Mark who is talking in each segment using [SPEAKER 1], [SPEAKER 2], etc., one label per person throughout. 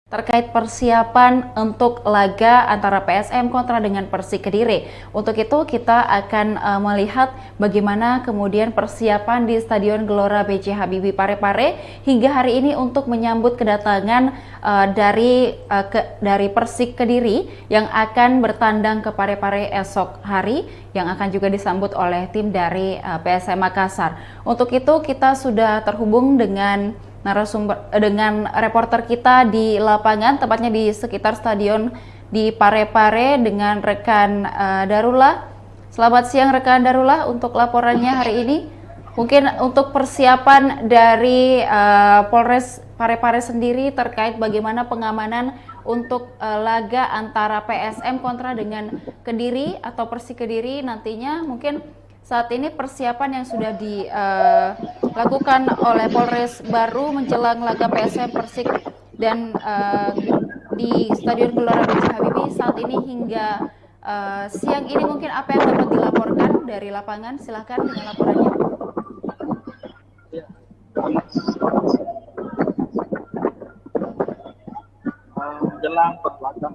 [SPEAKER 1] terkait persiapan untuk laga antara PSM kontra dengan Persik Kediri. Untuk itu kita akan melihat bagaimana kemudian persiapan di Stadion Gelora B.J. Habibie Parepare hingga hari ini untuk menyambut kedatangan dari Persik Kediri yang akan bertandang ke Parepare esok hari, yang akan juga disambut oleh tim dari PSM Makassar. Untuk itu kita sudah terhubung dengan reporter kita di lapangan, tepatnya di sekitar stadion di Parepare dengan rekan Darullah. Selamat siang rekan Darullah, untuk laporannya hari ini. Mungkin untuk persiapan dari Polres Parepare sendiri terkait bagaimana pengamanan untuk laga antara PSM kontra dengan Kediri atau Persik Kediri nantinya, mungkin saat ini persiapan yang sudah dilakukan oleh Polres baru menjelang laga PSM Persik dan di Stadion Gelora B.J. Habibie saat ini hingga siang ini, mungkin apa yang dapat dilaporkan dari lapangan? Silahkan dengan laporannya.
[SPEAKER 2] Menjelang perlaga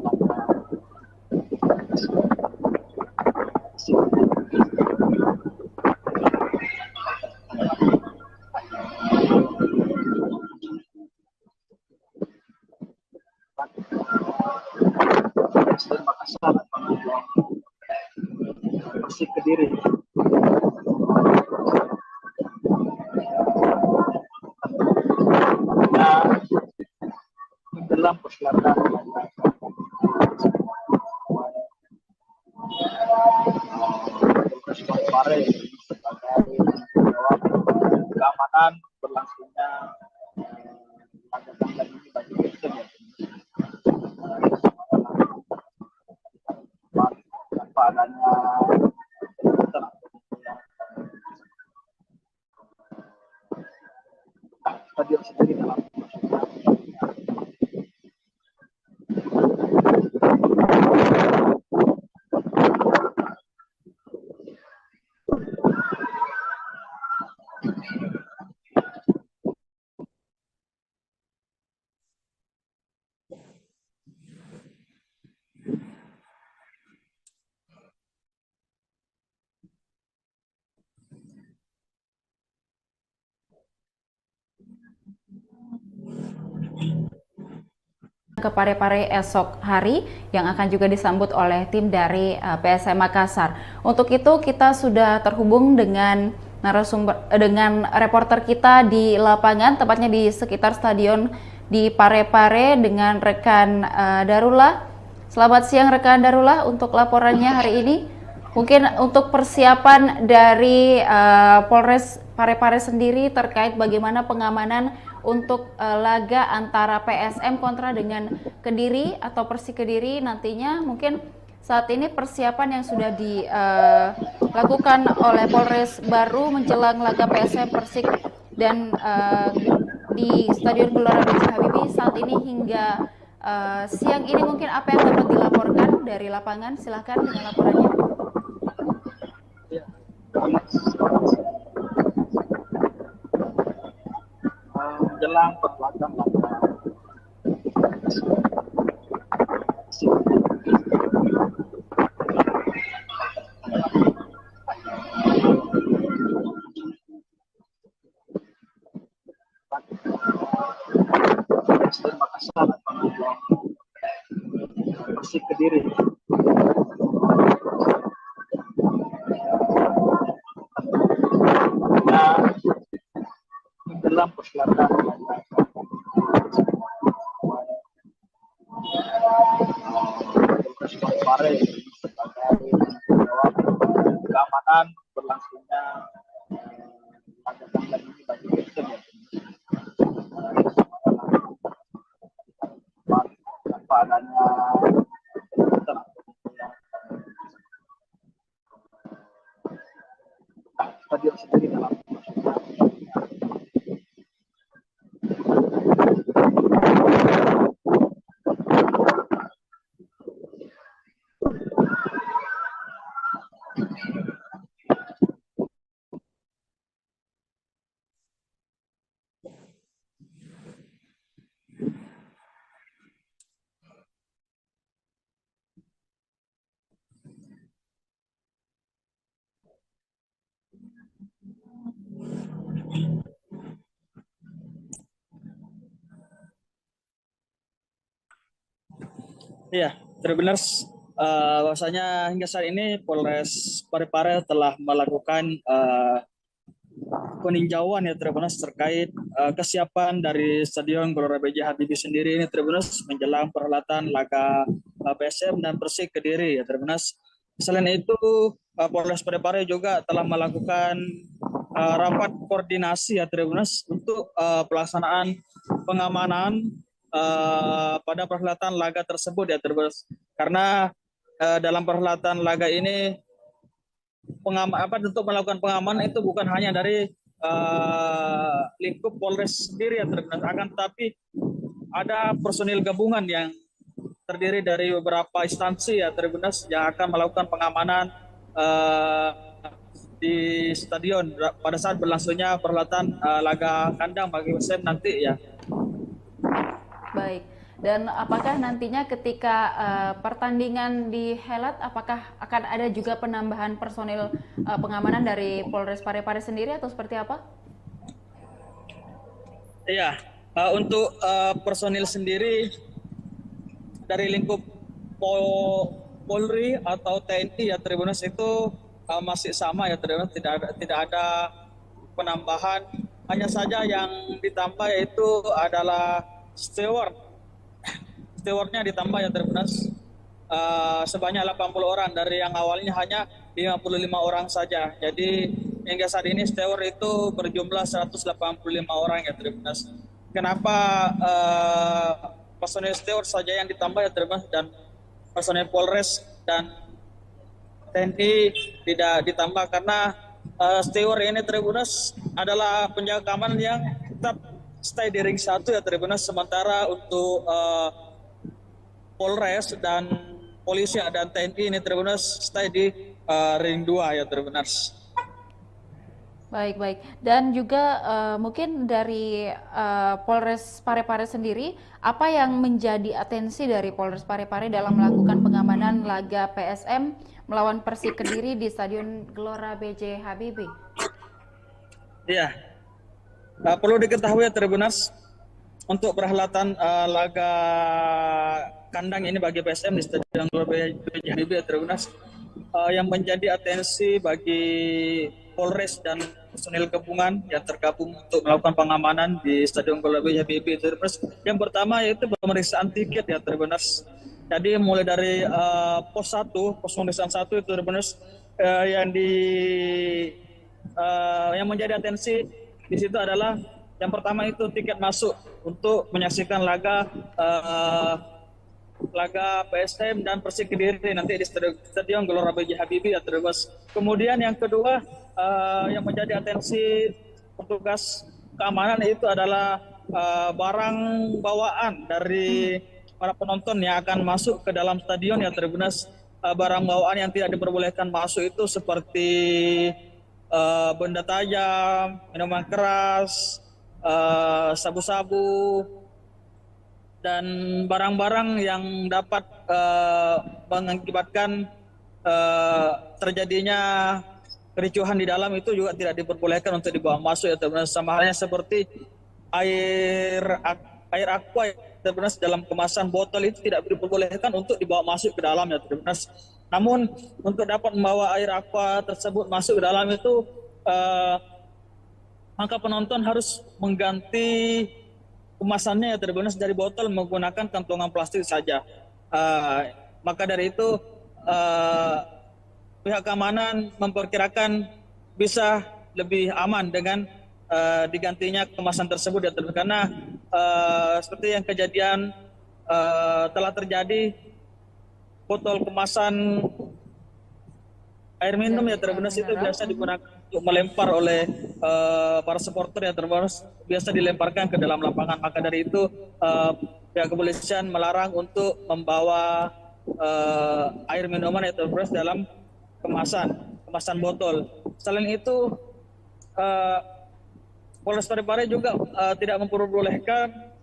[SPEAKER 2] PSM Makassar Persik Kediri. Menjelang perlaga Parepare sebagai keamanan berlangsungnya laga tandang ini bagi PSM tanpa adanya stadion sendiri dalam
[SPEAKER 1] ke Parepare esok hari, yang akan juga disambut oleh tim dari PSM Makassar. Untuk itu kita sudah terhubung dengan reporter kita di lapangan, tepatnya di sekitar stadion di Parepare dengan rekan Darullah. Selamat siang rekan Darullah, untuk laporannya hari ini. Mungkin untuk persiapan dari Polres Parepare sendiri terkait bagaimana pengamanan untuk laga antara PSM kontra dengan Kediri atau Persik Kediri nantinya, mungkin saat ini persiapan yang sudah dilakukan oleh Polres baru menjelang laga PSM Persik dan di Stadion Gelora B.J. Habibie saat ini hingga siang ini, mungkin apa yang dapat dilaporkan dari lapangan? Silahkan dengan laporannya.
[SPEAKER 2] Menjelang perlaga PSM Makassar Persik Kediri. Menjelang perlaga Parepare sebagai keamanan berlangsungnya laga tandang ini bagi PSM tanpa adanya stadion sendiri dalam Iya, benar. Bahwasanya hingga saat ini Polres Parepare telah melakukan peninjauan ya Tribunus terkait kesiapan dari Stadion Gelora B.J. Habibie sendiri ini Tribunus menjelang perhelatan laga PSM dan Persik Kediri ya Tribunus. Selain itu Polres Parepare juga telah melakukan rapat koordinasi ya Tribunus untuk pelaksanaan pengamanan pada perhelatan laga tersebut ya Tribunus. Karena dalam perhelatan laga ini untuk melakukan pengamanan itu bukan hanya dari lingkup Polres sendiri ya akan tetapi ada personil gabungan yang terdiri dari beberapa instansi ya Tribunas yang akan melakukan pengamanan di stadion pada saat berlangsungnya perhelatan laga kandang bagi PSM nanti ya.
[SPEAKER 1] Baik. Dan apakah nantinya ketika pertandingan dihelat, apakah akan ada juga penambahan personil pengamanan dari Polres Parepare sendiri atau seperti apa?
[SPEAKER 2] Iya, untuk personil sendiri dari lingkup Polri atau TNI ya Tribunus itu masih sama ya Tribunus, tidak ada penambahan. Hanya saja yang ditambah yaitu adalah stewardnya ditambah ya Tribunus sebanyak 80 orang dari yang awalnya hanya 55 orang saja. Jadi hingga saat ini steward itu berjumlah 185 orang ya Tribunus. Kenapa personel steward saja yang ditambah ya Tribunus dan personel Polres dan TNI tidak ditambah karena steward ini Tribunus adalah penjaga keamanan yang tetap stay di ring 1 ya Tribunus, sementara untuk Polres dan polisi dan TNI ini Tribunus stay di ring 2 ya Tribunus.
[SPEAKER 1] Baik. Dan juga mungkin dari Polres Parepare sendiri, apa yang menjadi atensi dari Polres Parepare dalam melakukan pengamanan laga PSM melawan Persik Kediri di Stadion Gelora B.J. Habibie?
[SPEAKER 2] Iya, perlu diketahui ya Tribunus, untuk perhelatan laga kandang ini bagi PSM di Stadion Gelora B.J. Habibie ya Tribunus, yang menjadi atensi bagi Polres dan personil gabungan yang tergabung untuk melakukan pengamanan di Stadion Gelora B.J. Habibie Tribunus. Yang pertama yaitu pemeriksaan tiket ya Tribunus. Jadi mulai dari pos pemeriksaan 1 itu Tribunus yang menjadi atensi di situ adalah yang pertama itu tiket masuk untuk menyaksikan laga PSM dan Persik Kediri nanti di Stadion Gelora B.J. Habibie ya Tribunus. Kemudian yang kedua yang menjadi atensi petugas keamanan itu adalah barang bawaan dari para penonton yang akan masuk ke dalam stadion ya Tribunus. Barang bawaan yang tidak diperbolehkan masuk itu seperti benda tajam, minuman keras, sabu-sabu, dan barang-barang yang dapat mengakibatkan terjadinya kericuhan di dalam itu juga tidak diperbolehkan untuk dibawa masuk ya Tribunus. Sama halnya seperti air aqua ya Tribunus dalam kemasan botol itu tidak diperbolehkan untuk dibawa masuk ke dalam ya Tribunus. Namun untuk dapat membawa air aqua tersebut masuk ke dalam itu maka penonton harus mengganti kemasannya ya Tribunus dari botol menggunakan kantongan plastik saja. Maka dari itu pihak keamanan memperkirakan bisa lebih aman dengan digantinya kemasan tersebut ya karena seperti yang kejadian telah terjadi botol kemasan air minum ya Tribunus itu biasa digunakan untuk melempar oleh para supporter ya Tribunus, biasa dilemparkan ke dalam lapangan. Maka dari itu pihak kepolisian melarang untuk membawa air minuman ya Tribunus dalam kemasan botol. Selain itu Polres Parepare juga tidak memperbolehkan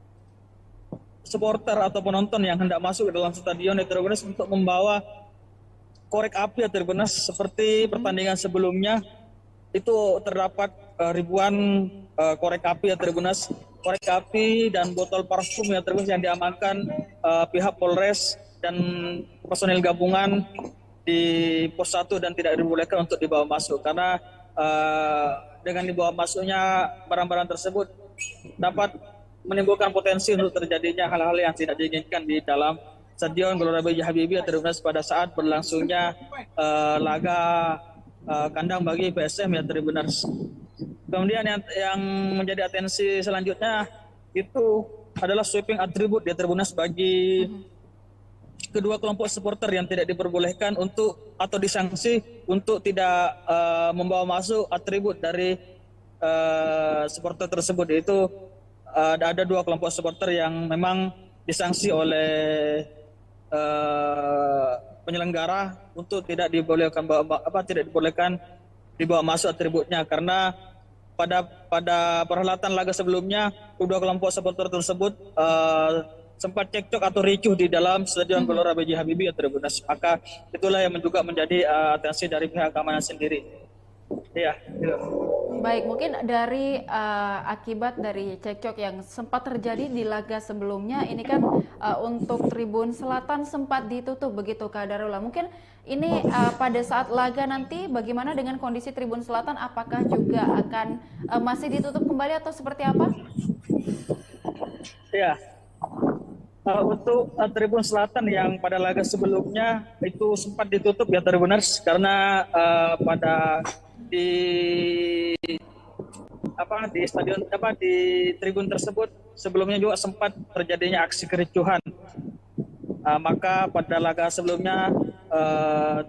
[SPEAKER 2] supporter atau penonton yang hendak masuk ke dalam stadion ya Tribunus untuk membawa korek api ya Tribunus. Seperti pertandingan sebelumnya itu terdapat ribuan korek api ya Tribunus, korek api dan botol parfum ya Tribunus yang diamankan pihak Polres dan personil gabungan di pos 1 dan tidak dibolehkan untuk dibawa masuk karena dengan dibawa masuknya barang-barang tersebut dapat menimbulkan potensi untuk terjadinya hal-hal yang tidak diinginkan di dalam Stadion Gelora B.J. Habibie Tribuners pada saat berlangsungnya laga kandang bagi PSM ya Tribuners. Kemudian yang menjadi atensi selanjutnya itu adalah sweeping atribut di Tribuners bagi kedua kelompok supporter yang tidak diperbolehkan untuk atau disanksi untuk tidak membawa masuk atribut dari supporter tersebut. Yaitu ada dua kelompok supporter yang memang disanksi oleh penyelenggara untuk tidak dibolehkan dibawa masuk atributnya karena pada perhelatan laga sebelumnya kedua kelompok supporter tersebut sempat cekcok atau ricuh di dalam Stadion Gelora B.J. Habibie Tribuners. Maka itulah yang juga menjadi atensi dari pihak keamanan sendiri. Iya.
[SPEAKER 1] Baik, mungkin dari akibat dari cekcok yang sempat terjadi di laga sebelumnya, ini kan untuk Tribun Selatan sempat ditutup begitu Kak Darullah. Mungkin ini pada saat laga nanti bagaimana dengan kondisi Tribun Selatan? Apakah juga akan masih ditutup kembali atau seperti apa?
[SPEAKER 2] Ya, untuk Tribun Selatan yang pada laga sebelumnya itu sempat ditutup ya Tribuners karena di stadion di tribun tersebut sebelumnya juga sempat terjadinya aksi kericuhan. Maka pada laga sebelumnya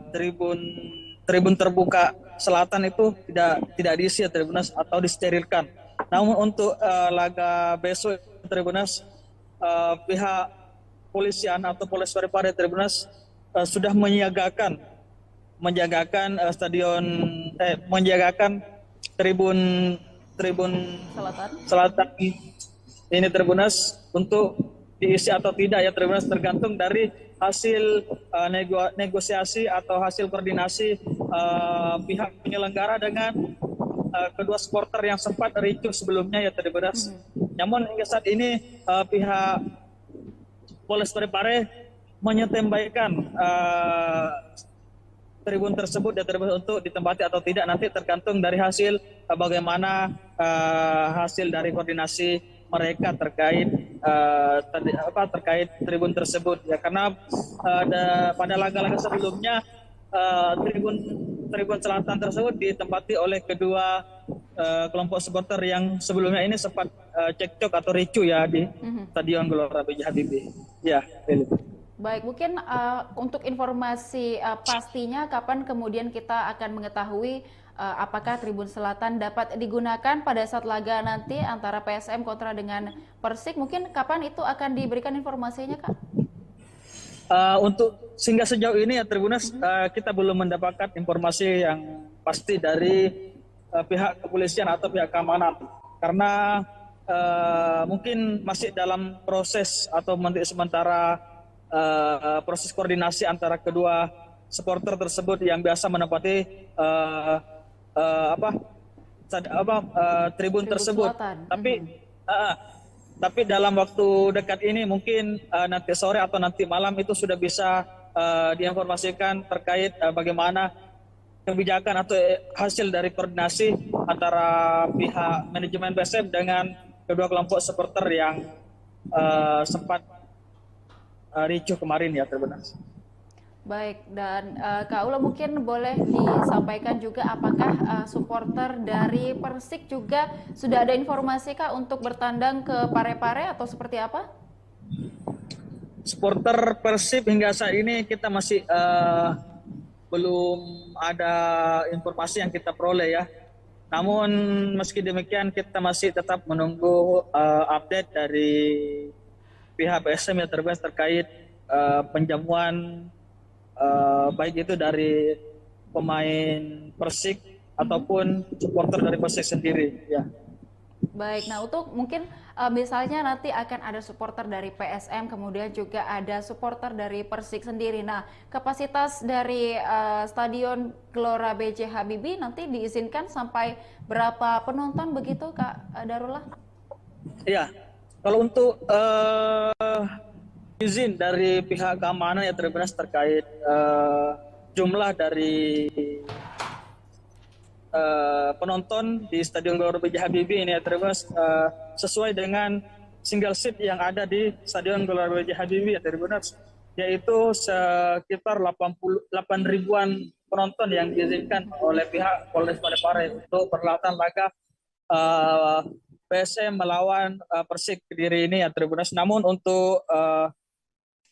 [SPEAKER 2] tribun terbuka selatan itu tidak diisi ya Tribuners atau disterilkan. Namun untuk laga besok Tribuners pihak polisian atau Polres Parepare Tribuners sudah menyiagakan tribun selatan ini Tribuners untuk diisi atau tidak ya Tribuners tergantung dari hasil negosiasi atau hasil koordinasi pihak penyelenggara dengan kedua supporter yang sempat ricuh sebelumnya ya Tribuners. Namun hingga saat ini pihak Polres Parepare menyetembaikan tribun tersebut ya Tribuners untuk ditempati atau tidak nanti tergantung dari hasil bagaimana hasil dari koordinasi mereka terkait tribun tersebut ya karena pada laga-laga sebelumnya tribun selatan tersebut ditempati oleh kedua kelompok supporter yang sebelumnya ini sempat cekcok atau ricuh ya di Stadion Gelora B.J. Habibie. Ya,
[SPEAKER 1] baik, mungkin untuk informasi pastinya kapan kemudian kita akan mengetahui apakah Tribun Selatan dapat digunakan pada saat laga nanti antara PSM kontra dengan Persik, mungkin kapan itu akan diberikan informasinya Kak?
[SPEAKER 2] Untuk sehingga sejauh ini ya Tribuners kita belum mendapatkan informasi yang pasti dari pihak kepolisian atau pihak keamanan karena mungkin masih dalam proses atau sementara proses koordinasi antara kedua supporter tersebut yang biasa menempati tribun tersebut.
[SPEAKER 1] Selatan.
[SPEAKER 2] Tapi dalam waktu dekat ini mungkin nanti sore atau nanti malam itu sudah bisa diinformasikan terkait bagaimana kebijakan atau hasil dari koordinasi antara pihak manajemen PSM dengan kedua kelompok supporter yang sempat ricuh kemarin ya Tribuners.
[SPEAKER 1] Baik, dan Kak Ula mungkin boleh disampaikan juga apakah supporter dari Persik juga sudah ada informasi Kak untuk bertandang ke Parepare atau seperti apa?
[SPEAKER 2] Supporter Persib hingga saat ini kita masih belum ada informasi yang kita peroleh ya. Namun meski demikian kita masih tetap menunggu update dari pihak PSM yang terkait penjamuan baik itu dari pemain Persik ataupun supporter dari Persik sendiri ya.
[SPEAKER 1] Baik, nah untuk mungkin misalnya nanti akan ada supporter dari PSM, kemudian juga ada supporter dari Persik sendiri. Nah, kapasitas dari Stadion Gelora B.J. Habibie nanti diizinkan sampai berapa penonton begitu Kak Darullah?
[SPEAKER 2] Iya, kalau untuk izin dari pihak keamanan ya terbatas terkait jumlah dari penonton di Stadion Gelora B.J. Habibie ini ya terbatas sesuai dengan single seat yang ada di Stadion Gelora B.J. Habibie ya terbatas, yaitu sekitar 8 ribuan penonton yang diizinkan oleh pihak Polres Parepare untuk perhelatan laga PSM melawan Persik Kediri ini ya terbatas. Namun untuk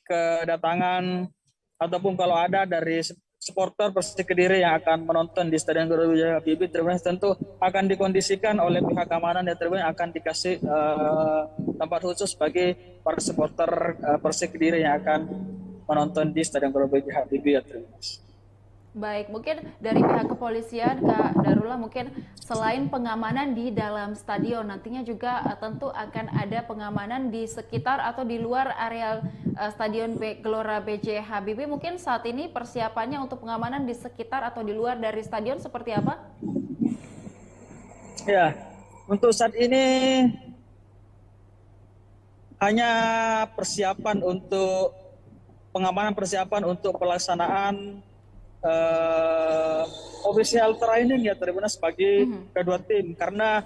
[SPEAKER 2] kedatangan ataupun kalau ada dari supporter Persik Kediri yang akan menonton di Stadion Gelora B.J. Habibie terbatas, tentu akan dikondisikan oleh pihak keamanan dan terbatas akan dikasih tempat khusus bagi para supporter Persik Kediri yang akan menonton di Stadion Gelora B.J. Habibie ya terbatas.
[SPEAKER 1] Baik, mungkin dari pihak kepolisian, Kak Darullah, mungkin selain pengamanan di dalam stadion, nantinya juga tentu akan ada pengamanan di sekitar atau di luar areal Stadion Gelora B.J. Habibie. Mungkin saat ini persiapannya untuk pengamanan di sekitar atau di luar dari stadion seperti apa?
[SPEAKER 2] Ya, untuk saat ini hanya persiapan untuk pelaksanaan official training ya terbatas bagi kedua tim, karena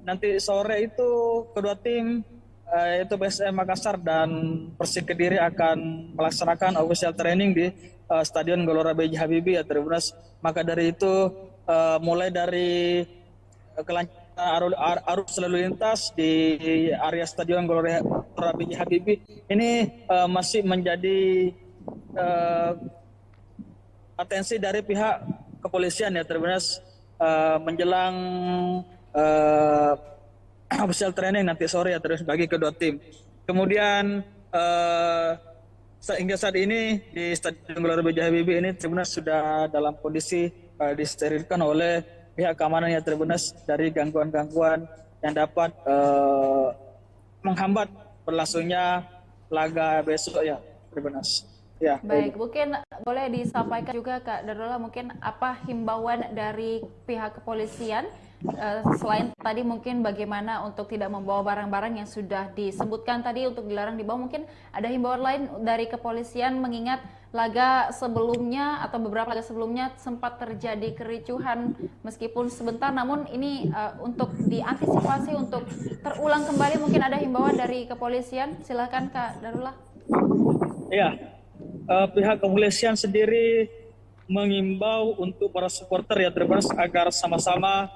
[SPEAKER 2] nanti sore itu kedua tim yaitu PSM Makassar dan Persik Kediri akan melaksanakan official training di Stadion Gelora B.J. Habibie ya terbatas. Maka dari itu mulai dari kelancaran arus lalu lintas di area Stadion Gelora B.J. Habibie ini masih menjadi atensi dari pihak kepolisian ya terbatas menjelang official training nanti sore ya terus bagi kedua tim. Kemudian hingga saat ini di Stadion Gelora B.J. Habibie ini terbatas sudah dalam kondisi disterilkan oleh pihak keamanan ya terbatas dari gangguan-gangguan yang dapat menghambat berlangsungnya laga besok ya terbatas. Ya,
[SPEAKER 1] baik, mungkin boleh disampaikan juga Kak Darullah, mungkin apa himbauan dari pihak kepolisian selain tadi mungkin bagaimana untuk tidak membawa barang-barang yang sudah disebutkan tadi untuk dilarang dibawa, mungkin ada himbauan lain dari kepolisian mengingat laga sebelumnya atau beberapa laga sebelumnya sempat terjadi kericuhan meskipun sebentar, namun ini untuk diantisipasi untuk terulang kembali, mungkin ada himbauan dari kepolisian. Silakan Kak Darullah.
[SPEAKER 2] Ya. Pihak kepolisian sendiri mengimbau untuk para supporter ya terbatas agar sama-sama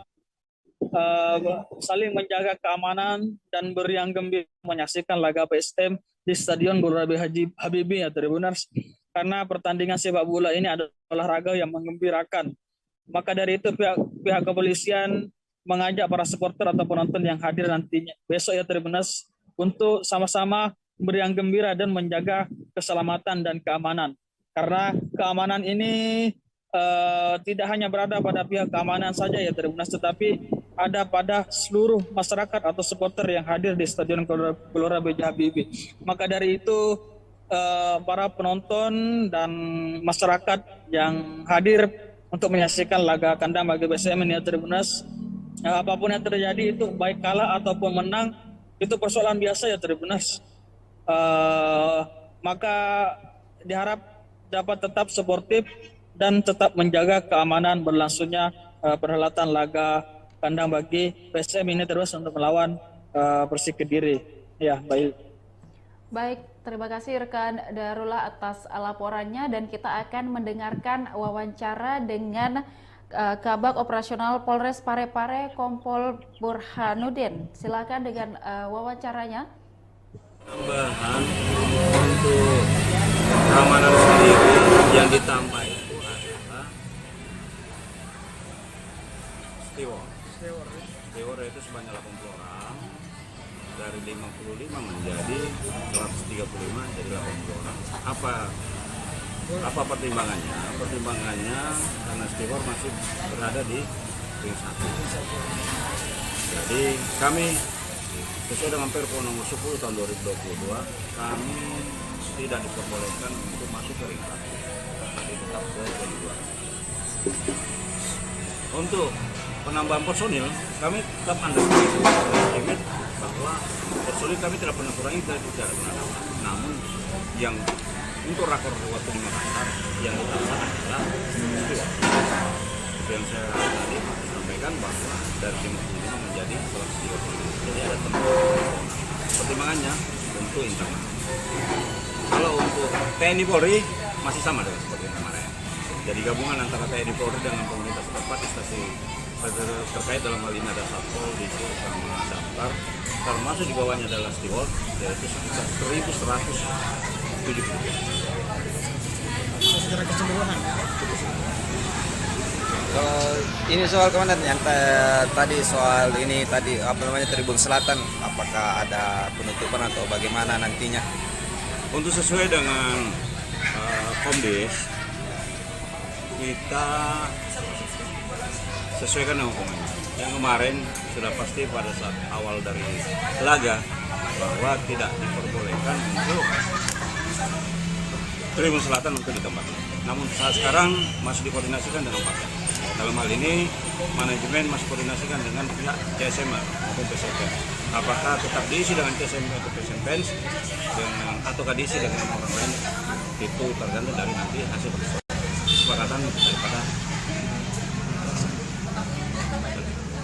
[SPEAKER 2] saling menjaga keamanan dan beriang gembira menyaksikan laga PSM di Stadion Gelora B.J. Habibie ya terbatas, karena pertandingan sepak bola ini adalah olahraga yang menggembirakan. Maka dari itu pihak kepolisian mengajak para supporter atau penonton yang hadir nantinya besok ya terbatas untuk sama-sama beriang gembira dan menjaga keselamatan dan keamanan, karena keamanan ini tidak hanya berada pada pihak keamanan saja ya terbatas, tetapi ada pada seluruh masyarakat atau supporter yang hadir di Stadion Gelora B.J. Habibie. Maka dari itu para penonton dan masyarakat yang hadir untuk menyaksikan laga kandang bagi PSM ini ya terbatas, apapun yang terjadi itu baik kalah ataupun menang itu persoalan biasa ya terbatas. Maka diharap dapat tetap sportif dan tetap menjaga keamanan berlangsungnya perhelatan laga kandang bagi PSM ini terus untuk melawan Persik Kediri. Ya, baik.
[SPEAKER 1] Baik, terima kasih rekan Darullah atas laporannya, dan kita akan mendengarkan wawancara dengan Kabag Operasional Polres Parepare Kompol Burhanuddin. Silakan dengan wawancaranya.
[SPEAKER 3] Tambahan untuk keamanan sendiri yang ditambah itu adalah steward itu sebanyak 80 orang, dari 55 menjadi 135 jadi 80 orang. Apa pertimbangannya? Pertimbangannya karena steward masih berada di ring 1. Jadi kami sesuai dengan Perpres nomor 10 tahun 2022, kami tidak diperbolehkan untuk masuk ke ring 1, tapi tetap ke ring 2. Untuk penambahan personil, kami tetap underestimate bahwa personil Jadi kami tidak pernah kurangi, kita tidak pernah nambah. Namun yang untuk rakor waktu di Makassar yang ditambah adalah steward. Yang saya tadi sampaikan bahwa dari 55 menjadi 130. Jadi ada pertimbangannya tentu internal. Kalau untuk TNI Polri masih sama dengan seperti yang kemarin. Jadi gabungan antara TNI Polri dengan komunitas setempat di stasi terkait dalam hal ini ada satpol, dishub sama daftar, termasuk di bawahnya adalah steward, yaitu sekitar 1.170.
[SPEAKER 4] Secara keseluruhan.
[SPEAKER 5] Kalau ini soal komandan yang tadi soal ini tadi apa namanya Tribun Selatan, apakah ada penutupan atau bagaimana nantinya?
[SPEAKER 3] Untuk sesuai dengan Komdis, kita sesuaikan dengan hukumannya. Yang kemarin sudah pasti pada saat awal dari laga bahwa tidak diperbolehkan untuk Tribun Selatan untuk ditempatkan. Namun saat sekarang masih dikoordinasikan dengan partai. Dalam hal ini manajemen masih koordinasikan dengan pihak CSM maupun PSM. Apakah tetap diisi dengan CSM atau PSM Fans ataukah diisi dengan orang lain, itu tergantung dari nanti hasil kesepakatan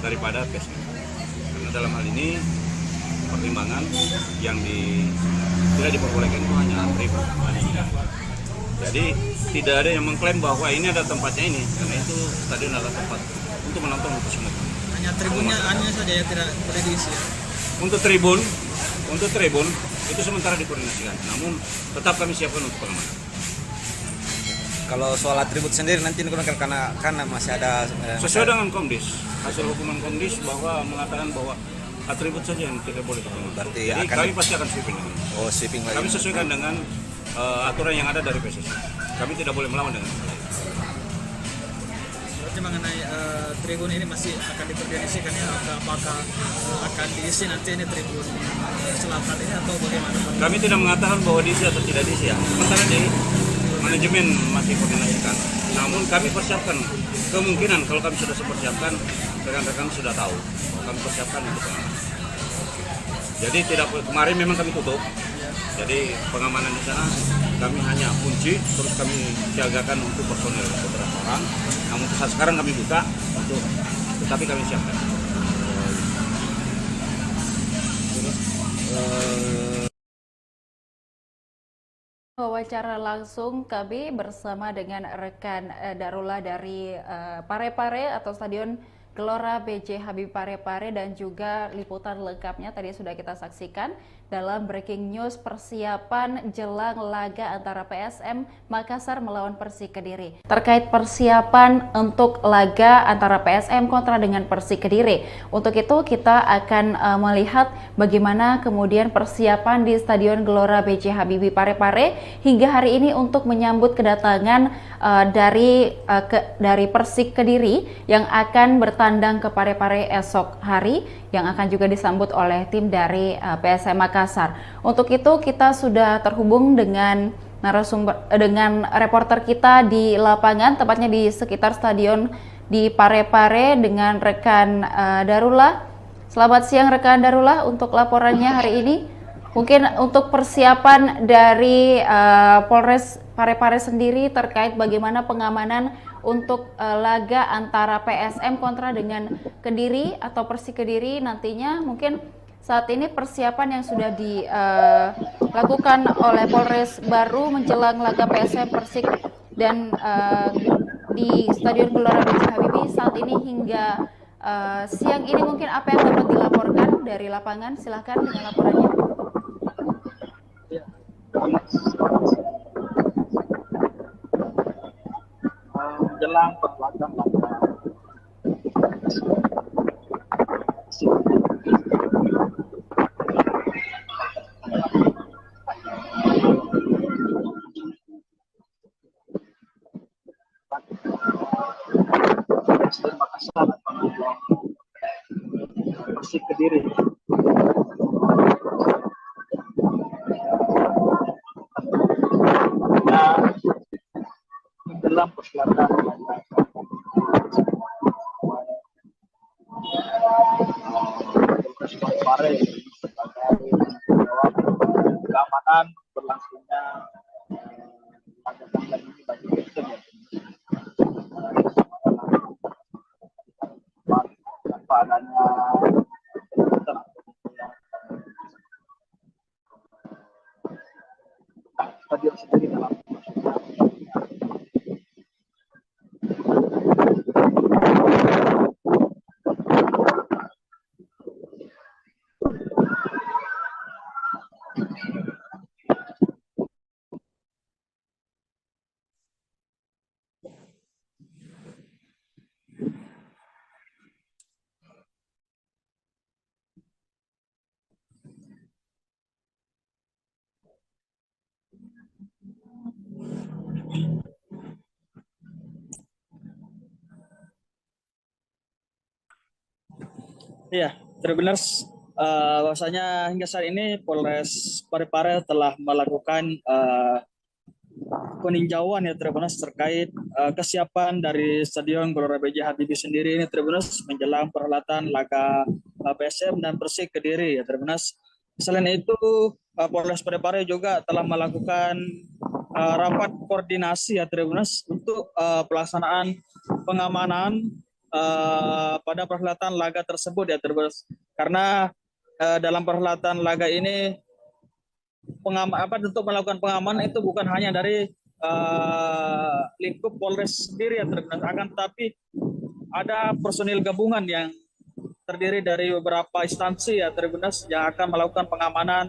[SPEAKER 3] daripada PSM. Karena dalam hal ini pertimbangan yang tidak diperbolehkan itu hanya tribun. Jadi tidak ada yang mengklaim bahwa ini ada tempatnya ini, karena itu stadion adalah tempat untuk menonton untuk semua.
[SPEAKER 4] Hanya tribunnya hanya saja yang tidak boleh diisi. Ya?
[SPEAKER 3] Untuk tribun itu sementara dikoordinasikan, namun tetap kami siapkan untuk pengamanan.
[SPEAKER 5] Kalau soal atribut sendiri nanti karena masih ada
[SPEAKER 3] Sesuai dengan Komdis, hasil hukuman Komdis bahwa mengatakan bahwa atribut saja yang tidak boleh dipakai.
[SPEAKER 5] Berarti
[SPEAKER 3] jadi kami pasti akan sweeping.
[SPEAKER 5] sweeping lagi.
[SPEAKER 3] Kami sesuaikan dengan aturan yang ada dari PSSI. Kami tidak boleh melawan dengan hal lain.
[SPEAKER 4] Berarti mengenai tribun ini masih akan dikoordinasikan ya, apakah akan diisi nanti ini tribun selatan ini atau bagaimana?
[SPEAKER 3] Kami tidak mengatakan bahwa diisi atau tidak diisi ya. Sementara di manajemen masih koordinasikan. Namun kami persiapkan kemungkinan kalau kami sudah persiapkan, rekan-rekan sudah tahu kami persiapkan untuk pengamanan. Jadi tidak kemarin memang kami tutup. Jadi pengamanan di sana kami hanya kunci, terus kami siagakan untuk personel beberapa orang. Namun saat sekarang kami buka tetapi kami siapkan.
[SPEAKER 1] Wawancara langsung kami bersama dengan rekan Darullah dari Parepare atau Stadion Gelora B.J. Habibie Parepare, dan juga liputan lengkapnya tadi sudah kita saksikan dalam breaking news persiapan jelang laga antara PSM Makassar melawan Persik Kediri. Terkait persiapan untuk laga antara PSM kontra dengan Persik Kediri, untuk itu kita akan melihat bagaimana kemudian persiapan di Stadion Gelora B.J. Habibie Parepare hingga hari ini untuk menyambut kedatangan dari Persik Kediri yang akan bertandang ke Parepare esok hari, yang akan juga disambut oleh tim dari PSM Makassar. Untuk itu kita sudah terhubung dengan dengan reporter kita di lapangan, tepatnya di sekitar stadion di Parepare dengan rekan Darullah. Selamat siang rekan Darullah, untuk laporannya hari ini. Mungkin untuk persiapan dari Polres Parepare sendiri terkait bagaimana pengamanan untuk laga antara PSM kontra dengan Kediri atau Persik Kediri nantinya, mungkin saat ini persiapan yang sudah dilakukan oleh Polres baru menjelang laga PSM Persik dan di Stadion Gelora B.J. Habibie saat ini hingga siang ini, mungkin apa yang dapat dilaporkan dari lapangan? Silahkan dengan laporannya.
[SPEAKER 2] Menjelang perhelatan PSM Makassar Persik Kediri. Dalam perhelatan Parepare sebagai perhelatan berlangsungnya laga kandang ini bagi PSM ya. Tanpa adanya stadion sendiri dalam Iya, Tribuners, bahwasanya hingga saat ini Polres Parepare telah melakukan peninjauan ya Tribuners terkait kesiapan dari Stadion Gelora B.J. Habibie sendiri ini Tribuners menjelang perhelatan laga PSM dan Persik Kediri ya Tribuners. Selain itu Polres Parepare juga telah melakukan rapat koordinasi ya Tribuners untuk pelaksanaan pengamanan pada perhelatan laga tersebut ya Tribuners. Karena dalam perhelatan laga ini untuk melakukan pengamanan itu bukan hanya dari lingkup Polres sendiri ya Tribuners, akan tetapi ada personil gabungan yang terdiri dari beberapa instansi ya Tribuners yang akan melakukan pengamanan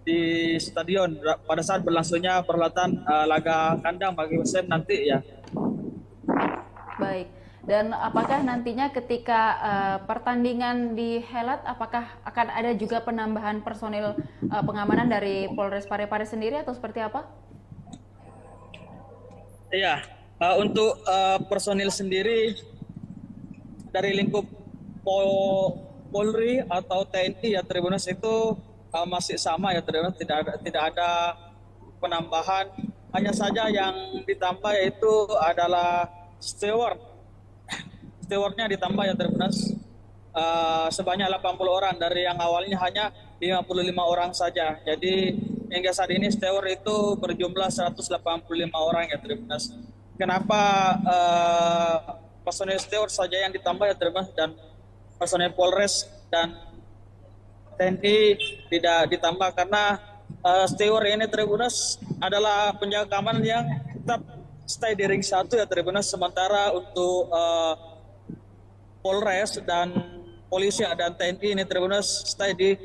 [SPEAKER 2] di stadion pada saat berlangsungnya perhelatan laga kandang bagi PSM nanti ya.
[SPEAKER 1] Baik, dan apakah nantinya ketika pertandingan dihelat, apakah akan ada juga penambahan personil pengamanan dari Polres Parepare sendiri atau seperti apa?
[SPEAKER 2] Iya, untuk personil sendiri dari lingkup Polri atau TNI ya Tribuners itu masih sama ya Tribuners, tidak ada penambahan, hanya saja yang ditambah yaitu adalah stewardnya ditambah ya Tribuners sebanyak 80 orang dari yang awalnya hanya 55 orang saja. Jadi hingga saat ini steward itu berjumlah 185 orang ya Tribuners. Kenapa personel steward saja yang ditambah ya Tribuners dan personel Polres dan TNI tidak ditambah? Karena steward ini Tribuners adalah penjaga keamanan yang tetap stay di ring 1 ya Tribuners, sementara untuk Polres dan polisi dan TNI ini Tribuners stay di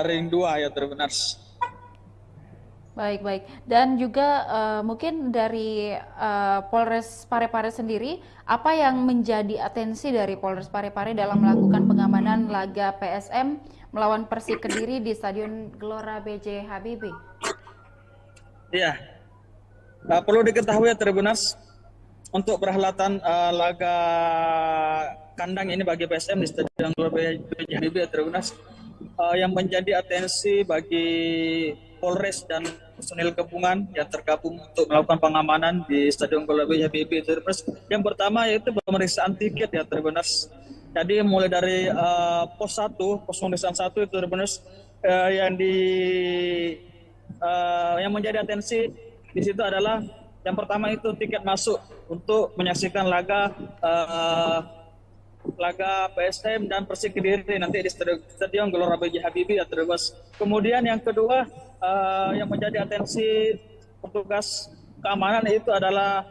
[SPEAKER 2] ring 2 ya Tribuners.
[SPEAKER 1] Baik. Dan juga mungkin dari Polres Parepare sendiri, apa yang menjadi atensi dari Polres Parepare dalam melakukan pengamanan laga PSM melawan Persik Kediri di Stadion Gelora B.J. Habibie?
[SPEAKER 2] Iya. Perlu diketahui ya Tribuners, untuk perhelatan laga kandang ini bagi PSM di Stadion Gelora B.J. Habibie ya Tribuners, yang menjadi atensi bagi Polres dan personil gabungan yang tergabung untuk melakukan pengamanan di Stadion Gelora B.J. Habibie Tribuners. Yang pertama yaitu pemeriksaan tiket ya Tribuners. Jadi mulai dari pos pemeriksaan 1 itu Tribuners, yang menjadi atensi di situ adalah yang pertama itu tiket masuk untuk menyaksikan laga PSM dan Persik Kediri nanti di Stadion Gelora B.J. Habibie ya Tribuners. Kemudian yang kedua yang menjadi atensi petugas keamanan itu adalah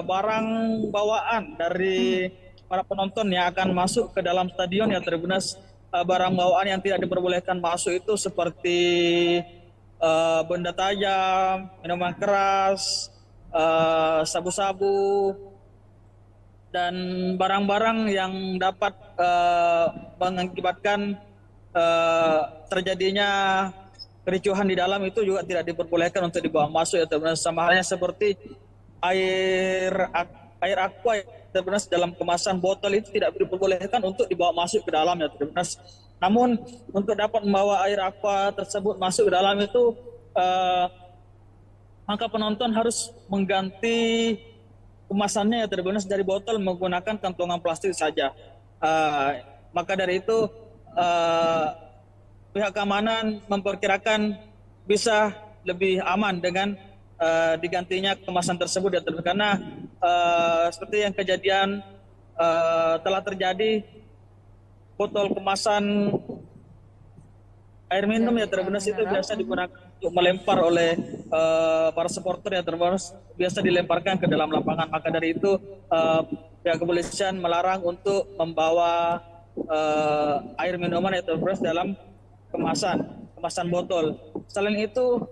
[SPEAKER 2] barang bawaan dari para penonton yang akan masuk ke dalam stadion ya Tribuners. Barang bawaan yang tidak diperbolehkan masuk itu seperti benda tajam, minuman keras, sabu-sabu, dan barang-barang yang dapat mengakibatkan terjadinya kericuhan di dalam itu juga tidak diperbolehkan untuk dibawa masuk ya teman-teman. Sama halnya seperti air aqua ya teman-teman, dalam kemasan botol itu tidak diperbolehkan untuk dibawa masuk ke dalam ya teman-teman. Namun untuk dapat membawa air aqua tersebut masuk ke dalam itu maka penonton harus mengganti kemasannya ya teman-teman dari botol menggunakan kantongan plastik saja. Maka dari itu pihak keamanan memperkirakan bisa lebih aman dengan digantinya kemasan tersebut ya, karena seperti yang kejadian telah terjadi, botol kemasan air minum ya terbatas itu biasa digunakan untuk melempar oleh para supporter ya terbatas, biasa dilemparkan ke dalam lapangan. Maka dari itu pihak kepolisian melarang untuk membawa air minuman ya terbatas dalam kemasan botol. Selain itu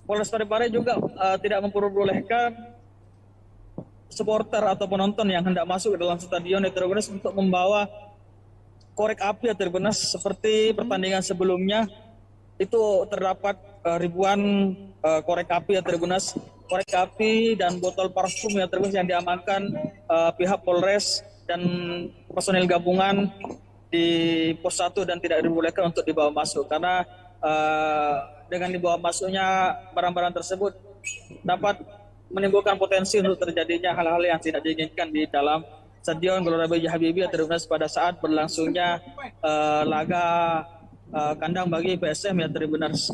[SPEAKER 2] Polres Parepare juga tidak memperbolehkan supporter atau penonton yang hendak masuk ke dalam stadion Heterogenes untuk membawa korek api atau terbenas seperti pertandingan sebelumnya. Itu terdapat ribuan korek api atau terbenas, korek api dan botol parfum yang terbenas yang diamankan pihak Polres dan personil gabungan di pos 1 dan tidak dibolehkan untuk dibawa masuk karena dengan dibawa masuknya barang-barang tersebut dapat menimbulkan potensi untuk terjadinya hal-hal yang tidak diinginkan di dalam Stadion Gelora B.J. Habibie Tribuners pada saat berlangsungnya laga kandang bagi PSM ya Tribuners.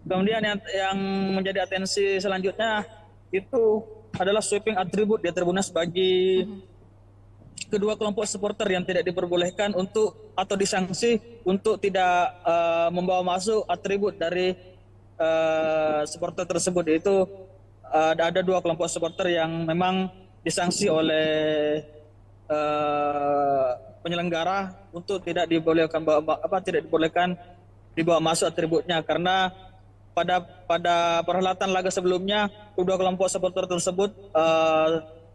[SPEAKER 2] Kemudian yang menjadi atensi selanjutnya itu adalah sweeping atribut ya Tribuners bagi kedua kelompok supporter yang tidak diperbolehkan untuk atau disanksi untuk tidak membawa masuk atribut dari supporter tersebut. Yaitu ada dua kelompok supporter yang memang disanksi oleh penyelenggara untuk tidak dibolehkan dibawa masuk atributnya karena pada perhelatan laga sebelumnya kedua kelompok supporter tersebut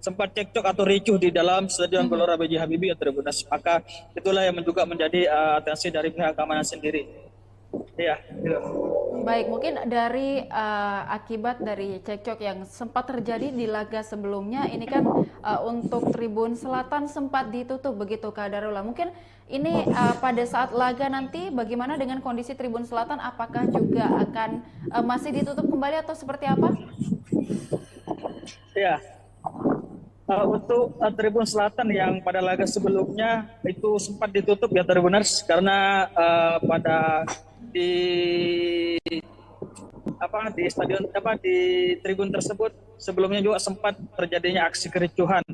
[SPEAKER 2] sempat cekcok atau ricuh di dalam Stadion Gelora B.J. Habibie ya Tribuners. Maka itulah yang juga menjadi atensi dari pihak keamanan sendiri. Ya.
[SPEAKER 1] Baik, mungkin dari akibat dari cekcok yang sempat terjadi di laga sebelumnya, ini kan untuk Tribun Selatan sempat ditutup begitu Kak Darullah. Mungkin ini pada saat laga nanti bagaimana dengan kondisi Tribun Selatan? Apakah juga akan masih ditutup kembali atau seperti apa?
[SPEAKER 2] Ya. Untuk Tribun Selatan yang pada laga sebelumnya itu sempat ditutup ya Tribuners karena di stadion di tribun tersebut sebelumnya juga sempat terjadinya aksi kericuhan.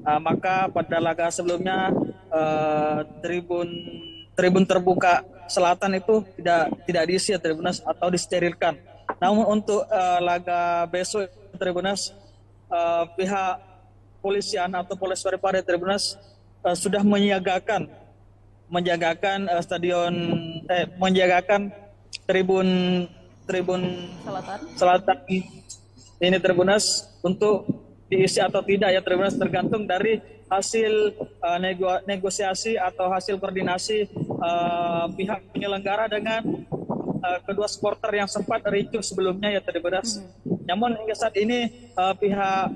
[SPEAKER 2] Maka pada laga sebelumnya tribun terbuka selatan itu tidak diisi ya Tribuners atau disterilkan. Namun untuk laga besok Tribuners pihak polisian atau Polres Parepare Tribuners sudah menyiagakan tribun selatan ini Tribuners untuk diisi atau tidak ya Tribuners tergantung dari hasil negosiasi atau hasil koordinasi pihak penyelenggara dengan kedua supporter yang sempat ricuh sebelumnya ya Tribuners. Namun hingga saat ini pihak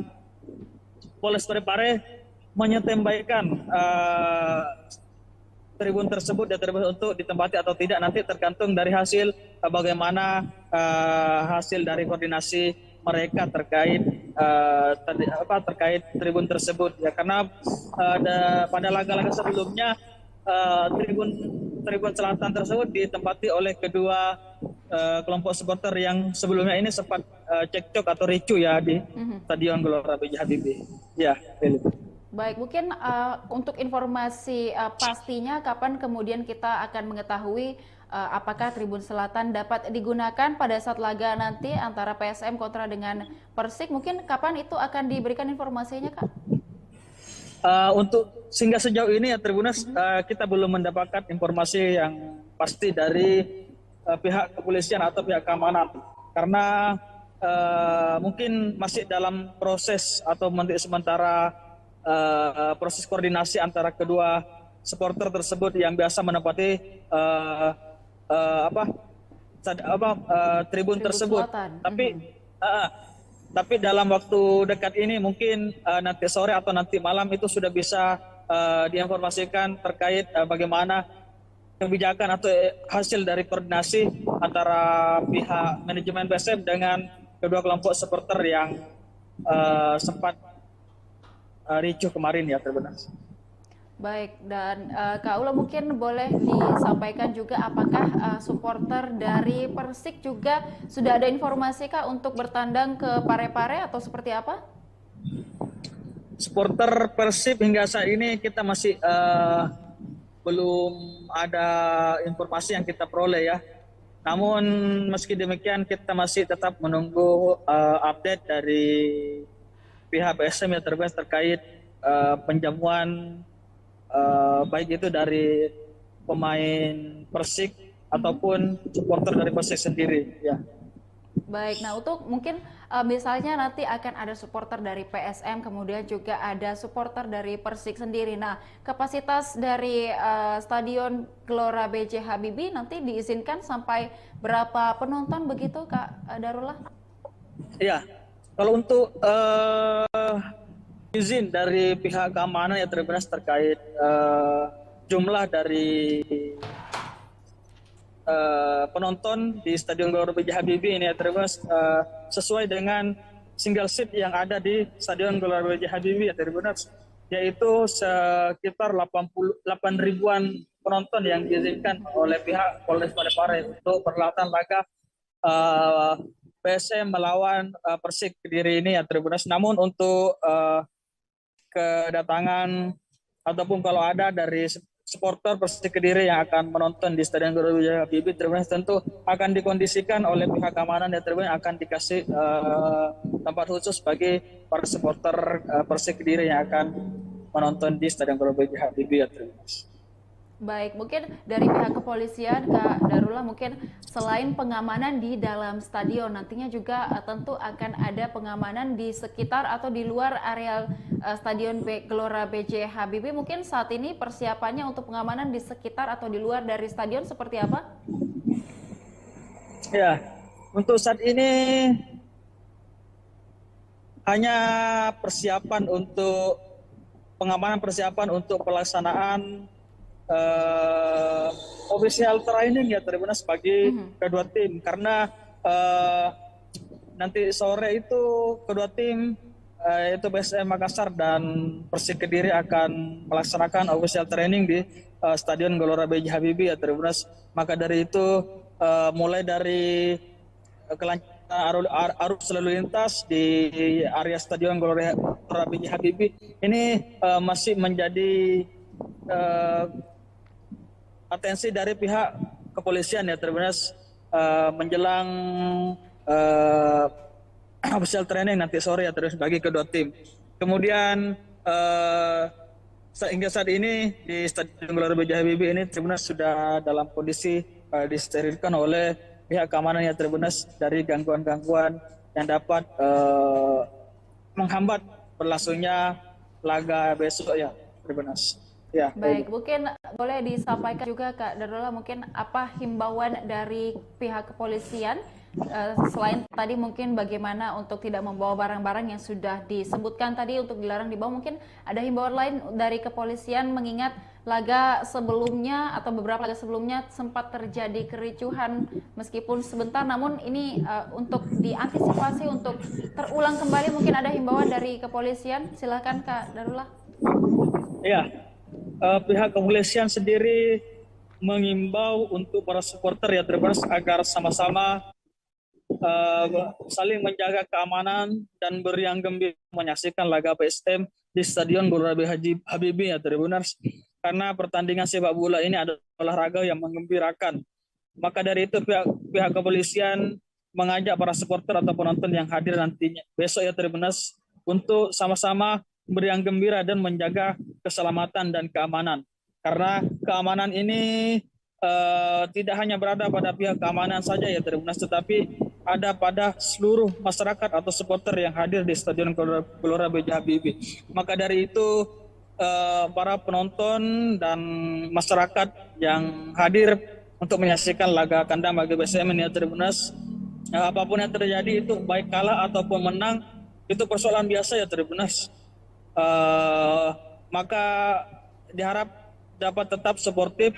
[SPEAKER 2] Polres Parepare menyetembaikan tribun tersebut ya Tribuners untuk ditempati atau tidak nanti tergantung dari hasil bagaimana hasil dari koordinasi mereka terkait tribun tersebut ya karena pada laga-laga sebelumnya tribun selatan tersebut ditempati oleh kedua kelompok supporter yang sebelumnya ini sempat cekcok atau ricuh ya di Stadion Gelora B.J. Habibie. Ya,
[SPEAKER 1] baik, mungkin untuk informasi pastinya kapan kemudian kita akan mengetahui apakah Tribun Selatan dapat digunakan pada saat laga nanti antara PSM kontra dengan Persik, mungkin kapan itu akan diberikan informasinya Kak?
[SPEAKER 2] Untuk sehingga sejauh ini ya Tribuners kita belum mendapatkan informasi yang pasti dari pihak kepolisian atau pihak keamanan karena mungkin masih dalam proses atau sementara proses koordinasi antara kedua supporter tersebut yang biasa menempati tribun tersebut. Tapi dalam waktu dekat ini mungkin nanti sore atau nanti malam itu sudah bisa diinformasikan terkait bagaimana kebijakan atau hasil dari koordinasi antara pihak manajemen PSM dengan kedua kelompok supporter yang sempat ricuh kemarin ya Tribuners.
[SPEAKER 1] Baik, dan Kak Ula mungkin boleh disampaikan juga apakah supporter dari Persik juga sudah ada informasi Kak untuk bertandang ke Parepare atau seperti apa?
[SPEAKER 2] Supporter Persib hingga saat ini kita masih belum ada informasi yang kita peroleh ya. Namun meski demikian kita masih tetap menunggu update dari pihak PSM yang terkait penjamuan baik itu dari pemain Persik ataupun supporter dari Persik sendiri ya.
[SPEAKER 1] Baik, nah untuk mungkin misalnya nanti akan ada supporter dari PSM, kemudian juga ada supporter dari Persik sendiri. Nah, kapasitas dari Stadion Gelora B.J. Habibie nanti diizinkan sampai berapa penonton begitu Kak Darullah?
[SPEAKER 2] Iya, kalau untuk izin dari pihak keamanan ya terkait jumlah dari penonton di Stadion Gelora B.J. Habibie ini ya sesuai dengan single seat yang ada di Stadion Gelora B.J. Habibie ya yaitu sekitar 88 ribuan penonton yang diizinkan oleh pihak Polres Parepare untuk perhelatan laga PSM melawan Persik Kediri ini ya Namun untuk kedatangan ataupun kalau ada dari supporter Persik Kediri yang akan menonton di Stadion Gelora B.J. Habibie tentu akan dikondisikan oleh pihak keamanan dan akan dikasih tempat khusus bagi para supporter Persik Kediri yang akan menonton di Stadion Gelora B.J. Habibie ya
[SPEAKER 1] Baik, mungkin dari pihak kepolisian Kak Darullah mungkin selain pengamanan di dalam stadion nantinya juga tentu akan ada pengamanan di sekitar atau di luar areal Stadion Gelora B.J. Habibie. Mungkin saat ini persiapannya untuk pengamanan di sekitar atau di luar dari stadion seperti apa?
[SPEAKER 2] Ya, untuk saat ini hanya persiapan untuk pelaksanaan official training ya bagi kedua tim karena nanti sore itu kedua tim yaitu PSM Makassar dan Persik Kediri akan melaksanakan official training di Stadion Gelora B.J. Habibie ya maka dari itu mulai dari kelancaran arus lalu lintas di area Stadion Gelora B.J. Habibie ini masih menjadi atensi dari pihak kepolisian ya menjelang official training nanti sore ya bagi kedua tim. Kemudian hingga saat ini di Stadion Gelora B.J. Habibie ini sudah dalam kondisi disterilkan oleh pihak keamanan ya dari gangguan-gangguan yang dapat menghambat berlangsungnya laga besok ya Ya,
[SPEAKER 1] baik, mungkin boleh disampaikan juga Kak Darullah mungkin apa himbauan dari pihak kepolisian selain tadi mungkin bagaimana untuk tidak membawa barang-barang yang sudah disebutkan tadi untuk dilarang dibawa, mungkin ada himbauan lain dari kepolisian mengingat laga sebelumnya atau beberapa laga sebelumnya sempat terjadi kericuhan meskipun sebentar, namun ini untuk diantisipasi untuk terulang kembali mungkin ada himbauan dari kepolisian. Silakan Kak Darullah.
[SPEAKER 2] Iya. Pihak kepolisian sendiri mengimbau untuk para supporter ya agar sama-sama saling menjaga keamanan dan beriang gembira menyaksikan laga PSM di Stadion Gelora B.J. Habibie ya karena pertandingan sepak bola ini adalah olahraga yang menggembirakan. Maka dari itu pihak kepolisian mengajak para supporter atau penonton yang hadir nantinya besok ya untuk sama-sama beriang gembira dan menjaga keselamatan dan keamanan. Karena keamanan ini tidak hanya berada pada pihak keamanan saja ya tetapi ada pada seluruh masyarakat atau supporter yang hadir di Stadion Gelora B.J. Habibie. Maka dari itu para penonton dan masyarakat yang hadir untuk menyaksikan laga kandang bagi PSM ini ya apapun yang terjadi itu baik kalah ataupun menang itu persoalan biasa ya maka diharap dapat tetap sportif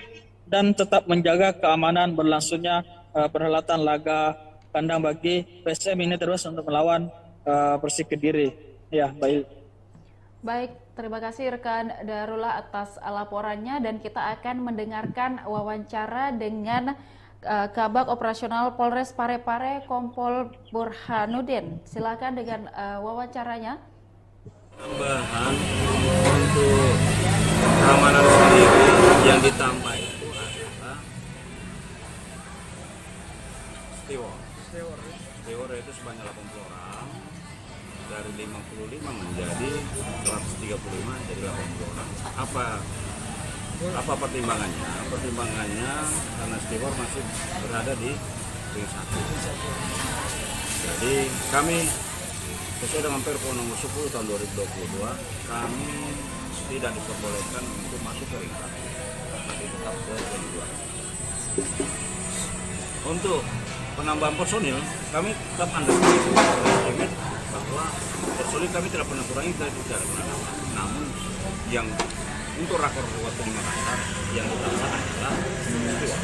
[SPEAKER 2] dan tetap menjaga keamanan berlangsungnya perhelatan laga kandang bagi PSM ini untuk melawan Persik Kediri. Ya, baik.
[SPEAKER 1] Baik, terima kasih rekan Darullah atas laporannya dan kita akan mendengarkan wawancara dengan Kabag Operasional Polres Parepare Kompol Burhanuddin. Silakan dengan wawancaranya.
[SPEAKER 3] Tambahan untuk keamanan sendiri yang ditambah itu adalah steward itu sebanyak 80 orang, dari 55 menjadi 135 jadi 80 orang. Apa pertimbangannya? Pertimbangannya karena steward masih berada di ring 1. Jadi kami sesuai dengan Perpres nomor 10 tahun 2022, kami tidak diperbolehkan untuk masuk ke ring 1, tapi tetap ke ring 2. Untuk penambahan personil, kami tetap underestimate bahwa personil kami tidak pernah kurangi, tidak pernah nambah. Namun yang untuk rakor waktu di Makassar yang ditambah adalah steward.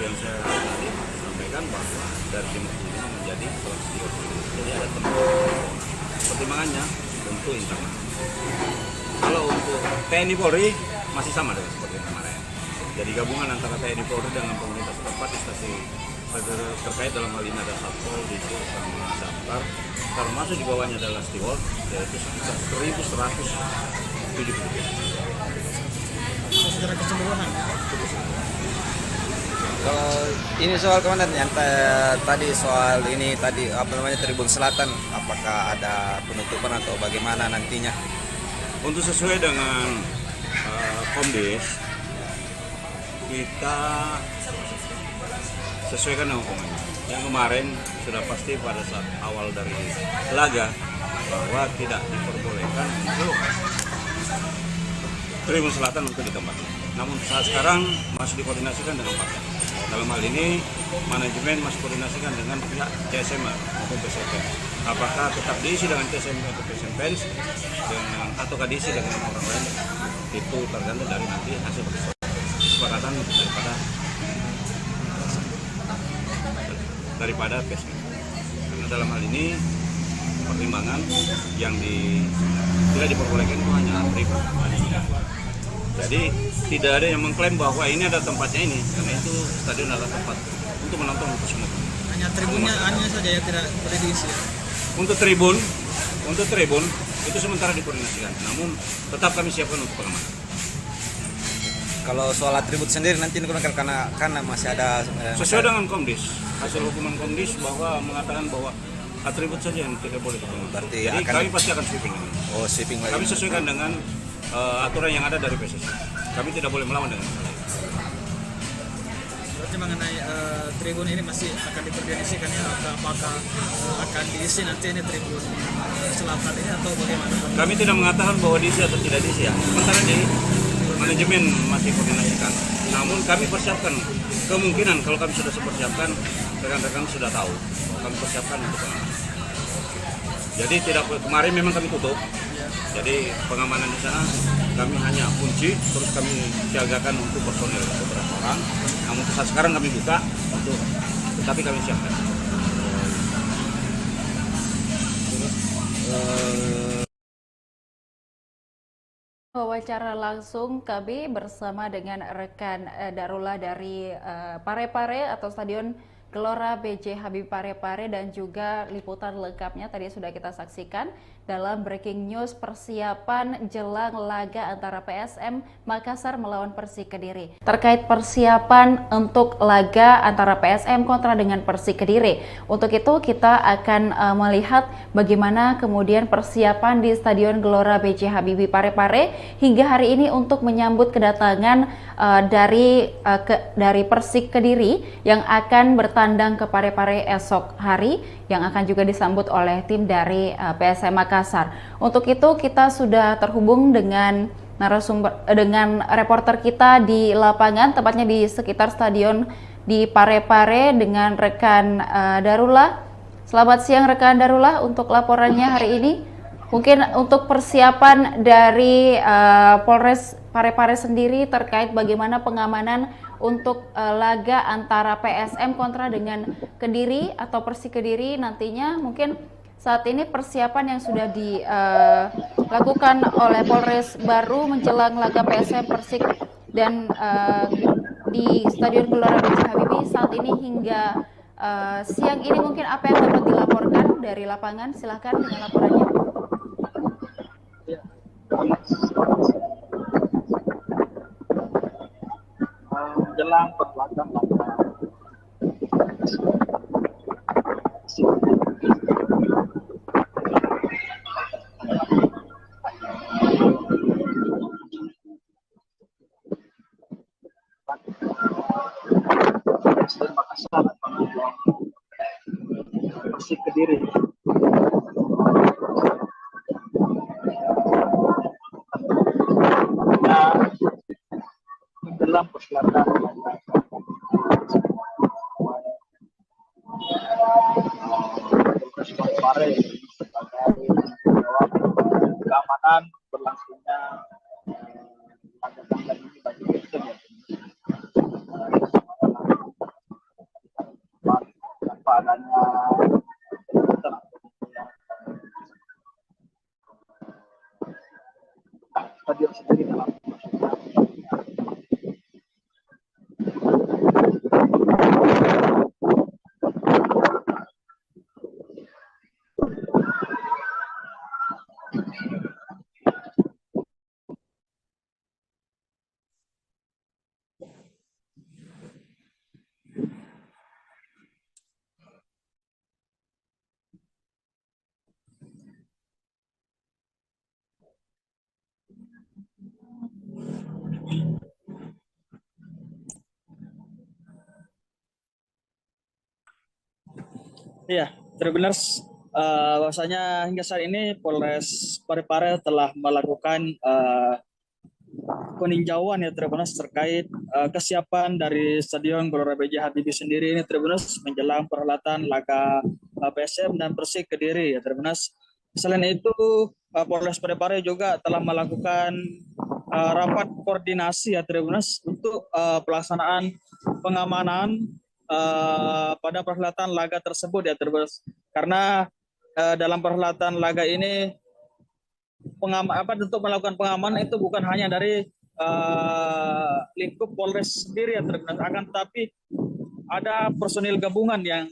[SPEAKER 3] Yang saya tadi sampaikan bahwa dari 55 menjadi 130. Jadi ada pertimbangannya tentu internal. Kalau untuk TNI Polri masih sama dengan seperti kemarin. Jadi gabungan antara TNI Polri dengan pemerintah setempat di stasi terkait dalam hal ini ada Satpol, Disub, sama Damkar. Kalau masuk di bawahnya adalah steward, yaitu sekitar 1.170.
[SPEAKER 4] Secara keseluruhan.
[SPEAKER 5] Kalau ini soal komandan yang tadi soal ini tadi Tribun Selatan, apakah ada penutupan atau bagaimana nantinya?
[SPEAKER 3] Untuk sesuai dengan Komdis, kita sesuaikan dengan komandan. Yang kemarin sudah pasti pada saat awal dari laga bahwa tidak diperbolehkan untuk Tribun Selatan untuk ditempatkan. Namun saat sekarang masih dikoordinasikan dengan partai. Dalam hal ini manajemen masih koordinasikan dengan pihak CSM maupun PSM. Apakah tetap diisi dengan CSM atau PSM fans ataukah diisi dengan orang lain, itu tergantung dari nanti hasil kesepakatan daripada PSM. Karena dalam hal ini pertimbangan yang tidak diperbolehkan itu hanya tribun. Jadi tidak ada yang mengklaim bahwa ini ada tempatnya ini, karena itu stadion adalah tempat untuk menonton untuk semua.
[SPEAKER 4] Hanya tribunnya hanya saja yang tidak boleh diisi.
[SPEAKER 3] Untuk tribun itu sementara dikoordinasikan, namun tetap kami siapkan untuk pengamanan.
[SPEAKER 5] Kalau soal atribut sendiri nanti karena masih ada
[SPEAKER 3] sesuai dengan Komdis, hasil hukuman Komdis bahwa mengatakan bahwa atribut saja yang tidak boleh dipengamanan.
[SPEAKER 5] Berarti
[SPEAKER 3] jadi kami pasti akan sweeping.
[SPEAKER 5] Sweeping lagi.
[SPEAKER 3] Kami sesuaikan dengan aturan yang ada dari PSSI. Kami tidak boleh melawan dengan hal lain.
[SPEAKER 4] Berarti mengenai tribun ini masih akan dikoordinasikan ya, apakah akan diisi nanti ini tribun selatan ini atau bagaimana?
[SPEAKER 3] Kami tidak mengatakan bahwa diisi atau tidak diisi ya. Sementara di manajemen masih koordinasikan. Namun kami persiapkan kemungkinan kalau kami sudah persiapkan, rekan-rekan sudah tahu kami persiapkan untuk pengamanan. Jadi kemarin memang kami tutup. Jadi pengamanan di sana kami hanya kunci, terus kami siagakan untuk personil beberapa orang. Namun saat sekarang kami buka tetapi kami siapkan.
[SPEAKER 1] Wawancara langsung kami bersama dengan rekan Darullah dari Parepare atau Stadion Gelora B.J. Habibie Parepare, dan juga liputan lengkapnya tadi sudah kita saksikan dalam breaking news persiapan jelang laga antara PSM Makassar melawan Persik Kediri. Terkait persiapan untuk laga antara PSM kontra dengan Persik Kediri, untuk itu kita akan melihat bagaimana kemudian persiapan di Stadion Gelora B.J. Habibie Parepare hingga hari ini untuk menyambut kedatangan dari Persik Kediri yang akan bertandang ke Parepare esok hari, yang akan juga disambut oleh tim dari PSM Makassar. Untuk itu kita sudah terhubung dengan reporter kita di lapangan, tepatnya di sekitar stadion di Parepare dengan rekan Darullah. Selamat siang rekan Darullah untuk laporannya hari ini. Mungkin untuk persiapan dari Polres Parepare sendiri terkait bagaimana pengamanan untuk laga antara PSM kontra dengan Kediri atau Persik Kediri nantinya, mungkin saat ini persiapan yang sudah dilakukan oleh Polres Baru menjelang laga PSM Persik dan di Stadion Gelora B.J. Habibie saat ini hingga siang ini, mungkin apa yang dapat dilaporkan dari lapangan? Silahkan dengan laporannya.
[SPEAKER 2] Menjelang perhelatan laga Persib Makassar Persik Kediri. Menjelang perhelatan Pare sebagai jawab keamanan berlangsungnya laga tandang ini bagi Persib tanpa adanya stadion sendiri dalam Iya, Tribuners, bahwasanya hingga saat ini Polres Parepare telah melakukan peninjauan ya Tribuners terkait kesiapan dari Stadion Gelora B.J. Habibie sendiri ini Tribuners menjelang perhelatan laga PSM dan Persik Kediri ya Tribuners. Selain itu Polres Parepare juga telah melakukan rapat koordinasi ya Tribuners untuk pelaksanaan pengamanan pada perhelatan laga tersebut ya Tribuners. Karena dalam perhelatan laga ini untuk melakukan pengamanan itu bukan hanya dari lingkup Polres sendiri ya Tribuners, akan tetapi ada personil gabungan yang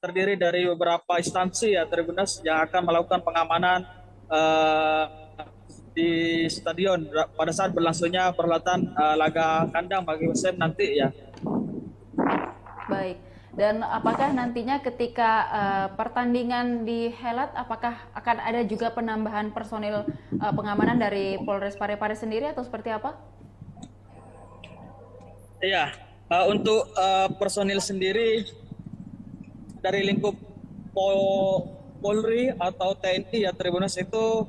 [SPEAKER 2] terdiri dari beberapa instansi ya Tribuners yang akan melakukan pengamanan di stadion pada saat berlangsungnya perhelatan laga kandang bagi PSM nanti ya.
[SPEAKER 1] Baik, dan apakah nantinya ketika pertandingan dihelat, apakah akan ada juga penambahan personil pengamanan dari Polres Parepare sendiri atau seperti apa?
[SPEAKER 2] Iya, untuk personil sendiri dari lingkup Polri atau TNI ya Tribuners itu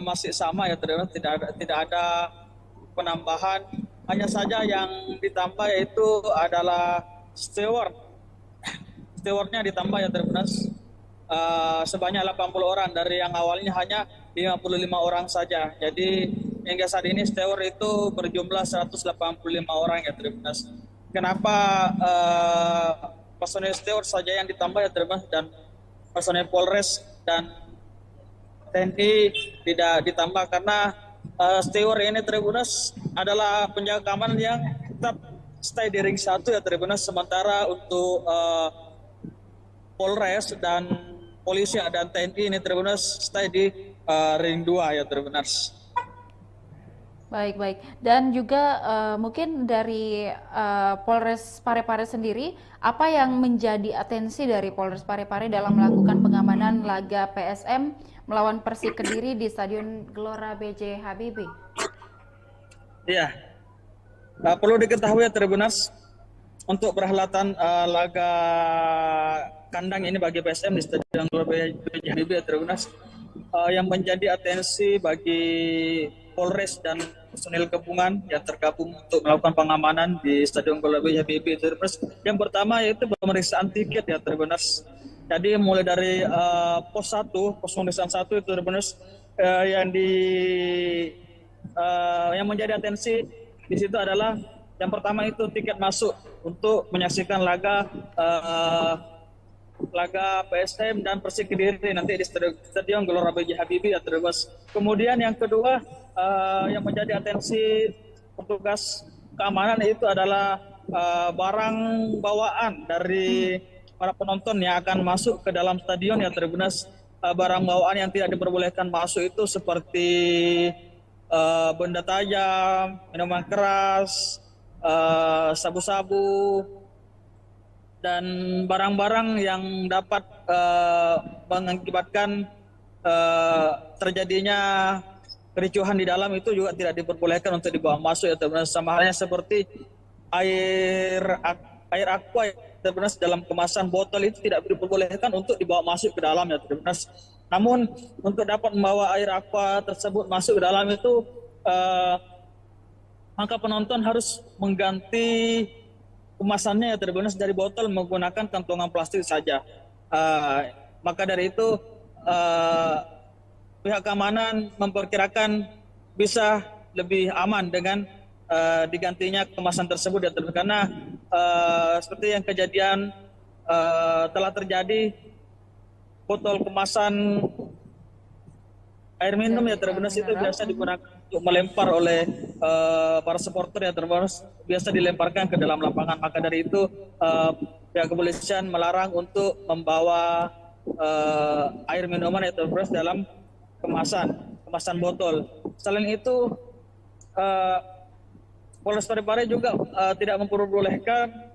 [SPEAKER 2] masih sama ya Tribuners, tidak ada penambahan, hanya saja yang ditambah yaitu adalah stewardnya ditambah ya Tribuners sebanyak 80 orang dari yang awalnya hanya 55 orang saja. Jadi hingga saat ini steward itu berjumlah 185 orang ya Tribuners. Kenapa personel steward saja yang ditambah ya Tribuners dan personel Polres dan TNI tidak ditambah? Karena steward ini Tribuners adalah penjaga keamanan yang tetap stay di ring 1 ya Tribuners, sementara untuk Polres dan polisi dan TNI ini Tribuners stay di ring 2 ya Tribuners.
[SPEAKER 1] Baik. Dan juga mungkin dari Polres Parepare sendiri, apa yang menjadi atensi dari Polres Parepare dalam melakukan pengamanan laga PSM melawan Persik Kediri di Stadion Gelora B.J. Habibie?
[SPEAKER 2] Iya, perlu diketahui ya Tribuners, untuk perhelatan laga kandang ini bagi PSM di Stadion Gelora B.J. Habibie ya Tribuners, yang menjadi atensi bagi Polres dan personil gabungan yang tergabung untuk melakukan pengamanan di Stadion Gelora B.J. Habibie Tribuners. Yang pertama yaitu pemeriksaan tiket ya Tribuners. Jadi mulai dari pos pemeriksaan 1 itu Tribuners, yang menjadi atensi di situ adalah yang pertama itu tiket masuk untuk menyaksikan laga laga PSM dan Persik Kediri nanti di Stadion Gelora B.J. Habibie ya Tribuners. Kemudian yang kedua yang menjadi atensi petugas keamanan itu adalah barang bawaan dari para penonton yang akan masuk ke dalam stadion ya Tribuners. Barang bawaan yang tidak diperbolehkan masuk itu seperti benda tajam, minuman keras, sabu-sabu, dan barang-barang yang dapat mengakibatkan terjadinya kericuhan di dalam itu juga tidak diperbolehkan untuk dibawa masuk ya Tribuners. Sama halnya seperti air aqua ya Tribuners, dalam kemasan botol itu tidak diperbolehkan untuk dibawa masuk ke dalam ya Tribuners. Namun untuk dapat membawa air aqua tersebut masuk ke dalam itu maka penonton harus mengganti kemasannya ya Tribuners dari botol menggunakan kantongan plastik saja. Maka dari itu pihak keamanan memperkirakan bisa lebih aman dengan digantinya kemasan tersebut ya Tribuners. Karena seperti yang kejadian telah terjadi, botol kemasan air minum ya Tribuners itu biasa digunakan untuk melempar oleh para supporter ya Tribuners, biasa dilemparkan ke dalam lapangan. Maka dari itu pihak kepolisian melarang untuk membawa air minuman ya Tribuners dalam kemasan botol. Selain itu Polres Parepare juga tidak memperbolehkan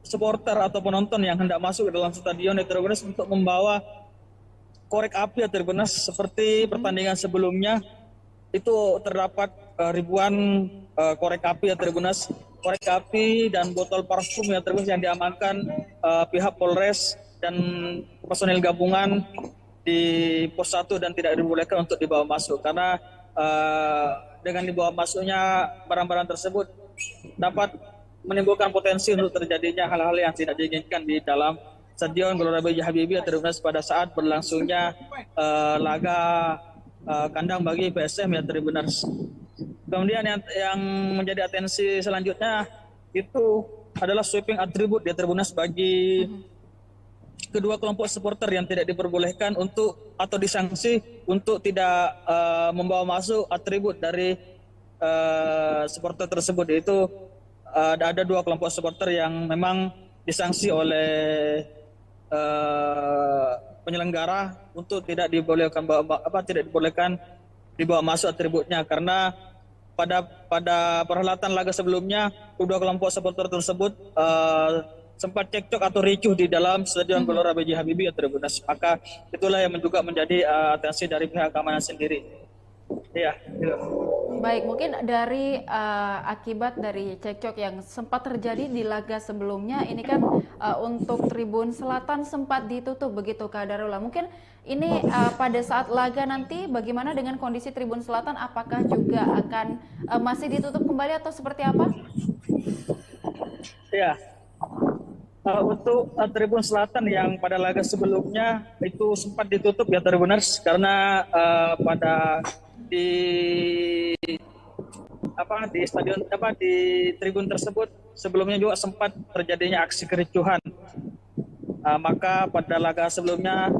[SPEAKER 2] supporter atau penonton yang hendak masuk ke dalam stadion ya Tribuners untuk membawa korek api ya Tribuners. Seperti pertandingan sebelumnya itu terdapat ribuan korek api ya Tribuners. Korek api dan botol parfum ya Tribuners yang diamankan pihak Polres dan personil gabungan di pos 1 dan tidak dibolehkan untuk dibawa masuk karena dengan dibawa masuknya barang-barang tersebut dapat menimbulkan potensi untuk terjadinya hal-hal yang tidak diinginkan di dalam Stadion Gelora B.J. Habibie Tribuners pada saat berlangsungnya laga kandang bagi PSM ya Tribuners. Kemudian yang menjadi atensi selanjutnya itu adalah sweeping atribut ya Tribuners bagi kedua kelompok supporter yang tidak diperbolehkan untuk atau disanksi untuk tidak membawa masuk atribut dari supporter tersebut. Itu ada dua kelompok supporter yang memang disanksi oleh penyelenggara untuk tidak dibolehkan dibawa masuk atributnya karena pada perhelatan laga sebelumnya kedua kelompok supporter tersebut sempat cekcok atau ricuh di dalam Stadion Gelora B.J. Habibie ya Tribuners. Maka itulah yang juga menjadi atensi dari pihak keamanan sendiri. Iya.
[SPEAKER 1] Baik, mungkin dari akibat dari cekcok yang sempat terjadi di laga sebelumnya, ini kan untuk Tribun Selatan sempat ditutup begitu Kak Darullah. Mungkin ini pada saat laga nanti bagaimana dengan kondisi Tribun Selatan? Apakah juga akan masih ditutup kembali atau seperti apa?
[SPEAKER 2] Ya, untuk Tribun Selatan yang pada laga sebelumnya itu sempat ditutup ya Tribuners karena di stadion di tribun tersebut sebelumnya juga sempat terjadinya aksi kericuhan. Maka pada laga sebelumnya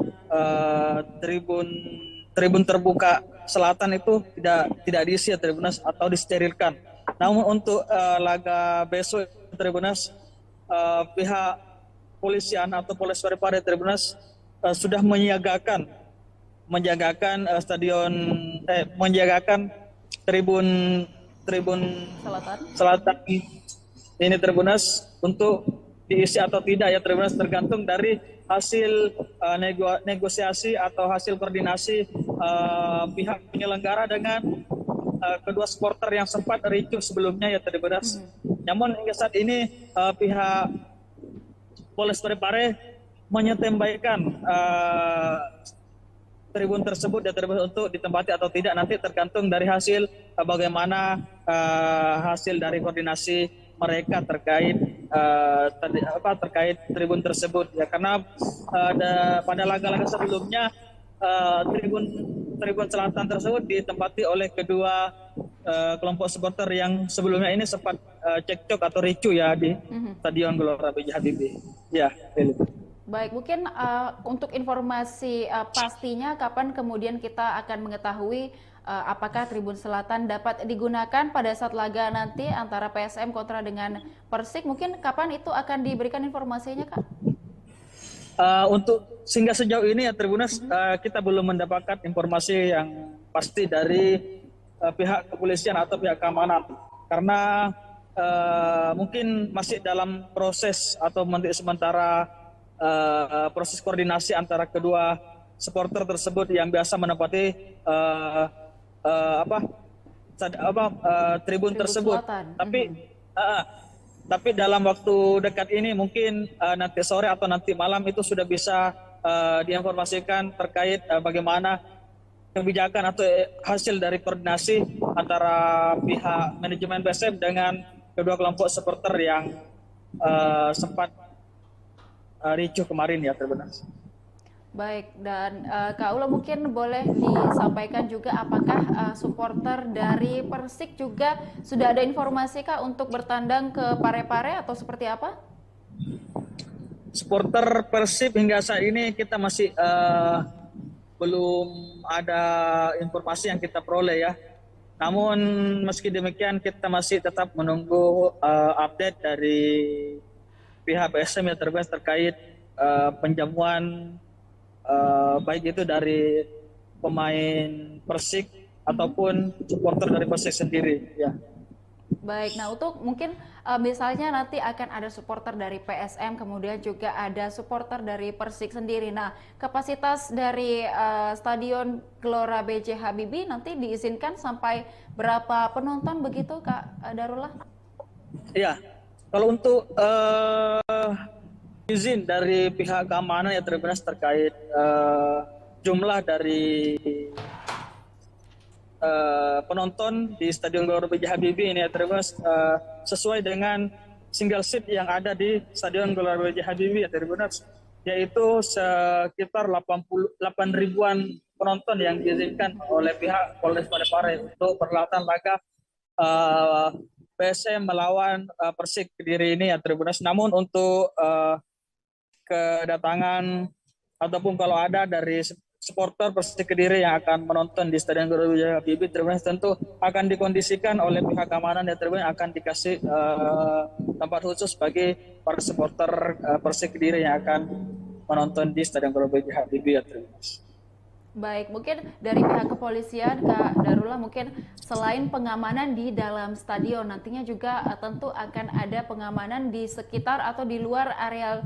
[SPEAKER 2] tribun terbuka selatan itu tidak diisi ya Tribuners atau disterilkan. Namun untuk laga besok Tribuners pihak polisian atau Polres Parepare Tribuners sudah menyiagakan tribun selatan ini Tribuners untuk diisi atau tidak ya Tribuners tergantung dari hasil negosiasi atau hasil koordinasi pihak penyelenggara dengan kedua supporter yang sempat ricuh sebelumnya ya Tribuners. Namun hingga saat ini pihak Polres Parepare menyetembaikan tribun tersebut ya Tribuners untuk ditempati atau tidak nanti tergantung dari hasil bagaimana hasil dari koordinasi mereka terkait tribun tersebut ya karena pada laga-laga sebelumnya tribun selatan tersebut ditempati oleh kedua kelompok supporter yang sebelumnya ini sempat cekcok atau ricuh ya di Stadion Gelora B.J. Habibie. Ya, Philip.
[SPEAKER 1] Baik, mungkin untuk informasi pastinya kapan kemudian kita akan mengetahui apakah Tribun Selatan dapat digunakan pada saat laga nanti antara PSM kontra dengan Persik, mungkin kapan itu akan diberikan informasinya, Kak?
[SPEAKER 2] Untuk sehingga sejauh ini ya Tribuners, kita belum mendapatkan informasi yang pasti dari pihak kepolisian atau pihak keamanan, karena mungkin masih dalam proses atau nanti sementara proses koordinasi antara kedua supporter tersebut yang biasa menempati tribun tersebut.
[SPEAKER 1] Selatan.
[SPEAKER 2] Tapi dalam waktu dekat ini mungkin nanti sore atau nanti malam itu sudah bisa diinformasikan terkait bagaimana kebijakan atau hasil dari koordinasi antara pihak manajemen PSM dengan kedua kelompok supporter yang sempat ricuh kemarin ya Tribuners.
[SPEAKER 1] Baik, dan Kak Ula mungkin boleh disampaikan juga apakah supporter dari Persik juga sudah ada informasi Kak untuk bertandang ke Parepare atau seperti apa?
[SPEAKER 2] Supporter Persib hingga saat ini kita masih belum ada informasi yang kita peroleh ya. Namun meski demikian kita masih tetap menunggu update dari pihak PSM yang terkait penjamuan baik itu dari pemain Persik ataupun supporter dari Persik sendiri ya.
[SPEAKER 1] Baik, nah untuk mungkin misalnya nanti akan ada supporter dari PSM, kemudian juga ada supporter dari Persik sendiri. Nah, kapasitas dari Stadion Gelora B.J. Habibie nanti diizinkan sampai berapa penonton begitu Kak Darullah?
[SPEAKER 2] Iya, kalau untuk izin dari pihak keamanan ya terkait jumlah dari penonton di Stadion Gelora B.J. Habibie ini ya sesuai dengan single seat yang ada di Stadion Gelora B.J. Habibie ya yaitu sekitar 88 ribuan penonton yang diizinkan oleh pihak Polres Parepare untuk perhelatan laga PSM melawan Persik Kediri ini ya Namun untuk kedatangan ataupun kalau ada dari supporter Persik Kediri yang akan menonton di Stadion Gelora B.J. Habibie tentu akan dikondisikan oleh pihak keamanan dan akan dikasih tempat khusus bagi para supporter Persik Kediri yang akan menonton di Stadion Gelora B.J. Habibie.
[SPEAKER 1] Baik, mungkin dari pihak kepolisian Kak Darullah, mungkin selain pengamanan di dalam stadion, nantinya juga tentu akan ada pengamanan di sekitar atau di luar area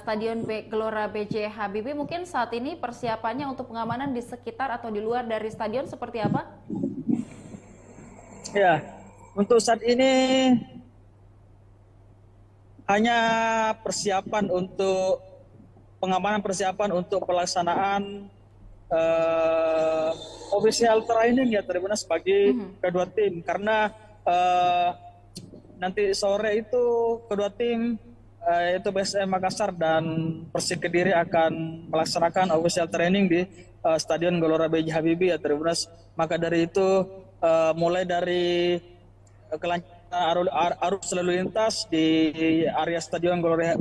[SPEAKER 1] Stadion Gelora B.J. Habibie. Mungkin saat ini persiapannya untuk pengamanan di sekitar atau di luar dari stadion seperti apa?
[SPEAKER 2] Ya, untuk saat ini hanya persiapan untuk pelaksanaan official training ya bagi kedua tim, karena nanti sore itu kedua tim yaitu PSM Makassar dan Persik Kediri akan melaksanakan official training di Stadion Gelora B.J. Habibie ya Maka dari itu mulai dari kelancaran arus lalu lintas di area Stadion Gelora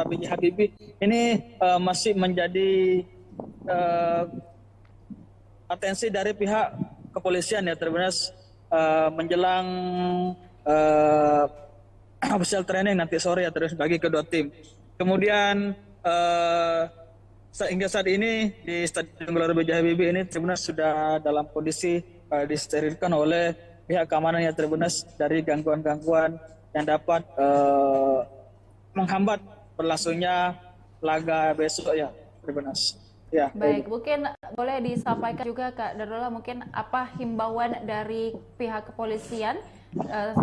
[SPEAKER 2] B.J. Habibie ini masih menjadi atensi dari pihak kepolisian ya menjelang official training nanti sore ya bagi kedua tim. Kemudian hingga saat ini di Stadion Gelora B.J. Habibie ini sudah dalam kondisi disterilkan oleh pihak keamanan ya dari gangguan-gangguan yang dapat menghambat berlangsungnya laga besok ya Ya,
[SPEAKER 1] baik, mungkin boleh disampaikan juga Kak Darullah, mungkin apa himbauan dari pihak kepolisian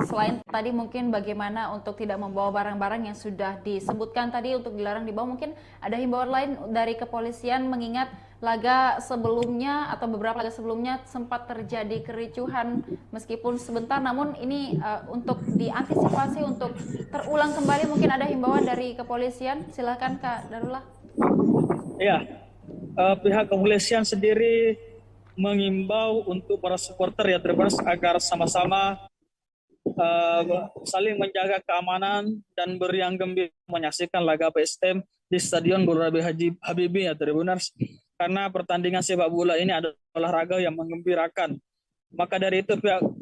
[SPEAKER 1] selain tadi mungkin bagaimana untuk tidak membawa barang-barang yang sudah disebutkan tadi untuk dilarang dibawa, mungkin ada himbauan lain dari kepolisian mengingat laga sebelumnya atau beberapa laga sebelumnya sempat terjadi kericuhan meskipun sebentar, namun ini untuk diantisipasi untuk terulang kembali, mungkin ada himbauan dari kepolisian. Silakan Kak Darullah.
[SPEAKER 2] Iya. Pihak kepolisian sendiri mengimbau untuk para supporter ya agar sama-sama saling menjaga keamanan dan beriang gembira menyaksikan laga PSM di Stadion Gelora B. Habibie ya Tribuners. Karena pertandingan sepak bola ini adalah olahraga yang menggembirakan. Maka dari itu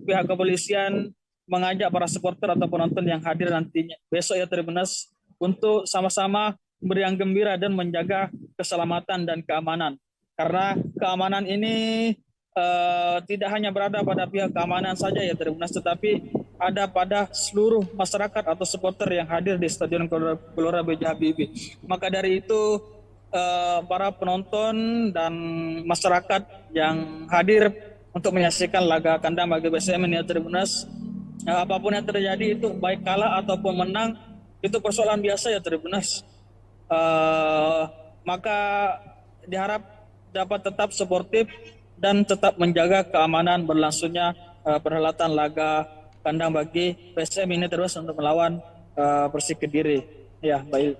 [SPEAKER 2] pihak kepolisian mengajak para supporter atau penonton yang hadir nantinya besok ya Tribuners untuk sama-sama beriang gembira dan menjaga keselamatan dan keamanan. Karena keamanan ini tidak hanya berada pada pihak keamanan saja ya Tribuners, tetapi ada pada seluruh masyarakat atau supporter yang hadir di Stadion Gelora B. Habibie. Maka dari itu para penonton dan masyarakat yang hadir untuk menyaksikan laga kandang bagi PSM ini ya Tribuners, apapun yang terjadi itu baik kalah ataupun menang itu persoalan biasa ya Tribuners. Maka diharap dapat tetap suportif dan tetap menjaga keamanan berlangsungnya perhelatan laga kandang bagi PSM ini terus untuk melawan Persik Kediri. Ya, baik.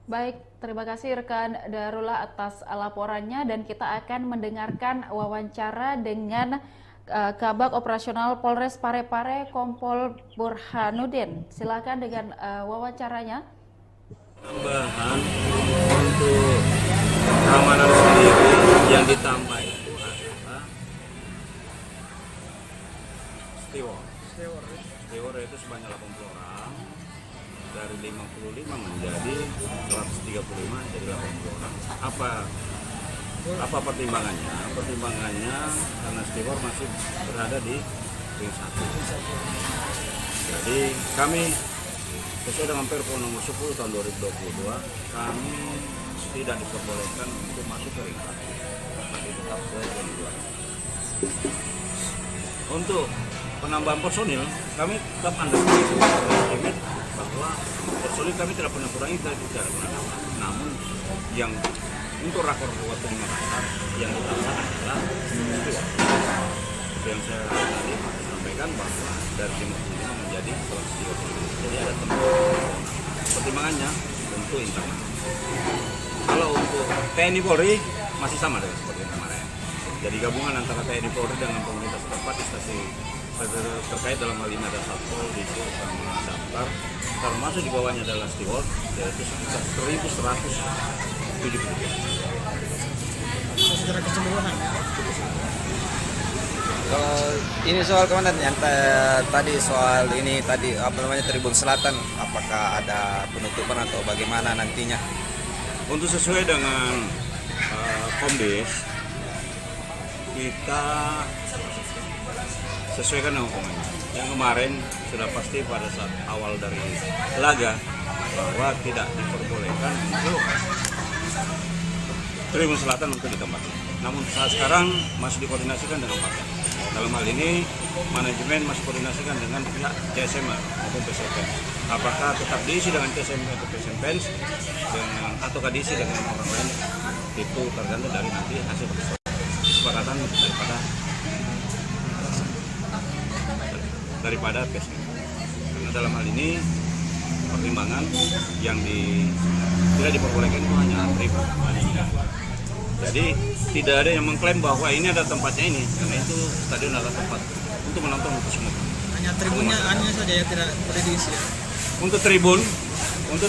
[SPEAKER 1] Baik, terima kasih rekan Darullah atas laporannya dan kita akan mendengarkan wawancara dengan Kabag Operasional Polres Parepare Kompol Burhanuddin. Silakan dengan wawancaranya.
[SPEAKER 3] Tambahan untuk keamanan sendiri yang ditambah itu adalah steward itu sebanyak 80 orang, dari 55 menjadi 135 jadi 80 orang. Apa pertimbangannya? Pertimbangannya karena steward masih berada di ring 1. Jadi kami sesuai dengan Perpres nomor 10 tahun 2022 kami tidak diperbolehkan untuk masuk ke ring 1, masih tetap ke ring 2. Untuk penambahan personil kami tetap underestimate bahwa personil kami tidak pernah kurangi, tidak pernah nambah. Namun yang untuk rakor waktu di Makassar yang ditambah adalah steward. Yang saya tadi sampaikan bahwa dari 55 menjadi 130. Jadi ada pertimbangannya tentu internal. Kalau untuk TNI Polri masih sama dengan seperti yang kemarin. Jadi gabungan antara TNI Polri dengan pemerintah setempat di stasi terkait dalam hal ini ada Satpol, Dishub, sama Damkar, termasuk di bawahnya adalah steward, yaitu sekitar 1.170.
[SPEAKER 4] Secara keseluruhan ya.
[SPEAKER 5] Kalau ini soal komandan yang tadi soal ini tadi Tribun Selatan, apakah ada penutupan atau bagaimana nantinya?
[SPEAKER 3] Untuk sesuai dengan Komdes, kita sesuaikan dengan komandan. Yang kemarin sudah pasti pada saat awal dari laga bahwa tidak diperbolehkan untuk Tribun Selatan untuk ditempati. Namun saat sekarang masih dikoordinasikan dengan partai. Dalam hal ini manajemen masih koordinasikan dengan pihak CSM maupun PSM. Apakah tetap diisi dengan CSM atau PSM Fans ataukah diisi dengan orang lain, itu tergantung dari nanti hasil kesepakatan daripada PSM. Karena dalam hal ini pertimbangan yang tidak diperbolehkan itu hanya tribun. Jadi tidak ada yang mengklaim bahwa ini ada tempatnya ini, karena itu stadion adalah tempat untuk menonton untuk semua.
[SPEAKER 4] Hanya tribunnya hanya saja yang tidak boleh diisi ya.
[SPEAKER 3] Untuk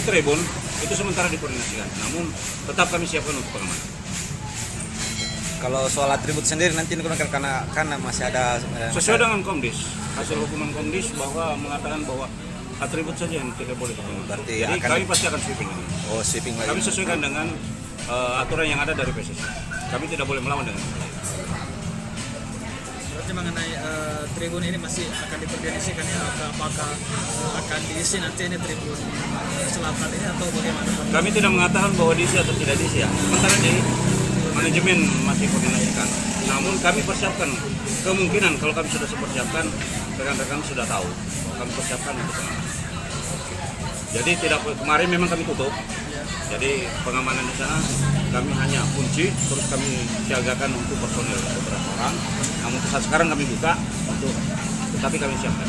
[SPEAKER 3] tribun itu sementara dikoordinasikan, namun tetap kami siapkan untuk pengamanan.
[SPEAKER 5] Kalau soal atribut sendiri nanti karena masih ada
[SPEAKER 3] Sesuai dengan Komdis, hasil hukuman Komdis bahwa mengatakan bahwa atribut saja yang tidak boleh digunakan.
[SPEAKER 5] Berarti
[SPEAKER 3] jadi kami pasti akan sweeping.
[SPEAKER 5] Sweeping lagi.
[SPEAKER 3] Kami sesuaikan dengan aturan yang ada dari PSSI. Kami tidak boleh melawan dengan itu.
[SPEAKER 4] Berarti mengenai tribun ini masih akan dikoordinasikan ya, apakah akan diisi nanti ini tribun selatan ini atau bagaimana?
[SPEAKER 3] Kami tidak mengatakan bahwa diisi atau tidak diisi ya. Sementara di manajemen masih koordinasikan. Namun kami persiapkan kemungkinan kalau kami sudah persiapkan, rekan-rekan sudah tahu kami persiapkan untuk pengamanan. Jadi kemarin memang kami tutup. Jadi pengamanan di sana kami hanya kunci, terus kami siagakan untuk personil beberapa orang. Namun saat sekarang kami buka tetapi kami siapkan.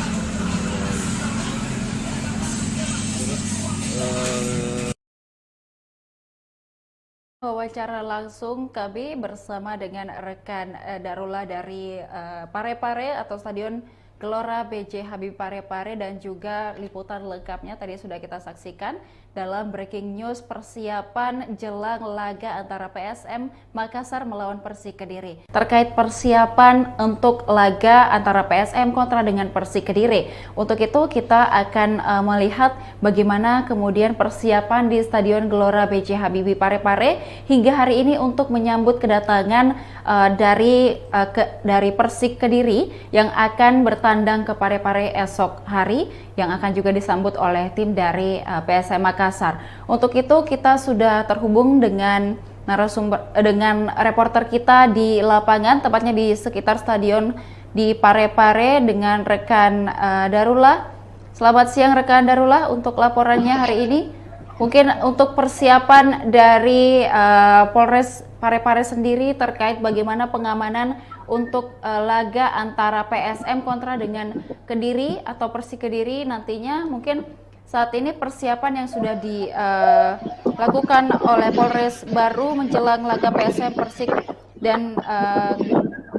[SPEAKER 1] Wawancara langsung kami bersama dengan rekan Darullah dari Parepare atau Stadion Gelora BJ Habibie Parepare dan juga liputan lengkapnya tadi sudah kita saksikan dalam breaking news persiapan jelang laga antara PSM Makassar melawan Persik Kediri. Terkait persiapan untuk laga antara PSM kontra dengan Persik Kediri. Untuk itu kita akan melihat bagaimana kemudian persiapan di Stadion Gelora BJ Habibie Parepare hingga hari ini untuk menyambut kedatangan dari Persik Kediri yang akan bertandang ke Parepare esok hari, yang akan juga disambut oleh tim dari PSM Makassar. Untuk itu kita sudah terhubung dengan reporter kita di lapangan, tepatnya di sekitar stadion di Parepare dengan rekan Darullah. Selamat siang rekan Darullah untuk laporannya hari ini. Mungkin untuk persiapan dari Polres Parepare sendiri terkait bagaimana pengamanan untuk laga antara PSM kontra dengan Kediri atau Persik Kediri nantinya, mungkin saat ini persiapan yang sudah dilakukan oleh Polres baru menjelang laga PSM Persik dan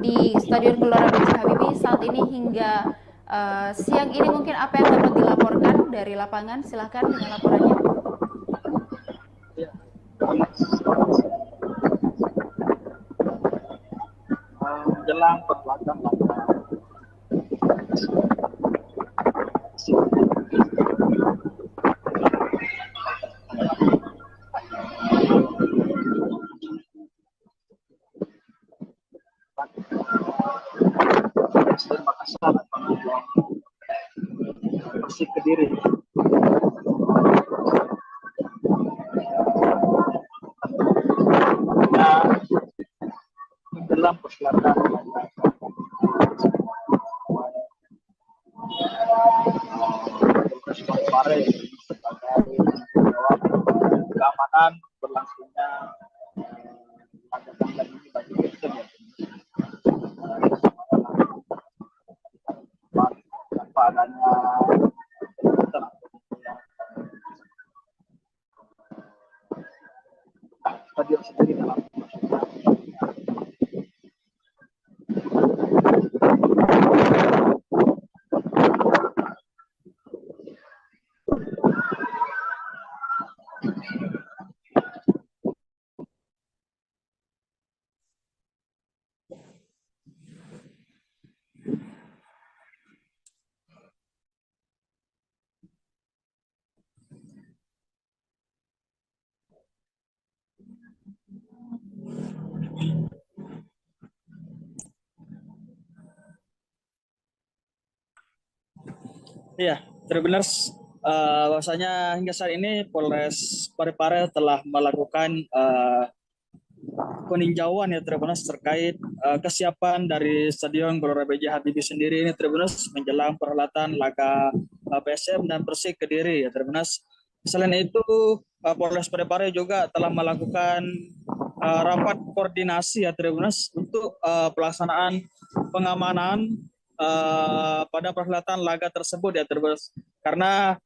[SPEAKER 1] di Stadion Gelora BJ Habibie saat ini hingga siang ini, mungkin apa yang dapat dilaporkan dari lapangan? Silahkan dengan laporannya.
[SPEAKER 2] Menjelang perhelatan laga PSM Makassar Persik Kediri. Menjelang perhelatan Parepare sebagai jawab keamanan berlangsungnya laga tandang ini bagi PSM tanpa adanya stadion sendiri dalam Iya, Tribuners, bahwasanya hingga saat ini Polres Parepare telah melakukan peninjauan ya Tribuners terkait kesiapan dari Stadion Gelora BJ Habibie sendiri ini Tribuners menjelang perhelatan laga PSM dan Persik Kediri ya Tribuners. Selain itu Polres Parepare juga telah melakukan rapat koordinasi ya Tribuners untuk pelaksanaan pengamanan pada perhelatan laga tersebut ya Tribuners, karena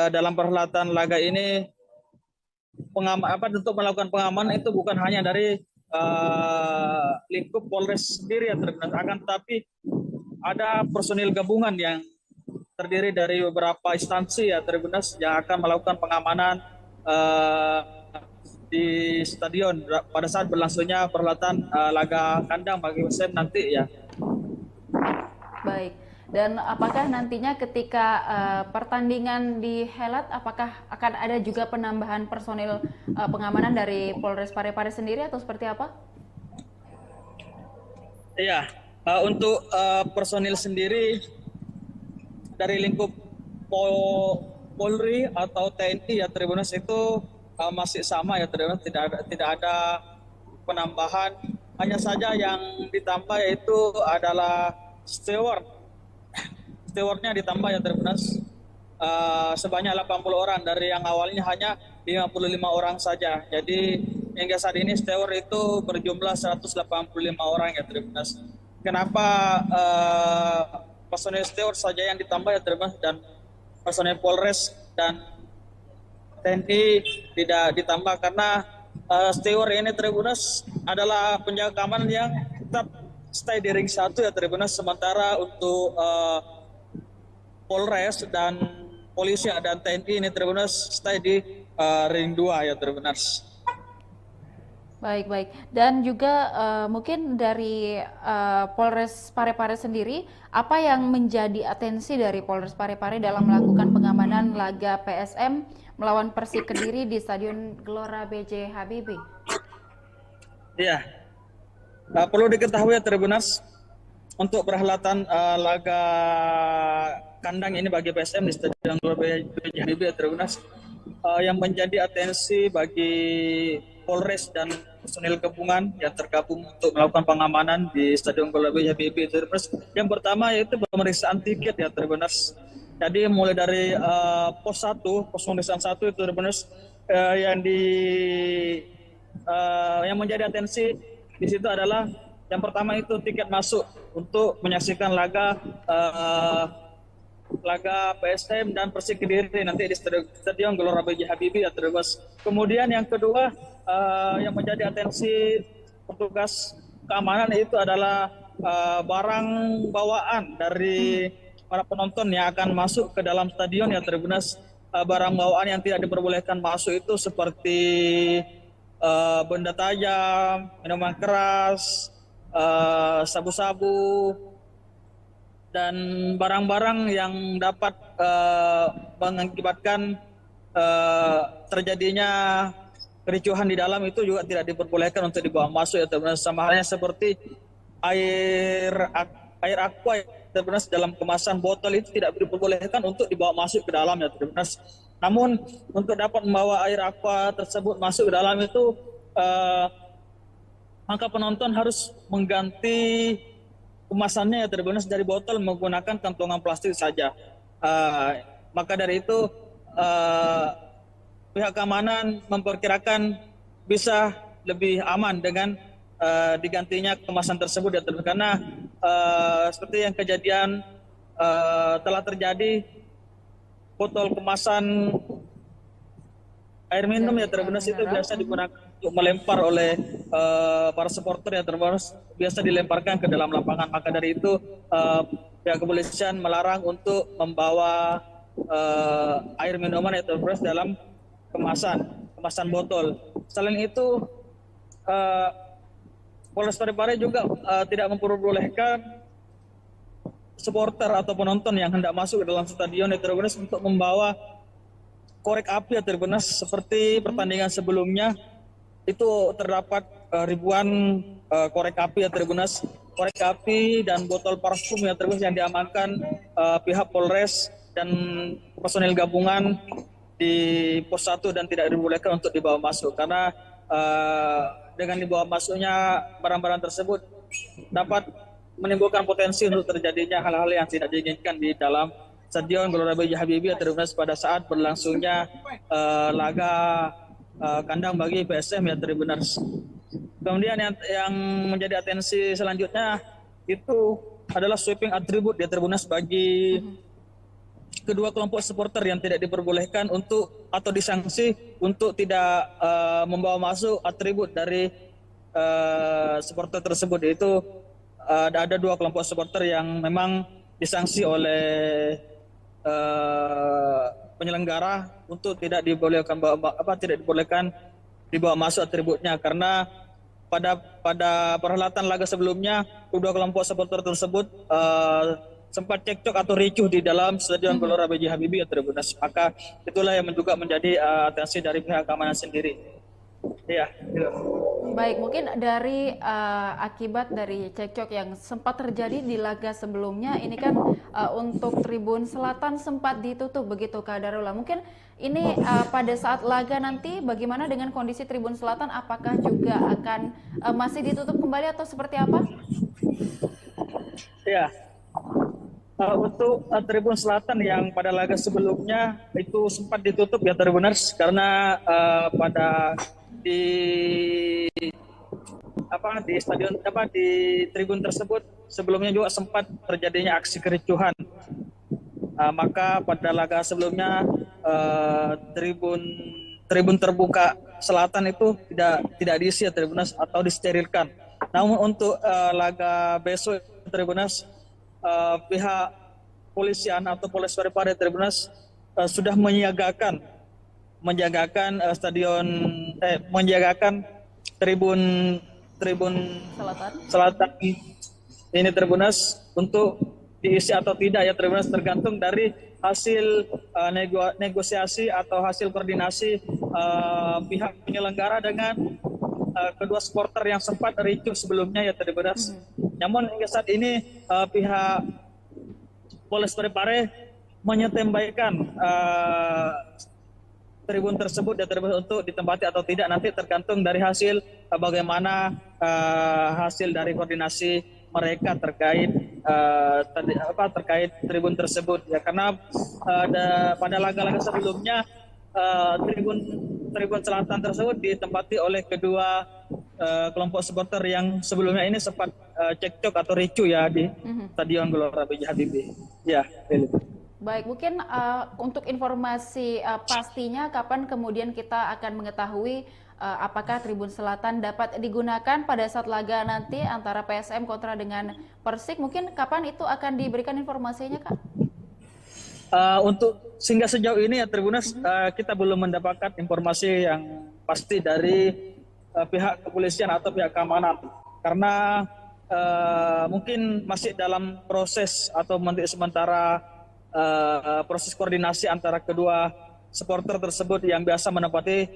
[SPEAKER 2] dalam perhelatan laga ini untuk melakukan pengamanan itu bukan hanya dari lingkup Polres sendiri ya Tribuners, akan tetapi ada personil gabungan yang terdiri dari beberapa instansi ya Tribuners yang akan melakukan pengamanan di stadion pada saat berlangsungnya perhelatan laga kandang bagi PSM nanti ya.
[SPEAKER 1] Baik, dan apakah nantinya ketika pertandingan dihelat, apakah akan ada juga penambahan personil pengamanan dari Polres Parepare sendiri atau seperti apa?
[SPEAKER 2] Iya, untuk personil sendiri dari lingkup Polri atau TNI ya Tribuners itu masih sama ya Tribuners, tidak ada penambahan, hanya saja yang ditambah yaitu adalah stewardnya ditambah ya Tribuners sebanyak 80 orang dari yang awalnya hanya 55 orang saja. Jadi hingga saat ini steward itu berjumlah 185 orang ya Tribuners. Kenapa personel steward saja yang ditambah ya Tribuners dan personel Polres dan TNI tidak ditambah, karena steward ini Tribuners adalah penjaga keamanan yang tetap stay di ring 1 ya Tribuners, sementara untuk Polres dan polisi dan TNI ini Tribuners stay di ring 2 ya Tribuners.
[SPEAKER 1] Baik. Dan juga mungkin dari Polres Parepare sendiri, apa yang menjadi atensi dari Polres Parepare dalam melakukan pengamanan laga PSM melawan Persik Kediri di Stadion Gelora B.J. Habibie?
[SPEAKER 2] Iya, perlu diketahui ya Tribuners, untuk perhelatan laga kandang ini bagi PSM di Stadion Gelora B.J. Habibie ya Tribuners, yang menjadi atensi bagi Polres dan personil gabungan yang tergabung untuk melakukan pengamanan di Stadion Gelora B.J. Habibie Tribuners. Yang pertama yaitu pemeriksaan tiket ya Tribuners. Jadi mulai dari pos pemeriksaan 1 itu Tribuners, yang menjadi atensi di situ adalah yang pertama itu tiket masuk untuk menyaksikan laga PSM dan Persik Kediri nanti di Stadion Gelora B.J. Habibie ya Tribuners. Kemudian yang kedua yang menjadi atensi petugas keamanan itu adalah barang bawaan dari para penonton yang akan masuk ke dalam stadion ya Tribuners. Barang bawaan yang tidak diperbolehkan masuk itu seperti benda tajam, minuman keras, sabu-sabu, dan barang-barang yang dapat mengakibatkan terjadinya kericuhan di dalam itu juga tidak diperbolehkan untuk dibawa masuk ya teman-teman. Sama halnya seperti air aqua ya teman-teman, dalam kemasan botol itu tidak diperbolehkan untuk dibawa masuk ke dalam ya teman-teman. Namun untuk dapat membawa air aqua tersebut masuk ke dalam itu maka penonton harus mengganti kemasannya ya teman-teman dari botol menggunakan kantongan plastik saja. Maka dari itu pihak keamanan memperkirakan bisa lebih aman dengan digantinya kemasan tersebut ya teman-teman. Karena seperti yang kejadian telah terjadi, botol kemasan air minum ya teman-teman itu biasa digunakan untuk melempar oleh para supporter ya teman-teman, biasa dilemparkan ke dalam lapangan. Maka dari itu pihak kepolisian melarang untuk membawa air minuman ya teman-teman dalam kemasan botol. Selain itu Polres Parepare juga tidak memperbolehkan supporter atau penonton yang hendak masuk ke dalam stadion ya teman-teman untuk membawa korek api ya teman-teman. Seperti pertandingan sebelumnya itu terdapat ribuan korek api ya teman-teman, korek api dan botol parfum ya teman-teman yang diamankan pihak Polres dan personil gabungan di pos 1 dan tidak dibolehkan untuk dibawa masuk karena dengan dibawa masuknya barang-barang tersebut dapat menimbulkan potensi untuk terjadinya hal-hal yang tidak diinginkan di dalam Stadion Gelora B.J. Habibie Tribuners pada saat berlangsungnya laga kandang bagi PSM ya Tribuners. Kemudian yang menjadi atensi selanjutnya itu adalah sweeping atribut ya Tribuners bagi kedua kelompok supporter yang tidak diperbolehkan untuk atau disanksi untuk tidak membawa masuk atribut dari supporter tersebut. Itu ada dua kelompok supporter yang memang disanksi oleh penyelenggara untuk tidak dibolehkan dibawa masuk atributnya karena pada perhelatan laga sebelumnya kedua kelompok supporter tersebut sempat cekcok atau ricuh di dalam Stadion Gelora B.J. Habibie Tribuners. Maka itulah yang juga menjadi atensi dari pihak keamanan sendiri. Iya.
[SPEAKER 1] Baik, mungkin dari akibat dari cekcok yang sempat terjadi di laga sebelumnya, ini kan untuk Tribun Selatan sempat ditutup begitu Kak Darullah. Mungkin ini pada saat laga nanti bagaimana dengan kondisi Tribun Selatan? Apakah juga akan masih ditutup kembali atau seperti apa?
[SPEAKER 2] Ya, untuk Tribun Selatan yang pada laga sebelumnya itu sempat ditutup ya Tribuners karena di stadion di tribun tersebut sebelumnya juga sempat terjadinya aksi kericuhan. Maka pada laga sebelumnya tribun terbuka selatan itu tidak diisi ya Tribuners atau disterilkan. Namun untuk laga besok Tribuners pihak kepolisian atau Polres Parepare Tribunas sudah menjagakan tribun selatan ini Tribunas untuk diisi atau tidak ya Tribunas, tergantung dari hasil negosiasi atau hasil koordinasi pihak penyelenggara dengan kedua supporter yang sempat ricuh sebelumnya ya Tribunas. Namun hingga saat ini pihak Polres Parepare menyetembaikan tribun tersebut ya Tribunas untuk ditempati atau tidak, nanti tergantung dari hasil bagaimana hasil dari koordinasi mereka terkait tribun tersebut ya, karena pada laga-laga sebelumnya tribun selatan tersebut ditempati oleh kedua kelompok supporter yang sebelumnya ini sempat cekcok atau ricuh ya di Stadion Gelora B.J. Habibie. Ya,
[SPEAKER 1] baik, mungkin untuk informasi pastinya kapan kemudian kita akan mengetahui apakah Tribun Selatan dapat digunakan pada saat laga nanti antara PSM kontra dengan Persik, mungkin kapan itu akan diberikan informasinya, Kak?
[SPEAKER 2] Untuk sehingga sejauh ini ya Tribunas, kita belum mendapatkan informasi yang pasti dari pihak kepolisian atau pihak keamanan, karena mungkin masih dalam proses atau sementara proses koordinasi antara kedua supporter tersebut yang biasa menempati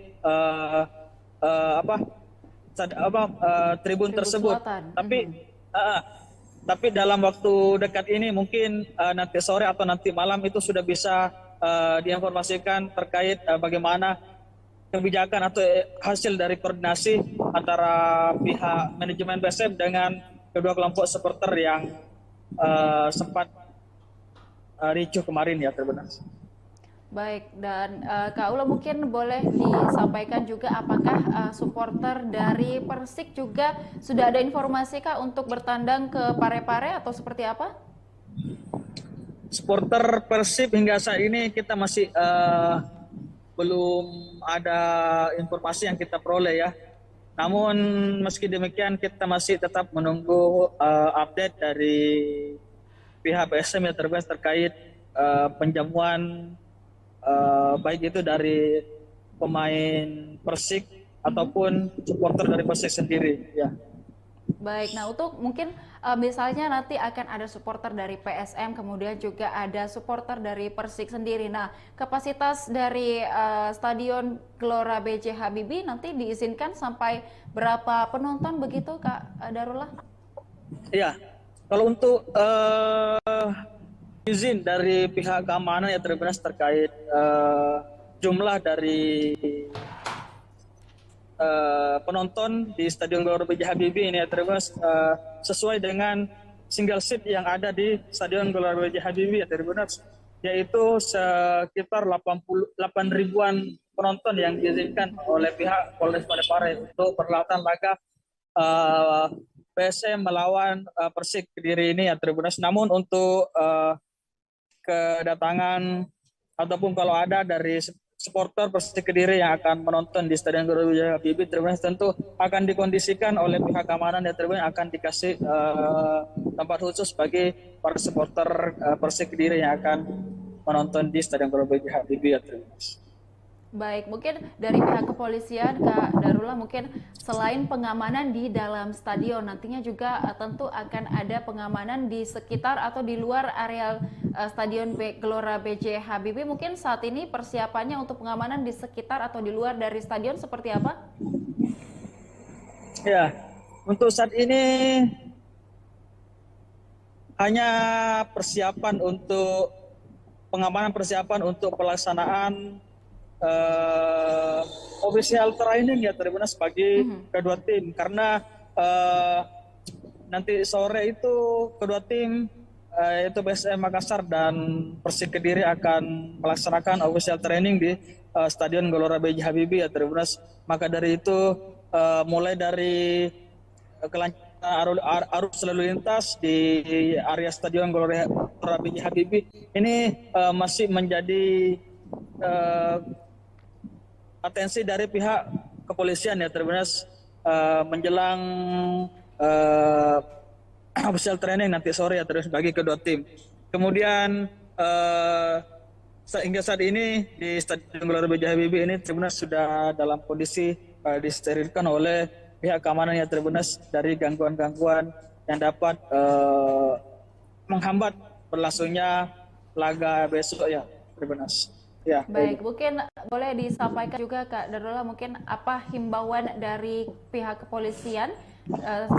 [SPEAKER 2] tribun tersebut. Tapi dalam waktu dekat ini mungkin nanti sore atau nanti malam itu sudah bisa diinformasikan terkait bagaimana kebijakan atau hasil dari koordinasi antara pihak manajemen PSM dengan kedua kelompok supporter yang sempat ricuh kemarin ya Tribunas.
[SPEAKER 1] Baik, dan Kak Ula mungkin boleh disampaikan juga apakah supporter dari Persik juga sudah ada informasi Kak untuk bertandang ke Parepare atau seperti apa?
[SPEAKER 2] Supporter Persib hingga saat ini kita masih belum ada informasi yang kita peroleh ya. Namun meski demikian kita masih tetap menunggu update dari pihak PSM yang terkait penjamuan baik itu dari pemain Persik ataupun supporter dari Persik sendiri ya.
[SPEAKER 1] Baik, nah untuk mungkin misalnya nanti akan ada supporter dari PSM, kemudian juga ada supporter dari Persik sendiri. Nah, kapasitas dari Stadion Gelora B.J. Habibie nanti diizinkan sampai berapa penonton begitu Kak Darullah?
[SPEAKER 2] Iya, kalau untuk izin dari pihak keamanan ya Tribunas terkait jumlah dari penonton di Stadion Gelora B.J. Habibie ini ya Tribunas sesuai dengan single seat yang ada di Stadion Gelora B.J. Habibie ya Tribunas, yaitu sekitar 8 ribuan penonton yang diizinkan oleh pihak Polres Parepare untuk perhelatan laga PSM melawan Persik Kediri ini ya Tribunas. Namun untuk kedatangan ataupun kalau ada dari supporter Persik Kediri yang akan menonton di Stadion Gelora B.J. Habibie Tribunas tentu akan dikondisikan oleh pihak keamanan ya Tribunas, akan dikasih tempat khusus bagi para supporter Persik Kediri yang akan menonton di Stadion Gelora B.J. Habibie ya Tribunas.
[SPEAKER 1] Baik, mungkin dari pihak kepolisian Kak Darullah, mungkin selain pengamanan di dalam stadion, nantinya juga tentu akan ada pengamanan di sekitar atau di luar area Stadion Gelora B.J. Habibie. Mungkin saat ini persiapannya untuk pengamanan di sekitar atau di luar dari stadion seperti apa?
[SPEAKER 2] Ya, untuk saat ini hanya persiapan untuk pelaksanaan official training ya Tribunas bagi kedua tim, karena nanti sore itu kedua tim yaitu PSM Makassar dan Persik Kediri akan melaksanakan official training di Stadion Gelora B.J. Habibie ya Tribunas. Maka dari itu mulai dari kelancaran arus lalu lintas di area Stadion Gelora B.J. Habibie ini masih menjadi atensi dari pihak kepolisian ya Tribunas menjelang official training nanti sore ya terus bagi kedua tim. Kemudian hingga saat ini di Stadion Gelora B.J. Habibie ini Tribunnews sudah dalam kondisi disterilkan oleh pihak keamanan ya Tribunnews dari gangguan-gangguan yang dapat menghambat berlangsungnya laga besok ya Tribunnews. Ya.
[SPEAKER 1] Baik, mungkin boleh disampaikan juga Kak Darullah mungkin apa himbauan dari pihak kepolisian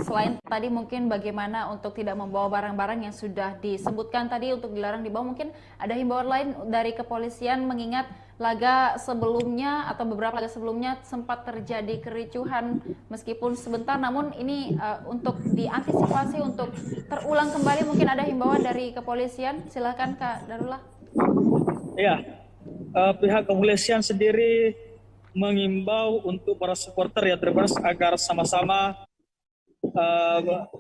[SPEAKER 1] selain tadi mungkin bagaimana untuk tidak membawa barang-barang yang sudah disebutkan tadi untuk dilarang dibawa, mungkin ada himbauan lain dari kepolisian mengingat laga sebelumnya atau beberapa laga sebelumnya sempat terjadi kericuhan meskipun sebentar, namun ini untuk diantisipasi untuk terulang kembali mungkin ada himbauan dari kepolisian. Silakan Kak Darullah.
[SPEAKER 2] Ya. Pihak kepolisian sendiri mengimbau untuk para supporter ya Tribunnews agar sama-sama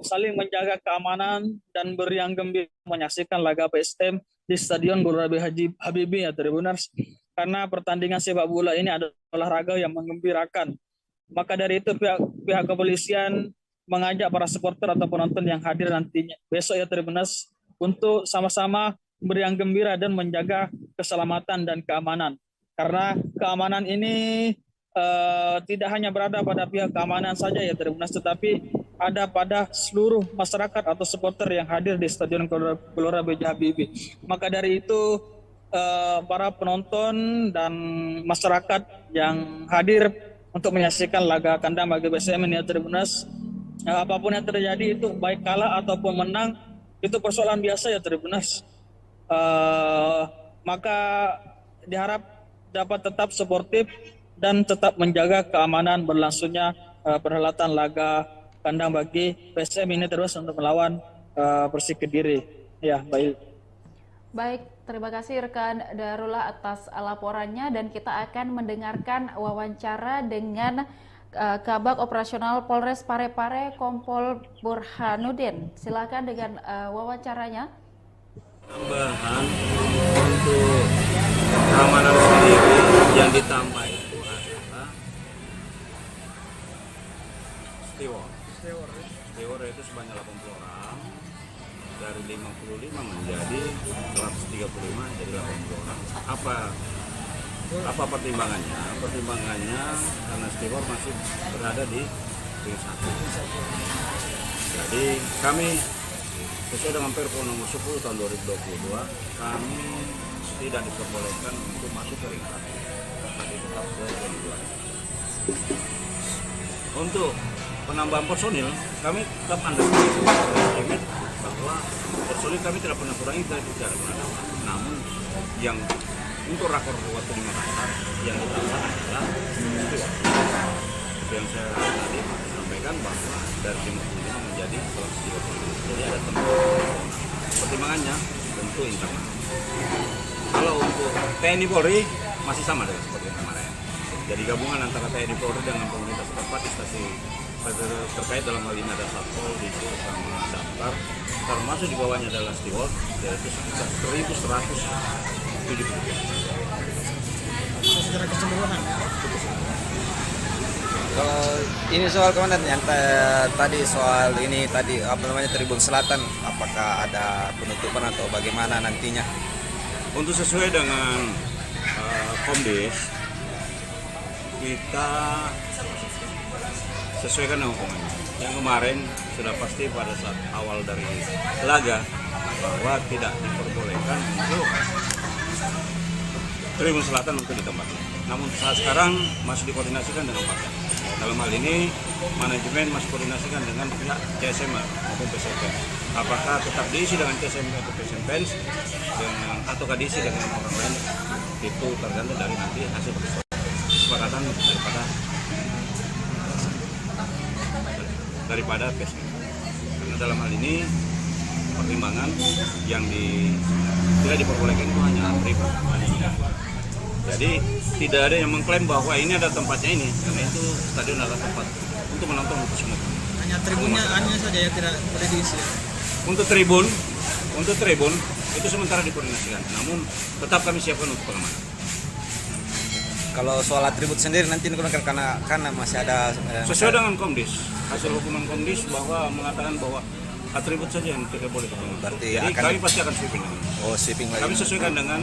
[SPEAKER 2] saling menjaga keamanan dan beriang gembira menyaksikan laga PSM di Stadion Gelora B.J. Habibie ya Tribunnews, karena pertandingan sepak bola ini adalah olahraga yang menggembirakan. Maka dari itu pihak kepolisian mengajak para supporter atau penonton yang hadir nantinya besok ya Tribunnews untuk sama-sama beriang gembira dan menjaga keselamatan dan keamanan. Karena keamanan ini tidak hanya berada pada pihak keamanan saja ya Tribunnews, tetapi ada pada seluruh masyarakat atau supporter yang hadir di Stadion Gelora B.J. Habibie. Maka dari itu para penonton dan masyarakat yang hadir untuk menyaksikan laga kandang bagi PSM ini ya Tribunnews, apapun yang terjadi itu baik kalah ataupun menang itu persoalan biasa ya Tribunnews. Maka diharap dapat tetap suportif dan tetap menjaga keamanan berlangsungnya perhelatan laga kandang bagi PSM ini terus untuk melawan Persik Kediri. Ya, baik.
[SPEAKER 1] Baik, terima kasih rekan Darullah atas laporannya dan kita akan mendengarkan wawancara dengan Kabag Operasional Polres Parepare Kompol Burhanuddin. Silakan dengan wawancaranya.
[SPEAKER 3] Tambahan untuk keamanan sendiri yang ditambah itu adalah steward itu sebanyak 80 orang, dari 55 menjadi 135 jadi 80 orang. Apa pertimbangannya? Pertimbangannya karena steward masih berada di ring 1. Jadi kami sesuai dengan Perpres nomor 10 tahun 2022, kami tidak diperbolehkan untuk masuk ke ring 1, tapi tetap ke ring 2. Untuk penambahan personil, kami tetap underestimate bahwa personil kami tidak pernah kurangi, tidak pernah nambah. Namun yang untuk rakor waktu di Makassar yang ditambah adalah yang saya tadi sampaikan bahwa dari 55 menjadi 130. Jadi ada pertimbangannya tentu internal. Kalau untuk TNI Polri masih sama dengan seperti yang kemarin. Jadi gabungan antara TNI Polri dengan pemerintah setempat di stasi terkait dalam hal ini ada Satpol, Dishub sama Damkar, termasuk di bawahnya adalah steward, yaitu sekitar 1.170.
[SPEAKER 4] Secara keseluruhan.
[SPEAKER 5] Kalau ini soal komandan yang tadi soal ini tadi Tribun Selatan, apakah ada penutupan atau bagaimana nantinya?
[SPEAKER 3] Untuk sesuai dengan Komdis, kita sesuaikan dengan hukumannya. Yang kemarin sudah pasti pada saat awal dari laga bahwa tidak diperbolehkan untuk Tribun Selatan untuk ditempatkan. Namun saat sekarang masih dikoordinasikan dengan Pak. Dalam hal ini manajemen masih koordinasikan dengan pihak CSM maupun PSM. Apakah tetap diisi dengan CSM atau PSM ataukah diisi dengan orang lain, itu tergantung dari nanti hasil kesepakatan daripada PSM. Karena dalam hal ini pertimbangan yang tidak diperbolehkan itu hanya tribun. Jadi tidak ada yang mengklaim bahwa ini ada tempatnya ini, karena itu stadion adalah tempat untuk menonton untuk semua.
[SPEAKER 4] Hanya tribunnya hanya saja yang tidak boleh diisi.
[SPEAKER 3] Untuk tribun itu sementara dikoordinasikan, namun tetap kami siapkan untuk pengamanan.
[SPEAKER 5] Kalau soal atribut sendiri nanti karena masih ada
[SPEAKER 3] sesuai dengan Komdis, hasil hukuman Komdis bahwa mengatakan bahwa atribut saja yang tidak boleh ketemu.
[SPEAKER 5] Berarti
[SPEAKER 3] Jadi
[SPEAKER 5] akan
[SPEAKER 3] kami pasti akan sweeping lagi.
[SPEAKER 5] oh shipping lagi.
[SPEAKER 3] Kami sesuaikan dengan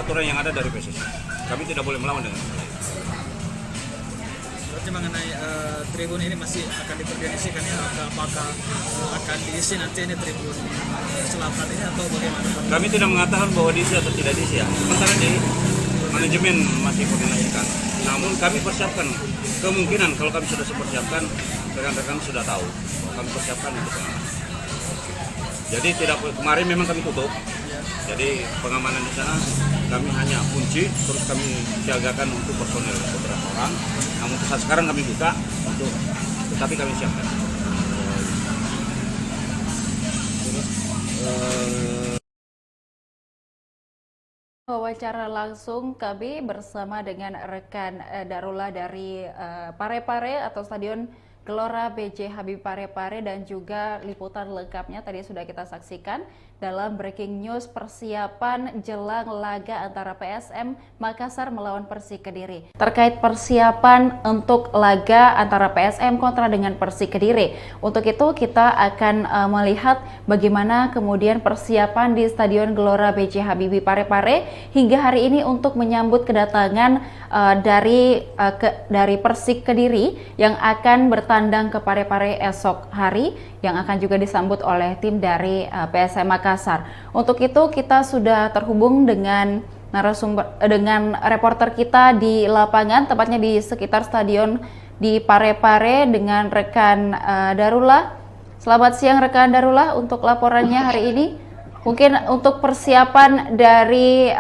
[SPEAKER 3] aturan yang ada dari PSSI. Kami tidak boleh melawan dengan hal lain.
[SPEAKER 4] Berarti mengenai tribun ini masih akan dikoordinasikan ya, apakah akan diisi nanti ini tribun selatan ini atau bagaimana?
[SPEAKER 3] Kami tidak mengatakan bahwa diisi atau tidak diisi ya. Sementara di manajemen masih koordinasikan. Namun kami persiapkan kemungkinan kalau kami sudah persiapkan, rekan-rekan sudah tahu bahwa kami persiapkan untuk pengamanan. Jadi tidak kemarin memang kami tutup. Jadi pengamanan di sana kami hanya kunci, terus kami siagakan untuk personel beberapa orang. Namun saat sekarang kami buka untuk, tetapi kami siapkan.
[SPEAKER 1] Wawancara langsung kami bersama dengan rekan Darullah dari Parepare atau Stadion Gelora B.J. Habibie Parepare, dan juga liputan lengkapnya tadi sudah kita saksikan dalam breaking news persiapan jelang laga antara PSM Makassar melawan Persik Kediri. Terkait persiapan untuk laga antara PSM kontra dengan Persik Kediri, untuk itu kita akan melihat bagaimana kemudian persiapan di Stadion Gelora B.J. Habibie Parepare hingga hari ini untuk menyambut kedatangan dari Persik Kediri yang akan bertandang ke Parepare esok hari, yang akan juga disambut oleh tim dari PSM Makassar. Untuk itu kita sudah terhubung dengan dengan reporter kita di lapangan, tepatnya di sekitar stadion di Parepare dengan rekan Darullah. Selamat siang rekan Darullah, untuk laporannya hari ini. Mungkin untuk persiapan dari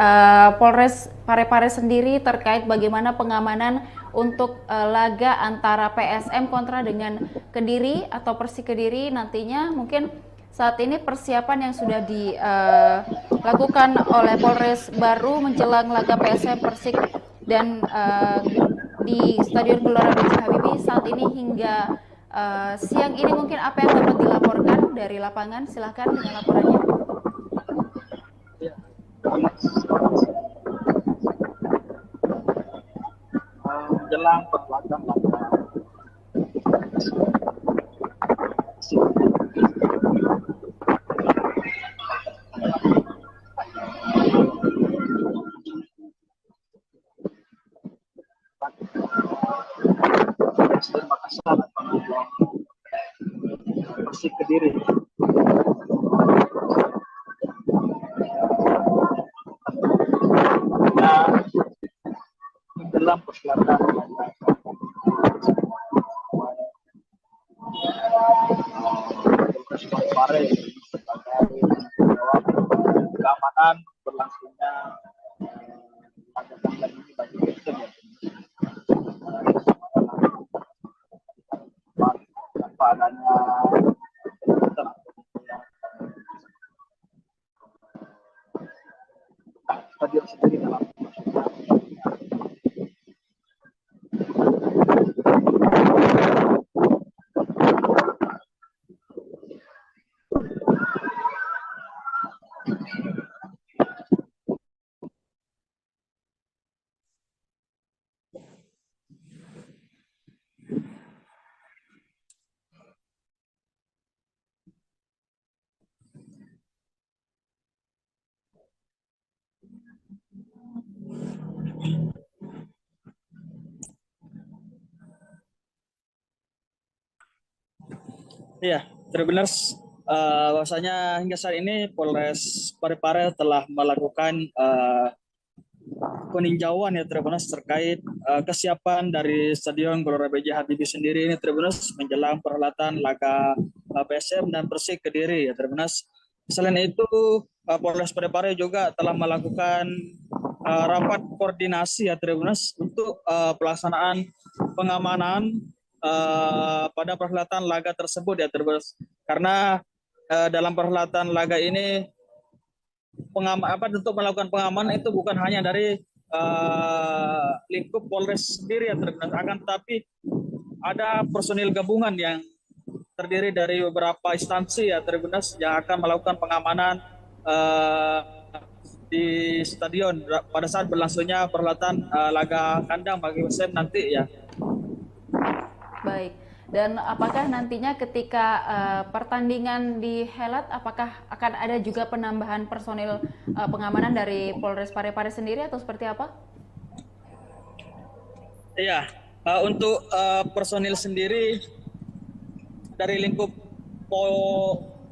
[SPEAKER 1] Polres Parepare sendiri terkait bagaimana pengamanan untuk laga antara PSM kontra dengan Kediri atau Persik Kediri nantinya, mungkin saat ini persiapan yang sudah dilakukan oleh Polres baru menjelang laga PSM Persik dan di Stadion Gelora B.J. Habibie saat ini hingga siang ini, mungkin apa yang dapat dilaporkan dari lapangan? Silahkan dengan laporannya.
[SPEAKER 2] Menjelang perhelatan laga PSM Makassar melawan Persik Kediri. Dalam perhelatan Parepare sebagai keamanan berlangsungnya laga tanggal ini bagi PSM tanpa adanya stadion sendiri dalam Iya, Tribuners, bahwasanya hingga saat ini Polres Parepare telah melakukan peninjauan ya Tribuners terkait kesiapan dari Stadion Gelora B.J. Habibie sendiri ini Tribuners menjelang perhelatan laga PSM dan Persik Kediri ya Tribuners. Selain itu Polres Parepare juga telah melakukan rapat koordinasi ya Tribuners untuk pelaksanaan pengamanan pada perhelatan laga tersebut ya Tribuners, karena dalam perhelatan laga ini untuk melakukan pengamanan itu bukan hanya dari lingkup Polres sendiri ya Tribuners, akan tetapi ada personil gabungan yang terdiri dari beberapa instansi ya Tribuners yang akan melakukan pengamanan di stadion pada saat berlangsungnya perhelatan laga kandang bagi PSM nanti ya.
[SPEAKER 1] Baik, Dan apakah nantinya ketika pertandingan dihelat, apakah akan ada juga penambahan personil pengamanan dari Polres Parepare sendiri atau seperti apa?
[SPEAKER 2] Iya, untuk personil sendiri dari lingkup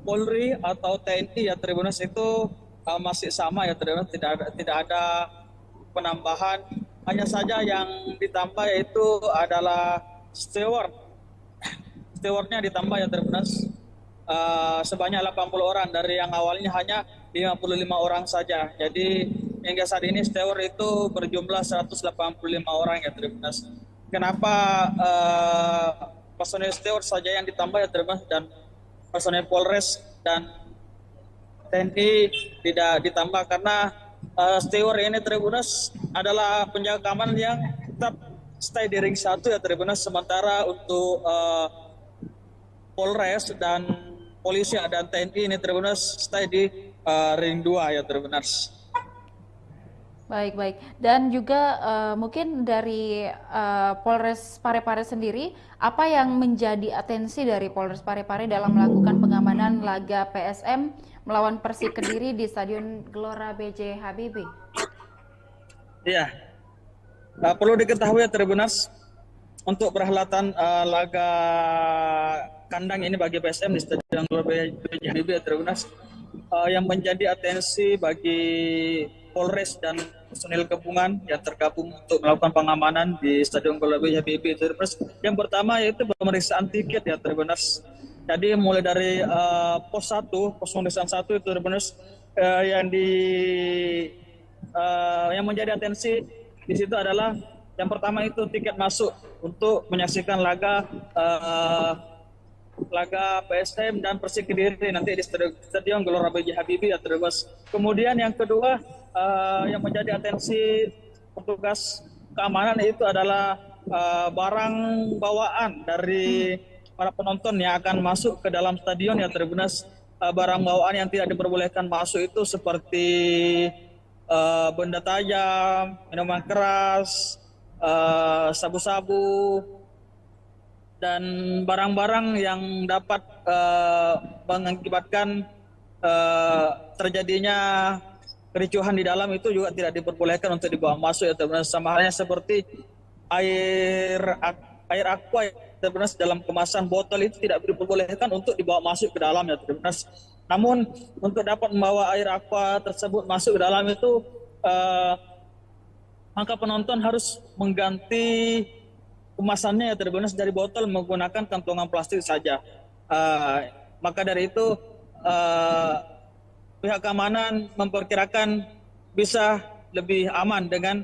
[SPEAKER 2] Polri atau TNI ya Tribuners itu masih sama ya Tribuners, tidak ada penambahan. Hanya saja yang ditambah yaitu adalah stewardnya ditambah ya Tribuners, sebanyak 80 orang dari yang awalnya hanya 55 orang saja. Jadi hingga saat ini steward itu berjumlah 185 orang ya Tribuners. Kenapa personel steward saja yang ditambah ya Tribuners dan personel Polres dan TNI tidak ditambah? Karena steward ini Tribuners adalah penjaga keamanan yang tetap stay di ring 1 ya Tribuners, sementara untuk Polres dan polisi dan TNI ini Tribuners stay di ring 2 ya Tribuners.
[SPEAKER 1] Baik. Dan juga mungkin dari Polres Parepare sendiri, apa yang menjadi atensi dari Polres Parepare dalam melakukan pengamanan laga PSM melawan Persik Kediri di Stadion Gelora B.J. Habibie?
[SPEAKER 2] Iya, perlu diketahui ya Tribuners, untuk perhelatan laga kandang ini bagi PSM di Stadion Gelora B.J. Habibie ya Tribuners, yang menjadi atensi bagi Polres dan personil gabungan yang tergabung untuk melakukan pengamanan di Stadion Gelora B.J. Habibie Tribuners. Yang pertama yaitu pemeriksaan tiket ya Tribuners. Jadi mulai dari pos 1, pos pemeriksaan 1 itu Tribuners, yang menjadi atensi di situ adalah yang pertama itu tiket masuk untuk menyaksikan laga PSM dan Persik Kediri nanti di Stadion Gelora B.J. Habibie ya Tribuners. Kemudian yang kedua yang menjadi atensi petugas keamanan itu adalah barang bawaan dari para penonton yang akan masuk ke dalam stadion ya Tribuners. Barang bawaan yang tidak diperbolehkan masuk itu seperti benda tajam, minuman keras, sabu-sabu, dan barang-barang yang dapat mengakibatkan terjadinya kericuhan di dalam itu juga tidak diperbolehkan untuk dibawa masuk ya Tribuners. Sama halnya seperti air aqua ya Tribuners dalam kemasan botol itu tidak diperbolehkan untuk dibawa masuk ke dalam ya Tribuners. Namun untuk dapat membawa air aqua tersebut masuk ke dalam itu maka penonton harus mengganti kemasannya ya Tribuners dari botol menggunakan kantongan plastik saja. Maka dari itu pihak keamanan memperkirakan bisa lebih aman dengan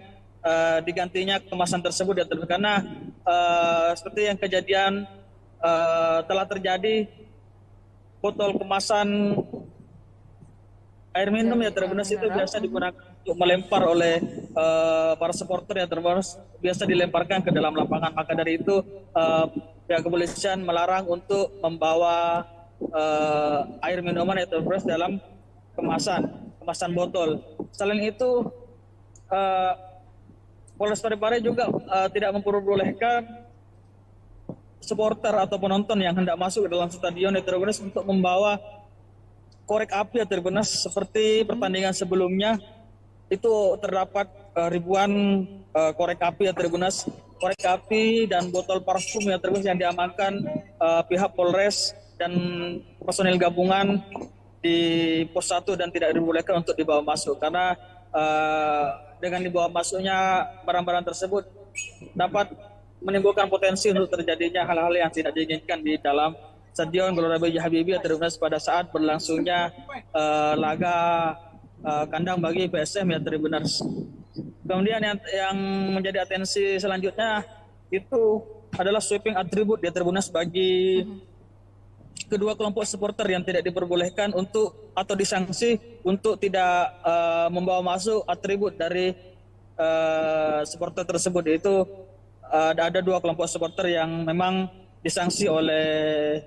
[SPEAKER 2] digantinya kemasan tersebut ya Tribuners. Karena seperti yang kejadian telah terjadi, botol kemasan air minum ya Tribuners itu biasa digunakan untuk melempar oleh para supporter ya Tribuners, biasa dilemparkan ke dalam lapangan. Maka dari itu pihak kepolisian melarang untuk membawa air minuman ya Tribuners dalam kemasan botol. Selain itu Polres Parepare juga tidak memperbolehkan supporter atau penonton yang hendak masuk ke dalam stadion ya Tribuners untuk membawa korek api ya Tribuners. Seperti pertandingan sebelumnya itu terdapat ribuan korek api ya Tribuners, korek api dan botol parfum ya Tribuners yang diamankan pihak Polres dan personil gabungan di pos 1 dan tidak dibolehkan untuk dibawa masuk. Karena dengan dibawa masuknya barang-barang tersebut dapat menimbulkan potensi untuk terjadinya hal-hal yang tidak diinginkan di dalam Stadion Gelora B.J. Habibie Tribuners pada saat berlangsungnya laga kandang bagi PSM ya Tribuners. Kemudian yang menjadi atensi selanjutnya itu adalah sweeping atribut ya Tribuners bagi kedua kelompok supporter yang tidak diperbolehkan untuk atau disanksi untuk tidak membawa masuk atribut dari supporter tersebut. Itu ada dua kelompok supporter yang memang disanksi oleh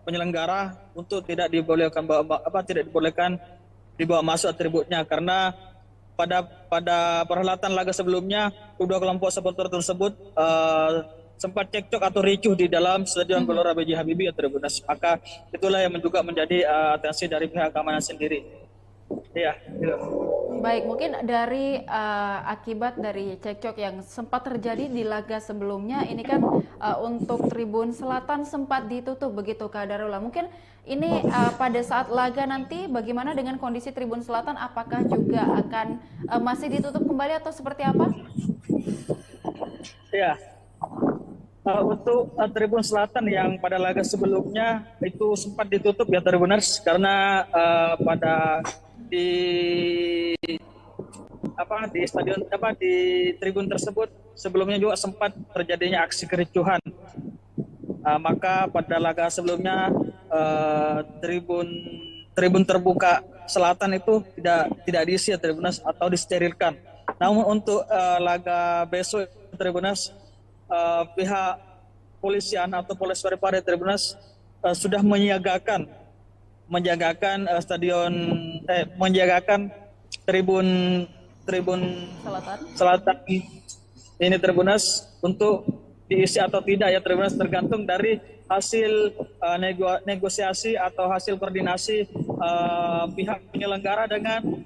[SPEAKER 2] penyelenggara untuk tidak dibolehkan dibawa masuk atributnya, karena pada perhelatan laga sebelumnya kedua kelompok supporter tersebut sempat cekcok atau ricuh di dalam Stadion Gelora B.J. Habibie ya Tribuners. Maka itulah yang juga menjadi atensi dari pihak keamanan sendiri. Iya, gitu.
[SPEAKER 1] Baik, mungkin dari akibat dari cekcok yang sempat terjadi di laga sebelumnya, ini kan untuk Tribun Selatan sempat ditutup begitu Kak Darullah. Mungkin ini pada saat laga nanti bagaimana dengan kondisi Tribun Selatan? Apakah juga akan masih ditutup kembali atau seperti apa?
[SPEAKER 2] Ya, untuk Tribun Selatan yang pada laga sebelumnya itu sempat ditutup ya Tribuners karena di stadion di tribun tersebut sebelumnya juga sempat terjadinya aksi kericuhan. Maka pada laga sebelumnya tribun terbuka selatan itu tidak diisi ya Tribuners atau disterilkan. Namun untuk laga besok Tribuners pihak polisian atau Polres Parepare Tribuners sudah menyiagakan tribun selatan ini Tribuners untuk diisi atau tidak ya Tribuners tergantung dari hasil negosiasi atau hasil koordinasi pihak penyelenggara dengan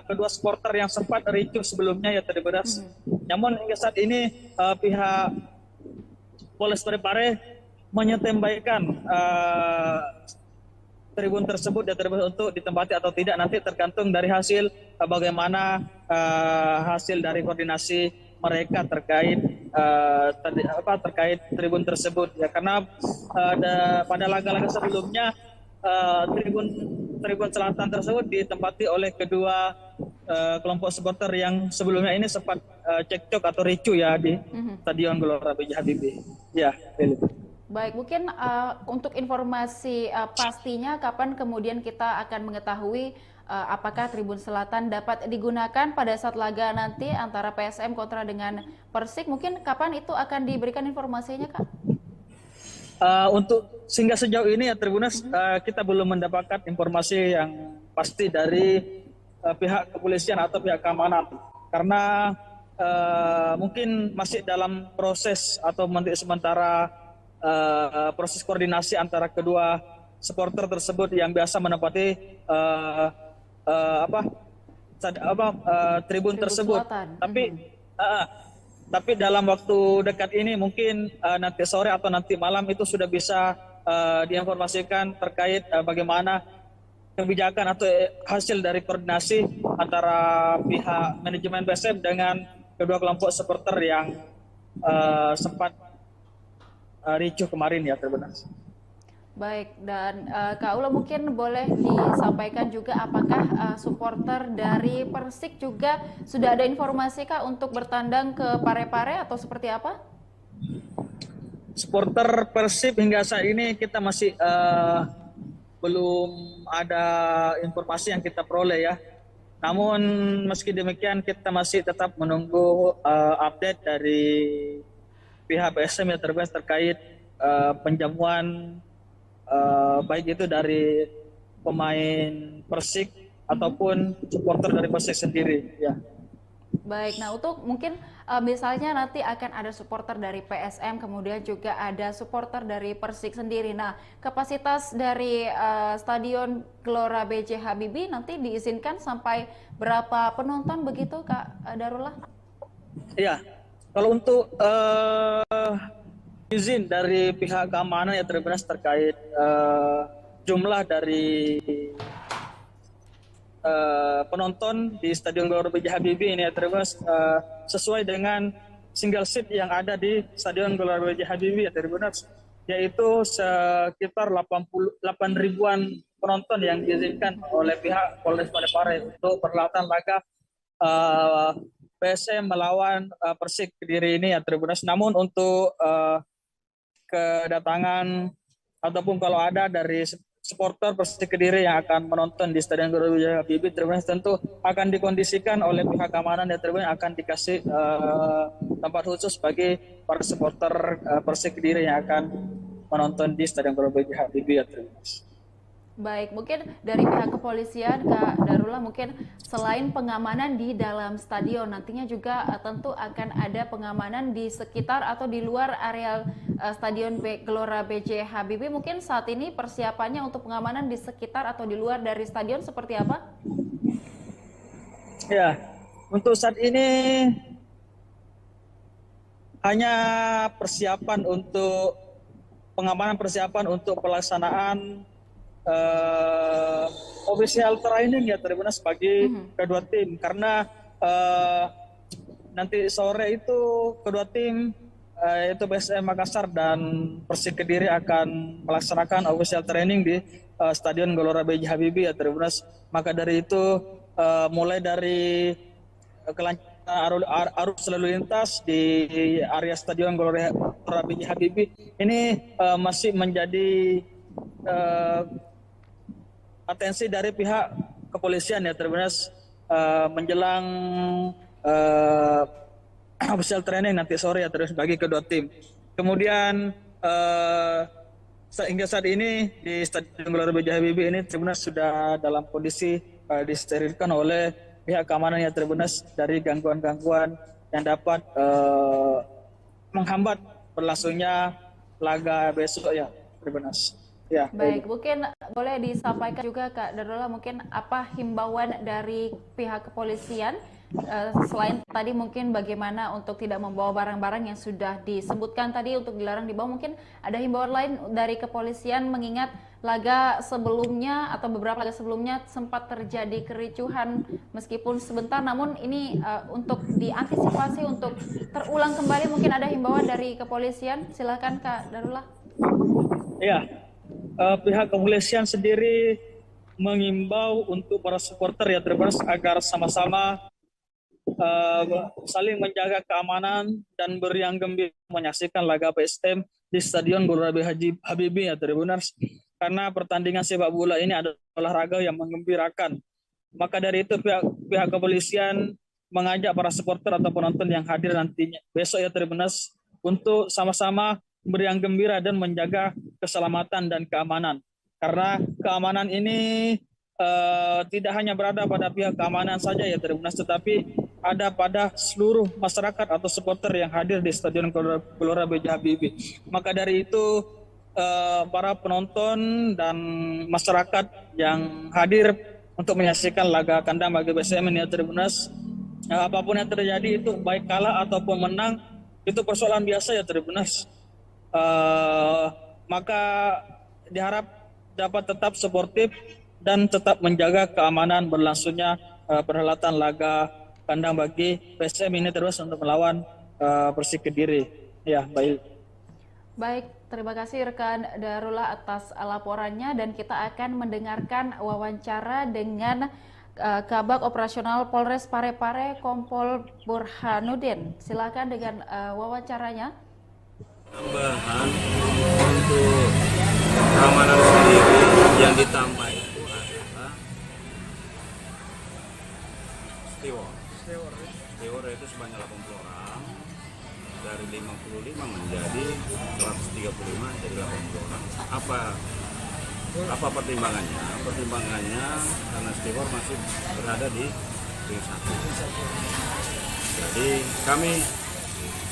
[SPEAKER 2] kedua supporter yang sempat ricuh sebelumnya ya Tribuners. Namun hingga saat ini pihak Polres Parepare menyetembaikan tribun tersebut ya Tribuners untuk ditempati atau tidak nanti tergantung dari hasil bagaimana hasil dari koordinasi mereka terkait tribun tersebut ya karena pada laga-laga sebelumnya tribun selatan tersebut ditempati oleh kedua kelompok supporter yang sebelumnya ini sempat cekcok atau ricuh ya di Stadion Gelora B.J. Habibie. Ya,
[SPEAKER 1] baik, mungkin untuk informasi pastinya kapan kemudian kita akan mengetahui apakah Tribun Selatan dapat digunakan pada saat laga nanti antara PSM kontra dengan Persik, mungkin kapan itu akan diberikan informasinya Kak?
[SPEAKER 2] Untuk sehingga sejauh ini ya Tribuners kita belum mendapatkan informasi yang pasti dari pihak kepolisian atau pihak keamanan karena mungkin masih dalam proses atau sementara proses koordinasi antara kedua supporter tersebut yang biasa menempati tribun tersebut. Tapi dalam waktu dekat ini mungkin nanti sore atau nanti malam itu sudah bisa diinformasikan terkait bagaimana kebijakan atau hasil dari koordinasi antara pihak manajemen PSM dengan kedua kelompok supporter yang sempat ricuh kemarin ya Tribuners.
[SPEAKER 1] Baik, dan Kak Ula mungkin boleh disampaikan juga apakah supporter dari Persik juga sudah ada informasi Kak untuk bertandang ke Parepare atau seperti apa?
[SPEAKER 2] Supporter Persib hingga saat ini kita masih belum ada informasi yang kita peroleh ya. Namun meski demikian kita masih tetap menunggu update dari pihak PSM yang terkait penjamuan baik itu dari pemain Persik ataupun supporter dari Persik sendiri ya.
[SPEAKER 1] Baik, nah untuk mungkin misalnya nanti akan ada supporter dari PSM, kemudian juga ada supporter dari Persik sendiri. Nah, kapasitas dari Stadion Gelora B.J. Habibie nanti diizinkan sampai berapa penonton begitu Kak Darullah?
[SPEAKER 2] Iya, kalau untuk izin dari pihak keamanan ya Tribuners terkait jumlah dari penonton di Stadion Gelora B.J. Habibie ini ya Tribuners sesuai dengan single seat yang ada di Stadion Gelora B.J. Habibie ya Tribuners, yaitu sekitar 88 ribuan penonton yang diizinkan oleh pihak Polres Parepare untuk perhelatan laga PSM melawan Persik Kediri ini ya Tribuners. Namun untuk kedatangan ataupun kalau ada dari supporter Persik Kediri yang akan menonton di Stadion Gelora B.J. Habibie Tribuners tentu akan dikondisikan oleh pihak keamanan dan Tribuners akan dikasih tempat khusus bagi para supporter Persik Kediri yang akan menonton di Stadion Gelora B.J. Habibie Tribuners.
[SPEAKER 1] Baik, mungkin dari pihak kepolisian, Kak Darullah, mungkin selain pengamanan di dalam stadion, nantinya juga tentu akan ada pengamanan di sekitar atau di luar area Stadion Gelora B.J. Habibie. Mungkin saat ini persiapannya untuk pengamanan di sekitar atau di luar dari stadion seperti apa?
[SPEAKER 2] Ya, untuk saat ini hanya persiapan untuk pengamanan, persiapan untuk pelaksanaan official training ya Tribunas bagi kedua tim, karena nanti sore itu kedua tim yaitu PSM Makassar dan Persik Kediri akan melaksanakan official training di Stadion Gelora B.J. Habibie ya Tribunas. Maka dari itu mulai dari kelancaran arus lalu lintas di area Stadion Gelora B.J. Habibie ini masih menjadi atensi dari pihak kepolisian ya Tribunas menjelang official training nanti sore ya terus bagi kedua tim. Kemudian hingga saat ini di Stadion Gelora B.J. Habibie ini Tribunas sudah dalam kondisi disterilkan oleh pihak keamanan ya Tribunas dari gangguan-gangguan yang dapat menghambat berlangsungnya laga besok ya Tribunas. Ya,
[SPEAKER 1] baik, mungkin boleh disampaikan juga Kak Darullah, mungkin apa himbauan dari pihak kepolisian selain tadi mungkin bagaimana untuk tidak membawa barang-barang yang sudah disebutkan tadi untuk dilarang dibawa, mungkin ada himbauan lain dari kepolisian mengingat laga sebelumnya atau beberapa laga sebelumnya sempat terjadi kericuhan meskipun sebentar, namun ini untuk diantisipasi untuk terulang kembali, mungkin ada himbauan dari kepolisian. Silakan Kak Darullah.
[SPEAKER 2] Ya. Pihak kepolisian sendiri mengimbau untuk para supporter ya Tribunas agar sama-sama saling menjaga keamanan dan beriang gembira menyaksikan laga PSM di Stadion Gelora B.J. Habibie ya Tribunas, karena pertandingan sepak bola ini adalah olahraga yang menggembirakan. Maka dari itu pihak kepolisian mengajak para supporter atau penonton yang hadir nantinya besok ya Tribunas untuk sama-sama beriang gembira dan menjaga keselamatan dan keamanan, karena keamanan ini tidak hanya berada pada pihak keamanan saja ya Tribunas, tetapi ada pada seluruh masyarakat atau supporter yang hadir di Stadion Gelora B.J. Habibie. Maka dari itu para penonton dan masyarakat yang hadir untuk menyaksikan laga kandang bagi PSM ini ya Tribunas, apapun yang terjadi itu baik kalah ataupun menang itu persoalan biasa ya Tribunas. Maka diharap dapat tetap sportif dan tetap menjaga keamanan berlangsungnya perhelatan laga kandang bagi PSM ini terus untuk melawan Persik Kediri. Ya, baik.
[SPEAKER 1] Baik, terima kasih rekan Darullah atas laporannya, dan kita akan mendengarkan wawancara dengan Kabag Operasional Polres Parepare Kompol Burhanuddin. Silakan dengan wawancaranya.
[SPEAKER 3] Tambahan untuk keamanan sendiri yang ditambah itu adalah steward itu sebanyak 80 orang, dari 55 menjadi 135 jadi 80 orang. Apa pertimbangannya? Pertimbangannya karena steward masih berada di ring 1. Jadi kami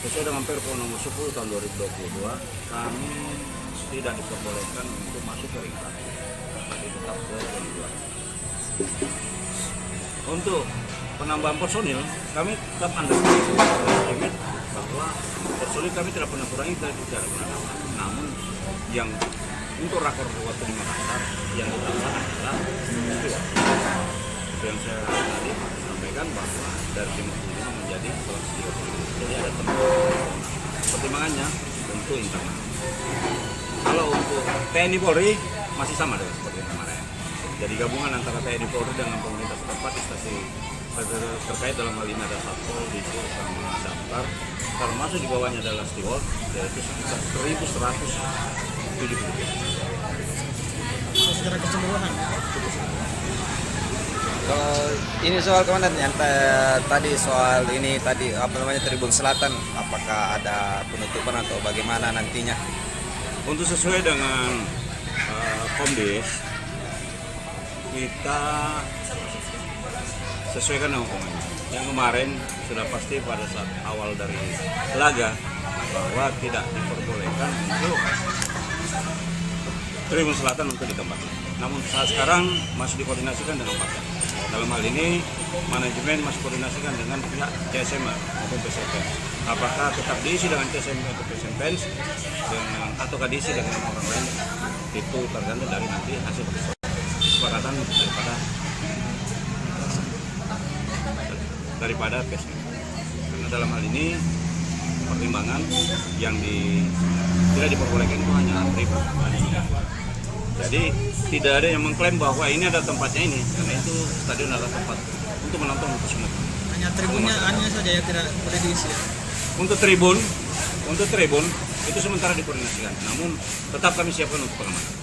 [SPEAKER 3] sesuai dengan Perpres nomor 10 tahun 2022, kami tidak diperbolehkan untuk masuk ke ring 1, tapi tetap ke ring 2. Untuk penambahan personil, kami tetap underestimate bahwa personil kami tidak pernah kurangi, tidak pernah nambah. Namun yang untuk rakor waktu di Makassar yang ditambah adalah itu yang saya tadi sampaikan bahwa dari 55 menjadi 130. Jadi ada pertimbangannya untuk internal. Kalau untuk TNI Polri masih sama dengan seperti yang kemarin. Jadi gabungan antara TNI Polri dengan pemerintah setempat di stasiun terkait dalam hal ini ada Satpol, Disu sama Damkar. Termasuk di bawahnya adalah steward, yaitu sekitar 1.170.
[SPEAKER 4] Secara keseluruhan.
[SPEAKER 5] Kalau ini soal komandan yang tadi soal ini tadi Tribun Selatan, apakah ada penutupan atau bagaimana nantinya?
[SPEAKER 3] Untuk sesuai dengan Komdis, kita sesuaikan dengan hukumannya. Yang kemarin sudah pasti pada saat awal dari laga bahwa tidak diperbolehkan untuk Tribun Selatan untuk ditempatkan. Namun saat sekarang masih dikoordinasikan dengan partai. Dalam hal ini manajemen masih koordinasikan dengan pihak CSM maupun PSM. Apakah tetap diisi dengan CSM atau PSM ataukah diisi dengan orang lain, itu tergantung dari nanti hasil kesepakatan daripada PSM. Karena dalam hal ini pertimbangan yang tidak diperbolehkan itu hanya tribun. Jadi tidak ada yang mengklaim bahwa ini ada tempatnya ini, karena itu stadion adalah tempat untuk menonton untuk semua.
[SPEAKER 4] Hanya tribunnya hanya saja ya tidak boleh diisi. Ya?
[SPEAKER 3] Untuk tribun itu sementara dikoordinasikan, namun tetap kami siapkan untuk pengamanan.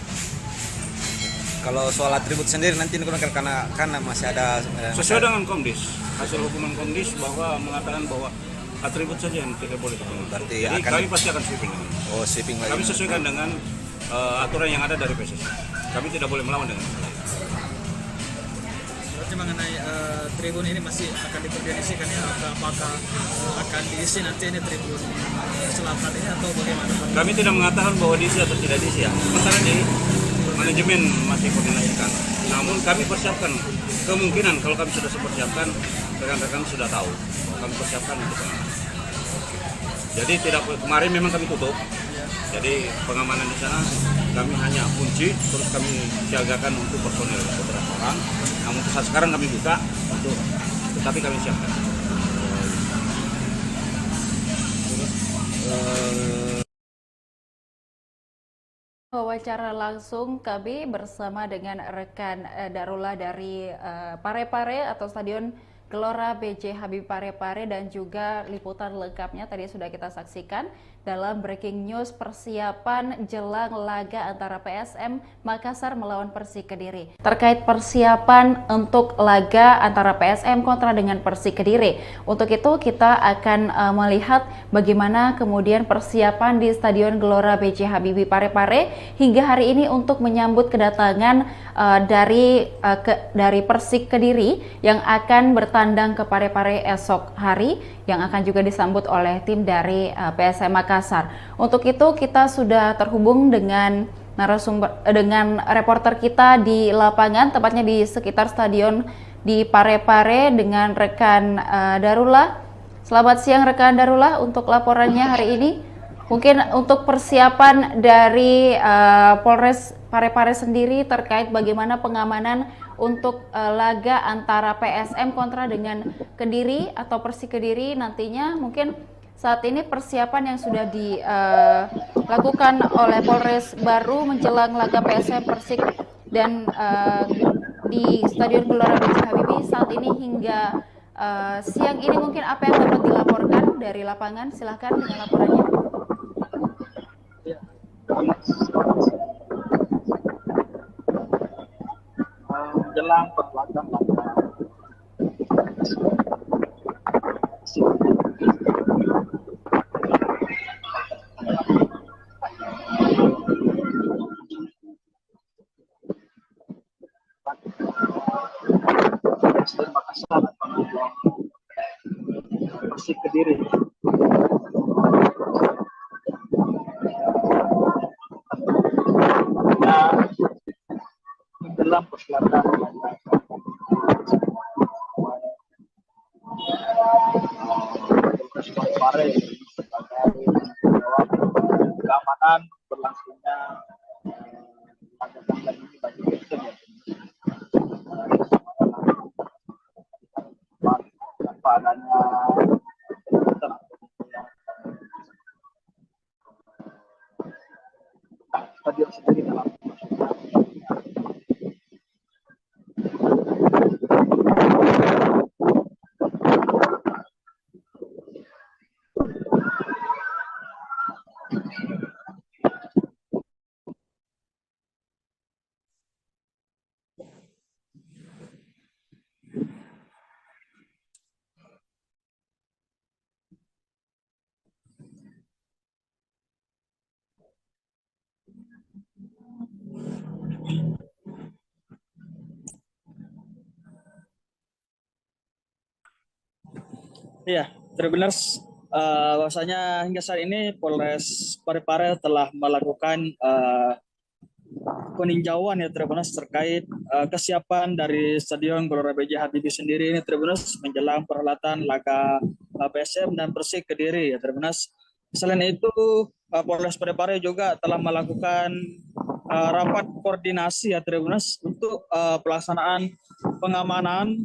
[SPEAKER 5] Kalau soal atribut sendiri nanti karena masih ada
[SPEAKER 3] sesuai dengan Komdis, hasil hukuman Komdis bahwa mengatakan bahwa atribut saja yang tidak boleh dipakai.
[SPEAKER 5] Berarti
[SPEAKER 3] jadi kami pasti akan sweeping.
[SPEAKER 5] Oh, sweeping lagi.
[SPEAKER 3] Kami sesuaikan dengan aturan yang ada dari PSSI. Kami tidak boleh melawan dengan itu.
[SPEAKER 4] Berarti mengenai tribun ini masih akan dikoordinasikan ya, apakah akan diisi nanti ini tribun selatan ini atau bagaimana?
[SPEAKER 3] Kami tidak mengatakan bahwa diisi atau tidak diisi ya. Sementara di manajemen masih koordinasikan. Namun kami persiapkan kemungkinan kalau kami sudah persiapkan, rekan-rekan sudah tahu bahwa kami persiapkan untuk pengamanan. Jadi kemarin memang kami tutup. Jadi pengamanan di sana kami hanya kunci, terus kami siagakan untuk personil beberapa orang. Namun saat sekarang kami buka tetapi kami siapkan.
[SPEAKER 1] Wawancara langsung kami bersama dengan rekan Darullah dari Parepare atau Stadion Gelora B.J. Habibie Parepare, dan juga liputan lengkapnya tadi sudah kita saksikan dalam breaking news persiapan jelang laga antara PSM Makassar melawan Persik Kediri. Terkait persiapan untuk laga antara PSM kontra dengan Persik Kediri, untuk itu kita akan melihat bagaimana kemudian persiapan di Stadion Gelora B.J. Habibie Parepare hingga hari ini untuk menyambut kedatangan dari Persik Kediri yang akan bertandang ke Parepare esok hari, yang akan juga disambut oleh tim dari PSM Makassar. Untuk itu kita sudah terhubung dengan dengan reporter kita di lapangan, tepatnya di sekitar stadion di Parepare dengan rekan Darullah. Selamat siang rekan Darullah, untuk laporannya hari ini. Mungkin untuk persiapan dari Polres Parepare sendiri terkait bagaimana pengamanan untuk laga antara PSM kontra dengan Kediri atau Persik Kediri nantinya, mungkin saat ini persiapan yang sudah dilakukan oleh Polres baru menjelang laga PSM Persik dan di Stadion Gelora B.J. Habibie saat ini hingga siang ini, mungkin apa yang dapat dilaporkan dari lapangan? Silahkan dengan laporannya.
[SPEAKER 2] Menjelang perhelatan laga PSM Makassar Persik Kediri. Menjelang perhelatan Parepare sebagai jawab keamanan berlangsungnya laga tanggal ini bagi PSM ya. Tanpa adanya stadion sendiri dalam Iya, Tribuners, bahwasanya hingga saat ini Polres Parepare telah melakukan peninjauan ya Tribuners terkait kesiapan dari Stadion Gelora B.J. Habibie sendiri ini Tribuners menjelang perhelatan laga PSM dan Persik Kediri ya Tribuners. Selain itu Polres Parepare juga telah melakukan rapat koordinasi ya Tribuners untuk pelaksanaan pengamanan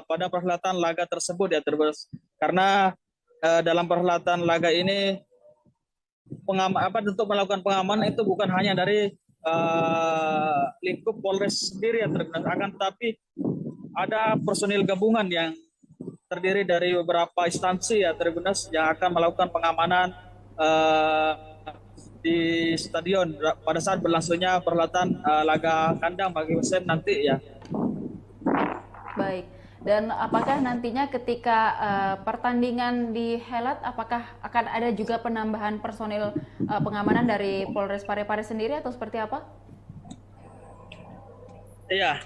[SPEAKER 2] pada perhelatan laga tersebut ya Tribuners. Karena dalam perhelatan laga ini untuk melakukan pengamanan itu bukan hanya dari lingkup Polres sendiri ya Tribuners, akan tetapi ada personil gabungan yang terdiri dari beberapa instansi ya Tribuners yang akan melakukan pengamanan di stadion pada saat berlangsungnya perhelatan laga kandang bagi PSM nanti ya.
[SPEAKER 1] Baik. Dan apakah nantinya ketika pertandingan dihelat, apakah akan ada juga penambahan personil pengamanan dari Polres Parepare sendiri atau seperti apa?
[SPEAKER 2] Iya,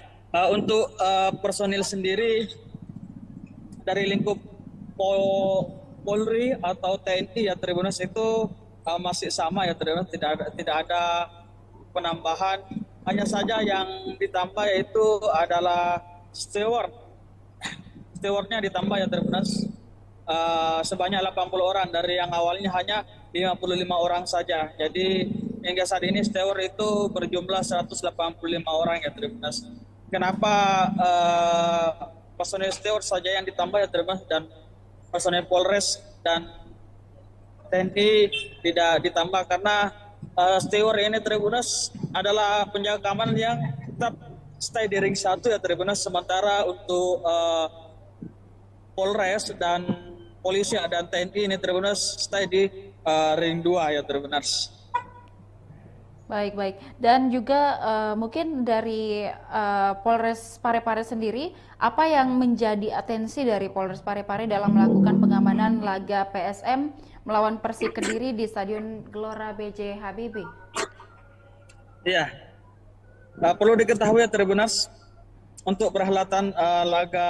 [SPEAKER 2] untuk personil sendiri dari lingkup Polri atau TNI ya Tribuners itu masih sama ya Tribuners, tidak ada penambahan. Hanya saja yang ditambah yaitu adalah stewardnya ditambah ya Tribuners sebanyak 80 orang dari yang awalnya hanya 55 orang saja. Jadi hingga saat ini steward itu berjumlah 185 orang ya Tribuners. Kenapa personel steward saja yang ditambah ya Tribuners dan personel Polres dan TNI tidak ditambah karena steward ini Tribuners adalah penjaga keamanan yang tetap stay di ring 1 ya Tribuners, sementara untuk Polres dan polisi dan TNI ini Tribuners stay di ring 2 ya Tribuners.
[SPEAKER 1] Baik. Dan juga mungkin dari Polres Parepare sendiri, apa yang menjadi atensi dari Polres Parepare dalam melakukan pengamanan laga PSM melawan Persik Kediri di Stadion Gelora B.J. Habibie?
[SPEAKER 2] Iya, perlu diketahui ya Tribuners, untuk perhelatan laga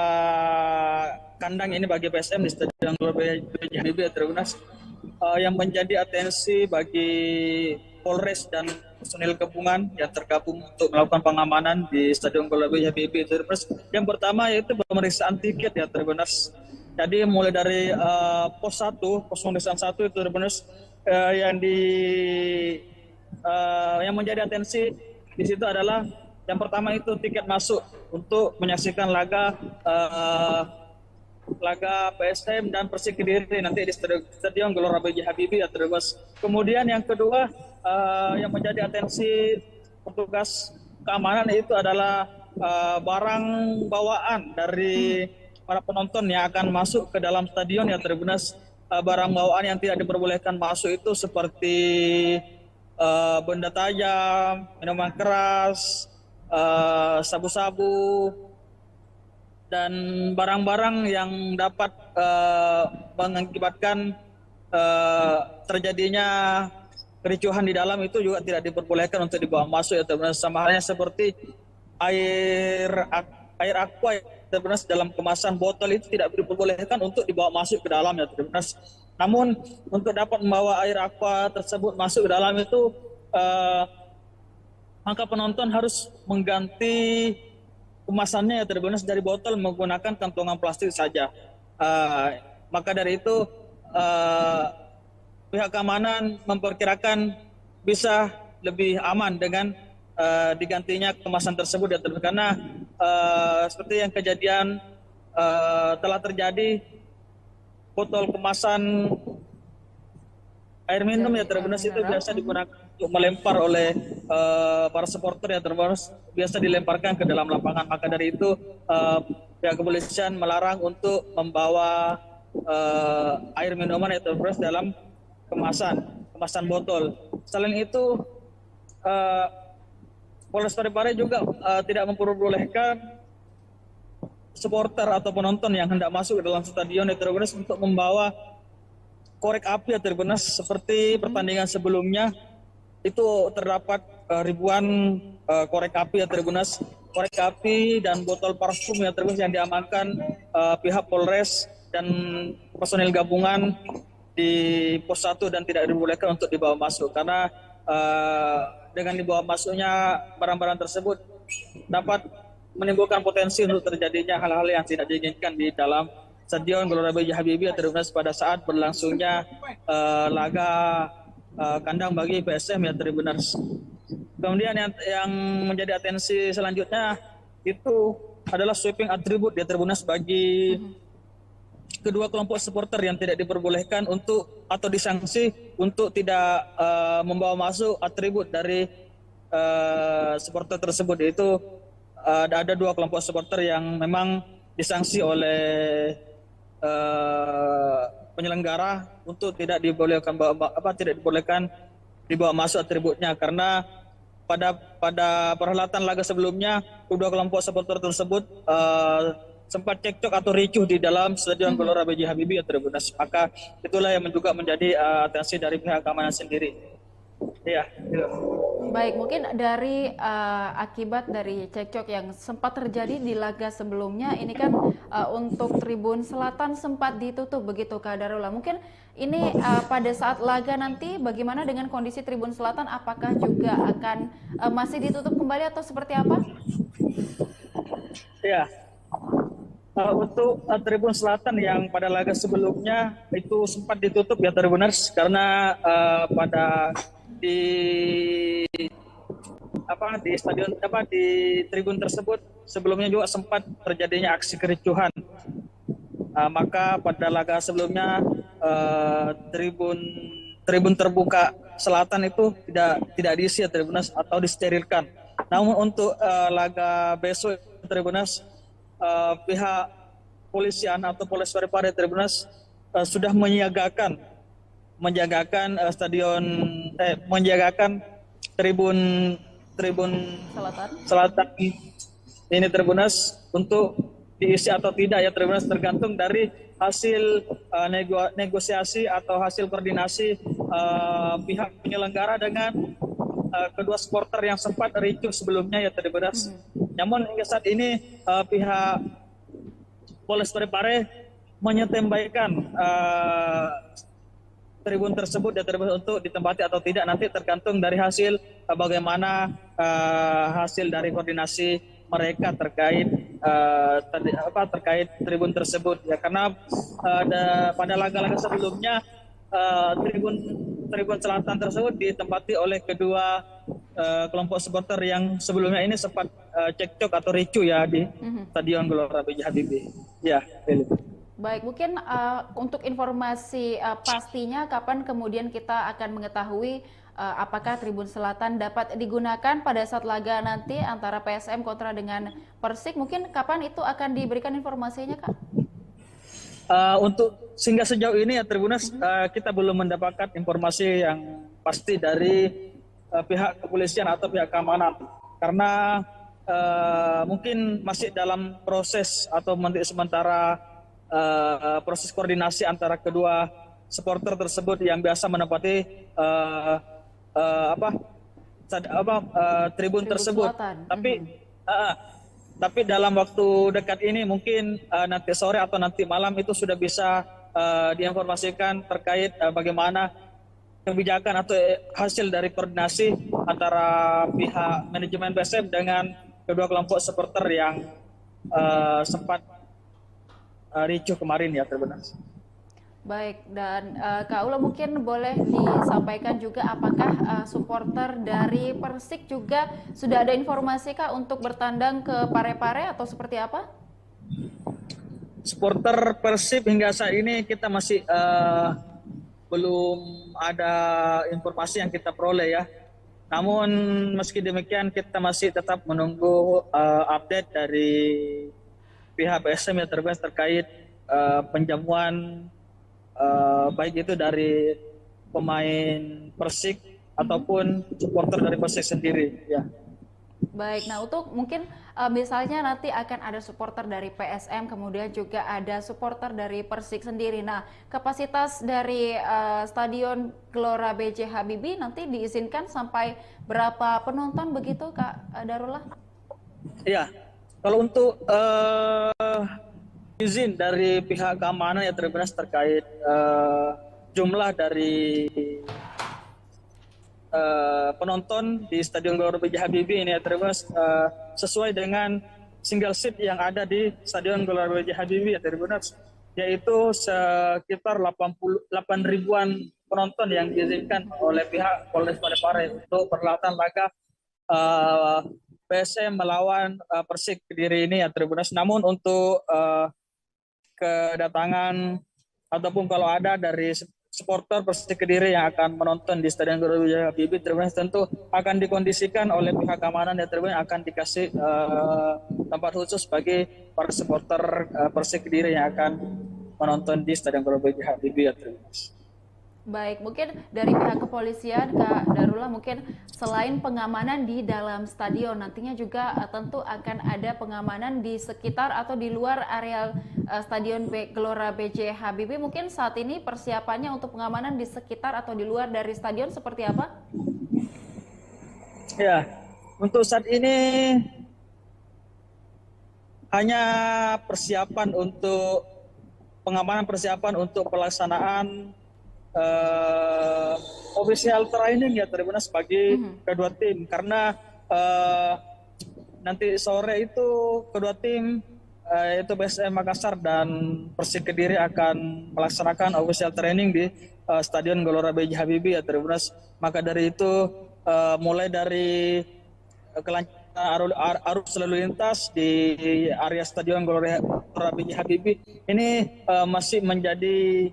[SPEAKER 2] kandang ini bagi PSM di Stadion Gelora B.J. Habibie ya Tribuners, yang menjadi atensi bagi Polres dan personil gabungan yang tergabung untuk melakukan pengamanan di Stadion Gelora B.J. Habibie Tribuners. Yang pertama yaitu pemeriksaan tiket ya Tribuners. Jadi mulai dari pos 1, pos pemeriksaan 1 itu Tribuners yang menjadi atensi di situ adalah yang pertama itu tiket masuk untuk menyaksikan laga PSM dan Persik Kediri nanti di Stadion Gelora B.J. Habibie ya Tribuners. Kemudian yang kedua yang menjadi atensi petugas keamanan itu adalah barang bawaan dari para penonton yang akan masuk ke dalam stadion ya Tribuners. Barang bawaan yang tidak diperbolehkan masuk itu seperti benda tajam, minuman keras, sabu-sabu, dan barang-barang yang dapat mengakibatkan terjadinya kericuhan di dalam itu juga tidak diperbolehkan untuk dibawa masuk ya Tribuners. Sama halnya seperti air aqua ya Tribuners dalam kemasan botol itu tidak diperbolehkan untuk dibawa masuk ke dalam ya Tribuners. Namun untuk dapat membawa air aqua tersebut masuk ke dalam itu maka penonton harus mengganti kemasannya ya Tribuners dari botol menggunakan kantongan plastik saja. Maka dari itu pihak keamanan memperkirakan bisa lebih aman dengan digantinya kemasan tersebut ya Tribuners. Karena seperti yang kejadian telah terjadi, botol kemasan air minum ya Tribuners itu biasa digunakan untuk melempar oleh para supporter ya Tribuners, biasa dilemparkan ke dalam lapangan. Maka dari itu pihak kepolisian melarang untuk membawa air minuman ya Tribuners dalam kemasan botol. Selain itu Polres Parepare juga tidak memperbolehkan supporter atau penonton yang hendak masuk ke dalam stadion ya Tribuners untuk membawa korek api ya Tribuners. Seperti pertandingan sebelumnya itu terdapat ribuan korek api ya Tribuners, korek api dan botol parfum ya Tribuners yang diamankan pihak Polres dan personil gabungan di pos 1 dan tidak dibolehkan untuk dibawa masuk karena dengan dibawa masuknya barang-barang tersebut dapat menimbulkan potensi untuk terjadinya hal-hal yang tidak diinginkan di dalam Stadion Gelora B.J. Habibie Tribuners pada saat berlangsungnya laga kandang bagi PSM ya Tribuners. Kemudian yang menjadi atensi selanjutnya itu adalah sweeping atribut di Tribuners bagi kedua kelompok supporter yang tidak diperbolehkan untuk atau disanksi untuk tidak membawa masuk atribut dari supporter tersebut. Itu ada dua kelompok supporter yang memang disanksi oleh penyelenggara untuk tidak dibolehkan dibawa masuk atributnya karena pada perhelatan laga sebelumnya kedua kelompok supporter tersebut sempat cekcok atau ricuh di dalam Stadion Gelora B.J. Habibie Tribuners. Maka itulah yang juga menjadi atensi dari pihak keamanan sendiri. Ya, gitu.
[SPEAKER 1] Baik, mungkin dari akibat dari cekcok yang sempat terjadi di laga sebelumnya, ini kan untuk Tribun Selatan sempat ditutup begitu Kak Darullah. Mungkin ini pada saat laga nanti bagaimana dengan kondisi Tribun Selatan? Apakah juga akan masih ditutup kembali atau seperti apa?
[SPEAKER 2] Ya, untuk Tribun Selatan yang pada laga sebelumnya itu sempat ditutup ya Tribuners karena di stadion di tribun tersebut sebelumnya juga sempat terjadinya aksi kericuhan. Maka pada laga sebelumnya tribun terbuka selatan itu tidak diisi ya Tribuners atau disterilkan. Namun untuk laga besok Tribuners pihak polisian atau Polres Parepare Tribuners sudah menyiagakan tribun selatan ini Tribuners untuk diisi atau tidak ya Tribuners tergantung dari hasil negosiasi atau hasil koordinasi pihak penyelenggara dengan kedua supporter yang sempat ricuh sebelumnya ya Tribuners. Namun hingga saat ini pihak Polres Parepare menyetembaikan tribun tersebut ya Tribuners untuk ditempati atau tidak nanti tergantung dari hasil bagaimana hasil dari koordinasi mereka terkait tribun tersebut ya karena pada laga-laga sebelumnya tribun selatan tersebut ditempati oleh kedua kelompok supporter yang sebelumnya ini sempat cekcok atau ricuh ya di Stadion Gelora B.J. Habibie. Ya,
[SPEAKER 1] baik, mungkin untuk informasi pastinya kapan kemudian kita akan mengetahui apakah Tribun Selatan dapat digunakan pada saat laga nanti antara PSM kontra dengan Persik, mungkin kapan itu akan diberikan informasinya Kak?
[SPEAKER 2] Untuk sehingga sejauh ini ya Tribuners kita belum mendapatkan informasi yang pasti dari pihak kepolisian atau pihak keamanan karena mungkin masih dalam proses atau sementara proses koordinasi antara kedua supporter tersebut yang biasa menempati tribun tersebut.
[SPEAKER 1] Selatan.
[SPEAKER 2] Tapi dalam waktu dekat ini mungkin nanti sore atau nanti malam itu sudah bisa diinformasikan terkait bagaimana kebijakan atau hasil dari koordinasi antara pihak manajemen PSM dengan kedua kelompok supporter yang sempat ricuh kemarin ya Tribuners.
[SPEAKER 1] Baik, dan Kak Ula mungkin boleh disampaikan juga apakah supporter dari Persik juga sudah ada informasi Kak untuk bertandang ke Parepare atau seperti apa?
[SPEAKER 2] Supporter Persib hingga saat ini kita masih belum ada informasi yang kita peroleh ya. Namun meski demikian kita masih tetap menunggu update dari pihak PSM yang terkait penjamuan baik itu dari pemain Persik ataupun supporter dari Persik sendiri ya.
[SPEAKER 1] Baik, nah untuk mungkin misalnya nanti akan ada supporter dari PSM kemudian juga ada supporter dari Persik sendiri. Nah, kapasitas dari Stadion Gelora B.J. Habibie nanti diizinkan sampai berapa penonton begitu Kak Darullah?
[SPEAKER 2] Iya. Kalau untuk izin dari pihak keamanan ya Tribunas terkait jumlah dari penonton di Stadion Gelora B.J. Habibie ini ya Tribunas sesuai dengan single seat yang ada di Stadion Gelora B.J. Habibie ya Tribunas, yaitu sekitar 8 ribuan penonton yang diizinkan oleh pihak Polres Parepare untuk perhelatan laga PSM melawan Persik Kediri ini ya Tribunas. Namun untuk kedatangan ataupun kalau ada dari supporter Persik Kediri yang akan menonton di Stadion Gelora B.J. Habibie Tribunas tentu akan dikondisikan oleh pihak keamanan ya Tribunas, akan dikasih tempat khusus bagi para supporter Persik Kediri yang akan menonton di Stadion Gelora B.J. Habibie ya Tribunas.
[SPEAKER 1] Baik, mungkin dari pihak kepolisian, Kak Darullah, mungkin selain pengamanan di dalam stadion, nantinya juga tentu akan ada pengamanan di sekitar atau di luar area Stadion Gelora B.J. Habibie. Mungkin saat ini persiapannya untuk pengamanan di sekitar atau di luar dari stadion seperti apa?
[SPEAKER 2] Ya, untuk saat ini hanya persiapan untuk pengamanan, persiapan untuk pelaksanaan official training ya Tribunas bagi kedua tim, karena nanti sore itu kedua tim yaitu PSM Makassar dan Persik Kediri akan melaksanakan official training di Stadion Gelora B.J. Habibie ya Tribunas. Maka dari itu mulai dari kelancaran arus lalu lintas di area Stadion Gelora B.J. Habibie ini masih menjadi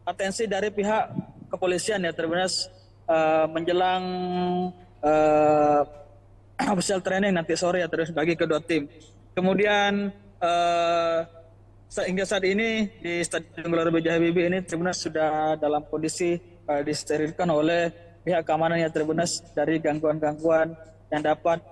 [SPEAKER 2] atensi dari pihak kepolisian ya Tribunas menjelang official training nanti sore ya terus bagi kedua tim. Kemudian hingga saat ini di Stadion Gelora B.J. Habibie ini Tribunas sudah dalam kondisi disterilkan oleh pihak keamanan ya Tribunas dari gangguan-gangguan yang dapat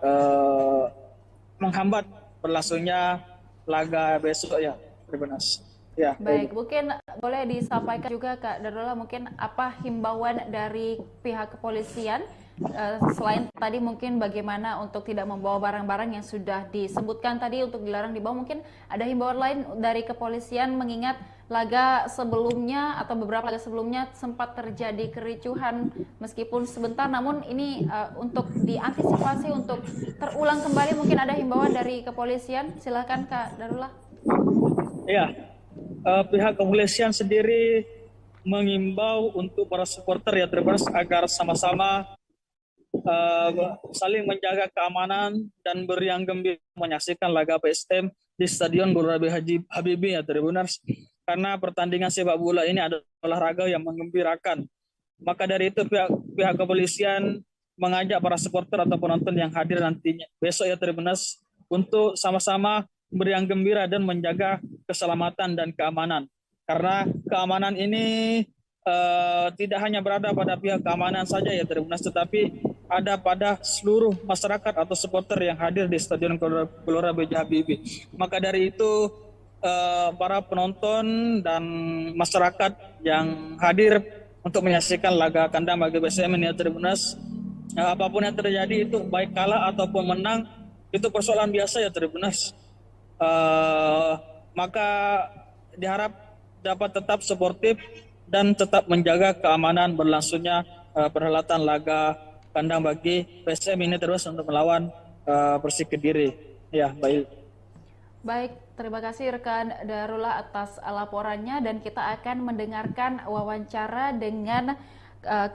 [SPEAKER 2] menghambat berlangsungnya laga besok ya Tribunas. Ya,
[SPEAKER 1] baik, mungkin boleh disampaikan juga Kak Darullah, mungkin apa himbauan dari pihak kepolisian selain tadi mungkin bagaimana untuk tidak membawa barang-barang yang sudah disebutkan tadi untuk dilarang dibawa, mungkin ada himbauan lain dari kepolisian mengingat laga sebelumnya atau beberapa laga sebelumnya sempat terjadi kericuhan meskipun sebentar, namun ini untuk diantisipasi untuk terulang kembali, mungkin ada himbauan dari kepolisian. Silakan Kak Darullah.
[SPEAKER 2] Ya. Pihak kepolisian sendiri mengimbau untuk para supporter ya Tribunas agar sama-sama saling menjaga keamanan dan beriang gembira menyaksikan laga PSM di Stadion Gelora B.J. Habibie ya Tribunas, karena pertandingan sepak bola ini adalah olahraga yang menggembirakan. Maka dari itu pihak kepolisian mengajak para supporter atau penonton yang hadir nantinya besok ya Tribunas untuk sama-sama beriang gembira dan menjaga keselamatan dan keamanan, karena keamanan ini tidak hanya berada pada pihak keamanan saja ya Tribunas, tetapi ada pada seluruh masyarakat atau supporter yang hadir di Stadion Gelora B.J. Habibie. Maka dari itu para penonton dan masyarakat yang hadir untuk menyaksikan laga kandang bagi PSM ini ya Tribunas, apapun yang terjadi itu baik kalah ataupun menang itu persoalan biasa ya Tribunas. Maka diharap dapat tetap suportif dan tetap menjaga keamanan berlangsungnya perhelatan laga kandang bagi PSM ini terus untuk melawan Persik Kediri. Ya, baik.
[SPEAKER 1] Baik, terima kasih rekan Darullah atas laporannya, dan kita akan mendengarkan wawancara dengan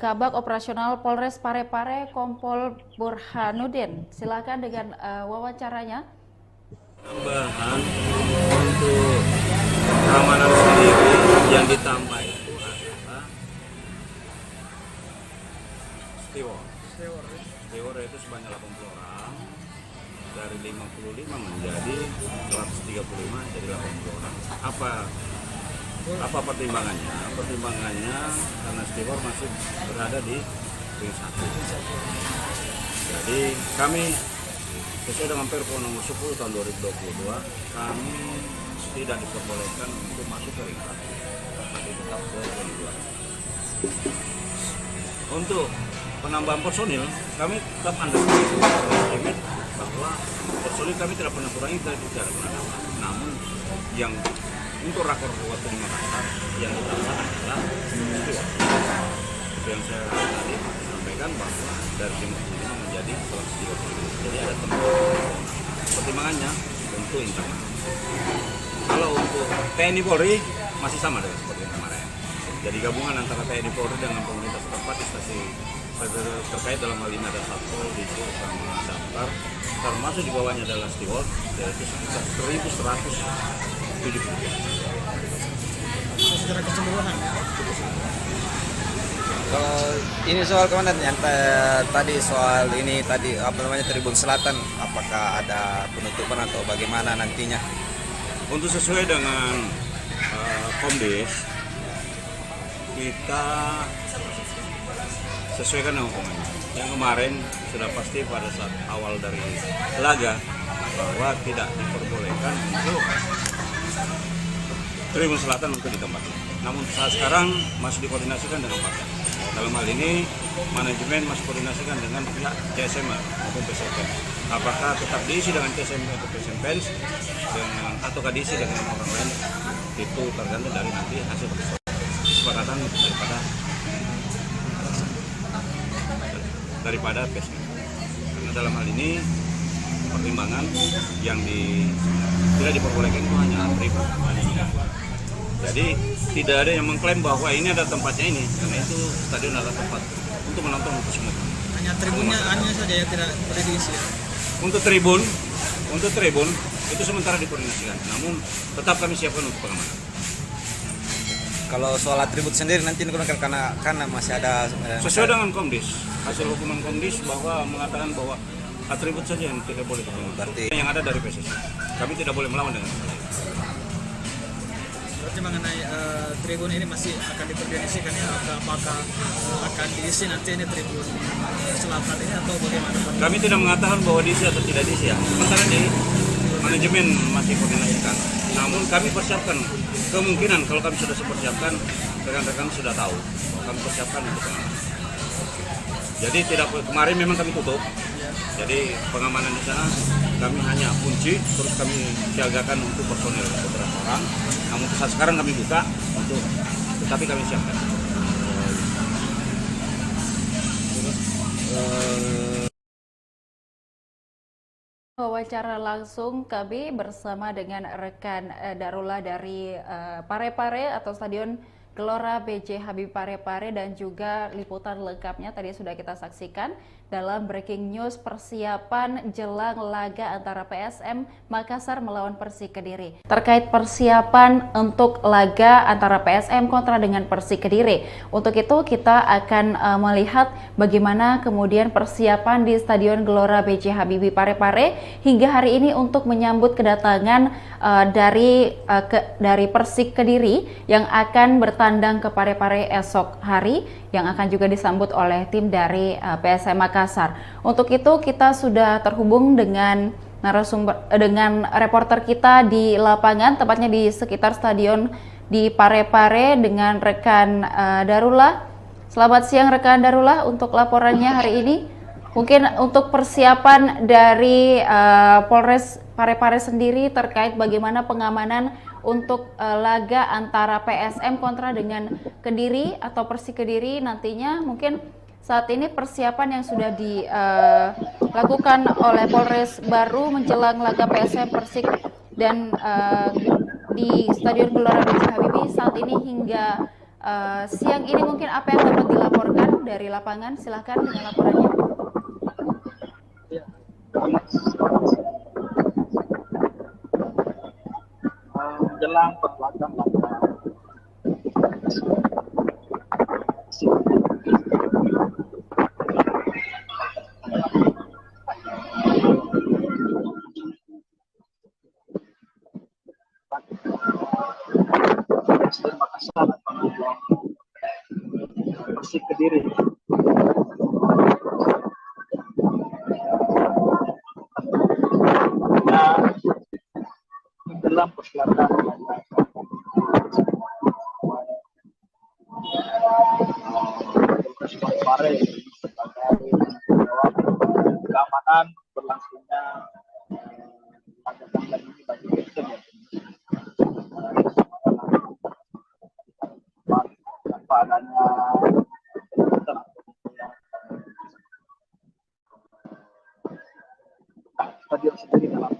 [SPEAKER 1] Kabag Operasional Polres Parepare Kompol Burhanuddin. Silakan dengan wawancaranya.
[SPEAKER 3] Tambahan untuk keamanan sendiri yang ditambah itu adalah steward itu sebanyak 80 orang, dari 55 menjadi 135 jadi 80 orang. Apa pertimbangannya? Pertimbangannya karena steward masih berada di ring 1. Jadi kami sesuai dengan Perpres nomor 10 tahun 2022, kami tidak diperbolehkan untuk masuk ke ring 1, tapi tetap ke ring 2. Untuk penambahan personil, kami tetap underestimate bahwa personil kami tidak pernah kurangi, tidak pernah nambah. Namun yang untuk rakor waktu di Makassar yang ditambah adalah steward. Itu yang saya tadi sampaikan bahwa dari 55 menjadi 130. Jadi ada pertimbangannya untuk internal. Kalau untuk TNI Polri masih sama dengan seperti yang kemarin. Jadi gabungan antara TNI Polri dengan pemerintah setempat di stasiun terkait dalam hal ini ada Satpol, Disu, sama Damkar. Termasuk di bawahnya adalah steward, yaitu sekitar 1.170.
[SPEAKER 4] Secara keseluruhan.
[SPEAKER 5] Kalau ini soal komandan yang tadi soal ini tadi apa namanya Tribun Selatan, apakah ada penutupan atau bagaimana nantinya?
[SPEAKER 3] Untuk sesuai dengan Komdis, kita sesuaikan dengan komandan. Yang kemarin sudah pasti pada saat awal dari laga bahwa tidak diperbolehkan untuk Tribun Selatan untuk ditempati. Namun saat sekarang masih dikoordinasikan dengan partai. Dalam hal ini manajemen masih koordinasikan dengan pihak CSM maupun PSM. Apakah tetap diisi dengan CSM atau PSM ataukah diisi dengan orang lain, itu tergantung dari nanti hasil kesepakatan daripada PSM. Karena dalam hal ini pertimbangan yang tidak diperbolehkan itu hanya tribun. Jadi tidak ada yang mengklaim bahwa ini ada tempatnya ini, karena itu stadion adalah tempat untuk menonton untuk semua.
[SPEAKER 4] Hanya tribunnya hanya saja yang tidak boleh diisi ya.
[SPEAKER 3] Untuk tribun itu sementara dikoordinasikan, namun tetap kami siapkan untuk pengamanan.
[SPEAKER 5] Kalau soal atribut sendiri nanti karena masih ada
[SPEAKER 3] Sesuai dengan Komdis, hasil hukuman Komdis bahwa mengatakan bahwa atribut saja yang tidak boleh dipakai.
[SPEAKER 5] Berarti
[SPEAKER 3] yang ada dari PSSI. Kami tidak boleh melawan dengan itu.
[SPEAKER 4] Berarti mengenai tribun ini masih akan dikoordinasikan ya, apakah akan diisi nanti ini tribun selatan ini atau bagaimana?
[SPEAKER 3] Kami tidak mengatakan bahwa diisi atau tidak diisi ya. Sementara di manajemen masih koordinasikan. Namun kami persiapkan kemungkinan kalau kami sudah persiapkan, rekan-rekan sudah tahu bahwa kami persiapkan untuk pengamanan. Jadi kemarin memang kami tutup. Jadi pengamanan di sana kami hanya kunci, terus kami siagakan untuk personil beberapa orang. Namun saat sekarang kami buka tetapi kami siapkan.
[SPEAKER 1] Wawancara langsung kami bersama dengan rekan Darullah dari Parepare atau Stadion Gelora B.J. Habibie Parepare, dan juga liputan lengkapnya tadi sudah kita saksikan dalam breaking news persiapan jelang laga antara PSM Makassar melawan Persik Kediri. Terkait persiapan untuk laga antara PSM kontra dengan Persik Kediri, untuk itu kita akan melihat bagaimana kemudian persiapan di Stadion Gelora B.J. Habibie Parepare hingga hari ini untuk menyambut kedatangan dari Persik Kediri yang akan bertandang ke Parepare esok hari, yang akan juga disambut oleh tim dari PSM Makassar. Untuk itu kita sudah terhubung dengan dengan reporter kita di lapangan, tepatnya di sekitar stadion di Parepare dengan rekan Darullah. Selamat siang rekan Darullah, untuk laporannya hari ini. Mungkin untuk persiapan dari Polres Parepare sendiri terkait bagaimana pengamanan untuk laga antara PSM kontra dengan Kediri atau Persik Kediri nantinya, mungkin saat ini persiapan yang sudah dilakukan oleh Polres baru menjelang laga PSM Persik dan di Stadion Gelora B.J. Habibie saat ini hingga siang ini, mungkin apa yang dapat dilaporkan dari lapangan? Silahkan dengan laporannya.
[SPEAKER 2] Menjelang perhelatan laga PSM Makassar Persik Kediri. Dalam perhelatan Parepare sebagai keamanan berlangsungnya adanya keributan stadion sendiri dalam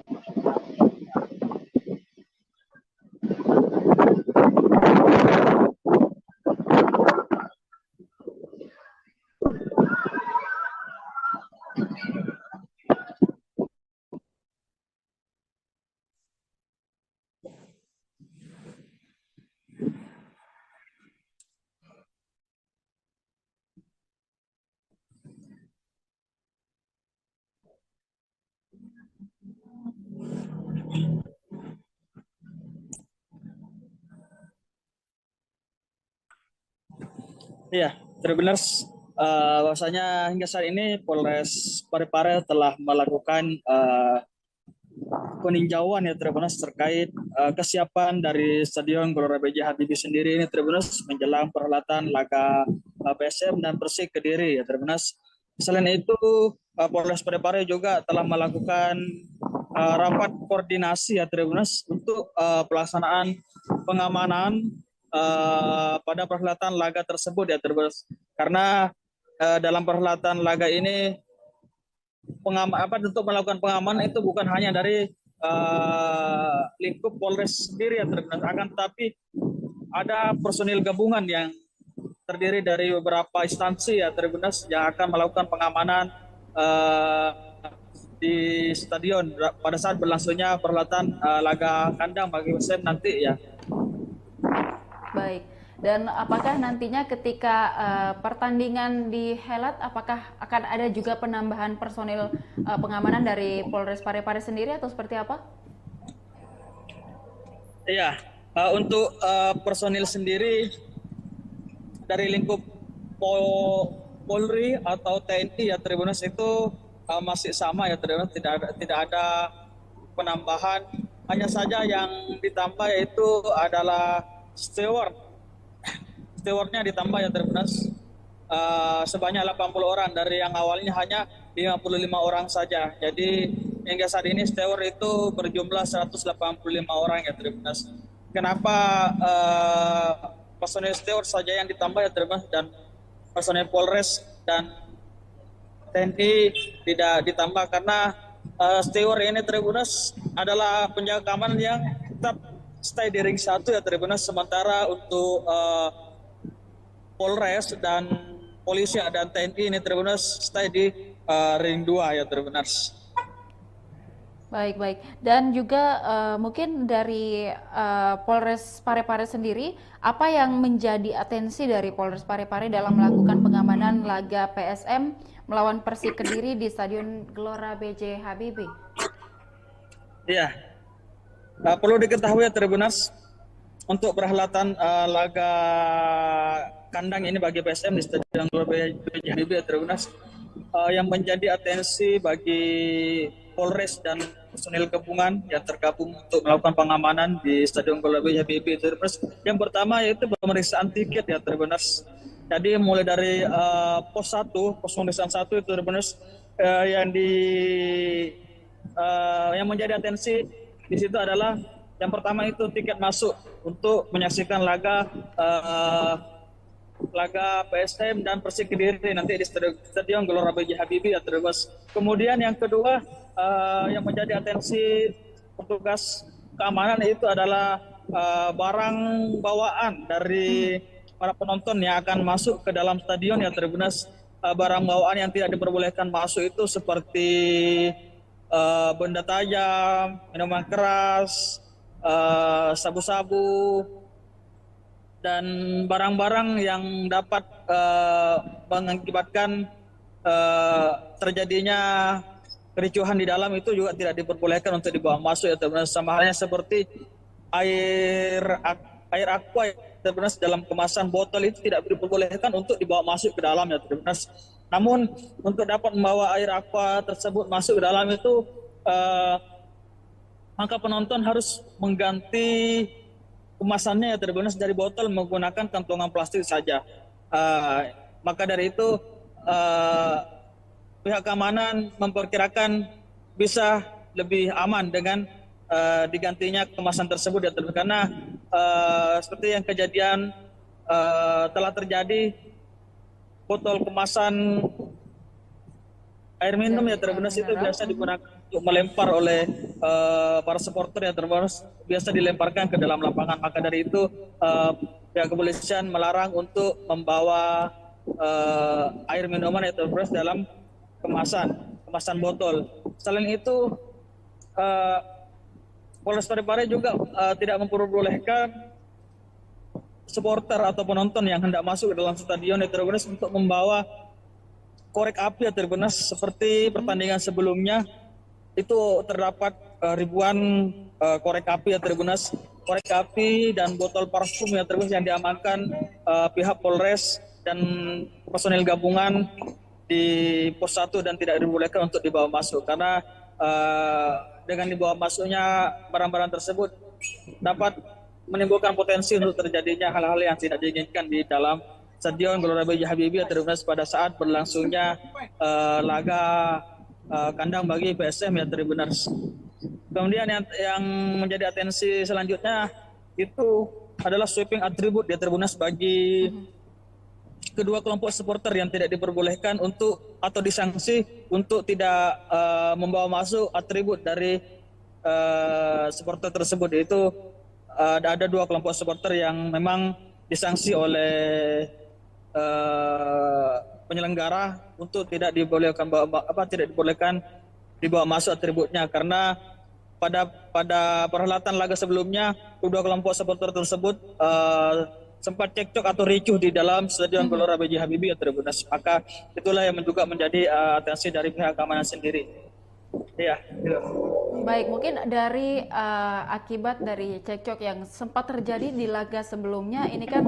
[SPEAKER 2] Iya, Tribuners, bahwasanya hingga saat ini Polres Parepare telah melakukan peninjauan ya Tribuners terkait kesiapan dari Stadion Gelora B.J. Habibie sendiri ini Tribuners menjelang perhelatan laga PSM dan Persik Kediri ya Tribuners. Selain itu Polres Parepare juga telah melakukan rapat koordinasi ya Tribuners untuk pelaksanaan pengamanan pada perhelatan laga tersebut ya Tribuners. Karena dalam perhelatan laga ini untuk melakukan pengamanan itu bukan hanya dari lingkup Polres sendiri ya Tribuners, akan tetapi ada personil gabungan yang terdiri dari beberapa instansi ya Tribuners yang akan melakukan pengamanan di stadion pada saat berlangsungnya perhelatan laga kandang bagi PSM nanti ya.
[SPEAKER 1] Baik, dan apakah nantinya ketika pertandingan dihelat, apakah akan ada juga penambahan personil pengamanan dari Polres Parepare sendiri atau seperti apa?
[SPEAKER 2] Iya, untuk personil sendiri dari lingkup Polri atau TNI ya Tribuners itu masih sama ya Tribuners, tidak ada penambahan, hanya saja yang ditambah yaitu adalah stewardnya ditambah ya Tribuners sebanyak 80 orang dari yang awalnya hanya 55 orang saja. Jadi hingga saat ini steward itu berjumlah 185 orang ya Tribuners. Kenapa personel steward saja yang ditambah ya Tribuners dan personel Polres dan TNI tidak ditambah karena steward ini Tribuners adalah penjaga keamanan yang tetap stay di ring 1 ya Tribuners, sementara untuk Polres dan polisi dan TNI ini Tribuners stay di ring 2 ya Tribuners.
[SPEAKER 1] Baik. Dan juga mungkin dari Polres Parepare sendiri, apa yang menjadi atensi dari Polres Parepare dalam melakukan pengamanan laga PSM melawan Persik Kediri di Stadion Gelora B.J. Habibie?
[SPEAKER 2] Iya, perlu diketahui ya Tribuners, untuk perhelatan laga kandang ini bagi PSM di Stadion Gelora B.J. Habibie ya Tribuners, yang menjadi atensi bagi Polres dan personil gabungan yang tergabung untuk melakukan pengamanan di Stadion Gelora B.J. Habibie Tribuners. Yang pertama yaitu pemeriksaan tiket ya Tribuners. Jadi mulai dari pos pemeriksaan 1 itu Tribuners yang menjadi atensi di situ adalah yang pertama itu tiket masuk untuk menyaksikan laga PSM dan Persik Kediri nanti di Stadion Gelora B.J. Habibie ya Tribuners. Kemudian yang kedua yang menjadi atensi petugas keamanan itu adalah barang bawaan dari para penonton yang akan masuk ke dalam stadion ya Tribuners. Barang bawaan yang tidak diperbolehkan masuk itu seperti benda tajam, minuman keras, sabu-sabu, dan barang-barang yang dapat mengakibatkan terjadinya kericuhan di dalam itu juga tidak diperbolehkan untuk dibawa masuk ya Tribuners. Sama halnya seperti air aqua ya Tribuners, dalam kemasan botol itu tidak diperbolehkan untuk dibawa masuk ke dalam ya Tribuners. Namun untuk dapat membawa air aqua tersebut masuk ke dalam itu maka penonton harus mengganti kemasannya ya Tribuners dari botol menggunakan kantongan plastik saja. Maka dari itu pihak keamanan memperkirakan bisa lebih aman dengan digantinya kemasan tersebut ya Tribuners. Karena seperti yang kejadian telah terjadi botol kemasan air minum ya Tribuners itu biasa digunakan untuk melempar oleh para supporter ya Tribuners, biasa dilemparkan ke dalam lapangan. Maka dari itu pihak kepolisian melarang untuk membawa air minuman ya Tribuners dalam kemasan botol. Selain itu Polres Parepare juga tidak memperbolehkan supporter atau penonton yang hendak masuk ke dalam stadion ya Tribuners untuk membawa korek api ya Tribuners. Seperti pertandingan sebelumnya itu terdapat ribuan korek api ya Tribuners, korek api dan botol parfum ya Tribuners yang diamankan pihak Polres dan personil gabungan di pos 1 dan tidak dibolehkan untuk dibawa masuk karena dengan dibawa masuknya barang-barang tersebut dapat menimbulkan potensi untuk terjadinya hal-hal yang tidak diinginkan di dalam Stadion Gelora B.J. Habibie Tribuners pada saat berlangsungnya laga kandang bagi PSM ya Tribuners. Kemudian yang menjadi atensi selanjutnya itu adalah sweeping atribut ya Tribuners bagi kedua kelompok supporter yang tidak diperbolehkan untuk atau disanksi untuk tidak membawa masuk atribut dari supporter tersebut. Itu ada dua kelompok supporter yang memang disanksi oleh penyelenggara untuk tidak dibolehkan dibawa masuk atributnya karena pada perhelatan laga sebelumnya kedua kelompok supporter tersebut sempat cekcok atau ricuh di dalam Stadion Gelora B.J. Habibie Tribuners. Maka itulah yang juga menjadi atensi dari pihak keamanan sendiri. Iya.
[SPEAKER 1] Baik, mungkin dari akibat dari cekcok yang sempat terjadi di laga sebelumnya, ini kan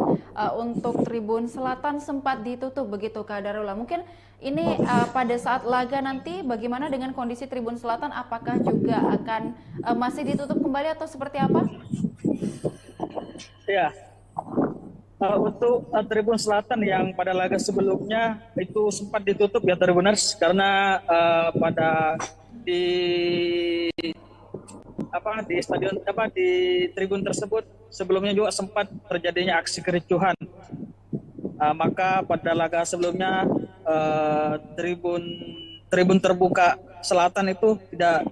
[SPEAKER 1] untuk Tribun Selatan sempat ditutup begitu Kak Darullah. Mungkin ini pada saat laga nanti bagaimana dengan kondisi Tribun Selatan? Apakah juga akan masih ditutup kembali atau seperti apa?
[SPEAKER 2] Ya, untuk Tribun Selatan yang pada laga sebelumnya itu sempat ditutup ya Tribuners karena di stadion di tribun tersebut sebelumnya juga sempat terjadinya aksi kericuhan. Maka pada laga sebelumnya tribun terbuka selatan itu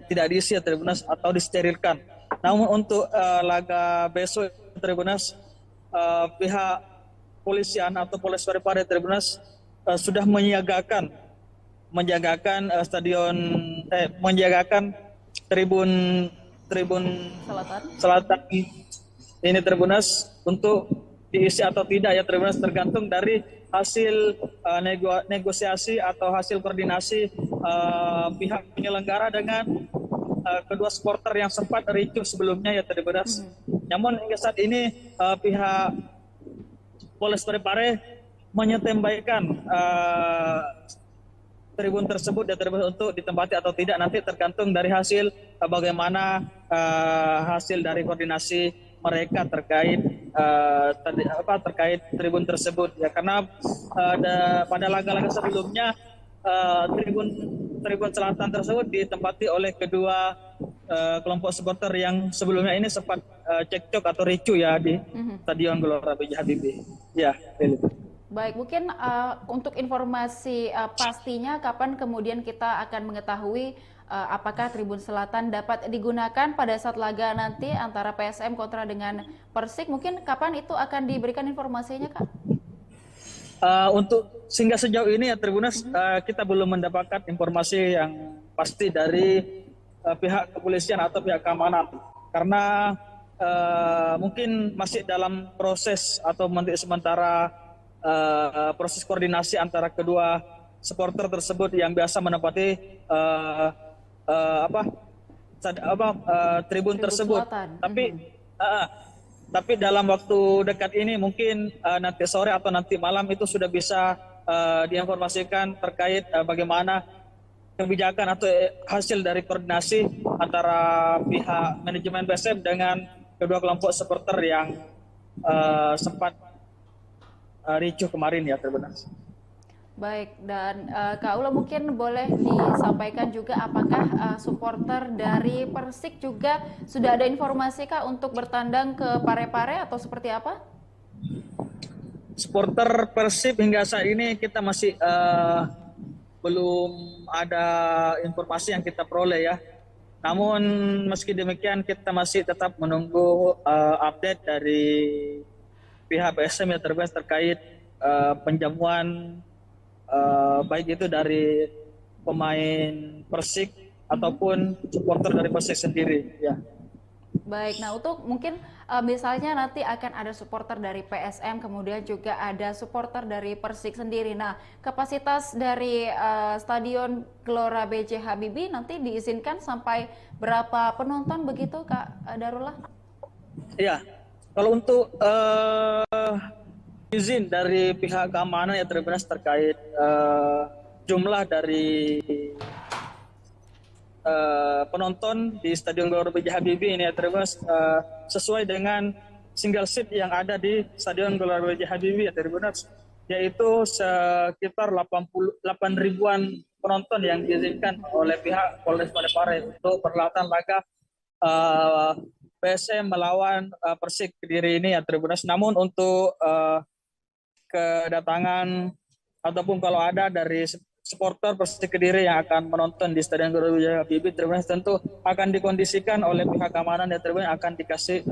[SPEAKER 2] tidak diisi ya Tribuners atau disterilkan. Namun untuk laga besok Tribuners pihak polisian atau Polres Parepare Tribuners sudah menyiagakan tribun selatan ini Tribuners untuk diisi atau tidak ya Tribuners tergantung dari hasil negosiasi atau hasil koordinasi pihak penyelenggara dengan kedua supporter yang sempat ricuh sebelumnya ya Tribuners. Namun hingga saat ini pihak Polres Parepare menyetembaikan tribun tersebut ya Tribuners untuk ditempati atau tidak nanti tergantung dari hasil bagaimana hasil dari koordinasi mereka terkait tribun tersebut ya karena pada laga-laga sebelumnya tribun selatan tersebut ditempati oleh kedua kelompok supporter yang sebelumnya ini sempat cekcok atau ricuh ya di Stadion Gelora B.J. Habibie. Ya,
[SPEAKER 1] baik, mungkin untuk informasi pastinya kapan kemudian kita akan mengetahui apakah Tribun Selatan dapat digunakan pada saat laga nanti antara PSM kontra dengan Persik, mungkin kapan itu akan diberikan informasinya Kak?
[SPEAKER 2] Untuk sehingga sejauh ini ya Tribuners kita belum mendapatkan informasi yang pasti dari pihak kepolisian atau pihak keamanan karena mungkin masih dalam proses atau sementara proses koordinasi antara kedua supporter tersebut yang biasa menempati tribun tersebut. Tapi dalam waktu dekat ini mungkin nanti sore atau nanti malam itu sudah bisa diinformasikan terkait bagaimana kebijakan atau hasil dari koordinasi antara pihak manajemen PSM dengan kedua kelompok supporter yang sempat ricuh kemarin ya Tribuners.
[SPEAKER 1] Baik, dan Kak Ula mungkin boleh disampaikan juga apakah supporter dari Persik juga sudah ada informasi Kak untuk bertandang ke Parepare atau seperti apa?
[SPEAKER 2] supporter Persib hingga saat ini kita masih belum ada informasi yang kita peroleh ya. Namun meski demikian kita masih tetap menunggu update dari pihak PSM yang terkait penjamuan baik itu dari pemain Persik ataupun supporter dari Persik sendiri ya.
[SPEAKER 1] Baik, nah untuk mungkin misalnya nanti akan ada supporter dari PSM, kemudian juga ada supporter dari Persik sendiri. Nah, kapasitas dari Stadion Gelora B.J. Habibie nanti diizinkan sampai berapa penonton begitu, Kak Darullah?
[SPEAKER 2] Iya, kalau untuk izin dari pihak keamanan ya terkait jumlah dari penonton di Stadion Gelora B.J. Habibie ini ya sesuai dengan single seat yang ada di Stadion Gelora B.J. Habibie ya yaitu sekitar 8 ribuan penonton yang diizinkan oleh pihak Polres Parepare untuk perhelatan laga PSM melawan Persik Kediri ini ya Namun untuk kedatangan ataupun kalau ada dari supporter Persik Kediri yang akan menonton di Stadion Gelora B.J. Habibie tentu akan dikondisikan oleh pihak keamanan yang akan dikasih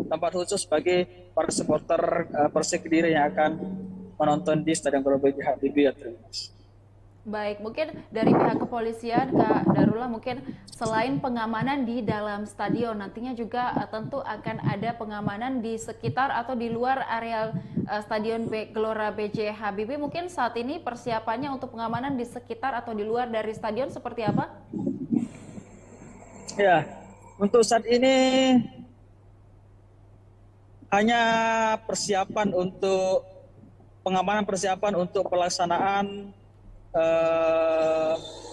[SPEAKER 2] tempat khusus bagi para supporter Persik Kediri yang akan menonton di Stadion Gelora B.J. Habibie.
[SPEAKER 1] Baik, mungkin dari pihak kepolisian, Kak Darullah, mungkin selain pengamanan di dalam stadion, nantinya juga tentu akan ada pengamanan di sekitar atau di luar area Stadion Gelora B.J. Habibie. Mungkin saat ini persiapannya untuk pengamanan di sekitar atau di luar dari stadion seperti apa?
[SPEAKER 2] Ya, untuk saat ini hanya persiapan untuk pelaksanaan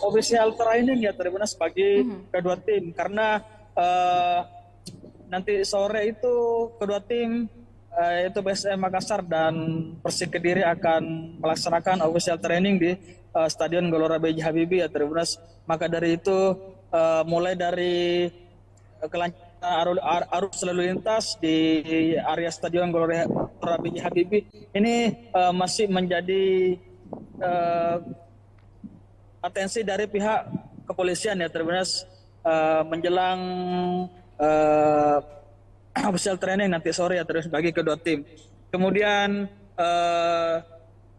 [SPEAKER 2] official training ya bagi kedua tim karena nanti sore itu kedua tim yaitu PSM Makassar dan Persik Kediri akan melaksanakan official training di Stadion Gelora B.J. Habibie ya maka dari itu mulai dari kelancaran arus lalu lintas di area Stadion Gelora B.J. Habibie ini masih menjadi atensi dari pihak kepolisian ya menjelang official training nanti sore ya bagi kedua tim. Kemudian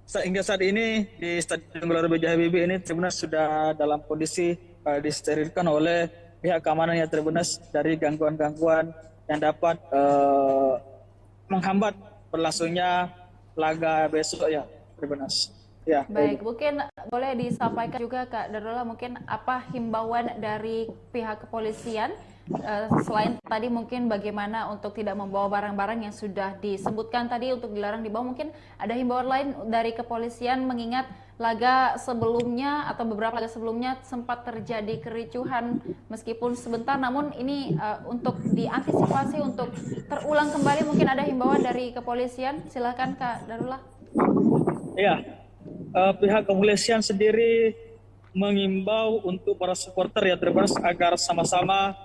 [SPEAKER 2] hingga saat ini di Stadion Gelora B.J. Habibie ini sudah dalam kondisi disterilkan oleh pihak keamanan ya dari gangguan-gangguan yang dapat menghambat berlangsungnya laga besok ya Ya.
[SPEAKER 1] Baik, mungkin boleh disampaikan juga Kak Darullah mungkin apa himbauan dari pihak kepolisian selain tadi mungkin bagaimana untuk tidak membawa barang-barang yang sudah disebutkan tadi untuk dilarang dibawa, mungkin ada himbauan lain dari kepolisian mengingat laga sebelumnya atau beberapa laga sebelumnya sempat terjadi kericuhan meskipun sebentar, namun ini untuk diantisipasi untuk terulang kembali mungkin ada himbauan dari kepolisian. Silakan Kak Darullah.
[SPEAKER 2] Iya. Pihak kepolisian sendiri mengimbau untuk para supporter ya agar sama-sama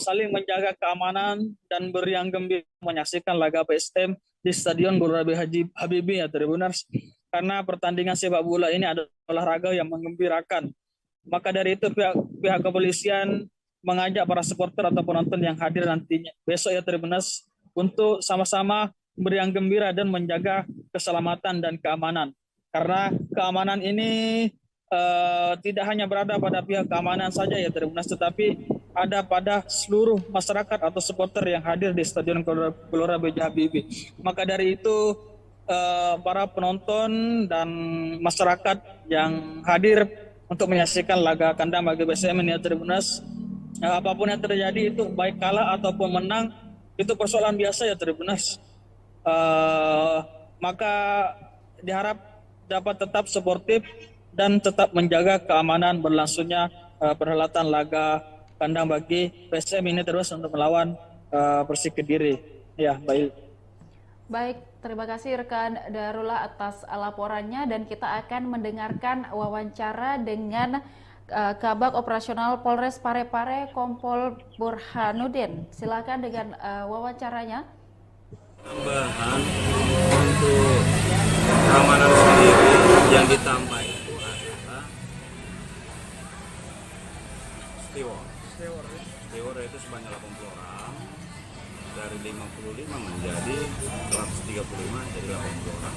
[SPEAKER 2] saling menjaga keamanan dan beriang gembira menyaksikan laga PSM di Stadion Gelora B.J. Habibie ya karena pertandingan sepak bola ini adalah olahraga yang menggembirakan. Maka dari itu pihak kepolisian mengajak para supporter atau penonton yang hadir nantinya besok ya untuk sama-sama beriang gembira dan menjaga keselamatan dan keamanan. Karena keamanan ini tidak hanya berada pada pihak keamanan saja ya tetapi ada pada seluruh masyarakat atau supporter yang hadir di Stadion Gelora B.J. Habibie. Maka dari itu para penonton dan masyarakat yang hadir untuk menyaksikan laga kandang bagi PSM ini ya apapun yang terjadi itu baik kalah ataupun menang itu persoalan biasa ya maka diharap dapat tetap suportif dan tetap menjaga keamanan berlangsungnya perhelatan laga kandang bagi PSM ini untuk melawan Persik Kediri. Ya, baik.
[SPEAKER 1] Baik, terima kasih rekan Darullah atas laporannya dan kita akan mendengarkan wawancara dengan Kabag Operasional Polres Parepare Kompol Burhanuddin. Silakan dengan wawancaranya.
[SPEAKER 3] Tambahan untuk keamanan sendiri yang ditambah itu adalah steward. Steward itu sebanyak 80 orang, dari 55 menjadi 135 jadi 80 orang.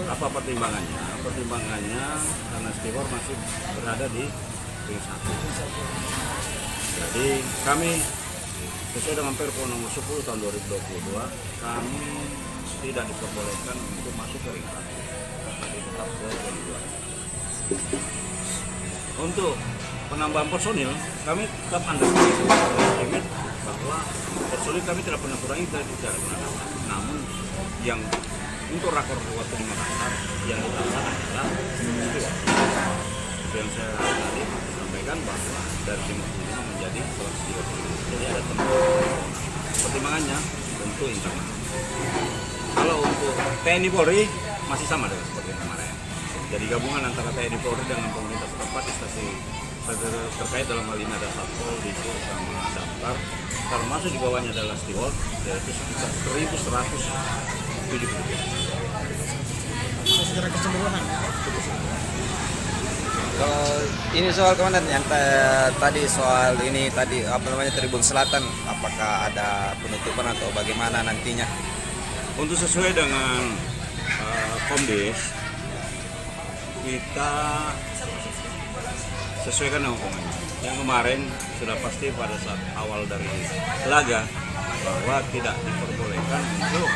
[SPEAKER 3] Apa pertimbangannya? Pertimbangannya karena steward masih berada di ring 1. Jadi kami sesuai dengan Perpres nomor 10 tahun 2022, kami tidak diperbolehkan untuk masuk ke ring 1. Jadi tetap ke ring 2. Untuk penambahan personil, kami tetap underestimate bahwa personil kami tidak pernah kurangi, tidak pernah nambah. Namun yang untuk rakor waktu di Makassar yang ditambah adalah steward. Yang saya tadi sampaikan bahwa dari 55 menjadi 130. Jadi ada pertimbangannya untuk internal. Kalau untuk TNI Polri masih sama dengan seperti yang kemarin. Jadi gabungan antara TNI Polri dengan pemerintah setempat di stasiun terkait dalam hal ini ada Satpol, Disu sama Damkar, termasuk di bawahnya adalah steward, yaitu sekitar 1.170.
[SPEAKER 4] Secara keseluruhan.
[SPEAKER 5] Kalau ini soal komandan yang tadi soal ini tadi Tribun Selatan, apakah ada penutupan atau bagaimana nantinya?
[SPEAKER 3] Untuk sesuai dengan Komdis, kita sesuaikan dengan hukumannya. Yang kemarin sudah pasti pada saat awal dari laga bahwa tidak diperbolehkan untuk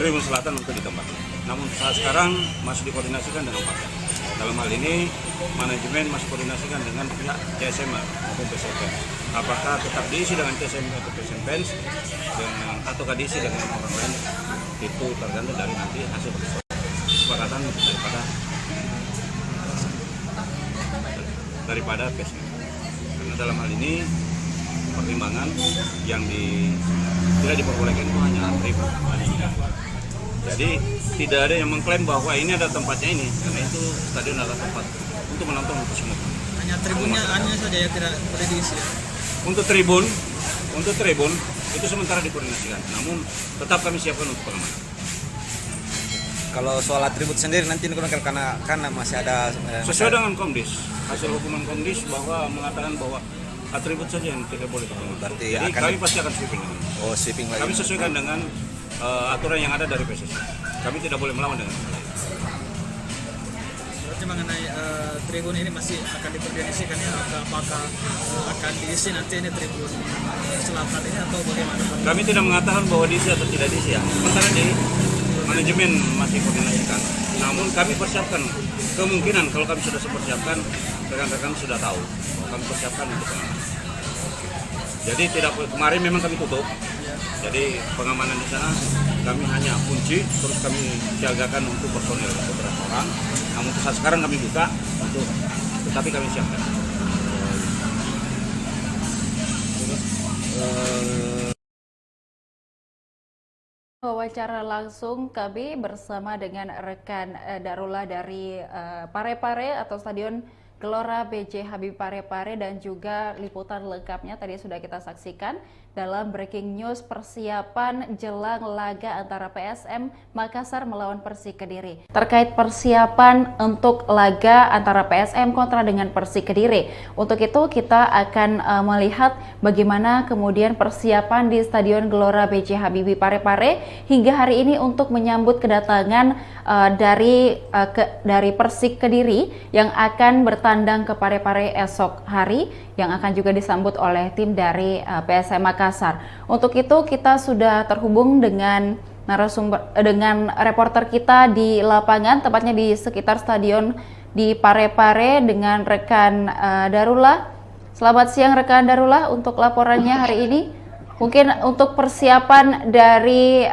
[SPEAKER 3] Tribun Selatan untuk ditempatkan. Namun saat sekarang masih dikoordinasikan dengan Pak. Dalam hal ini manajemen masih koordinasikan dengan pihak CSM maupun PSM. Apakah tetap diisi dengan CSM atau PSM ataukah diisi dengan orang lain, itu tergantung dari nanti hasil kesepakatan daripada PSM. Karena dalam hal ini pertimbangan yang tidak diperbolehkan itu hanya tribun. Jadi tidak ada yang mengklaim bahwa ini ada tempatnya ini, karena itu stadion adalah tempat untuk menonton untuk semua.
[SPEAKER 4] Hanya tribunnya hanya saja ya, tidak boleh diisi.
[SPEAKER 3] Untuk tribun itu sementara dikoordinasikan, namun tetap kami siapkan untuk pengamanan.
[SPEAKER 5] Kalau soal atribut sendiri nanti karena masih ada
[SPEAKER 3] sesuai dengan Komdis, hasil hukuman Komdis bahwa mengatakan bahwa atribut saja yang tidak boleh dipakai.
[SPEAKER 5] Berarti
[SPEAKER 3] jadi kami pasti akan sweeping.
[SPEAKER 5] Oh, sweeping lagi.
[SPEAKER 3] Kami sesuaikan dengan aturan yang ada dari PSSI. Kami tidak boleh melawan dengan
[SPEAKER 4] Berarti mengenai tribun ini masih akan dikoordinasikan ya, apakah akan diisi nanti ini tribun selatan ini atau bagaimana?
[SPEAKER 3] Kami tidak mengatakan bahwa diisi atau tidak diisi ya. Sementara di manajemen masih koordinasikan. Namun kami persiapkan kemungkinan kalau kami sudah persiapkan, rekan-rekan sudah tahu bahwa kami persiapkan untuk pengamanan. Jadi kemarin memang kami tutup. Jadi pengamanan di sana kami hanya kunci, terus kami siagakan untuk personil beberapa orang. Namun saat sekarang kami buka tetapi kami siapkan.
[SPEAKER 1] Wawancara langsung kami bersama dengan rekan Darullah dari Parepare atau Stadion Gelora B.J. Habibie Parepare, dan juga liputan lengkapnya tadi sudah kita saksikan dalam breaking news persiapan jelang laga antara PSM Makassar melawan Persik Kediri. Terkait persiapan untuk laga antara PSM kontra dengan Persik Kediri, untuk itu kita akan melihat bagaimana kemudian persiapan di Stadion Gelora B.J. Habibie Parepare hingga hari ini untuk menyambut kedatangan dari Persik Kediri yang akan bertandang ke Parepare esok hari, yang akan juga disambut oleh tim dari PSM Makassar. Untuk itu kita sudah terhubung dengan dengan reporter kita di lapangan, tepatnya di sekitar stadion di Parepare dengan rekan Darullah. Selamat siang rekan Darullah, untuk laporannya hari ini. Mungkin untuk persiapan dari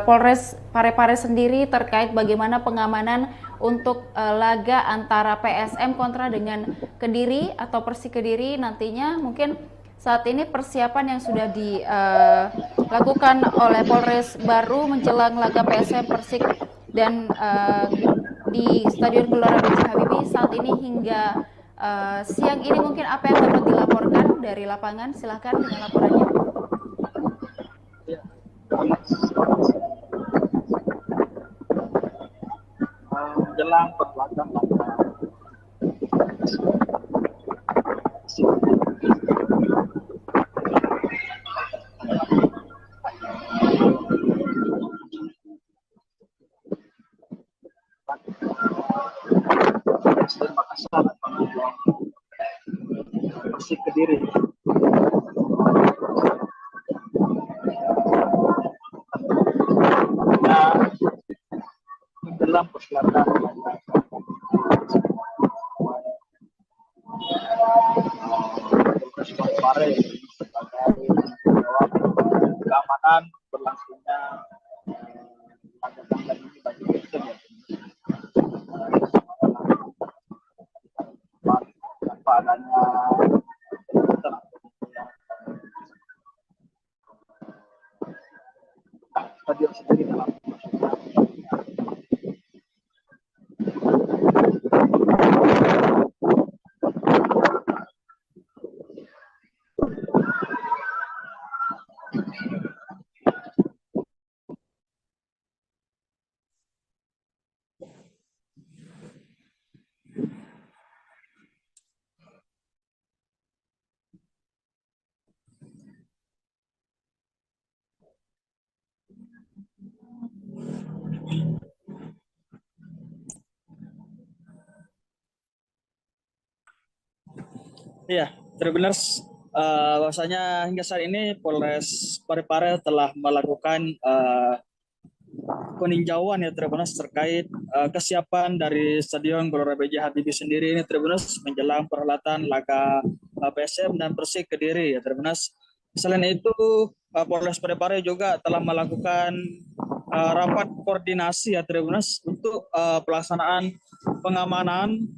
[SPEAKER 1] Polres Parepare sendiri terkait bagaimana pengamanan untuk laga antara PSM kontra dengan Kediri atau Persik Kediri nantinya, mungkin saat ini persiapan yang sudah dilakukan oleh Polres baru menjelang laga PSM Persik dan di Stadion Gelora B.J. Habibie saat ini hingga siang ini, mungkin apa yang dapat dilaporkan dari lapangan? Silahkan dengan laporannya.
[SPEAKER 2] Persik Kediri. Nah, menjelang perhelatan Parepare sebagai jawab keamanan berlangsungnya laga tanggal ini bagi Persib ya. Tanpa adanya stadion sendiri dalam Iya, Tribuners, bahwasanya hingga saat ini Polres Parepare telah melakukan peninjauan ya Tribuners terkait kesiapan dari Stadion Gelora B.J. Habibie sendiri ini Tribuners menjelang perhelatan laga PSM dan Persik Kediri ya Tribuners. Selain itu Polres Parepare juga telah melakukan rapat koordinasi ya Tribuners untuk pelaksanaan pengamanan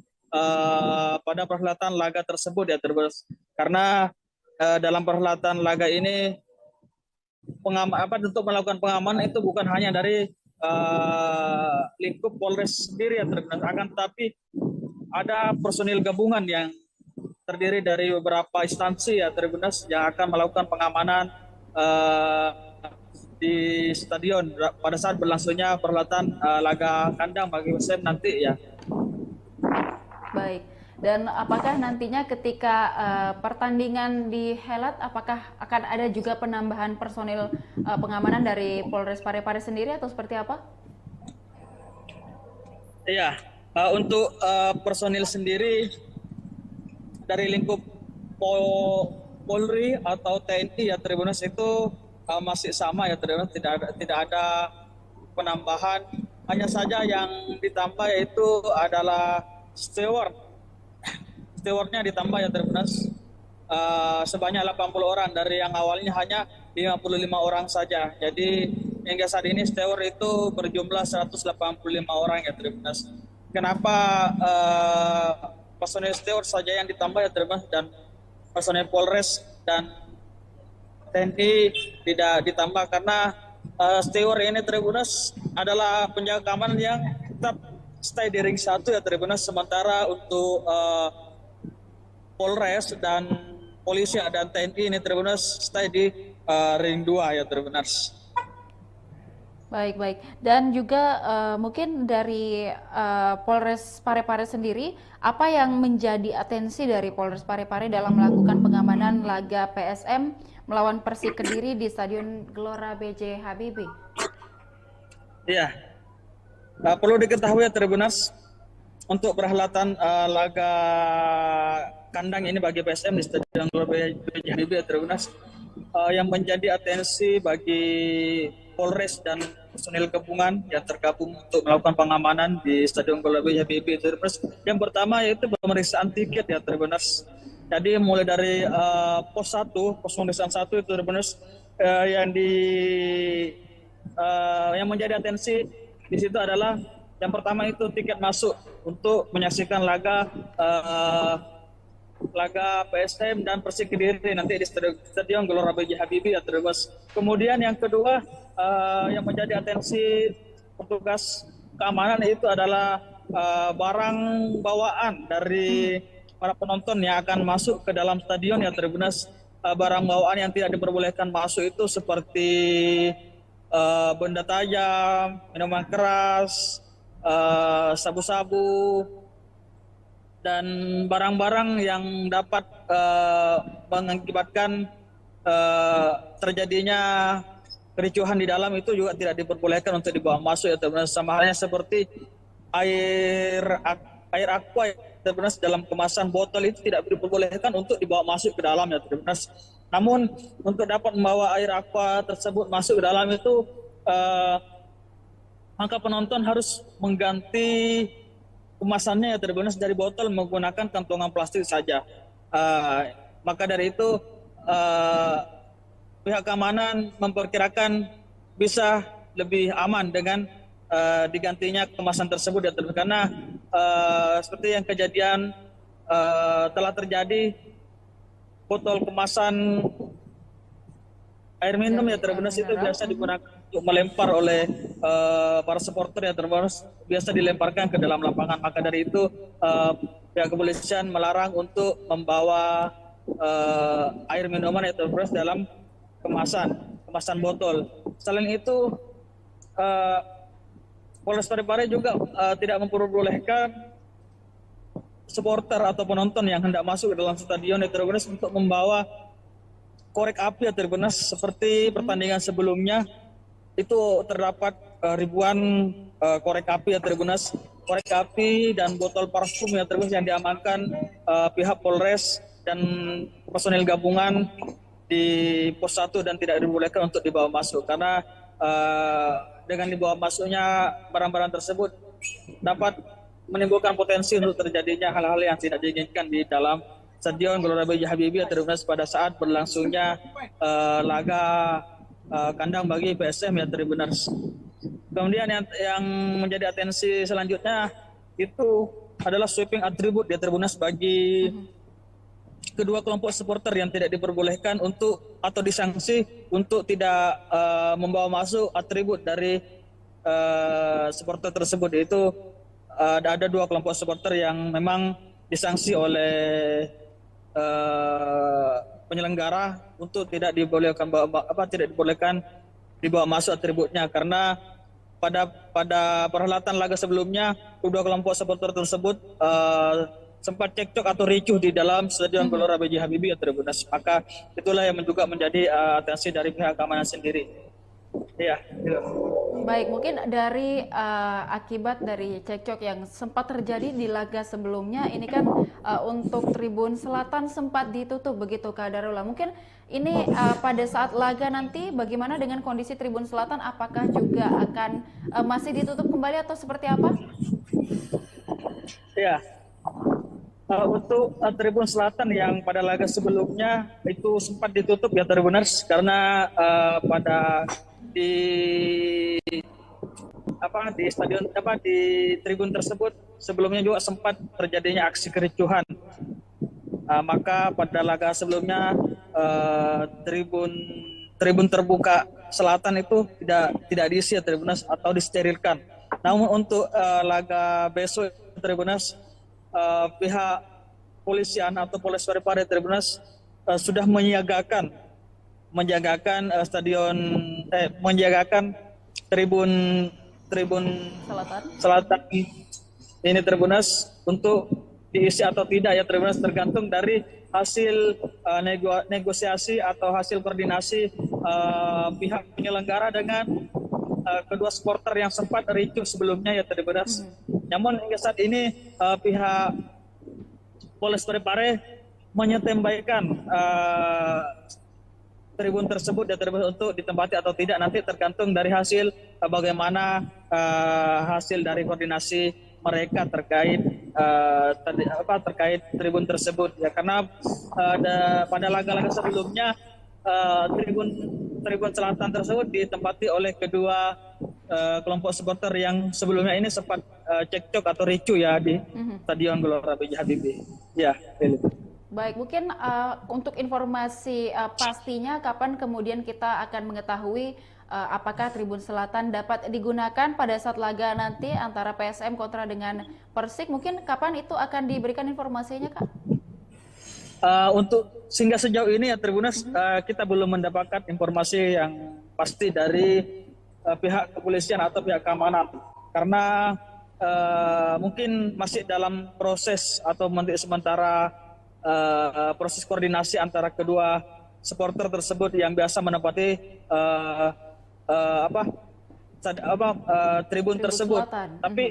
[SPEAKER 2] pada perhelatan laga tersebut ya Tribuners. Karena dalam perhelatan laga ini untuk melakukan pengamanan itu bukan hanya dari lingkup Polres sendiri ya Tribuners, akan tetapi ada personil gabungan yang terdiri dari beberapa instansi ya Tribuners yang akan melakukan pengamanan di stadion pada saat berlangsungnya perhelatan laga kandang bagi PSM nanti ya.
[SPEAKER 1] Baik, dan apakah nantinya ketika pertandingan dihelat, apakah akan ada juga penambahan personil pengamanan dari Polres Parepare sendiri atau seperti apa?
[SPEAKER 2] Iya, untuk personil sendiri dari lingkup Polri atau TNI ya Tribuners itu masih sama ya Tribuners, tidak ada penambahan, hanya saja yang ditambah yaitu adalah stewardnya ditambah ya Tribuners sebanyak 80 orang dari yang awalnya hanya 55 orang saja. Jadi hingga saat ini steward itu berjumlah 185 orang ya Tribuners. Kenapa personel steward saja yang ditambah ya Tribuners dan personel Polres dan TNI tidak ditambah karena steward ini Tribuners adalah penjaga keamanan yang tetap stay di ring 1 ya Tribuners, sementara untuk Polres dan polisi dan TNI ini Tribuners stay di ring 2 ya Tribuners.
[SPEAKER 1] Baik. Dan juga mungkin dari Polres Parepare sendiri, apa yang menjadi atensi dari Polres Parepare dalam melakukan pengamanan laga PSM melawan Persik Kediri di Stadion Gelora B.J. Habibie?
[SPEAKER 2] Iya, perlu diketahui ya Tribuners, untuk perhelatan laga kandang ini bagi PSM di Stadion Gelora B.J. Habibie ya Tribuners, yang menjadi atensi bagi Polres dan personil gabungan yang tergabung untuk melakukan pengamanan di Stadion Gelora B.J. Habibie Tribuners. Yang pertama yaitu pemeriksaan tiket ya Tribuners. Jadi mulai dari pos pemeriksaan 1 itu Tribuners, yang menjadi atensi di situ adalah yang pertama itu tiket masuk untuk menyaksikan laga PSM dan Persik Kediri nanti di Stadion Gelora B.J. Habibie ya Tribuners. Kemudian yang kedua yang menjadi atensi petugas keamanan itu adalah barang bawaan dari para penonton yang akan masuk ke dalam stadion ya Tribuners. Barang bawaan yang tidak diperbolehkan masuk itu seperti benda tajam, minuman keras, sabu-sabu, dan barang-barang yang dapat mengakibatkan terjadinya kericuhan di dalam itu juga tidak diperbolehkan untuk dibawa masuk ya teman-teman. Sama halnya seperti air aqua Tribuners, dalam kemasan botol itu tidak diperbolehkan untuk dibawa masuk ke dalam ya Tribuners. Namun untuk dapat membawa air aqua tersebut masuk ke dalam itu maka penonton harus mengganti kemasannya ya Tribuners dari botol menggunakan kantongan plastik saja. Maka dari itu pihak keamanan memperkirakan bisa lebih aman dengan digantinya kemasan tersebut ya Tribuners, karena seperti yang kejadian telah terjadi, botol kemasan air minum ya Tribuners itu biasa digunakan untuk melempar oleh para supporter ya Tribuners, biasa dilemparkan ke dalam lapangan. Maka dari itu pihak kepolisian melarang untuk membawa air minuman ya Tribuners dalam kemasan botol. Selain itu Polres Parepare juga tidak memperbolehkan supporter atau penonton yang hendak masuk ke dalam stadion ya Tribuners untuk membawa korek api ya Tribuners. Seperti pertandingan sebelumnya itu terdapat ribuan korek api ya Tribuners, korek api dan botol parfum ya Tribuners yang diamankan pihak Polres dan personil gabungan di pos 1 dan tidak dibolehkan untuk dibawa masuk, karena dengan dibawa masuknya barang-barang tersebut dapat menimbulkan potensi untuk terjadinya hal-hal yang tidak diinginkan di dalam Stadion Gelora B.J. Habibie Tribuners pada saat berlangsungnya laga kandang bagi PSM ya Tribuners. Kemudian yang menjadi atensi selanjutnya itu adalah sweeping atribut ya Tribuners bagi kedua kelompok supporter yang tidak diperbolehkan untuk atau disanksi untuk tidak membawa masuk atribut dari supporter tersebut. Itu ada dua kelompok supporter yang memang disanksi oleh penyelenggara untuk tidak dibolehkan dibawa masuk atributnya, karena pada perhelatan laga sebelumnya kedua kelompok supporter tersebut sempat cekcok atau ricuh di dalam Stadion Gelora B.J. Habibie ya Tribuners. Maka itulah yang juga menjadi atensi dari pihak keamanan sendiri. Iya.
[SPEAKER 1] Baik, mungkin dari akibat dari cekcok yang sempat terjadi di laga sebelumnya, ini kan untuk Tribun Selatan sempat ditutup begitu Kak Darullah. Mungkin ini pada saat laga nanti bagaimana dengan kondisi Tribun Selatan? Apakah juga akan masih ditutup kembali atau seperti apa?
[SPEAKER 2] Iya. Untuk Tribun Selatan yang pada laga sebelumnya itu sempat ditutup ya Tribuners, karena di stadion di tribun tersebut sebelumnya juga sempat terjadinya aksi kericuhan. Maka pada laga sebelumnya tribun terbuka selatan itu tidak diisi ya Tribuners atau disterilkan. Namun untuk laga besok Tribuners, pihak polisian atau Polres Parepare Tribuners sudah menyiagakan tribun selatan ini Tribuners untuk diisi atau tidak ya Tribuners, tergantung dari hasil negosiasi atau hasil koordinasi pihak penyelenggara dengan kedua supporter yang sempat ricuh sebelumnya ya Tribuners. Namun hingga saat ini pihak Polres Parepare menyetembaikan tribun tersebut ya Tribuners untuk ditempati atau tidak, nanti tergantung dari hasil bagaimana hasil dari koordinasi mereka terkait tribun tersebut ya, karena pada laga-laga sebelumnya tribun selatan tersebut ditempati oleh kedua kelompok supporter yang sebelumnya ini sempat cekcok atau ricuh ya di Stadion Gelora B.J. Habibie. Ya,
[SPEAKER 1] baik, mungkin untuk informasi pastinya kapan kemudian kita akan mengetahui apakah Tribun Selatan dapat digunakan pada saat laga nanti antara PSM kontra dengan Persik, mungkin kapan itu akan diberikan informasinya Kak?
[SPEAKER 2] Untuk sehingga sejauh ini ya Tribuners, kita belum mendapatkan informasi yang pasti dari pihak kepolisian atau pihak keamanan, karena mungkin masih dalam proses atau sementara proses koordinasi antara kedua supporter tersebut yang biasa menempati tribun tersebut.
[SPEAKER 1] Selatan.
[SPEAKER 2] Tapi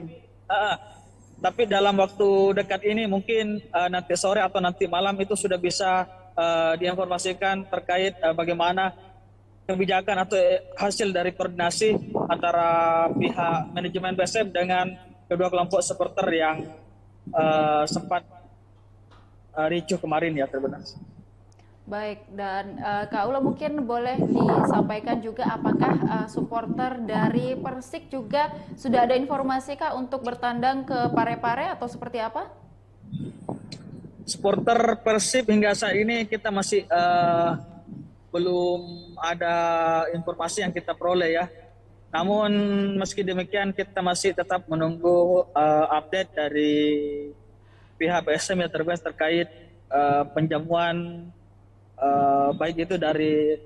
[SPEAKER 2] Tapi dalam waktu dekat ini mungkin nanti sore atau nanti malam itu sudah bisa diinformasikan terkait bagaimana kebijakan atau hasil dari koordinasi antara pihak manajemen PSM dengan kedua kelompok supporter yang sempat ricuh kemarin ya Tribuners.
[SPEAKER 1] Baik, dan Kak Ula mungkin boleh disampaikan juga apakah supporter dari Persik juga sudah ada informasi Kak untuk bertandang ke Parepare atau seperti apa?
[SPEAKER 2] Supporter Persib hingga saat ini kita masih belum ada informasi yang kita peroleh ya. Namun meski demikian kita masih tetap menunggu update dari pihak PSM yang terkait penjamuan baik itu dari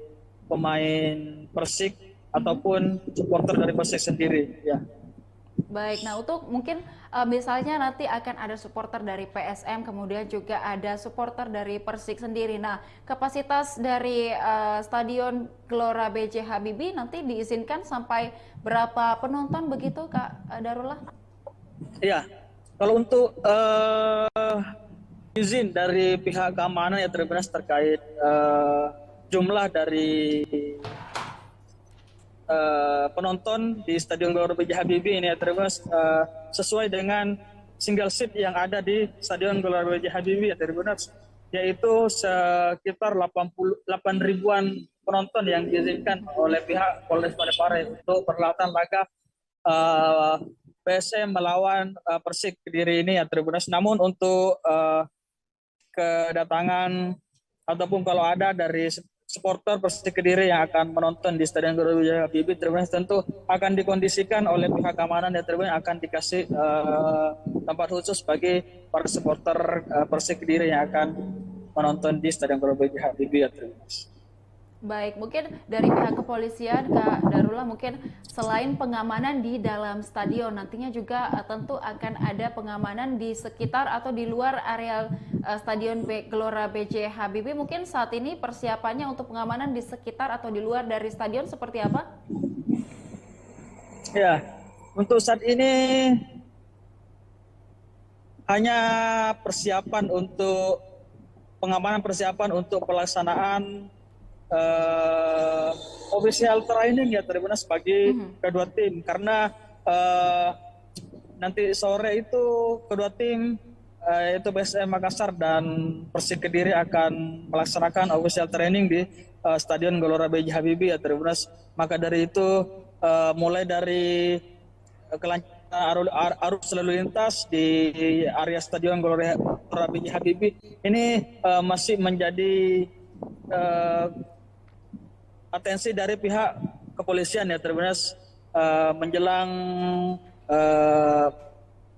[SPEAKER 2] pemain Persik ataupun supporter dari Persik sendiri ya.
[SPEAKER 1] Baik, nah untuk mungkin misalnya nanti akan ada supporter dari PSM, kemudian juga ada supporter dari Persik sendiri. Nah, kapasitas dari Stadion Gelora B.J. Habibie nanti diizinkan sampai berapa penonton begitu Kak Darullah?
[SPEAKER 2] Iya, kalau untuk izin dari pihak keamanan ya Tribuners terkait jumlah dari penonton di Stadion Gelora B.J. Habibie ini ya Tribuners sesuai dengan single seat yang ada di Stadion Gelora B.J. Habibie ya Tribuners, yaitu sekitar 88 ribuan penonton yang diizinkan oleh pihak Polres Parepare untuk perhelatan laga PSM melawan Persik Kediri ini ya Tribuners. Namun untuk kedatangan ataupun kalau ada dari supporter Persik Kediri yang akan menonton di Stadion Gelora B.J. Habibie Tribuners tentu akan dikondisikan oleh pihak keamanan ya Tribuners, akan dikasih tempat khusus bagi para supporter Persik Kediri yang akan menonton di Stadion Gelora B.J. Habibie ya Tribuners.
[SPEAKER 1] Baik, mungkin dari pihak kepolisian Kak Darullah, mungkin selain pengamanan di dalam stadion, nantinya juga tentu akan ada pengamanan di sekitar atau di luar areal Stadion Gelora B.J. Habibie. Mungkin saat ini persiapannya untuk pengamanan di sekitar atau di luar dari stadion seperti apa?
[SPEAKER 2] Ya, untuk saat ini hanya persiapan untuk pengamanan, persiapan untuk pelaksanaan official training ya Tribuners bagi kedua tim, karena nanti sore itu kedua tim yaitu PSM Makassar dan Persik Kediri akan melaksanakan official training di Stadion Gelora B.J. Habibie ya Tribuners. Maka dari itu mulai dari kelancaran arus lalu lintas di area Stadion Gelora B.J. Habibie ini masih menjadi atensi dari pihak kepolisian ya Tribuners menjelang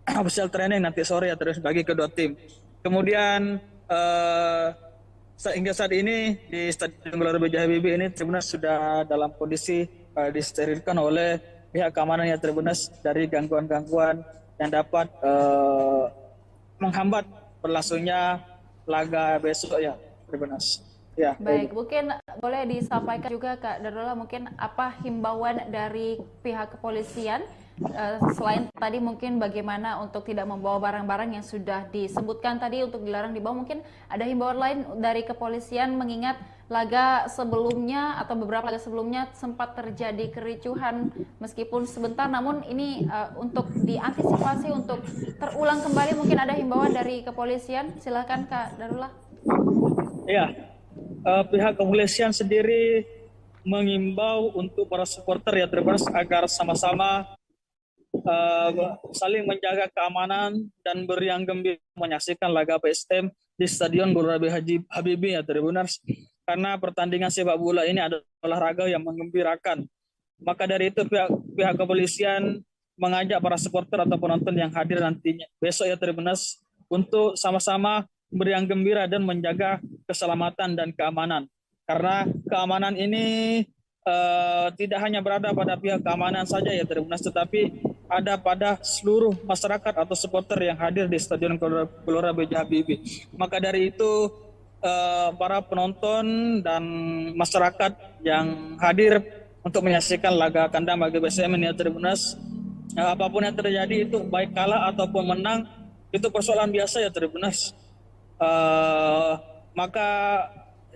[SPEAKER 2] official training nanti sore ya terus bagi kedua tim. Kemudian hingga saat ini di Stadion Gelora B.J. Habibie ini Tribuners sudah dalam kondisi disterilkan oleh pihak keamanan ya Tribuners dari gangguan-gangguan yang dapat menghambat berlangsungnya laga besok ya Tribuners. Ya,
[SPEAKER 1] baik, mungkin boleh disampaikan juga Kak Darullah, mungkin apa himbauan dari pihak kepolisian selain tadi mungkin bagaimana untuk tidak membawa barang-barang yang sudah disebutkan tadi untuk dilarang dibawa, mungkin ada himbauan lain dari kepolisian mengingat laga sebelumnya atau beberapa laga sebelumnya sempat terjadi kericuhan meskipun sebentar, namun ini untuk diantisipasi untuk terulang kembali, mungkin ada himbauan dari kepolisian. Silakan Kak Darullah.
[SPEAKER 2] Iya. Pihak kepolisian sendiri mengimbau untuk para supporter ya Tribuners agar sama-sama saling menjaga keamanan dan beriang gembira menyaksikan laga PSM di Stadion Gelora B.J. Habibie ya Tribuners, karena pertandingan sepak bola ini adalah olahraga yang menggembirakan. Maka dari itu pihak kepolisian mengajak para supporter atau penonton yang hadir nantinya besok ya Tribuners untuk sama-sama beriang gembira dan menjaga keselamatan dan keamanan, karena keamanan ini tidak hanya berada pada pihak keamanan saja ya Tribuners, tetapi ada pada seluruh masyarakat atau supporter yang hadir di Stadion Gelora B.J. Habibie. Maka dari itu para penonton dan masyarakat yang hadir untuk menyaksikan laga kandang bagi PSM ini ya Tribuners apapun yang terjadi itu baik kalah ataupun menang itu persoalan biasa ya Tribuners. Maka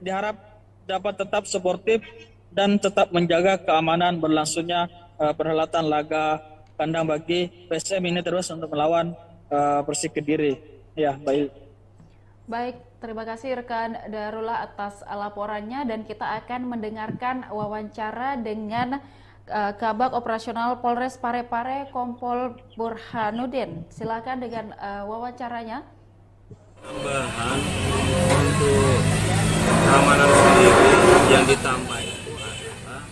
[SPEAKER 2] diharap dapat tetap sportif dan tetap menjaga keamanan berlangsungnya perhelatan laga kandang bagi PSM ini terus untuk melawan Persik Kediri. Ya, baik.
[SPEAKER 1] Baik, terima kasih rekan Darullah atas laporannya dan kita akan mendengarkan wawancara dengan Kabag Operasional Polres Parepare Kompol Burhanuddin. Silakan dengan wawancaranya.
[SPEAKER 3] Tambahan untuk keamanan sendiri yang ditambah itu adalah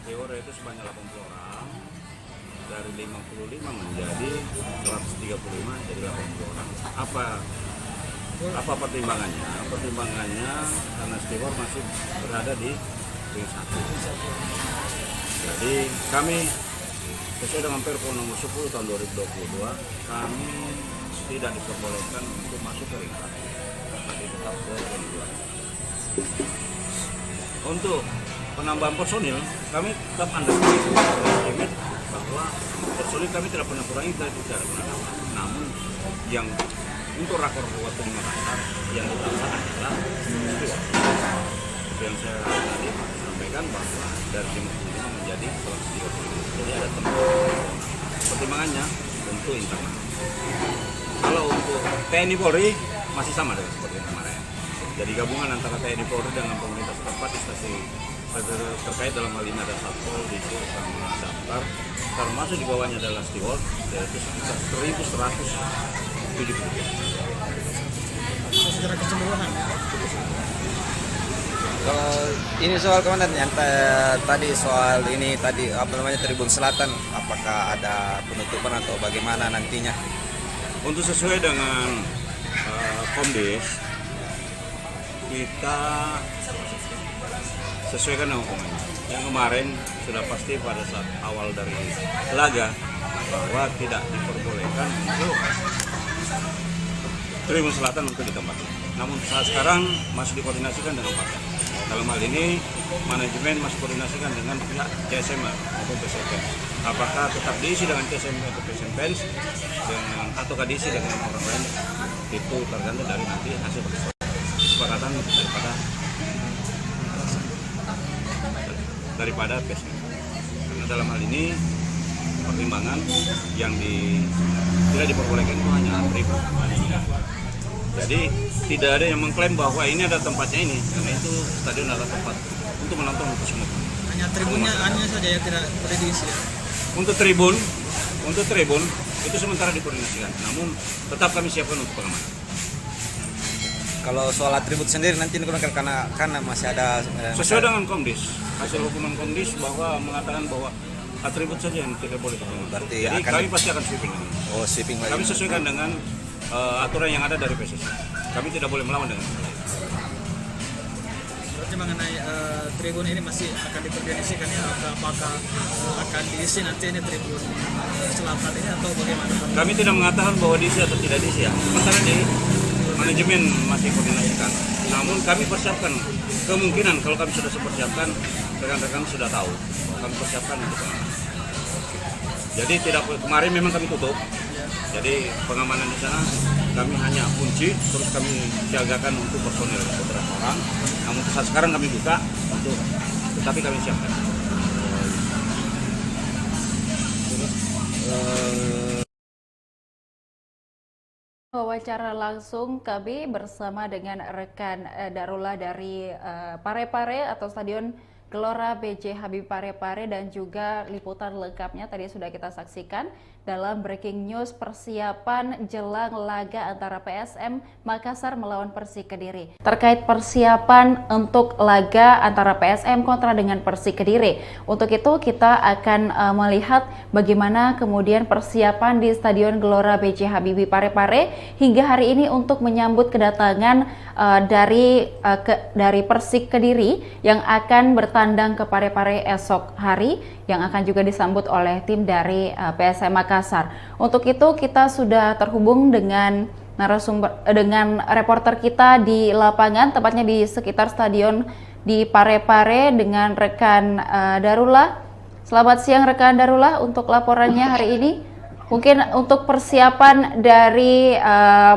[SPEAKER 3] steward itu sebanyak 80 orang, dari 55 menjadi 135 jadi 80 orang. Apa pertimbangannya? Pertimbangannya karena steward masih berada di ring 1. Jadi kami sesuai dengan Perpres nomor 10 tahun 2022, kami tidak diperbolehkan untuk masuk ke ring 1, tapi tetap ke ring 2. Untuk penambahan personil, kami tetap underestimate bahwa personil kami tidak pernah kurangi, tidak pernah nambah. Namun yang untuk rakor waktu di Makassar yang utama adalah steward. Seperti yang saya tadi sampaikan bahwa dari 55 menjadi 130. Jadi ada pertimbangannya untuk internal. Kalau untuk TNI Polri masih sama dengan seperti yang kemarin. Jadi gabungan antara TNI Polri dengan pemerintah setempat di stasiun terkait dalam hal ini ada Satpol, Disu, sama Damkar, termasuk di bawahnya adalah steward, yaitu sekitar 1.170.
[SPEAKER 4] Secara keseluruhan.
[SPEAKER 5] Kalau ini soal komandan yang tadi soal ini tadi apa namanya Tribun Selatan, apakah ada penutupan atau bagaimana nantinya?
[SPEAKER 3] Untuk sesuai dengan Komdis, kita sesuaikan dengan komandan. Yang kemarin sudah pasti pada saat awal dari laga bahwa tidak diperbolehkan untuk Tribun Selatan untuk ditempati. Namun saat sekarang masih dikoordinasikan dengan partai. Dalam hal ini manajemen masih koordinasikan dengan pihak CSM atau PSM. Apakah tetap diisi dengan CSM atau PSM dengan ataukah diisi dengan orang lain, itu tergantung dari nanti hasil kesepakatan daripada PSM. Karena dalam hal ini pertimbangan yang tidak diperbolehkan itu hanya tribun. Jadi tidak ada yang mengklaim bahwa ini ada tempatnya ini, karena itu stadion adalah tempat untuk menonton untuk semua.
[SPEAKER 4] Hanya tribunnya hanya saja ya tidak boleh diisi. Ya?
[SPEAKER 3] Untuk tribun itu sementara dikoordinasikan, namun tetap kami siapkan untuk pengamanan.
[SPEAKER 5] Kalau soal atribut sendiri nanti karena masih ada
[SPEAKER 3] sesuai dengan Komdis, hasil hukuman Komdis bahwa mengatakan bahwa atribut saja yang tidak boleh digunakan.
[SPEAKER 5] Berarti
[SPEAKER 3] jadi kami pasti akan sweeping.
[SPEAKER 5] Oh, sweeping lagi.
[SPEAKER 3] Kami sesuaikan dengan aturan yang ada dari PSSI. Kami tidak boleh melawan dengan
[SPEAKER 4] Berarti mengenai tribun ini masih akan dikoordinasikan ya, apakah akan diisi nanti ini tribun selatan ini atau bagaimana?
[SPEAKER 3] Kami tidak mengatakan bahwa diisi atau tidak diisi ya. Sementara di manajemen masih koordinasikan. Namun kami persiapkan kemungkinan kalau kami sudah persiapkan, rekan-rekan sudah tahu kami persiapkan untuk pengamanan. Jadi tidak kemarin memang kami tutup. Jadi pengamanan di sana kami hanya kunci, terus kami siagakan untuk personil beberapa orang. Namun saat sekarang kami buka untuk, tetapi kami siapkan.
[SPEAKER 1] Wawancara langsung kami bersama dengan rekan Darullah dari Parepare atau Stadion Gelora B.J. Habibie Parepare dan juga liputan lengkapnya tadi sudah kita saksikan dalam breaking news persiapan jelang laga antara PSM Makassar melawan Persik Kediri. Terkait persiapan untuk laga antara PSM kontra dengan Persik Kediri. Untuk itu kita akan melihat bagaimana kemudian persiapan di Stadion Gelora B.J. Habibie Parepare hingga hari ini untuk menyambut kedatangan dari Persik Kediri yang akan bertandang ke Parepare esok hari yang akan juga disambut oleh tim dari PSM Makassar. Untuk itu kita sudah terhubung dengan reporter kita di lapangan, tepatnya di sekitar Stadion di Parepare dengan rekan Darullah. Selamat siang rekan Darullah untuk laporannya hari ini. Mungkin untuk persiapan dari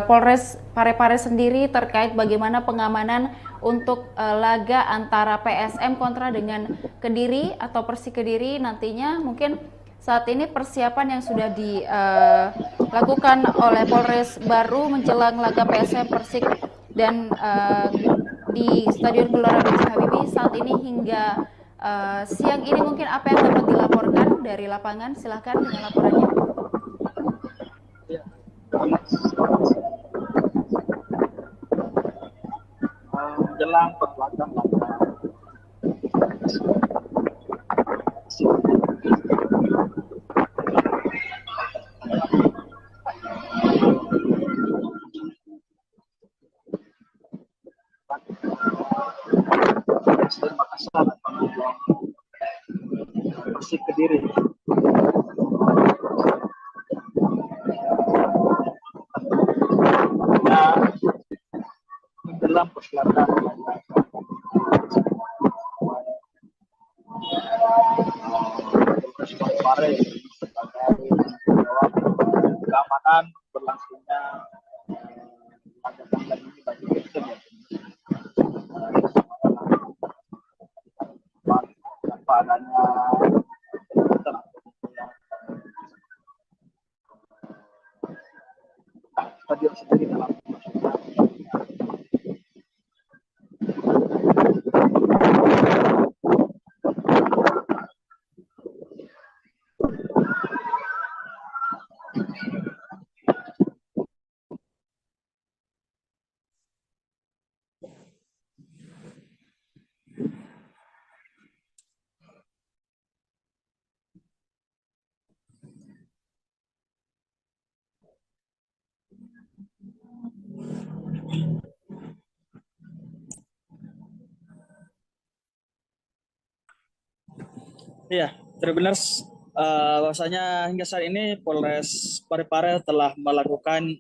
[SPEAKER 1] Polres Parepare sendiri terkait bagaimana pengamanan untuk laga antara PSM kontra dengan Kediri atau Persik Kediri nantinya, mungkin saat ini persiapan yang sudah dilakukan oleh Polres baru menjelang laga PSM Persik dan di Stadion Gelora B.J. Habibie saat ini hingga siang ini, mungkin apa yang dapat dilaporkan dari lapangan? Silahkan dengan laporannya.
[SPEAKER 2] Menjelang perhelatan Makassar Persik Kediri. Menjelang perhelatan Parepare sebagai keamanan berlangsungnya laga tandang ini bagi PSM ya. Tanpa adanya stadion sendiri dalam Iya, Tribuners, bahwasanya hingga saat ini Polres Parepare telah melakukan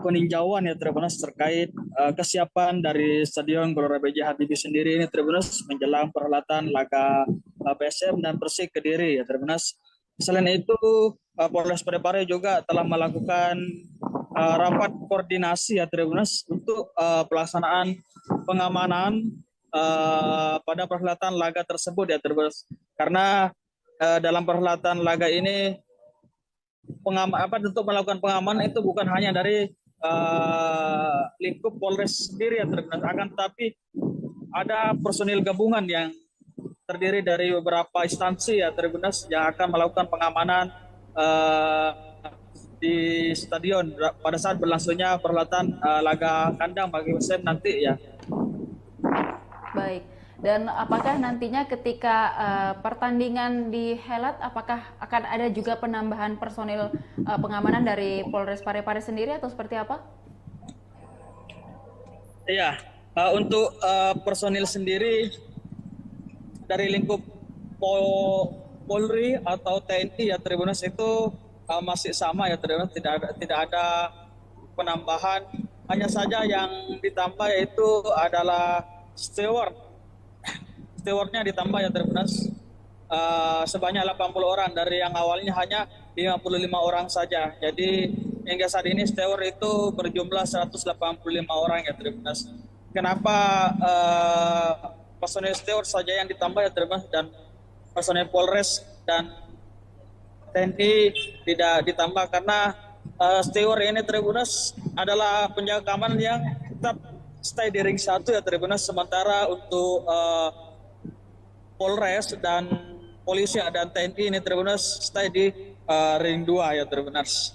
[SPEAKER 2] peninjauan ya Tribuners terkait kesiapan dari Stadion Gelora B.J. Habibie sendiri ini Tribuners menjelang perhelatan laga PSM dan Persik Kediri ya Tribuners. Selain itu Polres Parepare juga telah melakukan rapat koordinasi ya Tribuners untuk pelaksanaan pengamanan pada perhelatan laga tersebut ya Tribuners. Karena dalam perhelatan laga ini untuk melakukan pengamanan itu bukan hanya dari lingkup Polres sendiri ya Tribuners, akan tetapi ada personil gabungan yang terdiri dari beberapa instansi ya Tribuners yang akan melakukan pengamanan di stadion pada saat berlangsungnya perhelatan laga kandang bagi PSM nanti ya.
[SPEAKER 1] Baik, dan apakah nantinya ketika pertandingan dihelat, apakah akan ada juga penambahan personil pengamanan dari Polres Parepare sendiri atau seperti apa?
[SPEAKER 2] Iya, untuk personil sendiri dari lingkup Polri atau TNI ya Tribuners itu masih sama ya Tribuners, tidak ada penambahan, hanya saja yang ditambah yaitu adalah stewardnya ditambah ya Tribuners sebanyak 80 orang dari yang awalnya hanya 55 orang saja. Jadi hingga saat ini steward itu berjumlah 185 orang ya Tribuners. Kenapa personel steward saja yang ditambah ya Tribuners dan personel Polres dan TNI tidak ditambah? Karena steward ini Tribuners adalah penjaga keamanan yang tetap stay di ring 1 ya Tribuners, sementara untuk Polres dan polisi dan TNI ini Tribuners stay di ring 2 ya Tribuners.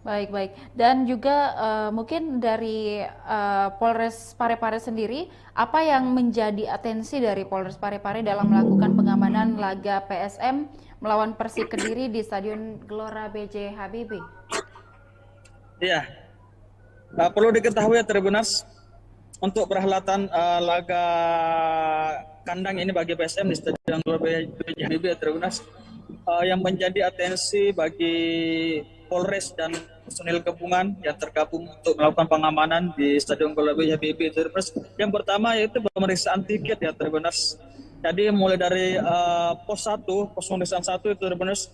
[SPEAKER 1] Baik. Dan juga mungkin dari Polres Parepare sendiri, apa yang menjadi atensi dari Polres Parepare dalam melakukan pengamanan laga PSM melawan Persik Kediri di Stadion Gelora B.J. Habibie?
[SPEAKER 2] Iya, perlu diketahui ya Tribuners, untuk perhelatan laga kandang ini bagi PSM di Stadion Gelora B.J. Habibie ya Tribuners, yang menjadi atensi bagi Polres dan personil gabungan yang tergabung untuk melakukan pengamanan di Stadion Gelora B.J. Habibie Tribuners. Yang pertama yaitu pemeriksaan tiket ya Tribuners. Jadi mulai dari pos 1, pos pemeriksaan 1 itu Tribuners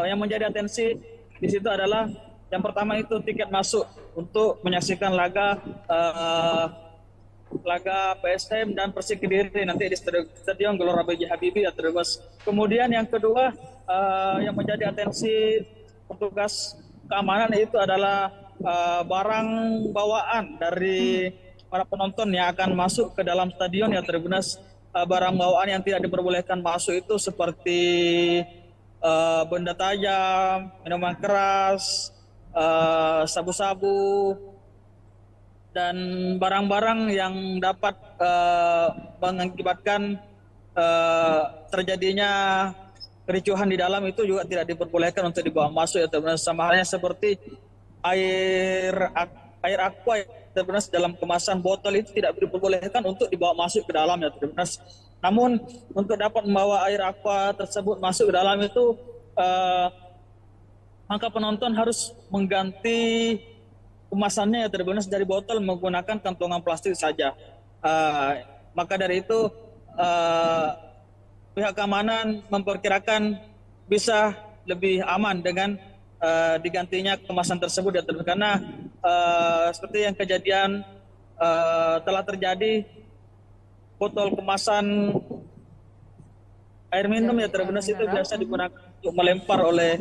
[SPEAKER 2] yang menjadi atensi di situ adalah yang pertama itu tiket masuk untuk menyaksikan laga PSM dan Persik Kediri nanti di Stadion Gelora B.J. Habibie ya Tribuners. Kemudian yang kedua yang menjadi atensi petugas keamanan itu adalah barang bawaan dari para penonton yang akan masuk ke dalam stadion ya Tribuners. Barang bawaan yang tidak diperbolehkan masuk itu seperti benda tajam, minuman keras, sabu-sabu, dan barang-barang yang dapat mengakibatkan terjadinya kericuhan di dalam itu juga tidak diperbolehkan untuk dibawa masuk ya Tribuners. Sama halnya seperti air aqua Tribuners dalam kemasan botol itu tidak diperbolehkan untuk dibawa masuk ke dalam ya Tribuners. Namun untuk dapat membawa air aqua tersebut masuk ke dalam itu maka penonton harus mengganti kemasannya ya Tribuners dari botol menggunakan kantongan plastik saja. Maka dari itu pihak keamanan memperkirakan bisa lebih aman dengan digantinya kemasan tersebut ya Tribuners. Karena seperti yang kejadian telah terjadi, botol kemasan air minum ya Tribuners itu biasa digunakan untuk melempar oleh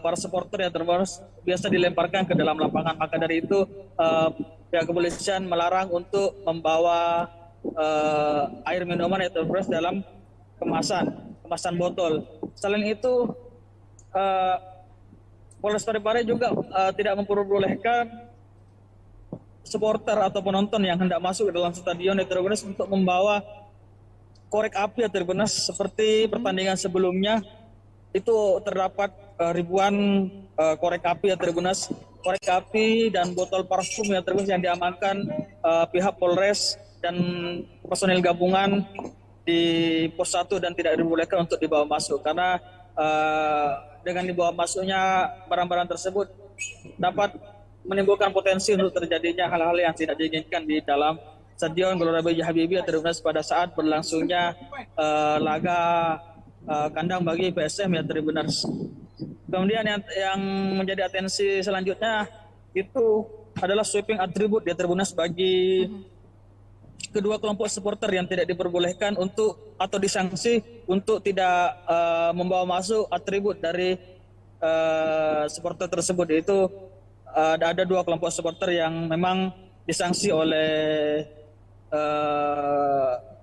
[SPEAKER 2] para supporter ya Tribuners, biasa dilemparkan ke dalam lapangan. Maka dari itu pihak kepolisian melarang untuk membawa air minuman ya Tribuners dalam kemasan botol. Selain itu Polres Parepare juga tidak memperbolehkan supporter atau penonton yang hendak masuk ke dalam stadion ya Tribuners untuk membawa korek api ya Tribuners. Seperti pertandingan sebelumnya itu terdapat ribuan korek api ya Tribuners, korek api dan botol parfum ya Tribuners yang diamankan pihak Polres dan personil gabungan di pos 1 dan tidak dibolehkan untuk dibawa masuk karena dengan dibawa masuknya barang-barang tersebut dapat menimbulkan potensi untuk terjadinya hal-hal yang tidak diinginkan di dalam Stadion Gelora B.J. Habibie Tribuners pada saat berlangsungnya laga kandang bagi PSM ya Tribuners. Kemudian yang menjadi atensi selanjutnya itu adalah sweeping atribut ya Tribuners bagi kedua kelompok supporter yang tidak diperbolehkan untuk atau disanksi untuk tidak membawa masuk atribut dari supporter tersebut. Yaitu ada dua kelompok supporter yang memang disanksi oleh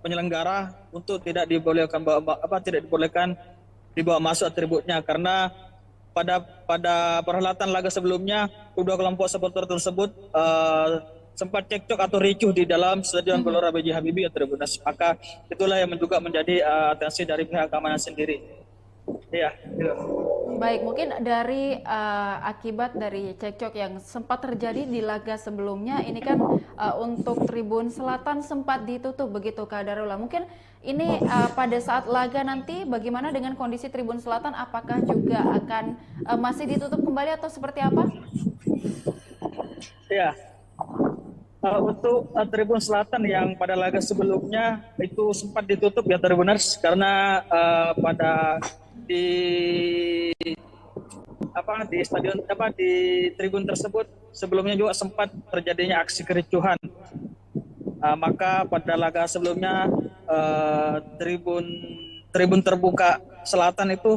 [SPEAKER 2] penyelenggara untuk tidak dibolehkan dibawa masuk atributnya karena pada perhelatan laga sebelumnya kedua kelompok supporter tersebut sempat cekcok atau ricuh di dalam Stadion Gelora B.J. Habibie Tribuners. Maka itulah yang juga menjadi atensi dari pihak keamanan sendiri. Ya.
[SPEAKER 1] Baik, mungkin dari akibat dari cekcok yang sempat terjadi di laga sebelumnya, ini kan untuk Tribun Selatan sempat ditutup begitu Kak Darullah. Mungkin ini pada saat laga nanti bagaimana dengan kondisi Tribun Selatan? Apakah juga akan masih ditutup kembali atau seperti apa?
[SPEAKER 2] Ya. Untuk Tribun Selatan yang pada laga sebelumnya itu sempat ditutup ya Tribuners karena di stadion di tribun tersebut sebelumnya juga sempat terjadinya aksi kericuhan. Maka pada laga sebelumnya tribun terbuka selatan itu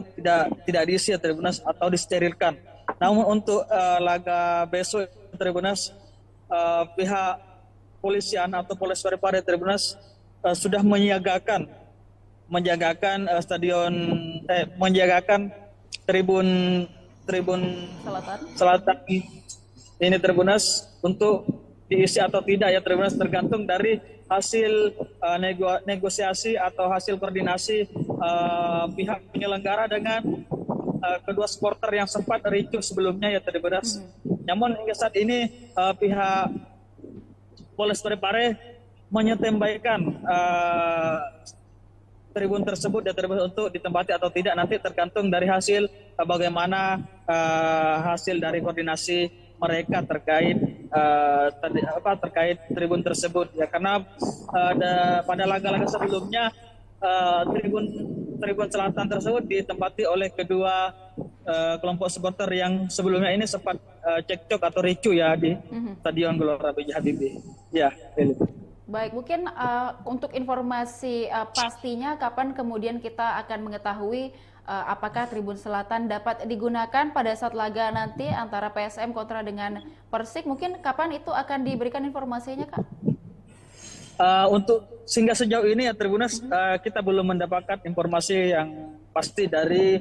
[SPEAKER 2] tidak diisi ya Tribuners atau disterilkan. Namun untuk laga besok Tribuners pihak polisian atau Polres Parepare Tribuners sudah menyiagakan tribun selatan ini Tribuners untuk diisi atau tidak ya Tribuners tergantung dari hasil negosiasi atau hasil koordinasi pihak penyelenggara dengan kedua supporter yang sempat ricuh sebelumnya ya Tribuners. Namun hingga saat ini pihak Polres Parepare menyetembaikan tribun tersebut ya Tribuners untuk ditempati atau tidak nanti tergantung dari hasil bagaimana hasil dari koordinasi mereka terkait terkait tribun tersebut ya, karena pada laga-laga sebelumnya tribun selatan tersebut ditempati oleh kedua kelompok supporter yang sebelumnya ini sempat cekcok atau ricu ya di Stadion Gelora B.J. Habibie. Ya, Eli.
[SPEAKER 1] Baik, mungkin untuk informasi pastinya kapan kemudian kita akan mengetahui apakah Tribun Selatan dapat digunakan pada saat laga nanti antara PSM kontra dengan Persik, mungkin kapan itu akan diberikan informasinya, Kak?
[SPEAKER 2] Untuk sehingga sejauh ini ya Tribunas, kita belum mendapatkan informasi yang pasti dari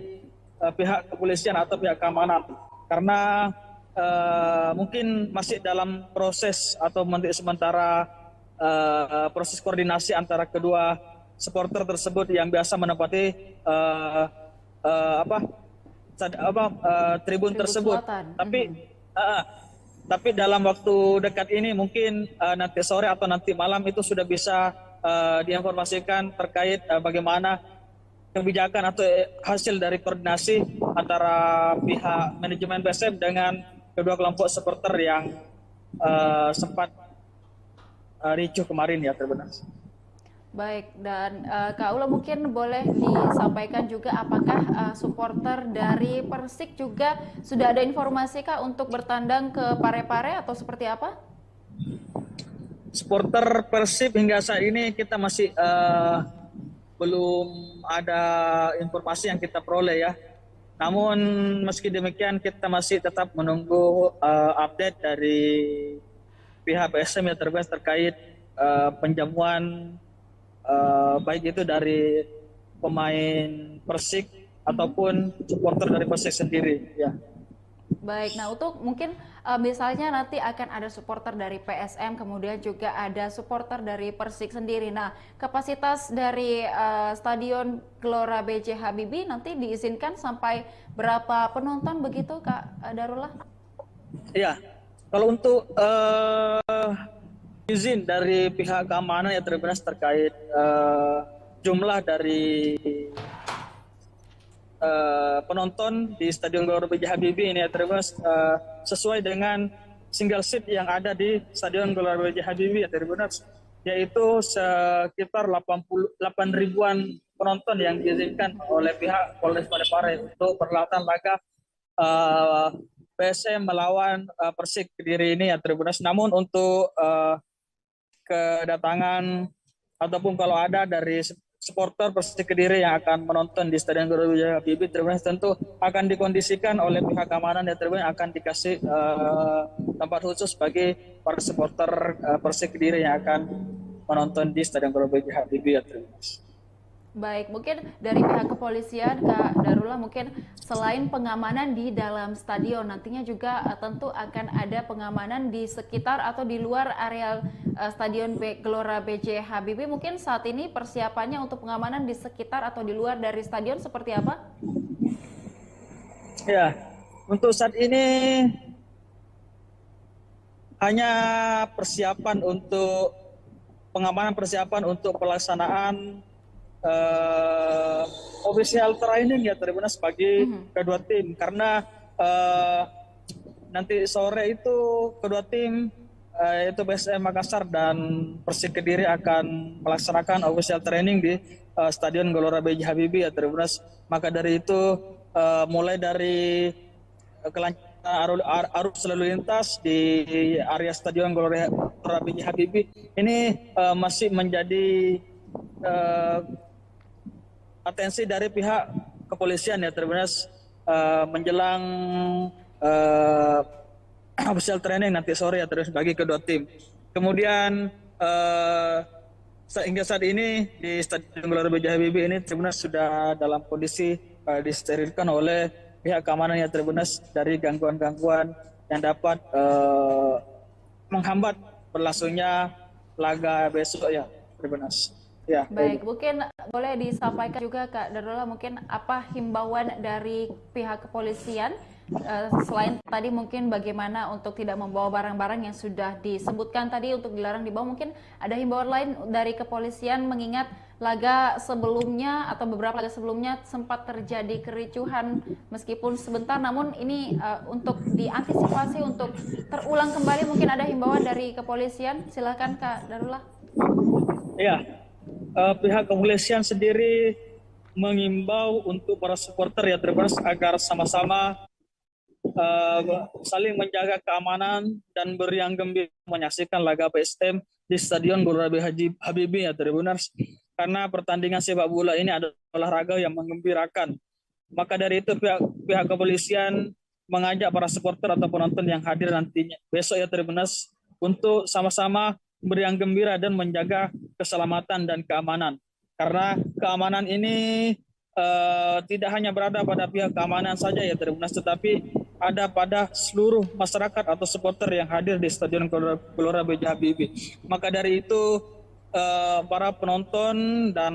[SPEAKER 2] pihak kepolisian atau pihak keamanan, karena mungkin masih dalam proses atau sementara proses koordinasi antara kedua supporter tersebut yang biasa menempati tribun tersebut.
[SPEAKER 1] Selatan.
[SPEAKER 2] Tapi dalam waktu dekat ini mungkin nanti sore atau nanti malam itu sudah bisa diinformasikan terkait bagaimana kebijakan atau hasil dari koordinasi antara pihak manajemen PSM dengan kedua kelompok supporter yang sempat ricuh kemarin ya Tribunas.
[SPEAKER 1] Baik, dan Kak Ula mungkin boleh disampaikan juga apakah supporter dari Persik juga sudah ada informasi Kak untuk bertandang ke Parepare atau seperti apa?
[SPEAKER 2] Supporter Persib hingga saat ini kita masih belum ada informasi yang kita peroleh ya. Namun meski demikian kita masih tetap menunggu update dari pihak PSM yang terkait penjamuan baik itu dari pemain Persik ataupun supporter dari Persik sendiri ya.
[SPEAKER 1] Baik, nah untuk mungkin misalnya nanti akan ada supporter dari PSM, kemudian juga ada supporter dari Persik sendiri. Nah, kapasitas dari Stadion Gelora B.J. Habibie nanti diizinkan sampai berapa penonton begitu Kak Darullah?
[SPEAKER 2] Iya, kalau untuk izin dari pihak keamanan ya Tribunas terkait jumlah dari penonton di Stadion Gelora B.J. Habibie ini ya Tribunas sesuai dengan single seat yang ada di Stadion Gelora B.J. Habibie ya Tribunas, yaitu sekitar 8.000-an penonton yang diizinkan oleh pihak Polres Parepare untuk perhelatan laga PSM melawan Persik Kediri ini ya Tribunas. Namun untuk kedatangan ataupun kalau ada dari supporter Persik Kediri yang akan menonton di Stadion Gelora B.J. Habibie, Tribunas tentu akan dikondisikan oleh pihak keamanan ya Tribunas, akan dikasih tempat khusus bagi para supporter Persik Kediri yang akan menonton di Stadion Gelora B.J. Habibie ya Tribunas.
[SPEAKER 1] Baik, mungkin dari pihak kepolisian Kak Darullah, mungkin selain pengamanan di dalam stadion, nantinya juga tentu akan ada pengamanan di sekitar atau di luar areal Stadion Gelora B.J. Habibie. Mungkin saat ini persiapannya untuk pengamanan di sekitar atau di luar dari stadion seperti apa?
[SPEAKER 2] Ya, untuk saat ini hanya persiapan untuk pelaksanaan official training ya Tribunas bagi kedua tim, karena nanti sore itu kedua tim yaitu PSM Makassar dan Persik Kediri akan melaksanakan official training di Stadion Gelora B.J. Habibie ya Tribunas. Maka dari itu mulai dari kelancaran arus lalu lintas di area Stadion Gelora B.J. Habibie ini masih menjadi atensi dari pihak kepolisian ya Tribunas menjelang official training nanti sore ya terus bagi kedua tim. Kemudian hingga saat ini di Stadion Gelora B.J. Habibie ini Tribunas sudah dalam kondisi disterilkan oleh pihak keamanan ya Tribunas dari gangguan-gangguan yang dapat menghambat berlangsungnya laga besok ya Tribunas. Ya,
[SPEAKER 1] baik, mungkin boleh disampaikan juga Kak Darullah, mungkin apa himbauan dari pihak kepolisian selain tadi mungkin bagaimana untuk tidak membawa barang-barang yang sudah disebutkan tadi untuk dilarang dibawa, mungkin ada himbauan lain dari kepolisian mengingat laga sebelumnya atau beberapa laga sebelumnya sempat terjadi kericuhan meskipun sebentar, namun ini untuk diantisipasi untuk terulang kembali, mungkin ada himbauan dari kepolisian. Silakan Kak Darullah.
[SPEAKER 2] Ya, pihak kepolisian sendiri mengimbau untuk para supporter ya Tribuners agar sama-sama saling menjaga keamanan dan beriang gembira menyaksikan laga PSM di Stadion Gelora B. Habibie ya Tribuners, karena pertandingan sepak bola ini adalah olahraga yang menggembirakan. Maka dari itu pihak kepolisian mengajak para supporter atau penonton yang hadir nantinya besok ya Tribuners untuk sama-sama beriang gembira dan menjaga keselamatan dan keamanan. Karena keamanan ini tidak hanya berada pada pihak keamanan saja ya Tribuners, tetapi ada pada seluruh masyarakat atau supporter yang hadir di Stadion Gelora B. Habibie. Maka dari itu para penonton dan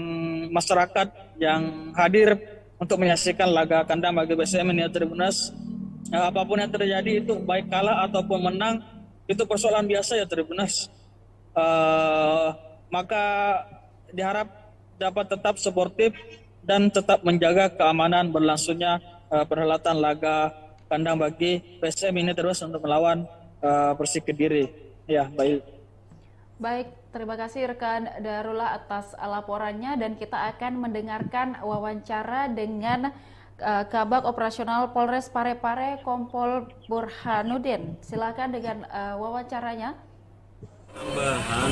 [SPEAKER 2] masyarakat yang hadir untuk menyaksikan laga kandang bagi PSM ini ya Tribuners, apapun yang terjadi itu baik kalah ataupun menang itu persoalan biasa ya Tribuners. Maka diharap dapat tetap sportif dan tetap menjaga keamanan berlangsungnya perhelatan laga kandang bagi PSM ini terus untuk melawan Persik Kediri. Ya, baik.
[SPEAKER 1] Baik, terima kasih rekan Darullah atas laporannya, dan kita akan mendengarkan wawancara dengan Kabag Operasional Polres Parepare Kompol Burhanuddin. Silakan dengan wawancaranya.
[SPEAKER 3] Tambahan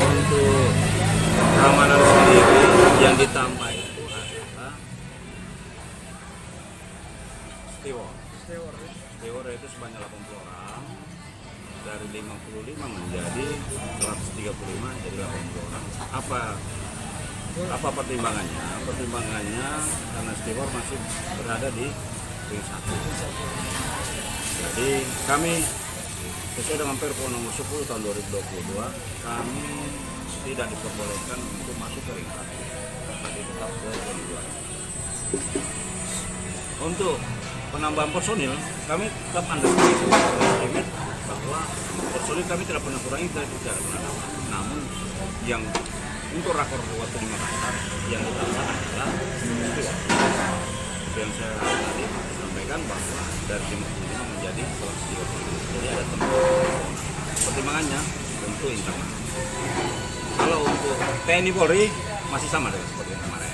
[SPEAKER 3] untuk keamanan sendiri yang ditambah itu adalah steward itu sebanyak 80 orang, dari 55 menjadi 135 jadi 80 orang. Apa pertimbangannya? Pertimbangannya karena steward masih berada di ring 1. Jadi kami sesuai dengan Perpu nomor 10 tahun 2022, kami tidak diperbolehkan untuk masuk ke ring 1, tapi tetap ke ring 2. Untuk penambahan personil, kami tetap underestimate bahwa personil kami tidak pernah kurangi, tidak pernah nambah. Namun yang untuk rakor waktu di Makassar yang ditambah adalah yang saya tadi sampaikan bahwa dari 55 menjadi 130. Jadi ada pertimbangannya tentu internal. Kalau untuk TNI Polri masih sama dengan seperti yang kemarin.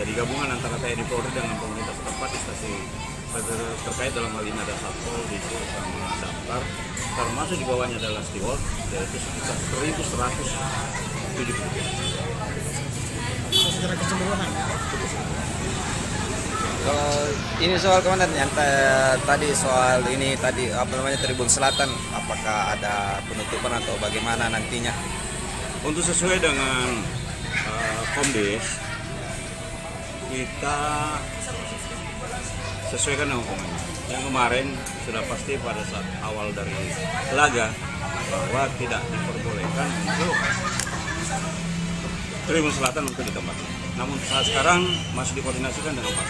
[SPEAKER 3] Jadi gabungan antara TNI Polri dengan pemerintah setempat di stasiun terkait dalam hal ini ada Satpol di situ sama daftar, termasuk di bawahnya adalah steward, yaitu sekitar 1.170.
[SPEAKER 4] Secara keseluruhan.
[SPEAKER 5] Kalau ini soal komandan yang tadi soal ini tadi apa namanya Tribun Selatan, apakah ada penutupan atau bagaimana nantinya?
[SPEAKER 3] Untuk sesuai dengan Komdes, kita sesuaikan dengan komandan. Yang kemarin sudah pasti pada saat awal dari laga bahwa tidak diperbolehkan untuk Tribun Selatan untuk ditempatkan. Namun saat sekarang masih dikoordinasikan dengan Pak.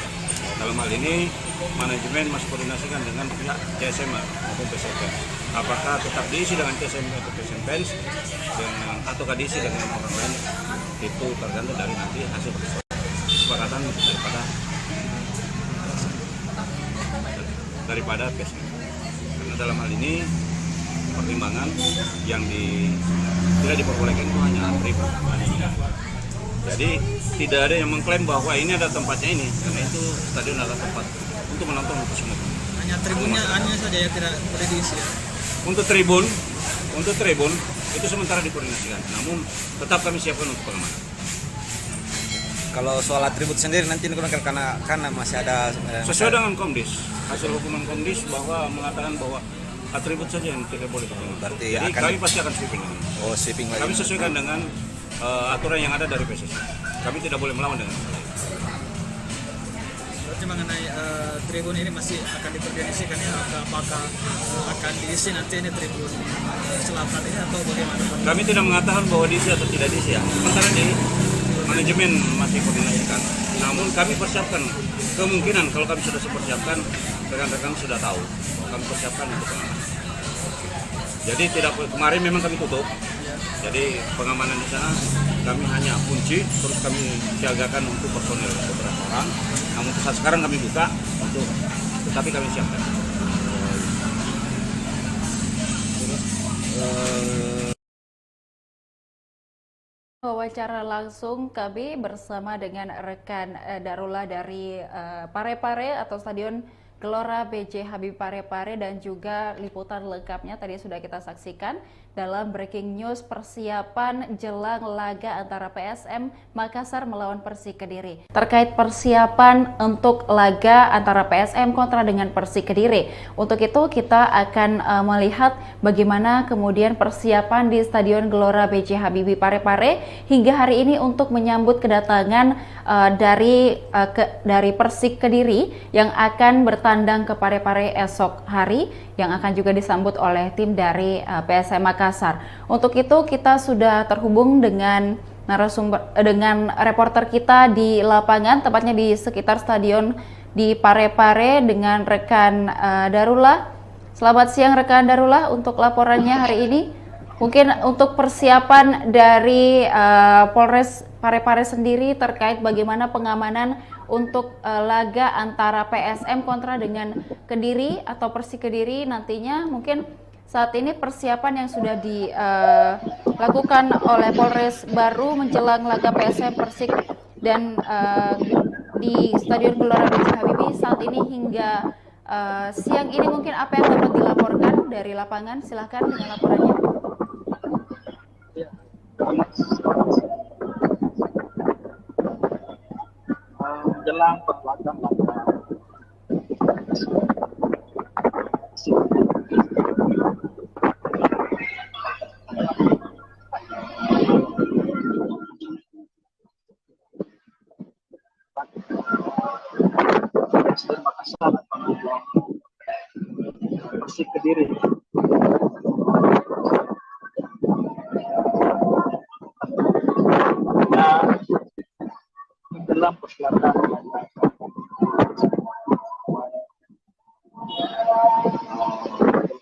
[SPEAKER 3] Dalam hal ini manajemen masih koordinasikan dengan pihak CSM maupun PSM. Apakah tetap diisi dengan CSM atau PSM Fans ataukah diisi dengan orang lain, itu tergantung dari nanti hasil kesepakatan daripada PSM. Karena dalam hal ini pertimbangan yang tidak diperbolehkan itu hanya tribun. Jadi tidak ada yang mengklaim bahwa ini ada tempatnya ini, karena itu stadion adalah tempat untuk menonton untuk semua.
[SPEAKER 4] Hanya tribunnya hanya saja yang tidak boleh diisi. Ya?
[SPEAKER 3] Untuk tribun itu sementara dikoordinasikan, namun tetap kami siapkan untuk pengamanan.
[SPEAKER 5] Kalau soal atribut sendiri nanti karena masih ada
[SPEAKER 3] sesuai dengan Komdis, hasil hukuman Komdis bahwa mengatakan bahwa atribut saja yang tidak boleh dipakai.
[SPEAKER 5] Berarti
[SPEAKER 3] jadi kami pasti akan sweeping.
[SPEAKER 5] Oh, sweeping lagi.
[SPEAKER 3] Kami sesuaikan dengan aturan yang ada dari PSSI. Kami tidak boleh melawan dengan hal lain.
[SPEAKER 4] Berarti mengenai tribun ini masih akan dikoordinasikan ya, apakah akan diisi nanti ini tribun selatan ini atau bagaimana?
[SPEAKER 3] Kami tidak mengatakan bahwa diisi atau tidak diisi ya. Sementara di manajemen masih koordinasikan. Namun kami persiapkan kemungkinan kalau kami sudah persiapkan, rekan-rekan sudah tahu kami persiapkan untuk pengamanan. Jadi tidak, kemarin memang kami tutup Jadi pengamanan di sana kami hanya kunci, terus kami siagakan untuk personil beberapa orang. Namun untuk saat sekarang kami buka untuk, tetapi kami siapkan.
[SPEAKER 1] Wawancara langsung kami bersama dengan rekan Darullah dari Parepare atau Stadion Gelora B.J. Habibie Parepare, dan juga liputan lengkapnya tadi sudah kita saksikan dalam breaking news persiapan jelang laga antara PSM Makassar melawan Persik Kediri. Terkait persiapan untuk laga antara PSM kontra dengan Persik Kediri, untuk itu kita akan melihat bagaimana kemudian persiapan di Stadion Gelora B.J. Habibie Parepare hingga hari ini untuk menyambut kedatangan dari Persik Kediri yang akan bertandang ke Parepare esok hari, yang akan juga disambut oleh tim dari PSM Makassar. Untuk itu kita sudah terhubung dengan dengan reporter kita di lapangan, tepatnya di sekitar stadion di Parepare dengan rekan Darullah. Selamat siang rekan Darullah, untuk laporannya hari ini. Mungkin untuk persiapan dari Polres Parepare sendiri terkait bagaimana pengamanan untuk laga antara PSM kontra dengan Kediri atau Persik Kediri nantinya, mungkin saat ini persiapan yang sudah dilakukan oleh Polres baru menjelang laga PSM Persik dan di Stadion Gelora B.J. Habibie saat ini hingga siang ini, mungkin apa yang dapat dilaporkan dari lapangan? Silahkan dengan laporannya.
[SPEAKER 2] Menjelang perlaga Makassar Persik Kediri. Menjelang perhelatan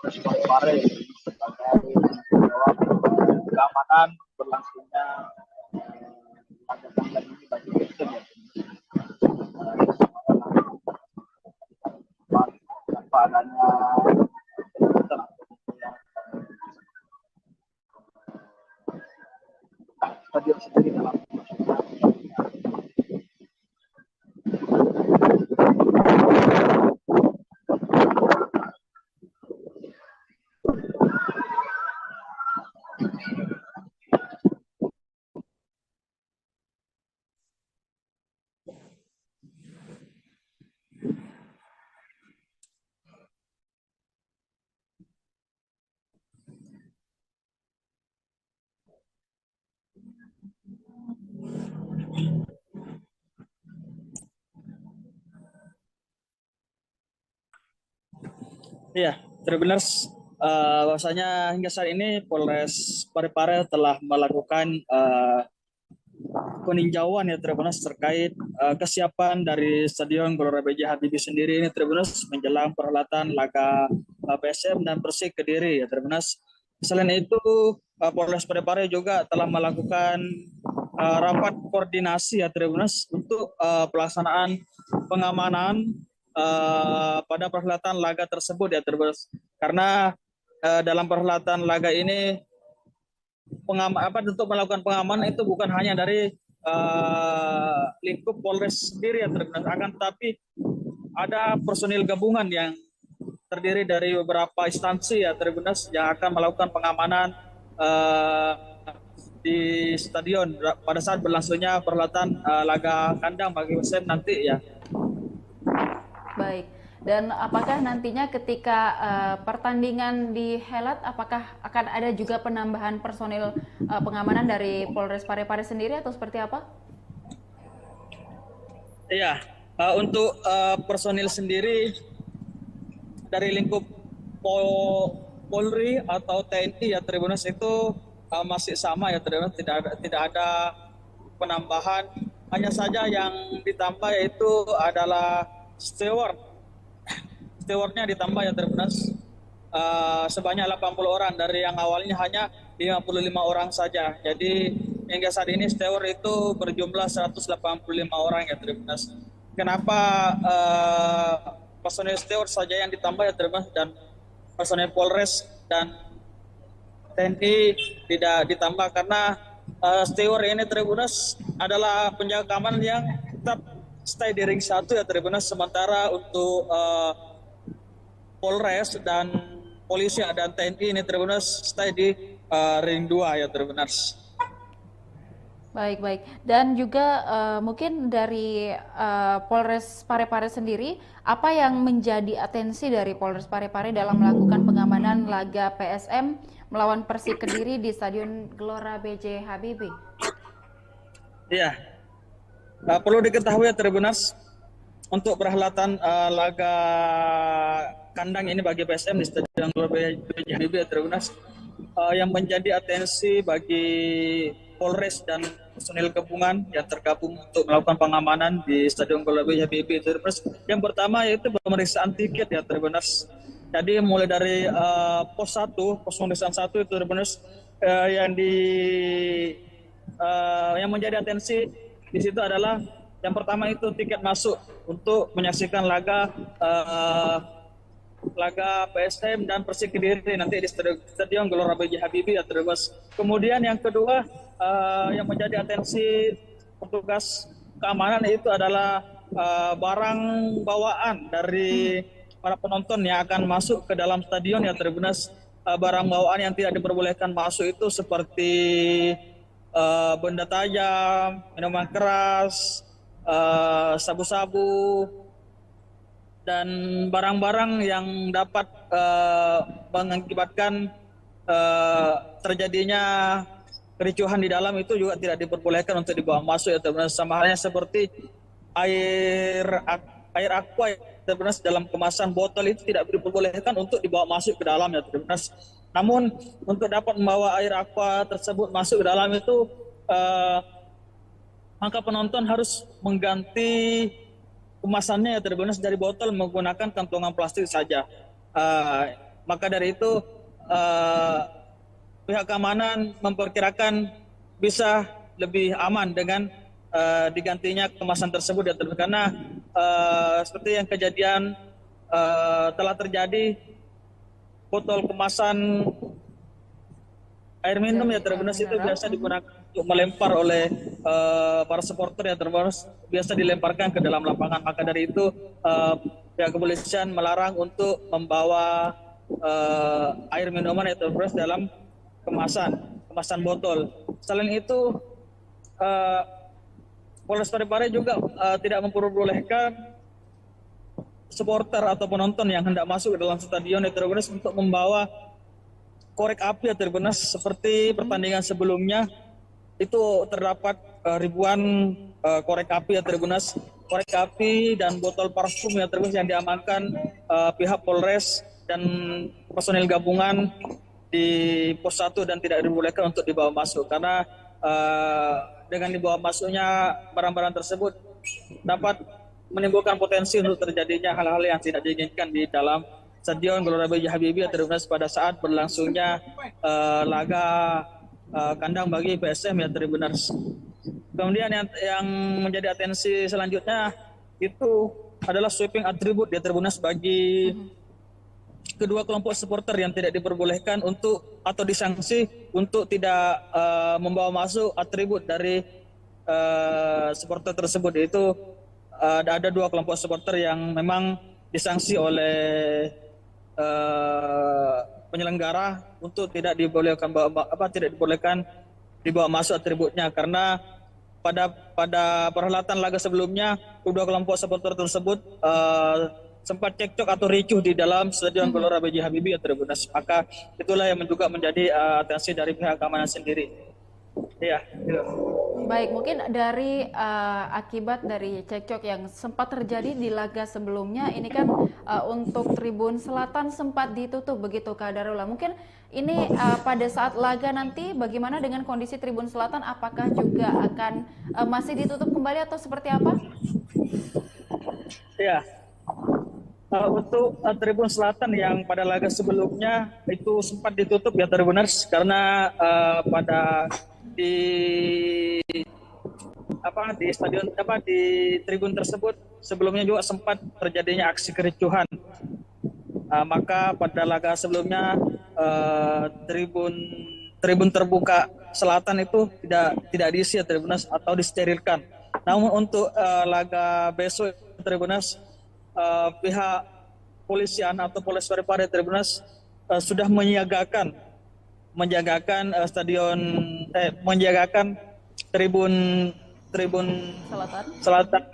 [SPEAKER 2] Parepare sebagai keamanan berlangsungnya laga tandang ini bagi PSM ya. Tanpa adanya stadion sendiri dalam Iya, Tribuners, bahwasanya hingga saat ini Polres Parepare telah melakukan peninjauan ya Tribuners terkait kesiapan dari Stadion Gelora B.J. Habibie sendiri ini Tribuners menjelang perhelatan laga PSM dan Persik Kediri ya Tribuners. Selain itu Polres Parepare juga telah melakukan rapat koordinasi ya Tribuners untuk pelaksanaan pengamanan pada perhelatan laga tersebut ya Tribuners. Karena dalam perhelatan laga ini untuk melakukan pengamanan itu bukan hanya dari lingkup Polres sendiri ya Tribuners, akan tetapi ada personil gabungan yang terdiri dari beberapa instansi ya Tribuners yang akan melakukan pengamanan di stadion pada saat berlangsungnya perhelatan laga kandang bagi PSM nanti ya.
[SPEAKER 1] Baik, dan apakah nantinya ketika pertandingan dihelat, apakah akan ada juga penambahan personil pengamanan dari Polres Parepare sendiri atau seperti apa?
[SPEAKER 2] Iya, untuk personil sendiri dari lingkup Polri atau TNI ya Tribuners itu masih sama ya Tribuners, tidak ada penambahan, hanya saja yang ditambah yaitu adalah stewardnya ditambah ya Tribuners, sebanyak 80 orang dari yang awalnya hanya 55 orang saja. Jadi hingga saat ini steward itu berjumlah 185 orang ya Tribunas. Kenapa personel steward saja yang ditambah ya Tribunas, dan personel Polres dan TNI tidak ditambah? Karena steward ini Tribunas adalah penjaga keamanan yang tetap stay di ring 1 ya Tribunas, sementara untuk Polres dan polisi dan TNI ini Tribunas stay di ring 2 ya Tribunas.
[SPEAKER 1] Baik. Dan juga mungkin dari Polres Parepare sendiri, apa yang menjadi atensi dari Polres Parepare dalam melakukan pengamanan laga PSM melawan Persik Kediri di Stadion Gelora B.J. Habibie?
[SPEAKER 2] Iya, perlu diketahui ya Tribunas, untuk perhelatan laga kandang ini bagi PSM di Stadion Gelora B.J. Habibie ya Tribunas, yang menjadi atensi bagi Polres dan personil gabungan yang tergabung untuk melakukan pengamanan di Stadion Gelora B.J. Habibie Tribunas. Yang pertama yaitu pemeriksaan tiket ya Tribunas. Jadi mulai dari pos pemeriksaan 1 itu Tribunas, yang menjadi atensi di situ adalah yang pertama itu tiket masuk untuk menyaksikan laga PSM dan Persik Kediri nanti di Stadion Gelora B.J. Habibie ya Tribunas. Kemudian yang kedua yang menjadi atensi petugas keamanan itu adalah barang bawaan dari para penonton yang akan masuk ke dalam stadion ya Tribunas. Barang bawaan yang tidak diperbolehkan masuk itu seperti benda tajam, minuman keras, sabu-sabu, dan barang-barang yang dapat mengakibatkan terjadinya kericuhan di dalam itu juga tidak diperbolehkan untuk dibawa masuk ya Tribunas. Sama halnya seperti air aqua ya Tribunas, dalam kemasan botol itu tidak diperbolehkan untuk dibawa masuk ke dalam ya Tribunas. Namun untuk dapat membawa air aqua tersebut masuk ke dalam itu maka penonton harus mengganti kemasannya ya Tribunas dari botol menggunakan kantongan plastik saja. Maka dari itu pihak keamanan memperkirakan bisa lebih aman dengan digantinya kemasan tersebut ya Tribunas. Karena seperti yang kejadian telah terjadi, botol kemasan air minum ya Tribunas itu biasa digunakan untuk melempar oleh para supporter ya Tribunas, biasa dilemparkan ke dalam lapangan. Maka dari itu pihak kepolisian melarang untuk membawa air minuman ya Tribunas dalam kemasan botol. Selain itu Polres Parepare juga tidak memperbolehkan supporter atau penonton yang hendak masuk ke dalam stadion ya Tribunas untuk membawa korek api ya Tribunas. Seperti pertandingan sebelumnya itu terdapat ribuan korek api ya Tribunas, korek api dan botol parfum ya Tribunas yang diamankan pihak Polres dan personil gabungan di pos 1 dan tidak dibolehkan untuk dibawa masuk, karena dengan dibawa masuknya barang-barang tersebut dapat menimbulkan potensi untuk terjadinya hal-hal yang tidak diinginkan di dalam Stadion Gelora B.J. Habibie Tribunas pada saat berlangsungnya laga kandang bagi PSM ya Tribunas. Kemudian yang menjadi atensi selanjutnya itu adalah sweeping atribut ya Tribunas bagi kedua kelompok supporter yang tidak diperbolehkan untuk atau disanksi untuk tidak membawa masuk atribut dari supporter tersebut. Yaitu ada dua kelompok supporter yang memang disanksi oleh penyelenggara untuk tidak dibolehkan dibawa masuk atributnya, karena pada perhelatan laga sebelumnya kedua kelompok supporter tersebut sempat cekcok atau ricuh di dalam Stadion Gelora B.J. Habibie ya Tribunas. Maka itulah yang juga menjadi atensi dari pihak keamanan sendiri. Iya.
[SPEAKER 1] Baik, mungkin dari akibat dari cekcok yang sempat terjadi di laga sebelumnya, ini kan untuk Tribun Selatan sempat ditutup begitu Kak Darullah. Mungkin ini pada saat laga nanti bagaimana dengan kondisi Tribun Selatan? Apakah juga akan masih ditutup kembali atau seperti apa?
[SPEAKER 2] Ya, Untuk Tribun Selatan yang pada laga sebelumnya itu sempat ditutup ya Tribuners, karena pada di di stadion di tribun tersebut sebelumnya juga sempat terjadinya aksi kericuhan. Maka pada laga sebelumnya tribun terbuka selatan itu tidak diisi ya Tribuners, atau disterilkan. Namun untuk laga besok Tribuners, pihak polisian atau Polres Parepare Tribuners sudah menjagakan tribun selatan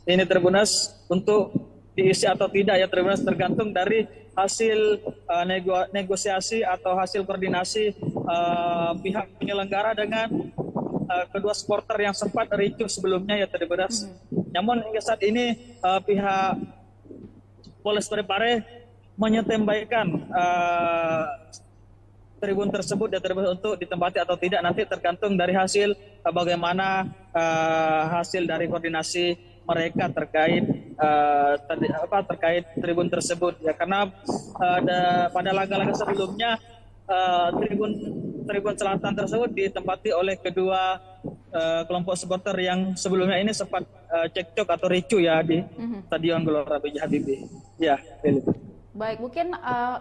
[SPEAKER 2] ini Tribuners untuk diisi atau tidak ya Tribuners, tergantung dari hasil negosiasi atau hasil koordinasi pihak penyelenggara dengan kedua supporter yang sempat ricuh sebelumnya ya Tribuners. Namun hingga saat ini pihak Polres Parepare menyetembaikan tribun tersebut ya Tribuners untuk ditempati atau tidak, nanti tergantung dari hasil bagaimana hasil dari koordinasi mereka terkait tribun tersebut ya, karena pada laga-laga sebelumnya tribun selatan tersebut ditempati oleh kedua kelompok supporter yang sebelumnya ini sempat cekcok atau ricuh ya di Stadion Gelora B.J. Habibie. Ya,
[SPEAKER 1] baik, mungkin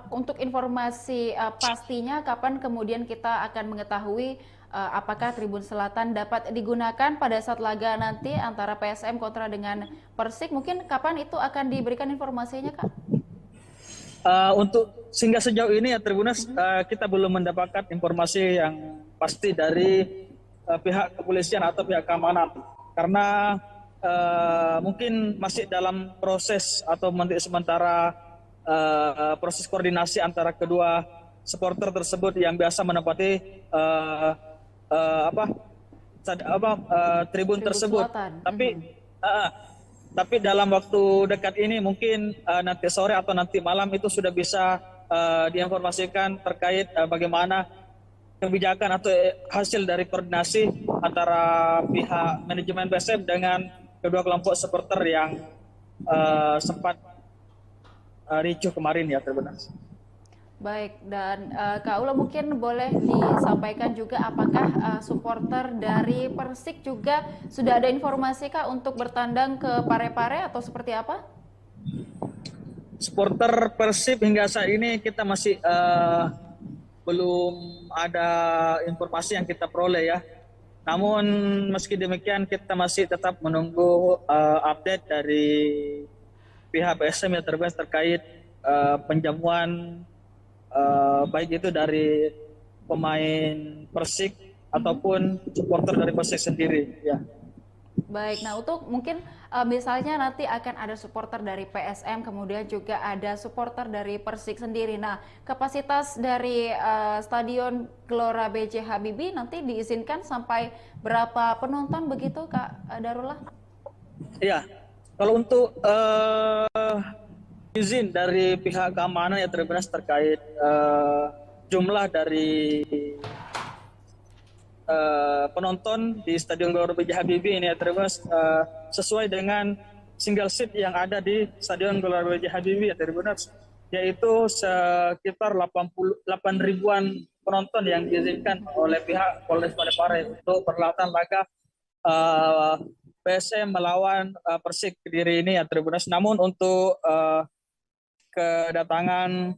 [SPEAKER 1] untuk informasi pastinya kapan kemudian kita akan mengetahui apakah Tribun Selatan dapat digunakan pada saat laga nanti antara PSM kontra dengan Persik, mungkin kapan itu akan diberikan informasinya, Kak?
[SPEAKER 2] Untuk sehingga sejauh ini ya Tribuners, kita belum mendapatkan informasi yang pasti dari pihak kepolisian atau pihak keamanan, karena mungkin masih dalam proses atau sementara proses koordinasi antara kedua supporter tersebut yang biasa menempati tribun tersebut.
[SPEAKER 1] Selatan.
[SPEAKER 2] Tapi dalam waktu dekat ini mungkin nanti sore atau nanti malam itu sudah bisa diinformasikan terkait bagaimana kebijakan atau hasil dari koordinasi antara pihak manajemen PSM dengan kedua kelompok supporter yang sempat ricuh kemarin ya Tribuners.
[SPEAKER 1] Baik, dan Kak Ula mungkin boleh disampaikan juga apakah supporter dari Persik juga sudah ada informasi Kak untuk bertandang ke Parepare atau seperti apa?
[SPEAKER 2] Supporter Persib hingga saat ini kita masih belum ada informasi yang kita peroleh ya. Namun meski demikian kita masih tetap menunggu update dari pihak PSM yang terkait penjamuan baik itu dari pemain Persik ataupun supporter dari Persik sendiri ya.
[SPEAKER 1] Baik, nah untuk mungkin misalnya nanti akan ada supporter dari PSM, kemudian juga ada supporter dari Persik sendiri. Nah, kapasitas dari Stadion Gelora B.J. Habibie nanti diizinkan sampai berapa penonton begitu Kak Darullah?
[SPEAKER 2] Iya, kalau untuk izin dari pihak keamanan ya Tribuners terkait jumlah dari penonton di Stadion Gelora B.J. Habibie ini ya Tribuners sesuai dengan single seat yang ada di Stadion Gelora B.J. Habibie ya Tribuners, yaitu sekitar 8.000-an penonton yang diizinkan oleh pihak Polres Parepare untuk perhelatan laga PSM melawan Persik Kediri ini ya Tribuners. Namun untuk kedatangan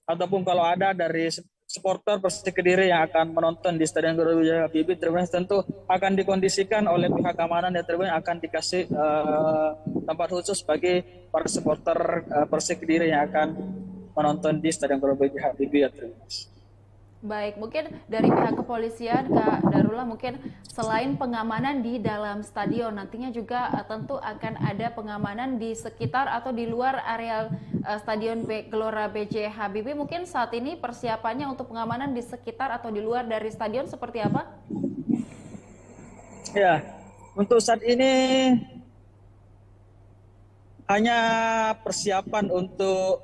[SPEAKER 2] ataupun kalau ada dari supporter Persik Kediri yang akan menonton di Stadion Gelora B.J. Habibie, Tribuners tentu akan dikondisikan oleh pihak keamanan ya Tribuners, akan dikasih tempat khusus bagi para supporter Persik Kediri yang akan menonton di Stadion Gelora B.J. Habibie ya Tribuners.
[SPEAKER 1] Baik, mungkin dari pihak kepolisian Kak Darullah, mungkin selain pengamanan di dalam stadion, nantinya juga tentu akan ada pengamanan di sekitar atau di luar areal Stadion Gelora B.J. Habibie. Mungkin saat ini persiapannya untuk pengamanan di sekitar atau di luar dari stadion seperti apa?
[SPEAKER 2] Ya, untuk saat ini hanya persiapan untuk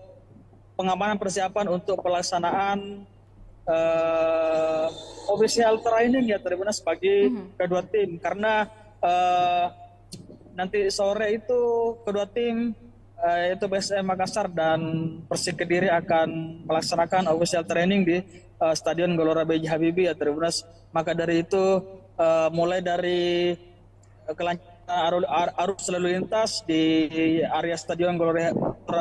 [SPEAKER 2] pelaksanaan official training ya Tribuners bagi kedua tim, karena nanti sore itu kedua tim yaitu BSM Makassar dan Persik Kediri akan melaksanakan official training di Stadion Gelora B.J. Habibie ya Tribunas. Maka dari itu mulai dari kelancaran arus lalu lintas di area Stadion Gelora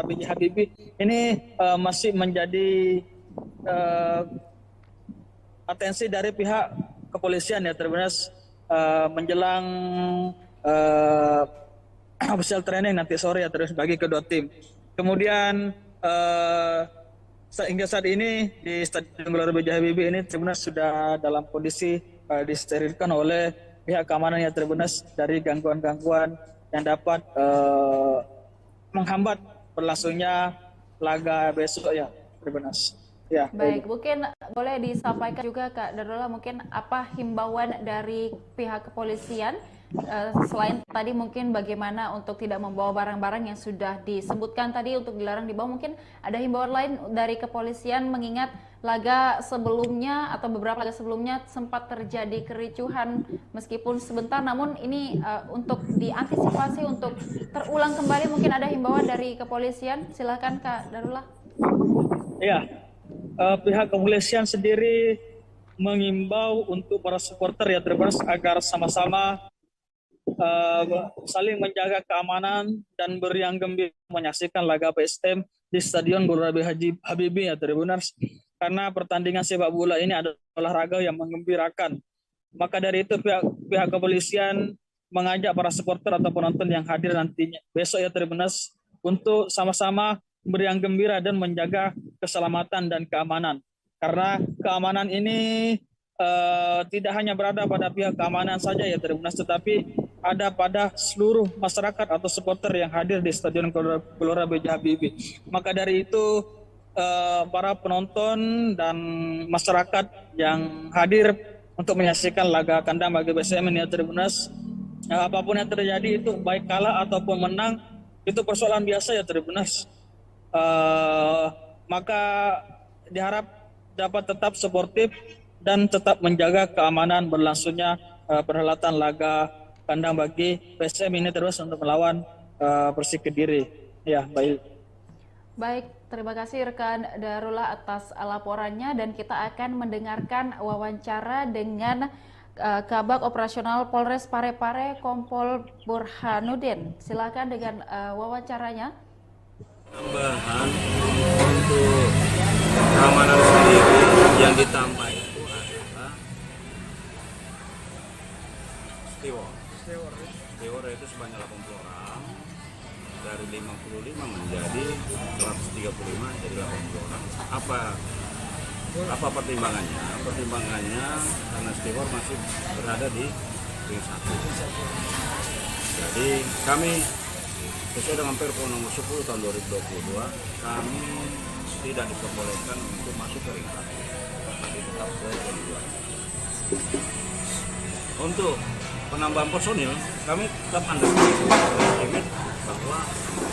[SPEAKER 2] B.J. Habibie ini masih menjadi atensi dari pihak kepolisian ya Tribunas menjelang official training nanti sore ya terus bagi kedua tim. Kemudian hingga saat ini di Stadion Gelora B.J. Habibie ini Tribunas sudah dalam kondisi disterilkan oleh pihak keamanan ya Tribunas dari gangguan-gangguan yang dapat menghambat berlangsungnya laga besok ya Tribunas. Ya,
[SPEAKER 1] baik, mungkin boleh disampaikan juga Kak Darullah mungkin apa himbauan dari pihak kepolisian selain tadi mungkin bagaimana untuk tidak membawa barang-barang yang sudah disebutkan tadi untuk dilarang dibawa, mungkin ada himbauan lain dari kepolisian mengingat laga sebelumnya atau beberapa laga sebelumnya sempat terjadi kericuhan meskipun sebentar, namun ini untuk diantisipasi untuk terulang kembali mungkin ada himbauan dari kepolisian. Silakan Kak Darullah.
[SPEAKER 2] Ya, pihak kepolisian sendiri mengimbau untuk para supporter ya Tribunas agar sama-sama saling menjaga keamanan dan beriang gembira menyaksikan laga PSM di Stadion Gelora B.J. Habibie ya Tribunas, karena pertandingan sepak bola ini adalah olahraga yang menggembirakan. Maka dari itu pihak kepolisian mengajak para supporter atau penonton yang hadir nantinya besok ya Tribunas untuk sama-sama beriang gembira dan menjaga keselamatan dan keamanan, karena keamanan ini tidak hanya berada pada pihak keamanan saja ya Tribunas, tetapi ada pada seluruh masyarakat atau supporter yang hadir di Stadion Gelora B.J. Habibie. Maka dari itu para penonton dan masyarakat yang hadir untuk menyaksikan laga kandang bagi BSM ini ya Tribunas, apapun yang terjadi itu baik kalah ataupun menang itu persoalan biasa ya Tribunas. Maka diharap dapat tetap sportif dan tetap menjaga keamanan berlangsungnya perhelatan laga kandang bagi PSM ini terus untuk melawan Persik Kediri. Ya, baik.
[SPEAKER 1] Baik, terima kasih rekan Darullah atas laporannya dan kita akan mendengarkan wawancara dengan Kabag Operasional Polres Parepare Kompol Burhanuddin. Silakan dengan wawancaranya.
[SPEAKER 3] Tambahan untuk keamanan sendiri yang ditambah itu adalah steward itu sebanyak 80 orang, dari 55 menjadi 135 jadi 80 orang. Apa pertimbangannya? Pertimbangannya karena steward masih berada di ring 1. Jadi kami sesuai dengan Perpres nomor 10 tahun 2022, kami tidak diperbolehkan untuk masuk ke ring 1, tapi tetap ke ring 2. Untuk penambahan personil, kami tetap underestimate bahwa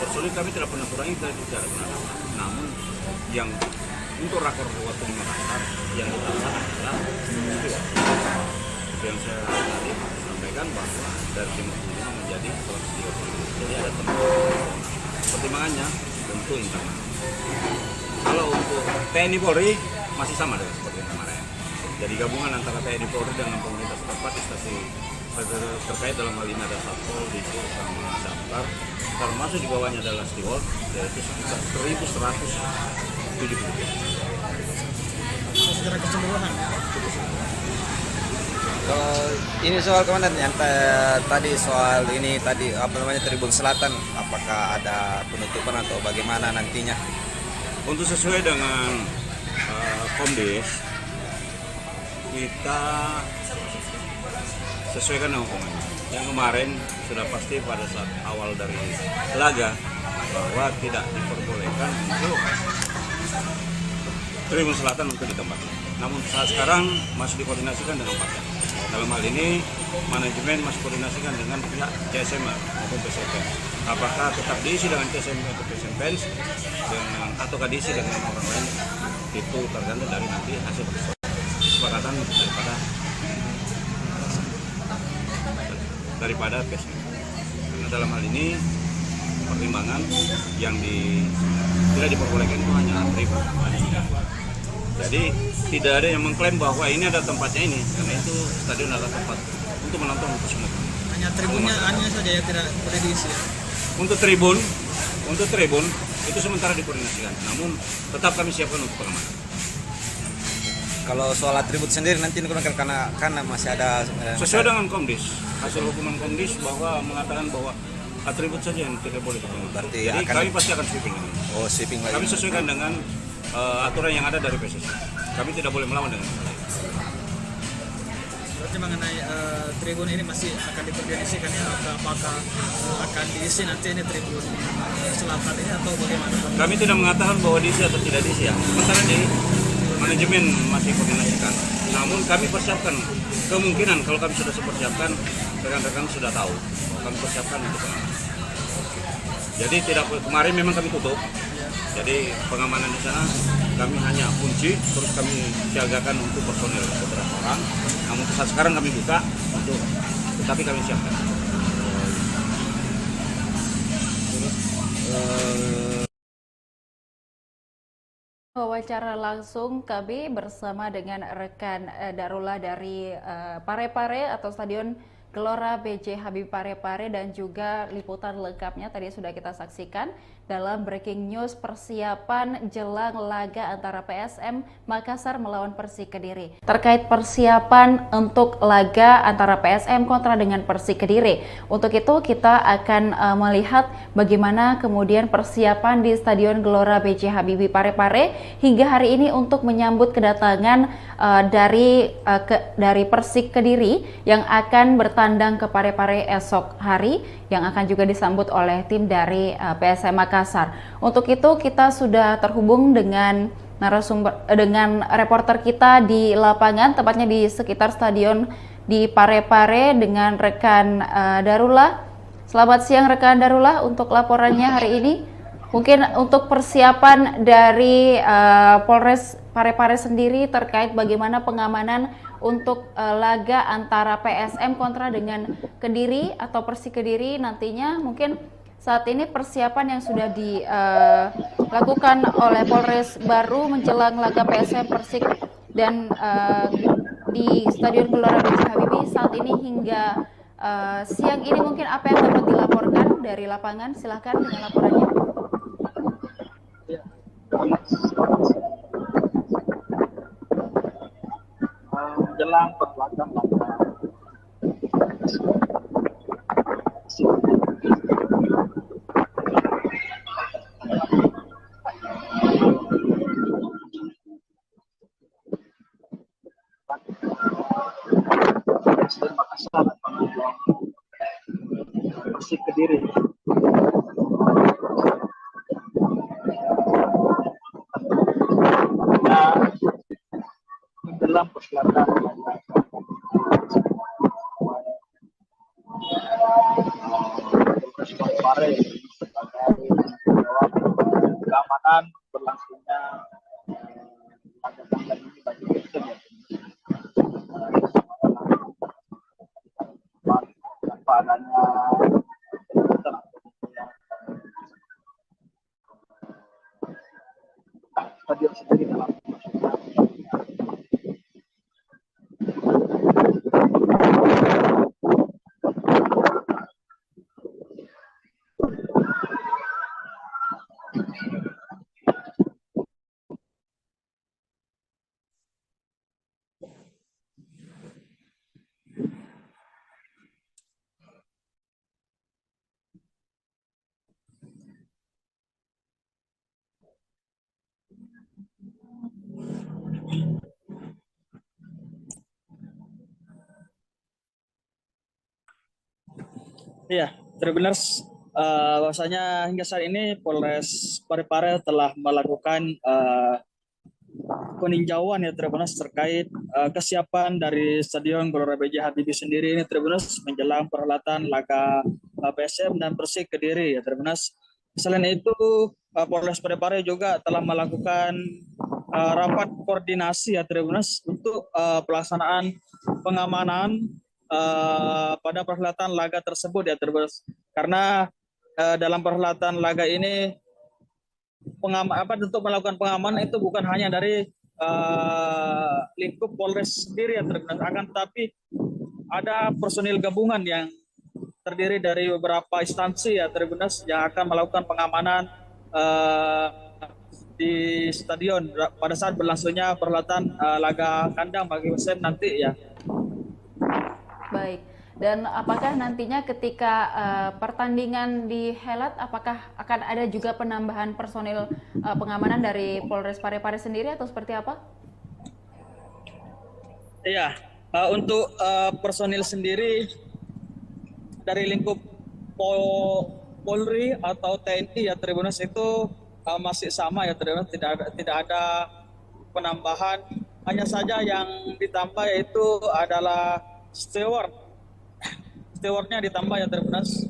[SPEAKER 3] personil kami tidak pernah kurangi, tidak pernah nambah. Namun yang untuk rakor waktu di Makassar yang ditambah adalah yang saya tadi sampaikan bahwa dari 55 menjadi 130. Jadi ada pertimbangannya tentu internal. Kalau untuk TNI Polri masih sama dengan seperti kemarin. Jadi gabungan antara TNI Polri dengan pemerintah setempat di stasiun terkait dalam hal ini ada Satpol, Disur sama Damkar, termasuk di bawahnya adalah steward, yaitu sekitar 1.170.
[SPEAKER 4] Secara keseluruhan.
[SPEAKER 5] Kalau ini soal komandan yang tadi soal ini tadi apa namanya Tribun Selatan, apakah ada penutupan atau bagaimana nantinya?
[SPEAKER 3] Untuk sesuai dengan Komdis, kita sesuaikan dengan komandan. Yang kemarin sudah pasti pada saat awal dari laga bahwa tidak diperbolehkan untuk Tribun Selatan untuk ditempatkan. Namun saat sekarang masih dikoordinasikan dengan Pakar. Dalam hal ini manajemen masih koordinasikan dengan pihak CSM maupun PSM. Apakah tetap diisi dengan CSM atau PSM dengan ataukah diisi dengan orang lain, itu tergantung dari nanti hasil kesepakatan daripada PSM. Karena dalam hal ini pertimbangan yang tidak diperbolehkan itu hanya tribun. Jadi tidak ada yang mengklaim bahwa ini ada tempatnya ini, karena itu stadion adalah tempat untuk menonton untuk semua.
[SPEAKER 4] Hanya tribunnya hanya saja yang tidak boleh diisi. Ya?
[SPEAKER 3] Untuk tribun itu sementara dikoordinasikan, namun tetap kami siapkan untuk pengamanan.
[SPEAKER 5] Kalau soal atribut sendiri nanti karena masih ada
[SPEAKER 3] sesuai dengan Komdis, hasil hukuman Komdis bahwa mengatakan bahwa atribut saja yang tidak boleh dipakai.
[SPEAKER 5] Berarti
[SPEAKER 3] jadi kami pasti akan sweeping.
[SPEAKER 5] Oh, sweeping lagi.
[SPEAKER 3] Kami sesuaikan dengan aturan yang ada dari PSSI. Kami tidak boleh melawan dengan hal itu.
[SPEAKER 4] Berarti mengenai tribun ini masih akan dikoordinasikan ya, apakah akan diisi nanti ini tribun selatan ini atau bagaimana?
[SPEAKER 3] Kami tidak mengatakan bahwa diisi atau tidak diisi ya. Sementara di manajemen masih koordinasikan. Namun kami persiapkan kemungkinan kalau kami sudah persiapkan, rekan-rekan sudah tahu kami persiapkan untuk pengamanan. Jadi tidak kemarin memang kami tutup. Jadi pengamanan di sana kami hanya kunci, terus kami siagakan untuk personil beberapa orang. Namun saat sekarang kami buka untuk, tetapi kami siapkan.
[SPEAKER 1] Wawancara langsung kami bersama dengan rekan Darullah dari Parepare atau Stadion Gelora B.J. Habibie Parepare, dan juga liputan lengkapnya tadi sudah kita saksikan dalam breaking news persiapan jelang laga antara PSM Makassar melawan Persik Kediri. Terkait persiapan untuk laga antara PSM kontra dengan Persik Kediri, untuk itu kita akan melihat bagaimana kemudian persiapan di Stadion Gelora B.J. Habibie Parepare hingga hari ini untuk menyambut kedatangan dari Persik Kediri yang akan bertandang ke Parepare esok hari, yang akan juga disambut oleh tim dari PSM Makassar. Untuk itu kita sudah terhubung dengan dengan reporter kita di lapangan, tepatnya di sekitar stadion di Parepare dengan rekan Darullah. Selamat siang rekan Darullah, untuk laporannya hari ini. Mungkin untuk persiapan dari Polres Parepare sendiri terkait bagaimana pengamanan untuk laga antara PSM kontra dengan Kediri atau Persik Kediri nantinya, mungkin saat ini persiapan yang sudah dilakukan oleh Polres baru menjelang laga PSM Persik dan di Stadion Gelora B.J. Habibie saat ini hingga siang ini, mungkin apa yang dapat dilaporkan dari lapangan? Silahkan dengan laporannya.
[SPEAKER 2] Menjelang perlaga Makassar Persik Kediri. Menjelang perhelatan Parepare sebagai keamanan berlangsungnya laga tanggal ini bagi Persib tanpa adanya stadion sendiri dalam Iya, Tribuners, bahwasanya hingga saat ini Polres Parepare telah melakukan peninjauan ya Tribuners terkait kesiapan dari Stadion Gelora B.J. Habibie sendiri ini Tribuners menjelang perhelatan laga PSM dan Persik Kediri ya Tribuners. Selain itu Polres Parepare juga telah melakukan rapat koordinasi ya Tribuners untuk pelaksanaan pengamanan pada perhelatan laga tersebut ya Tribuners, karena dalam perhelatan laga ini untuk melakukan pengamanan itu bukan hanya dari lingkup Polres sendiri ya Tribuners, akan tapi ada personil gabungan yang terdiri dari beberapa instansi ya Tribuners yang akan melakukan pengamanan di stadion pada saat berlangsungnya perhelatan laga kandang bagi PSM nanti ya.
[SPEAKER 1] Baik. Dan apakah nantinya ketika pertandingan dihelat, apakah akan ada juga penambahan personil pengamanan dari Polres Parepare sendiri atau seperti apa?
[SPEAKER 2] Iya, untuk personil sendiri dari lingkup Polri atau TNI ya Tribuners itu masih sama ya Tribuners, tidak ada penambahan. Hanya saja yang ditambah yaitu adalah stewardnya ditambah ya Tribuners,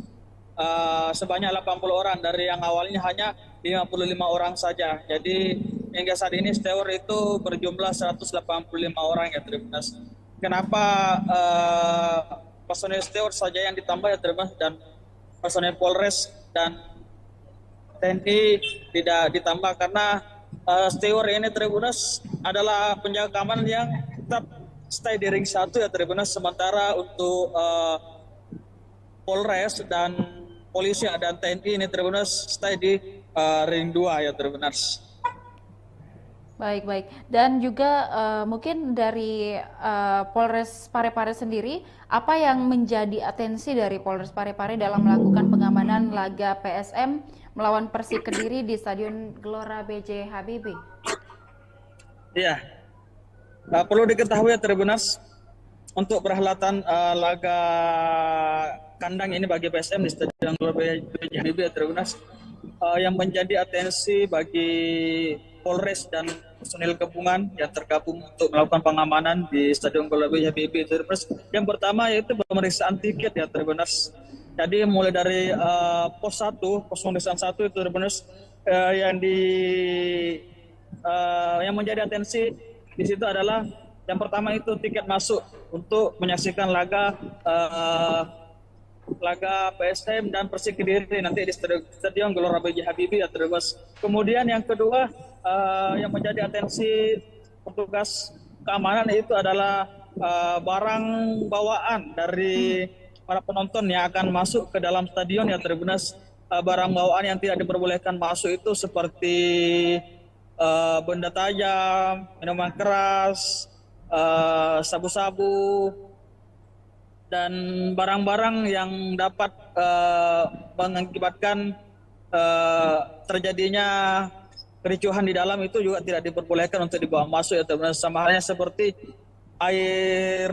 [SPEAKER 2] sebanyak 80 orang dari yang awalnya hanya 55 orang saja. Jadi hingga saat ini steward itu berjumlah 185 orang ya Tribuners. Kenapa personel steward saja yang ditambah ya Tribuners dan personel Polres dan TNI tidak ditambah? Karena steward ini Tribuners adalah penjaga keamanan yang tetap stay di ring 1 ya Tribuners, sementara untuk Polres dan polisi dan TNI ini Tribuners stay di ring 2 ya Tribuners.
[SPEAKER 1] Baik. Dan juga mungkin dari Polres Parepare sendiri, apa yang menjadi atensi dari Polres Parepare dalam melakukan pengamanan laga PSM melawan Persik Kediri di Stadion Gelora B.J. Habibie?
[SPEAKER 2] Iya, perlu diketahui ya Tribuners, untuk perhelatan laga kandang ini bagi PSM di Stadion Gelora B.J. Habibie ya Tribuners, yang menjadi atensi bagi Polres dan personil gabungan yang tergabung untuk melakukan pengamanan di Stadion Gelora B.J. Habibie Tribuners. Yang pertama yaitu pemeriksaan tiket ya Tribuners. Jadi mulai dari pos 1, pos pemeriksaan 1 itu Tribuners, yang menjadi atensi di situ adalah yang pertama itu tiket masuk untuk menyaksikan laga PSM dan Persik Kediri nanti di Stadion Gelora B.J. Habibie ya Tribuners. Kemudian yang kedua yang menjadi atensi petugas keamanan itu adalah barang bawaan dari para penonton yang akan masuk ke dalam stadion ya Tribuners. Barang bawaan yang tidak diperbolehkan masuk itu seperti benda tajam, minuman keras, sabu-sabu, dan barang-barang yang dapat mengakibatkan terjadinya kericuhan di dalam itu juga tidak diperbolehkan untuk dibawa masuk ya Tribuners. Sama halnya seperti air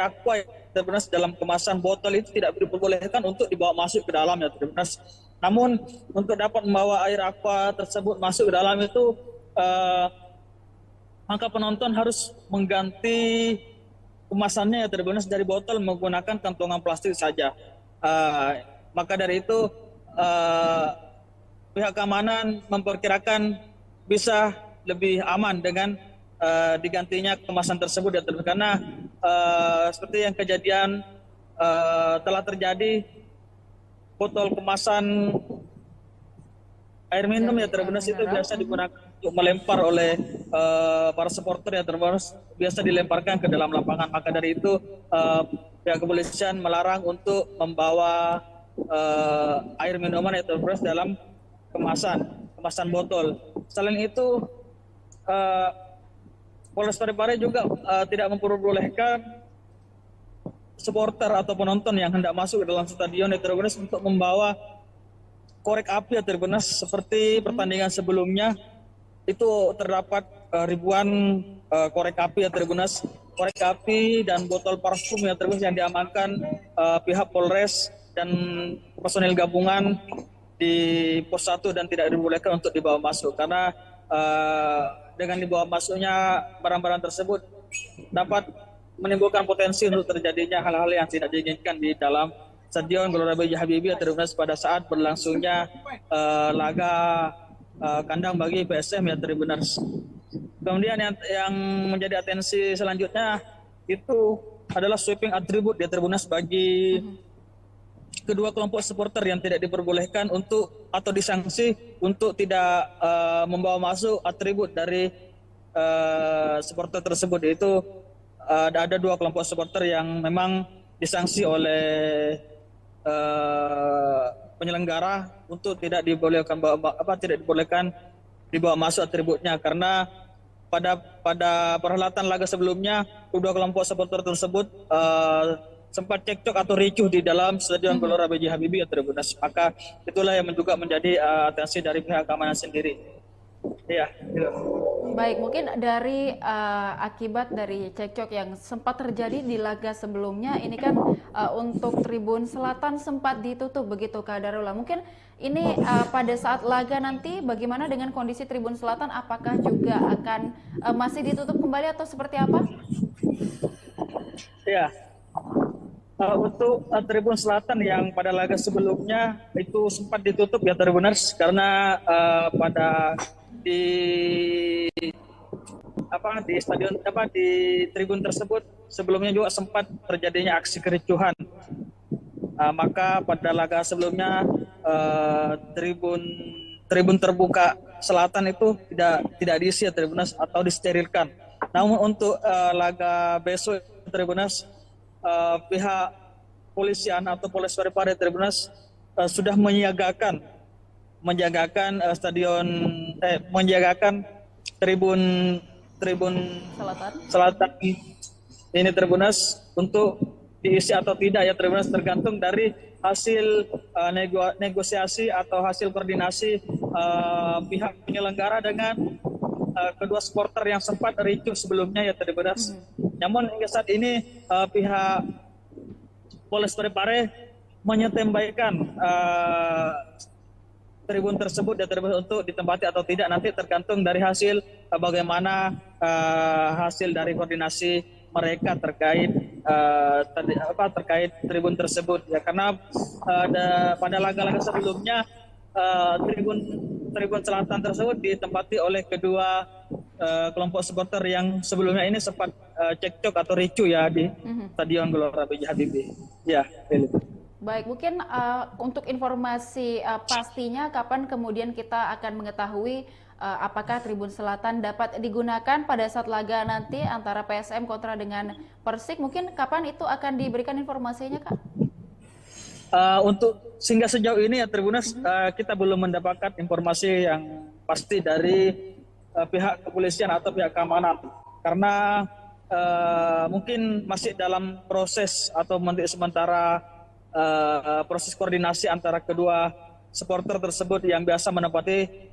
[SPEAKER 2] aqua ya Tribuners, dalam kemasan botol itu tidak diperbolehkan untuk dibawa masuk ke dalam ya Tribuners. Namun untuk dapat membawa air aqua tersebut masuk ke dalam itu maka penonton harus mengganti kemasannya ya Tribuners dari botol menggunakan kantongan plastik saja. Maka dari itu pihak keamanan memperkirakan bisa lebih aman dengan digantinya kemasan tersebut ya Tribuners. Karena seperti yang kejadian telah terjadi, botol kemasan air minum ya Tribuners itu biasa digunakan untuk melempar oleh para supporter ya Tribuners, biasa dilemparkan ke dalam lapangan. Maka dari itu pihak kepolisian melarang untuk membawa air minuman ya Tribuners dalam kemasan botol. Selain itu Polres Parepare juga tidak memperbolehkan supporter atau penonton yang hendak masuk ke dalam stadion ya Tribuners untuk membawa korek api ya Tribuners. Seperti pertandingan sebelumnya itu terdapat ribuan korek api ya Tribuners, korek api dan botol parfum ya Tribuners yang diamankan pihak Polres dan personil gabungan di pos 1 dan tidak dibolehkan untuk dibawa masuk, karena dengan dibawa masuknya barang-barang tersebut dapat menimbulkan potensi untuk terjadinya hal-hal yang tidak diinginkan di dalam Stadion Gelora B.J. Habibie ya Tribuners pada saat berlangsungnya laga kandang bagi PSM ya Tribuners. Kemudian yang menjadi atensi selanjutnya itu adalah sweeping atribut ya Tribuners bagi kedua kelompok supporter yang tidak diperbolehkan untuk atau disanksi untuk tidak membawa masuk atribut dari supporter tersebut, yaitu ada dua kelompok supporter yang memang disanksi oleh penyelenggara untuk tidak dibolehkan dibawa masuk atributnya, karena pada perhelatan laga sebelumnya kedua kelompok supporter tersebut sempat cekcok atau ricuh di dalam Stadion Gelora B.J. Habibie ya Tribunas. Maka itulah yang juga menjadi atensi dari pihak keamanan sendiri. Iya.
[SPEAKER 1] Baik, mungkin dari akibat dari cekcok yang sempat terjadi di laga sebelumnya, ini kan untuk Tribun Selatan sempat ditutup begitu Kak Darullah. Mungkin ini pada saat laga nanti bagaimana dengan kondisi Tribun Selatan? Apakah juga akan masih ditutup kembali atau seperti apa?
[SPEAKER 2] Ya, untuk Tribun Selatan yang pada laga sebelumnya itu sempat ditutup ya Tribuners, karena di stadion di tribun tersebut sebelumnya juga sempat terjadinya aksi kericuhan. Maka pada laga sebelumnya tribun terbuka selatan itu tidak diisi ya Tribunas atau disterilkan. Namun untuk laga besok Tribunas, pihak polisian atau Polres Parepare Tribunas sudah menyiagakan tribun selatan ini Tribunas untuk diisi atau tidak ya Tribunas, tergantung dari hasil negosiasi atau hasil koordinasi pihak penyelenggara dengan kedua supporter yang sempat ricuh sebelumnya ya Tribunas. Namun hingga saat ini pihak Polres Parepare menyetembaikan tribun tersebut ya Tribun untuk ditempati atau tidak nanti tergantung dari hasil bagaimana hasil dari koordinasi mereka terkait tribun tersebut ya, karena pada laga-laga sebelumnya tribun selatan tersebut ditempati oleh kedua kelompok supporter yang sebelumnya ini sempat cekcok atau ricuh ya di Stadion Gelora B.J. Habibie ya.
[SPEAKER 1] Baik, mungkin untuk informasi pastinya kapan kemudian kita akan mengetahui apakah Tribun Selatan dapat digunakan pada saat laga nanti antara PSM kontra dengan Persik, mungkin kapan itu akan diberikan informasinya Kak?
[SPEAKER 2] Untuk sehingga sejauh ini ya Tribunas, kita belum mendapatkan informasi yang pasti dari pihak kepolisian atau pihak keamanan, karena mungkin masih dalam proses atau sementara proses koordinasi antara kedua supporter tersebut yang biasa menempati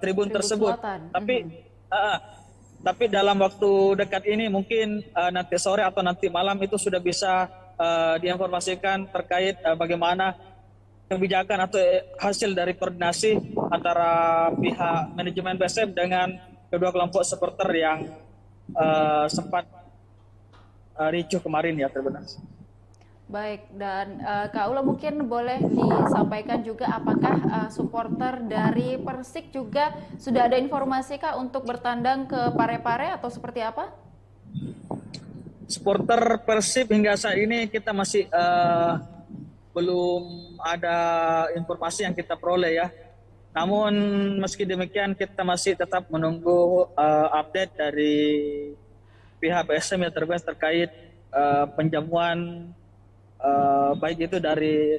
[SPEAKER 2] tribun tersebut.
[SPEAKER 1] Selatan.
[SPEAKER 2] Tapi dalam waktu dekat ini mungkin nanti sore atau nanti malam itu sudah bisa diinformasikan terkait bagaimana kebijakan atau hasil dari koordinasi antara pihak manajemen PSM dengan kedua kelompok supporter yang sempat ricuh kemarin ya Tribunas.
[SPEAKER 1] Baik, dan Kak Ula mungkin boleh disampaikan juga apakah supporter dari Persik juga sudah ada informasi Kak untuk bertandang ke Parepare atau seperti apa?
[SPEAKER 2] Supporter Persib hingga saat ini kita masih belum ada informasi yang kita peroleh ya. Namun meski demikian kita masih tetap menunggu update dari pihak PSM yang terkait penjamuan baik itu dari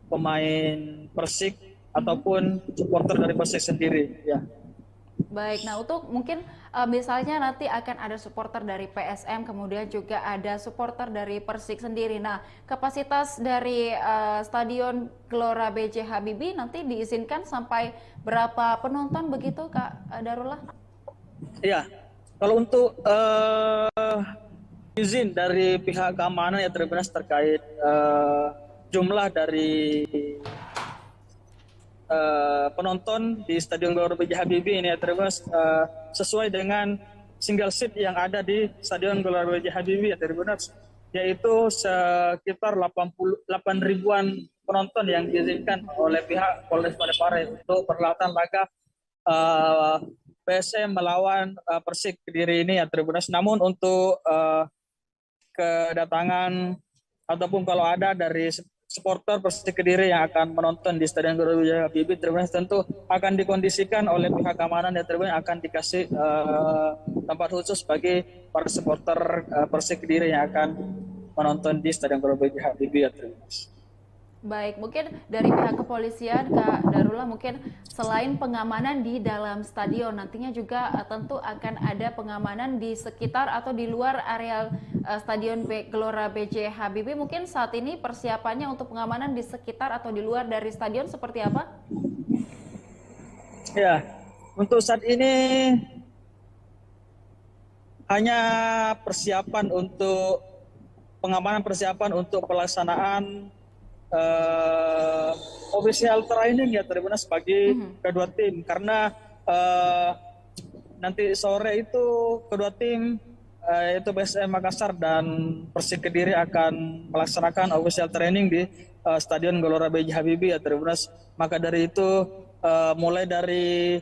[SPEAKER 2] pemain Persik ataupun supporter dari Persik sendiri ya.
[SPEAKER 1] Baik, nah untuk mungkin misalnya nanti akan ada supporter dari PSM, kemudian juga ada supporter dari Persik sendiri. Nah, kapasitas dari Stadion Gelora B.J. Habibie nanti diizinkan sampai berapa penonton begitu Kak Darullah?
[SPEAKER 2] Iya. Kalau untuk izin dari pihak keamanan ya Tribunas terkait jumlah dari penonton di Stadion Gelora B.J. Habibie ini ya Tribunas sesuai dengan single seat yang ada di Stadion Gelora B.J. Habibie ya Tribunas, yaitu sekitar 8.000-an penonton yang diizinkan oleh pihak Polres Parepare untuk perhelatan laga PSM melawan Persik Kediri ini ya Tribunas. Namun untuk kedatangan ataupun kalau ada dari supporter Persik Kediri yang akan menonton di Stadion Gelora B.J. Habibie, Tribuners tentu akan dikondisikan oleh pihak keamanan dan Tribuners akan dikasih tempat khusus bagi para supporter Persik Kediri yang akan menonton di Stadion Gelora B.J. Habibie ya Tribuners.
[SPEAKER 1] Baik, mungkin dari pihak kepolisian, Kak Darullah, mungkin selain pengamanan di dalam stadion, nantinya juga tentu akan ada pengamanan di sekitar atau di luar areal Stadion Gelora B.J. Habibie. Mungkin saat ini persiapannya untuk pengamanan di sekitar atau di luar dari stadion seperti apa?
[SPEAKER 2] Ya, untuk saat ini hanya persiapan untuk pelaksanaan official training ya Tribuners bagi kedua tim, karena nanti sore itu kedua tim yaitu PSM Makassar dan Persik Kediri akan melaksanakan official training di Stadion Gelora B.J. Habibie ya Tribuners. Maka dari itu mulai dari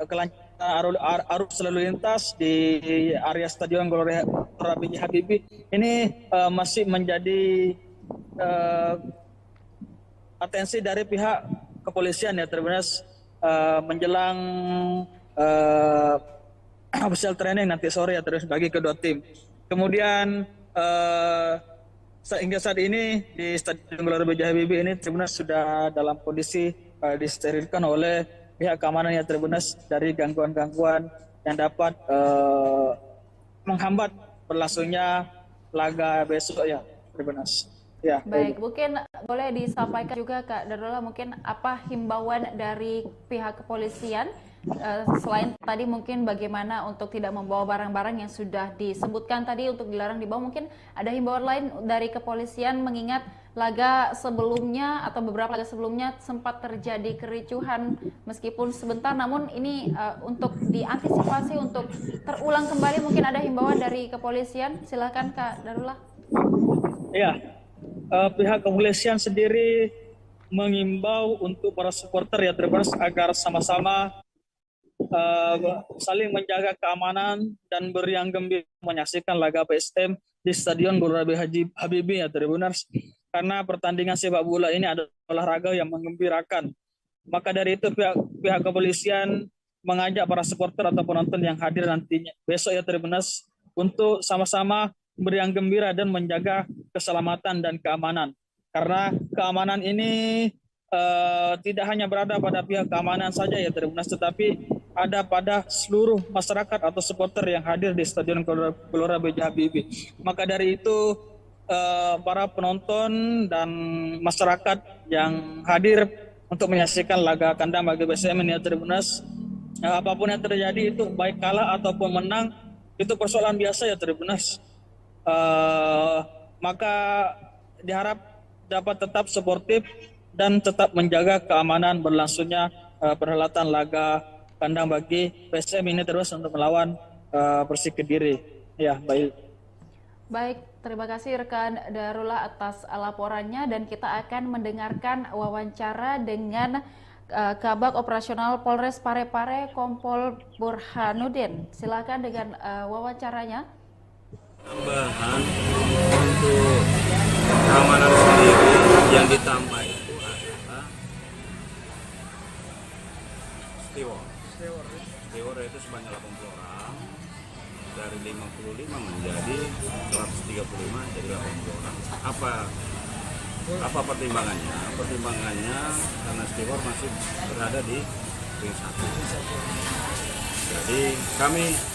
[SPEAKER 2] kelancaran arus lalu lintas di area Stadion Gelora B.J. Habibie ini masih menjadi atensi dari pihak kepolisian ya Tribuners menjelang official training nanti sore ya terus bagi kedua tim. Kemudian hingga saat ini di Stadion Gelora B.J. Habibie ini Tribuners sudah dalam kondisi disterilkan oleh pihak keamanan ya Tribuners dari gangguan-gangguan yang dapat menghambat berlangsungnya laga besok ya Tribuners. Ya,
[SPEAKER 1] baik, mungkin boleh disampaikan juga Kak Darullah, mungkin apa himbauan dari pihak kepolisian selain tadi mungkin bagaimana untuk tidak membawa barang-barang yang sudah disebutkan tadi untuk dilarang dibawa, mungkin ada himbauan lain dari kepolisian mengingat laga sebelumnya atau beberapa laga sebelumnya sempat terjadi kericuhan meskipun sebentar, namun ini untuk diantisipasi untuk terulang kembali, mungkin ada himbauan dari kepolisian. Silakan Kak Darullah.
[SPEAKER 2] Iya. Pihak kepolisian sendiri mengimbau untuk para supporter ya Tribuners agar sama-sama saling menjaga keamanan dan beriang gembira menyaksikan laga PSM di Stadion Gelora B.J. Habibie ya Tribuners, karena pertandingan sepak bola ini adalah olahraga yang menggembirakan. Maka dari itu pihak kepolisian mengajak para supporter atau penonton yang hadir nantinya besok ya Tribuners untuk sama-sama beriang gembira dan menjaga keselamatan dan keamanan, karena keamanan ini tidak hanya berada pada pihak keamanan saja ya Tribuners, tetapi ada pada seluruh masyarakat atau supporter yang hadir di Stadion Gelora B.J. Habibie. Maka dari itu para penonton dan masyarakat yang hadir untuk menyaksikan laga kandang bagi PSM ini ya Tribuners, apapun yang terjadi itu baik kalah ataupun menang itu persoalan biasa ya Tribuners. Maka diharap dapat tetap sportif dan tetap menjaga keamanan berlangsungnya perhelatan laga kandang bagi PSM ini terus untuk melawan Persik Kediri. Ya, baik.
[SPEAKER 1] Baik, terima kasih rekan Darullah atas laporannya, dan kita akan mendengarkan wawancara dengan Kabag Operasional Polres Parepare Kompol Burhanuddin. Silakan dengan wawancaranya.
[SPEAKER 3] Tambahan untuk keamanan sendiri yang ditambah itu adalah steward itu sebanyak 80 orang, dari 55 menjadi 135 jadi 80 orang. Apa pertimbangannya? Pertimbangannya karena steward masih berada di ring 1. Jadi kami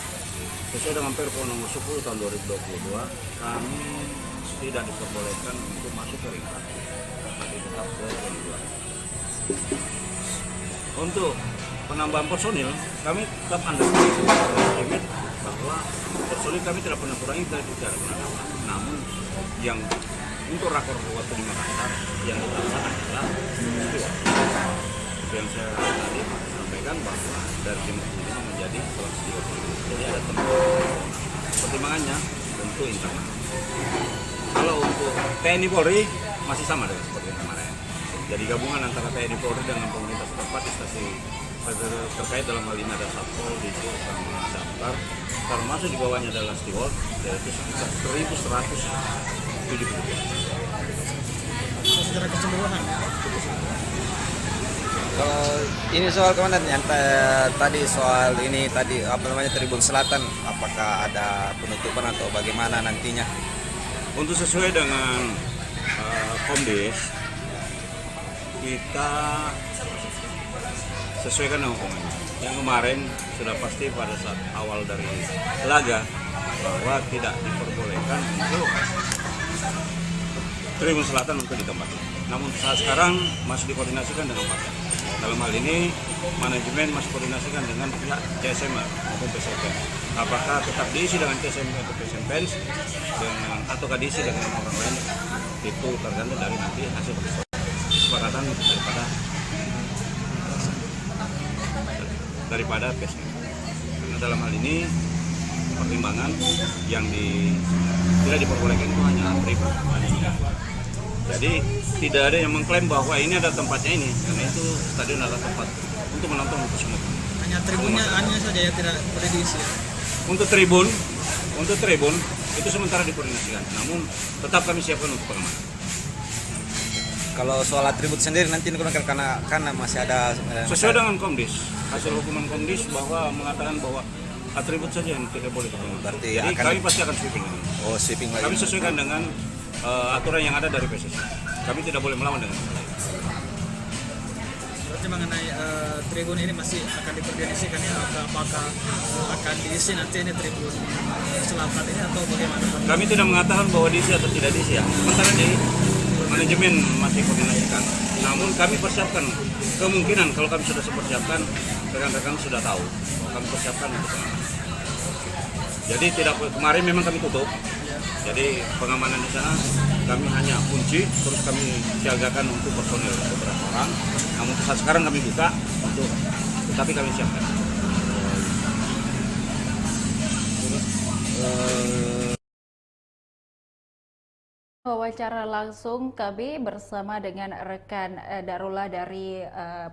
[SPEAKER 3] sesuai dengan Perpol nomor 10 tahun 2022, kami tidak diperbolehkan untuk masuk ke ring 1, tapi tetap ke ring 2. Untuk penambahan personil, kami tetap underestimate bahwa personil kami tidak pernah kurangi, tidak pernah nambah. Namun yang untuk rakor waktu di Makassar yang ditambah adalah steward. Yang saya tadi sampaikan bahwa dari 55 menjadi 135. Jadi ada pertimbangannya tentu internal. Kalau untuk TNI Polri masih sama dengan seperti kemarin. Jadi gabungan antara TNI Polri dengan pemerintah setempat di stasiun terkait dalam hal ini ada satpol di situ sama daftar, termasuk di bawahnya adalah steward, yaitu sekitar 1.170.
[SPEAKER 4] Secara keseluruhan.
[SPEAKER 5] Kalau ini soal komandan yang tadi soal ini tadi apa namanya Tribun Selatan, apakah ada penutupan atau bagaimana nantinya?
[SPEAKER 3] Untuk sesuai dengan Komdis, kita sesuaikan dengan hukumannya. Yang kemarin sudah pasti pada saat awal dari laga bahwa tidak diperbolehkan untuk Tribun Selatan untuk ditempati. Namun saat sekarang masih dikoordinasikan dengan partai. Dalam hal ini manajemen masih koordinasikan dengan pihak CSM maupun PSM. Apakah tetap diisi dengan CSM atau PSM dengan ataukah diisi dengan orang lain, itu tergantung dari nanti hasil kesepakatan daripada PSM. Karena dalam hal ini pertimbangan yang tidak diperbolehkan itu hanya tribun. Jadi tidak ada yang mengklaim bahwa ini ada tempatnya ini, karena itu stadion adalah tempat untuk menonton untuk semua.
[SPEAKER 4] Hanya tribunnya hanya saja ya, tidak boleh diisi. Ya.
[SPEAKER 3] Untuk tribun itu sementara dikoordinasikan, namun tetap kami siapkan untuk pengamanan.
[SPEAKER 5] Kalau soal atribut sendiri nanti karena masih ada
[SPEAKER 3] sesuai dengan Komdis, hasil hukuman Komdis bahwa mengatakan bahwa atribut saja yang tidak boleh digunakan.
[SPEAKER 5] Berarti
[SPEAKER 3] jadi kami pasti akan sweeping.
[SPEAKER 5] Oh, sweeping lagi.
[SPEAKER 3] Kami sesuaikan dengan aturan yang ada dari PSSI. Kami tidak boleh melawan dengan hal lain.
[SPEAKER 4] Berarti mengenai tribun ini masih akan dikoordinasikan ya, apakah akan diisi nanti ini tribun selatan ini atau bagaimana?
[SPEAKER 3] Kami tidak mengatakan bahwa diisi atau tidak diisi ya. Sementara di manajemen masih koordinasikan. Namun kami persiapkan kemungkinan kalau kami sudah persiapkan, rekan-rekan sudah tahu kami persiapkan untuk pengamanan. Jadi tidak kemarin memang kami tutup. Jadi pengamanan di sana kami hanya kunci, terus kami siagakan untuk personil beberapa orang. Namun saat sekarang kami buka untuk, tetapi kami siapkan.
[SPEAKER 1] Wawancara langsung kami bersama dengan rekan Darullah dari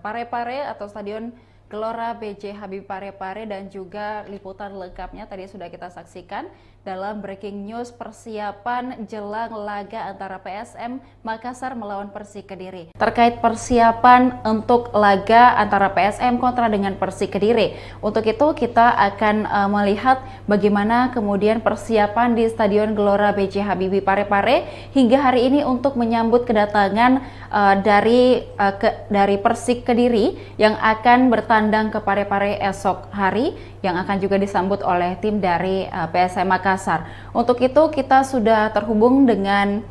[SPEAKER 1] Parepare atau Stadion Gelora B.J. Habibie Parepare, dan juga liputan lengkapnya tadi sudah kita saksikan dalam breaking news persiapan jelang laga antara PSM Makassar melawan Persik Kediri. Terkait persiapan untuk laga antara PSM kontra dengan Persik Kediri, untuk itu kita akan melihat bagaimana kemudian persiapan di Stadion Gelora B.J. Habibie Parepare hingga hari ini untuk menyambut kedatangan dari Persik Kediri yang akan bertandang ke Parepare esok hari, yang akan juga disambut oleh tim dari PSM Makassar. Untuk itu kita sudah terhubung dengan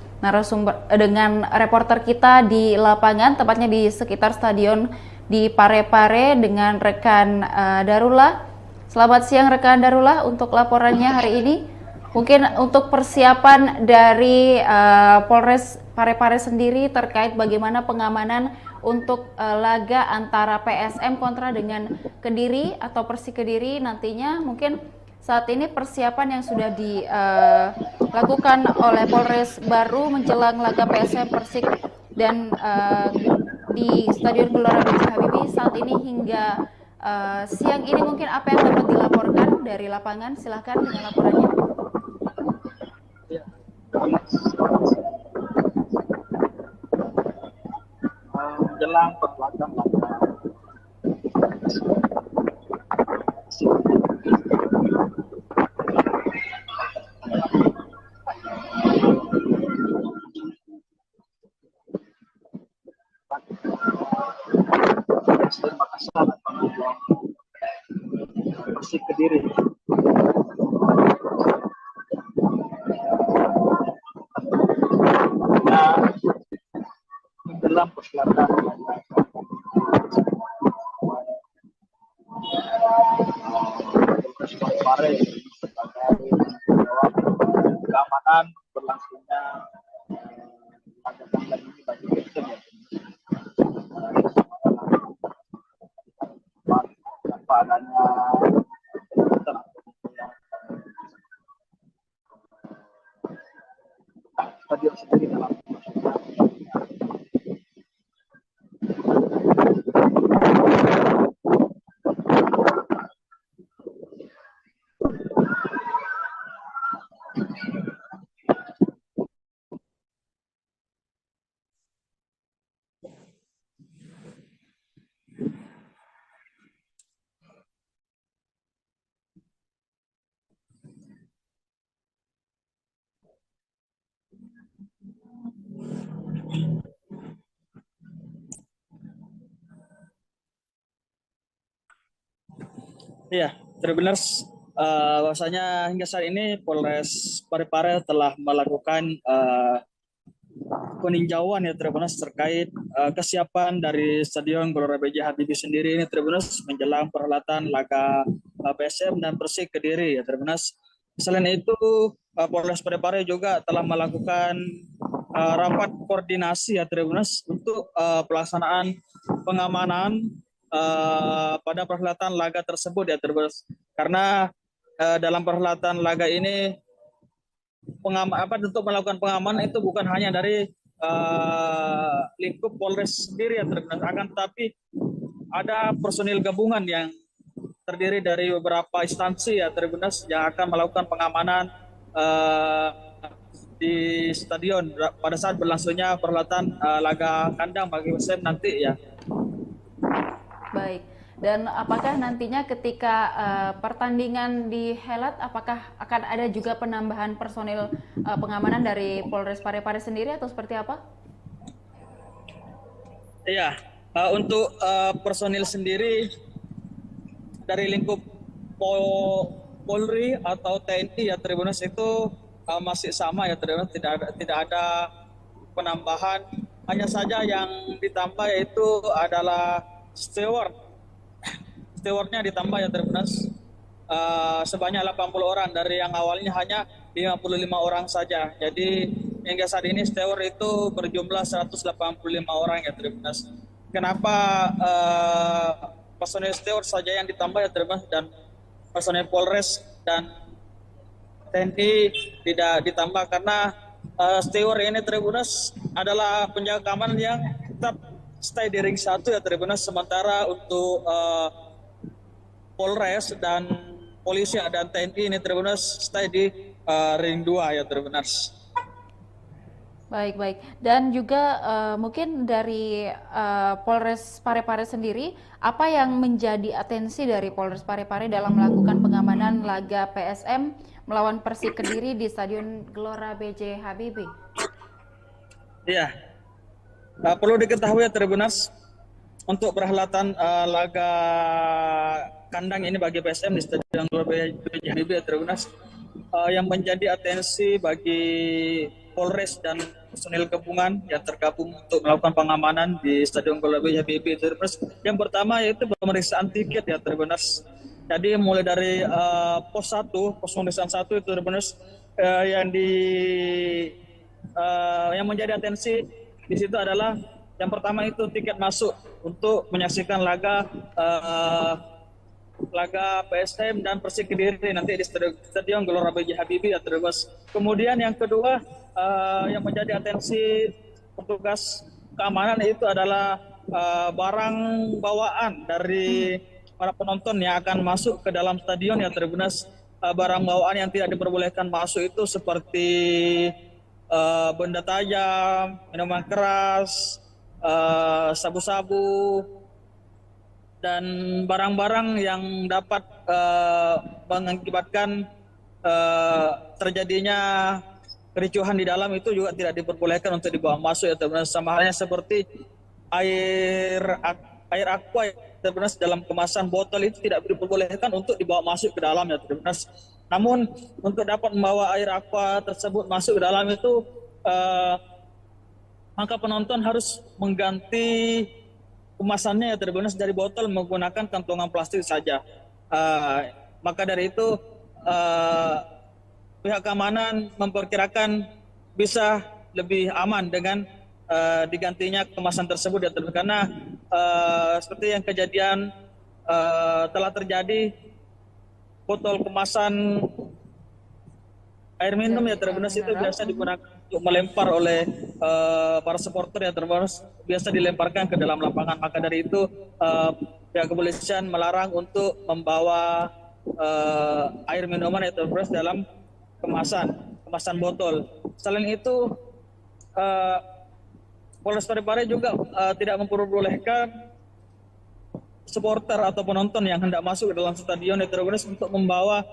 [SPEAKER 1] dengan reporter kita di lapangan, tepatnya di sekitar stadion di Parepare dengan rekan Darullah. Selamat siang rekan Darullah, untuk laporannya hari ini. Mungkin untuk persiapan dari Polres Parepare sendiri terkait bagaimana pengamanan untuk laga antara PSM kontra dengan Kediri atau Persik Kediri nantinya, mungkin saat ini persiapan yang sudah dilakukan oleh Polres baru menjelang laga PSM Persik dan di Stadion Gelora B.J. Habibie saat ini hingga siang ini, mungkin apa yang dapat dilaporkan dari lapangan? Silahkan dengan laporannya.
[SPEAKER 2] Menjelang perhelatan laga PSM Makassar Persik Kediri. Menjelang perhelatan Parepare sebagai jawab keamanan berlangsungnya laga tanggal ini bagi PSM ya. Tanpa adanya stadion sendiri dalam Iya, Tribuners, bahwasanya hingga saat ini Polres Parepare telah melakukan peninjauan ya Tribuners terkait kesiapan dari Stadion Gelora B.J. Habibie sendiri ini Tribuners menjelang perhelatan laga PSM dan Persik Kediri ya Tribuners. Selain itu Polres Parepare juga telah melakukan rapat koordinasi ya Tribuners untuk pelaksanaan pengamanan pada perhelatan laga tersebut ya Tribuners. Karena dalam perhelatan laga ini untuk melakukan pengamanan itu bukan hanya dari lingkup Polres sendiri ya Tribuners, akan tetapi ada personil gabungan yang terdiri dari beberapa instansi ya Tribuners yang akan melakukan pengamanan di stadion pada saat berlangsungnya perhelatan laga kandang bagi PSM nanti ya.
[SPEAKER 1] Baik. Dan apakah nantinya ketika pertandingan dihelat, apakah akan ada juga penambahan personil pengamanan dari Polres Parepare sendiri atau seperti apa?
[SPEAKER 2] Iya, untuk personil sendiri dari lingkup Polri atau TNI ya Tribuners itu masih sama ya Tribuners, tidak ada penambahan. Hanya saja yang ditambah yaitu adalah stewardnya ditambah ya Tribuners sebanyak 80 orang dari yang awalnya hanya 55 orang saja. Jadi hingga saat ini steward itu berjumlah 185 orang ya Tribuners. Kenapa personel steward saja yang ditambah ya Tribuners dan personel Polres dan TNI tidak ditambah karena steward ini Tribuners adalah penjaga keamanan yang tetap stay di ring 1 ya Tribuners, sementara untuk Polres dan polisi dan TNI ini Tribuners stay di ring 2 ya Tribuners.
[SPEAKER 1] Baik. Dan juga mungkin dari Polres Parepare sendiri, apa yang menjadi atensi dari Polres Parepare dalam melakukan pengamanan laga PSM melawan Persik Kediri di Stadion Gelora B.J. Habibie?
[SPEAKER 2] Iya, perlu diketahui ya Tribuners, untuk perhelatan laga kandang ini bagi PSM di Stadion Gelora B.J. Habibie ya Tribuners, yang menjadi atensi bagi Polres dan personil gabungan yang tergabung untuk melakukan pengamanan di Stadion Gelora B.J. Habibie Tribuners. Yang pertama yaitu pemeriksaan tiket ya Tribuners. Jadi mulai dari pos pemeriksaan 1 itu Tribuners yang menjadi atensi di situ adalah yang pertama itu tiket masuk untuk menyaksikan laga PSM dan Persik Kediri nanti di Stadion Gelora B.J. Habibie ya Tribuners. Kemudian yang kedua yang menjadi atensi petugas keamanan itu adalah barang bawaan dari para penonton yang akan masuk ke dalam stadion ya Tribuners. Barang bawaan yang tidak diperbolehkan masuk itu seperti benda tajam, minuman keras, sabu-sabu, dan barang-barang yang dapat mengakibatkan terjadinya kericuhan di dalam itu juga tidak diperbolehkan untuk dibawa masuk ya Tribuners. Sama halnya seperti air aqua ya Tribuners dalam kemasan botol itu tidak diperbolehkan untuk dibawa masuk ke dalam ya Tribuners. Namun untuk dapat membawa air aqua tersebut masuk ke dalam itu maka penonton harus mengganti kemasannya ya Tribuners dari botol menggunakan kantongan plastik saja. Maka dari itu pihak keamanan memperkirakan bisa lebih aman dengan digantinya kemasan tersebut ya Tribuners. Karena seperti yang kejadian telah terjadi, botol kemasan air minum ya Tribuners itu biasa digunakan untuk melempar oleh para supporter ya Tribuners, biasa dilemparkan ke dalam lapangan. Maka dari itu pihak kepolisian melarang untuk membawa air minuman ya Tribuners dalam kemasan botol. Selain itu Polres Parepare juga tidak memperbolehkan supporter atau penonton yang hendak masuk ke dalam stadion ya Tribuners untuk membawa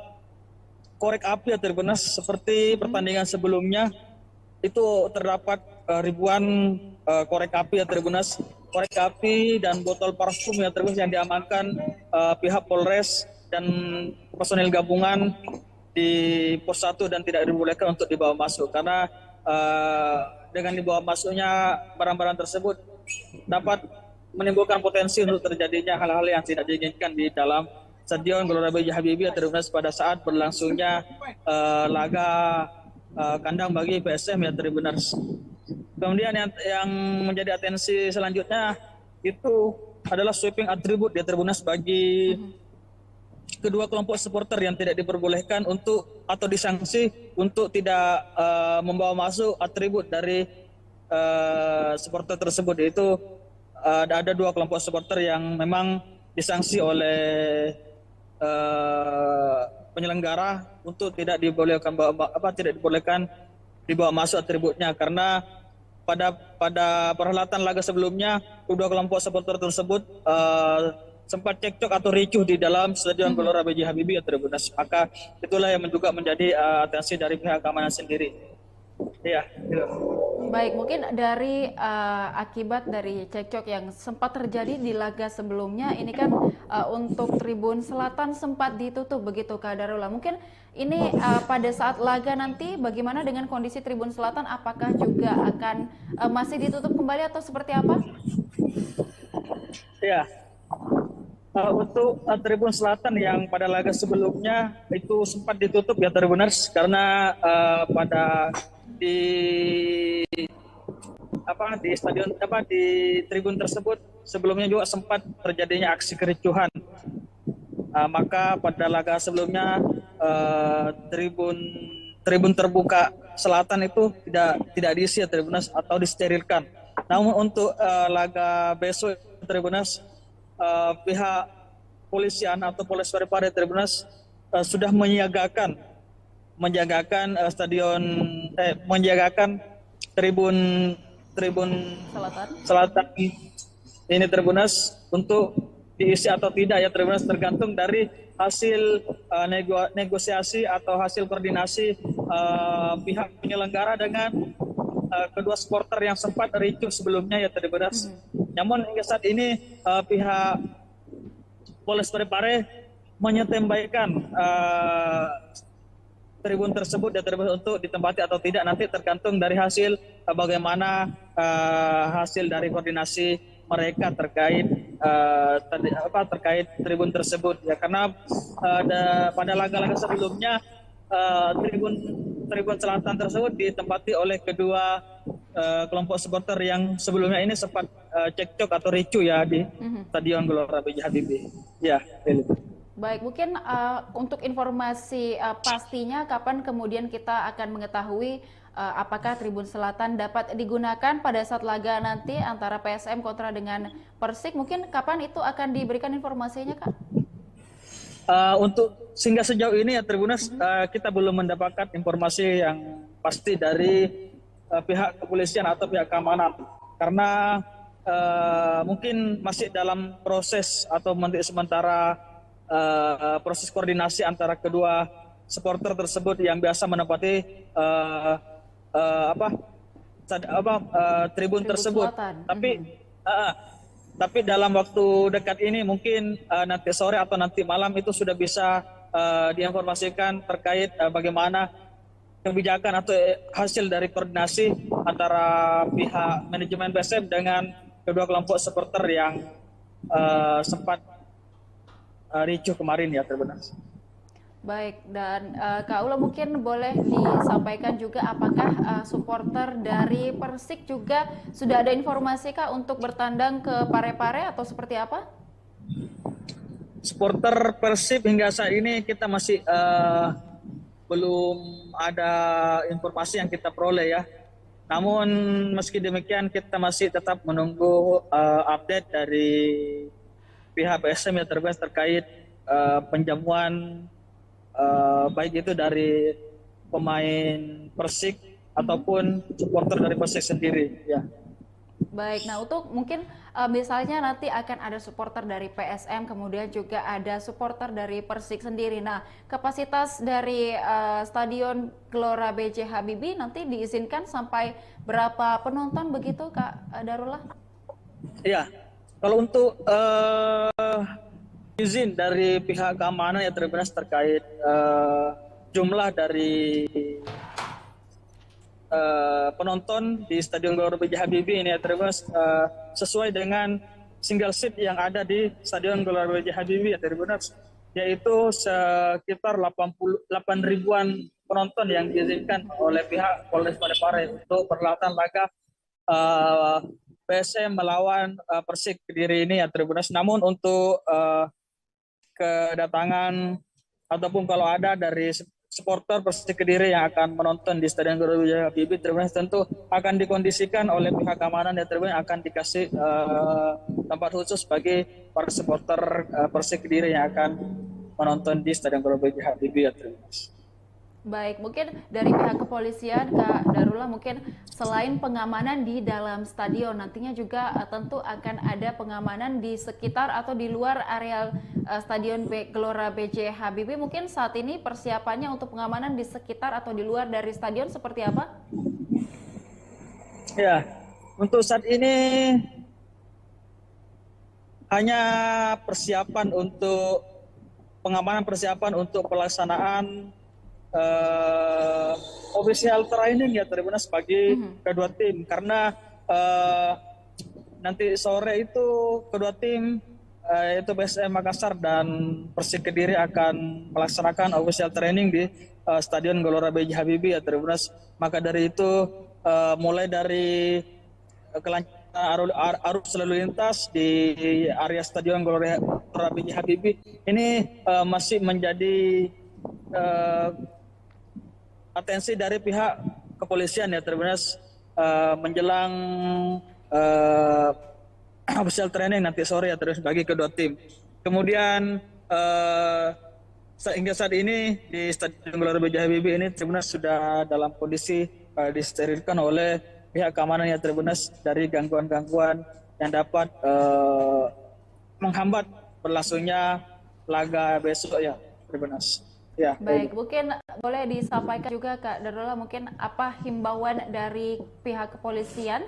[SPEAKER 2] korek api ya Tribuners. Seperti pertandingan sebelumnya itu terdapat ribuan korek api ya Tribuners, korek api dan botol parfum ya Tribuners yang diamankan pihak Polres dan personil gabungan di pos 1 dan tidak dibolehkan untuk dibawa masuk karena dengan dibawa masuknya barang-barang tersebut dapat menimbulkan potensi untuk terjadinya hal-hal yang tidak diinginkan di dalam Stadion Gelora B.J. Habibie Tribuners pada saat berlangsungnya laga kandang bagi PSM ya Tribuners. Kemudian yang menjadi atensi selanjutnya itu adalah sweeping atribut di Tribuners bagi kedua kelompok supporter yang tidak diperbolehkan untuk atau disanksi untuk tidak membawa masuk atribut dari supporter tersebut. Itu ada dua kelompok supporter yang memang disanksi oleh penyelenggara untuk tidak dibolehkan dibawa masuk atributnya karena pada perhelatan laga sebelumnya kedua kelompok supporter tersebut sempat cekcok atau ricuh di dalam Stadion Gelora B.J. Habibie Tribuners. Maka itulah yang juga menjadi atensi dari pihak keamanan sendiri. Iya.
[SPEAKER 1] Baik, mungkin dari akibat dari cekcok yang sempat terjadi di laga sebelumnya, ini kan untuk Tribun Selatan sempat ditutup begitu Kak Darullah. Mungkin ini pada saat laga nanti bagaimana dengan kondisi Tribun Selatan? Apakah juga akan masih ditutup kembali atau seperti apa?
[SPEAKER 2] Ya, untuk Tribun Selatan yang pada laga sebelumnya itu sempat ditutup ya Tribuners karena di stadion di tribun tersebut sebelumnya juga sempat terjadinya aksi kericuhan. Maka pada laga sebelumnya tribun terbuka selatan itu tidak diisi ya Tribuners atau disterilkan. Namun untuk laga besok Tribuners pihak polisian atau Polres Parepare Tribuners sudah menyiagakan tribun selatan ini Tribuners untuk diisi atau tidak ya Tribuners tergantung dari hasil negosiasi atau hasil koordinasi pihak penyelenggara dengan kedua supporter yang sempat ricuh sebelumnya ya Tribuners. Namun hingga saat ini pihak Polres Parepare menyetembaikan tribun tersebut ya Tribuners untuk ditempati atau tidak nanti tergantung dari hasil bagaimana hasil dari koordinasi mereka terkait tribun tersebut ya karena pada laga-laga sebelumnya tribun selatan tersebut ditempati oleh kedua kelompok supporter yang sebelumnya ini sempat cekcok atau ricuh ya di Stadion Gelora B.J. Habibie. Ya,
[SPEAKER 1] baik, mungkin untuk informasi pastinya kapan kemudian kita akan mengetahui apakah Tribun Selatan dapat digunakan pada saat laga nanti antara PSM kontra dengan Persik, mungkin kapan itu akan diberikan informasinya Kak?
[SPEAKER 2] Untuk sehingga sejauh ini ya Tribuners kita belum mendapatkan informasi yang pasti dari pihak kepolisian atau pihak keamanan karena mungkin masih dalam proses atau sementara proses koordinasi antara kedua supporter tersebut yang biasa menempati tribun tersebut. Tapi dalam waktu dekat ini mungkin nanti sore atau nanti malam itu sudah bisa diinformasikan terkait bagaimana kebijakan atau hasil dari koordinasi antara pihak manajemen PSM dengan kedua kelompok supporter yang sempat ricuh kemarin ya Tribuners.
[SPEAKER 1] Baik, dan Kak Ula mungkin boleh disampaikan juga apakah supporter dari Persik juga sudah ada informasi Kak untuk bertandang ke Parepare atau seperti apa?
[SPEAKER 2] Supporter Persib hingga saat ini kita masih belum ada informasi yang kita peroleh ya. Namun meski demikian kita masih tetap menunggu update dari pihak PSM yang terkait penjamuan baik itu dari pemain Persik ataupun supporter dari Persik sendiri ya.
[SPEAKER 1] Baik, nah untuk mungkin misalnya nanti akan ada supporter dari PSM, kemudian juga ada supporter dari Persik sendiri. Nah, kapasitas dari Stadion Gelora B.J. Habibie nanti diizinkan sampai berapa penonton begitu Kak Darullah?
[SPEAKER 2] Iya, kalau untuk izin dari pihak keamanan ya terbatas terkait jumlah dari penonton di Stadion Gelora B.J. Habibie ini ya terbatas sesuai dengan single seat yang ada di Stadion Gelora B.J. Habibie ya terbatas, yaitu sekitar 8 ribuan penonton yang diizinkan oleh pihak Polres Parepare untuk perhelatan laga PSM melawan Persik Kediri ini ya Tribunas. Namun untuk kedatangan ataupun kalau ada dari supporter Persik Kediri yang akan menonton di Stadion Gelora B.J. Habibie Tribunas, tentu akan dikondisikan oleh pihak keamanan ya Tribunas, akan dikasih tempat khusus bagi para supporter Persik Kediri yang akan menonton di Stadion Gelora B.J. Habibie ya Tribunas.
[SPEAKER 1] Baik, mungkin dari pihak kepolisian, Kak Darullah, mungkin selain pengamanan di dalam stadion, nantinya juga tentu akan ada pengamanan di sekitar atau di luar area Stadion Gelora B.J. Habibie. Mungkin saat ini persiapannya untuk pengamanan di sekitar atau di luar dari stadion seperti apa?
[SPEAKER 2] Ya, untuk saat ini hanya persiapan untuk pengamanan, persiapan untuk pelaksanaan official training ya Tribunas bagi kedua tim, karena nanti sore itu kedua tim yaitu PSM Makassar dan Persik Kediri akan melaksanakan official training di Stadion Gelora B.J. Habibie ya Tribunas. Maka dari itu mulai dari kelancaran arus lalu lintas di area Stadion Gelora B.J. Habibie ini masih menjadi atensi dari pihak kepolisian ya Tribunas menjelang official training nanti sore ya terus bagi kedua tim. Kemudian hingga saat ini di Stadion Gelora B.J. Habibie ini Tribunas sudah dalam kondisi disterilkan oleh pihak keamanan ya Tribunas dari gangguan-gangguan yang dapat menghambat berlangsungnya laga besok ya Tribunas. Ya,
[SPEAKER 1] baik, mungkin boleh disampaikan juga Kak Darullah, mungkin apa himbauan dari pihak kepolisian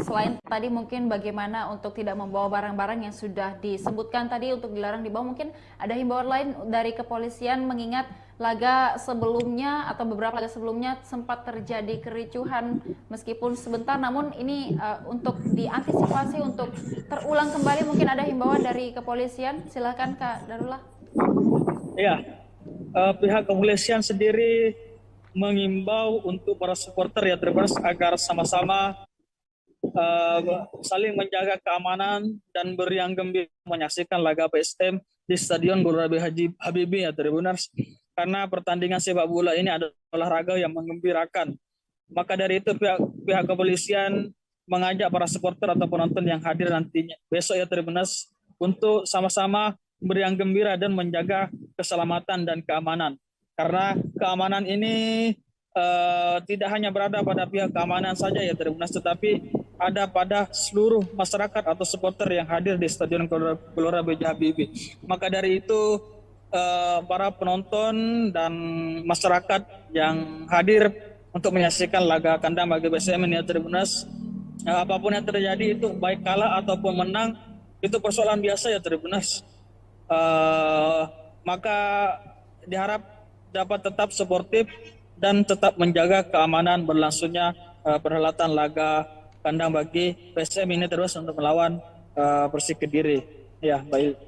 [SPEAKER 1] selain tadi mungkin bagaimana untuk tidak membawa barang-barang yang sudah disebutkan tadi untuk dilarang dibawa, mungkin ada himbauan lain dari kepolisian mengingat laga sebelumnya atau beberapa laga sebelumnya sempat terjadi kericuhan meskipun sebentar, namun ini untuk diantisipasi untuk terulang kembali, mungkin ada himbauan dari kepolisian. Silakan Kak Darullah.
[SPEAKER 2] Ya. Pihak kepolisian sendiri mengimbau untuk para supporter ya Tribunas agar sama-sama saling menjaga keamanan dan beriang gembira menyaksikan laga PSM di Stadion Gelora B.J. Habibie ya Tribunas, karena pertandingan sepak bola ini adalah olahraga yang menggembirakan. Maka dari itu pihak kepolisian mengajak para supporter atau penonton yang hadir nantinya besok ya Tribunas untuk sama-sama beriang gembira dan menjaga keselamatan dan keamanan, karena keamanan ini tidak hanya berada pada pihak keamanan saja ya Tribunas, tetapi ada pada seluruh masyarakat atau supporter yang hadir di Stadion Gelora B.J. Habibie. Maka dari itu para penonton dan masyarakat yang hadir untuk menyaksikan laga kandang bagi PSM ini ya Tribunas, apapun yang terjadi itu baik kalah ataupun menang itu persoalan biasa ya Tribunas. Maka diharap dapat tetap suportif dan tetap menjaga keamanan berlangsungnya perhelatan laga kandang bagi PSM ini terus untuk melawan Persik Kediri. Ya, baik.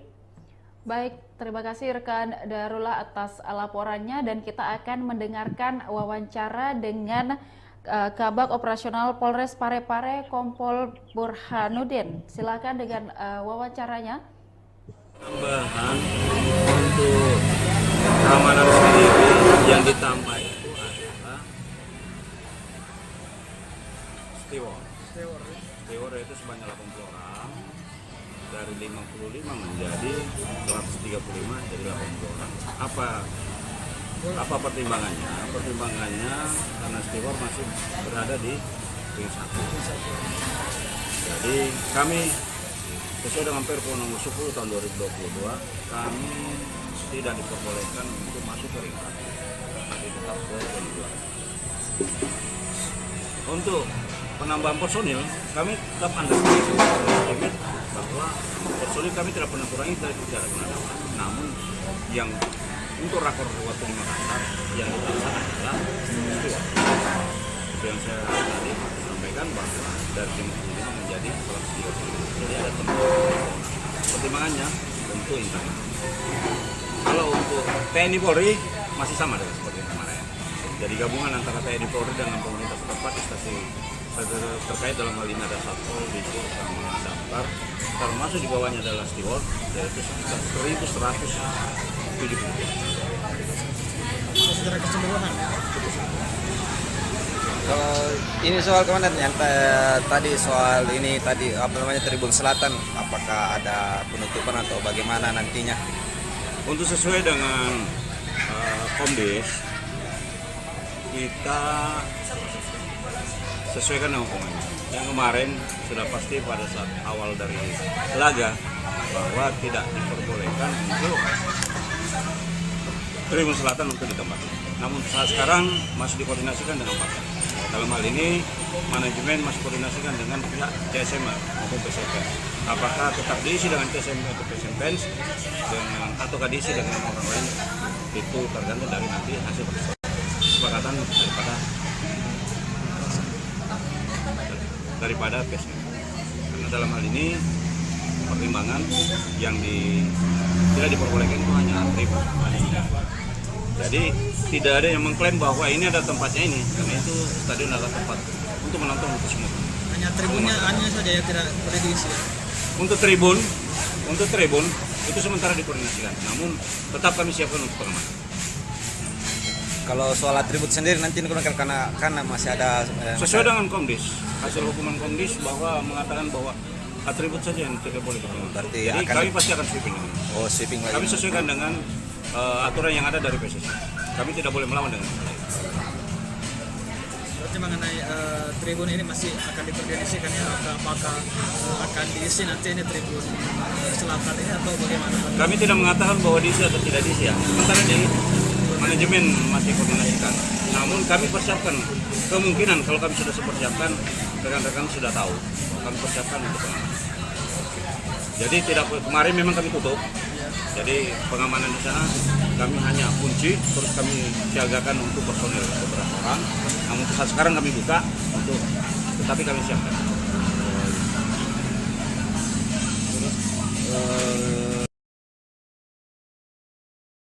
[SPEAKER 1] Baik, terima kasih rekan Darullah atas laporannya, dan kita akan mendengarkan wawancara dengan Kabag Operasional Polres Parepare Kompol Burhanuddin. Silakan dengan wawancaranya.
[SPEAKER 3] Tambahan untuk keamanan sendiri yang ditambah itu adalah steward itu sebanyak 80 orang, dari 55 menjadi 135 jadi 80 orang. Apa pertimbangannya? Pertimbangannya karena steward masih berada di ring 1. Jadi kami sesuai dengan Perpu nomor 10 tahun 2022, kami tidak diperbolehkan untuk masuk ke ring 1, tapi tetap ke ring 2. Untuk penambahan personil, kami tetap underestimate bahwa personil kami tidak pernah kurangi, tidak pernah dapat. Namun yang untuk rakor waktu di Makassar yang ditaksana adalah steward. Itu yang saya tadi sampaikan bahwa dari 55 menjadi 130. Jadi ada pertimbangannya untuk internal. Kalau untuk TNI Polri masih sama dengan seperti yang kemarin. Jadi gabungan antara TNI Polri dengan pemerintah setempat stasiun terkait dalam hal ini ada satpol, dishub, sama daftar, termasuk di bawahnya adalah steward, yaitu sekitar 1.170.
[SPEAKER 4] Secara keseluruhan.
[SPEAKER 5] Kalau ini soal komandan yang tadi soal ini tadi apa namanya Tribun Selatan, apakah ada penutupan atau bagaimana nantinya?
[SPEAKER 3] Untuk sesuai dengan Komdis, kita sesuaikan dengan hukumannya. Yang kemarin sudah pasti pada saat awal dari laga bahwa tidak diperbolehkan untuk Tribun Selatan untuk ditempati. Namun saat sekarang masih dikoordinasikan dengan Pak. Dalam hal ini manajemen masih koordinasikan dengan pihak TSM maupun PSM. Apakah tetap diisi dengan TSM atau PSM dengan ataukah diisi dengan orang lain, itu tergantung dari nanti hasil kesepakatan daripada PSM. Karena dalam hal ini pertimbangan yang tidak diperbolehkan itu hanya tribun. Jadi tidak ada yang mengklaim bahwa ini ada tempatnya ini, karena itu stadion adalah tempat untuk menonton untuk semua.
[SPEAKER 4] Hanya tribunnya hanya saja ya tidak boleh diisi. Ya?
[SPEAKER 3] Untuk tribun itu sementara dikoordinasikan, namun tetap kami siapkan untuk pengamanan.
[SPEAKER 5] Kalau soal atribut sendiri nanti karena masih ada
[SPEAKER 3] sesuai dengan Komdis, hasil hukuman Komdis bahwa mengatakan bahwa atribut saja yang tidak boleh dipakai.
[SPEAKER 5] Berarti
[SPEAKER 3] jadi kami pasti akan sweeping.
[SPEAKER 5] Oh, sweeping lagi.
[SPEAKER 3] Kami sesuaikan dengan aturan yang ada dari PSSI. Kami tidak boleh melawan dengan hal lain.
[SPEAKER 4] Berarti mengenai tribun ini masih akan dikoordinasikan ya, apakah akan diisi nanti ini tribun selatan ini atau bagaimana?
[SPEAKER 3] Kami tidak mengatakan bahwa diisi atau tidak diisi ya. Sementara di manajemen masih koordinasikan. Namun kami persiapkan kemungkinan kalau kami sudah persiapkan, rekan-rekan sudah tahu bahwa kami persiapkan untuk pengamanan. Jadi kemarin memang kami tutup. Jadi pengamanan di sana kami hanya kunci, terus kami siagakan untuk personil beberapa orang. Namun saat sekarang kami buka tetapi kami siapkan.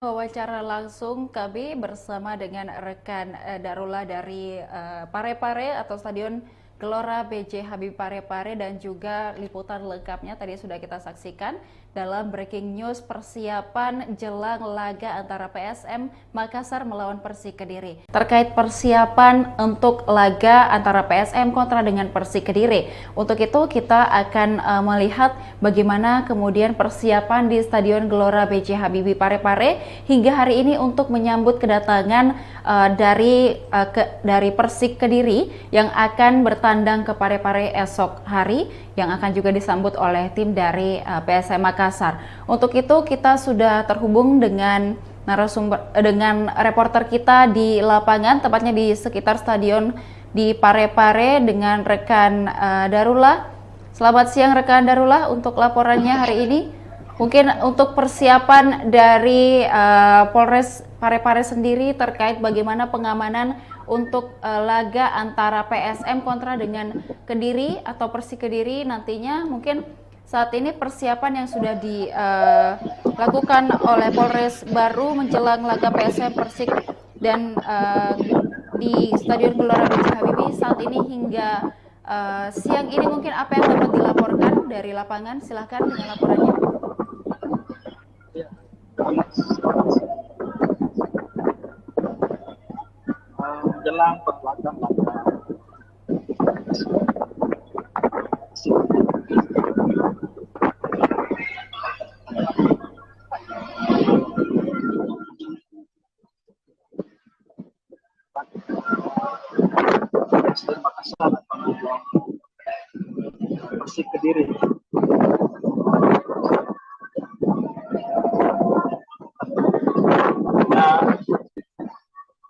[SPEAKER 1] Wawancara langsung kami bersama dengan rekan Darullah dari Parepare atau Stadion Gelora B.J. Habibie Parepare, dan juga liputan lengkapnya tadi sudah kita saksikan dalam breaking news persiapan jelang laga antara PSM Makassar melawan Persik Kediri. Terkait persiapan untuk laga antara PSM kontra dengan Persik Kediri, untuk itu kita akan melihat bagaimana kemudian persiapan di Stadion Gelora B.J. Habibie Parepare hingga hari ini untuk menyambut kedatangan dari Persik Kediri yang akan bertandang ke Parepare esok hari, yang akan juga disambut oleh tim dari PSM Makassar. Untuk itu kita sudah terhubung dengan dengan reporter kita di lapangan, tepatnya di sekitar stadion di Parepare dengan rekan Darullah. Selamat siang rekan Darullah, untuk laporannya hari ini. Mungkin untuk persiapan dari Polres Parepare sendiri terkait bagaimana pengamanan untuk laga antara PSM kontra dengan Kediri atau Persik Kediri nantinya, mungkin saat ini persiapan yang sudah dilakukan oleh Polres baru menjelang laga PSM Persik dan di Stadion Gelora B.J. Habibie saat ini hingga siang ini, mungkin apa yang dapat dilaporkan dari lapangan? Silahkan dengan laporannya.
[SPEAKER 2] Menjelang perlaga Makassar Persik Kediri.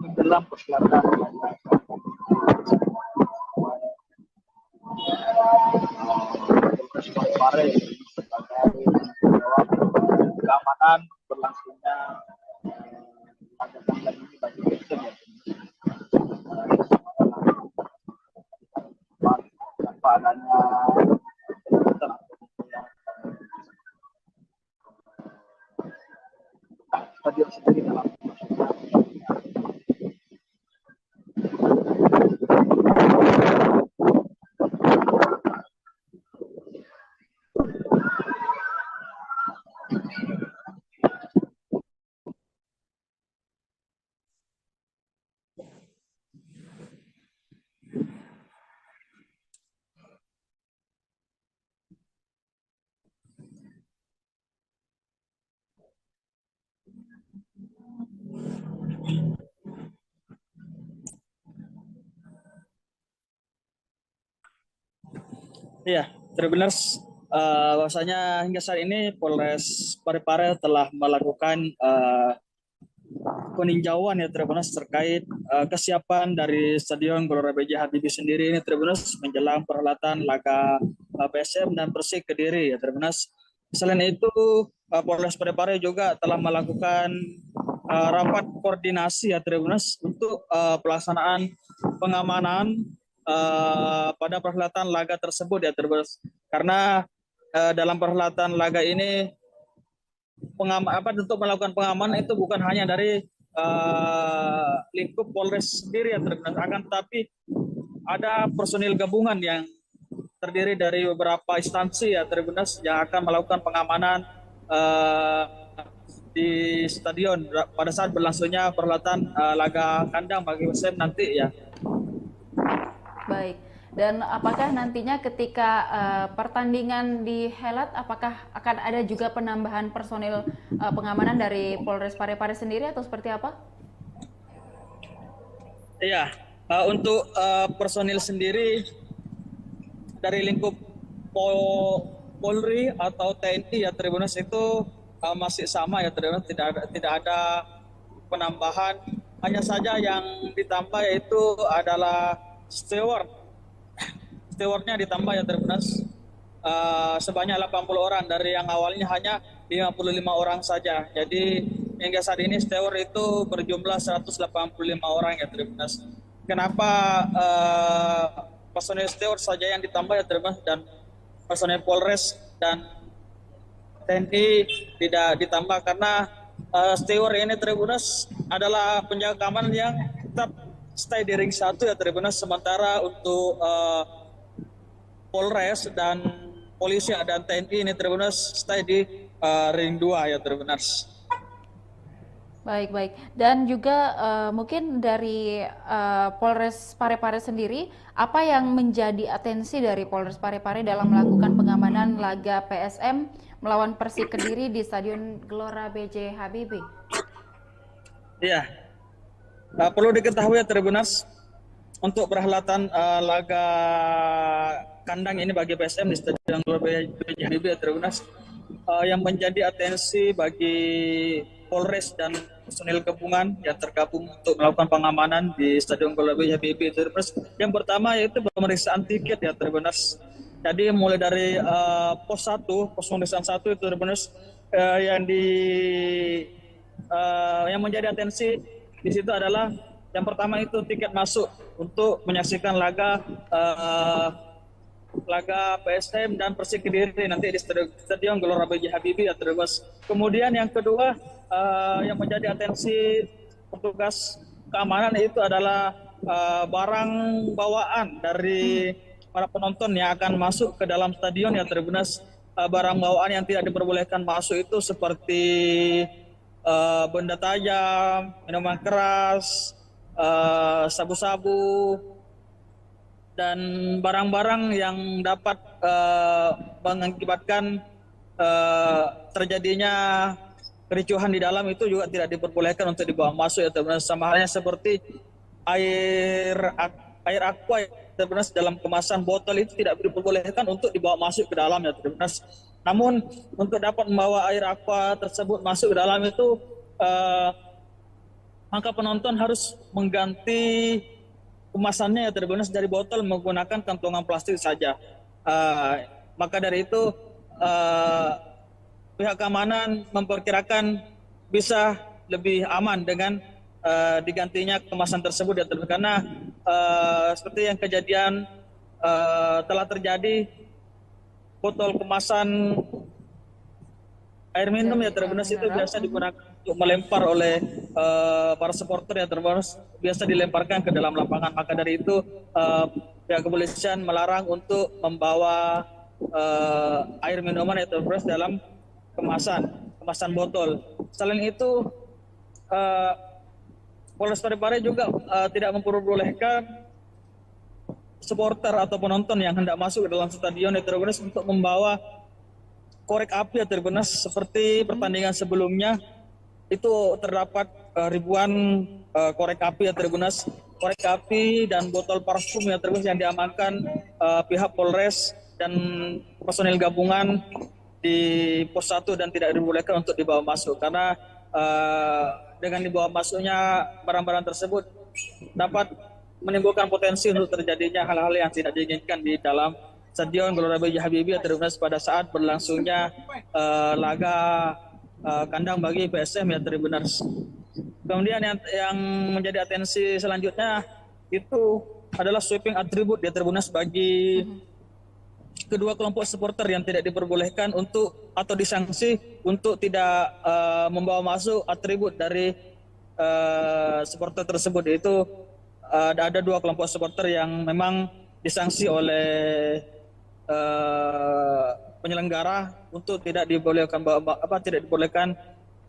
[SPEAKER 2] Menjelang perhelatan Polres Parepare sebagai jawab keamanan berlangsungnya laga tandang ini bagi Persib ya. Tanpa adanya keributan stadion sendiri dalam Iya, Tribuners, bahwasanya hingga saat ini Polres Parepare telah melakukan peninjauan ya Tribuners terkait kesiapan dari Stadion Gelora B.J. Habibie sendiri ini Tribuners menjelang perhelatan laga PSM dan Persik Kediri ya Tribuners. Selain itu Polres Parepare juga telah melakukan rapat koordinasi ya Tribuners untuk pelaksanaan pengamanan pada perhelatan laga tersebut ya Tribuners. Karena dalam perhelatan laga ini untuk melakukan pengamanan itu bukan hanya dari lingkup Polres sendiri ya Tribuners, akan tetapi ada personil gabungan yang terdiri dari beberapa instansi ya Tribuners yang akan melakukan pengamanan di stadion pada saat berlangsungnya perhelatan laga kandang bagi Persib nanti ya.
[SPEAKER 1] Baik, dan apakah nantinya ketika pertandingan dihelat, apakah akan ada juga penambahan personil pengamanan dari Polres Parepare sendiri atau seperti apa?
[SPEAKER 2] Iya, untuk personil sendiri dari lingkup Polri atau TNI ya Tribuners itu masih sama ya Tribuners, tidak ada penambahan, hanya saja yang ditambah yaitu adalah stewardnya ditambah ya Tribuners sebanyak 80 orang dari yang awalnya hanya 55 orang saja. Jadi hingga saat ini steward itu berjumlah 185 orang ya Tribuners. Kenapa personel steward saja yang ditambah ya Tribuners dan personel Polres dan TNI tidak ditambah karena steward ini Tribuners adalah penjaga keamanan yang tetap stay di ring 1 ya Tribuners, sementara untuk Polres dan polisi dan TNI ini Tribuners stay di ring 2 ya Tribuners.
[SPEAKER 1] Baik. Dan juga mungkin dari Polres Parepare sendiri, apa yang menjadi atensi dari Polres Parepare dalam melakukan pengamanan laga PSM melawan Persik Kediri di Stadion Gelora B.J. Habibie?
[SPEAKER 2] Iya, perlu diketahui ya Tribuners, untuk perhelatan laga kandang ini bagi PSM di Stadion Gelora B.J. Habibie ya Tribuners, yang menjadi atensi bagi Polres dan personil gabungan yang tergabung untuk melakukan pengamanan di Stadion Gelora B.J. Habibie Tribuners. Yang pertama yaitu pemeriksaan tiket ya Tribuners. Jadi mulai dari pos pemeriksaan 1 itu Tribuners yang menjadi atensi di situ adalah yang pertama itu tiket masuk untuk menyaksikan laga PSM dan Persik Kediri nanti di Stadion Gelora B.J. Habibie ya Tribuners. Kemudian yang kedua yang menjadi atensi petugas keamanan itu adalah barang bawaan dari para penonton yang akan masuk ke dalam stadion ya Tribuners. Barang bawaan yang tidak diperbolehkan masuk itu seperti benda tajam, minuman keras, sabu-sabu, dan barang-barang yang dapat mengakibatkan terjadinya kericuhan di dalam itu juga tidak diperbolehkan untuk dibawa masuk ya Tribuners. Sama halnya seperti air aqua ya Tribuners dalam kemasan botol itu tidak diperbolehkan untuk dibawa masuk ke dalam ya Tribuners. Namun untuk dapat membawa air aqua tersebut masuk ke dalam itu maka penonton harus mengganti kemasannya ya Tribuners dari botol menggunakan kantongan plastik saja. Maka dari itu pihak keamanan memperkirakan bisa lebih aman dengan digantinya kemasan tersebut ya, karena seperti yang kejadian telah terjadi, botol kemasan air minum ya Tribuners itu biasa digunakan untuk melempar oleh para supporter ya Tribuners, biasa dilemparkan ke dalam lapangan. Maka dari itu pihak kepolisian melarang untuk membawa air minuman ya Tribuners dalam kemasan botol. Selain itu Polres Parepare juga tidak memperbolehkan supporter atau penonton yang hendak masuk ke dalam stadion ya Tribuners untuk membawa korek api ya Tribuners. Seperti pertandingan sebelumnya itu terdapat ribuan korek api ya Tribuners, korek api dan botol parfum ya Tribuners yang diamankan pihak Polres dan personil gabungan di pos 1 dan tidak dibolehkan untuk dibawa masuk, karena dengan dibawa masuknya barang-barang tersebut dapat menimbulkan potensi untuk terjadinya hal-hal yang tidak diinginkan di dalam Stadion Gelora B.J. Habibie Tribuners pada saat berlangsungnya laga kandang bagi PSM ya Tribuners. Kemudian yang menjadi atensi selanjutnya itu adalah sweeping atribut ya Tribuners bagi kedua kelompok supporter yang tidak diperbolehkan untuk atau disanksi untuk tidak membawa masuk atribut dari supporter tersebut. Itu ada dua kelompok supporter yang memang disanksi oleh penyelenggara untuk tidak dibolehkan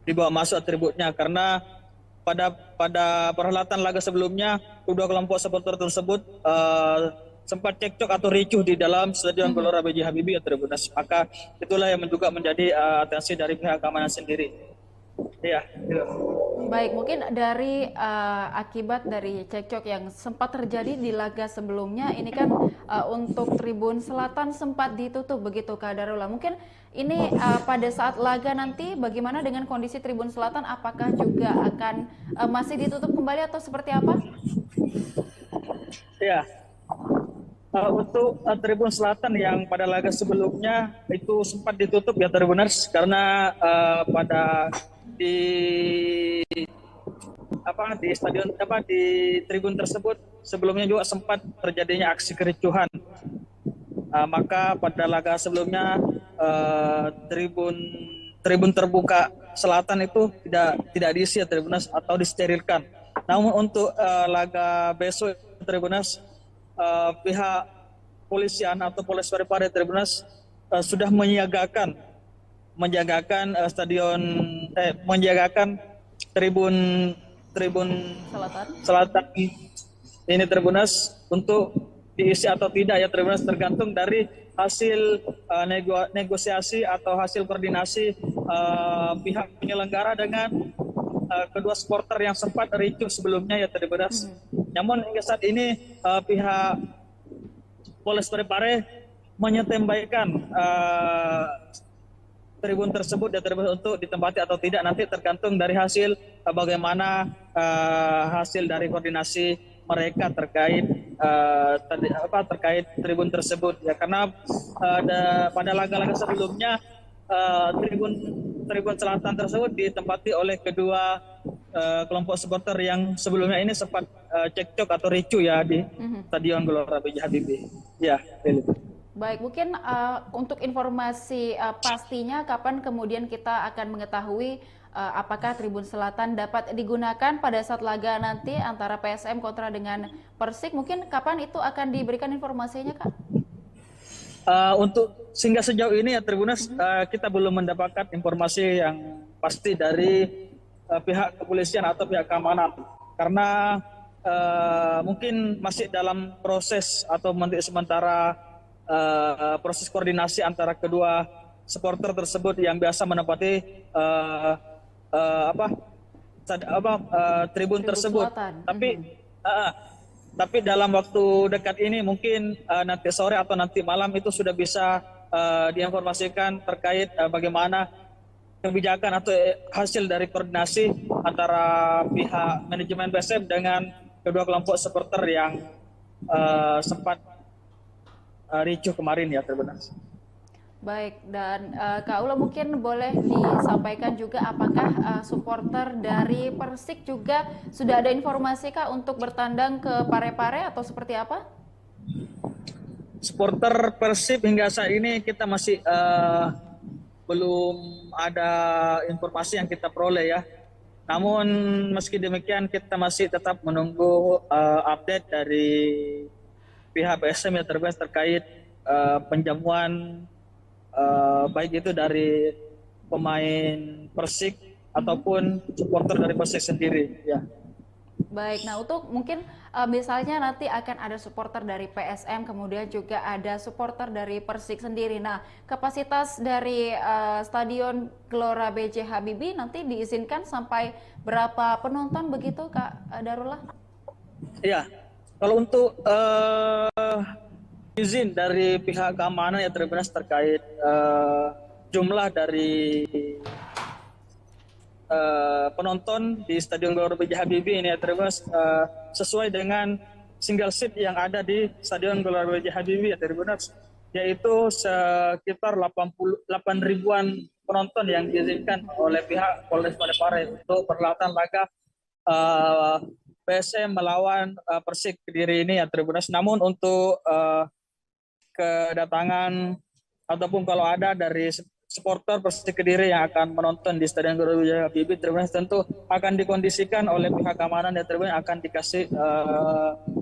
[SPEAKER 2] dibawa masuk atributnya, karena pada perhelatan laga sebelumnya kedua kelompok supporter tersebut sempat cekcok atau ricuh di dalam Stadion Gelora B.J. Habibie Tribuners. Maka itulah yang juga menjadi atensi dari pihak keamanan sendiri. Iya.
[SPEAKER 1] Baik, mungkin dari akibat dari cekcok yang sempat terjadi di laga sebelumnya, ini kan untuk Tribun Selatan sempat ditutup begitu Kak Darullah. Mungkin ini pada saat laga nanti bagaimana dengan kondisi Tribun Selatan? Apakah juga akan masih ditutup kembali atau seperti apa?
[SPEAKER 2] Ya. Untuk Tribun Selatan yang pada laga sebelumnya itu sempat ditutup ya Tribuners, karena di stadion di tribun tersebut sebelumnya juga sempat terjadinya aksi kericuhan. Maka pada laga sebelumnya tribun terbuka selatan itu tidak diisi ya Tribuners atau disterilkan. Namun untuk laga besok Tribuners, pihak polisian atau Polres Parepare Tribuners sudah menyiagakan tribun selatan ini Tribuners untuk diisi atau tidak ya Tribuners, tergantung dari hasil negosiasi atau hasil koordinasi pihak penyelenggara dengan kedua supporter yang sempat ricuh sebelumnya ya Tribuners. Namun hingga saat ini pihak Polres Parepare menyetembaikan tribun tersebut ya Tribuners untuk ditempati atau tidak, nanti tergantung dari hasil bagaimana hasil dari koordinasi mereka terkait tribun tersebut ya, karena pada laga-laga sebelumnya tribun selatan tersebut ditempati oleh kedua kelompok supporter yang sebelumnya ini sempat cekcok atau ricuh ya di Stadion Gelora B.J. Habibie. Ya,
[SPEAKER 1] baik, mungkin untuk informasi pastinya kapan kemudian kita akan mengetahui apakah Tribun Selatan dapat digunakan pada saat laga nanti antara PSM kontra dengan Persik, mungkin kapan itu akan diberikan informasinya Kak?
[SPEAKER 2] Untuk sehingga sejauh ini ya Tribuners, kita belum mendapatkan informasi yang pasti dari pihak kepolisian atau pihak keamanan, karena mungkin masih dalam proses atau sementara proses koordinasi antara kedua supporter tersebut yang biasa menempati tribun tersebut. Tapi dalam waktu dekat ini mungkin nanti sore atau nanti malam itu sudah bisa diinformasikan terkait bagaimana kebijakan atau hasil dari koordinasi antara pihak manajemen PSM dengan kedua kelompok supporter yang sempat ricuh kemarin ya Tribuners.
[SPEAKER 1] Baik, dan Kak Ula mungkin boleh disampaikan juga apakah supporter dari Persik juga sudah ada informasi Kak untuk bertandang ke Parepare atau seperti apa?
[SPEAKER 2] Supporter Persib hingga saat ini kita masih belum ada informasi yang kita peroleh ya. Namun meski demikian kita masih tetap menunggu update dari pihak PSM yang terkait penjamuan baik itu dari pemain Persik ataupun supporter dari Persik sendiri ya.
[SPEAKER 1] Baik, nah untuk mungkin misalnya nanti akan ada supporter dari PSM, kemudian juga ada supporter dari Persik sendiri. Nah, kapasitas dari Stadion Gelora B.J. Habibie nanti diizinkan sampai berapa penonton begitu Kak Darullah?
[SPEAKER 2] Iya, kalau untuk izin dari pihak keamanan ya terkait jumlah dari penonton di Stadion Gelora B.J. Habibie ini ya sesuai dengan single seat yang ada di Stadion Gelora B.J. Habibie ya yaitu sekitar 8 ribuan penonton yang diizinkan oleh pihak Polres Parepare untuk perhelatan laga PSM melawan Persik Kediri ini ya Namun untuk kedatangan ataupun kalau ada dari supporter Persik Kediri yang akan menonton di Stadion Gelora B.J. Habibie tentu akan dikondisikan oleh pihak keamanan dan akan dikasih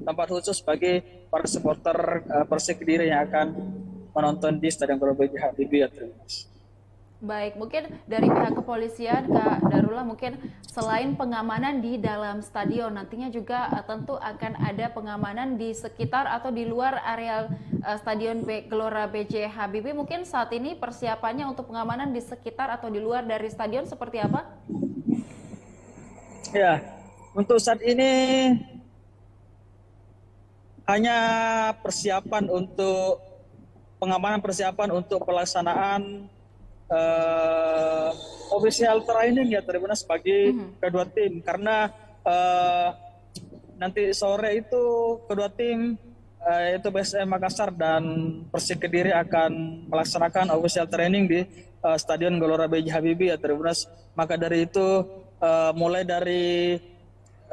[SPEAKER 2] tempat khusus bagi para supporter Persik Kediri yang akan menonton di Stadion Gelora B.J. Habibie ya
[SPEAKER 1] Baik, mungkin dari pihak kepolisian Kak Darullah mungkin selain pengamanan di dalam stadion nantinya juga tentu akan ada pengamanan di sekitar atau di luar area Stadion Gelora B.J. Habibie. Mungkin saat ini persiapannya untuk pengamanan di sekitar atau di luar dari stadion seperti apa?
[SPEAKER 2] Ya, untuk saat ini hanya persiapan untuk pelaksanaan official training ya bagi kedua tim karena nanti sore itu kedua tim yaitu PSM Makassar dan Persik Kediri akan melaksanakan official training di Stadion Gelora B.J. Habibie ya maka dari itu mulai dari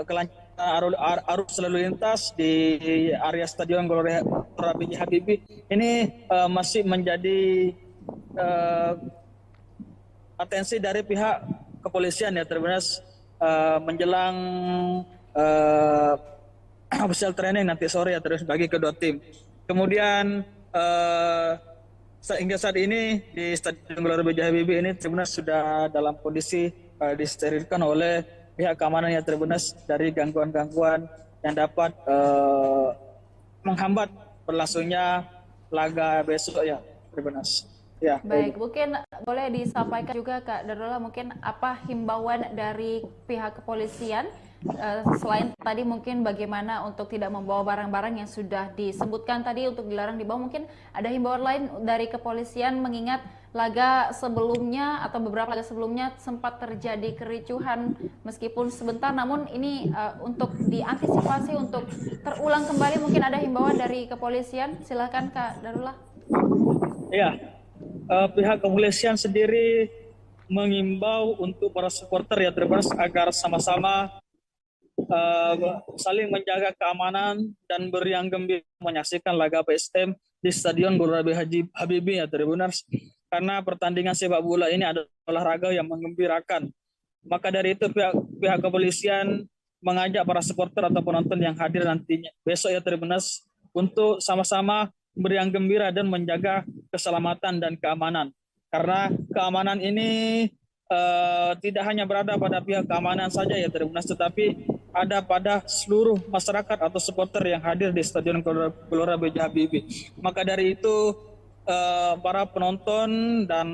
[SPEAKER 2] kelancaran arus lalu lintas di area Stadion Gelora B.J. Habibie ini masih menjadi atensi dari pihak kepolisian ya menjelang official training nanti sore ya bagi kedua tim. Kemudian hingga saat ini di Stadion Gelora B.J. Habibie ini sudah dalam kondisi disterilkan oleh pihak keamanan ya dari gangguan-gangguan yang dapat menghambat berlangsungnya laga besok ya Ya,
[SPEAKER 1] baik, mungkin boleh disampaikan juga Kak Darullah mungkin apa himbauan dari pihak kepolisian selain tadi mungkin bagaimana untuk tidak membawa barang-barang yang sudah disebutkan tadi untuk dilarang dibawa, mungkin ada himbauan lain dari kepolisian mengingat laga sebelumnya atau beberapa laga sebelumnya sempat terjadi kericuhan meskipun sebentar, namun ini untuk diantisipasi untuk terulang kembali mungkin ada himbauan dari kepolisian. Silakan Kak Darullah.
[SPEAKER 2] Iya. Pihak kepolisian sendiri mengimbau untuk para supporter ya agar sama-sama saling menjaga keamanan dan beriang gembira menyaksikan laga PSM di Stadion Gelora B.J. Habibie ya karena pertandingan sepak bola ini adalah olahraga yang menggembirakan. Maka dari itu pihak kepolisian mengajak para supporter atau penonton yang hadir nantinya besok ya untuk sama-sama beriang gembira dan menjaga keselamatan dan keamanan. Karena keamanan ini tidak hanya berada pada pihak keamanan saja ya tetapi ada pada seluruh masyarakat atau supporter yang hadir di Stadion Gelora B.J. Habibie. Maka dari itu para penonton dan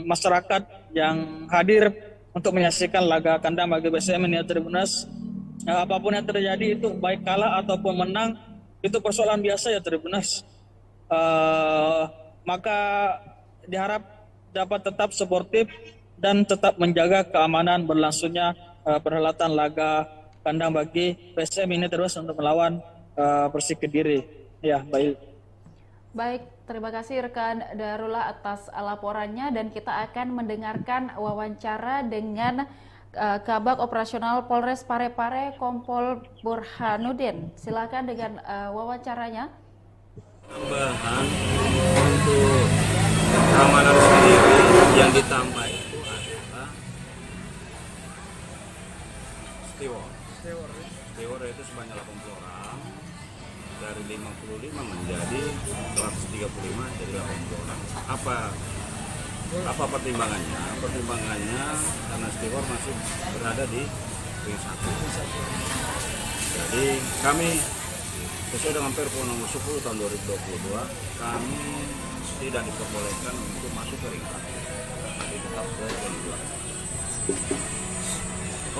[SPEAKER 2] masyarakat yang hadir untuk menyaksikan laga kandang bagi PSM ini ya apapun yang terjadi itu baik kalah ataupun menang itu persoalan biasa ya maka diharap dapat tetap suportif dan tetap menjaga keamanan berlangsungnya perhelatan laga kandang bagi PSM ini untuk melawan Persik Kediri. Ya, baik.
[SPEAKER 1] Baik, terima kasih rekan Darullah atas laporannya dan kita akan mendengarkan wawancara dengan Kabag Operasional Polres Parepare Kompol Burhanuddin. Silakan dengan wawancaranya.
[SPEAKER 3] Tambahan untuk keamanan sendiri yang ditambah itu adalah steward itu sebanyak 80 orang, dari 55 menjadi 135 jadi 80 orang. Apa pertimbangannya? Pertimbangannya karena steward masih berada di ring 1. Jadi kami sesuai dengan Perpu nomor 10 tahun 2022, kami tidak diperbolehkan untuk masuk ke ring 1. Jadi tetap ke ring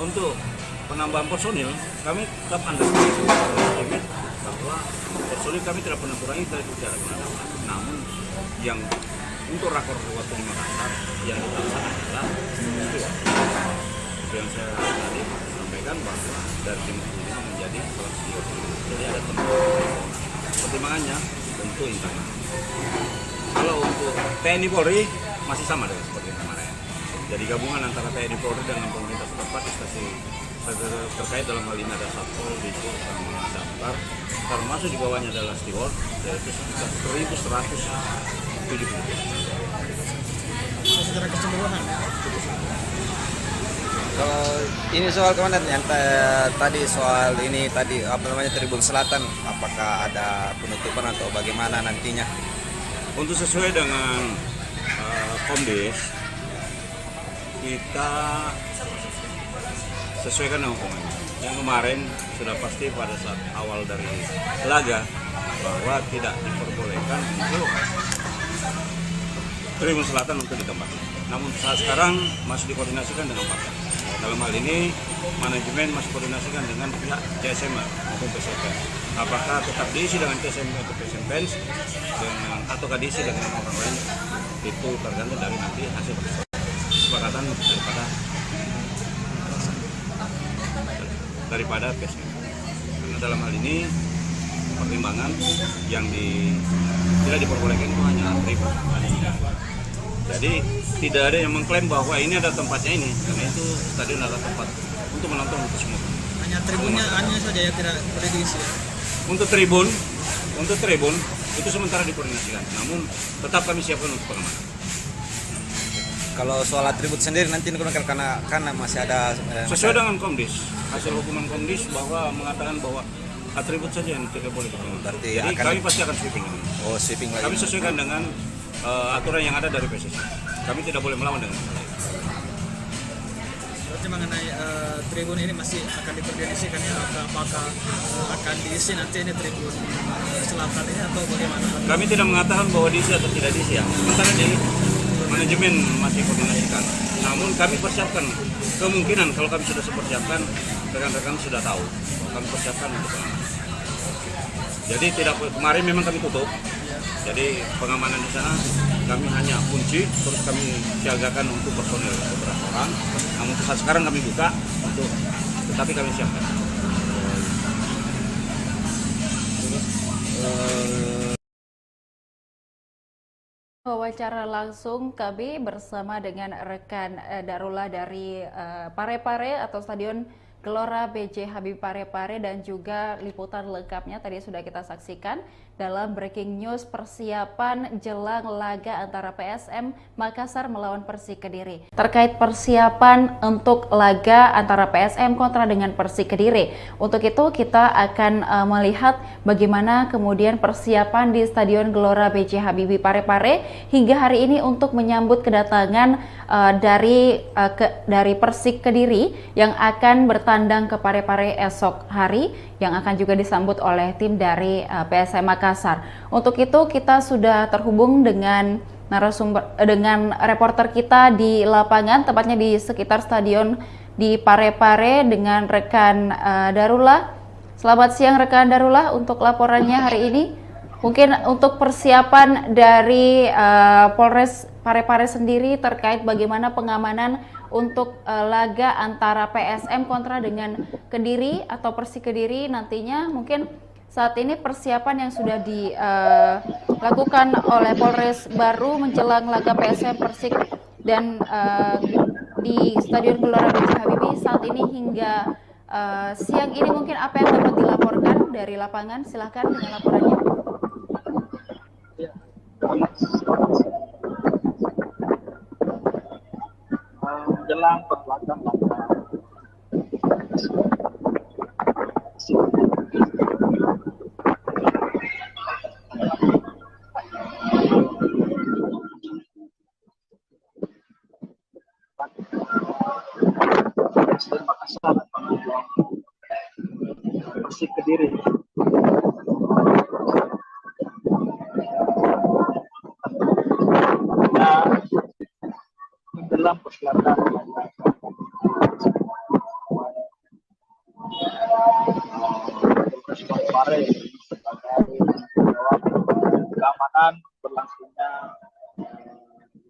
[SPEAKER 3] 2. Untuk penambahan personil, kami tetap underestimate bahwa personil kami tidak pernah kurangi, tidak pernah dapat. Namun yang untuk rakor waktu di Makassar yang ditambah adalah itu yang saya tadi sampaikan bahwa dari 55 menjadi 130. Jadi ada pertimbangannya untuk internal. Kalau untuk TNI Polri masih sama dengan seperti kemarin. Jadi gabungan antara TNI Polri dengan pemerintah setempat stasiun terkait dalam hal ini ada Satpol, Disu, sama Damkar, termasuk di bawahnya adalah steward, yaitu sekitar 1.170.
[SPEAKER 4] Secara keseluruhan.
[SPEAKER 5] Kalau ini soal komandan yang tadi soal ini tadi Tribun Selatan, apakah ada penutupan atau bagaimana nantinya?
[SPEAKER 3] Untuk sesuai dengan Komdis, kita sesuaikan dengan hukumannya. Yang kemarin sudah pasti pada saat awal dari laga bahwa tidak diperbolehkan untuk Tribun Selatan untuk ditempatkan. Namun saat sekarang masih dikoordinasikan dengan Pak. Dalam hal ini manajemen masih koordinasikan dengan pihak CSM maupun PSM. Apakah tetap diisi dengan CSM atau PSM ataukah diisi dengan orang lain, itu tergantung dari nanti hasil kesepakatan daripada PSM. Karena dalam hal ini pertimbangan yang tidak diperbolehkan itu hanya tribun. Jadi tidak ada yang mengklaim bahwa ini ada tempatnya ini, karena itu stadion adalah tempat untuk menonton untuk semua.
[SPEAKER 4] Hanya tribunnya hanya saja ya, tidak boleh diisi ya.
[SPEAKER 3] Untuk tribun itu sementara dikoordinasikan, namun tetap kami siapkan untuk pengamanan.
[SPEAKER 5] Kalau soal atribut sendiri nanti karena masih ada
[SPEAKER 3] Sesuai dengan Komdis, hasil hukuman Komdis bahwa mengatakan bahwa atribut saja yang tidak boleh digunakan.
[SPEAKER 5] Berarti
[SPEAKER 3] jadi kami pasti akan sweeping.
[SPEAKER 5] Oh, sweeping lagi.
[SPEAKER 3] Kami sesuaikan dengan aturan yang ada dari PSSI. Kami tidak boleh melawan dengan hal lain.
[SPEAKER 4] Berarti mengenai tribun ini masih akan dikoordinasikan ya, apakah akan diisi nanti ini tribun selatan ini atau bagaimana?
[SPEAKER 3] Kami tidak mengatakan bahwa diisi atau tidak diisi ya. Sementara di manajemen masih koordinasikan. Namun kami persiapkan kemungkinan kalau kami sudah persiapkan, rekan-rekan sudah tahu bahwa kami persiapkan untuk pengamanan. Jadi kemarin memang kami tutup. Jadi pengamanan di sana kami hanya kunci, terus kami siagakan untuk personil beberapa orang. Namun saat sekarang kami buka tetapi kami siapkan.
[SPEAKER 1] Wawancara langsung kami bersama dengan rekan Darullah dari Parepare atau Stadion Gelora B.J. Habibie Parepare dan juga liputan lengkapnya tadi sudah kita saksikan dalam breaking news persiapan jelang laga antara PSM Makassar melawan Persik Kediri. Terkait persiapan untuk laga antara PSM kontra dengan Persik Kediri. Untuk itu kita akan melihat bagaimana kemudian persiapan di Stadion Gelora B.J. Habibie Parepare hingga hari ini untuk menyambut kedatangan dari Persik Kediri yang akan bertandang ke Parepare esok hari, yang akan juga disambut oleh tim dari PSM Makassar. Untuk itu kita sudah terhubung dengan reporter kita di lapangan, tepatnya di sekitar stadion di Parepare dengan rekan Darullah. Selamat siang rekan Darullah untuk laporannya hari ini. Mungkin untuk persiapan dari Polres Parepare sendiri terkait bagaimana pengamanan untuk laga antara PSM kontra dengan Kediri atau Persik Kediri nantinya, mungkin saat ini persiapan yang sudah dilakukan oleh Polres baru menjelang laga PSM Persik dan di Stadion Gelora B.J. Habibie saat ini hingga siang ini, mungkin apa yang dapat dilaporkan dari lapangan? Silahkan dengan laporannya.
[SPEAKER 2] Menjelang perhelatan Makassar Persik Kediri. Menjelang perhelatan Parepare sebagai keamanan berlangsungnya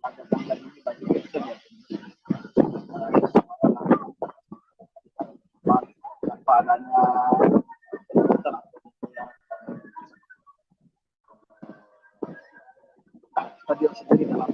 [SPEAKER 2] laga tandang ini bagi Persib tanpa adanya stadion sendiri dalam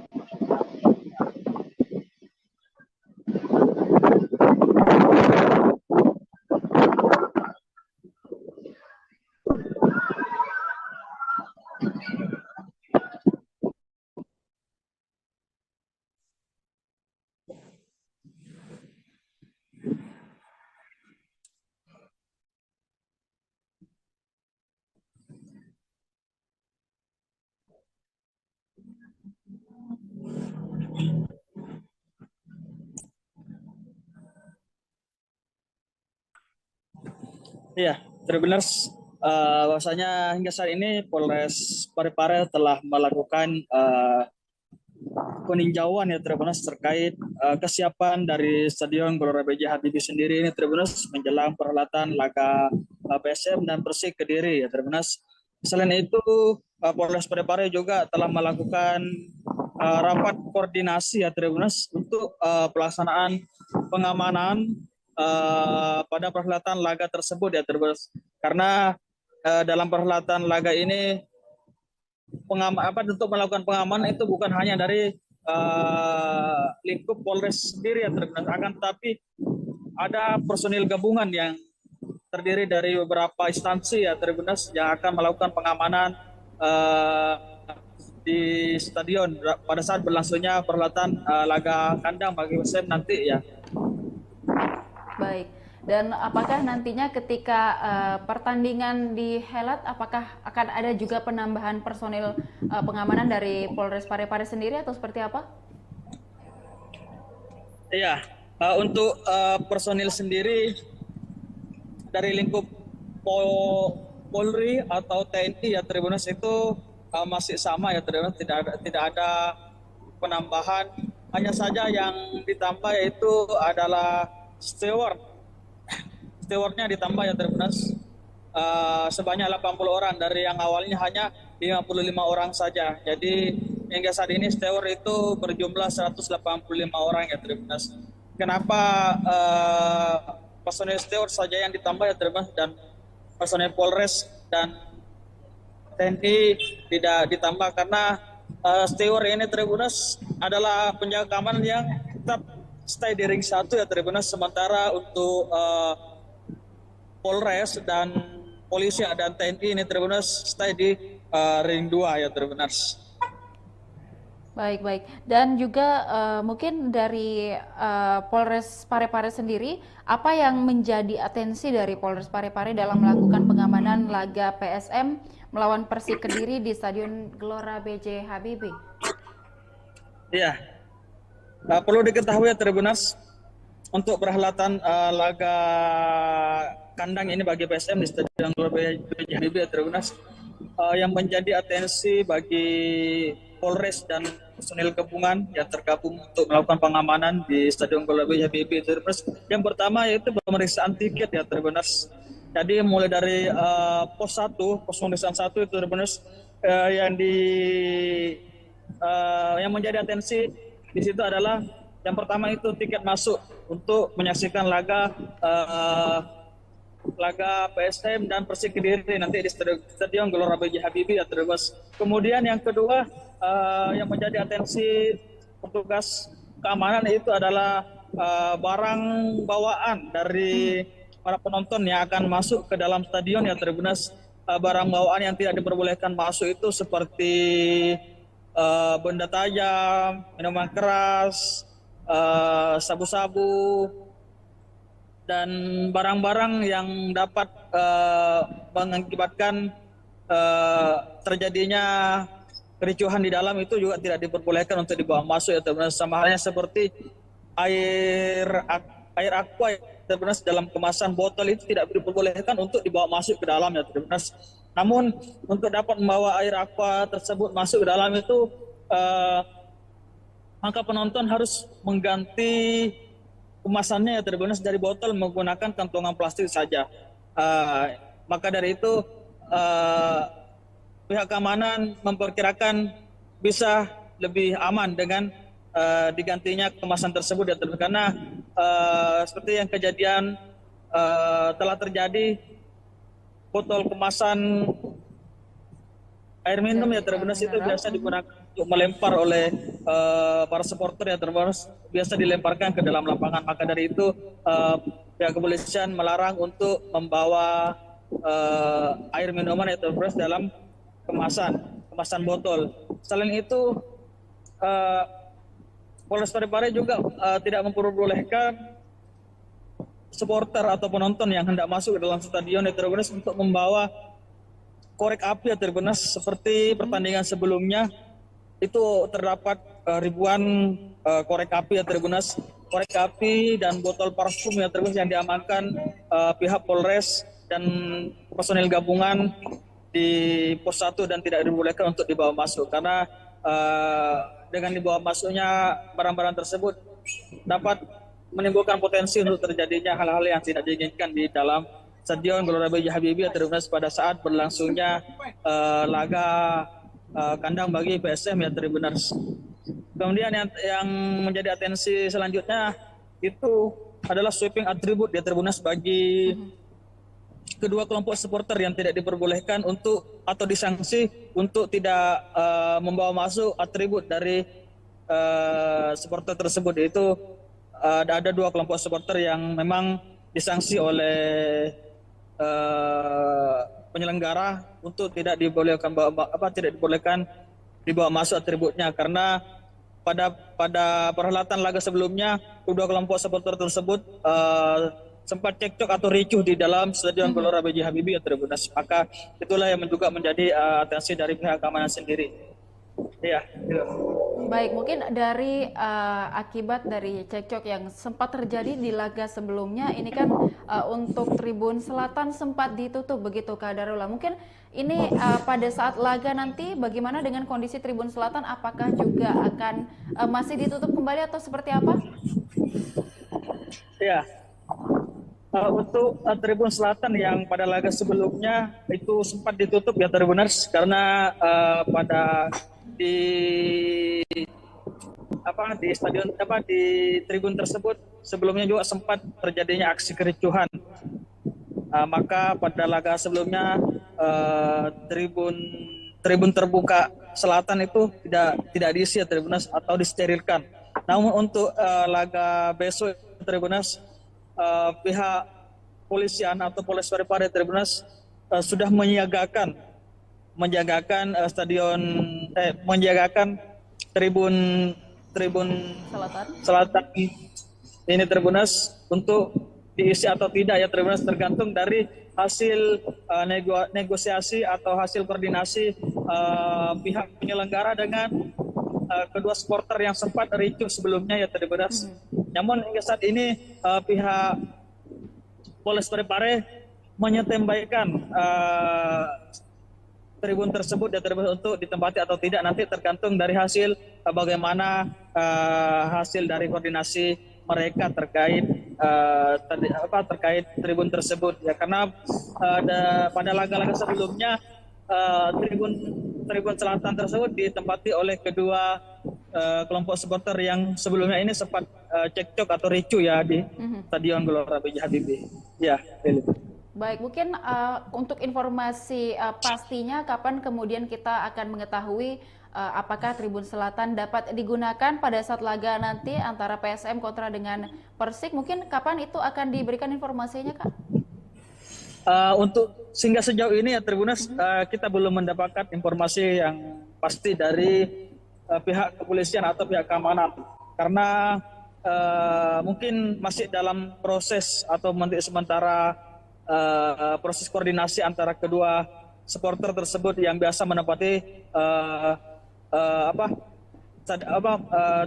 [SPEAKER 2] Iya, Tribuners, bahwasanya hingga saat ini Polres Parepare telah melakukan peninjauan ya Tribuners terkait kesiapan dari Stadion Gelora B.J. Habibie sendiri ini Tribuners menjelang perhelatan laga PSM dan Persik Kediri ya Tribuners. Selain itu Polres Parepare juga telah melakukan rapat koordinasi ya Tribuners untuk pelaksanaan pengamanan pada perhelatan laga tersebut ya Tribuners. Karena dalam perhelatan laga ini untuk melakukan pengamanan itu bukan hanya dari lingkup Polres sendiri ya Tribuners, akan tetapi ada personil gabungan yang terdiri dari beberapa instansi ya Tribuners yang akan melakukan pengamanan di stadion pada saat berlangsungnya perhelatan laga kandang bagi PSM nanti ya.
[SPEAKER 1] Baik, dan apakah nantinya ketika pertandingan dihelat, apakah akan ada juga penambahan personil pengamanan dari Polres Parepare sendiri atau seperti apa?
[SPEAKER 2] Iya, untuk personil sendiri dari lingkup Polri atau TNI ya Tribuners itu masih sama ya Tribuners, tidak ada penambahan, hanya saja yang ditambah yaitu adalah stewardnya ditambah ya Tribuners sebanyak 80 orang dari yang awalnya hanya 55 orang saja. Jadi hingga saat ini steward itu berjumlah 185 orang ya Tribuners. Kenapa personel steward saja yang ditambah ya Tribuners dan personel Polres dan TNI tidak ditambah? Karena steward ini Tribuners adalah penjaga keamanan yang tetap stay di ring 1 ya Tribuners, sementara untuk Polres dan polisi dan TNI ini Tribuners stay di ring 2 ya Tribuners.
[SPEAKER 1] Baik. Dan juga mungkin dari Polres Parepare sendiri, apa yang menjadi atensi dari Polres Parepare dalam melakukan pengamanan laga PSM melawan Persik Kediri di Stadion Gelora B.J. Habibie?
[SPEAKER 2] Iya, perlu diketahui ya Tribuners, untuk perhelatan laga kandang ini bagi PSM di Stadion Gelora B.J. Habibie ya Tribuners, yang menjadi atensi bagi Polres dan personil gabungan yang tergabung untuk melakukan pengamanan di Stadion Gelora B.J. Habibie Tribuners. Yang pertama yaitu pemeriksaan tiket ya Tribuners. Jadi mulai dari pos pemeriksaan 1 itu Tribuners, yang menjadi atensi di situ adalah yang pertama itu tiket masuk untuk menyaksikan laga laga PSM dan Persik Kediri nanti di Stadion Gelora B.J. Habibie ya Tribuners. Kemudian yang kedua yang menjadi atensi petugas keamanan itu adalah barang bawaan dari para penonton yang akan masuk ke dalam stadion ya Tribuners. Barang bawaan yang tidak diperbolehkan masuk itu seperti benda tajam, minuman keras, sabu-sabu, dan barang-barang yang dapat mengakibatkan terjadinya kericuhan di dalam itu juga tidak diperbolehkan untuk dibawa masuk ya teman-teman. Sama halnya seperti air aqua teman-teman dalam kemasan botol itu tidak diperbolehkan untuk dibawa masuk ke dalam ya teman-teman. Namun untuk dapat membawa air aqua tersebut masuk ke dalam itu maka penonton harus mengganti kemasannya ya teman-teman dari botol menggunakan kantongan plastik saja. Maka dari itu pihak keamanan memperkirakan bisa lebih aman dengan digantinya kemasan tersebut ya teman-teman. Karena seperti yang kejadian telah terjadi, botol kemasan air minum ya teman-teman itu biasa digunakan untuk melempar oleh para supporter ya teman-teman, biasa dilemparkan ke dalam lapangan. Maka dari itu pihak kepolisian melarang untuk membawa air minuman ya teman-teman dalam kemasan botol. Selain itu Polres Parepare juga tidak memperbolehkan supporter atau penonton yang hendak masuk ke dalam stadion ya teman-teman untuk membawa korek api ya teman-teman. Seperti pertandingan sebelumnya itu terdapat ribuan korek api ya teman-teman, korek api dan botol parfum ya teman-teman yang diamankan pihak Polres dan personil gabungan di pos 1 dan tidak dibolehkan untuk dibawa masuk karena dengan dibawa masuknya barang-barang tersebut dapat menimbulkan potensi untuk terjadinya hal-hal yang tidak diinginkan di dalam Stadion Gelora B.J. Habibie terutama pada saat berlangsungnya laga kandang bagi PSM ya Tribuners. Kemudian yang menjadi atensi selanjutnya itu adalah sweeping atribut ya Tribuners bagi kedua kelompok supporter yang tidak diperbolehkan untuk atau disanksi untuk tidak membawa masuk atribut dari supporter tersebut. Yaitu ada dua kelompok supporter yang memang disanksi oleh penyelenggara untuk tidak dibolehkan dibawa masuk atributnya karena pada perhelatan laga sebelumnya kedua kelompok supporter tersebut sempat cekcok atau ricuh di dalam Stadion Gelora B.J. Habibie ya Tribuners. Maka itulah yang juga menjadi atensi dari pihak keamanan sendiri. Iya.
[SPEAKER 1] Baik, mungkin dari akibat dari cekcok yang sempat terjadi di laga sebelumnya, ini kan untuk Tribun Selatan sempat ditutup begitu Kak Darullah. Mungkin ini pada saat laga nanti bagaimana dengan kondisi Tribun Selatan? Apakah juga akan masih ditutup kembali atau seperti apa?
[SPEAKER 2] Ya, untuk Tribun Selatan yang pada laga sebelumnya itu sempat ditutup ya Tribuners karena di stadion di tribun tersebut sebelumnya juga sempat terjadinya aksi kericuhan. Maka pada laga sebelumnya tribun terbuka selatan itu tidak diisi ya Tribuners atau disterilkan. Namun untuk laga besok Tribuners pihak polisian atau Polres Parepare Tribuners sudah menyiagakan tribun selatan ini Tribuners untuk diisi atau tidak ya Tribuners tergantung dari hasil negosiasi atau hasil koordinasi pihak penyelenggara dengan kedua supporter yang sempat ricuh sebelumnya ya Tribuners. Namun hingga saat ini pihak Polres Parepare menyetembaikan tribun tersebut ya Tribuners untuk ditempati atau tidak nanti tergantung dari hasil bagaimana hasil dari koordinasi mereka terkait tribun tersebut ya karena pada laga-laga sebelumnya tribun selatan tersebut ditempati oleh kedua kelompok supporter yang sebelumnya ini sempat cekcok atau ricuh ya di Stadion Gelora B.J. Habibie. Ya,
[SPEAKER 1] Baik, mungkin untuk informasi pastinya kapan kemudian kita akan mengetahui apakah Tribun Selatan dapat digunakan pada saat laga nanti antara PSM kontra dengan Persik, mungkin kapan itu akan diberikan informasinya, Kak?
[SPEAKER 2] Untuk sehingga sejauh ini ya Tribunas, kita belum mendapatkan informasi yang pasti dari pihak kepolisian atau pihak keamanan, karena mungkin masih dalam proses atau sementara proses koordinasi antara kedua supporter tersebut yang biasa menempati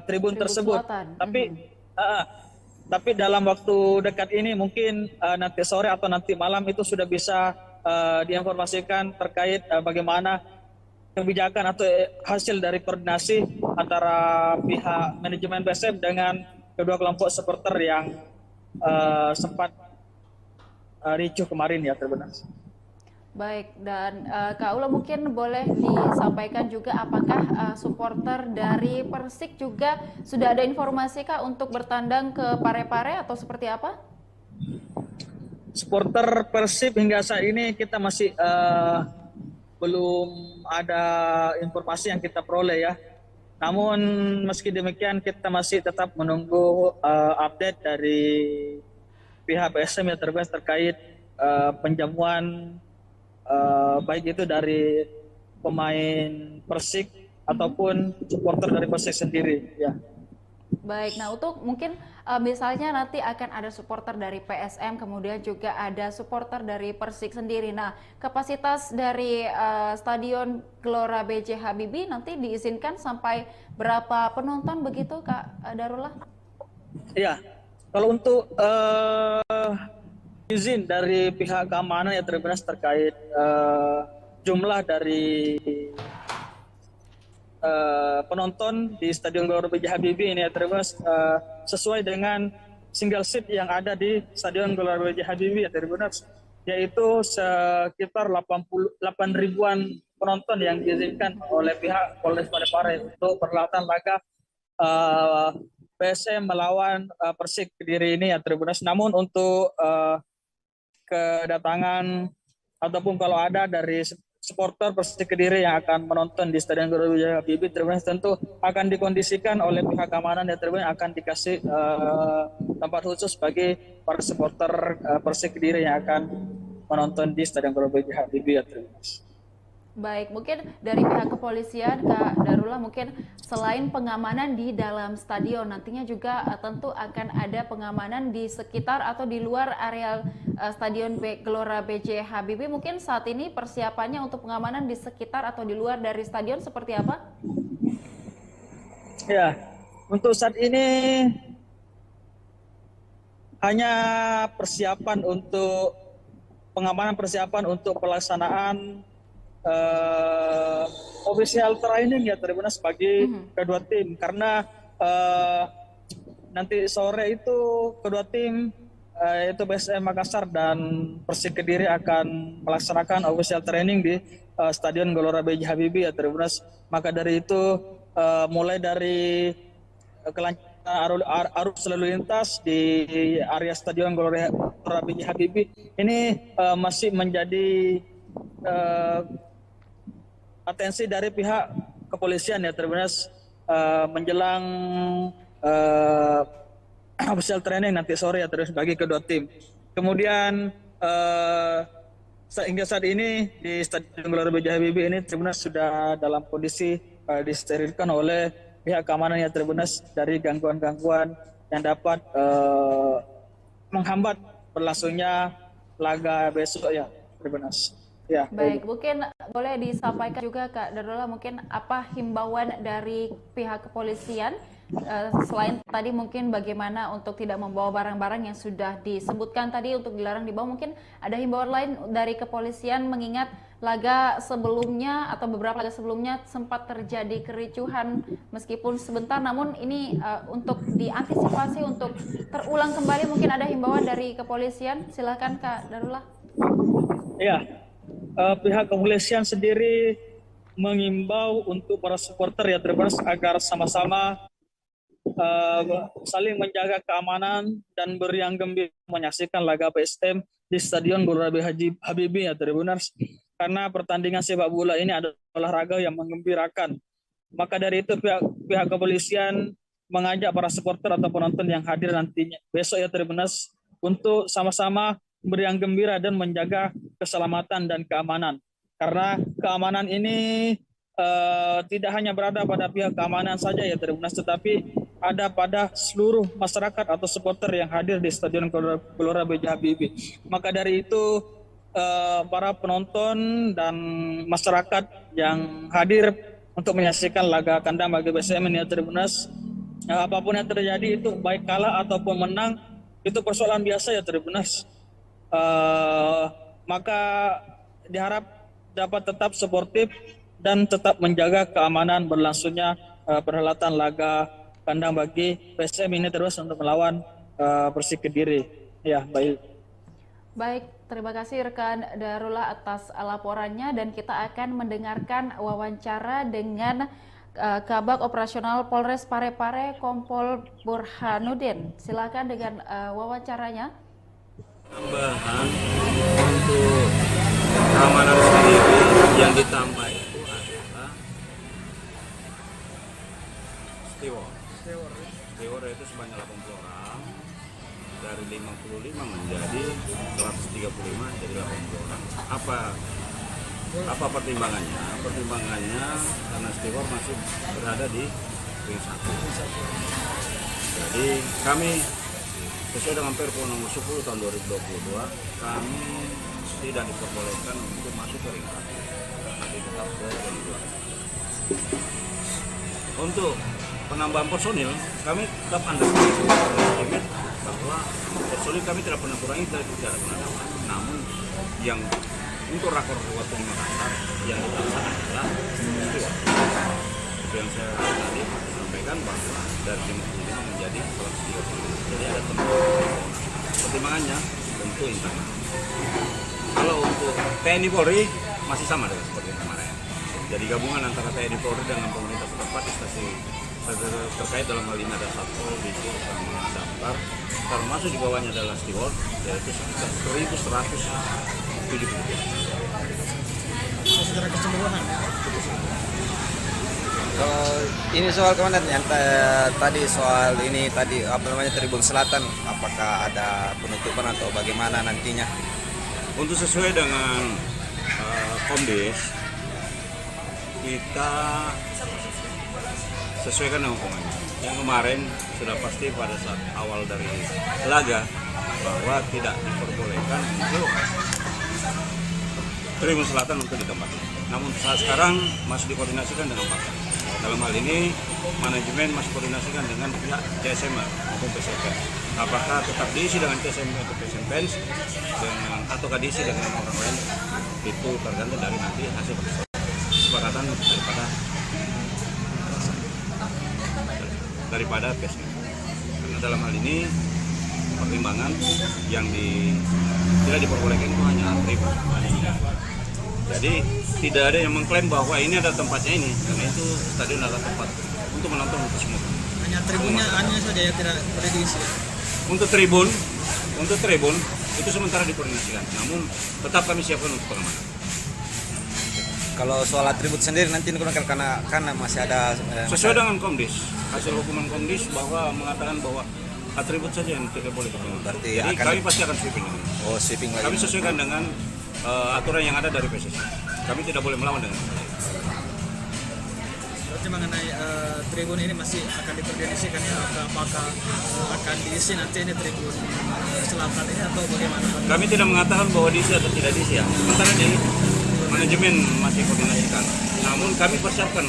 [SPEAKER 2] tribun tersebut.
[SPEAKER 1] Selatan.
[SPEAKER 2] Tapi dalam waktu dekat ini mungkin nanti sore atau nanti malam itu sudah bisa diinformasikan terkait bagaimana kebijakan atau hasil dari koordinasi antara pihak manajemen PSM dengan kedua kelompok supporter yang sempat ricuh kemarin ya Tribunas.
[SPEAKER 1] Baik, dan Kak Ula mungkin boleh disampaikan juga apakah supporter dari Persik juga sudah ada informasi Kak untuk bertandang ke Parepare atau seperti apa?
[SPEAKER 2] Supporter Persib hingga saat ini kita masih belum ada informasi yang kita peroleh ya. Namun meski demikian kita masih tetap menunggu update dari pihak PSM yang terkait penjamuan baik itu dari pemain Persik ataupun supporter dari Persik sendiri ya.
[SPEAKER 1] Baik, nah untuk mungkin misalnya nanti akan ada supporter dari PSM, kemudian juga ada supporter dari Persik sendiri. Nah, kapasitas dari Stadion Gelora B.J. Habibie nanti diizinkan sampai berapa penonton begitu Kak Darullah?
[SPEAKER 2] Iya, kalau untuk izin dari pihak keamanan ya Tribunas terkait jumlah dari penonton di Stadion Gelora B.J. Habibie ini ya Tribunas sesuai dengan single seat yang ada di Stadion Gelora B.J. Habibie ya Tribunas, yaitu sekitar 88 ribuan penonton yang diizinkan oleh pihak Polres Parepare untuk perhelatan laga PSM melawan Persik Kediri ini ya Tribunas. Namun untuk kedatangan ataupun kalau ada dari supporter Persik Kediri yang akan menonton di Stadion Gelora B.J. Habibie Tribunas tentu akan dikondisikan oleh pihak keamanan ya Tribunas, akan dikasih tempat khusus bagi para supporter Persik Kediri yang akan menonton di Stadion Gelora B.J. Habibie ya Tribunas.
[SPEAKER 1] Baik, mungkin dari pihak kepolisian Kak Darullah, mungkin selain pengamanan di dalam stadion, nantinya juga tentu akan ada pengamanan di sekitar atau di luar area Stadion Gelora B.J. Habibie. Mungkin saat ini persiapannya untuk pengamanan di sekitar atau di luar dari stadion seperti apa?
[SPEAKER 2] Ya, untuk saat ini hanya persiapan untuk pengamanan, persiapan untuk pelaksanaan official training ya Tribunas bagi kedua tim, karena nanti sore itu kedua tim yaitu PSM Makassar dan Persik Kediri akan melaksanakan official training di Stadion Gelora B.J. Habibie ya Tribunas. Maka dari itu mulai dari kelancaran arus lalu lintas di area Stadion Gelora B.J. Habibie ini masih menjadi atensi dari pihak kepolisian ya Tribunas menjelang official training nanti sore ya terus bagi kedua tim. Kemudian hingga saat ini di Stadion Gelora B.J. Habibie ini Tribunas sudah dalam kondisi disterilkan oleh pihak keamanan ya Tribunas dari gangguan-gangguan yang dapat menghambat berlangsungnya laga besok ya Tribunas. Ya,
[SPEAKER 1] baik, mungkin boleh disampaikan juga Kak Darullah, mungkin apa himbauan dari pihak kepolisian selain tadi mungkin bagaimana untuk tidak membawa barang-barang yang sudah disebutkan tadi untuk dilarang dibawa, mungkin ada himbauan lain dari kepolisian mengingat laga sebelumnya atau beberapa laga sebelumnya sempat terjadi kericuhan meskipun sebentar, namun ini untuk diantisipasi untuk terulang kembali, mungkin ada himbauan dari kepolisian. Silakan Kak Darullah.
[SPEAKER 2] Ya. Pihak kepolisian sendiri mengimbau untuk para supporter ya Tribunas agar sama-sama saling menjaga keamanan dan beriang gembira menyaksikan laga PSM di Stadion Gelora B. Habibie ya Tribuners, karena pertandingan sepak bola ini adalah olahraga yang menggembirakan. Maka dari itu pihak kepolisian mengajak para supporter atau penonton yang hadir nantinya besok ya Tribuners untuk sama-sama beriang gembira dan menjaga keselamatan dan keamanan. Karena keamanan ini tidak hanya berada pada pihak keamanan saja ya Tribuners, tetapi ada pada seluruh masyarakat atau supporter yang hadir di Stadion Gelora B. Habibie. Maka dari itu para penonton dan masyarakat yang hadir untuk menyaksikan laga kandang bagi PSM ini ya Tribuners, apapun yang terjadi itu baik kalah ataupun menang itu persoalan biasa ya Tribuners. Maka diharap dapat tetap sportif dan tetap menjaga keamanan berlangsungnya perhelatan laga kandang bagi PSM ini terus untuk melawan Persik Kediri. Ya, baik.
[SPEAKER 1] Baik, terima kasih rekan Darullah atas laporannya, dan kita akan mendengarkan wawancara dengan Kabag Operasional Polres Parepare Kompol Burhanuddin. Silakan dengan wawancaranya.
[SPEAKER 3] Tambahan untuk keamanan sendiri yang ditambah itu adalah steward itu sebanyak 80 orang, dari 55 menjadi 135 jadi 80 orang. Apa pertimbangannya? Pertimbangannya karena steward masih berada di ring 1. Jadi kami sesuai dengan Perpu nomor 10 tahun 2022, kami tidak diperbolehkan untuk masuk ke ring 1, tapi tetap ke ring 2. Untuk penambahan personil, kami tetap underestimate bahwa personil kami tidak pernah kurangi, tidak pernah dapat. Namun yang untuk rakor waktu di Makassar yang ditambah adalah steward. Itu yang saya tadi sampaikan bahwa dari 55 menjadi 130. Jadi ada pertimbangannya tentu internal. Kalau untuk TNI Polri masih sama dengan seperti yang kemarin. Jadi gabungan antara TNI Polri dengan pemerintah setempat di stasiun terkait dalam hal ini ada Satpol, Bisu, sama Damkar, termasuk di bawahnya adalah steward, yaitu sekitar 1.170.
[SPEAKER 4] Secara keseluruhan.
[SPEAKER 5] Kalau ini soal komandan yang tadi soal ini tadi apa namanya Tribun Selatan, apakah ada penutupan atau bagaimana nantinya?
[SPEAKER 3] Untuk sesuai dengan Komdis, kita sesuaikan dengan hukumannya. Yang kemarin sudah pasti pada saat awal dari laga bahwa tidak diperbolehkan untuk Tribun Selatan untuk ditempati. Namun saat sekarang masih dikoordinasikan dengan Pak. Dalam hal ini manajemen masih koordinasikan dengan pihak CSM maupun PSM. Apakah tetap diisi dengan CSM atau PSM Fans ataukah diisi dengan orang lain, itu tergantung dari nanti hasil kesepakatan daripada PSM. Karena dalam hal ini pertimbangan yang tidak diperbolehkan itu hanya tribun. Jadi tidak ada yang mengklaim bahwa ini ada tempatnya ini, karena itu stadion adalah tempat untuk menonton untuk semua.
[SPEAKER 4] Hanya tribunnya hanya saja ya, tidak boleh diisi.
[SPEAKER 3] Untuk tribun itu sementara dikoordinasikan, namun tetap kami siapkan untuk pengamanan.
[SPEAKER 5] Kalau soal atribut sendiri nanti karena masih ada
[SPEAKER 3] sesuai dengan Komdis, hasil hukuman Komdis bahwa mengatakan bahwa atribut saja yang tidak boleh digunakan.
[SPEAKER 5] Berarti
[SPEAKER 3] jadi kami pasti akan sweeping.
[SPEAKER 5] Oh, sweeping lagi.
[SPEAKER 3] Kami sesuaikan dengan aturan yang ada dari PSSI. Kami tidak boleh melawan dengan
[SPEAKER 4] Berarti mengenai tribun ini masih akan dikoordinasikan ya, apakah akan diisi nanti ini tribun selatan ini atau bagaimana?
[SPEAKER 3] Kami tidak mengatakan bahwa diisi atau tidak diisi ya. Sementara di manajemen masih koordinasikan. Namun kami persiapkan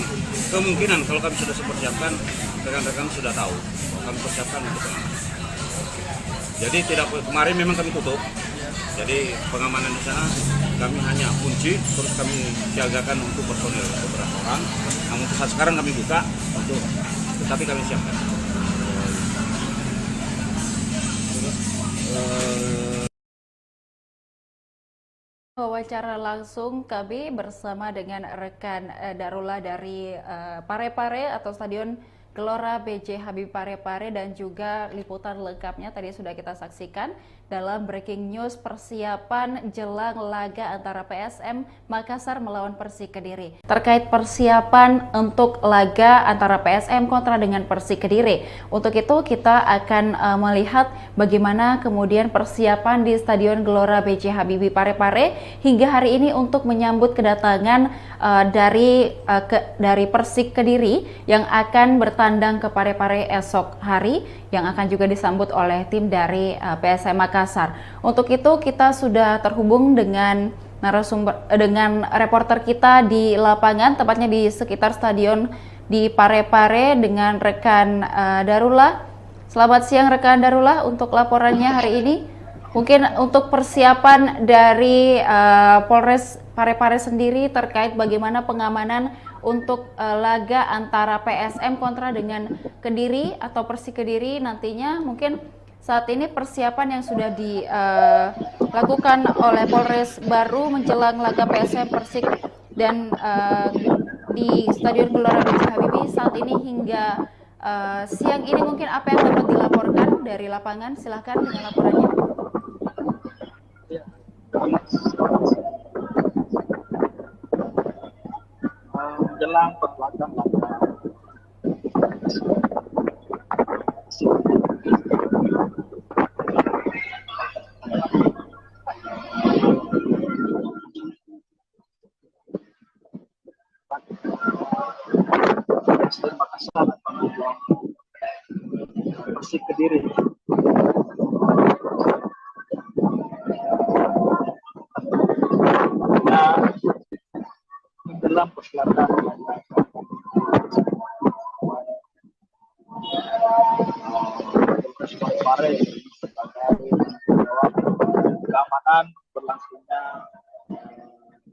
[SPEAKER 3] kemungkinan kalau kami sudah persiapkan, rekan-rekan sudah tahu kami persiapkan untuk pengamanan. Jadi tidak kemarin memang kami tutup. Jadi pengamanan di sana kami hanya kunci, terus kami siagakan untuk personil beberapa orang. Namun saat sekarang kami buka untuk, tetapi kami siapkan.
[SPEAKER 1] Wawancara langsung kami bersama dengan rekan Darullah dari Parepare atau Stadion Gelora B.J. Habibie Parepare, dan juga liputan lengkapnya tadi sudah kita saksikan dalam breaking news persiapan jelang laga antara PSM Makassar melawan Persik Kediri. Terkait persiapan untuk laga antara PSM kontra dengan Persik Kediri. Untuk itu kita akan melihat bagaimana kemudian persiapan di Stadion Gelora B.J. Habibie Parepare hingga hari ini untuk menyambut kedatangan dari Persik Kediri yang akan bertandang ke Parepare esok hari, yang akan juga disambut oleh tim dari PSM Makassar. Untuk itu kita sudah terhubung dengan reporter kita di lapangan, tepatnya di sekitar stadion di Parepare dengan rekan Darullah. Selamat siang rekan Darullah untuk laporannya hari ini. Mungkin untuk persiapan dari Polres Parepare sendiri terkait bagaimana pengamanan untuk laga antara PSM kontra dengan Kediri atau Persik Kediri nantinya, mungkin saat ini persiapan yang sudah dilakukan oleh Polres baru menjelang laga PSM Persik dan di Stadion Gelora B.J. Habibie saat ini hingga siang ini, mungkin apa yang dapat dilaporkan dari lapangan? Silahkan dengan laporannya.
[SPEAKER 2] Menjelang perhelatan Makassar Persik Kediri. Menjelang perhelatan Parepare sebagai keamanan berlangsungnya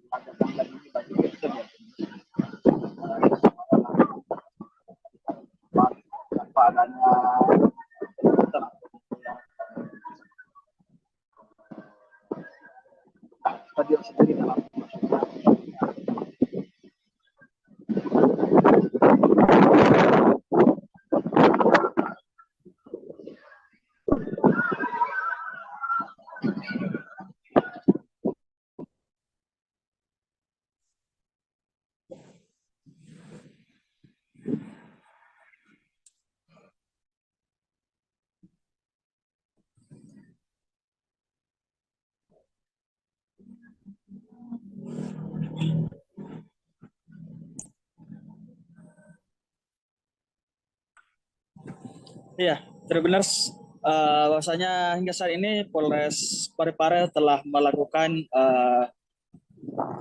[SPEAKER 2] laga tandang ini bagi PSM ya. Tanpa adanya stadion sendiri dalam Iya, Tribuners, bahwasanya hingga saat ini Polres Parepare telah melakukan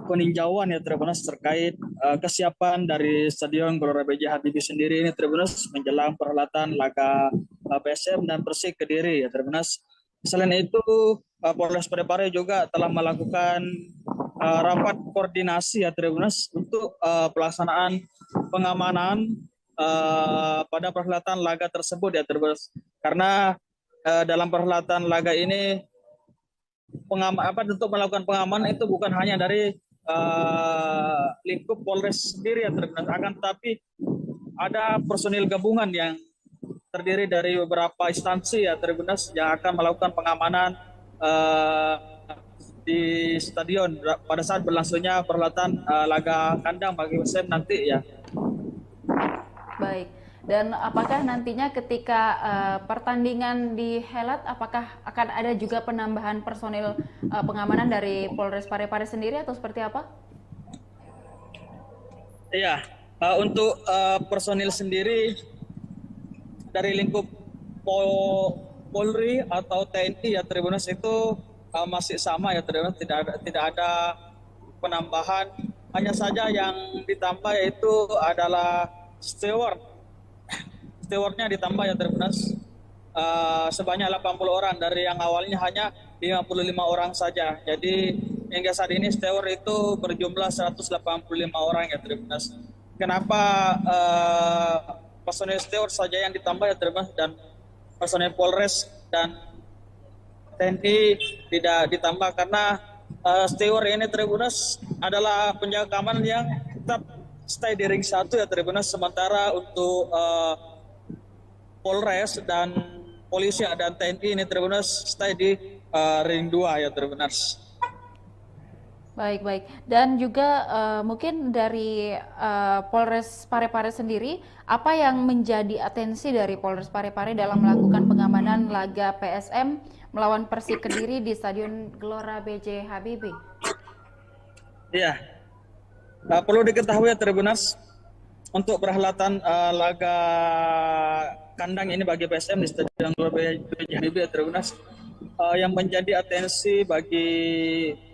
[SPEAKER 2] peninjauan ya Tribuners terkait kesiapan dari Stadion Gelora B.J. Habibie sendiri ini Tribuners menjelang perhelatan laga PSM dan Persik Kediri ya Tribuners. Selain itu Polres Parepare juga telah melakukan rapat koordinasi ya Tribuners untuk pelaksanaan pengamanan pada perhelatan laga tersebut ya Tribuners. Karena dalam perhelatan laga ini untuk melakukan pengamanan itu bukan hanya dari lingkup Polres sendiri ya Tribuners, akan tetapi ada personil gabungan yang terdiri dari beberapa instansi ya Tribuners yang akan melakukan pengamanan di stadion pada saat berlangsungnya perhelatan laga kandang bagi PSM nanti ya.
[SPEAKER 1] Baik, dan apakah nantinya ketika pertandingan dihelat, apakah akan ada juga penambahan personil pengamanan dari Polres Parepare sendiri atau seperti apa?
[SPEAKER 2] Iya, untuk personil sendiri dari lingkup Polri atau TNI ya Tribuners itu masih sama ya Tribuners, tidak ada penambahan, hanya saja yang ditambah yaitu adalah stewardnya ditambah ya Tribuners sebanyak 80 orang dari yang awalnya hanya 55 orang saja. Jadi hingga saat ini steward itu berjumlah 185 orang ya Tribuners. Kenapa personel steward saja yang ditambah ya Tribuners dan personel Polres dan TNI tidak ditambah? Karena steward ini Tribuners adalah penjaga keamanan yang tetap stay di ring 1 ya Tribuners, sementara untuk Polres dan polisi dan TNI ini Tribuners stay di ring 2 ya Tribuners.
[SPEAKER 1] Baik. Dan juga mungkin dari Polres Parepare sendiri, apa yang menjadi atensi dari Polres Parepare dalam melakukan pengamanan laga PSM melawan Persik Kediri di Stadion Gelora B.J. Habibie?
[SPEAKER 2] Iya, perlu diketahui ya Tribuners, untuk perhelatan laga kandang ini bagi PSM di Stadion Gelora B.J. Habibie ya Tribuners, yang menjadi atensi bagi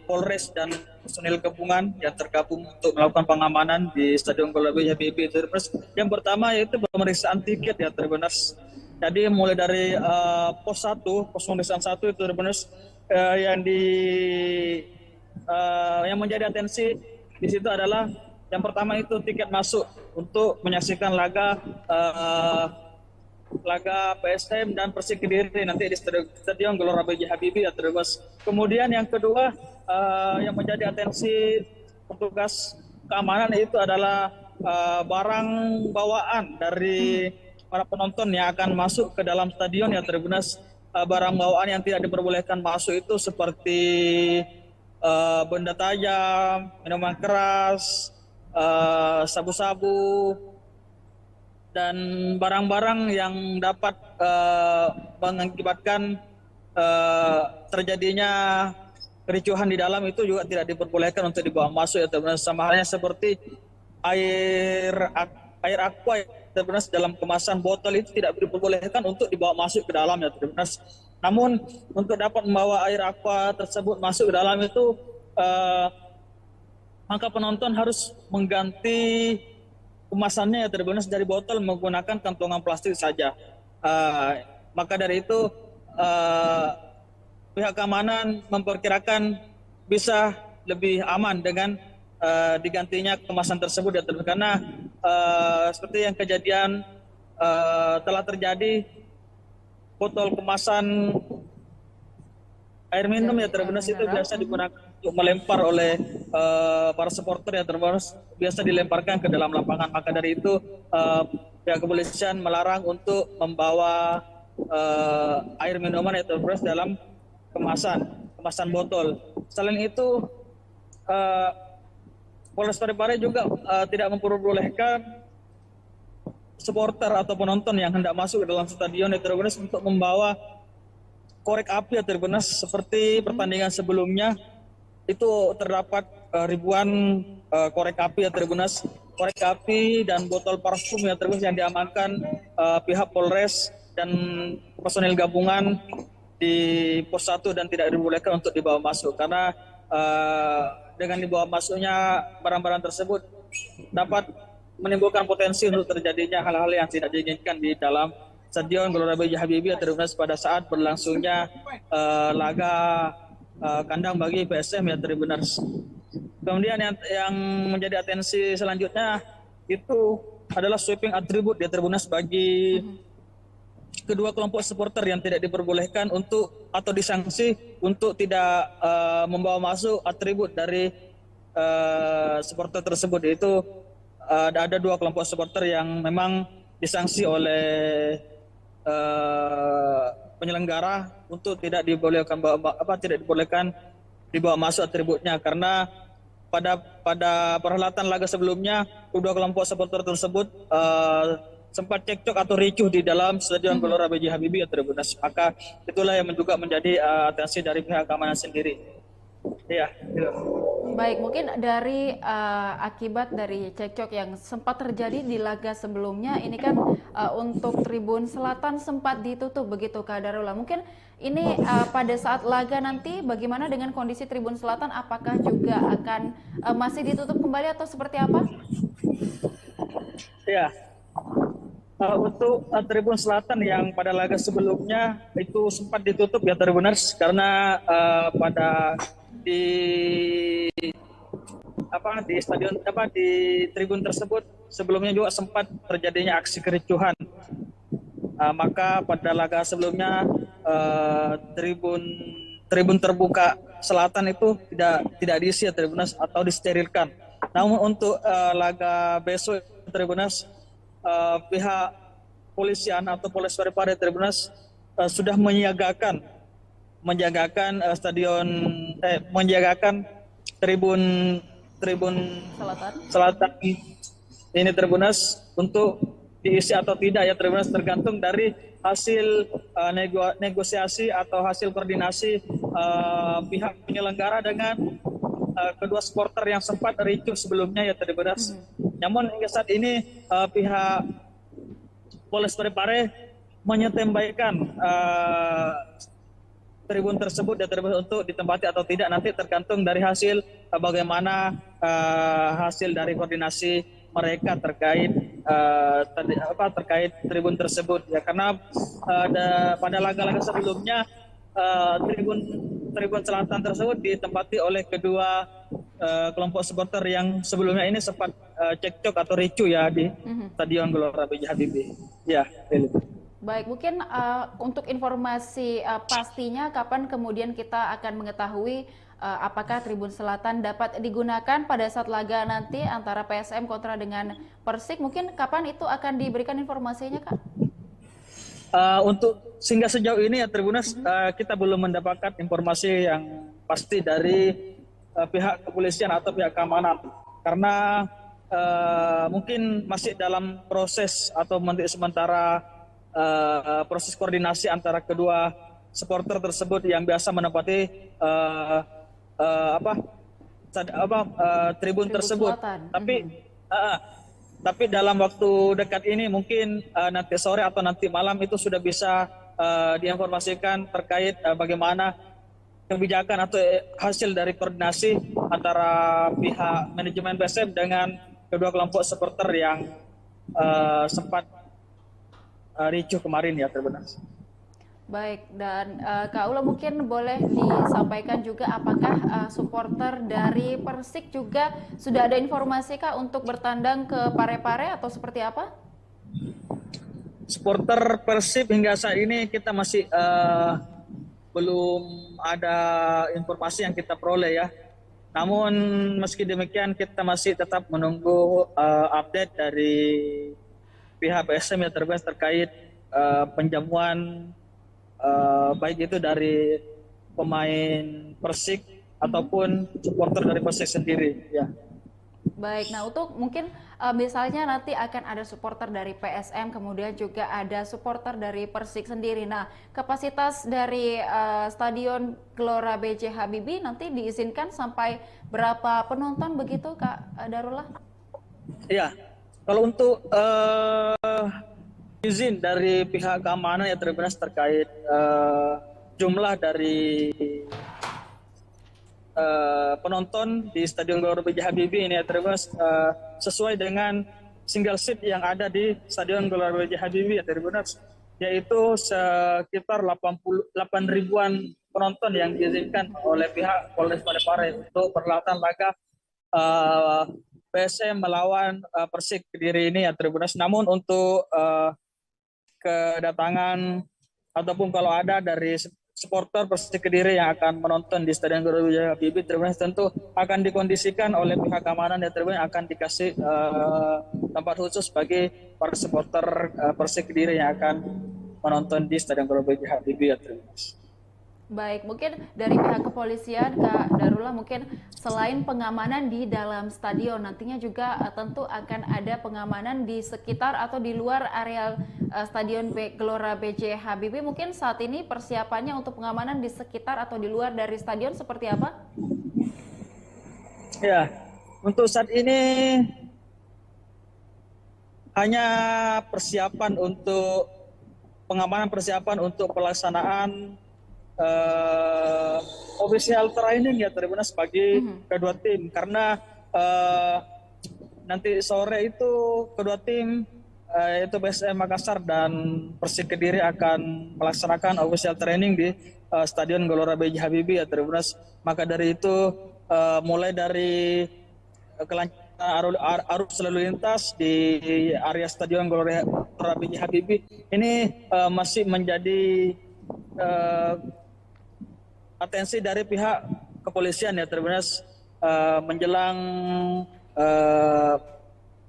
[SPEAKER 2] Polres dan personil gabungan yang tergabung untuk melakukan pengamanan di Stadion Gelora B.J. Habibie Tribuners. Yang pertama yaitu pemeriksaan tiket ya Tribuners. Jadi mulai dari pos 1, pos pemeriksaan 1 itu Tribuners, yang menjadi atensi di situ adalah yang pertama itu tiket masuk untuk menyaksikan laga PSM dan Persik Kediri nanti di Stadion Gelora B.J. Habibie ya Tribuners. Kemudian yang kedua yang menjadi atensi petugas keamanan itu adalah barang bawaan dari para penonton yang akan masuk ke dalam stadion ya Tribuners. Barang bawaan yang tidak diperbolehkan masuk itu seperti benda tajam, minuman keras, sabu-sabu, dan barang-barang yang dapat mengakibatkan terjadinya kericuhan di dalam itu juga tidak diperbolehkan untuk dibawa masuk ya teman-teman. Sama halnya seperti air aqua teman-teman dalam kemasan botol itu tidak diperbolehkan untuk dibawa masuk ke dalam ya teman-teman. Namun untuk dapat membawa air aqua tersebut masuk ke dalam itu maka penonton harus mengganti kemasannya ya teman-teman dari botol menggunakan kantongan plastik saja. Maka dari itu pihak keamanan memperkirakan bisa lebih aman dengan digantinya kemasan tersebut ya teman-teman. Karena seperti yang kejadian telah terjadi, botol kemasan air minum ya teman-teman itu biasa digunakan untuk melempar oleh para supporter ya teman-teman, biasa dilemparkan ke dalam lapangan. Maka dari itu pihak kepolisian melarang untuk membawa air minuman ya teman-teman dalam kemasan botol. Selain itu Polres Parepare juga tidak memperbolehkan supporter atau penonton yang hendak masuk ke dalam stadion ya teman-teman untuk membawa korek api ya teman-teman. Seperti pertandingan sebelumnya itu terdapat ribuan korek api ya teman-teman. Korek api dan botol parfum ya teman-teman yang diamankan pihak Polres dan personil gabungan di pos 1 dan tidak dibolehkan untuk dibawa masuk karena dengan dibawa masuknya barang-barang tersebut dapat menimbulkan potensi untuk terjadinya hal-hal yang tidak diinginkan di dalam Stadion Gelora B.J. Habibie Tribuners pada saat berlangsungnya laga kandang bagi PSM ya Tribuners. Kemudian yang menjadi atensi selanjutnya itu adalah sweeping atribut ya Tribuners bagi kedua kelompok supporter yang tidak diperbolehkan untuk atau disanksi untuk tidak membawa masuk atribut dari supporter tersebut. Yaitu ada dua kelompok supporter yang memang disanksi oleh penyelenggara untuk tidak dibolehkan dibawa masuk atributnya karena pada perhelatan laga sebelumnya kedua kelompok supporter tersebut sempat cekcok atau ricuh di dalam Stadion Gelora B.J. Habibie ya Tribuners. Maka itulah yang juga menjadi atensi dari pihak keamanan sendiri. Iya.
[SPEAKER 1] Baik, mungkin dari akibat dari cekcok yang sempat terjadi di laga sebelumnya, ini kan untuk Tribun Selatan sempat ditutup begitu Kak Darullah. Mungkin ini pada saat laga nanti bagaimana dengan kondisi Tribun Selatan? Apakah juga akan masih ditutup kembali atau seperti apa?
[SPEAKER 2] Ya. Untuk Tribun Selatan yang pada laga sebelumnya itu sempat ditutup ya Tribuners karena di stadion di tribun tersebut sebelumnya juga sempat terjadinya aksi kericuhan. Maka pada laga sebelumnya tribun terbuka selatan itu tidak diisi ya Tribuners atau disterilkan. Namun untuk laga besok Tribuners pihak polisian atau Polres Parepare Tribuners sudah menyiagakan menjagakan menjagakan tribun
[SPEAKER 1] Selatan.
[SPEAKER 2] selatan ini Tribunas untuk diisi atau tidak ya Tribunas, tergantung dari hasil negosiasi atau hasil koordinasi pihak penyelenggara dengan kedua supporter yang sempat ricuh sebelumnya ya Tribunas. Namun hingga saat ini pihak Polres Parepare menyetembaikan tribun tersebut ya Tribun untuk ditempati atau tidak nanti tergantung dari hasil bagaimana hasil dari koordinasi mereka terkait terkait tribun tersebut ya, karena pada laga-laga sebelumnya tribun selatan tersebut ditempati oleh kedua kelompok supporter yang sebelumnya ini sempat cekcok atau ricu ya di Stadion Gelora B.J. Habibie ya.
[SPEAKER 1] Baik, mungkin untuk informasi pastinya kapan kemudian kita akan mengetahui apakah Tribun Selatan dapat digunakan pada saat laga nanti antara PSM kontra dengan Persik, mungkin kapan itu akan diberikan informasinya, Kak?
[SPEAKER 2] Untuk sehingga sejauh ini ya Tribunas, kita belum mendapatkan informasi yang pasti dari pihak kepolisian atau pihak keamanan, karena mungkin masih dalam proses atau sementara proses koordinasi antara kedua supporter tersebut yang biasa menempati tribun tersebut.
[SPEAKER 1] Selatan.
[SPEAKER 2] Tapi dalam waktu dekat ini mungkin nanti sore atau nanti malam itu sudah bisa diinformasikan terkait bagaimana kebijakan atau hasil dari koordinasi antara pihak manajemen PSM dengan kedua kelompok supporter yang sempat ricuh kemarin ya Tribunas.
[SPEAKER 1] Baik, dan Kak Ula mungkin boleh disampaikan juga apakah supporter dari Persik juga sudah ada informasi Kak untuk bertandang ke Parepare atau seperti apa?
[SPEAKER 2] Supporter Persib hingga saat ini kita masih belum ada informasi yang kita peroleh ya. Namun meski demikian kita masih tetap menunggu update dari pihak PSM yang terkait penjamuan baik itu dari pemain Persik ataupun supporter dari Persik sendiri ya.
[SPEAKER 1] Baik, nah untuk mungkin misalnya nanti akan ada supporter dari PSM, kemudian juga ada supporter dari Persik sendiri. Nah, kapasitas dari Stadion Gelora B.J. Habibie nanti diizinkan sampai berapa penonton begitu Kak Darullah?
[SPEAKER 2] Iya. Kalau untuk izin dari pihak keamanan ya Tribunas terkait jumlah dari penonton di Stadion Gelora B.J. Habibie ini ya Tribunas sesuai dengan single seat yang ada di Stadion Gelora B.J. Habibie ya Tribunas, yaitu sekitar 8 ribuan penonton yang diizinkan oleh pihak Polres Parepare untuk perhelatan laga PSM melawan Persik Kediri ini ya Tribunas. Namun untuk kedatangan ataupun kalau ada dari supporter Persik Kediri yang akan menonton di Stadion Gelora B.J. Habibie Tribunas tentu akan dikondisikan oleh pihak keamanan ya Tribunas, akan dikasih tempat khusus bagi para supporter Persik Kediri yang akan menonton di Stadion Gelora B.J. Habibie ya Tribunas.
[SPEAKER 1] Baik, mungkin dari pihak kepolisian Kak Darullah, mungkin selain pengamanan di dalam stadion, nantinya juga tentu akan ada pengamanan di sekitar atau di luar areal Stadion Gelora B.J. Habibie. Mungkin saat ini persiapannya untuk pengamanan di sekitar atau di luar dari stadion seperti apa?
[SPEAKER 2] Ya, untuk saat ini hanya persiapan untuk pelaksanaan official training ya Tribunas bagi kedua tim, karena nanti sore itu kedua tim yaitu PSM Makassar dan Persik Kediri akan melaksanakan official training di Stadion Gelora B.J. Habibie ya Tribunas. Maka dari itu mulai dari kelancaran arus lalu lintas di area Stadion Gelora B.J. Habibie ini masih menjadi atensi dari pihak kepolisian ya Tribunas menjelang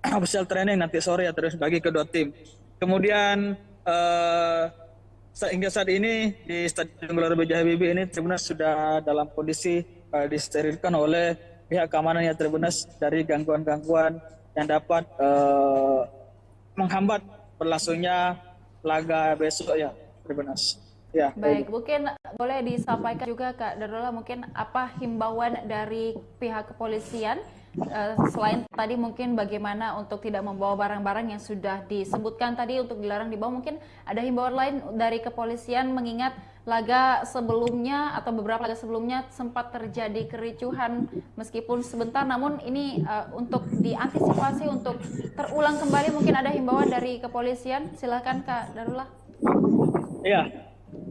[SPEAKER 2] official training nanti sore ya terus bagi kedua tim. Kemudian Hingga saat ini di Stadion Gelora B.J. Habibie ini Tribuners sudah dalam kondisi disterilkan oleh pihak keamanan ya Tribuners dari gangguan-gangguan yang dapat menghambat berlangsungnya laga besok ya Tribuners. Ya,
[SPEAKER 1] baik, mungkin boleh disampaikan juga Kak Darullah, mungkin apa himbauan dari pihak kepolisian selain tadi mungkin bagaimana untuk tidak membawa barang-barang yang sudah disebutkan tadi untuk dilarang dibawa, mungkin ada himbauan lain dari kepolisian mengingat laga sebelumnya atau beberapa laga sebelumnya sempat terjadi kericuhan meskipun sebentar, namun ini untuk diantisipasi untuk terulang kembali, mungkin ada himbauan dari kepolisian. Silakan Kak Darullah.
[SPEAKER 2] Ya.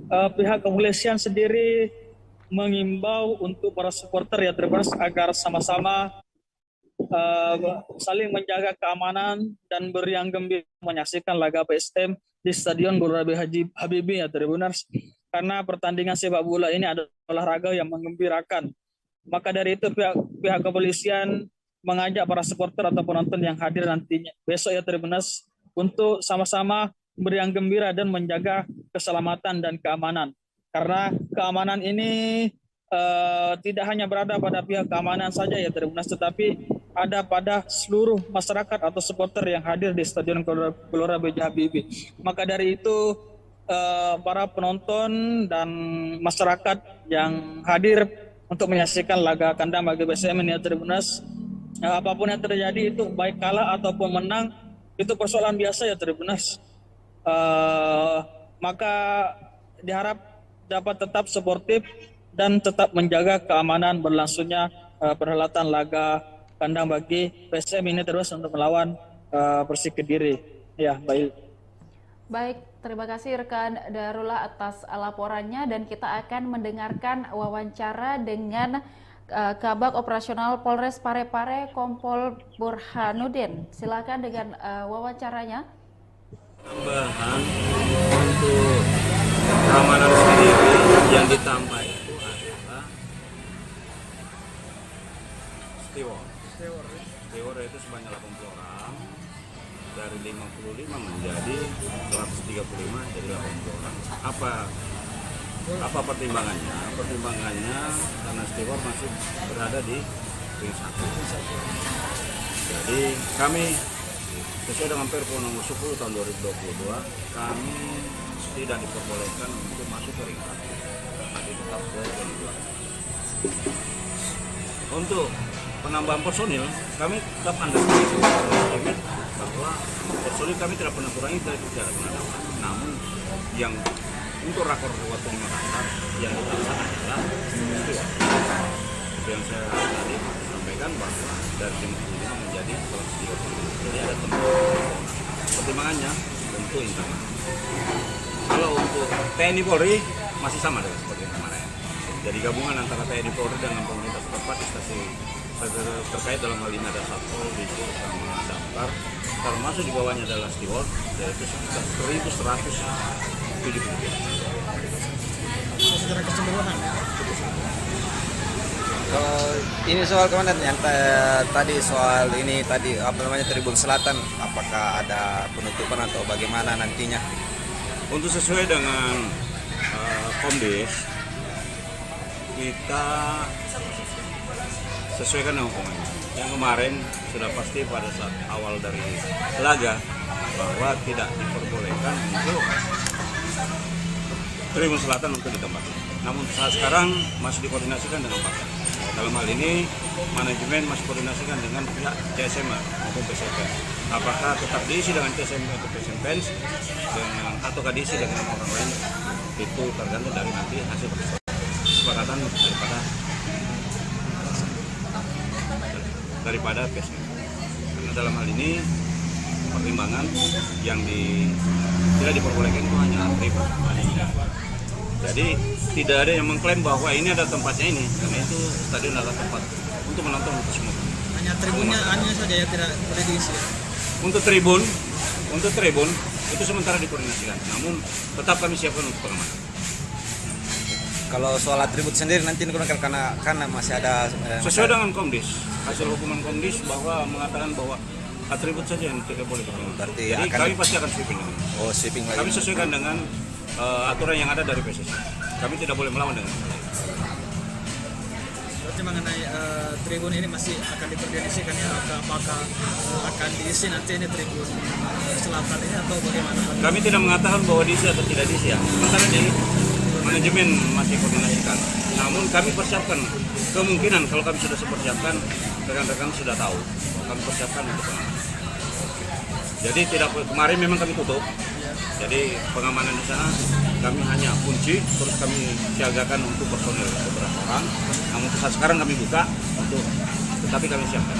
[SPEAKER 2] Pihak kepolisian sendiri mengimbau untuk para supporter ya Tribuners agar sama-sama saling menjaga keamanan dan beriang gembira menyaksikan laga PSM di Stadion Gelora B.J. Habibie ya Tribuners, karena pertandingan sepak bola ini adalah olahraga yang menggembirakan. Maka dari itu pihak kepolisian mengajak para supporter atau penonton yang hadir nantinya besok ya Tribuners untuk sama-sama beriang gembira dan menjaga keselamatan dan keamanan. Karena keamanan ini tidak hanya berada pada pihak keamanan saja ya Tribuners, tetapi ada pada seluruh masyarakat atau supporter yang hadir di Stadion Gelora B.J. Habibie. Maka dari itu para penonton dan masyarakat yang hadir untuk menyaksikan laga kandang bagi PSM ini ya Tribuners, apapun yang terjadi itu baik kalah ataupun menang itu persoalan biasa ya Tribuners. Maka diharap dapat tetap suportif dan tetap menjaga keamanan berlangsungnya perhelatan laga kandang bagi PSM ini terus untuk melawan Persik Kediri. Ya, baik.
[SPEAKER 1] Baik, terima kasih rekan Darullah atas laporannya, dan kita akan mendengarkan wawancara dengan Kabag Operasional Polres Parepare Kompol Burhanuddin. Silakan dengan wawancaranya.
[SPEAKER 3] Tambahan untuk keamanan sendiri yang ditambah itu adalah steward itu sebanyak 80 orang, dari 55 menjadi 135 jadi 80 orang. Apa pertimbangannya? Pertimbangannya karena steward masih berada di ring 1. Jadi kami sesuai dengan Perpres nomor 10 tahun 2022, kami tidak diperbolehkan untuk masuk ke ring 1, tapi tetap ke ring 2. Untuk penambahan personil, kami tetap underestimate bahwa personil kami tidak pernah kurangi, tidak pernah dapat. Namun yang untuk rakor waktu di Makassar yang ditambah adalah itu yang saya tadi sampaikan bahwa dari 55 menjadi 130. Jadi ada pertimbangannya untuk internal. Kalau untuk TNI Polri masih sama dengan seperti kemarin. Jadi gabungan antara TNI Polri dengan pemerintah setempat di stasiun terkait dalam hal ini ada Satpol, Dispol sama Damkar, termasuk di bawahnya adalah steward, yaitu sekitar 1.170.
[SPEAKER 4] Secara keseluruhan.
[SPEAKER 5] Kalau ini soal komandan yang tadi soal ini tadi apa namanya Tribun Selatan, apakah ada penutupan atau bagaimana nantinya?
[SPEAKER 3] Untuk sesuai dengan Komdis, kita sesuaikan dengan komandan. Yang kemarin sudah pasti pada saat awal dari laga bahwa tidak diperbolehkan untuk Tribun Selatan untuk ditempatkan. Namun saat sekarang masih dikoordinasikan dengan Pak. Dalam hal ini manajemen masih koordinasikan dengan pihak CSM maupun PSM. Apakah tetap diisi dengan CSM atau PSM Fans ataukah diisi dengan orang lain, itu tergantung dari nanti hasil kesepakatan daripada PSM. Karena dalam hal ini pertimbangan yang tidak diperbolehkan itu hanya tribun. Jadi tidak ada yang mengklaim bahwa ini ada tempatnya ini, karena itu stadion adalah tempat untuk menonton untuk semua.
[SPEAKER 4] Hanya tribunnya hanya saja yang tidak boleh diisi.
[SPEAKER 3] Untuk tribun itu sementara dikoordinasikan, namun tetap kami siapkan untuk pengamanan.
[SPEAKER 5] Kalau soal atribut sendiri nanti karena masih ada
[SPEAKER 3] sesuai dengan Komdis, hasil hukuman Komdis bahwa mengatakan bahwa atribut saja yang tidak boleh berkembang.
[SPEAKER 5] Berarti
[SPEAKER 3] jadi kami pasti akan sweeping.
[SPEAKER 5] Oh, sweeping lagi.
[SPEAKER 3] Kami sesuaikan dengan aturan yang ada dari PSSI. Kami tidak boleh melawan dengan hal itu.
[SPEAKER 4] Berarti mengenai tribun ini masih akan dikoordinasikan ya, apakah akan diisi nanti ini tribun selatan ini atau bagaimana?
[SPEAKER 3] Kami tidak mengatakan bahwa diisi atau tidak diisi ya. Sementara di manajemen masih koordinasikan. Namun kami persiapkan kemungkinan kalau kami sudah persiapkan, rekan-rekan sudah tahu. Kami persiapkan untuk pengamanan. Jadi tidak, kemarin memang kami tutup. Jadi pengamanan di sana kami hanya kunci, terus kami siagakan untuk personil beberapa orang. Namun saat sekarang kami buka untuk, tetapi kami siapkan.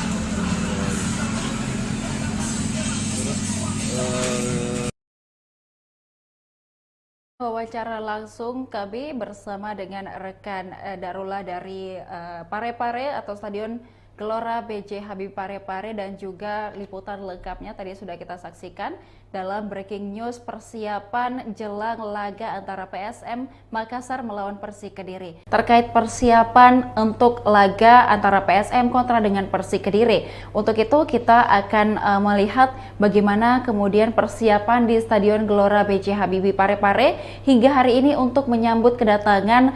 [SPEAKER 1] Wawancara langsung kami bersama dengan rekan Darullah dari Parepare atau Stadion Gelora B.J. Habibie Parepare, dan juga liputan lengkapnya tadi sudah kita saksikan dalam breaking news persiapan jelang laga antara PSM Makassar melawan Persik Kediri. Terkait persiapan untuk laga antara PSM kontra dengan Persik Kediri, untuk itu kita akan melihat bagaimana kemudian persiapan di Stadion Gelora B.J. Habibie Parepare hingga hari ini untuk menyambut kedatangan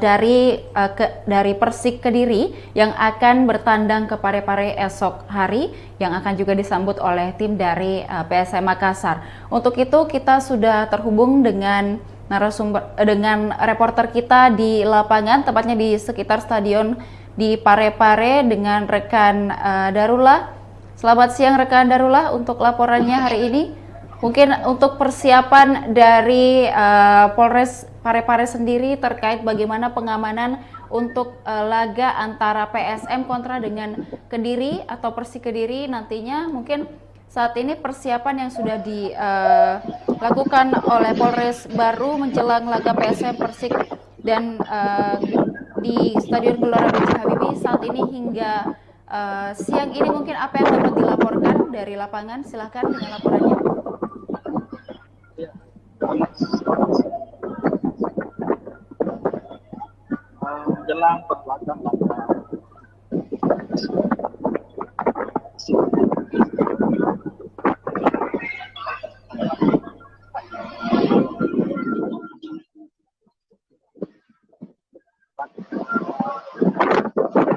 [SPEAKER 1] dari Persik Kediri yang akan bertandang ke Parepare esok hari, yang akan juga disambut oleh tim dari PSM Makassar. Untuk itu kita sudah terhubung dengan dengan reporter kita di lapangan, tepatnya di sekitar stadion di Parepare dengan rekan Darullah. Selamat siang rekan Darullah, untuk laporannya hari ini. Mungkin untuk persiapan dari Polres Parepare sendiri terkait bagaimana pengamanan untuk laga antara PSM kontra dengan Kediri atau Persik Kediri nantinya, mungkin saat ini persiapan yang sudah dilakukan oleh Polres baru menjelang laga PSM Persik dan di Stadion Gelora B.J. Habibie saat ini hingga siang ini, mungkin apa yang dapat dilaporkan dari lapangan? Silahkan dengan laporannya.
[SPEAKER 2] Menjelang perlaga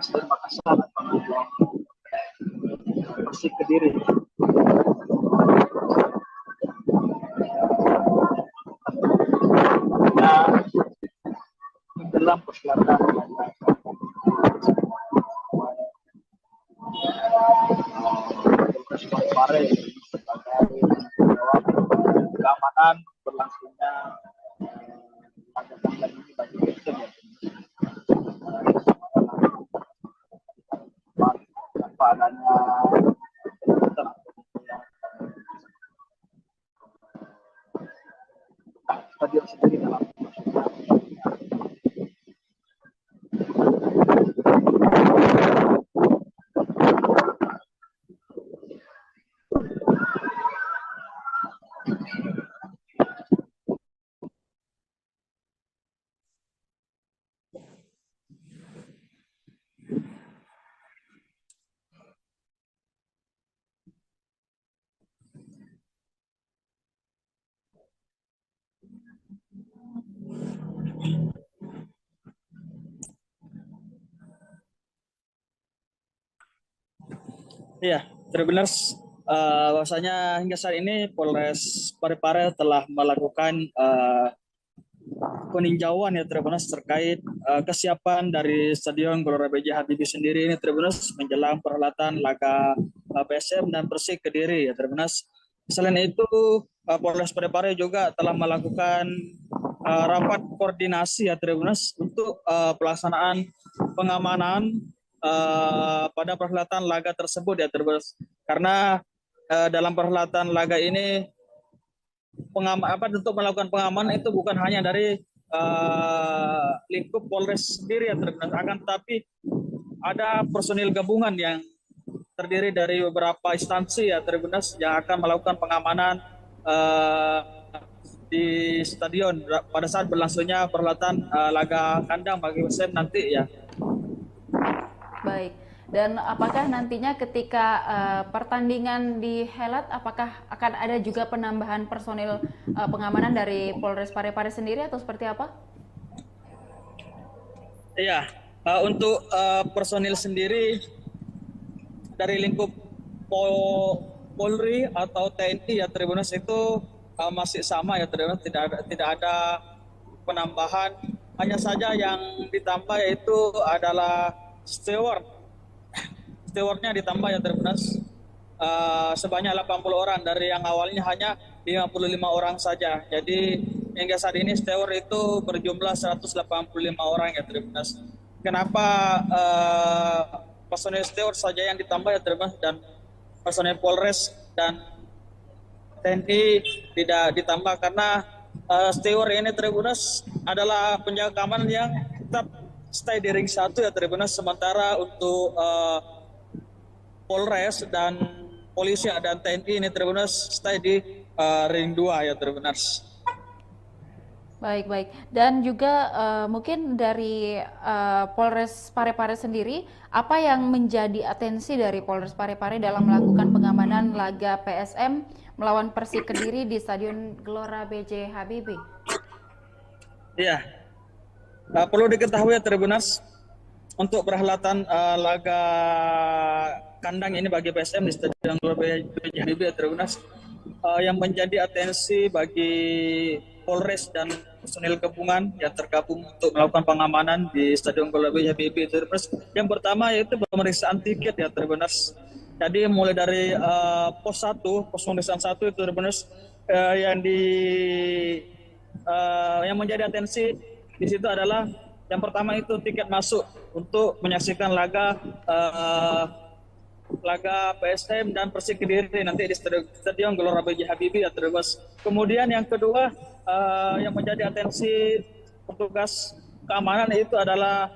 [SPEAKER 2] Makassar Persik Kediri. Menjelang perhelatan Parepare sebagai keamanan berlangsungnya laga tandang ini bagi PSM ya. Tanpa adanya stadion sendiri dalam Iya, Tribuners, bahwasanya hingga saat ini Polres Parepare telah melakukan peninjauan ya Tribuners terkait kesiapan dari Stadion Gelora B.J. Habibie sendiri ini Tribuners menjelang perhelatan laga PSM dan Persik Kediri ya Tribuners. Selain itu Polres Parepare juga telah melakukan rapat koordinasi ya Tribuners untuk pelaksanaan pengamanan pada perhelatan laga tersebut ya Tribuners. Karena dalam perhelatan laga ini untuk melakukan pengamanan itu bukan hanya dari lingkup Polres sendiri ya Tribuners, akan tetapi ada personil gabungan yang terdiri dari beberapa instansi ya Tribuners yang akan melakukan pengamanan di stadion pada saat berlangsungnya perhelatan laga kandang bagi PSM nanti ya.
[SPEAKER 1] Baik, Dan apakah nantinya ketika pertandingan dihelat, apakah akan ada juga penambahan personil pengamanan dari Polres Parepare sendiri atau seperti apa?
[SPEAKER 2] Iya, untuk personil sendiri dari lingkup Polri atau TNI ya Tribunus itu masih sama ya Tribunus, tidak ada penambahan. Hanya saja yang ditambah yaitu adalah stewardnya ditambah ya Tribunus sebanyak 80 orang dari yang awalnya hanya 55 orang saja. Jadi hingga saat ini steward itu berjumlah 185 orang ya Tribunus. Kenapa personel steward saja yang ditambah ya Tribunus dan personel Polres dan TNI tidak ditambah karena steward ini Tribunus adalah penjaga keamanan yang tetap stay di ring 1 ya Tribunus, sementara untuk Polres dan polisi dan TNI ini Tribunus stay di ring 2 ya Tribunus.
[SPEAKER 1] Baik. Dan juga mungkin dari Polres Parepare sendiri, apa yang menjadi atensi dari Polres Parepare dalam melakukan pengamanan laga PSM melawan Persik Kediri di Stadion Gelora B.J. Habibie?
[SPEAKER 2] Iya, perlu diketahui ya Tribunus, untuk perhelatan laga kandang ini bagi PSM di Stadion Gelora B.J. Habibie ya Tribunus, yang menjadi atensi bagi Polres dan personil gabungan yang tergabung untuk melakukan pengamanan di Stadion Gelora B.J. Habibie Tribunus. Yang pertama yaitu pemeriksaan tiket ya Tribunus. Jadi mulai dari pos pemeriksaan 1 itu Tribunus yang menjadi atensi di situ adalah yang pertama itu tiket masuk untuk menyaksikan laga PSM dan Persik Kediri nanti di Stadion Gelora B.J. Habibie ya Tribunus. Kemudian yang kedua yang menjadi atensi petugas keamanan itu adalah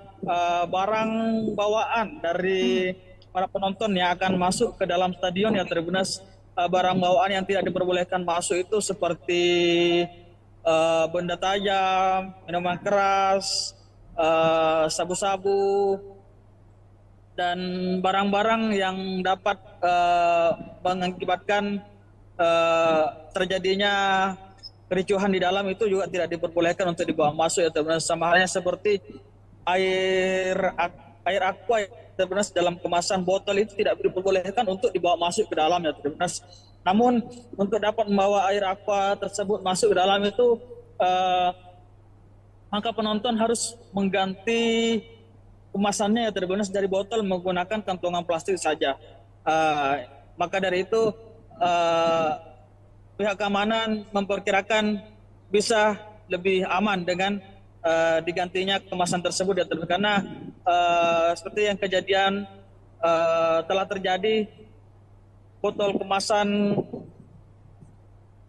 [SPEAKER 2] barang bawaan dari para penonton yang akan masuk ke dalam stadion ya Tribunus. Barang bawaan yang tidak diperbolehkan masuk itu seperti benda tajam, minuman keras, sabu-sabu, dan barang-barang yang dapat mengakibatkan terjadinya kericuhan di dalam itu juga tidak diperbolehkan untuk dibawa masuk ya Tribunus. Sama halnya seperti air aqua ya Tribunus dalam kemasan botol itu tidak diperbolehkan untuk dibawa masuk ke dalam ya Tribunus. Namun untuk dapat membawa air aqua tersebut masuk ke dalam itu maka penonton harus mengganti kemasannya ya Tribunus dari botol menggunakan kantongan plastik saja. Maka dari itu pihak keamanan memperkirakan bisa lebih aman dengan digantinya kemasan tersebut ya Tribunus, karena seperti yang kejadian telah terjadi, botol kemasan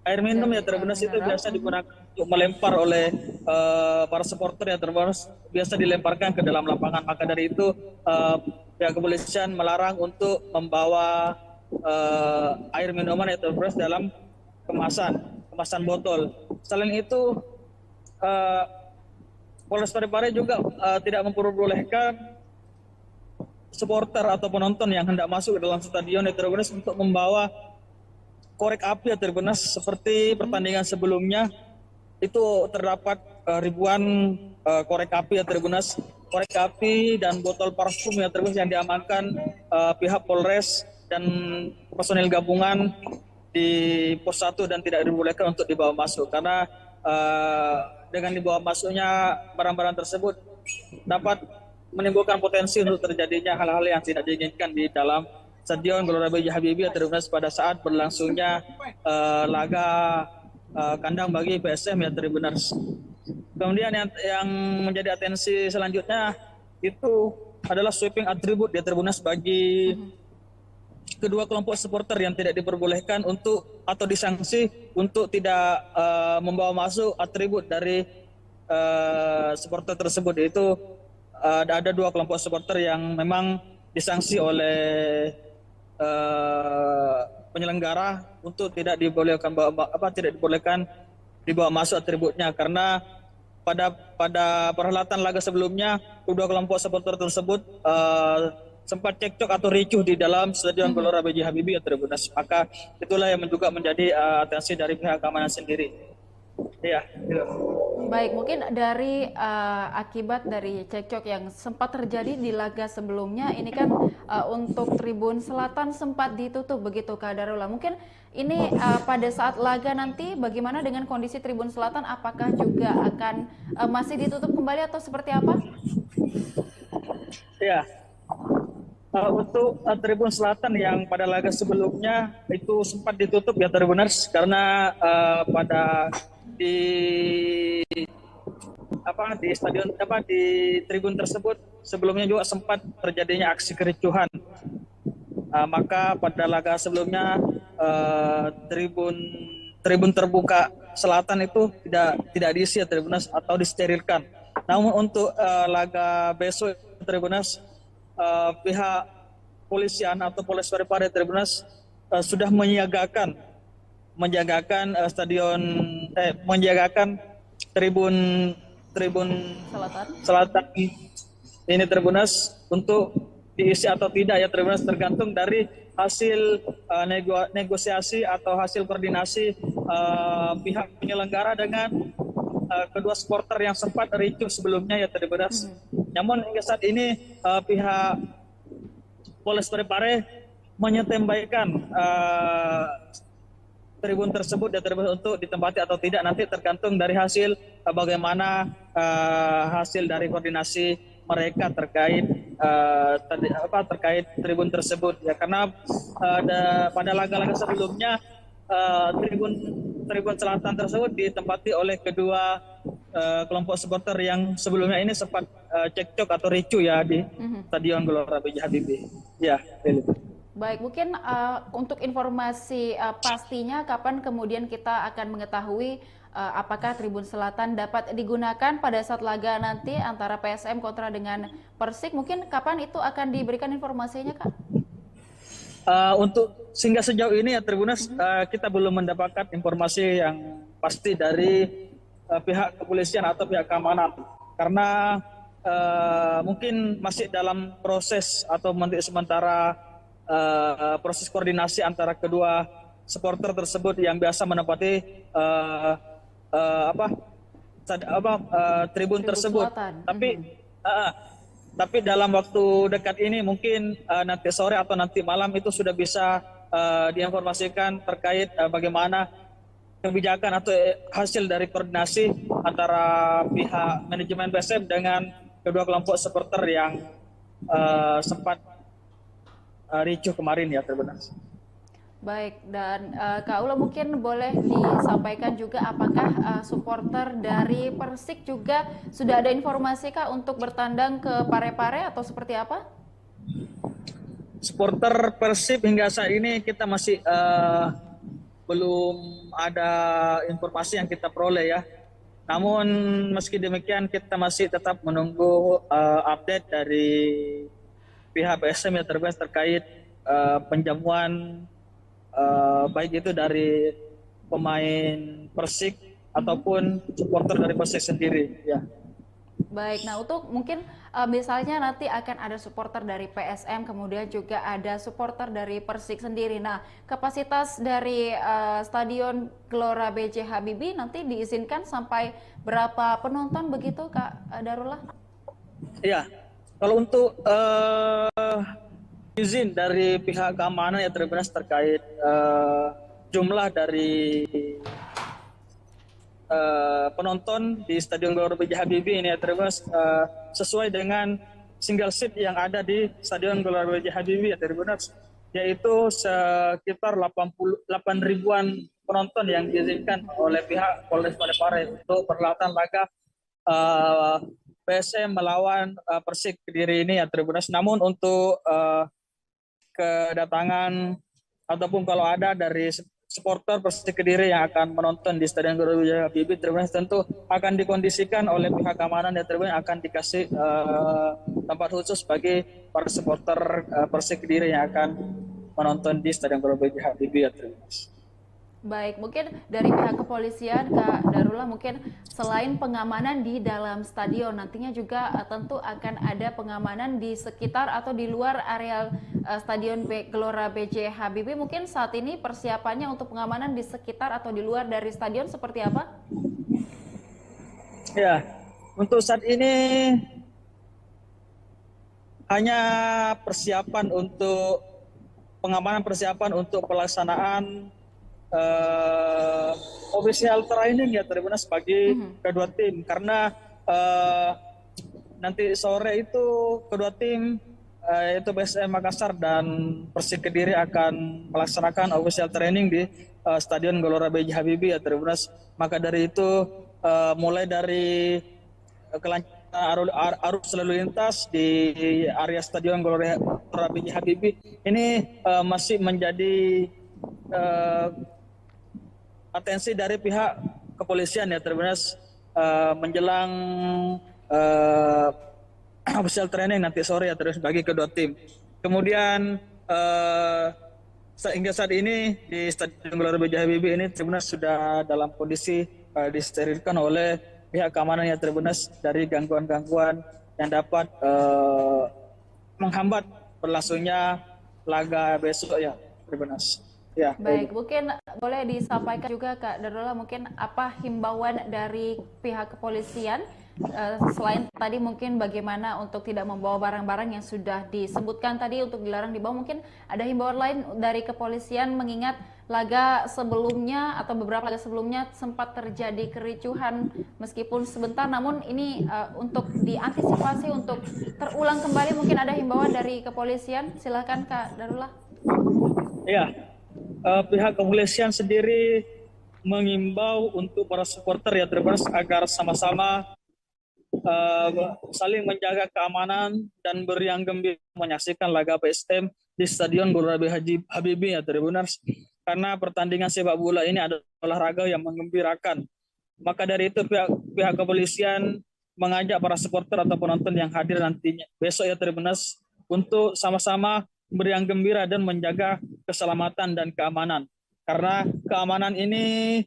[SPEAKER 2] air minum ya Tribunus itu biasa digunakan untuk melempar oleh para supporter ya Tribunus, biasa dilemparkan ke dalam lapangan. Maka dari itu pihak kepolisian melarang untuk membawa air minuman ya Tribunus dalam kemasan botol. Selain itu Polres Parepare juga tidak memperbolehkan supporter atau penonton yang hendak masuk ke dalam stadion ya Tribunus untuk membawa korek api ya Tribunus. Seperti pertandingan sebelumnya itu terdapat ribuan korek api ya Tribunus, korek api dan botol parfum ya Tribunus yang diamankan pihak Polres dan personil gabungan di pos 1 dan tidak dibolehkan untuk dibawa masuk, karena dengan dibawa masuknya barang-barang tersebut dapat menimbulkan potensi untuk terjadinya hal-hal yang tidak diinginkan di dalam Stadion Gelora B.J. Habibie Tribunus pada saat berlangsungnya laga kandang bagi PSM ya Tribunus. Kemudian yang menjadi atensi selanjutnya itu adalah sweeping atribut ya Tribunus bagi kedua kelompok supporter yang tidak diperbolehkan untuk atau disanksi untuk tidak membawa masuk atribut dari supporter tersebut. Yaitu ada dua kelompok supporter yang memang disanksi oleh penyelenggara untuk tidak dibolehkan dibawa masuk atributnya, karena pada perhelatan laga sebelumnya kedua kelompok supporter tersebut sempat cekcok atau ricuh di dalam Stadion Gelora B.J. Habibie ya Tribuners. Maka itulah yang juga menjadi atensi dari pihak keamanan sendiri. Iya. Gitu.
[SPEAKER 1] Baik, mungkin dari akibat dari cekcok yang sempat terjadi di laga sebelumnya, ini kan untuk Tribun Selatan sempat ditutup begitu Kak Darullah. Mungkin ini pada saat laga nanti bagaimana dengan kondisi Tribun Selatan? Apakah juga akan masih ditutup kembali atau seperti apa?
[SPEAKER 2] Ya, untuk Tribun Selatan yang pada laga sebelumnya itu sempat ditutup ya Tribuners karena di stadion di tribun tersebut sebelumnya juga sempat terjadinya aksi kericuhan. Maka pada laga sebelumnya tribun terbuka selatan itu tidak diisi ya Tribuners atau disterilkan. Namun untuk laga besok Tribuners pihak polisian atau Polres Parepare Tribuners sudah menyiagakan tribun selatan ini Tribuners untuk diisi atau tidak ya Tribuners tergantung dari hasil negosiasi atau hasil koordinasi pihak penyelenggara dengan kedua supporter yang sempat ricuh sebelumnya ya Tribuners. Namun hingga saat ini pihak Polres Parepare menyetembaikan tribun tersebut ya Tribuners untuk ditempati atau tidak nanti tergantung dari hasil bagaimana hasil dari koordinasi mereka terkait tribun tersebut ya karena pada laga-laga sebelumnya tribun selatan tersebut ditempati oleh kedua kelompok supporter yang sebelumnya ini sempat cekcok atau ricuh ya di Stadion Gelora B.J. Habibie. Ya,
[SPEAKER 1] baik, mungkin untuk informasi pastinya kapan kemudian kita akan mengetahui apakah Tribun Selatan dapat digunakan pada saat laga nanti antara PSM kontra dengan Persik, mungkin kapan itu akan diberikan informasinya Kak?
[SPEAKER 2] Untuk sehingga sejauh ini ya Tribuners kita belum mendapatkan informasi yang pasti dari pihak kepolisian atau pihak keamanan karena mungkin masih dalam proses atau sementara proses koordinasi antara kedua supporter tersebut yang biasa menempati tribun tersebut.
[SPEAKER 1] Selatan.
[SPEAKER 2] Tapi dalam waktu dekat ini mungkin nanti sore atau nanti malam itu sudah bisa diinformasikan terkait bagaimana kebijakan atau hasil dari koordinasi antara pihak manajemen PSM dengan kedua kelompok supporter yang sempat ricuh kemarin ya Tribuners.
[SPEAKER 1] Baik, dan Kak Ula mungkin boleh disampaikan juga apakah supporter dari Persik juga sudah ada informasi Kak untuk bertandang ke Parepare atau seperti apa?
[SPEAKER 2] Supporter Persib hingga saat ini kita masih belum ada informasi yang kita peroleh ya. Namun meski demikian kita masih tetap menunggu update dari pihak PSM yang terkait penjamuan baik itu dari pemain Persik ataupun supporter dari Persik sendiri ya.
[SPEAKER 1] Baik, nah untuk mungkin misalnya nanti akan ada supporter dari PSM, kemudian juga ada supporter dari Persik sendiri. Nah, kapasitas dari Stadion Gelora B.J. Habibie nanti diizinkan sampai berapa penonton begitu Kak Darullah?
[SPEAKER 2] Iya, kalau untuk izin dari pihak keamanan ya Tribuners terkait jumlah dari penonton di Stadion Gelora B.J. Habibie ini ya Tribuners sesuai dengan single seat yang ada di Stadion Gelora B.J. Habibie ya Tribuners, yaitu sekitar 8.000-an penonton yang diizinkan oleh pihak Polres Parepare untuk perhelatan laga PSM melawan Persik Kediri ini ya Tribuners. Namun untuk kedatangan ataupun kalau ada dari supporter Persik Kediri yang akan menonton di Stadion Gelora B.J. Habibie Tribuners tentu akan dikondisikan oleh pihak keamanan dan Tribuners akan dikasih tempat khusus bagi para supporter Persik Kediri yang akan menonton di Stadion Gelora B.J. Habibie Tribuners.
[SPEAKER 1] Baik, mungkin dari pihak kepolisian, Kak Darullah, mungkin selain pengamanan di dalam stadion, nantinya juga tentu akan ada pengamanan di sekitar atau di luar areal Stadion Gelora B.J. Habibie. Mungkin saat ini persiapannya untuk pengamanan di sekitar atau di luar dari stadion seperti apa?
[SPEAKER 2] Ya, untuk saat ini hanya persiapan untuk persiapan untuk pelaksanaan official training ya Tribunas bagi kedua tim, karena nanti sore itu kedua tim yaitu BSM Makassar dan Persik Kediri akan melaksanakan official training di Stadion Gelora B.J. Habibie ya Tribunas. Maka dari itu mulai dari kelancaran arus lalu lintas di area Stadion Gelora B.J. Habibie ini masih menjadi atensi dari pihak kepolisian ya Tribunas menjelang official training nanti sore ya terus bagi kedua tim. Kemudian hingga saat ini di Stadion Gelora B.J. Habibie ini Tribunas sudah dalam kondisi disterilkan oleh pihak keamanan ya Tribunas dari gangguan-gangguan yang dapat menghambat berlangsungnya laga besok ya Tribunas. Ya,
[SPEAKER 1] baik, mungkin boleh disampaikan juga Kak Darullah, mungkin apa himbauan dari pihak kepolisian selain tadi mungkin bagaimana untuk tidak membawa barang-barang yang sudah disebutkan tadi untuk dilarang dibawa, mungkin ada himbauan lain dari kepolisian mengingat laga sebelumnya atau beberapa laga sebelumnya sempat terjadi kericuhan meskipun sebentar, namun ini untuk diantisipasi untuk terulang kembali, mungkin ada himbauan dari kepolisian. Silakan Kak Darullah.
[SPEAKER 2] Ya. Pihak kepolisian sendiri mengimbau untuk para supporter ya Tribunas agar sama-sama saling menjaga keamanan dan beriang gembira menyaksikan laga PSM di Stadion Gelora B.J. Habibie ya Tribunas, karena pertandingan sepak bola ini adalah olahraga yang menggembirakan. Maka dari itu pihak kepolisian mengajak para supporter atau penonton yang hadir nantinya besok ya Tribunas untuk sama-sama beriang gembira dan menjaga keselamatan dan keamanan, karena keamanan ini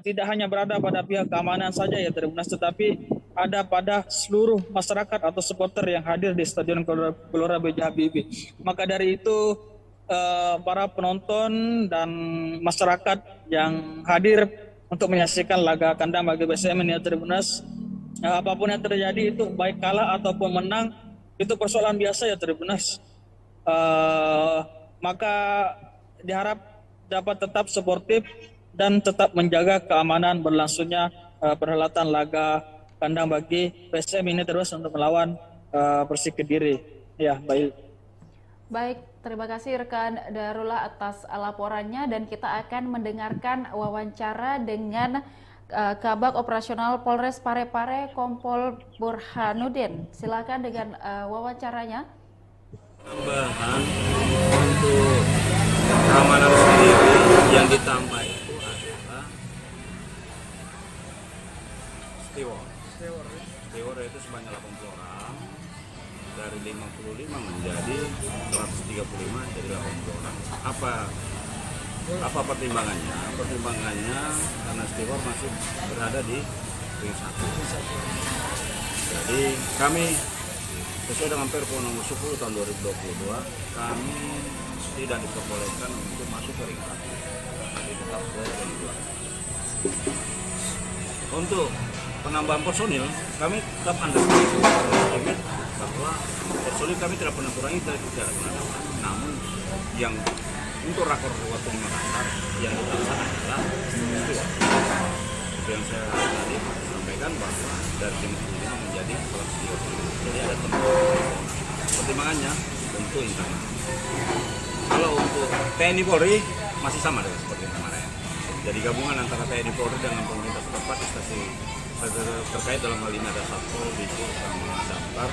[SPEAKER 2] tidak hanya berada pada pihak keamanan saja ya Tribunas, tetapi ada pada seluruh masyarakat atau supporter yang hadir di Stadion Gelora B.J. Habibie. Maka dari itu para penonton dan masyarakat yang hadir untuk menyaksikan laga kandang bagi BSM ini ya Tribunas, apapun yang terjadi itu baik kalah ataupun menang itu persoalan biasa ya Tribunas. Maka diharap dapat tetap suportif dan tetap menjaga keamanan berlangsungnya perhelatan laga kandang bagi PSM ini terus untuk melawan Persik Kediri. Ya, baik.
[SPEAKER 1] Baik, terima kasih rekan Darullah atas laporannya, dan kita akan mendengarkan wawancara dengan Kabag Operasional Polres Parepare Kompol Burhanuddin. Silakan dengan wawancaranya.
[SPEAKER 3] Tambahan untuk keamanan sendiri yang ditambah itu adalah steward itu sebanyak 80 orang, dari 55 menjadi 135 jadi 80 orang. Apa pertimbangannya? Pertimbangannya karena steward masih berada di ring 1. Jadi kami sesuai dengan Perpres nomor 10 tahun 2022, kami tidak diperbolehkan untuk masuk ke ring 1. Jadi tetap ke ring 2. Untuk penambahan personil, kami tetap underestimate bahwa personil kami tidak pernah kurangi, tidak pernah dapat. Namun yang untuk rakor waktu di Makassar yang ditambah adalah itu yang saya tadi sampaikan bahwa dari 55 menjadi 130. Jadi ada pertimbangannya untuk internal. Kalau untuk TNI Polri masih sama dengan seperti kemarin. Jadi gabungan antara TNI Polri dengan pemerintah setempat, instansi terkait dalam hal ini ada Satpol, Bikul, sama Damkar,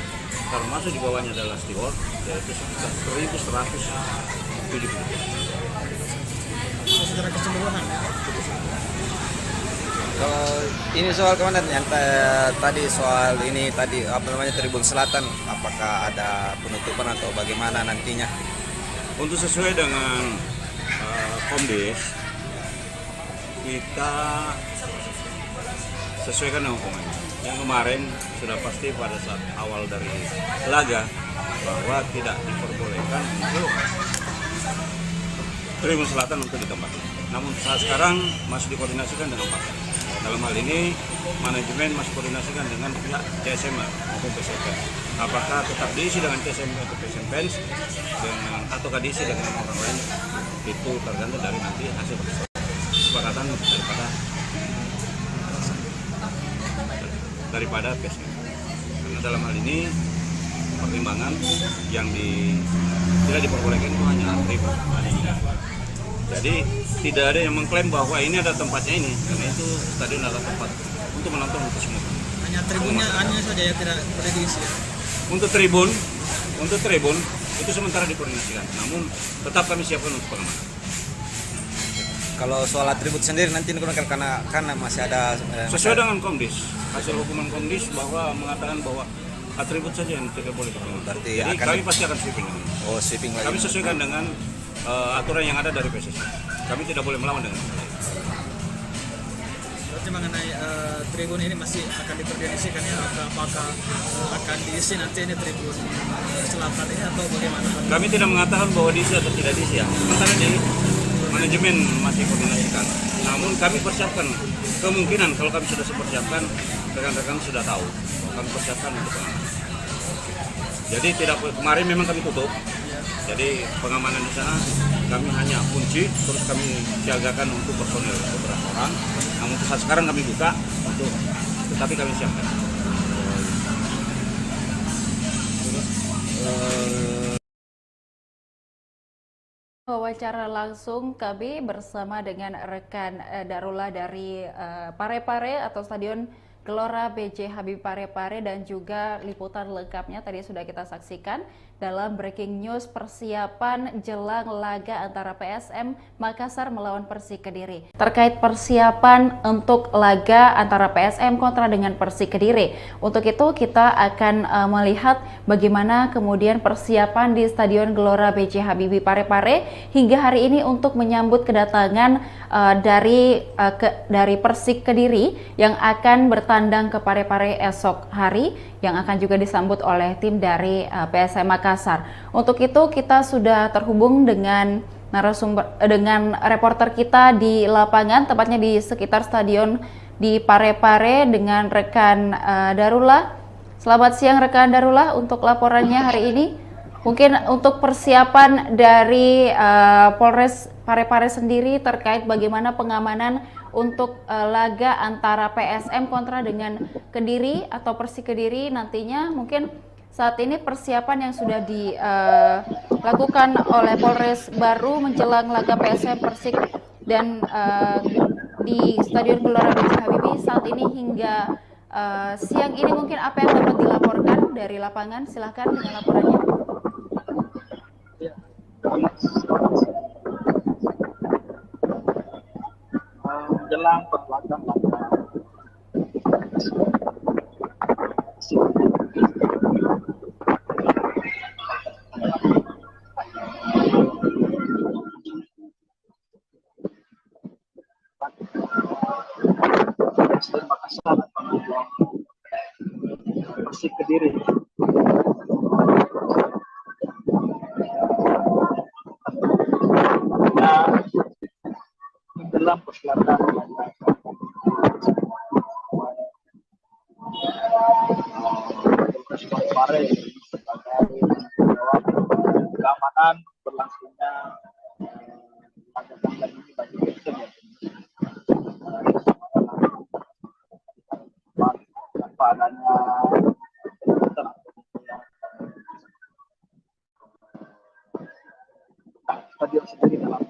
[SPEAKER 3] termasuk di bawahnya adalah steward, yaitu sekitar 1.170.
[SPEAKER 4] Secara keseluruhan ya.
[SPEAKER 5] Kalau ini soal komandan yang tadi soal ini tadi apa namanya Tribun Selatan, apakah ada penutupan atau bagaimana nantinya?
[SPEAKER 3] Untuk sesuai dengan Komdis, kita sesuaikan dengan hukumannya. Yang kemarin sudah pasti pada saat awal dari laga bahwa tidak diperbolehkan untuk Tribun Selatan untuk ditempati. Namun saat sekarang masih dikoordinasikan dengan Pak. Dalam hal ini manajemen masih koordinasikan dengan pihak TSM maupun PSM. Apakah tetap diisi dengan TSM atau PSM Fans dengan ataukah diisi dengan orang lain, itu tergantung dari nanti hasil kesepakatan daripada PSM. Karena dalam hal ini pertimbangan yang tidak diperbolehkan itu hanya tribun. Jadi tidak ada yang mengklaim bahwa ini ada tempatnya ini, karena itu stadion adalah tempat untuk menonton untuk semua.
[SPEAKER 4] Hanya tribunnya hanya saja ya tidak boleh diisi. Ya?
[SPEAKER 3] Untuk tribun itu sementara dikoordinasikan, namun tetap kami siapkan untuk pengamanan.
[SPEAKER 5] Kalau soal atribut sendiri nanti karena masih ada
[SPEAKER 3] sesuai dengan Komdis, hasil hukuman Komdis bahwa mengatakan bahwa atribut saja yang tidak boleh dipakai.
[SPEAKER 5] Berarti
[SPEAKER 3] jadi kami pasti akan sweeping.
[SPEAKER 5] Oh, sweeping lagi.
[SPEAKER 3] Kami sesuaikan dengan aturan yang ada dari PSSI. Kami tidak boleh melawan dengan hal itu.
[SPEAKER 4] Berarti mengenai tribun ini masih akan dikoordinasikan ya, apakah akan diisi nanti ini tribun selatan ini atau bagaimana?
[SPEAKER 3] Kami tidak mengatakan bahwa diisi atau tidak diisi ya. Sementara di manajemen masih koordinasikan. Namun kami persiapkan kemungkinan kalau kami sudah persiapkan, rekan-rekan sudah tahu kami persiapkan untuk pengamanan. Jadi tidak kemarin memang kami tutup. Jadi pengamanan di sana kami hanya kunci, terus kami siagakan untuk personil beberapa orang. Namun saat sekarang kami buka untuk, tetapi kami siapkan.
[SPEAKER 1] Wawancara langsung kami bersama dengan rekan Darullah dari Parepare atau Stadion Gelora B.J. Habibie Parepare, dan juga liputan lengkapnya tadi sudah kita saksikan dalam breaking news persiapan jelang laga antara PSM Makassar melawan Persik Kediri. Terkait persiapan untuk laga antara PSM kontra dengan Persik Kediri, untuk itu kita akan melihat bagaimana kemudian persiapan di Stadion Gelora B.J. Habibie Parepare hingga hari ini untuk menyambut kedatangan dari Persik Kediri yang akan bertandang ke Parepare esok hari, yang akan juga disambut oleh tim dari PSM Makassar. Untuk itu kita sudah terhubung dengan dengan reporter kita di lapangan, tepatnya di sekitar stadion di Parepare dengan rekan Darullah. Selamat siang rekan Darullah, untuk laporannya hari ini. Mungkin untuk persiapan dari Polres Parepare sendiri terkait bagaimana pengamanan untuk laga antara PSM kontra dengan Kediri atau Persik Kediri nantinya, mungkin saat ini persiapan yang sudah dilakukan oleh Polres baru menjelang laga PSM Persik dan di Stadion Gelora B.J. Habibie saat ini hingga siang ini, mungkin apa yang dapat dilaporkan dari lapangan? Silahkan dengan laporannya.
[SPEAKER 2] Menjelang perlaga Makassar Persik Kediri. Menjelang perhelatan Parepare sebagai keamanan berlangsungnya laga tanggal ini bagi Persib tanpa adanya stadion sendiri dalam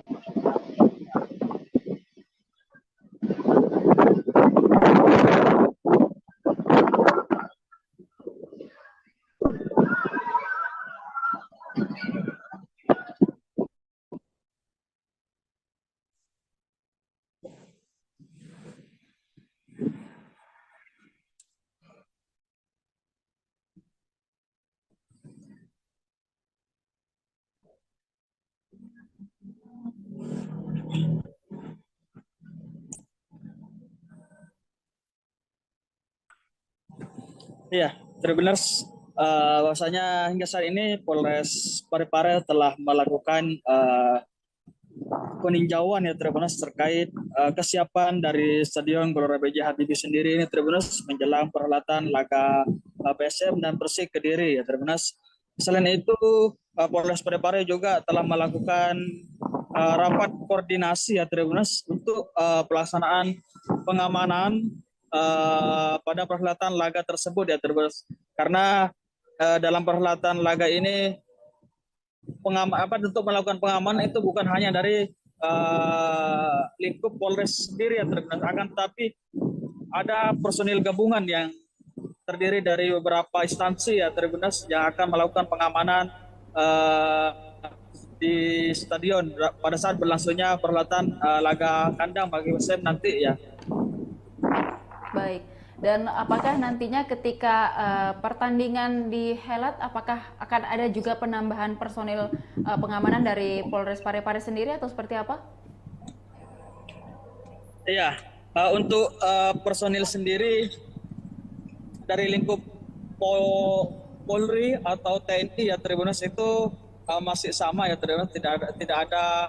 [SPEAKER 2] Iya, Tribuners, bahwasanya hingga saat ini Polres Parepare telah melakukan peninjauan ya Tribuners terkait kesiapan dari Stadion Gelora B.J. Habibie sendiri ini Tribuners menjelang perhelatan laga PSM dan Persik Kediri ya Tribuners. Selain itu Polres Parepare juga telah melakukan rapat koordinasi ya Tribuners untuk pelaksanaan pengamanan pada perhelatan laga tersebut ya Tribuners. Karena dalam perhelatan laga ini untuk melakukan pengamanan itu bukan hanya dari lingkup Polres sendiri ya Tribuners, akan tetapi ada personil gabungan yang terdiri dari beberapa instansi ya Tribuners yang akan melakukan pengamanan di stadion pada saat berlangsungnya perhelatan laga kandang bagi PSM nanti ya.
[SPEAKER 1] Baik. Dan apakah nantinya ketika pertandingan dihelat, apakah akan ada juga penambahan personil pengamanan dari Polres Parepare sendiri atau seperti apa?
[SPEAKER 2] Iya, untuk personil sendiri dari lingkup Polri atau TNI ya Tribuners itu masih sama ya Tribuners, tidak ada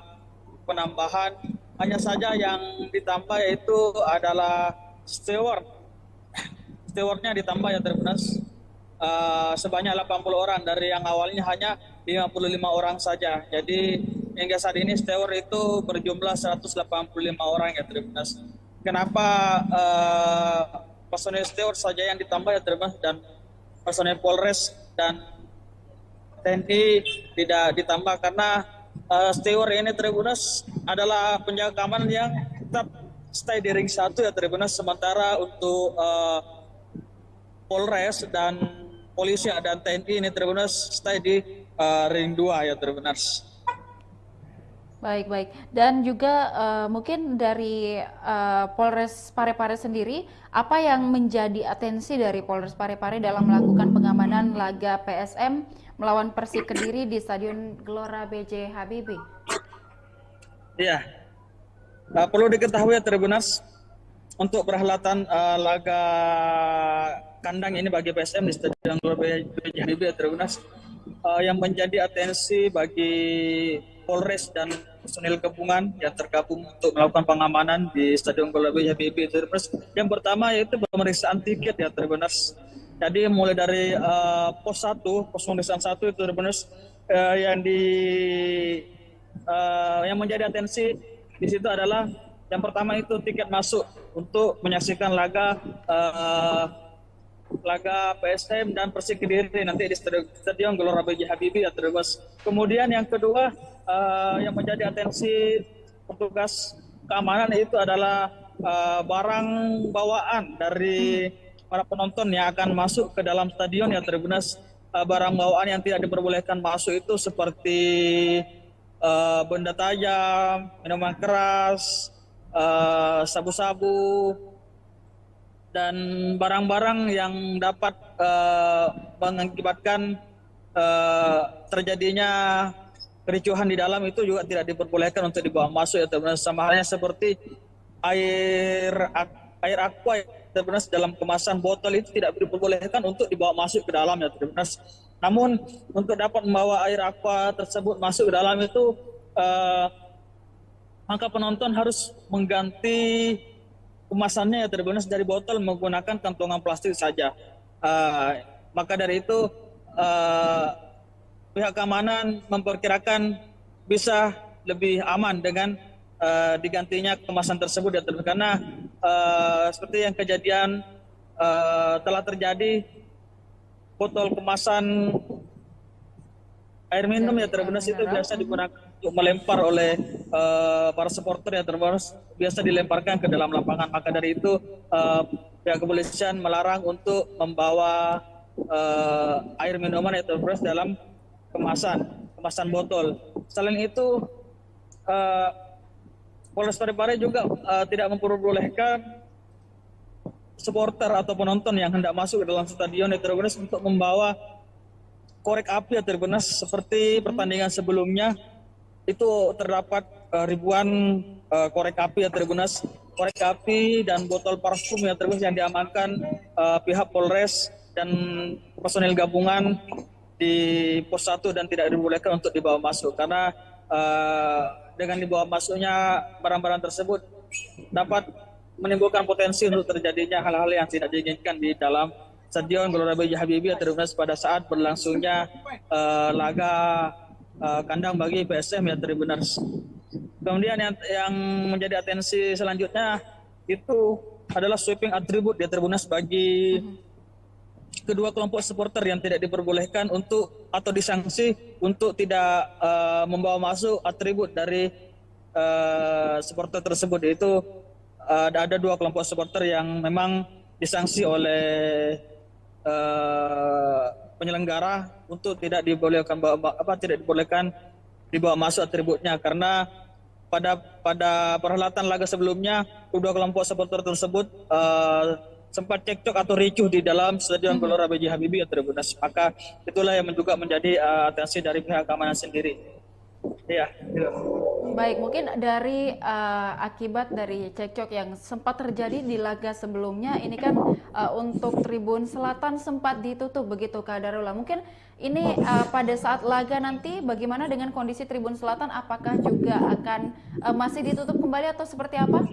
[SPEAKER 2] penambahan. Hanya saja yang ditambah yaitu adalah stewardnya ditambah ya Tribuners sebanyak 80 orang dari yang awalnya hanya 55 orang saja. Jadi hingga saat ini steward itu berjumlah 185 orang ya Tribuners. Kenapa personel steward saja yang ditambah ya Tribuners dan personel Polres dan TNI tidak ditambah karena steward ini Tribuners adalah penjaga keamanan yang tetap stay di ring 1 ya Tribuners, sementara untuk Polres dan polisi dan TNI ini Tribuners stay di ring 2 ya Tribuners.
[SPEAKER 1] Baik. Dan juga mungkin dari Polres Parepare sendiri, apa yang menjadi atensi dari Polres Parepare dalam melakukan pengamanan laga PSM melawan Persik Kediri di Stadion Gelora B.J. Habibie?
[SPEAKER 2] Iya, perlu diketahui ya Tribuners, untuk perhelatan laga kandang ini bagi PSM di Stadion Gelora B.J. Habibie ya Tribuners, yang menjadi atensi bagi Polres dan personil gabungan yang tergabung untuk melakukan pengamanan di Stadion Gelora B.J. Habibie Tribuners. Yang pertama yaitu pemeriksaan tiket ya Tribuners. Jadi mulai dari pos pemeriksaan 1 itu Tribuners, yang menjadi atensi di situ adalah yang pertama itu tiket masuk untuk menyaksikan laga PSM dan Persik Kediri nanti di Stadion Gelora B.J. Habibie ya Tribuners. Kemudian yang kedua yang menjadi atensi petugas keamanan itu adalah barang bawaan dari para penonton yang akan masuk ke dalam stadion ya Tribuners. Barang bawaan yang tidak diperbolehkan masuk itu seperti benda tajam, minuman keras, sabu-sabu, dan barang-barang yang dapat mengakibatkan terjadinya kericuhan di dalam itu juga tidak diperbolehkan untuk dibawa masuk ya Tribuners. Sama halnya seperti air aqua ya Tribuners dalam kemasan botol itu tidak diperbolehkan untuk dibawa masuk ke dalam ya Tribuners. Namun untuk dapat membawa air aqua tersebut masuk ke dalam itu maka penonton harus mengganti kemasannya ya Tribuners dari botol menggunakan kantongan plastik saja. Maka dari itu pihak keamanan memperkirakan bisa lebih aman dengan digantinya kemasan tersebut ya Tribuners. Karena seperti yang kejadian telah terjadi, botol kemasan air minum ya Tribuners itu biasa digunakan untuk melempar oleh para supporter ya Tribuners, biasa dilemparkan ke dalam lapangan. Maka dari itu pihak kepolisian melarang untuk membawa air minuman ya Tribuners dalam kemasan botol. Selain itu Polres Parepare juga tidak memperbolehkan supporter atau penonton yang hendak masuk ke dalam stadion ya Tribuners untuk membawa korek api ya Tribuners. Seperti pertandingan sebelumnya itu terdapat ribuan korek api ya Tribuners, korek api dan botol parfum ya Tribuners yang diamankan pihak Polres dan personil gabungan di pos 1 dan tidak dibolehkan untuk dibawa masuk karena dengan dibawa masuknya barang-barang tersebut dapat menimbulkan potensi untuk terjadinya hal-hal yang tidak diinginkan di dalam Stadion Gelora B.J. Habibie Tribuners pada saat berlangsungnya laga kandang bagi PSM ya Tribuners. Kemudian yang menjadi atensi selanjutnya itu adalah sweeping atribut di Tribuners bagi kedua kelompok supporter yang tidak diperbolehkan untuk atau disanksi untuk tidak membawa masuk atribut dari supporter tersebut. Yaitu ada dua kelompok supporter yang memang disanksi oleh penyelenggara untuk tidak dibolehkan dibawa masuk atributnya karena pada perhelatan laga sebelumnya kedua kelompok supporter tersebut sempat cekcok atau ricuh di dalam Stadion Gelora B.J. Habibie Tribuners. Maka itulah yang juga menjadi atensi dari pihak keamanan sendiri. Ya.
[SPEAKER 1] Baik, mungkin dari akibat dari cekcok yang sempat terjadi di laga sebelumnya, ini kan untuk Tribun Selatan sempat ditutup begitu Kak Darullah. Mungkin ini pada saat laga nanti bagaimana dengan kondisi Tribun Selatan? Apakah juga akan masih ditutup kembali atau seperti apa?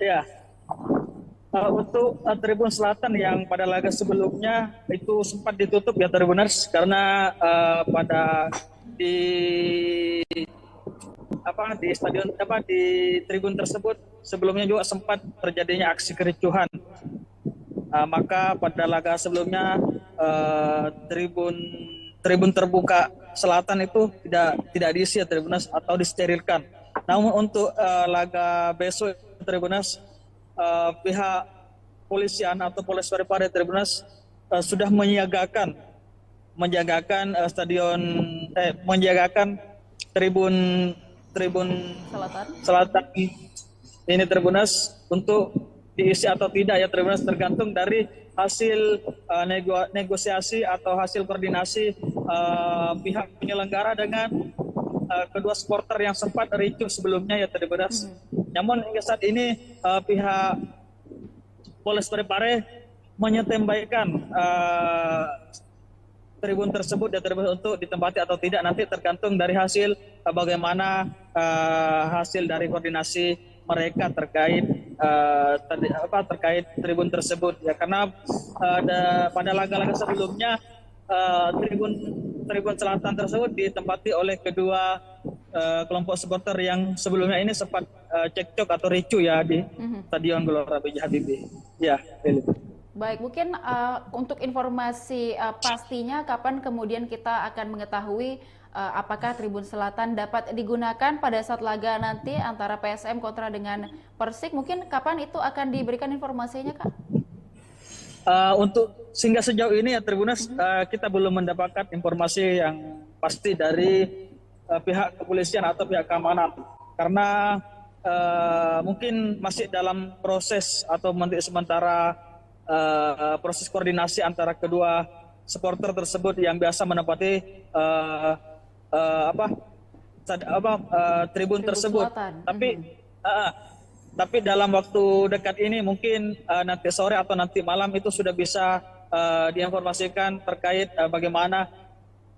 [SPEAKER 2] Ya. Untuk Tribun Selatan yang pada laga sebelumnya itu sempat ditutup ya Tribuners karena di stadion di tribun tersebut sebelumnya juga sempat terjadinya aksi kericuhan. Maka pada laga sebelumnya tribun terbuka selatan itu tidak diisi ya Tribuners atau disterilkan. Namun untuk laga besok Tribuners pihak polisian atau Polres Parepare Tribuners sudah menyiagakan tribun selatan ini Tribuners untuk diisi atau tidak ya Tribuners tergantung dari hasil negosiasi atau hasil koordinasi pihak penyelenggara dengan kedua supporter yang sempat ricuh sebelumnya ya Tribuners. Namun hingga saat ini pihak Polres Parepare menyetembaikan tribun tersebut ya Tribuners untuk ditempati atau tidak nanti tergantung dari hasil bagaimana hasil dari koordinasi mereka terkait tribun tersebut ya karena pada laga-laga sebelumnya tribun selatan tersebut ditempati oleh kedua kelompok supporter yang sebelumnya ini sempat cekcok atau ricuh ya di Stadion Gelora B.J. Habibie. Ya,
[SPEAKER 1] baik, mungkin untuk informasi pastinya kapan kemudian kita akan mengetahui apakah Tribun Selatan dapat digunakan pada saat laga nanti antara PSM kontra dengan Persik, mungkin kapan itu akan diberikan informasinya Kak?
[SPEAKER 2] Untuk sehingga sejauh ini ya Tribuners kita belum mendapatkan informasi yang pasti dari pihak kepolisian atau pihak keamanan karena mungkin masih dalam proses atau sementara proses koordinasi antara kedua supporter tersebut yang biasa menempati tribun tersebut. Tapi dalam waktu dekat ini mungkin nanti sore atau nanti malam itu sudah bisa diinformasikan terkait bagaimana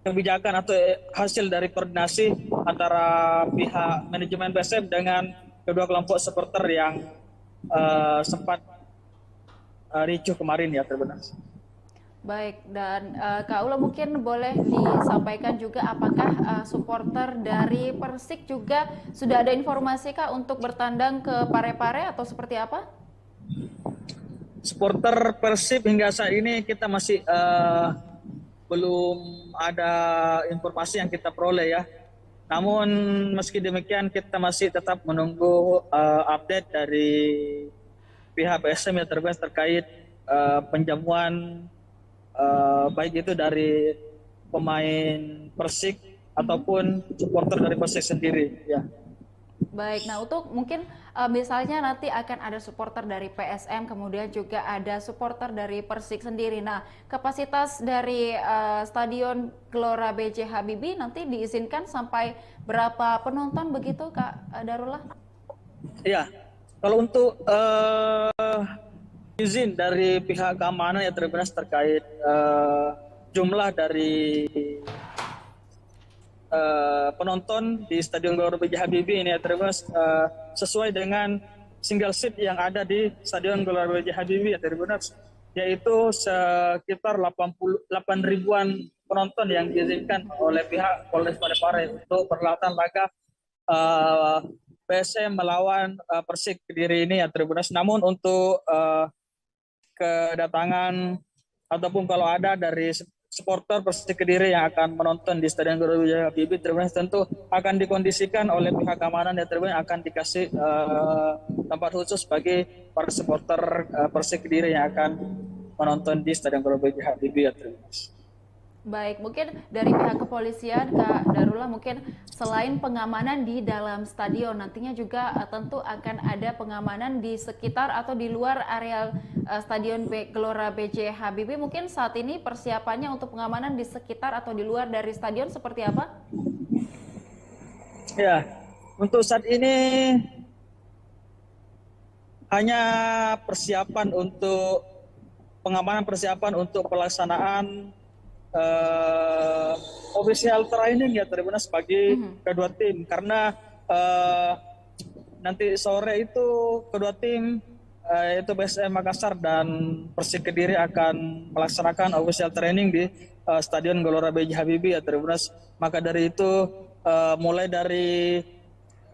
[SPEAKER 2] kebijakan atau hasil dari koordinasi antara pihak manajemen PSM dengan kedua kelompok supporter yang sempat ricuh kemarin ya Tribuners.
[SPEAKER 1] Baik, dan Kak Ula mungkin boleh disampaikan juga apakah supporter dari Persik juga sudah ada informasi Kak untuk bertandang ke Parepare atau seperti apa?
[SPEAKER 2] Supporter Persib hingga saat ini kita masih belum ada informasi yang kita peroleh ya. Namun meski demikian kita masih tetap menunggu update dari pihak PSM yang terkait penjamuan baik itu dari pemain Persik ataupun supporter dari Persik sendiri ya.
[SPEAKER 1] Baik, nah untuk mungkin misalnya nanti akan ada supporter dari PSM, kemudian juga ada supporter dari Persik sendiri. Nah, kapasitas dari Stadion Gelora B.J. Habibie nanti diizinkan sampai berapa penonton begitu Kak Darullah?
[SPEAKER 2] Iya, kalau untuk izin dari pihak keamanan ya terbatas terkait jumlah dari penonton di Stadion Gelora B.J. Habibie ini ya terbatas sesuai dengan single seat yang ada di Stadion Gelora B.J. Habibie ya terbatas, yaitu sekitar 88 ribuan penonton yang diizinkan oleh pihak Polres Parepare untuk perhelatan laga PSM melawan Persik Kediri ini ya terbatas. Namun untuk kedatangan ataupun kalau ada dari supporter Persik Kediri yang akan menonton di Stadion Gelora B.J. Habibie terbatas, tentu akan dikondisikan oleh pihak keamanan ya terbatas, akan dikasih tempat khusus bagi para supporter Persik Kediri yang akan menonton di Stadion Gelora B.J. Habibie ya terbatas.
[SPEAKER 1] Baik, mungkin dari pihak kepolisian, Kak Darullah, mungkin selain pengamanan di dalam stadion, nantinya juga tentu akan ada pengamanan di sekitar atau di luar areal Stadion Gelora B.J. Habibie. Mungkin saat ini persiapannya untuk pengamanan di sekitar atau di luar dari stadion seperti apa?
[SPEAKER 2] Ya, untuk saat ini hanya persiapan untuk pengamanan, persiapan untuk pelaksanaan official training ya terbatas bagi kedua tim, karena nanti sore itu kedua tim yaitu PSM Makassar dan Persik Kediri akan melaksanakan official training di Stadion Gelora B.J. Habibie ya terbatas. Maka dari itu mulai dari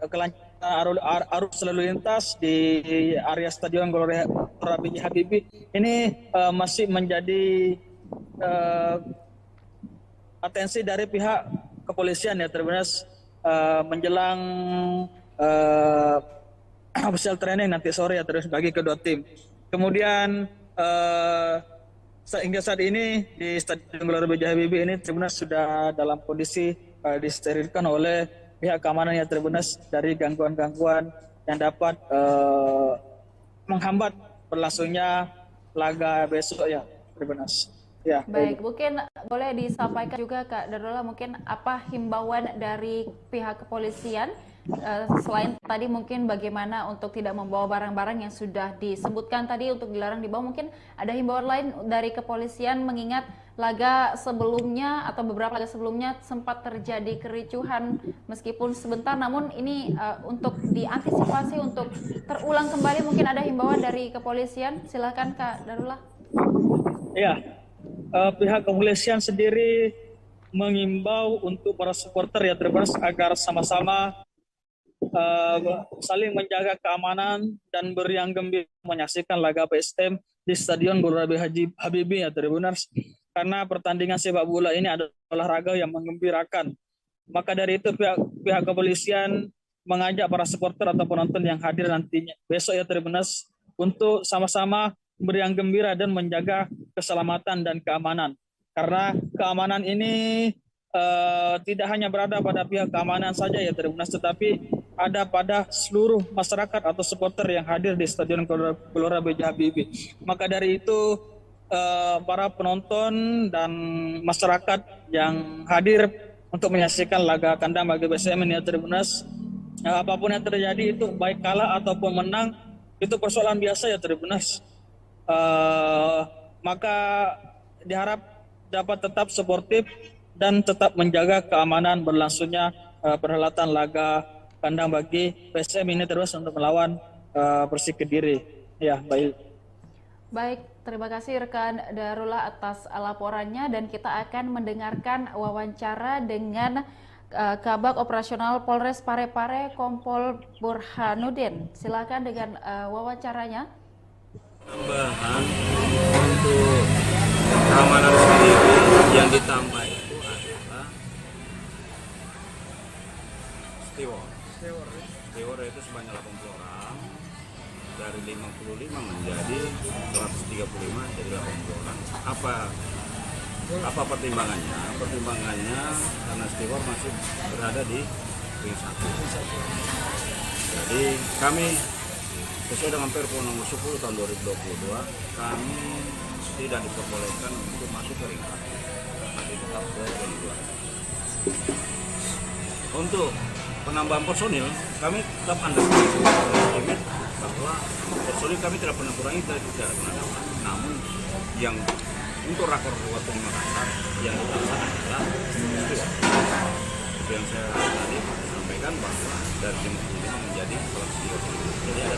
[SPEAKER 2] kelancaran arus lalu lintas di area Stadion Gelora B.J. Habibie ini masih menjadi atensi dari pihak kepolisian ya terbatas menjelang official training nanti sore ya terus bagi kedua tim. Kemudian hingga saat ini di Stadion Gelora B.J. Habibie ini terbatas sudah dalam kondisi disterilkan oleh pihak keamanan ya terbatas dari gangguan-gangguan yang dapat menghambat berlangsungnya laga besok ya terbatas. Ya,
[SPEAKER 1] baik, mungkin boleh disampaikan juga Kak Darullah, mungkin apa himbauan dari pihak kepolisian selain tadi mungkin bagaimana untuk tidak membawa barang-barang yang sudah disebutkan tadi untuk dilarang dibawa, mungkin ada himbauan lain dari kepolisian mengingat laga sebelumnya atau beberapa laga sebelumnya sempat terjadi kericuhan meskipun sebentar, namun ini untuk diantisipasi untuk terulang kembali, mungkin ada himbauan dari kepolisian. Silakan Kak Darullah.
[SPEAKER 2] Ya. Pihak kepolisian sendiri mengimbau untuk para supporter ya terbatas agar sama-sama saling menjaga keamanan dan beriang gembira menyaksikan laga PSM di Stadion Gelora B.J. Habibie ya terbatas, karena pertandingan sepak bola ini adalah olahraga yang menggembirakan. Maka dari itu pihak kepolisian mengajak para supporter atau penonton yang hadir nantinya besok ya terbatas untuk sama-sama beriang gembira dan menjaga keselamatan dan keamanan, karena keamanan ini tidak hanya berada pada pihak keamanan saja ya terbatas, tetapi ada pada seluruh masyarakat atau supporter yang hadir di Stadion Gelora B.J. Habibie. Maka dari itu para penonton dan masyarakat yang hadir untuk menyaksikan laga kandang bagi PSM ini ya terbatas, apapun yang terjadi itu baik kalah ataupun menang itu persoalan biasa ya terbatas. Maka diharap dapat tetap suportif dan tetap menjaga keamanan berlangsungnya perhelatan laga kandang bagi PSM ini terus untuk melawan Persik Kediri. Ya, baik.
[SPEAKER 1] Baik, terima kasih rekan Darullah atas laporannya, dan kita akan mendengarkan wawancara dengan Kabag Operasional Polres Parepare Kompol Burhanuddin. Silakan dengan wawancaranya.
[SPEAKER 3] Tambahan untuk keamanan sendiri yang ditambah itu adalah steward itu sebanyak 80 orang, dari 55 menjadi 135 jadi 80 orang. Apa pertimbangannya? Pertimbangannya karena steward masih berada di ring 1. Jadi kami sesuai dengan Perpres nomor 10 tahun 2022, kami tidak diperbolehkan untuk masuk ke ring 1, tapi tetap ke ring 2. Untuk penambahan personil, kami tetap underestimate bahwa personil kami tidak pernah kurangi, tidak pernah dapat. Namun yang untuk rakor waktu di Makassar yang utama adalah itu yang saya tadi sampaikan bahwa dari 55 menjadi 130. Jadi ada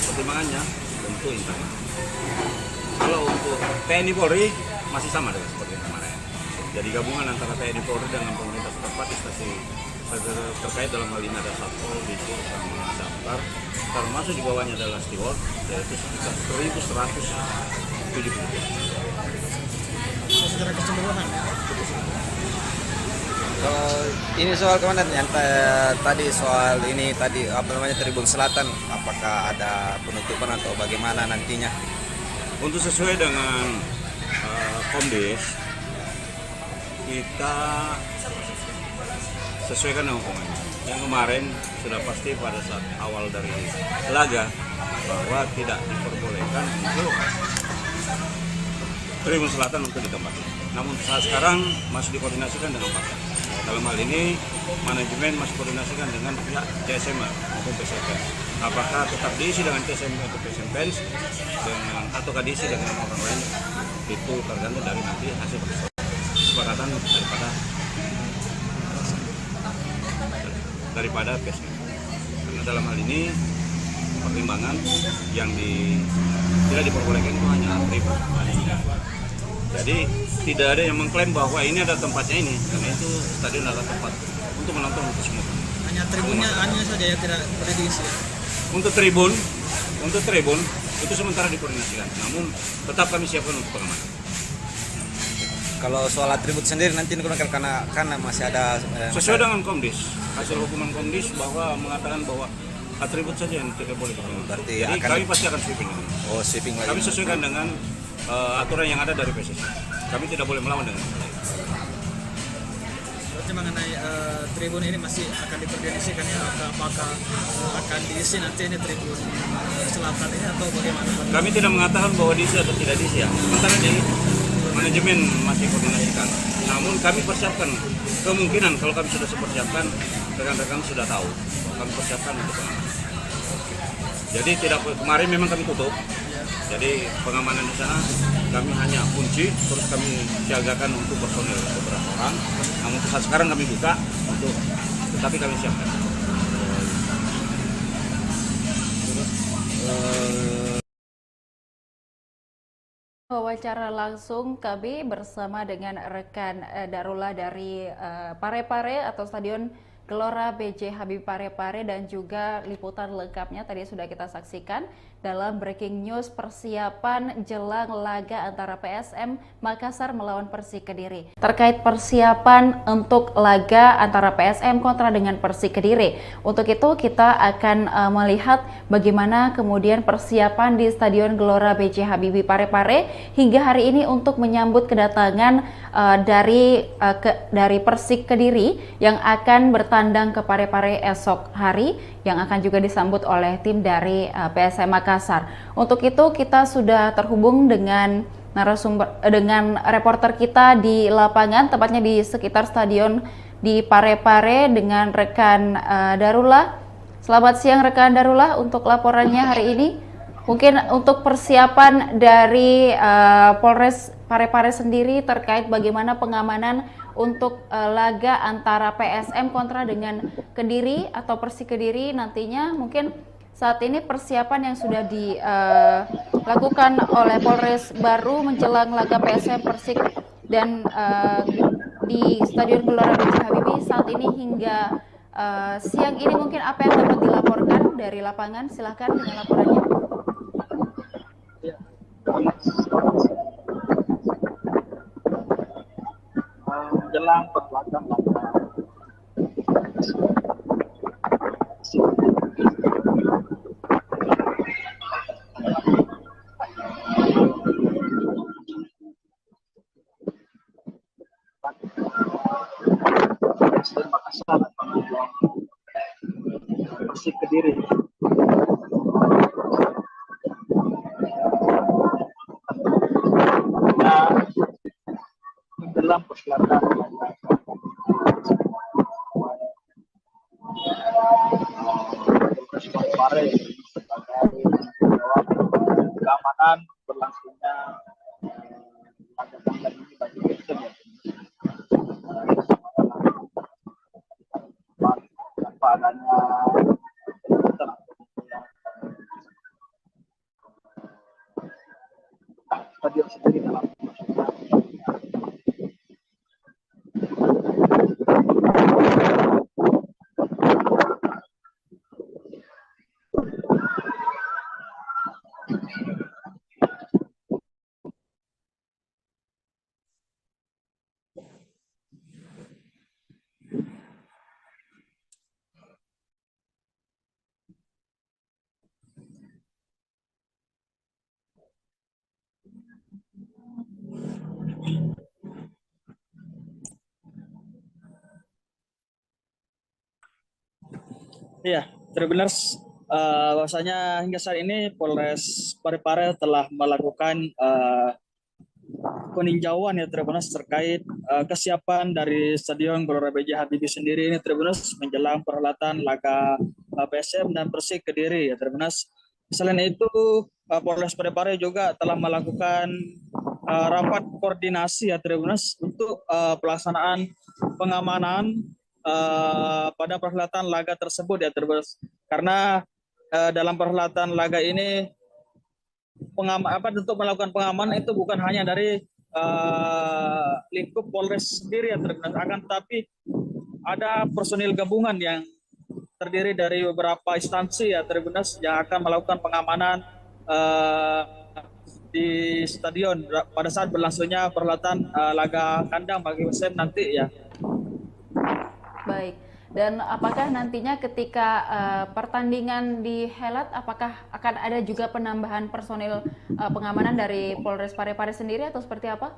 [SPEAKER 3] pertimbangannya tentu internal. Kalau untuk TNI Polri masih sama dengan seperti kemarin. Jadi gabungan antara TNI Polri dengan pemerintah setempat di stasiun terkait dalam hal ini ada Satpol, Disur, sama Damkar, termasuk di bawahnya adalah Steward, yaitu sekitar 1.170.
[SPEAKER 4] Secara keseluruhan.
[SPEAKER 5] Kalau ini soal komandan yang tadi soal ini tadi apa namanya Tribun Selatan, apakah ada penutupan atau bagaimana nantinya?
[SPEAKER 3] Untuk sesuai dengan Komdis, kita sesuaikan dengan hukumannya. Yang kemarin sudah pasti pada saat awal dari laga bahwa tidak diperbolehkan untuk Tribun Selatan untuk ditempati. Namun saat sekarang masih dikoordinasikan dengan Pak. Dalam hal ini manajemen masih koordinasikan dengan pihak CSM maupun PSM. Apakah tetap diisi dengan CSM atau PSM dengan ataukah diisi dengan orang lain, itu tergantung dari nanti hasil kesepakatan daripada PSM. Karena dalam hal ini pertimbangan yang tidak diperbolehkan itu hanya tribun. Jadi tidak ada yang mengklaim bahwa ini ada tempatnya ini, karena itu stadion adalah tempat untuk menonton untuk semua.
[SPEAKER 4] Hanya tribunnya hanya saja yang tidak boleh diisi.
[SPEAKER 3] Untuk tribun itu sementara dikoordinasikan, namun tetap kami siapkan untuk pengamanan.
[SPEAKER 5] Kalau soal atribut sendiri nanti karena masih ada
[SPEAKER 3] Sesuai dengan Komdis, hasil hukuman Komdis bahwa mengatakan bahwa atribut saja yang tidak boleh digunakan.
[SPEAKER 5] Berarti
[SPEAKER 3] jadi kami pasti akan sweeping.
[SPEAKER 5] sweeping lagi.
[SPEAKER 3] Kami sesuaikan dengan aturan yang ada dari PSSI. Kami tidak boleh melawan dengan hal itu.
[SPEAKER 4] Berarti mengenai tribun ini masih akan dikoordinasikan ya, apakah akan diisi nanti ini tribun selatan ini atau bagaimana?
[SPEAKER 3] Kami tidak mengatakan bahwa diisi atau tidak diisi ya. Sementara di manajemen masih koordinasikan. Namun kami persiapkan kemungkinan kalau kami sudah persiapkan, rekan-rekan sudah tahu kami persiapkan untuk pengamanan. Jadi tidak kemarin memang kami tutup. Jadi pengamanan di sana kami hanya kunci, terus kami siagakan untuk personil beberapa orang. Namun saat sekarang kami buka untuk, tetapi kami siapkan.
[SPEAKER 1] Wawancara langsung kami bersama dengan rekan Darullah dari Parepare atau Stadion Gelora B.J. Habibie Parepare, dan juga liputan lengkapnya tadi sudah kita saksikan dalam breaking news persiapan jelang laga antara PSM Makassar melawan Persik Kediri. Terkait persiapan untuk laga antara PSM kontra dengan Persik Kediri, untuk itu kita akan melihat bagaimana kemudian persiapan di Stadion Gelora B.J. Habibie Parepare hingga hari ini untuk menyambut kedatangan dari Persik Kediri yang akan bertandang ke Parepare esok hari, yang akan juga disambut oleh tim dari PSM Makassar. Untuk itu kita sudah terhubung dengan dengan reporter kita di lapangan, tepatnya di sekitar stadion di Parepare dengan rekan Darullah. Selamat siang rekan Darullah, untuk laporannya hari ini. Mungkin untuk persiapan dari Polres Parepare sendiri terkait bagaimana pengamanan untuk laga antara PSM kontra dengan Kediri atau Persik Kediri nantinya, mungkin saat ini persiapan yang sudah dilakukan oleh Polres baru menjelang laga PSM Persik dan di Stadion Gelora B.J. Habibie saat ini hingga siang ini, mungkin apa yang dapat dilaporkan dari lapangan? Silahkan dengan laporannya.
[SPEAKER 2] Menjelang perhelatan Makassar Persik Kediri. Dalam perhelatan Polres Parepare sebagai jawab keamanan berlangsungnya laga tanggal ini bagi Persib ya. Tanpa adanya stadion sendiri dalam Iya, Tribuners, bahwasanya hingga saat ini Polres Parepare telah melakukan peninjauan ya Tribuners terkait kesiapan dari Stadion Gelora B.J. Habibie sendiri ini Tribuners menjelang perhelatan laga PSM dan Persik Kediri ya Tribuners. Selain itu Polres Parepare juga telah melakukan rapat koordinasi ya Tribuners untuk pelaksanaan pengamanan pada perhelatan laga tersebut ya Tribuners. Karena dalam perhelatan laga ini untuk melakukan pengamanan itu bukan hanya dari lingkup Polres sendiri ya Tribuners, akan tetapi ada personil gabungan yang terdiri dari beberapa instansi ya Tribuners yang akan melakukan pengamanan di stadion pada saat berlangsungnya perhelatan laga kandang bagi PSM nanti ya.
[SPEAKER 1] Baik. Dan apakah nantinya ketika pertandingan dihelat, apakah akan ada juga penambahan personil pengamanan dari Polres Parepare sendiri atau seperti apa?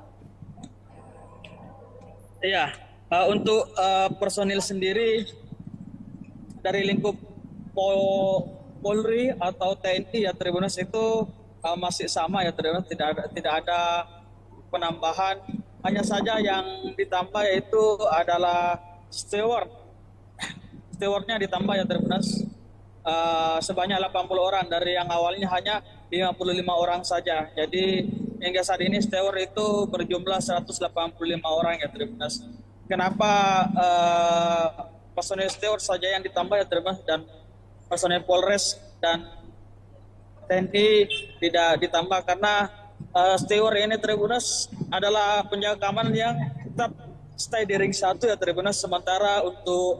[SPEAKER 2] Iya, untuk personil sendiri dari lingkup Polri atau TNI ya Tribuners itu masih sama ya Tribuners, tidak ada penambahan. Hanya saja yang ditambah yaitu adalah stewardnya ditambah ya Tribuners sebanyak 80 orang dari yang awalnya hanya 55 orang saja. Jadi hingga saat ini steward itu berjumlah 185 orang ya Tribuners. Kenapa personel steward saja yang ditambah ya Tribuners dan personel Polres dan TNI tidak ditambah karena steward ini Tribuners adalah penjaga keamanan yang tetap stay di ring 1 ya Tribuners, sementara untuk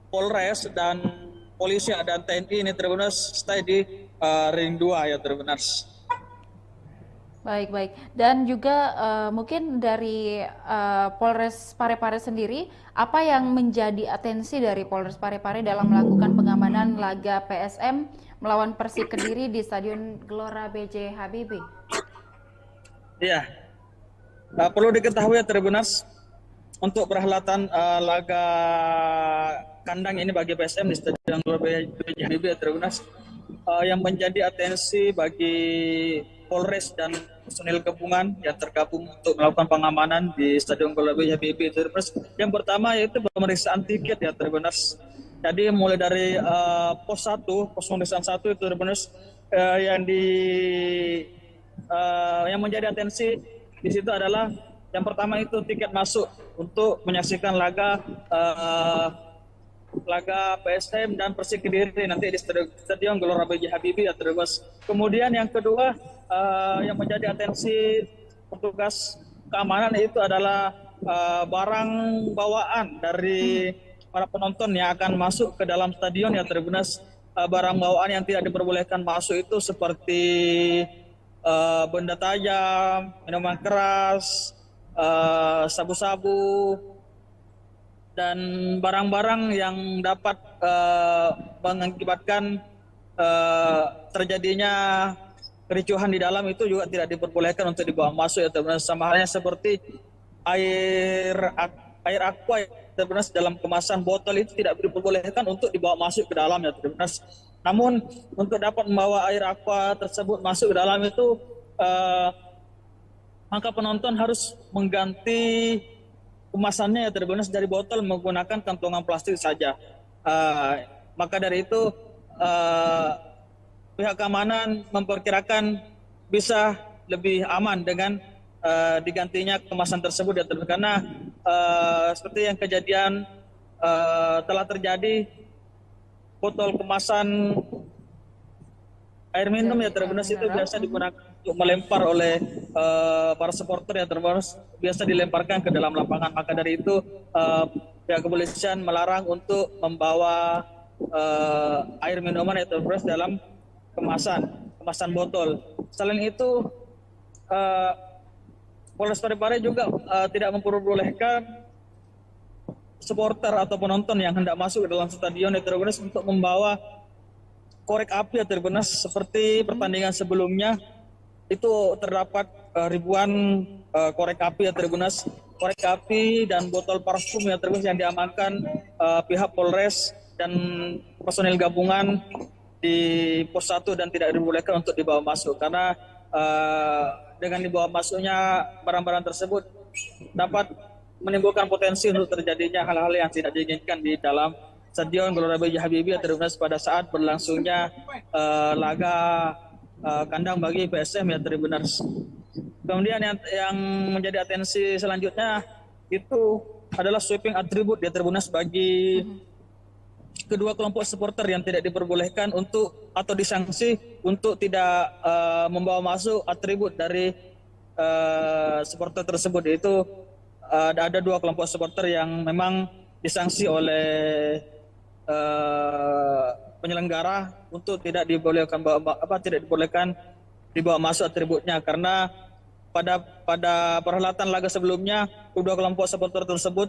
[SPEAKER 2] Polres dan polisi dan TNI ini Tribuners stay di ring 2 ya Tribuners.
[SPEAKER 1] Baik. Dan juga mungkin dari Polres Parepare sendiri, apa yang menjadi atensi dari Polres Parepare dalam melakukan pengamanan laga PSM melawan Persik Kediri di Stadion Gelora B.J. Habibie?
[SPEAKER 2] Iya. Perlu diketahui ya Tribuners, untuk perhelatan laga kandang ini bagi PSM di Stadion Gelora B.J. Habibie ya Tribuners, yang menjadi atensi bagi Polres dan personil gabungan yang tergabung untuk melakukan pengamanan di Stadion Gelora B.J. Habibie Tribuners. Yang pertama yaitu pemeriksaan tiket ya Tribuners. Jadi mulai dari pos pemeriksaan 1 itu Tribuners, yang menjadi atensi di situ adalah yang pertama itu tiket masuk untuk menyaksikan laga PSM dan Persik Kediri nanti di Stadion Gelora B.J. Habibie ya Tribuners. Kemudian yang kedua yang menjadi atensi petugas keamanan itu adalah barang bawaan dari para penonton yang akan masuk ke dalam stadion ya Tribuners. Barang bawaan yang tidak diperbolehkan masuk itu seperti benda tajam, minuman keras, sabu-sabu, dan barang-barang yang dapat mengakibatkan terjadinya kericuhan di dalam itu juga tidak diperbolehkan untuk dibawa masuk ya Tribuners. Sama halnya seperti air aqua ya Tribuners, dalam kemasan botol itu tidak diperbolehkan untuk dibawa masuk ke dalam ya Tribuners. Namun untuk dapat membawa air aqua tersebut masuk ke dalam itu maka penonton harus mengganti kemasannya ya Tribuners dari botol menggunakan kantongan plastik saja. Maka dari itu pihak keamanan memperkirakan bisa lebih aman dengan digantinya kemasan tersebut ya, karena seperti yang kejadian telah terjadi, botol kemasan air minum ya terbenas itu biasa digunakan untuk melempar oleh para supporter ya terbenas, biasa dilemparkan ke dalam lapangan. Maka dari itu pihak kepolisian melarang untuk membawa air minuman ya terbenas dalam kemasan botol. Selain itu Polres Parepare juga tidak memperbolehkan supporter atau penonton yang hendak masuk ke dalam stadion ya terbenas untuk membawa korek api ya terbenas, seperti pertandingan sebelumnya itu terdapat ribuan korek api ya terbenas, korek api dan botol parfum ya terbenas yang diamankan pihak Polres dan personil gabungan di pos 1 dan tidak dibolehkan untuk dibawa masuk, karena dengan dibawa masuknya barang-barang tersebut dapat menimbulkan potensi untuk terjadinya hal-hal yang tidak diinginkan di dalam Stadion Gelora B.J. Habibie Tribuners pada saat berlangsungnya laga kandang bagi PSM ya Tribuners. Kemudian yang menjadi atensi selanjutnya itu adalah sweeping atribut ya Tribuners bagi kedua kelompok supporter yang tidak diperbolehkan untuk atau disanksi untuk tidak membawa masuk atribut dari supporter tersebut. Yaitu ada dua kelompok supporter yang memang disanksi oleh penyelenggara untuk tidak dibolehkan dibawa masuk atributnya, karena pada perhelatan laga sebelumnya kedua kelompok supporter tersebut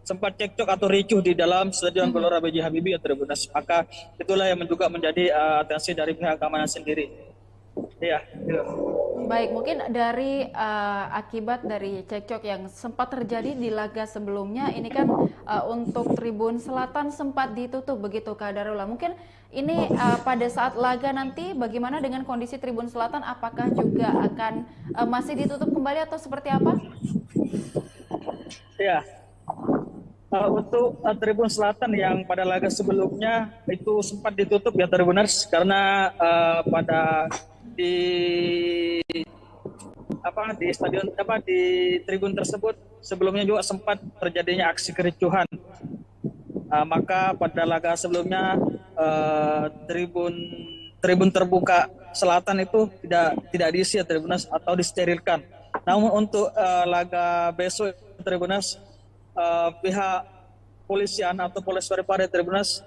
[SPEAKER 2] sempat cekcok atau ricuh di dalam Stadion Gelora B.J. Habibie ya Tribuners. Maka itulah yang juga menjadi atensi dari pihak keamanan sendiri. Ya.
[SPEAKER 1] Baik, mungkin dari akibat dari cekcok yang sempat terjadi di laga sebelumnya, ini kan untuk Tribun Selatan sempat ditutup begitu Kak Darullah. Mungkin ini pada saat laga nanti bagaimana dengan kondisi Tribun Selatan? Apakah juga akan masih ditutup kembali atau seperti apa?
[SPEAKER 2] Ya, untuk Tribun Selatan yang pada laga sebelumnya itu sempat ditutup ya Tribuners, karena di stadion di tribun tersebut sebelumnya juga sempat terjadinya aksi kericuhan. Maka pada laga sebelumnya tribun terbuka selatan itu tidak diisi ya Tribuners atau disterilkan. Namun untuk laga besok Tribuners, pihak polisian atau Polres Parepare Tribuners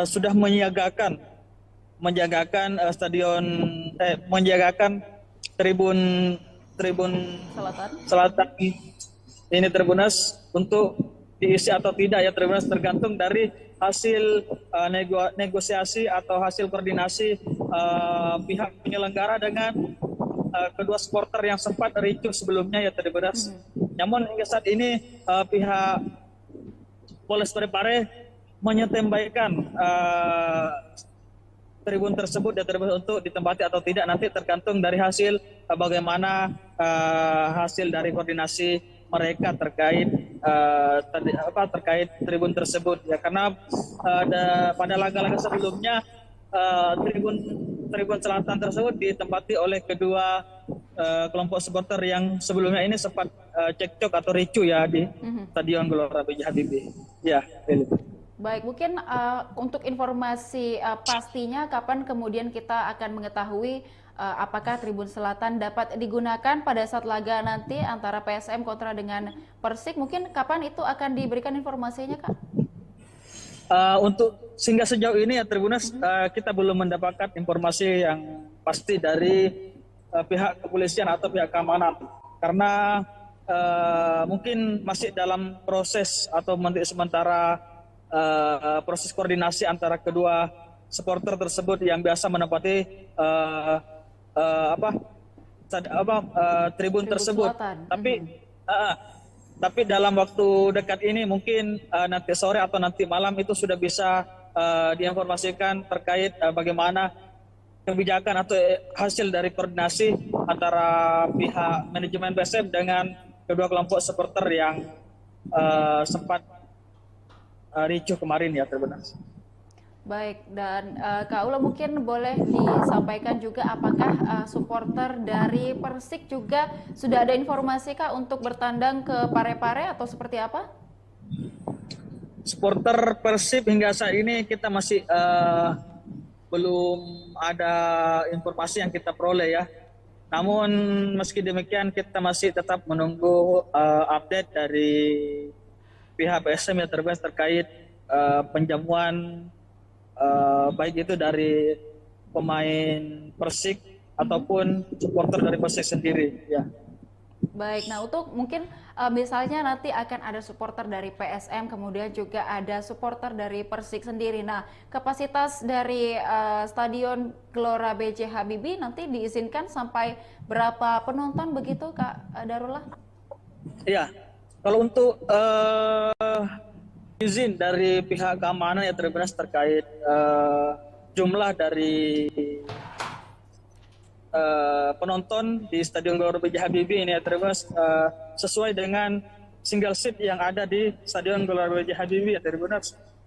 [SPEAKER 2] sudah menyiagakan tribun selatan ini Tribuners untuk diisi atau tidak ya Tribuners, tergantung dari hasil negosiasi atau hasil koordinasi pihak penyelenggara dengan kedua supporter yang sempat ricuh sebelumnya ya Tribuners. Namun hingga saat ini pihak Polres Parepare menyetembaikan tribun tersebut ya Tribuners untuk ditempati atau tidak nanti tergantung dari hasil bagaimana hasil dari koordinasi mereka terkait tribun tersebut ya, karena pada laga-laga sebelumnya tribun selatan tersebut ditempati oleh kedua kelompok supporter yang sebelumnya ini sempat cekcok atau ricuh ya di Stadion Gelora B.J. Habibie. Ya,
[SPEAKER 1] baik, mungkin untuk informasi pastinya kapan kemudian kita akan mengetahui apakah Tribun Selatan dapat digunakan pada saat laga nanti antara PSM kontra dengan Persik, mungkin kapan itu akan diberikan informasinya Kak?
[SPEAKER 2] Untuk sehingga sejauh ini ya Tribuners, kita belum mendapatkan informasi yang pasti dari pihak kepolisian atau pihak keamanan, karena mungkin masih dalam proses atau sementara proses koordinasi antara kedua supporter tersebut yang biasa menempati tribun tersebut. Tapi dalam waktu dekat ini mungkin nanti sore atau nanti malam itu sudah bisa diinformasikan terkait bagaimana kebijakan atau hasil dari koordinasi antara pihak manajemen PSM dengan kedua kelompok supporter yang sempat ricuh kemarin ya Tribuners.
[SPEAKER 1] Baik, dan Kak Ula mungkin boleh disampaikan juga apakah supporter dari Persik juga sudah ada informasi Kak untuk bertandang ke Parepare atau seperti apa?
[SPEAKER 2] Supporter Persib hingga saat ini kita masih belum ada informasi yang kita peroleh ya. Namun meski demikian kita masih tetap menunggu update dari pihak PSM ya terkait penjamuan baik itu dari pemain Persik ataupun supporter dari Persik sendiri ya.
[SPEAKER 1] Baik, nah untuk mungkin misalnya nanti akan ada supporter dari PSM, kemudian juga ada supporter dari Persik sendiri. Nah, kapasitas dari Stadion Gelora B.J. Habibie nanti diizinkan sampai berapa penonton begitu Kak Darullah?
[SPEAKER 2] Iya, kalau untuk izin dari pihak keamanan ya terkait jumlah dari penonton di Stadion Gelora B.J. Habibie ini ya sesuai dengan single seat yang ada di Stadion Gelora B.J. Habibie ya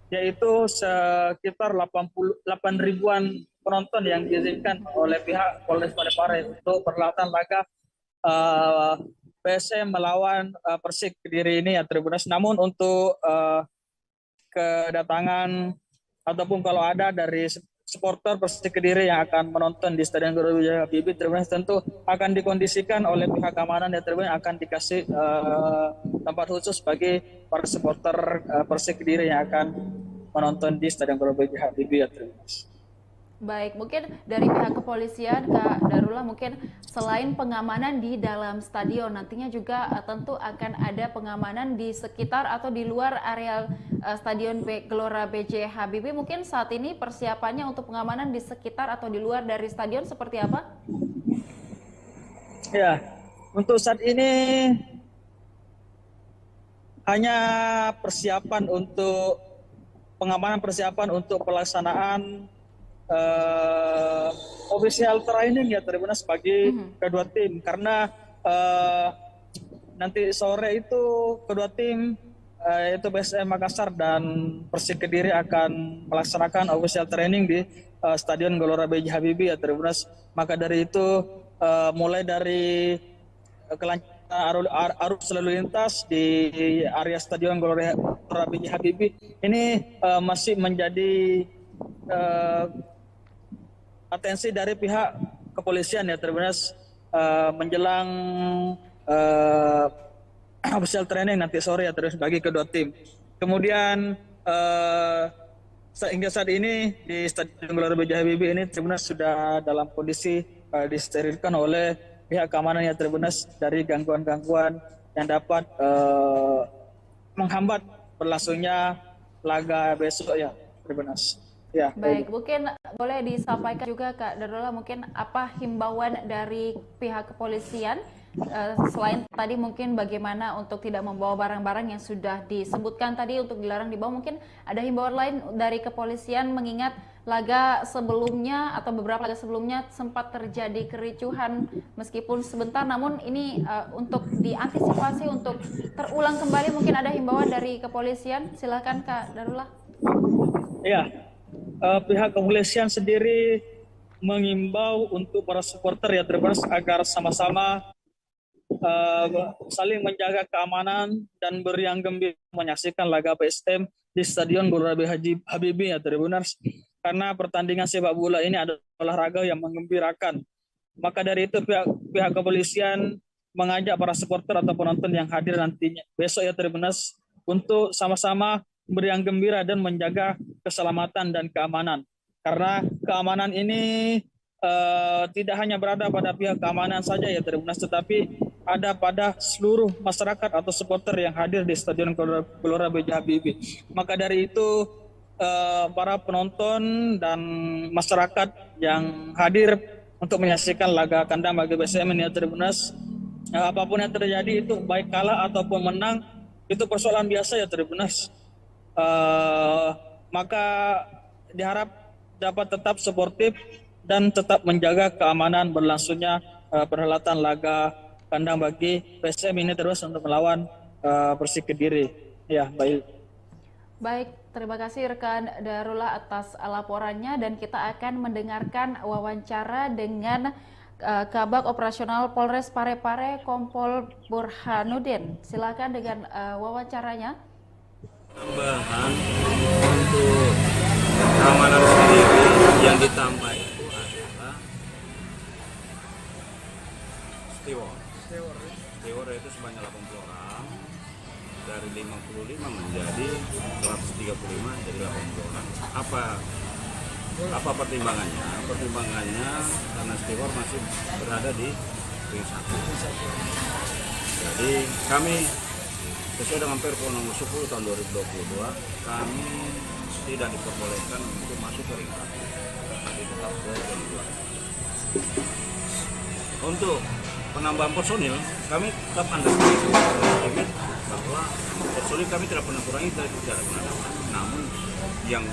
[SPEAKER 2] yaitu sekitar 88 ribuan penonton yang diizinkan oleh pihak Polres Parepare untuk perhelatan laga PSM melawan Persik Kediri ini ya Namun untuk kedatangan ataupun kalau ada dari supporter Persik Kediri yang akan menonton di Stadion Gelora B.J. Habibie tentu akan dikondisikan oleh pihak keamanan dan akan dikasih tempat khusus bagi para supporter Persik Kediri yang akan menonton di Stadion Gelora B.J. Habibie ya
[SPEAKER 1] Baik, mungkin dari pihak kepolisian Kak Darullah mungkin selain pengamanan di dalam stadion nantinya juga tentu akan ada pengamanan di sekitar atau di luar areal Stadion Gelora B.J. Habibie. Mungkin saat ini persiapannya untuk pengamanan di sekitar atau di luar dari stadion seperti apa?
[SPEAKER 2] Ya, untuk saat ini hanya persiapan untuk pelaksanaan official training ya bagi kedua tim karena nanti sore itu kedua tim yaitu PSM Makassar dan Persik Kediri akan melaksanakan official training di Stadion Gelora B.J. Habibie ya maka dari itu mulai dari kelancaran arus lalu lintas di area Stadion Gelora B.J. Habibie ini masih menjadi atensi dari pihak kepolisian ya menjelang official training nanti sore ya bagi kedua tim. Kemudian hingga saat ini di Stadion Gelora B.J. Habibie ini sudah dalam kondisi disterilkan oleh pihak keamanan ya dari gangguan-gangguan yang dapat menghambat berlangsungnya laga besok ya Ya,
[SPEAKER 1] baik, mungkin boleh disampaikan juga Kak Darullah mungkin apa himbauan dari pihak kepolisian selain tadi mungkin bagaimana untuk tidak membawa barang-barang yang sudah disebutkan tadi untuk dilarang dibawa, mungkin ada himbauan lain dari kepolisian mengingat laga sebelumnya atau beberapa laga sebelumnya sempat terjadi kericuhan meskipun sebentar, namun ini untuk diantisipasi untuk terulang kembali mungkin ada himbauan dari kepolisian. Silakan Kak Darullah.
[SPEAKER 2] Iya. Pihak kepolisian sendiri mengimbau untuk para supporter ya agar sama-sama saling menjaga keamanan dan beriang gembira menyaksikan laga PSM di Stadion Gelora B.J. Habibie ya karena pertandingan sepak bola ini adalah olahraga yang menggembirakan. Maka dari itu pihak kepolisian mengajak para supporter atau penonton yang hadir nantinya besok ya untuk sama-sama beriang gembira dan menjaga keselamatan dan keamanan. Karena keamanan ini tidak hanya berada pada pihak keamanan saja ya tetapi ada pada seluruh masyarakat atau supporter yang hadir di Stadion Gelora B.J. Habibie. Maka dari itu para penonton dan masyarakat yang hadir untuk menyaksikan laga kandang bagi PSM ini ya apapun yang terjadi itu baik kalah ataupun menang itu persoalan biasa ya maka diharap dapat tetap suportif dan tetap menjaga keamanan berlangsungnya perhelatan laga kandang bagi PSM ini untuk melawan Persik Kediri. Ya, baik.
[SPEAKER 1] Baik, terima kasih rekan Darullah atas laporannya dan kita akan mendengarkan wawancara dengan Kabag Operasional Polres Parepare Kompol Burhanuddin. Silakan dengan wawancaranya.
[SPEAKER 3] Tambahan untuk keamanan sendiri yang ditambah itu adalah steward. Steward itu sebanyak 80 orang. Dari 55 menjadi 135 jadi 80 orang. Apa pertimbangannya? Pertimbangannya karena steward masih berada di ring 1. Jadi kami sesuai dengan Perpol nomor 10 tahun 2022 kami tidak diperbolehkan untuk masuk ke ring 1. Tapi tetap ke ring 2. Untuk penambahan personil kami tetap underestimate bahwa personil kami tidak pernah kurangi, tidak pernah dapat. Namun yang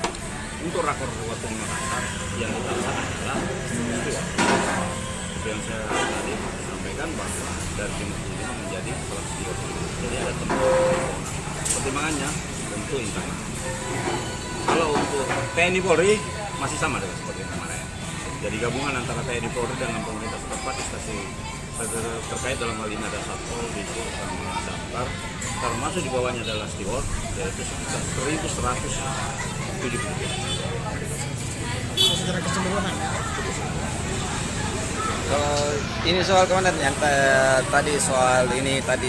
[SPEAKER 3] untuk rakor waktu di Makassar yang ditambah adalah steward. Yang saya tadi sampaikan bahwa dari 55 menjadi 130. Jadi ada pertimbangannya tentu internal. Kalau untuk TNI Polri masih sama dengan seperti yang kemarin. Jadi gabungan antara TNI Polri dengan pemerintah setempat instansi terkait dalam hal ini ada Satpol, Disub, sama Damkar, termasuk di bawahnya adalah steward, yaitu sekitar 1.170.
[SPEAKER 4] Secara keseluruhan.
[SPEAKER 5] Kalau ini soal komandan yang tadi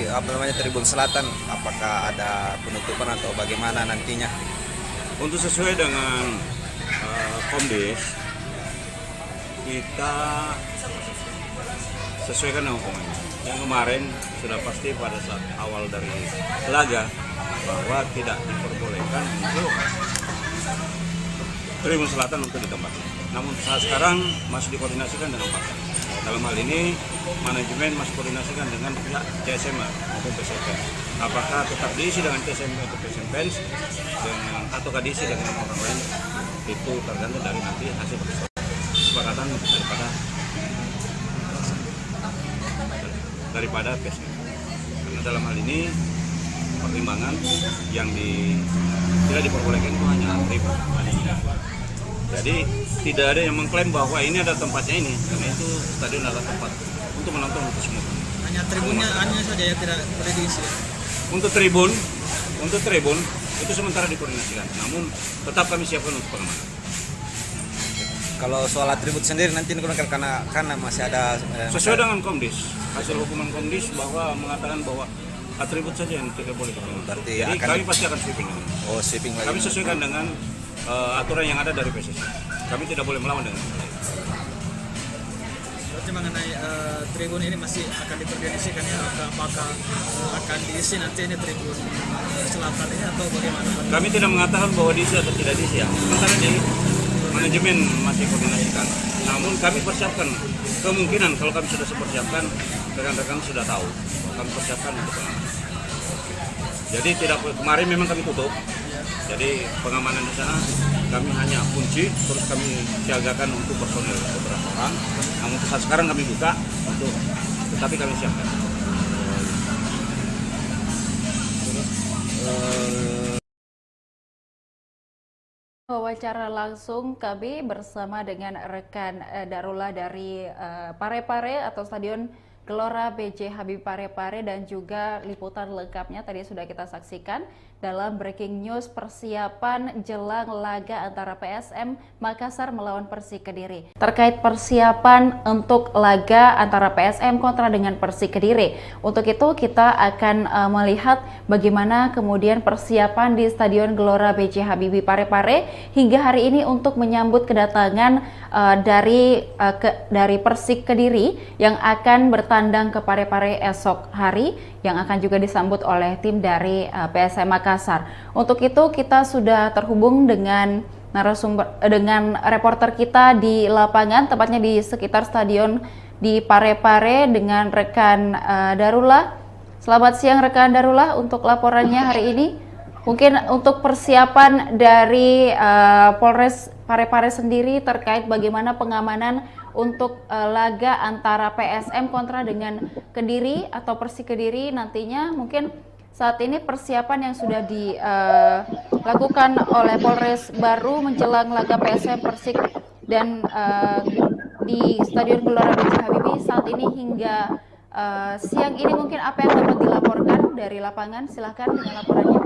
[SPEAKER 5] apa namanya Tribun Selatan, apakah ada penutupan atau bagaimana nantinya?
[SPEAKER 3] Untuk sesuai dengan Komdis, kita sesuaikan dengan komandan. Yang kemarin sudah pasti pada saat awal dari laga bahwa tidak diperbolehkan untuk Tribun Selatan untuk ditempatkan. Namun saat sekarang masih dikoordinasikan dengan Pak. Dalam hal ini manajemen masih koordinasikan dengan pihak CSM maupun PSMPens. Apakah tetap diisi dengan CSM atau PSMPens ataukah diisi dengan orang lain, itu tergantung dari nanti hasil kesepakatan daripada PSM. Karena dalam hal ini pertimbangan yang tidak diperbolehkan itu hanya Tribun. Jadi tidak ada yang mengklaim bahwa ini ada tempatnya ini, karena itu stadion adalah tempat untuk menonton untuk semua.
[SPEAKER 4] Hanya tribunnya hanya saja yang tidak boleh diisi.
[SPEAKER 3] Untuk tribun itu sementara dikoordinasikan, namun tetap kami siapkan untuk pengamanan.
[SPEAKER 5] Kalau soal atribut sendiri nanti karena masih ada
[SPEAKER 3] sesuai dengan Komdis, hasil hukuman Komdis bahwa mengatakan bahwa atribut saja yang tidak boleh dipakai.
[SPEAKER 5] Berarti
[SPEAKER 3] jadi kami pasti akan sweeping.
[SPEAKER 5] Sweeping lagi.
[SPEAKER 3] Kami sesuaikan dengan aturan yang ada dari PSSI. Kami tidak boleh melawan dengan itu.
[SPEAKER 4] Berarti mengenai tribun ini masih akan dikoordinasikan ya, apakah akan diisi nanti ini tribun selatan ini atau bagaimana?
[SPEAKER 3] Kami tidak mengatakan bahwa diisi atau tidak diisi ya. Sementara di manajemen masih koordinasikan. Namun kami persiapkan kemungkinan kalau kami sudah persiapkan, rekan-rekan sudah tahu kami persiapkan untuk pengamanan. Jadi tidak kemarin memang kami tutup. Jadi pengamanan di sana kami hanya kunci, terus kami siagakan untuk personil beberapa orang. Namun saat sekarang kami buka tetapi kami siapkan.
[SPEAKER 1] Wawancara langsung kami bersama dengan rekan Darullah dari Parepare atau Stadion Gelora B.J. Habibie Parepare dan juga liputan lengkapnya tadi sudah kita saksikan dalam breaking news persiapan jelang laga antara PSM Makassar melawan Persik Kediri. Terkait persiapan untuk laga antara PSM kontra dengan Persik Kediri. Untuk itu kita akan melihat bagaimana kemudian persiapan di Stadion Gelora B.J. Habibie Parepare hingga hari ini untuk menyambut kedatangan dari Persik Kediri yang akan bertandang ke Parepare esok hari yang akan juga disambut oleh tim dari PSM Makassar. Untuk itu kita sudah terhubung dengan dengan reporter kita di lapangan, tepatnya di sekitar stadion di Parepare dengan rekan Darullah. Selamat siang rekan Darullah untuk laporannya hari ini. Mungkin untuk persiapan dari Polres Parepare sendiri terkait bagaimana pengamanan untuk laga antara PSM kontra dengan Kediri atau Persik Kediri nantinya, mungkin saat ini persiapan yang sudah dilakukan oleh Polres Baru menjelang laga PSM Persik dan di Stadion Gelora B.J. Habibie saat ini hingga siang ini, mungkin apa yang dapat dilaporkan dari lapangan? Silahkan dengan laporannya.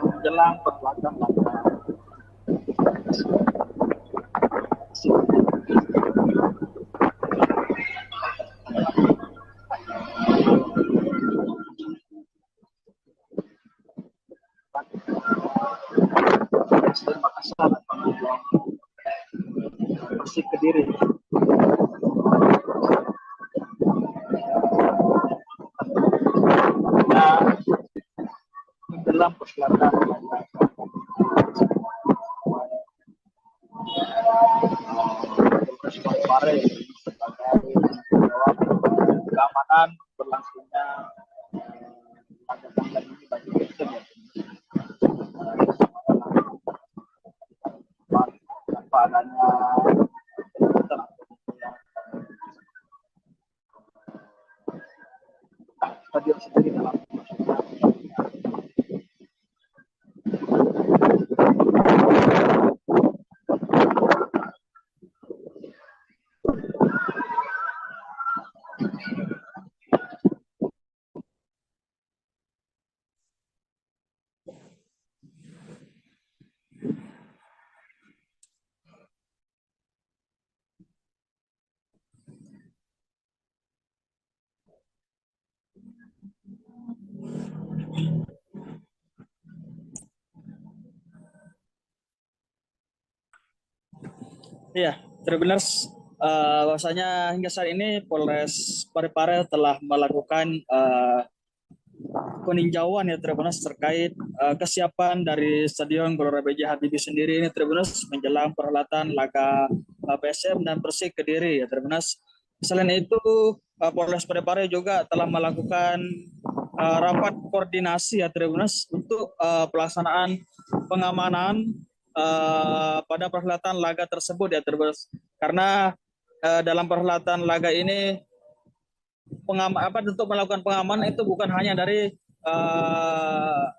[SPEAKER 2] Menjelang perhelatan Makassar Persik Kediri. Dalam perhelatan Pare sebagai keamanan berlangsungnya laga tanggal ini bagi Persib tanpa adanya stadion sendiri dalam Iya, Tribuners, bahwasanya hingga saat ini Polres Parepare telah melakukan peninjauan ya Tribuners terkait kesiapan dari Stadion Gelora B.J. Habibie sendiri ini Tribuners menjelang perhelatan laga PSM dan Persik Kediri ya Tribuners. Selain itu Polres Parepare juga telah melakukan rapat koordinasi ya Tribuners untuk pelaksanaan pengamanan pada perhelatan laga tersebut ya Tribuners. Karena dalam perhelatan laga ini untuk melakukan pengamanan itu bukan hanya dari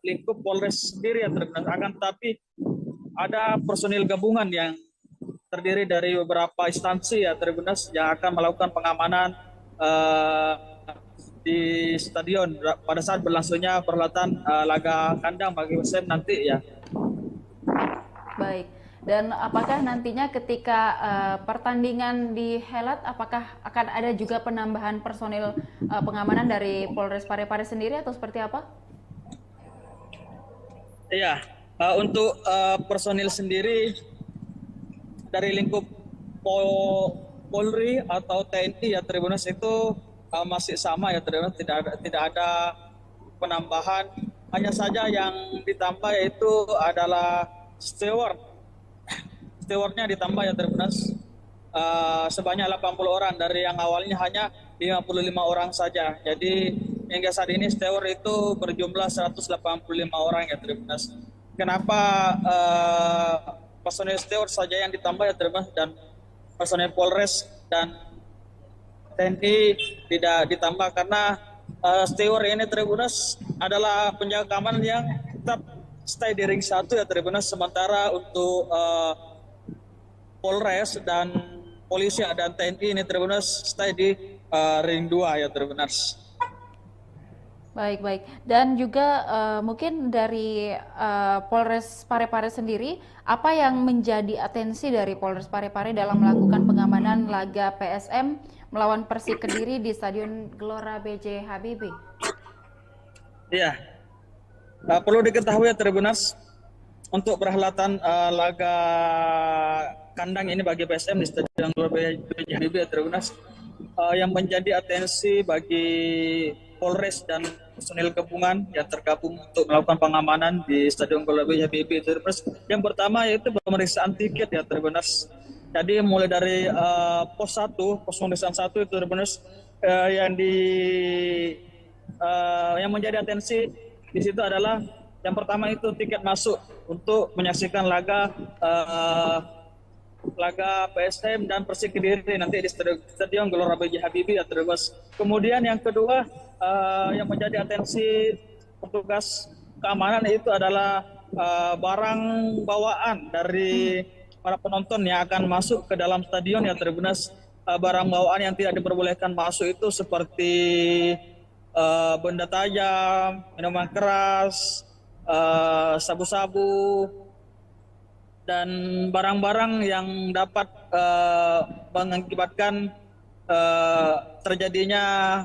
[SPEAKER 2] lingkup Polres sendiri ya Tribuners, akan tetapi ada personil gabungan yang terdiri dari beberapa instansi ya Tribuners yang akan melakukan pengamanan di stadion pada saat berlangsungnya perhelatan laga kandang bagi PSM nanti ya.
[SPEAKER 1] Baik, dan apakah nantinya ketika pertandingan dihelat, apakah akan ada juga penambahan personil pengamanan dari Polres Parepare sendiri atau seperti apa?
[SPEAKER 2] Iya, untuk personil sendiri dari lingkup Polri atau TNI ya Tribuners itu masih sama ya Tribuners, tidak ada penambahan, hanya saja yang ditambah yaitu adalah stewardnya ditambah ya Tribuners sebanyak 80 orang dari yang awalnya hanya 55 orang saja. Jadi hingga saat ini steward itu berjumlah 185 orang ya Tribuners. Kenapa personel steward saja yang ditambah ya Tribuners dan personel Polres dan TNI tidak ditambah? Karena steward ini Tribuners adalah penjaga keamanan yang tetap stay di ring 1 ya Tribuners, sementara untuk Polres dan polisi dan TNI ini Tribuners stay di ring 2 ya Tribuners.
[SPEAKER 1] Baik. Dan juga mungkin dari Polres Parepare sendiri, apa yang menjadi atensi dari Polres Parepare dalam melakukan pengamanan laga PSM melawan Persik Kediri di Stadion Gelora B.J. Habibie?
[SPEAKER 2] Iya. Perlu diketahui ya Tribuners, untuk perhelatan laga kandang ini bagi PSM di Stadion Gelora B.J. Habibie ya Tribuners, yang menjadi atensi bagi Polres dan personil gabungan yang tergabung untuk melakukan pengamanan di Stadion Gelora B.J. Habibie Tribuners. Yang pertama yaitu pemeriksaan tiket ya Tribuners. Jadi mulai dari pos pemeriksaan 1 itu Tribuners, yang menjadi atensi di situ adalah yang pertama itu tiket masuk untuk menyaksikan laga laga PSM dan Persik Kediri nanti di Stadion Gelora B.J. Habibie ya Tribuners. Kemudian yang kedua yang menjadi atensi petugas keamanan itu adalah barang bawaan dari para penonton yang akan masuk ke dalam stadion ya Tribuners. Barang bawaan yang tidak diperbolehkan masuk itu seperti benda tajam, minuman keras, sabu-sabu, dan barang-barang yang dapat mengakibatkan terjadinya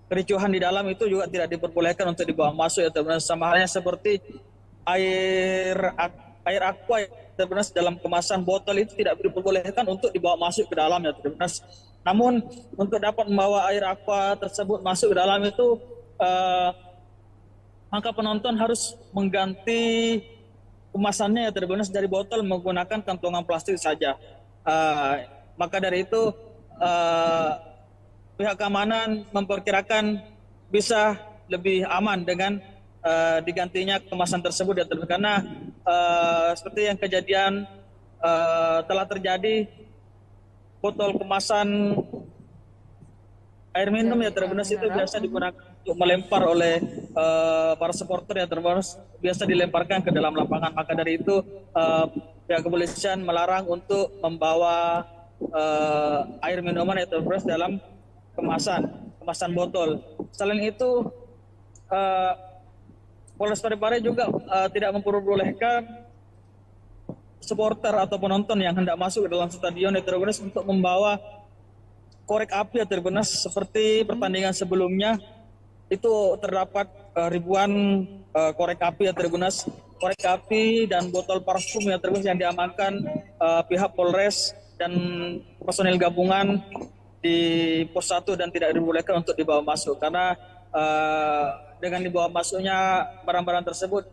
[SPEAKER 2] kericuhan di dalam itu juga tidak diperbolehkan untuk dibawa masuk ya Tribuners. Sama halnya seperti air aqua ya Tribuners, dalam kemasan botol itu tidak diperbolehkan untuk dibawa masuk ke dalam ya Tribuners. Namun untuk dapat membawa air aqua tersebut masuk ke dalam itu maka penonton harus mengganti kemasannya ya Tribuners dari botol menggunakan kantongan plastik saja. Maka dari itu pihak keamanan memperkirakan bisa lebih aman dengan digantinya kemasan tersebut ya Tribuners, karena seperti yang kejadian telah terjadi, botol kemasan air minum ya Tribuners itu biasa digunakan untuk melempar oleh para supporter ya Tribuners, biasa dilemparkan ke dalam lapangan. Maka dari itu pihak kepolisian melarang untuk membawa air minuman ya Tribuners dalam kemasan botol. Selain itu Polres Parepare juga tidak memperbolehkan supporter atau penonton yang hendak masuk ke dalam stadion ya Tribuners untuk membawa korek api ya Tribuners. Seperti pertandingan sebelumnya itu terdapat ribuan korek api ya Tribuners, korek api dan botol parfum ya Tribuners yang diamankan pihak Polres dan personil gabungan di pos 1 dan tidak dibolehkan untuk dibawa masuk, karena dengan dibawa masuknya barang-barang tersebut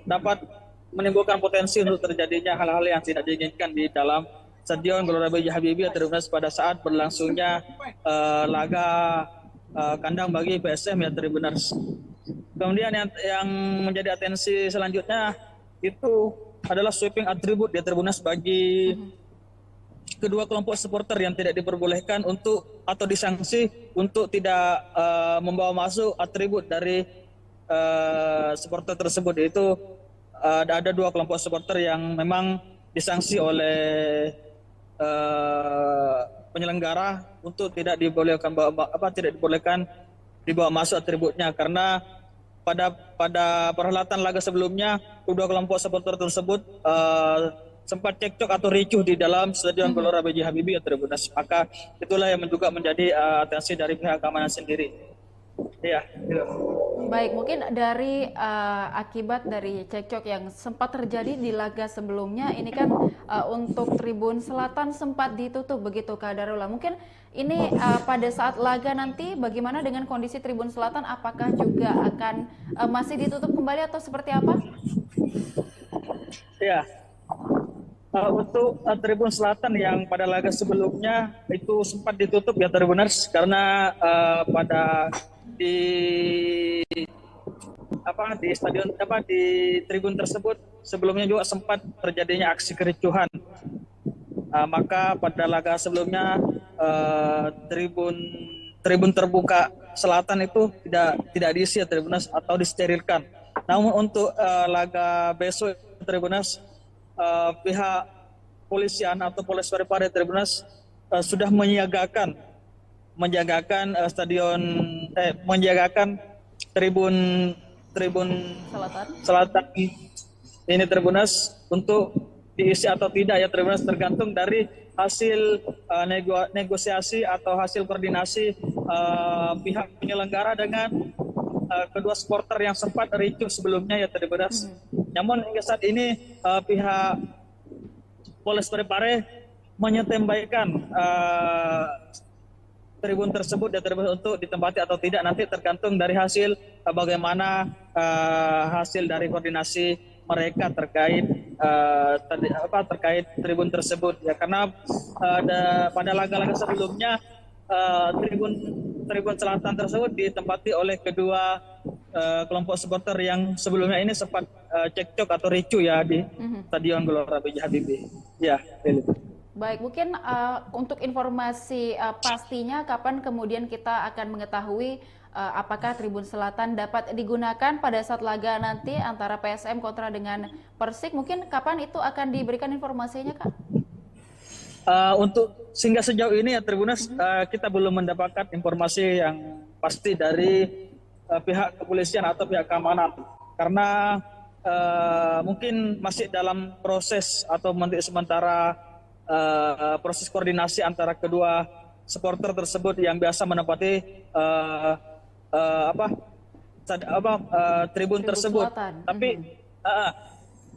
[SPEAKER 2] dapat menimbulkan potensi untuk terjadinya hal-hal yang tidak diinginkan di dalam Stadion Gelora B.J. Habibie Tribuners pada saat berlangsungnya laga kandang bagi PSM ya Tribuners. Kemudian yang menjadi atensi selanjutnya itu adalah sweeping atribut ya Tribuners bagi kedua kelompok supporter yang tidak diperbolehkan untuk atau disanksi untuk tidak membawa masuk atribut dari supporter tersebut. Yaitu ada dua kelompok supporter yang memang disanksi oleh penyelenggara untuk tidak dibolehkan dibawa masuk atributnya, karena pada perhelatan laga sebelumnya kedua kelompok supporter tersebut sempat cekcok atau ricuh di dalam Stadion Gelora B.J. Habibie Tribuners. Maka itulah yang juga menjadi atensi dari pihak keamanan sendiri. Ya, gitu.
[SPEAKER 1] Baik, mungkin dari akibat dari cekcok yang sempat terjadi di laga sebelumnya, ini kan untuk Tribun Selatan sempat ditutup begitu Kak Darullah. Mungkin ini pada saat laga nanti bagaimana dengan kondisi Tribun Selatan? Apakah juga akan masih ditutup kembali atau seperti apa?
[SPEAKER 2] Ya, untuk Tribun Selatan yang pada laga sebelumnya itu sempat ditutup ya Tribuners, karena di stadion di tribun tersebut sebelumnya juga sempat terjadinya aksi kericuhan. Maka pada laga sebelumnya tribun terbuka selatan itu tidak diisi ya Tribuners atau disterilkan. Namun untuk laga besok Tribuners, pihak polisian atau Polres Parepare Tribuners sudah menyiagakan tribun selatan ini Tribuners untuk diisi atau tidak ya Tribuners, tergantung dari hasil negosiasi atau hasil koordinasi pihak penyelenggara dengan kedua supporter yang sempat ricuh sebelumnya ya Tribuners. Namun hingga saat ini pihak Polres Parepare menyetembaikan tribun tersebut ya Tribuners untuk ditempati atau tidak, nanti tergantung dari hasil bagaimana hasil dari koordinasi mereka terkait tribun tersebut ya, karena pada laga-laga sebelumnya tribun selatan tersebut ditempati oleh kedua kelompok supporter yang sebelumnya ini sempat cekcok atau ricuh ya di Stadion Gelora B.J. Habibie. Ya,
[SPEAKER 1] Baik, mungkin untuk informasi pastinya kapan kemudian kita akan mengetahui apakah Tribun Selatan dapat digunakan pada saat laga nanti antara PSM kontra dengan Persik, mungkin kapan itu akan diberikan informasinya, Kak?
[SPEAKER 2] Untuk sehingga sejauh ini ya Tribunas, kita belum mendapatkan informasi yang pasti dari pihak kepolisian atau pihak keamanan, karena mungkin masih dalam proses atau sementara proses koordinasi antara kedua supporter tersebut yang biasa menempati tribun tersebut.
[SPEAKER 1] Selatan.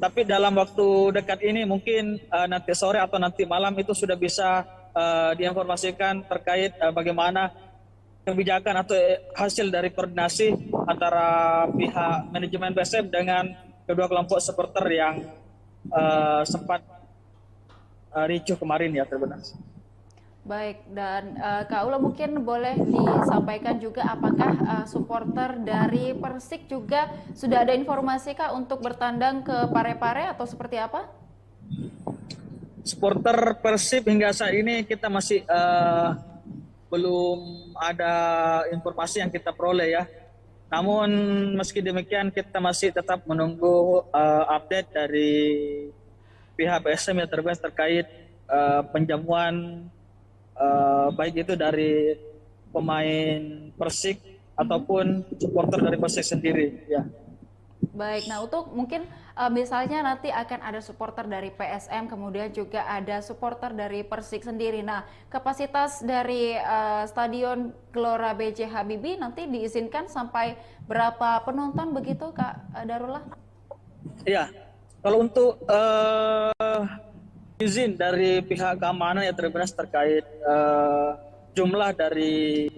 [SPEAKER 2] Tapi dalam waktu dekat ini mungkin nanti sore atau nanti malam itu sudah bisa diinformasikan terkait bagaimana kebijakan atau hasil dari koordinasi antara pihak manajemen PSM dengan kedua kelompok supporter yang sempat ricuh kemarin ya Tribuners.
[SPEAKER 1] Baik, dan Kak Ula mungkin boleh disampaikan juga apakah supporter dari Persik juga sudah ada informasi Kak untuk bertandang ke Parepare atau seperti apa?
[SPEAKER 2] Supporter Persib hingga saat ini kita masih belum ada informasi yang kita peroleh ya. Namun meski demikian kita masih tetap menunggu update dari pihak PSM yang terkait penjamuan baik itu dari pemain Persik ataupun supporter dari Persik sendiri ya.
[SPEAKER 1] Baik, nah untuk mungkin misalnya nanti akan ada supporter dari PSM, kemudian juga ada supporter dari Persik sendiri. Nah, kapasitas dari Stadion Gelora B.J. Habibie nanti diizinkan sampai berapa penonton begitu Kak Darullah?
[SPEAKER 2] Iya, kalau untuk izin dari pihak keamanan ya Tribuners terkait jumlah dari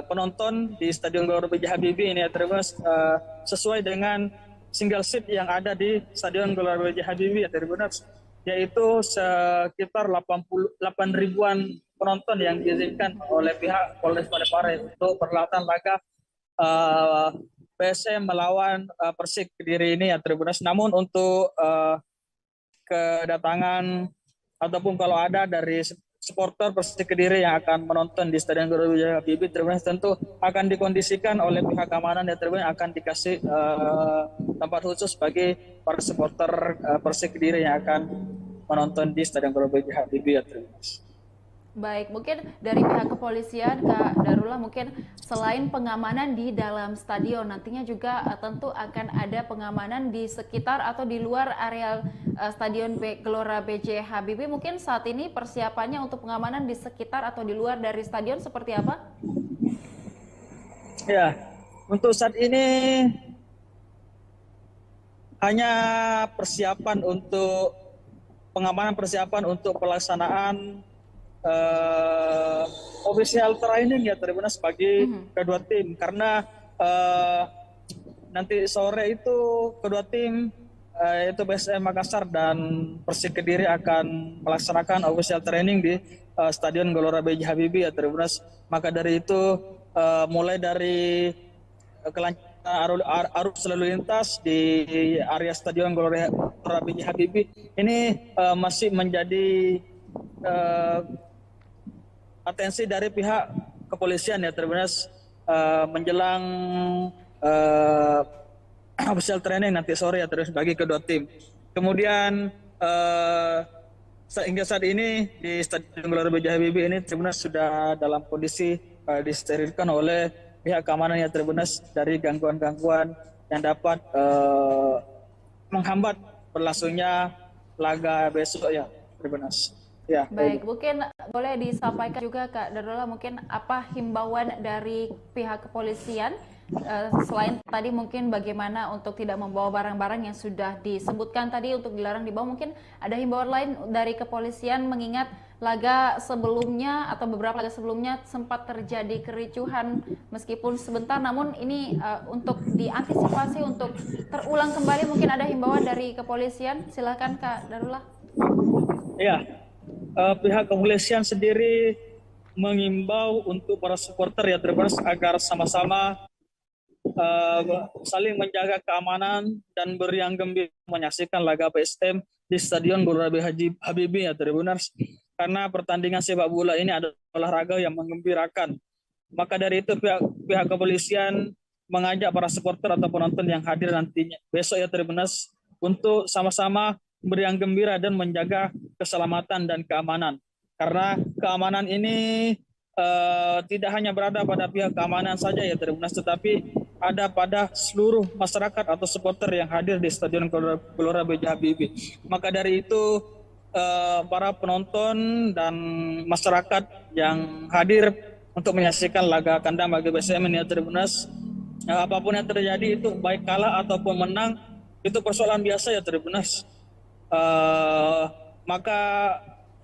[SPEAKER 2] penonton di Stadion Gelora B.J. Habibie ini ya Tribuners sesuai dengan single seat yang ada di Stadion Gelora B.J. Habibie ya Tribuners, yaitu sekitar 8.000-an penonton yang diizinkan oleh pihak Polres Parepare untuk perhelatan laga PSM melawan Persik Kediri ini ya Tribuners. Namun untuk kedatangan ataupun kalau ada dari supporter Persik Kediri yang akan menonton di Stadion Gelora B.J. Habibie, Tribuners tentu akan dikondisikan oleh pihak keamanan dan Tribuners akan dikasih tempat khusus bagi para supporter Persik Kediri yang akan menonton di Stadion Gelora B.J. Habibie ya Tribuners.
[SPEAKER 1] Baik, mungkin dari pihak kepolisian Kak Darullah, mungkin selain pengamanan di dalam stadion, nantinya juga tentu akan ada pengamanan di sekitar atau di luar areal Stadion Gelora B.J. Habibie. Mungkin saat ini persiapannya untuk pengamanan di sekitar atau di luar dari stadion seperti apa?
[SPEAKER 2] Ya, untuk saat ini hanya persiapan untuk pelaksanaan official training ya Tribuners bagi kedua tim, karena nanti sore itu kedua tim yaitu PSM Makassar dan Persik Kediri akan melaksanakan official training di Stadion Gelora B.J. Habibie ya Tribuners. Maka dari itu mulai dari kelancaran arus lalu lintas di area Stadion Gelora B.J. Habibie ini masih menjadi atensi dari pihak kepolisian ya Tribuners menjelang official training nanti sore ya terus bagi kedua tim. Kemudian hingga saat ini di Stadion Gelora B.J. Habibie ini Tribuners sudah dalam kondisi disterilkan oleh pihak keamanan ya Tribuners dari gangguan-gangguan yang dapat menghambat berlangsungnya laga besok ya Tribuners. Ya,
[SPEAKER 1] baik, mungkin boleh disampaikan juga Kak Darullah, mungkin apa himbauan dari pihak kepolisian selain tadi mungkin bagaimana untuk tidak membawa barang-barang yang sudah disebutkan tadi untuk dilarang dibawa, mungkin ada himbauan lain dari kepolisian mengingat laga sebelumnya atau beberapa laga sebelumnya sempat terjadi kericuhan meskipun sebentar, namun ini untuk diantisipasi untuk terulang kembali, mungkin ada himbauan dari kepolisian. Silakan Kak Darullah.
[SPEAKER 2] Ya. Pihak kepolisian sendiri mengimbau untuk para supporter ya Tribuners agar sama-sama eh, saling menjaga keamanan dan beriang gembira menyaksikan laga PSM di Stadion Gelora B. Habibie ya Tribuners. Karena pertandingan sepak bola ini adalah olahraga yang menggembirakan. Maka dari itu pihak kepolisian mengajak para supporter atau penonton yang hadir nantinya besok ya Tribuners untuk sama-sama beriang gembira dan menjaga keselamatan dan keamanan. Karena keamanan ini tidak hanya berada pada pihak keamanan saja ya Tribuners, tetapi ada pada seluruh masyarakat atau supporter yang hadir di Stadion Gelora B. Habibie. Maka dari itu para penonton dan masyarakat yang hadir untuk menyaksikan laga kandang bagi PSM ini ya Tribuners, apapun yang terjadi itu baik kalah ataupun menang itu persoalan biasa ya Tribuners. Maka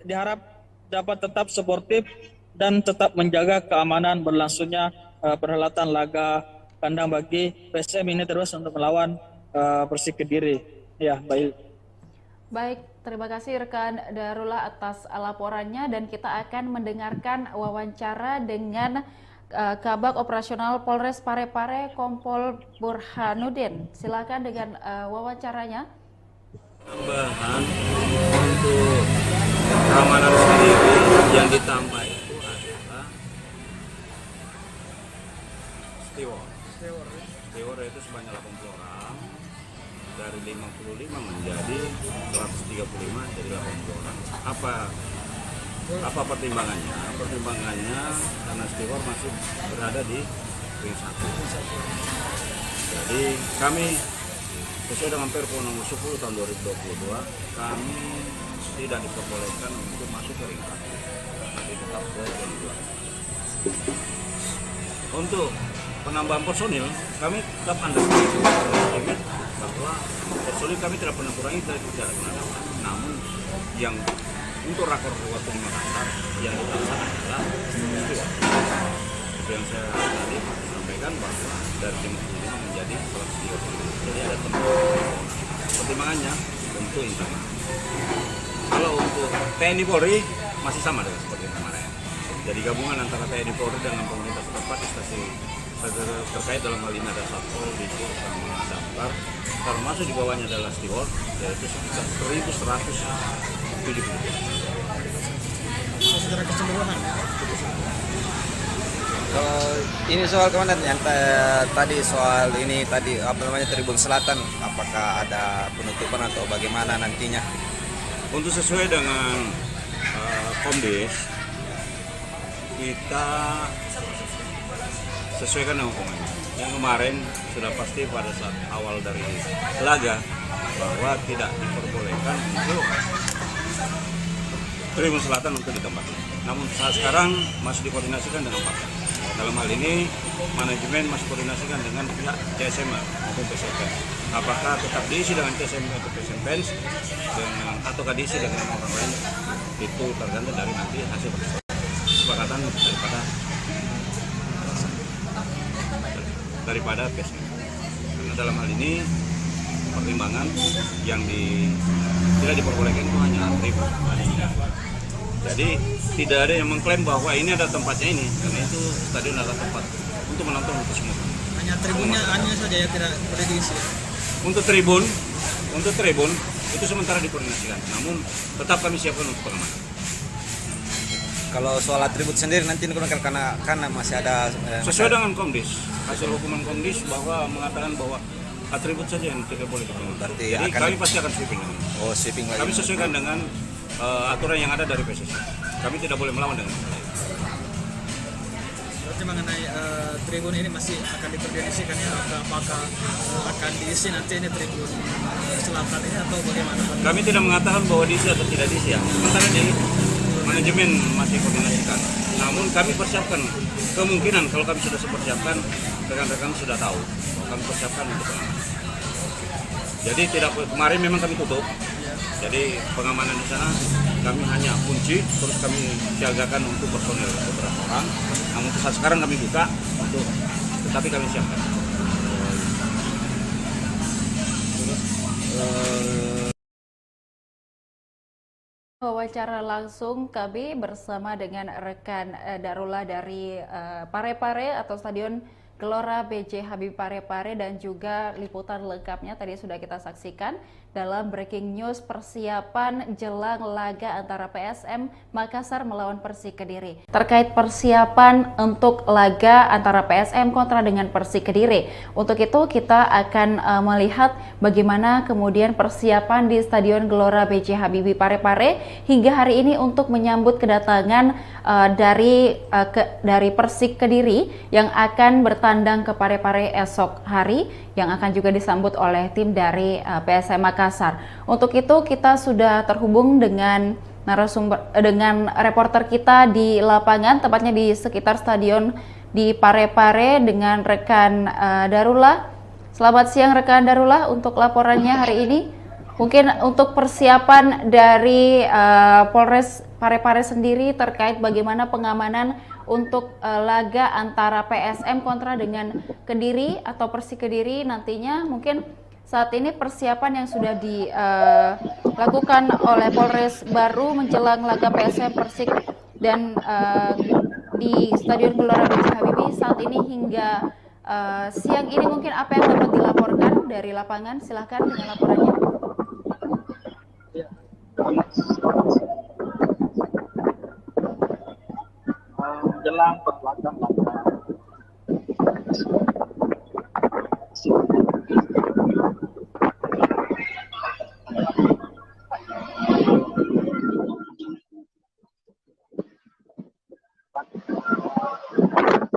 [SPEAKER 2] diharap dapat tetap sportif dan tetap menjaga keamanan berlangsungnya perhelatan laga kandang bagi PSM ini terus untuk melawan Persik Kediri. Ya, baik.
[SPEAKER 1] Baik, terima kasih rekan Darullah atas laporannya dan kita akan mendengarkan wawancara dengan Kabag Operasional Polres Parepare Kompol Burhanuddin. Silakan dengan wawancaranya.
[SPEAKER 3] Tambahan untuk keamanan sendiri yang ditambah itu adalah steward itu sebanyak 80 orang, dari 55 menjadi 135 jadi 80 orang. Apa pertimbangannya? Pertimbangannya karena steward masih berada di ring 1. Jadi kami sesuai dengan Perpres nomor 10 tahun 2022, kami tidak diperbolehkan untuk masuk ke ring 1. Tapi tetap ke ring 2. Untuk penambahan personil, kami tetap underestimate bahwa personil kami tidak pernah kurangi, tidak pernah nambah. Namun yang untuk rakor waktu di Makassar yang ditambah adalah steward. Itu yang saya tadi sampaikan bahwa dari 55 menjadi 130. Jadi ada pertimbangannya tentu internal. Kalau untuk TNI Polri masih sama dengan seperti kemarin. Jadi gabungan antara TNI Polri dengan pemerintah setempat di stasiun terkait dalam hal ini ada Satpol, Dishub, sama Damkar. Termasuk di bawahnya adalah steward, yaitu sekitar 1.170.
[SPEAKER 4] Secara keseluruhan.
[SPEAKER 5] Kalau ini soal komandan yang tadi soal ini tadi apa namanya Tribun Selatan, apakah ada penutupan atau bagaimana nantinya?
[SPEAKER 3] Untuk sesuai dengan Komdis, kita sesuaikan dengan hukumannya. Yang kemarin sudah pasti pada saat awal dari laga bahwa tidak diperbolehkan untuk Tribun Selatan untuk ditempatkan. Namun saat sekarang masih dikoordinasikan dengan Pak. Dalam hal ini manajemen masih koordinasikan dengan pihak CSM maupun PSM. Apakah tetap diisi dengan CSM atau PSM Fans ataukah diisi dengan orang lain, itu tergantung dari nanti hasil kesepakatan daripada PSM. Karena dalam hal ini pertimbangan yang tidak diperbolehkan itu hanya tribun. Jadi tidak ada yang mengklaim bahwa ini ada tempatnya ini, karena itu stadion adalah tempat untuk menonton untuk semua.
[SPEAKER 4] Hanya tribunnya hanya saja ya tidak boleh diisi.
[SPEAKER 3] Untuk tribun itu sementara dikoordinasikan, namun tetap kami siapkan untuk pengamanan.
[SPEAKER 5] Kalau soal atribut sendiri nanti karena masih ada
[SPEAKER 3] Sesuai dengan Komdis, hasil hukuman Komdis bahwa mengatakan bahwa atribut saja yang tidak boleh dipakai.
[SPEAKER 5] Berarti
[SPEAKER 3] Jadi kami pasti akan sweeping dengan itu.
[SPEAKER 5] sweeping lagi.
[SPEAKER 3] Kami sesuaikan dengan aturan yang ada dari PSSI. Kami tidak boleh melawan dengan itu.
[SPEAKER 4] Berarti mengenai tribun ini masih akan dikoordinasikan ya, apakah akan diisi nanti ini tribun selatan ini atau bagaimana?
[SPEAKER 3] Kami tidak mengatakan bahwa diisi atau tidak diisi ya. Sementara di manajemen masih koordinasikan. Namun kami persiapkan kemungkinan kalau kami sudah persiapkan, rekan-rekan sudah tahu bahwa kami persiapkan untuk pengamanan. Jadi kemarin memang kami tutup. Jadi pengamanan di sana kami hanya kunci, terus kami siagakan untuk personel beberapa orang. Namun saat sekarang kami buka tetapi kami siapkan.
[SPEAKER 1] Wawancara langsung kami bersama dengan rekan Darullah dari Parepare atau Stadion Gelora BJ Habibie Parepare dan juga liputan lengkapnya tadi sudah kita saksikan dalam breaking news persiapan jelang laga antara PSM Makassar melawan Persik Kediri. Terkait persiapan untuk laga antara PSM kontra dengan Persik Kediri. Untuk itu kita akan melihat bagaimana kemudian persiapan di Stadion Gelora BJ Habibie Parepare hingga hari ini untuk menyambut kedatangan dari Persik Kediri yang akan bertandang ke Parepare esok hari, yang akan juga disambut oleh tim dari PSM Makassar. Untuk itu kita sudah terhubung dengan dengan reporter kita di lapangan, tepatnya di sekitar stadion di Parepare dengan rekan Darullah. Selamat siang rekan Darullah, untuk laporannya hari ini. Mungkin untuk persiapan dari Polres Parepare sendiri terkait bagaimana pengamanan untuk laga antara PSM kontra dengan Kediri atau Persik Kediri nantinya, mungkin saat ini persiapan yang sudah dilakukan oleh Polres baru menjelang laga PSM Persik dan di Stadion Gelora BJ Habibie saat ini hingga siang ini, mungkin apa yang dapat dilaporkan dari lapangan? Silahkan dengan laporannya.
[SPEAKER 2] Menjelang perhelatan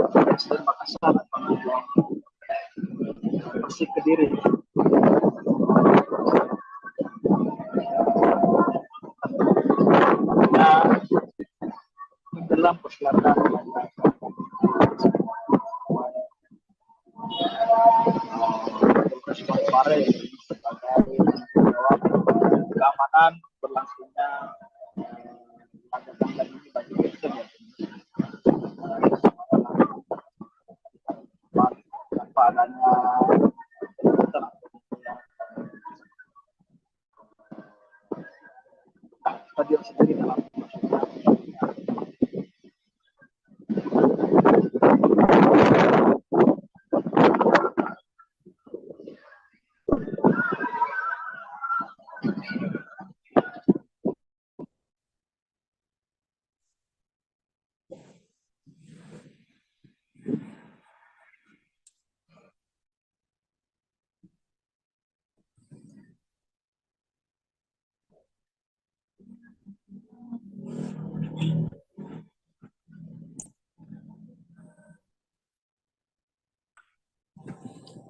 [SPEAKER 2] PSM Makassar Persik Kediri. Menjelang perhelatan Parepare sebagai keamanan berlangsungnya laga tanggal ini bagi PSM tanpa adanya stadion sendiri dalam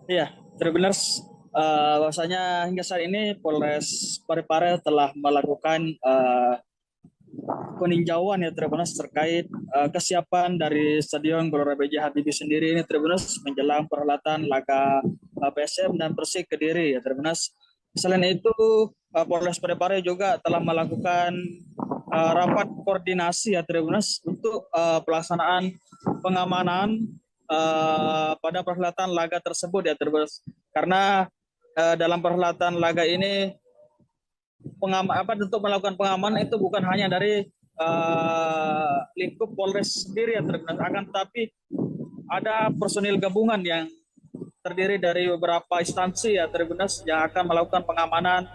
[SPEAKER 2] Iya, Tribuners, bahwasanya hingga saat ini Polres Parepare telah melakukan peninjauan ya Tribuners terkait kesiapan dari Stadion Gelora BJ Habibie sendiri ini Tribuners menjelang perhelatan laga PSM dan Persik Kediri ya Tribuners. Selain itu Polres Parepare juga telah melakukan rapat koordinasi ya Tribuners untuk pelaksanaan pengamanan pada perhelatan laga tersebut ya Tribuners. Karena dalam perhelatan laga ini untuk melakukan pengamanan itu bukan hanya dari lingkup Polres sendiri ya Tribuners, akan tetapi ada personil gabungan yang terdiri dari beberapa instansi ya Tribuners yang akan melakukan pengamanan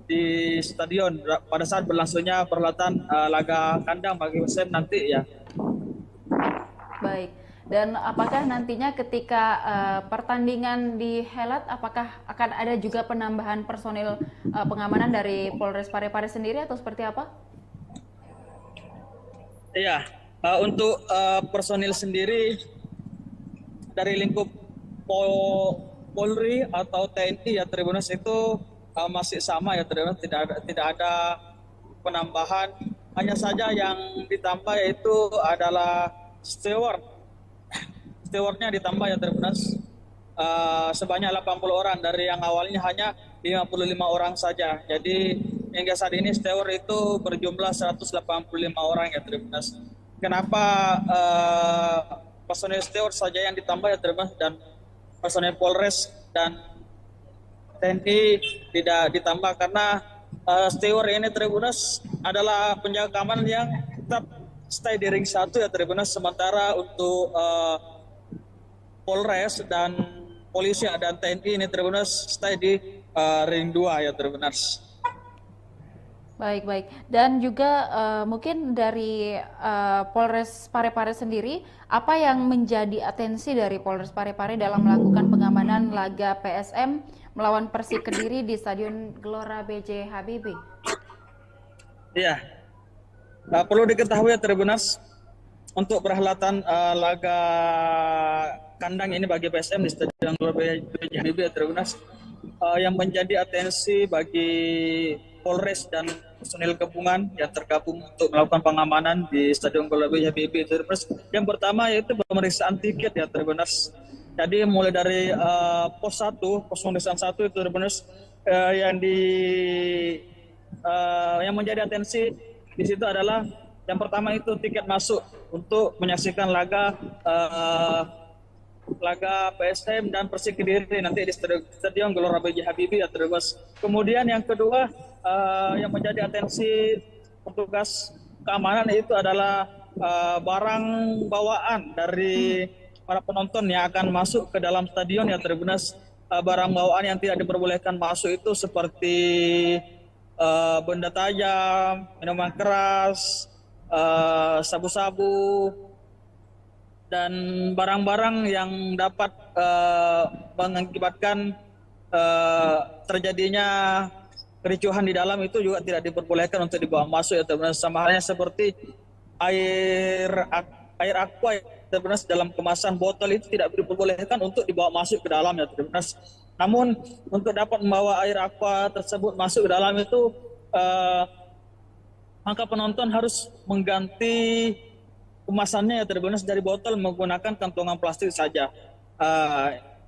[SPEAKER 2] di stadion pada saat berlangsungnya perhelatan laga kandang bagi PSM nanti ya.
[SPEAKER 1] Baik, dan apakah nantinya ketika pertandingan dihelat, apakah akan ada juga penambahan personil pengamanan dari Polres Parepare sendiri atau seperti apa?
[SPEAKER 2] Iya, untuk personil sendiri dari lingkup Polri atau TNI ya Tribuners itu masih sama ya Tribuners, tidak ada penambahan, hanya saja yang ditambah yaitu adalah stewardnya ditambah ya Tribuners sebanyak 80 orang dari yang awalnya hanya 55 orang saja. Jadi hingga saat ini steward itu berjumlah 185 orang ya Tribuners. Kenapa personel steward saja yang ditambah ya Tribuners dan personel Polres dan TNI tidak ditambah? Karena steward ini Tribuners adalah penjaga keamanan yang tetap stay di ring 1 ya Tribuners, sementara untuk Polres dan polisi dan TNI ini Tribuners stay di ring 2 ya Tribuners.
[SPEAKER 1] Baik. Dan juga mungkin dari Polres Parepare sendiri, apa yang menjadi atensi dari Polres Parepare dalam melakukan pengamanan laga PSM melawan Persik Kediri di Stadion Gelora B.J. Habibie?
[SPEAKER 2] Iya, perlu diketahui ya Tribuners, untuk perhelatan laga kandang ini bagi PSM di Stadion Gelora B.J. Habibie ya Tribuners, yang menjadi atensi bagi Polres dan personil gabungan yang tergabung untuk melakukan pengamanan di Stadion Gelora B.J. Habibie. Yang pertama yaitu pemeriksaan tiket ya Tribuners. Jadi mulai dari pos pemeriksaan 1 itu Tribuners, yang menjadi atensi di situ adalah yang pertama itu tiket masuk untuk menyaksikan laga PSM dan Persik Kediri nanti di Stadion Gelora B.J. Habibie ya Tribuners. Kemudian yang kedua yang menjadi atensi petugas keamanan itu adalah barang bawaan dari para penonton yang akan masuk ke dalam stadion ya Tribuners. Barang bawaan yang tidak diperbolehkan masuk itu seperti benda tajam, minuman keras, sabu-sabu, dan barang-barang yang dapat mengakibatkan terjadinya kericuhan di dalam itu juga tidak diperbolehkan untuk dibawa masuk ya Tribuners. Sama halnya seperti air aqua ya Tribuners, dalam kemasan botol itu tidak diperbolehkan untuk dibawa masuk ke dalam ya Tribuners. Namun untuk dapat membawa air aqua tersebut masuk ke dalam itu maka penonton harus mengganti kemasannya ya Tribuners dari botol menggunakan kantongan plastik saja.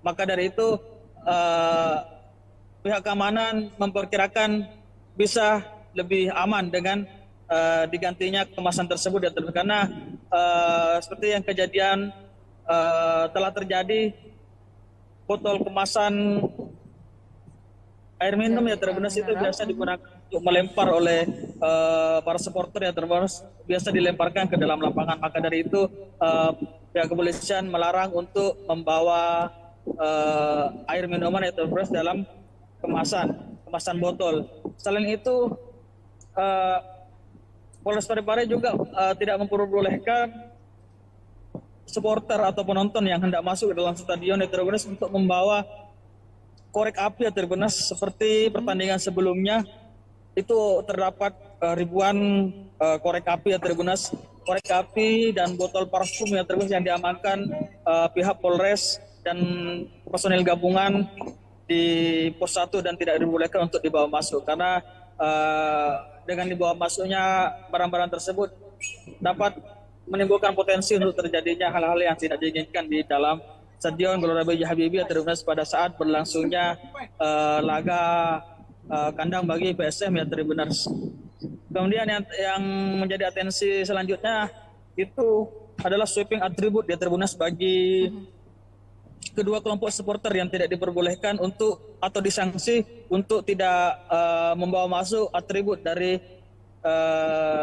[SPEAKER 2] Maka dari itu pihak keamanan memperkirakan bisa lebih aman dengan digantinya kemasan tersebut ya Tribuners, karena seperti yang kejadian telah terjadi, botol kemasan air minum ya Tribuners itu biasa digunakan untuk melempar oleh para supporter ya Tribuners, biasa dilemparkan ke dalam lapangan. Maka dari itu pihak kepolisian melarang untuk membawa air minuman ya Tribuners dalam kemasan botol. Selain itu Polres Parepare juga tidak memperbolehkan supporter atau penonton yang hendak masuk ke dalam stadion ya Tribuners untuk membawa korek api ya Tribuners. Seperti pertandingan sebelumnya itu terdapat ribuan korek api ya Tribuners, korek api dan botol parfum ya Tribuners yang diamankan pihak Polres dan personil gabungan di pos 1 dan tidak dibolehkan untuk dibawa masuk, karena dengan dibawa masuknya barang-barang tersebut dapat menimbulkan potensi untuk terjadinya hal-hal yang tidak diinginkan di dalam Stadion Gelora B.J. Habibie Tribuners pada saat berlangsungnya laga kandang bagi PSM ya Tribuners. Kemudian yang menjadi atensi selanjutnya itu adalah sweeping atribut ya Tribuners bagi kedua kelompok supporter yang tidak diperbolehkan untuk atau disanksi untuk tidak membawa masuk atribut dari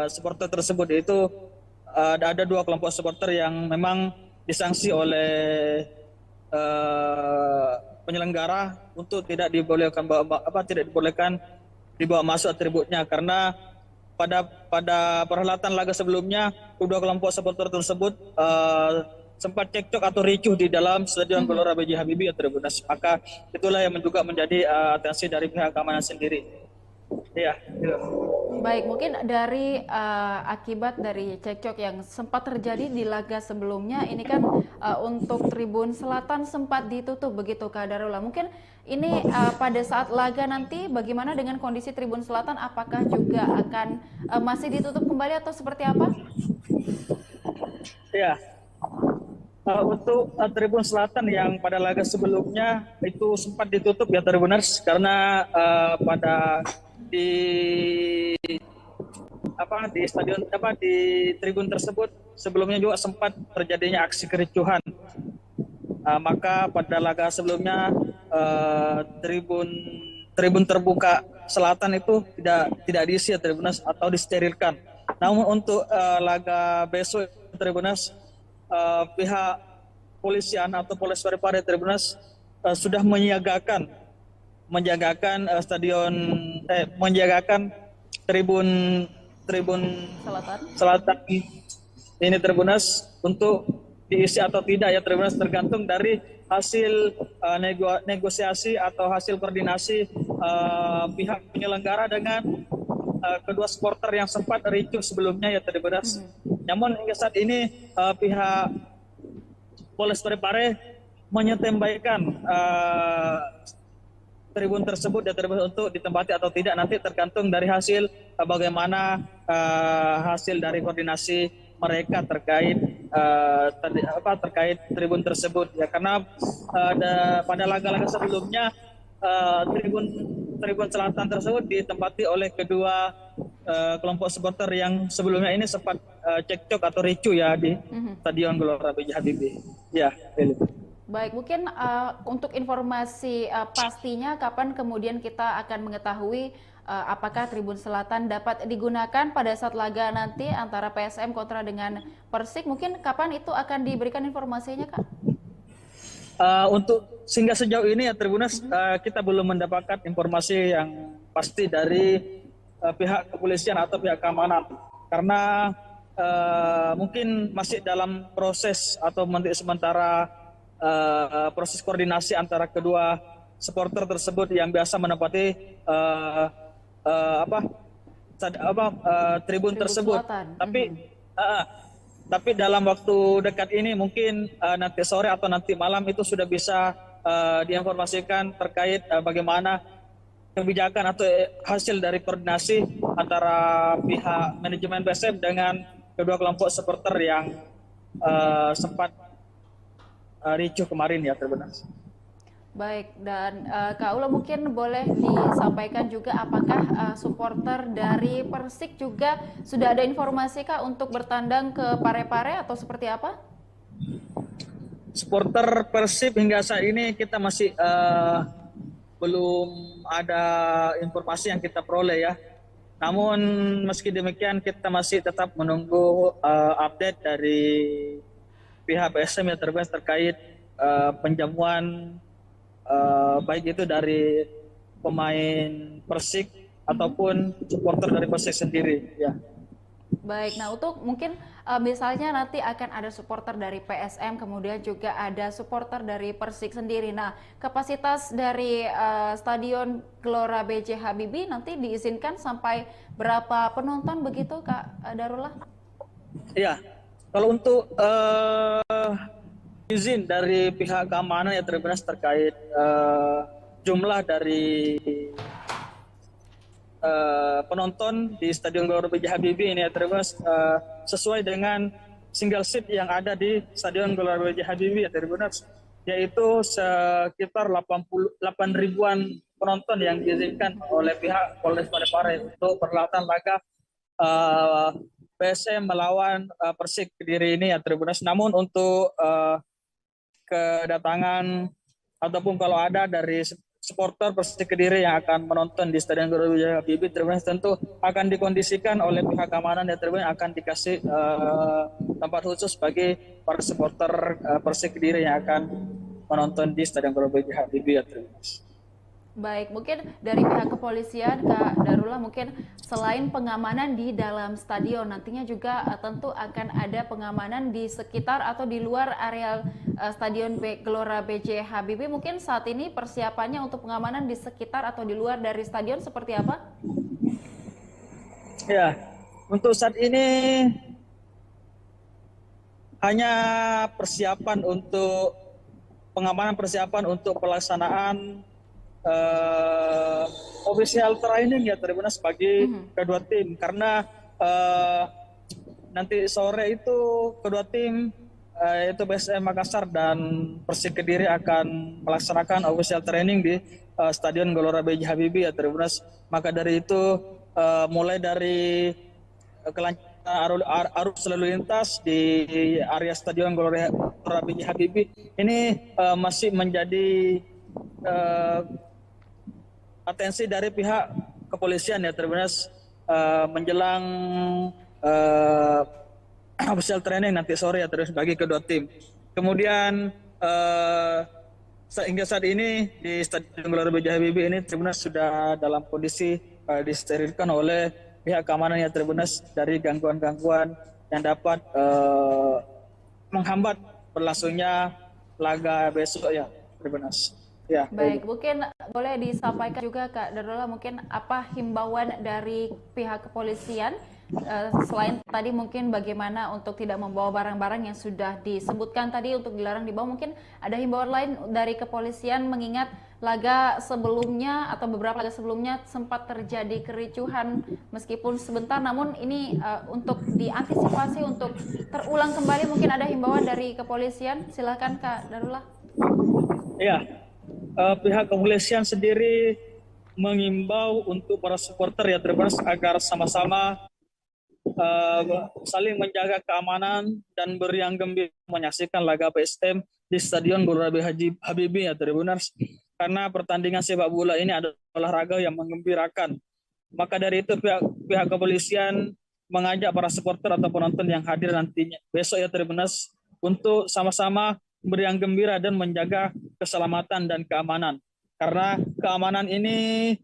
[SPEAKER 2] supporter tersebut. Yaitu ada dua kelompok supporter yang memang disanksi oleh penyelenggara untuk tidak dibolehkan dibawa masuk atributnya, karena pada perhelatan laga sebelumnya kedua kelompok supporter tersebut sempat cekcok atau ricuh di dalam Stadion Gelora B.J. Habibie ya Tribuners. Maka itulah yang juga menjadi atensi dari pihak keamanan sendiri. Iya.
[SPEAKER 1] Baik, mungkin dari akibat dari cekcok yang sempat terjadi di laga sebelumnya, ini kan untuk Tribun Selatan sempat ditutup begitu Kak Darullah. Mungkin ini pada saat laga nanti bagaimana dengan kondisi Tribun Selatan? Apakah juga akan masih ditutup kembali atau seperti apa?
[SPEAKER 2] Iya. Untuk Tribun Selatan yang pada laga sebelumnya itu sempat ditutup ya Tribuners, karena di stadion di tribun tersebut sebelumnya juga sempat terjadinya aksi kericuhan. Maka pada laga sebelumnya tribun terbuka selatan itu tidak diisi ya Tribuners atau disterilkan. Namun untuk laga besok Tribunas, pihak polisian atau Polres Parepare Tribunas sudah menjagakan tribun selatan ini Tribunas untuk diisi atau tidak ya Tribunas, tergantung dari hasil negosiasi atau hasil koordinasi pihak penyelenggara dengan kedua supporter yang sempat ricuh sebelumnya ya Tribunas. Namun hingga saat ini pihak Polres Parepare menyetembaikan tribun tersebut ya Tribunas untuk ditempati atau tidak, nanti tergantung dari hasil bagaimana hasil dari koordinasi mereka terkait tribun tersebut ya, karena pada laga-laga sebelumnya tribun selatan tersebut ditempati oleh kedua kelompok supporter yang sebelumnya ini sempat cekcok atau ricuh ya di Stadion Gelora B.J. Habibie. Ya,
[SPEAKER 1] baik, mungkin untuk informasi pastinya kapan kemudian kita akan mengetahui apakah Tribun Selatan dapat digunakan pada saat laga nanti antara PSM kontra dengan Persik, mungkin kapan itu akan diberikan informasinya, Kak?
[SPEAKER 2] Untuk sehingga sejauh ini ya Tribunas, kita belum mendapatkan informasi yang pasti dari pihak kepolisian atau pihak keamanan, karena mungkin masih dalam proses atau sementara proses koordinasi antara kedua supporter tersebut yang biasa menempati tribun tersebut.
[SPEAKER 1] Selatan.
[SPEAKER 2] Tapi dalam waktu dekat ini mungkin nanti sore atau nanti malam itu sudah bisa diinformasikan terkait bagaimana kebijakan atau hasil dari koordinasi antara pihak manajemen PSM dengan kedua kelompok supporter yang sempat ricuh kemarin ya Tribunas.
[SPEAKER 1] Baik, dan Kak Ula mungkin boleh disampaikan juga apakah supporter dari Persik juga sudah ada informasi Kak untuk bertandang ke Parepare atau seperti apa?
[SPEAKER 2] Supporter Persib hingga saat ini kita masih belum ada informasi yang kita peroleh ya. Namun meski demikian kita masih tetap menunggu update dari pihak PSM yang terkait penjamuan baik itu dari pemain Persik ataupun supporter dari Persik sendiri ya.
[SPEAKER 1] Baik, nah untuk mungkin misalnya nanti akan ada supporter dari PSM, kemudian juga ada supporter dari Persik sendiri. Nah, kapasitas dari Stadion Gelora B.J. Habibie nanti diizinkan sampai berapa penonton begitu Kak Darullah?
[SPEAKER 2] Iya, kalau untuk izin dari pihak keamanan ya Tribunas terkait jumlah dari penonton di Stadion Gelora B.J. Habibie ini ya Tribunas sesuai dengan single seat yang ada di Stadion Gelora B.J. Habibie ya Tribunas, yaitu sekitar 8.000-an penonton yang diizinkan oleh pihak Polres Parepare untuk perhelatan laga PSM melawan Persik Kediri ini ya Tribunas. Namun untuk kedatangan ataupun kalau ada dari supporter Persik Kediri yang akan menonton di Stadion Gelora B.J. Habibie Tribunas tentu akan dikondisikan oleh pihak keamanan dan Tribunas akan dikasih tempat khusus bagi para supporter Persik Kediri yang akan menonton di Stadion Gelora B.J. Habibie Tribunas.
[SPEAKER 1] Baik, mungkin dari pihak kepolisian Kak Darullah, mungkin selain pengamanan di dalam stadion, nantinya juga tentu akan ada pengamanan di sekitar atau di luar areal Stadion Gelora B.J. Habibie. Mungkin saat ini persiapannya untuk pengamanan di sekitar atau di luar dari stadion seperti apa?
[SPEAKER 2] Ya, untuk saat ini hanya persiapan untuk pelaksanaan official training ya Tribunas bagi kedua tim, karena nanti sore itu kedua tim yaitu PSM Makassar dan Persik Kediri akan melaksanakan official training di Stadion Gelora B.J. Habibie ya Tribunas. Maka dari itu mulai dari kelancaran arus lalu lintas di area Stadion Gelora B.J. Habibie ini masih menjadi atensi dari pihak kepolisian ya Tribunas menjelang eh, official training nanti sore ya, terus bagi kedua tim. Kemudian hingga saat ini di Stadion Gelora B.J. Habibie ini Tribuners sudah dalam kondisi disterilkan oleh pihak keamanan ya Tribuners dari gangguan-gangguan yang dapat menghambat berlangsungnya laga besok ya Tribuners. Ya,
[SPEAKER 1] Baik, mungkin boleh disampaikan juga Kak Darullah, mungkin apa himbauan dari pihak kepolisian selain tadi mungkin bagaimana untuk tidak membawa barang-barang yang sudah disebutkan tadi untuk dilarang dibawa, mungkin ada himbauan lain dari kepolisian mengingat laga sebelumnya atau beberapa laga sebelumnya sempat terjadi kericuhan meskipun sebentar, namun ini untuk diantisipasi untuk terulang kembali, mungkin ada himbauan dari kepolisian. Silakan Kak Darullah.
[SPEAKER 2] Ya, pihak kepolisian sendiri mengimbau untuk para supporter ya Tribuners agar sama-sama saling menjaga keamanan dan beriang gembira menyaksikan laga PSM di Stadion Gelora B.J. Habibie ya Tribuners, karena pertandingan sepak bola ini adalah olahraga yang menggembirakan. Maka dari itu pihak kepolisian mengajak para supporter atau penonton yang hadir nantinya besok ya Tribuners untuk sama-sama beriang gembira dan menjaga keselamatan dan keamanan, karena keamanan ini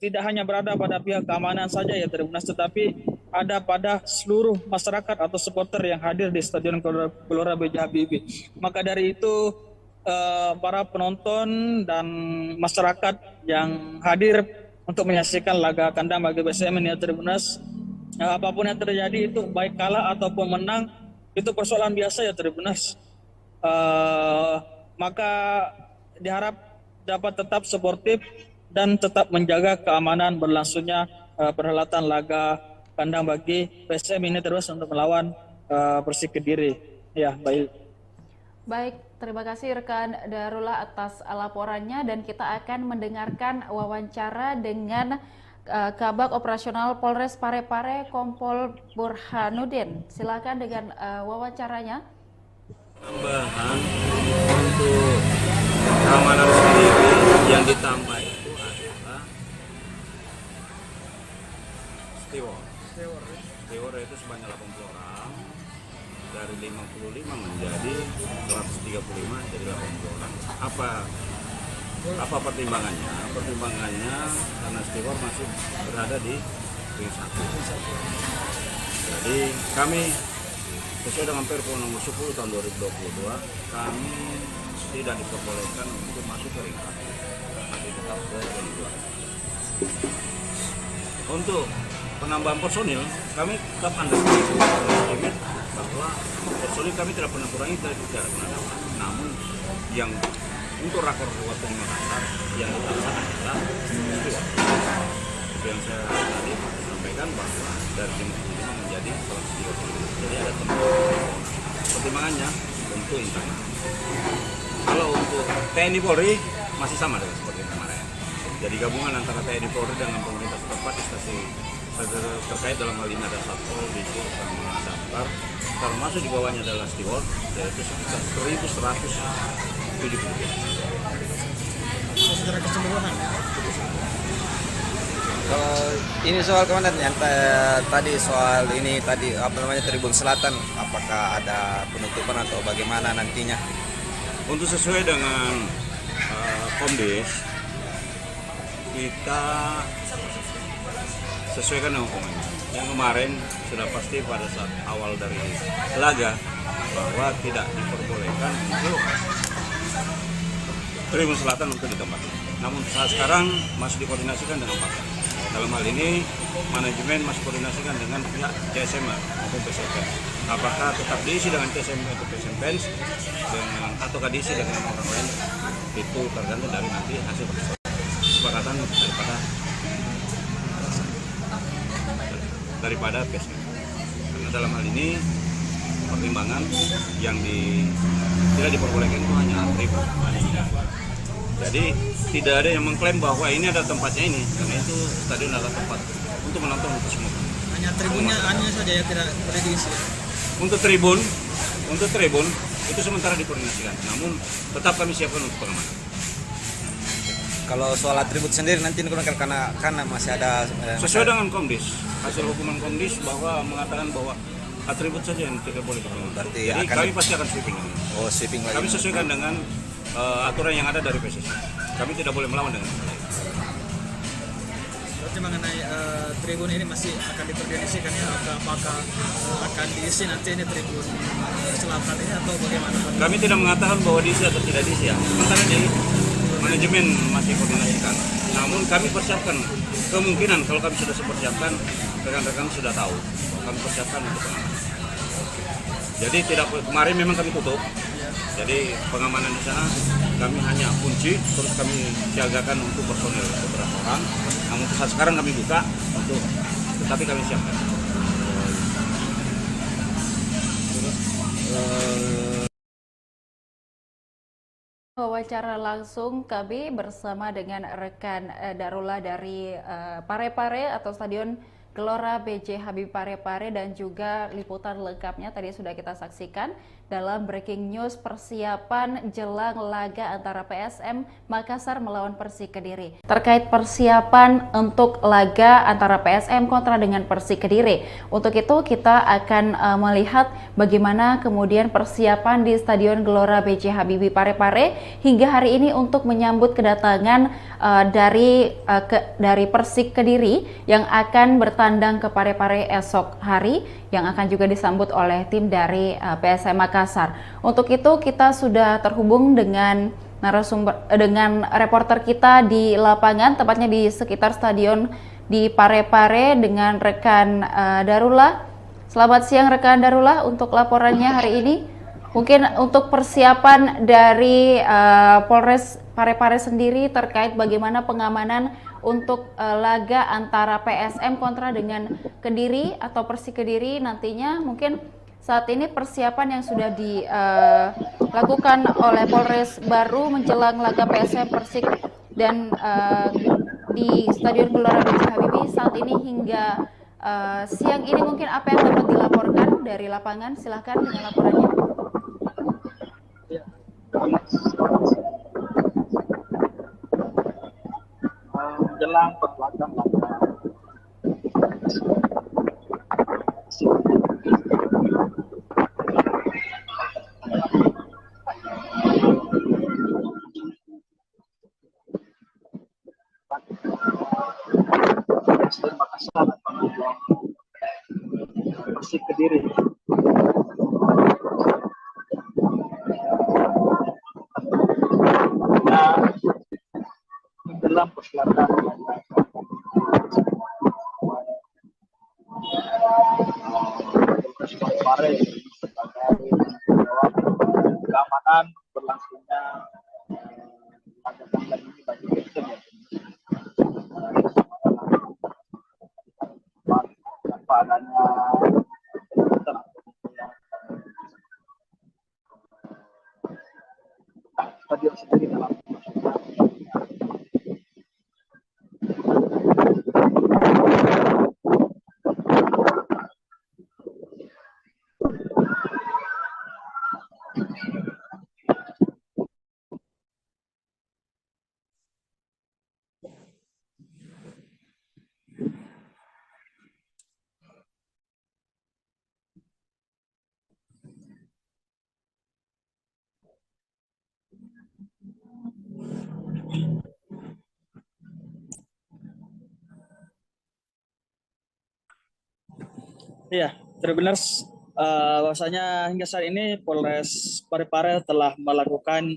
[SPEAKER 2] tidak hanya berada pada pihak keamanan saja ya Tribuners, tetapi ada pada seluruh masyarakat atau supporter yang hadir di Stadion Gelora B.J. Habibie. Maka dari itu para penonton dan masyarakat yang hadir untuk menyaksikan laga kandang bagi PSM ini ya Tribuners, apapun yang terjadi itu baik kalah ataupun menang itu persoalan biasa ya Tribuners. Maka diharap dapat tetap sportif dan tetap menjaga keamanan berlangsungnya perhelatan laga kandang bagi PSM ini terus untuk melawan Persik Kediri. Ya, baik.
[SPEAKER 1] Baik, terima kasih rekan Darullah atas laporannya, dan kita akan mendengarkan wawancara dengan Kabag Operasional Polres Parepare Kompol Burhanuddin. Silakan dengan wawancaranya.
[SPEAKER 3] Tambahan untuk keamanan sendiri yang ditambah itu adalah steward itu sebanyak 80 orang, dari 55 menjadi 135 jadi 80 orang. Apa pertimbangannya? Pertimbangannya karena steward masih berada di ring 1. Jadi kami sesuai dengan Perpres nomor 10 tahun 2022, kami tidak diperbolehkan untuk masuk ke ring 1, tapi tetap ke ring 2. Untuk penambahan personil, kami tetap underestimate bahwa personil kami tidak pernah kurangi, tidak pernah nambah. Namun yang untuk rakor waktu di Makassar yang ditambah adalah steward. Itu yang saya tadi sampaikan bahwa dari 55 menjadi 130. Jadi ada pertimbangannya tentu internal. Kalau untuk TNI Polri masih sama dengan seperti kemarin. Jadi gabungan antara TNI Polri dengan pemerintah setempat di stasiun terkait dalam hal ini ada Satpol, Disu, sama Damkar, termasuk di bawahnya adalah steward, yaitu sekitar 1.170.
[SPEAKER 4] Secara keseluruhan.
[SPEAKER 5] Kalau ini soal komandan yang tadi soal ini tadi Tribun Selatan, apakah ada penutupan atau bagaimana nantinya?
[SPEAKER 3] Untuk sesuai dengan Komdes, kita sesuaikan dengan komandan. Yang kemarin sudah pasti pada saat awal dari laga bahwa tidak diperbolehkan untuk Tribun Selatan untuk ditempati. Namun saat sekarang masih dikoordinasikan dengan Pak. Dalam hal ini manajemen masih koordinasikan dengan pihak CSM maupun PSM. Apakah tetap diisi dengan CSM atau PSM Fans ataukah diisi dengan orang lain, itu tergantung dari nanti hasil kesepakatan daripada PSM. Karena dalam hal ini pertimbangan yang tidak diperbolehkan itu hanya tribun. Jadi tidak ada yang mengklaim bahwa ini ada tempatnya ini, karena itu stadion adalah tempat untuk menonton untuk semua.
[SPEAKER 4] Hanya tribunnya hanya saja yang tidak boleh diisi.
[SPEAKER 3] Untuk tribun itu sementara dikoordinasikan, namun tetap kami siapkan untuk pengamanan.
[SPEAKER 5] Kalau soal atribut sendiri nanti karena masih ada
[SPEAKER 3] Sesuai dengan Komdis, hasil hukuman Komdis bahwa mengatakan bahwa atribut saja yang tidak boleh digunakan.
[SPEAKER 5] Berarti
[SPEAKER 3] Jadi
[SPEAKER 5] akan
[SPEAKER 3] kami pasti akan sweeping.
[SPEAKER 5] sweeping lagi.
[SPEAKER 3] Kami sesuaikan dengan aturan yang ada dari PSSI. Kami tidak boleh melawan dengan itu.
[SPEAKER 4] Berarti mengenai tribun ini masih akan dikoordinasikan ya, apakah akan diisi nanti ini tribun selatan ini atau bagaimana?
[SPEAKER 3] Kami tidak mengatakan bahwa diisi atau tidak diisi ya. Sementara di manajemen masih koordinasikan. Namun kami persiapkan kemungkinan kalau kami sudah persiapkan, rekan-rekan sudah tahu kami persiapkan untuk pengamanan. Jadi tidak kemarin memang kami tutup. Jadi pengamanan di sana kami hanya kunci, terus kami siagakan untuk personel beberapa orang. Namun saat sekarang kami buka untuk, tetapi kami siapkan.
[SPEAKER 1] Wawancara langsung kami bersama dengan rekan Darullah dari Parepare atau Stadion Gelora B.J. Habibie Parepare, dan juga liputan lengkapnya tadi sudah kita saksikan dalam breaking news persiapan jelang laga antara PSM Makassar melawan Persik Kediri. Terkait persiapan untuk laga antara PSM kontra dengan Persik Kediri, untuk itu kita akan melihat bagaimana kemudian persiapan di Stadion Gelora B.J. Habibie Parepare hingga hari ini untuk menyambut kedatangan dari Persik Kediri yang akan bertandang ke Parepare esok hari, yang akan juga disambut oleh tim dari PSM Makassar. Untuk itu kita sudah terhubung dengan dengan reporter kita di lapangan, tepatnya di sekitar stadion di Parepare dengan rekan Darullah. Selamat siang rekan Darullah, untuk laporannya hari ini. Mungkin untuk persiapan dari Polres Parepare sendiri terkait bagaimana pengamanan untuk laga antara PSM kontra dengan Kediri atau Persik Kediri nantinya, mungkin saat ini persiapan yang sudah dilakukan oleh Polres baru menjelang laga PSM Persik dan di Stadion Gelora B.J. Habibie saat ini hingga siang ini, mungkin apa yang dapat dilaporkan dari lapangan? Silahkan dengan laporannya.
[SPEAKER 2] Menjelang perhelatan PSM Makassar Persik Kediri. Dalam perhelatan Parepare sebagai keamanan berlangsungnya laga tandang ini bagi PSM ya. Tanpa adanya stadion sendiri dalam Iya, Tribuners, bahwasanya hingga saat ini Polres Parepare telah melakukan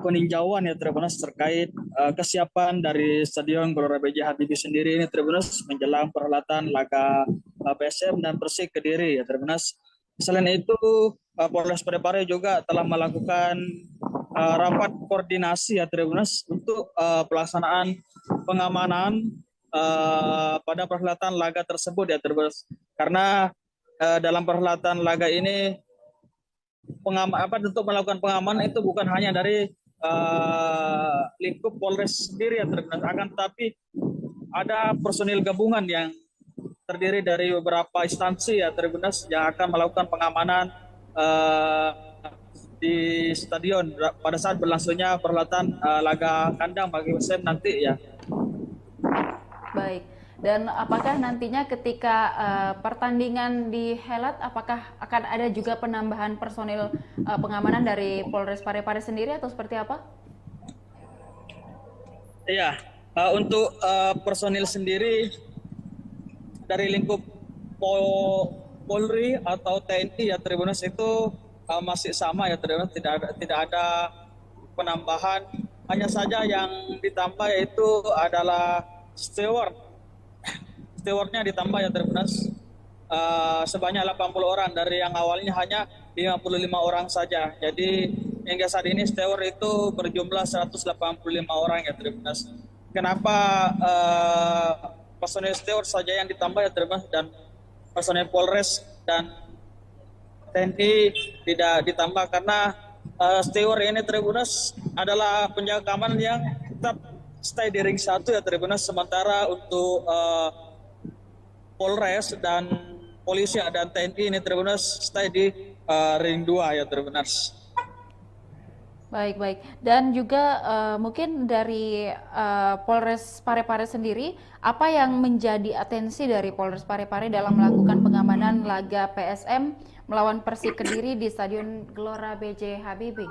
[SPEAKER 2] peninjauan ya Tribuners terkait kesiapan dari Stadion Gelora B.J. Habibie sendiri ini Tribuners menjelang perhelatan laga PSM dan Persik Kediri ya Tribuners. Selain itu Polres Parepare juga telah melakukan rapat koordinasi ya Tribuners untuk pelaksanaan pengamanan pada perhelatan laga tersebut ya Tribuners. Karena dalam perhelatan laga ini untuk melakukan pengamanan itu bukan hanya dari lingkup Polres sendiri ya Tribuners, akan tetapi ada personil gabungan yang terdiri dari beberapa instansi ya Tribuners yang akan melakukan pengamanan di stadion pada saat berlangsungnya perhelatan laga kandang bagi PSM nanti ya.
[SPEAKER 1] Baik. Dan apakah nantinya ketika pertandingan dihelat, apakah akan ada juga penambahan personil pengamanan dari Polres Parepare sendiri atau seperti apa?
[SPEAKER 2] Iya, untuk personil sendiri dari lingkup Polri atau TNI ya Tribuners itu masih sama ya Tribuners, tidak ada penambahan. Hanya saja yang ditambah yaitu adalah stewardnya ditambah ya Tribuners, sebanyak 80 orang dari yang awalnya hanya 55 orang saja. Jadi hingga saat ini steward itu berjumlah 185 orang ya Tribuners. Kenapa personel steward saja yang ditambah ya Tribuners dan personel Polres dan TNI tidak ditambah? Karena steward ini Tribuners adalah penjaga keamanan yang tetap stay di ring 1 ya Tribuners, sementara untuk Polres dan polisi dan TNI ini Tribuners stay di ring 2 ya Tribuners.
[SPEAKER 1] Baik. Dan juga mungkin dari Polres Parepare sendiri, apa yang menjadi atensi dari Polres Parepare dalam melakukan pengamanan laga PSM melawan Persik Kediri di Stadion Gelora B.J. Habibie?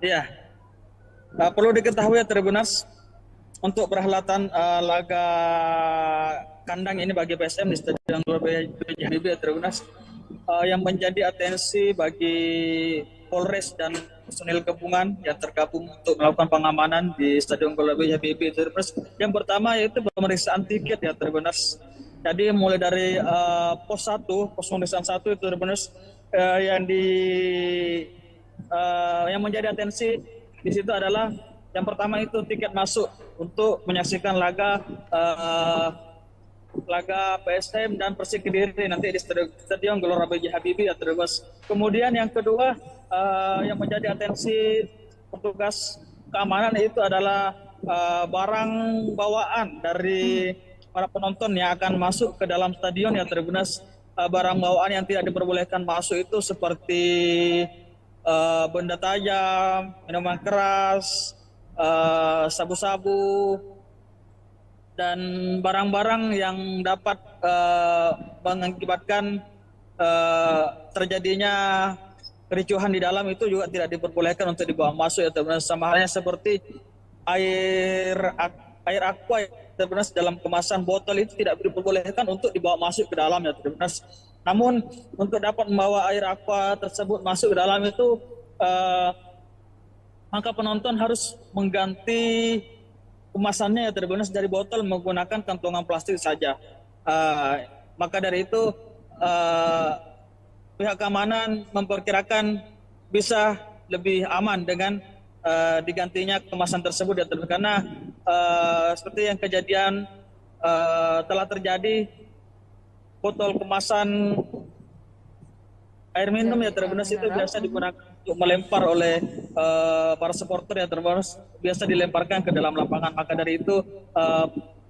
[SPEAKER 2] Iya, perlu diketahui ya Tribuners, untuk perhelatan laga kandang ini bagi PSM di Stadion Gelora B.J. Habibie ya Tribuners, yang menjadi atensi bagi Polres dan personil gabungan yang tergabung untuk melakukan pengamanan di Stadion Gelora B.J. Habibie Tribuners. Yang pertama yaitu pemeriksaan tiket ya Tribuners. Jadi mulai dari pos pemeriksaan 1 itu Tribuners, yang menjadi atensi di situ adalah yang pertama itu tiket masuk untuk menyaksikan laga PSM dan Persik Kediri nanti di Stadion Gelora B.J. Habibie ya Tribuners. Kemudian yang kedua yang menjadi atensi petugas keamanan itu adalah barang bawaan dari para penonton yang akan masuk ke dalam stadion ya Tribuners. Barang bawaan yang tidak diperbolehkan masuk itu seperti benda tajam, minuman keras, sabu-sabu, dan barang-barang yang dapat mengakibatkan terjadinya kericuhan di dalam itu juga tidak diperbolehkan untuk dibawa masuk ya Tribuners. Sama halnya seperti air aqua ya Tribuners, dalam kemasan botol itu tidak diperbolehkan untuk dibawa masuk ke dalam ya Tribuners. Namun untuk dapat membawa air aqua tersebut masuk ke dalam itu maka penonton harus mengganti kemasannya ya Tribuners dari botol menggunakan kantongan plastik saja. Maka dari itu pihak keamanan memperkirakan bisa lebih aman dengan digantinya kemasan tersebut ya Tribuners. Karena seperti yang kejadian telah terjadi, botol kemasan air minum ya Tribuners itu biasa digunakan untuk melempar oleh para supporter ya Tribuners, biasa dilemparkan ke dalam lapangan. Maka dari itu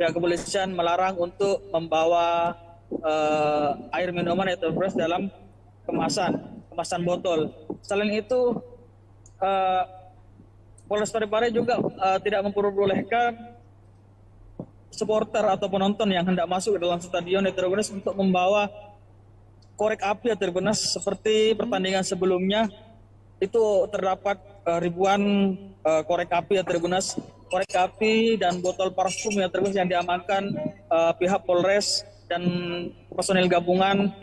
[SPEAKER 2] pihak kepolisian melarang untuk membawa air minuman ya Tribuners dalam kemasan botol. Selain itu Polres Parepare juga tidak memperbolehkan supporter atau penonton yang hendak masuk ke dalam stadion ya Tribuners untuk membawa korek api ya Tribuners. Seperti pertandingan sebelumnya itu terdapat ribuan korek api ya Tribuners, korek api dan botol parfum ya Tribuners yang diamankan pihak Polres dan personil gabungan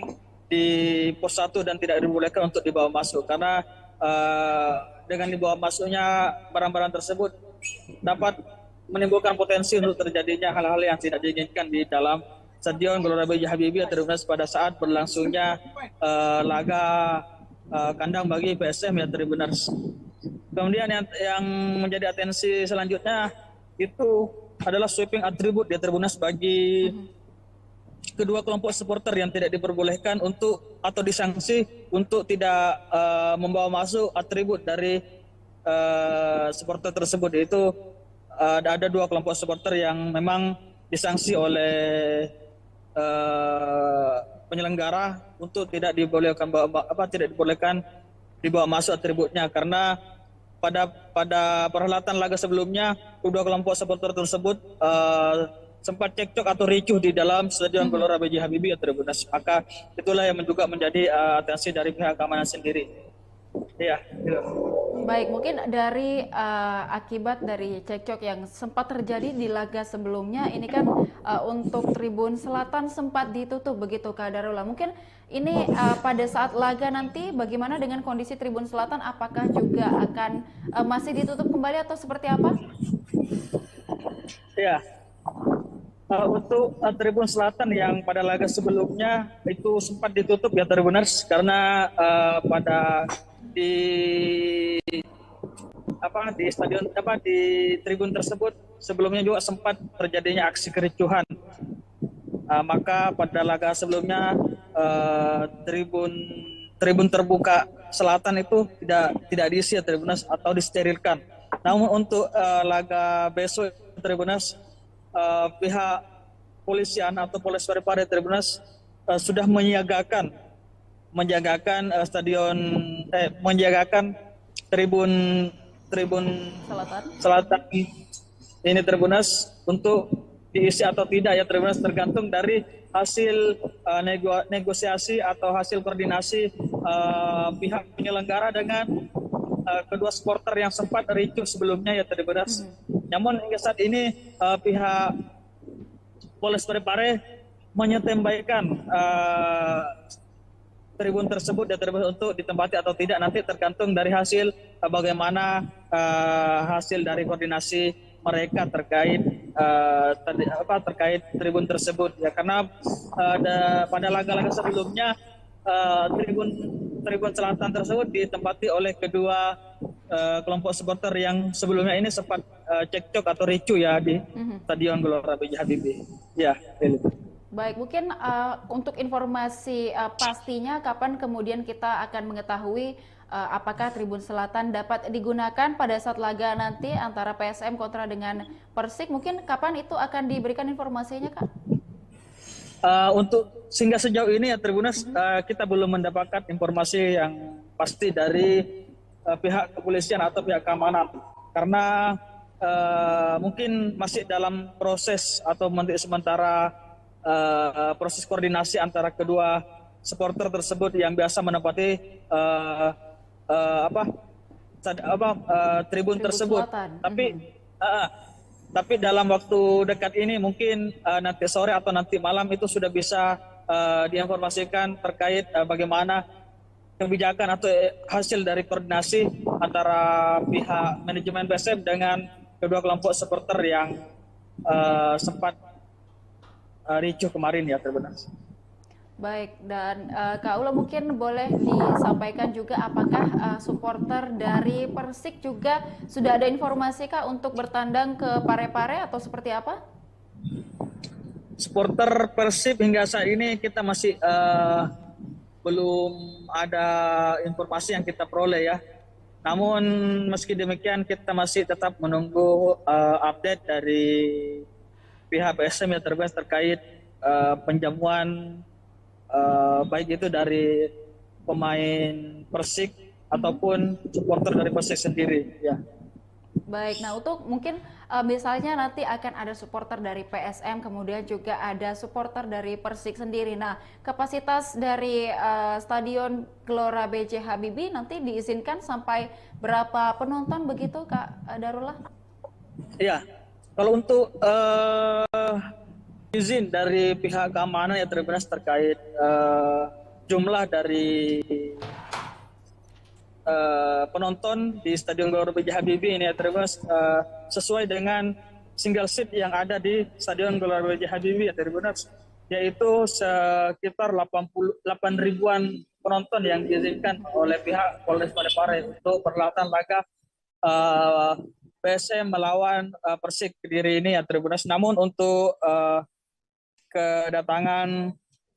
[SPEAKER 2] di pos 1 dan tidak dibolehkan untuk dibawa masuk, karena dengan dibawa masuknya barang-barang tersebut dapat menimbulkan potensi untuk terjadinya hal-hal yang tidak diinginkan di dalam Stadion Gelora B.J. Habibie Tribuners pada saat berlangsungnya laga kandang bagi PSM ya Tribuners. Kemudian yang menjadi atensi selanjutnya itu adalah sweeping atribut ya Tribuners bagi kedua kelompok supporter yang tidak diperbolehkan untuk atau disanksi untuk tidak membawa masuk atribut dari supporter tersebut. Yaitu ada dua kelompok supporter yang memang disanksi oleh penyelenggara untuk tidak dibolehkan dibawa masuk atributnya, karena pada perhelatan laga sebelumnya kedua kelompok supporter tersebut sempat cekcok atau ricuh di dalam Stadion Gelora B.J. Habibie ya Tribuners. Maka itulah yang juga menjadi atensi dari pihak keamanan sendiri. Iya.
[SPEAKER 1] Baik, mungkin dari akibat dari cekcok yang sempat terjadi di laga sebelumnya, ini kan untuk Tribun Selatan sempat ditutup begitu Kak Darullah. Mungkin ini pada saat laga nanti bagaimana dengan kondisi Tribun Selatan? Apakah juga akan masih ditutup kembali atau seperti apa?
[SPEAKER 2] Ya, untuk Tribun Selatan yang pada laga sebelumnya itu sempat ditutup ya Tribuners, karena di stadion di tribun tersebut sebelumnya juga sempat terjadinya aksi kericuhan. Maka pada laga sebelumnya tribun terbuka selatan itu tidak diisi ya Tribuners atau disterilkan. Namun untuk laga besok Tribuners, pihak polisian atau Polres Parepare Tribuners sudah menyiagakan tribun selatan ini Tribuners untuk diisi atau tidak ya Tribuners, tergantung dari hasil negosiasi atau hasil koordinasi pihak penyelenggara dengan kedua supporter yang sempat ricuh sebelumnya ya Tribuners. Namun hingga saat ini pihak Polres Parepare menyetembaikan tribun tersebut ya Tribuners untuk ditempati atau tidak, nanti tergantung dari hasil bagaimana hasil dari koordinasi mereka terkait tribun tersebut ya, karena pada laga-laga sebelumnya tribun selatan tersebut ditempati oleh kedua kelompok supporter yang sebelumnya ini sempat cekcok atau ricuh ya di Stadion Gelora B.J. Habibie. Ya,
[SPEAKER 1] baik, mungkin untuk informasi pastinya kapan kemudian kita akan mengetahui apakah Tribun Selatan dapat digunakan pada saat laga nanti antara PSM kontra dengan Persik, mungkin kapan itu akan diberikan informasinya Kak?
[SPEAKER 2] Untuk sehingga sejauh ini ya Tribuners, kita belum mendapatkan informasi yang pasti dari pihak kepolisian atau pihak keamanan, karena mungkin masih dalam proses atau sementara proses koordinasi antara kedua supporter tersebut yang biasa menempati tribun tersebut. Tapi dalam waktu dekat ini mungkin nanti sore atau nanti malam itu sudah bisa diinformasikan terkait bagaimana kebijakan atau hasil dari koordinasi antara pihak manajemen PSM dengan kedua kelompok supporter yang sempat ricuh kemarin ya Tribuners.
[SPEAKER 1] Baik, dan Kak Ula mungkin boleh disampaikan juga apakah supporter dari Persik juga sudah ada informasi Kak untuk bertandang ke Parepare atau seperti apa?
[SPEAKER 2] Supporter Persib hingga saat ini kita masih belum ada informasi yang kita peroleh ya. Namun meski demikian kita masih tetap menunggu update dari pihak PSM yang terkait penjamuan baik itu dari pemain Persik ataupun supporter dari Persik sendiri ya.
[SPEAKER 1] Baik, nah untuk mungkin misalnya nanti akan ada supporter dari PSM, kemudian juga ada supporter dari Persik sendiri. Nah, kapasitas dari Stadion Gelora B.J. Habibie nanti diizinkan sampai berapa penonton begitu Kak Darullah?
[SPEAKER 2] Iya, kalau untuk izin dari pihak keamanan ya Tribuners terkait jumlah dari penonton di Stadion Gelora B.J. Habibie ini ya Tribuners sesuai dengan single seat yang ada di Stadion Gelora B.J. Habibie ya Tribuners, yaitu sekitar 8.000-an penonton yang diizinkan oleh pihak Polres Parepare untuk perhelatan laga PSM melawan Persik Kediri ini ya Tribuners. Namun untuk kedatangan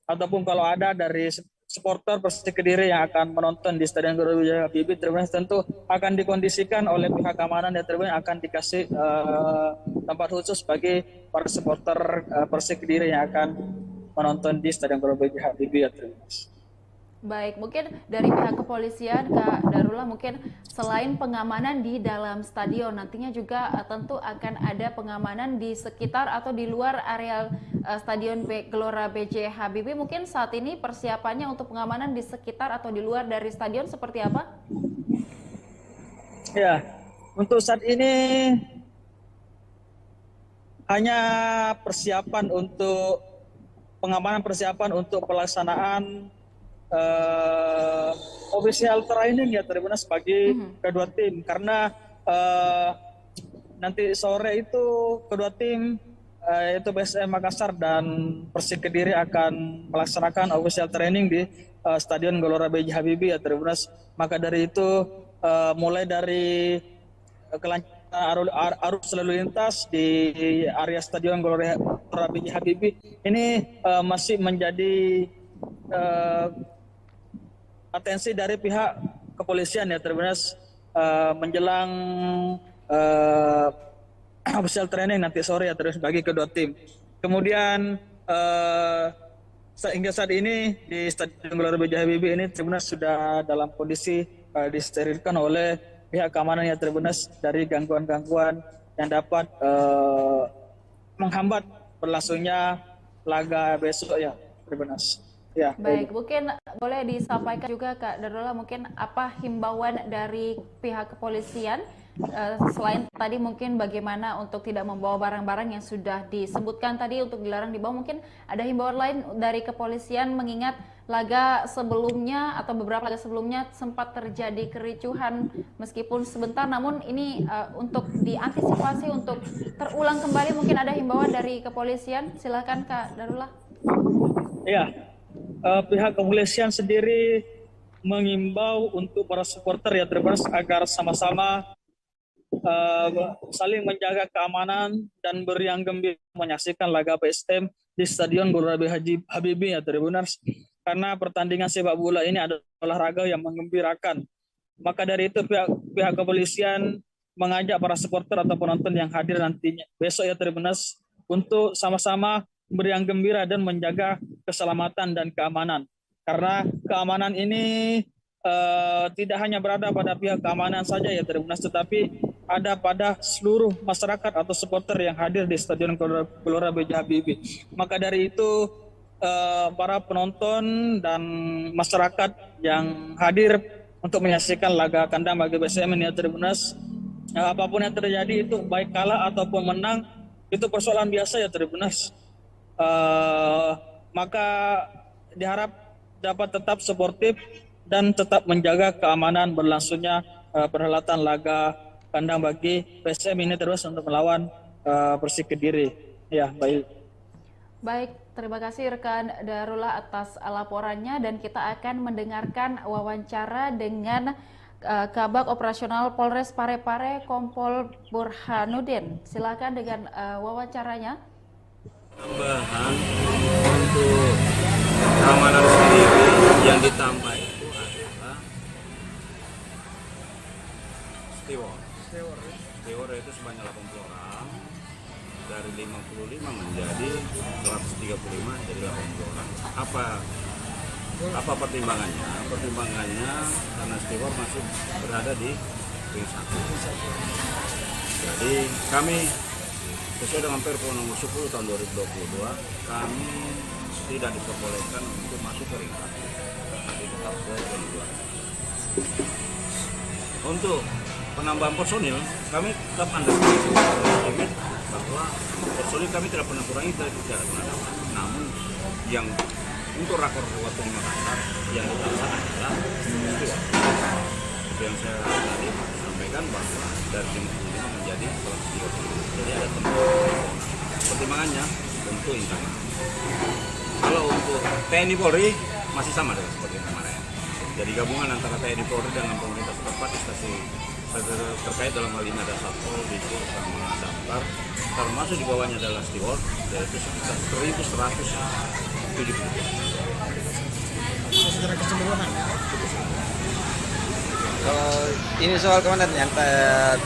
[SPEAKER 2] ataupun kalau ada dari supporter Persik Kediri yang akan menonton di Stadion Gelora B.J. Habibie Tribuners tentu akan dikondisikan oleh pihak keamanan dan Tribuners akan dikasih tempat khusus bagi para supporter Persik Kediri yang akan menonton di Stadion Gelora B.J. Habibie Tribuners.
[SPEAKER 1] Baik, mungkin dari pihak kepolisian, Kak Darullah, mungkin selain pengamanan di dalam stadion, nantinya juga tentu akan ada pengamanan di sekitar atau di luar areal Stadion Gelora B.J. Habibie. Mungkin saat ini persiapannya untuk pengamanan di sekitar atau di luar dari stadion seperti apa?
[SPEAKER 2] Ya, untuk saat ini hanya persiapan untuk persiapan untuk pelaksanaan official training ya Tribunas bagi kedua tim, karena nanti sore itu kedua tim yaitu BSM Makassar dan Persik Kediri akan melaksanakan official training di Stadion Gelora B.J. Habibie ya Tribunas. Maka dari itu mulai dari kelancaran arus lalu lintas di area Stadion Gelora B.J. Habibie ini masih menjadi atensi dari pihak kepolisian ya Tribunas menjelang official training nanti sore ya terus bagi kedua tim. Kemudian hingga saat ini di Stadion Gelora B.J. Habibie ini Tribunas sudah dalam kondisi disterilkan oleh pihak keamanan ya Tribunas dari gangguan-gangguan yang dapat menghambat berlangsungnya laga besok ya Tribunas. Ya,
[SPEAKER 1] baik, mungkin boleh disampaikan juga Kak Darullah, mungkin apa himbauan dari pihak kepolisian selain tadi mungkin bagaimana untuk tidak membawa barang-barang yang sudah disebutkan tadi untuk dilarang dibawa, mungkin ada himbauan lain dari kepolisian mengingat laga sebelumnya atau beberapa laga sebelumnya sempat terjadi kericuhan meskipun sebentar, namun ini untuk diantisipasi untuk terulang kembali, mungkin ada himbauan dari kepolisian. Silakan Kak Darullah.
[SPEAKER 2] Ya. Pihak kepolisian sendiri mengimbau untuk para supporter ya Tribunas agar sama-sama saling menjaga keamanan dan beriang gembira menyaksikan laga PSM di Stadion Gelora B.J. Habibie ya Tribunas, karena pertandingan sepak bola ini adalah olahraga yang menggembirakan. Maka dari itu pihak kepolisian mengajak para supporter atau penonton yang hadir nantinya besok ya Tribunas untuk sama-sama beriang gembira dan menjaga keselamatan dan keamanan, karena keamanan ini tidak hanya berada pada pihak keamanan saja ya Tribunas, tetapi ada pada seluruh masyarakat atau supporter yang hadir di Stadion Gelora B.J. Habibie. Maka dari itu para penonton dan masyarakat yang hadir untuk menyaksikan laga kandang bagi BSM ini ya Tribunas, apapun yang terjadi itu baik kalah ataupun menang itu persoalan biasa ya Tribunas. Maka diharap dapat tetap sportif dan tetap menjaga keamanan berlangsungnya perhelatan laga kandang bagi PSM ini terus untuk melawan Persik Kediri. Ya, baik.
[SPEAKER 1] Baik, terima kasih rekan Darullah atas laporannya, dan kita akan mendengarkan wawancara dengan Kabag Operasional Polres Parepare Kompol Burhanuddin. Silakan dengan wawancaranya.
[SPEAKER 3] Tambahan untuk keamanan sendiri yang ditambah itu adalah steward itu sebanyak 80 orang, dari 55 menjadi 135 jadi 80 orang. Apa pertimbangannya? Pertimbangannya karena steward masih berada di ring 1. Jadi kami sesuai dengan Perpres nomor 10 tahun 2022, kami tidak diperbolehkan untuk masuk ke ring 1, tapi tetap ke ring 2. Untuk penambahan personil, kami tetap underestimate bahwa personil kami tidak pernah kurangi, tidak pernah dapat. Namun yang untuk rakor waktu di Makassar yang ditambah adalah steward. Itu yang saya tadi sampaikan bahwa dari 55 menjadi 130. Jadi ada pertimbangannya tentu internal. Kalau untuk TNI Polri masih sama dengan seperti kemarin. Jadi gabungan antara TNI Polri dengan pemerintah setempat di stasi terkait dalam hal ini ada Satpol, Dikut, sama Damkar, termasuk di bawahnya adalah steward, yaitu sekitar 1.170.
[SPEAKER 4] Secara keseluruhan.
[SPEAKER 5] Ini soal komandan yang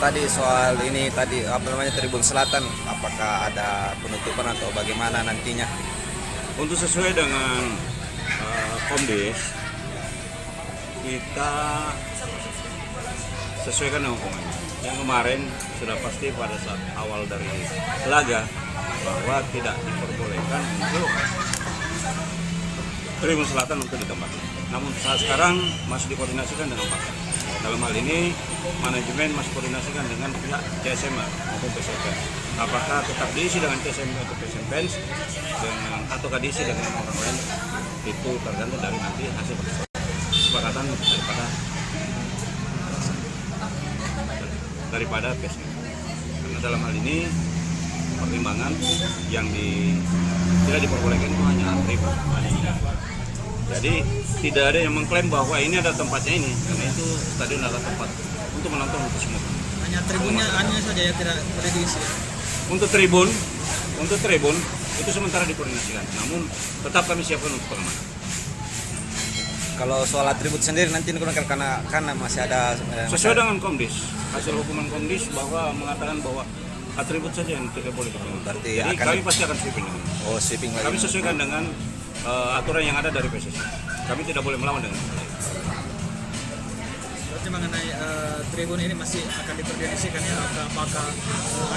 [SPEAKER 5] tadi soal ini tadi Tribun Selatan, apakah ada penutupan atau bagaimana nantinya?
[SPEAKER 3] Untuk sesuai dengan Komdis, kita sesuaikan dengan hukumannya. Yang kemarin sudah pasti pada saat awal dari laga bahwa tidak diperbolehkan untuk Tribun Selatan untuk ditempatkan. Namun saat sekarang masih dikoordinasikan dengan Pak. Dalam hal ini manajemen masih koordinasikan dengan pihak CSM maupun PSM. Apakah tetap diisi dengan CSM atau PSM Fans dengan ataukah diisi dengan orang lain, itu tergantung dari nanti hasil kesepakatan daripada PSM. Karena dalam hal ini pertimbangan yang tidak diperbolehkan itu hanya tribun. Jadi tidak ada yang mengklaim bahwa ini ada tempatnya ini, karena itu stadion adalah tempat untuk menonton untuk semua.
[SPEAKER 4] Hanya tribunnya hanya saja yang tidak boleh diisi.
[SPEAKER 3] Untuk tribun itu sementara dikoordinasikan, namun tetap kami siapkan untuk pengamanan.
[SPEAKER 5] Kalau soal atribut sendiri nanti karena masih ada
[SPEAKER 3] Sesuai dengan Komdis, hasil hukuman Komdis bahwa mengatakan bahwa atribut saja yang tidak boleh dipakai.
[SPEAKER 5] Berarti
[SPEAKER 3] jadi kami pasti akan sweeping.
[SPEAKER 5] Sweeping lagi.
[SPEAKER 3] Kami sesuaikan dengan aturan yang ada dari PSSI. Kami tidak boleh melawan dengan hal lain.
[SPEAKER 4] Berarti mengenai tribun ini masih akan dikoordinasikan ya, apakah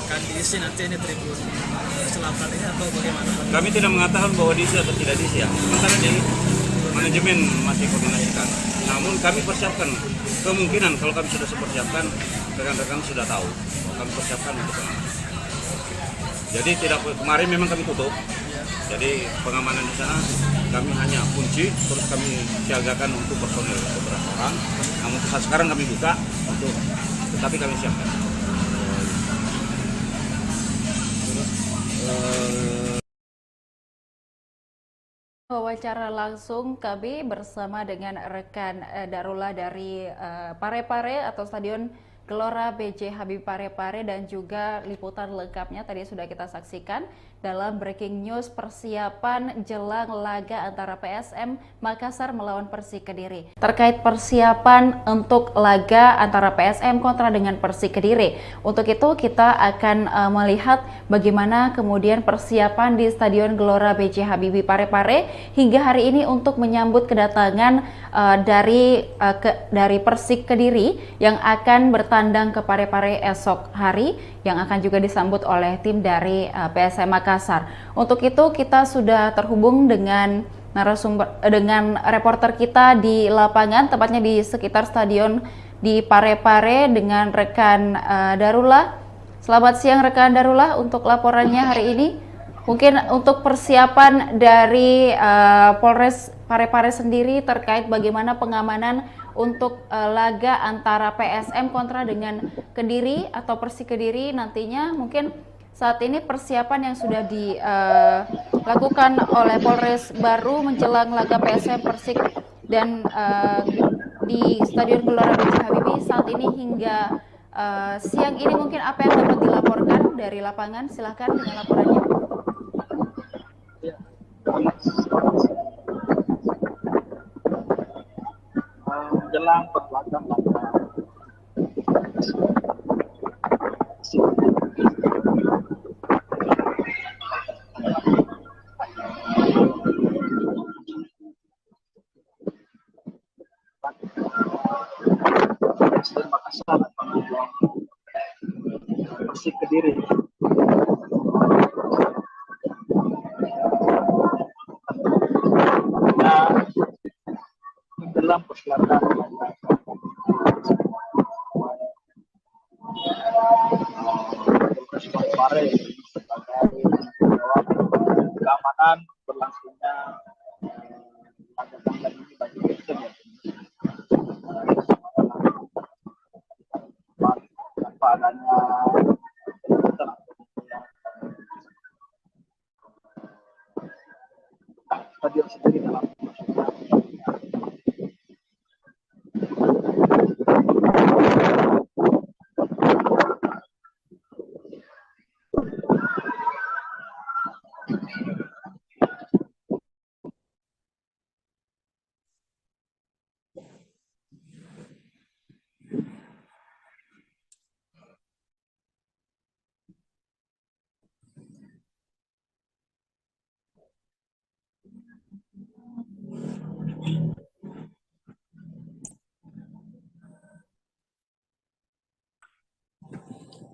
[SPEAKER 4] akan diisi nanti ini tribun selatan ini atau bagaimana?
[SPEAKER 3] Kami tidak mengatakan bahwa diisi atau tidak diisi ya. Sementara di manajemen masih koordinasikan. Namun kami persiapkan kemungkinan kalau kami sudah persiapkan, rekan-rekan sudah tahu bahwa kami persiapkan untuk pengamanan. Jadi kemarin memang kami tutup. Jadi pengamanan di sana kami hanya kunci, terus kami siagakan untuk personel beberapa orang. Namun saat sekarang kami buka tetapi kami siapkan.
[SPEAKER 1] Wawancara langsung kami bersama dengan rekan Darullah dari Parepare atau Stadion Gelora B.J. Habibie Parepare, dan juga liputan lengkapnya tadi sudah kita saksikan dalam breaking news persiapan jelang laga antara PSM Makassar melawan Persik Kediri. Terkait persiapan untuk laga antara PSM kontra dengan Persik Kediri, untuk itu kita akan melihat bagaimana kemudian persiapan di Stadion Gelora B.J. Habibie Parepare hingga hari ini untuk menyambut kedatangan dari Persik Kediri yang akan bertandang ke Parepare esok hari, yang akan juga disambut oleh tim dari PSM Makassar. Untuk itu kita sudah terhubung dengan dengan reporter kita di lapangan, tepatnya di sekitar stadion di Parepare dengan rekan Darullah. Selamat siang rekan Darullah, untuk laporannya hari ini. Mungkin untuk persiapan dari Polres Parepare sendiri terkait bagaimana pengamanan untuk laga antara PSM kontra dengan Kediri atau Persik Kediri nantinya, mungkin saat ini persiapan yang sudah dilakukan oleh Polres baru menjelang laga PSM Persik dan di Stadion Gelora B.J. Habibie saat ini hingga siang ini, mungkin apa yang dapat dilaporkan dari lapangan? Silahkan dengan laporannya.
[SPEAKER 2] Menjelang perlaga PSM Makassar Persik Kediri. Menjelang perhelatan Parepare sebagai keamanan berlangsungnya laga tanggal ini bagi PSM tanpa adanya stadion sendiri dalam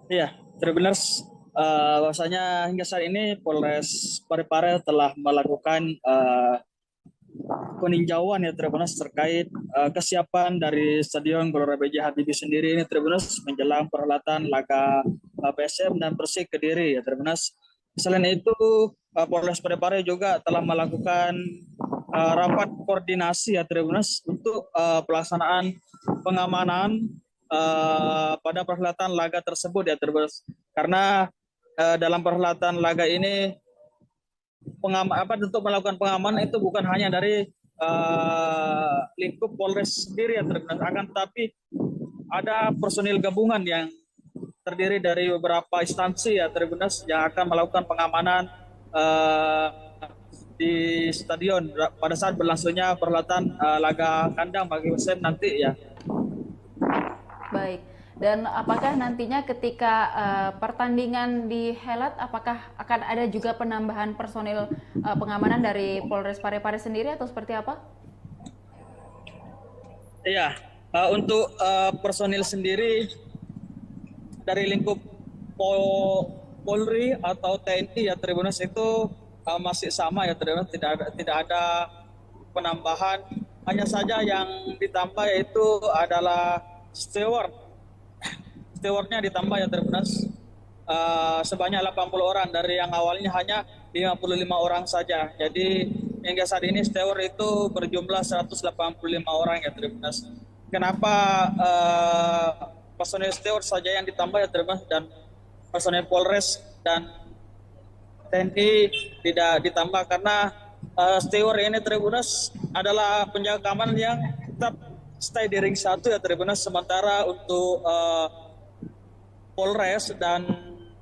[SPEAKER 2] Iya, Tribuners, bahwasanya hingga saat ini Polres Parepare telah melakukan peninjauan ya Tribuners terkait kesiapan dari Stadion Gelora B.J. Habibie sendiri ini Tribuners menjelang perhelatan laga PSM dan Persik Kediri ya Tribuners. Selain itu Polres Parepare juga telah melakukan rapat koordinasi ya Tribuners untuk pelaksanaan pengamanan pada perhelatan laga tersebut ya Tribuners. Karena dalam perhelatan laga ini untuk melakukan pengamanan itu bukan hanya dari lingkup Polres sendiri ya Tribuners, akan tetapi ada personil gabungan yang terdiri dari beberapa instansi ya Tribuners yang akan melakukan pengamanan di stadion pada saat berlangsungnya perhelatan laga kandang bagi PSM nanti ya.
[SPEAKER 1] Baik. Dan apakah nantinya ketika pertandingan dihelat, apakah akan ada juga penambahan personil pengamanan dari Polres Parepare sendiri atau seperti apa?
[SPEAKER 2] Iya, untuk personil sendiri dari lingkup Polri atau TNI ya Tribuners itu masih sama ya Tribuners, tidak ada penambahan. Hanya saja yang ditambah yaitu adalah stewardnya ditambah ya Tribuners sebanyak 80 orang dari yang awalnya hanya 55 orang saja. Jadi hingga saat ini steward itu berjumlah 185 orang ya Tribuners. Kenapa personel steward saja yang ditambah ya Tribuners dan personel Polres dan TNI tidak ditambah karena steward ini Tribuners adalah penjaga keamanan yang tetap stay di ring 1 ya Tribuners, sementara untuk Polres dan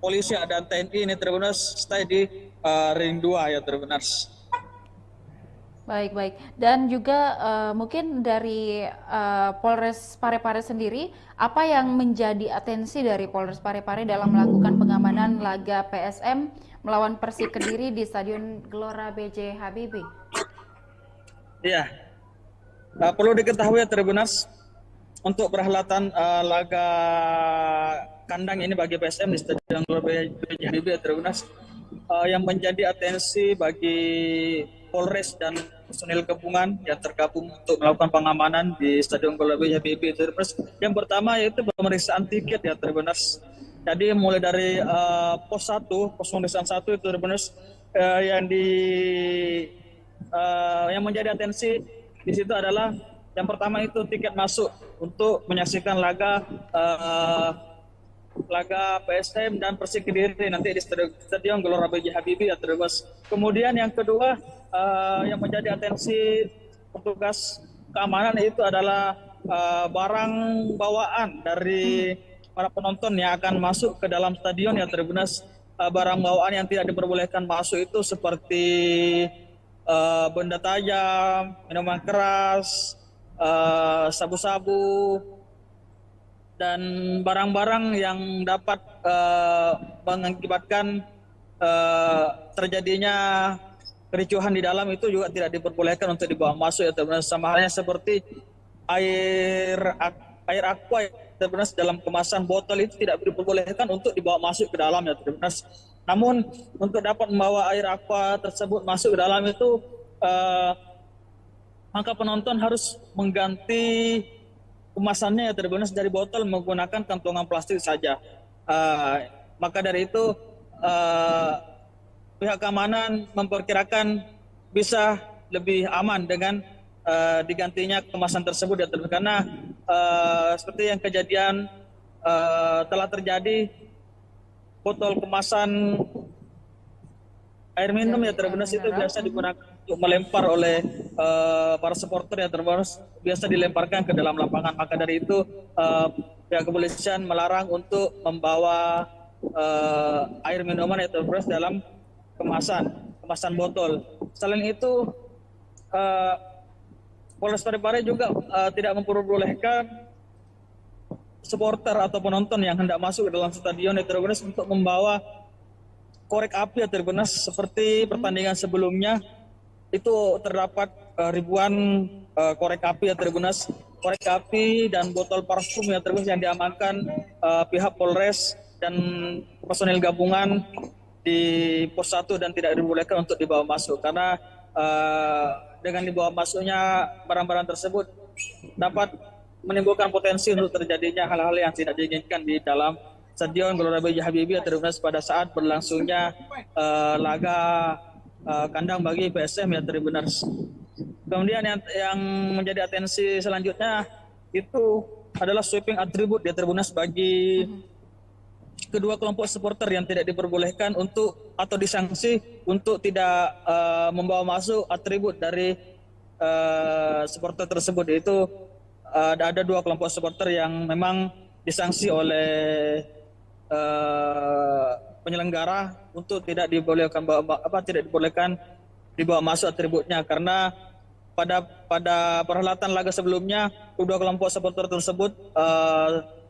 [SPEAKER 2] polisi dan TNI ini Tribuners stay di ring 2 ya Tribuners.
[SPEAKER 1] Baik. Dan juga mungkin dari Polres Parepare sendiri, apa yang menjadi atensi dari Polres Parepare dalam melakukan pengamanan laga PSM melawan Persik Kediri di Stadion Gelora B.J. Habibie?
[SPEAKER 2] Iya. Perlu diketahui ya Tribuners, untuk perhelatan laga kandang ini bagi PSM di Stadion Gelora B.J. Habibie ya Tribuners, yang menjadi atensi bagi Polres dan personil gabungan yang tergabung untuk melakukan pengamanan di Stadion Gelora B.J. Habibie Tribuners. Yang pertama yaitu pemeriksaan tiket ya Tribuners. Jadi mulai dari pos pemeriksaan 1 itu Tribuners yang menjadi atensi di situ adalah yang pertama itu tiket masuk untuk menyaksikan laga PSM dan Persik Kediri nanti di Stadion Gelora B.J. Habibie ya Tribuners. Kemudian yang kedua yang menjadi atensi petugas keamanan itu adalah barang bawaan dari para penonton yang akan masuk ke dalam stadion ya Tribuners. Barang bawaan yang tidak diperbolehkan masuk itu seperti benda tajam, minuman keras, sabu-sabu, dan barang-barang yang dapat mengakibatkan terjadinya kericuhan di dalam itu juga tidak diperbolehkan untuk dibawa masuk ya teman-teman. Sama halnya seperti air aqua ya teman-teman, dalam kemasan botol itu tidak diperbolehkan untuk dibawa masuk ke dalam ya teman-teman. Namun untuk dapat membawa air aqua tersebut masuk ke dalam itu maka penonton harus mengganti kemasannya ya Tribuners dari botol menggunakan kantongan plastik saja. Maka dari itu pihak keamanan memperkirakan bisa lebih aman dengan digantinya kemasan tersebut ya Tribuners. Karena seperti yang kejadian telah terjadi, botol kemasan air minum ya Tribuners itu biasa digunakan untuk melempar oleh para supporter ya Tribuners, biasa dilemparkan ke dalam lapangan. Maka dari itu pihak kepolisian melarang untuk membawa air minuman ya Tribuners dalam kemasan botol. Selain itu Polres Parepare juga tidak memperbolehkan supporter atau penonton yang hendak masuk ke dalam stadion ya Tribuners untuk membawa korek api ya Tribuners. Seperti pertandingan sebelumnya itu terdapat ribuan korek api ya Tribuners, korek api dan botol parfum ya Tribuners yang diamankan pihak Polres dan personil gabungan di pos 1 dan tidak dibolehkan untuk dibawa masuk karena dengan dibawa masuknya barang-barang tersebut dapat menimbulkan potensi untuk terjadinya hal-hal yang tidak diinginkan di dalam Stadion Gelora B.J. Habibie Tribuners pada saat berlangsungnya laga kandang bagi PSM ya Tribuners. Kemudian yang menjadi atensi selanjutnya itu adalah sweeping atribut di Tribuners bagi kedua kelompok supporter yang tidak diperbolehkan untuk atau disanksi untuk tidak membawa masuk atribut dari supporter tersebut. Yaitu ada dua kelompok supporter yang memang disanksi oleh penyelenggara untuk tidak dibolehkan dibawa masuk atributnya karena pada perhelatan laga sebelumnya kedua kelompok supporter tersebut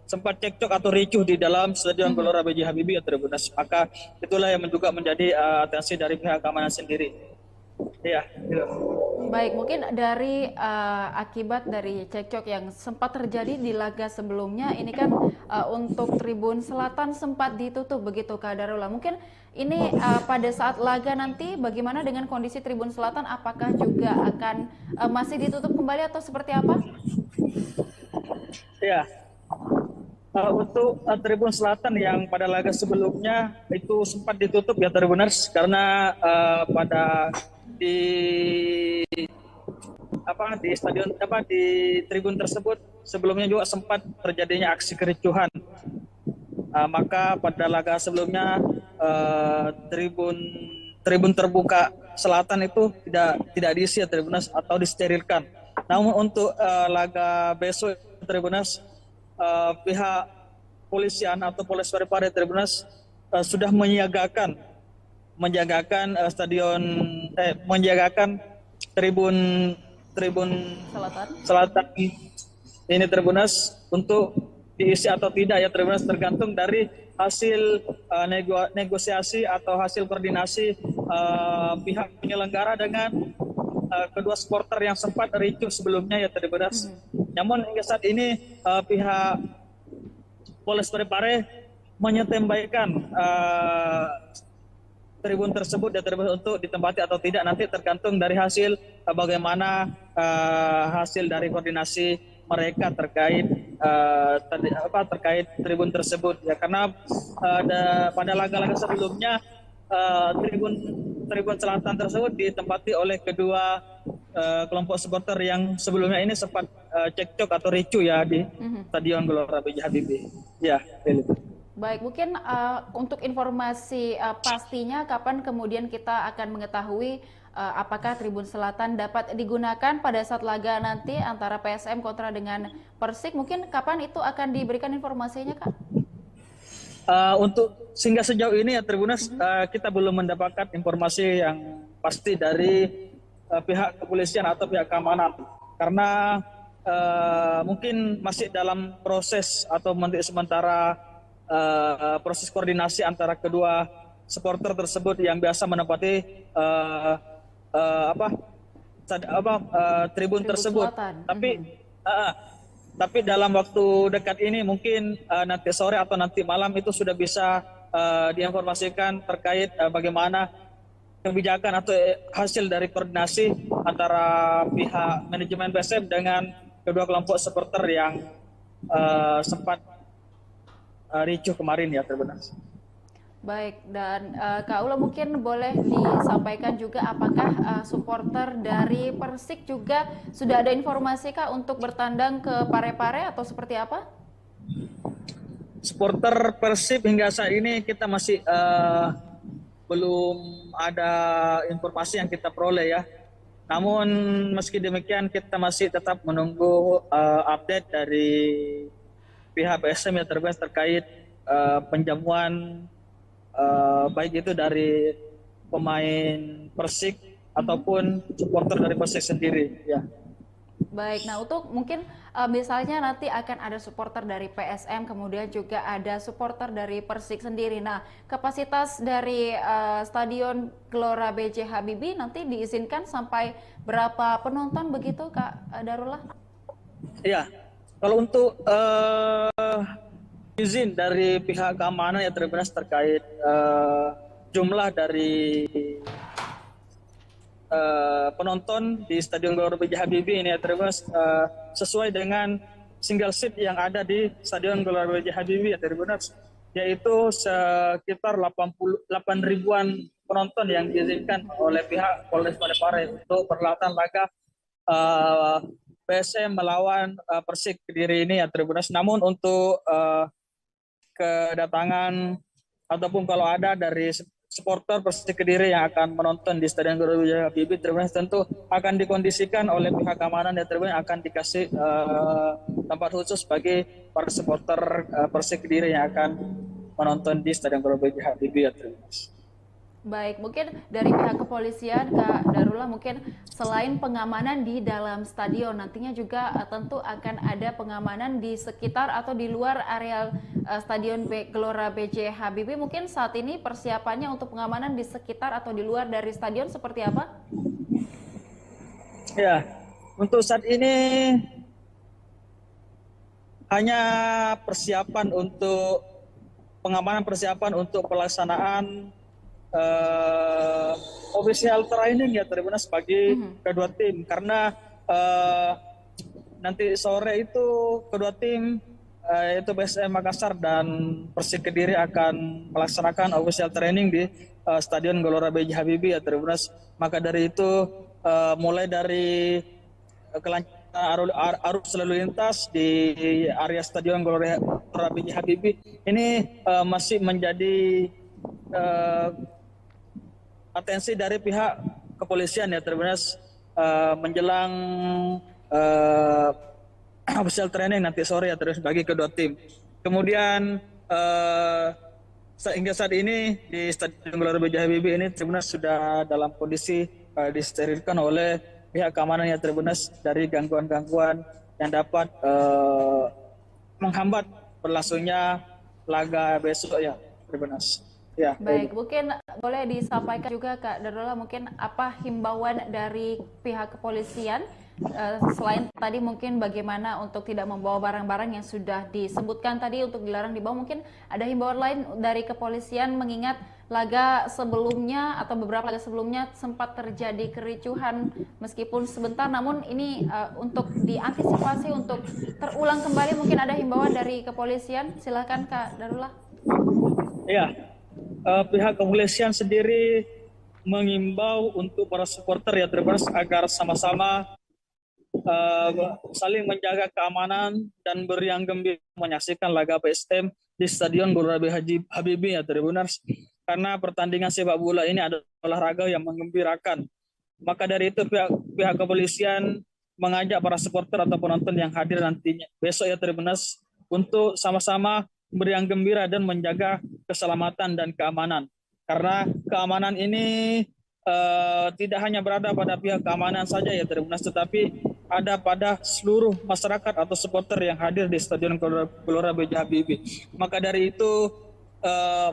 [SPEAKER 2] sempat cekcok atau ricuh di dalam Stadion Gelora B.J. Habibie Tribuners. Maka itulah yang juga menjadi atensi dari pihak keamanan sendiri. Iya.
[SPEAKER 1] Baik, mungkin dari akibat dari cekcok yang sempat terjadi di laga sebelumnya, ini kan untuk Tribun Selatan sempat ditutup begitu Kak Darullah. Mungkin ini pada saat laga nanti bagaimana dengan kondisi Tribun Selatan? Apakah juga akan masih ditutup kembali atau seperti apa?
[SPEAKER 2] Ya, untuk Tribun Selatan yang pada laga sebelumnya itu sempat ditutup ya Tribuners karena di stadion di tribun tersebut sebelumnya juga sempat terjadinya aksi kericuhan. Maka pada laga sebelumnya tribun terbuka selatan itu tidak diisi ya Tribuners atau disterilkan. Namun untuk laga besok Tribuners pihak polisian atau Polres Parepare Tribuners sudah menyiagakan tribun selatan ini Tribuners untuk diisi atau tidak ya Tribuners tergantung dari hasil negosiasi atau hasil koordinasi pihak penyelenggara dengan kedua supporter yang sempat ricuh sebelumnya ya Tribuners. Namun hingga saat ini pihak Polres Parepare menyetembaikan tribun tersebut ya Tribuners untuk ditempati atau tidak nanti tergantung dari hasil bagaimana hasil dari koordinasi mereka terkait tribun tersebut ya karena pada laga-laga sebelumnya tribun selatan tersebut ditempati oleh kedua kelompok supporter yang sebelumnya ini sempat cekcok atau ricuh ya di Stadion Gelora B.J. Habibie. Ya,
[SPEAKER 1] baik, mungkin untuk informasi pastinya kapan kemudian kita akan mengetahui apakah Tribun Selatan dapat digunakan pada saat laga nanti antara PSM kontra dengan Persik, mungkin kapan itu akan diberikan informasinya Kak?
[SPEAKER 2] Untuk sehingga sejauh ini ya Tribuners kita belum mendapatkan informasi yang pasti dari pihak kepolisian atau pihak keamanan karena mungkin masih dalam proses atau sementara proses koordinasi antara kedua supporter tersebut yang biasa menempati tribun tersebut.
[SPEAKER 1] Selatan.
[SPEAKER 2] Tapi dalam waktu dekat ini mungkin nanti sore atau nanti malam itu sudah bisa diinformasikan terkait bagaimana kebijakan atau hasil dari koordinasi antara pihak manajemen PSM dengan kedua kelompok supporter yang sempat ricuh kemarin ya Tribuners.
[SPEAKER 1] Baik, dan Kak Ula mungkin boleh disampaikan juga apakah supporter dari Persik juga sudah ada informasi Kak untuk bertandang ke Parepare atau seperti apa?
[SPEAKER 2] Supporter Persib hingga saat ini kita masih belum ada informasi yang kita peroleh ya. Namun meski demikian kita masih tetap menunggu update dari pihak PSM yang terkait penjamuan baik itu dari pemain Persik ataupun supporter dari Persik sendiri ya.
[SPEAKER 1] Baik, nah untuk mungkin misalnya nanti akan ada supporter dari PSM, kemudian juga ada supporter dari Persik sendiri. Nah, kapasitas dari Stadion Gelora B.J. Habibie nanti diizinkan sampai berapa penonton begitu Kak Darullah?
[SPEAKER 2] Iya, kalau untuk izin dari pihak keamanan ya terbatas terkait jumlah dari penonton di Stadion Gelora B.J. Habibie ini ya terbatas sesuai dengan single seat yang ada di Stadion Gelora B.J. Habibie ya terbatas, yaitu sekitar 88 ribuan penonton yang diizinkan oleh pihak Polres Parepare untuk perhelatan laga PSM melawan Persik Kediri ini ya Tribunas. Namun untuk kedatangan ataupun kalau ada dari supporter Persik Kediri yang akan menonton di Stadion Gelora B.J. Habibie, Tribunas tentu akan dikondisikan oleh pihak keamanan ya Tribunas, akan dikasih tempat khusus bagi para supporter Persik Kediri yang akan menonton di Stadion Gelora B.J. Habibie ya Tribunas.
[SPEAKER 1] Baik, mungkin dari pihak kepolisian, Kak Darullah, mungkin selain pengamanan di dalam stadion, nantinya juga tentu akan ada pengamanan di sekitar atau di luar area Stadion Gelora B.J. Habibie. Mungkin saat ini persiapannya untuk pengamanan di sekitar atau di luar dari stadion seperti apa?
[SPEAKER 2] Ya, untuk saat ini hanya persiapan untuk pengamanan, persiapan untuk pelaksanaan official training ya Tribunas bagi kedua tim, karena nanti sore itu kedua tim yaitu PSM Makassar dan Persik Kediri akan melaksanakan official training di Stadion Gelora B.J. Habibie ya Tribunas. Maka dari itu mulai dari kelancaran arus lalu lintas di area Stadion Gelora B.J. Habibie ini masih menjadi atensi dari pihak kepolisian ya Tribunas menjelang official training nanti sore ya terus bagi kedua tim. Kemudian hingga saat ini di Stadion Gelora B.J. Habibie ini Tribunas sudah dalam kondisi disterilkan oleh pihak keamanan ya Tribunas dari gangguan-gangguan yang dapat menghambat berlangsungnya laga besok ya Tribunas. Ya,
[SPEAKER 1] baik, mungkin boleh disampaikan juga Kak Darullah, mungkin apa himbauan dari pihak kepolisian selain tadi mungkin bagaimana untuk tidak membawa barang-barang yang sudah disebutkan tadi untuk dilarang dibawa, mungkin ada himbauan lain dari kepolisian mengingat laga sebelumnya atau beberapa laga sebelumnya sempat terjadi kericuhan meskipun sebentar, namun ini untuk diantisipasi untuk terulang kembali, mungkin ada himbauan dari kepolisian. Silakan Kak Darullah.
[SPEAKER 2] Ya. Pihak kepolisian sendiri mengimbau untuk para supporter ya Tribunas agar sama-sama saling menjaga keamanan dan beriang gembira menyaksikan laga PSM di Stadion Gelora B.J. Habibie ya Tribunas, karena pertandingan sepak bola ini adalah olahraga yang menggembirakan. Maka dari itu pihak kepolisian mengajak para supporter atau penonton yang hadir nantinya besok ya Tribunas untuk sama-sama beriang gembira dan menjaga keselamatan dan keamanan, karena keamanan ini tidak hanya berada pada pihak keamanan saja ya Tribunas, tetapi ada pada seluruh masyarakat atau supporter yang hadir di Stadion Gelora B.J. Habibie. Maka dari itu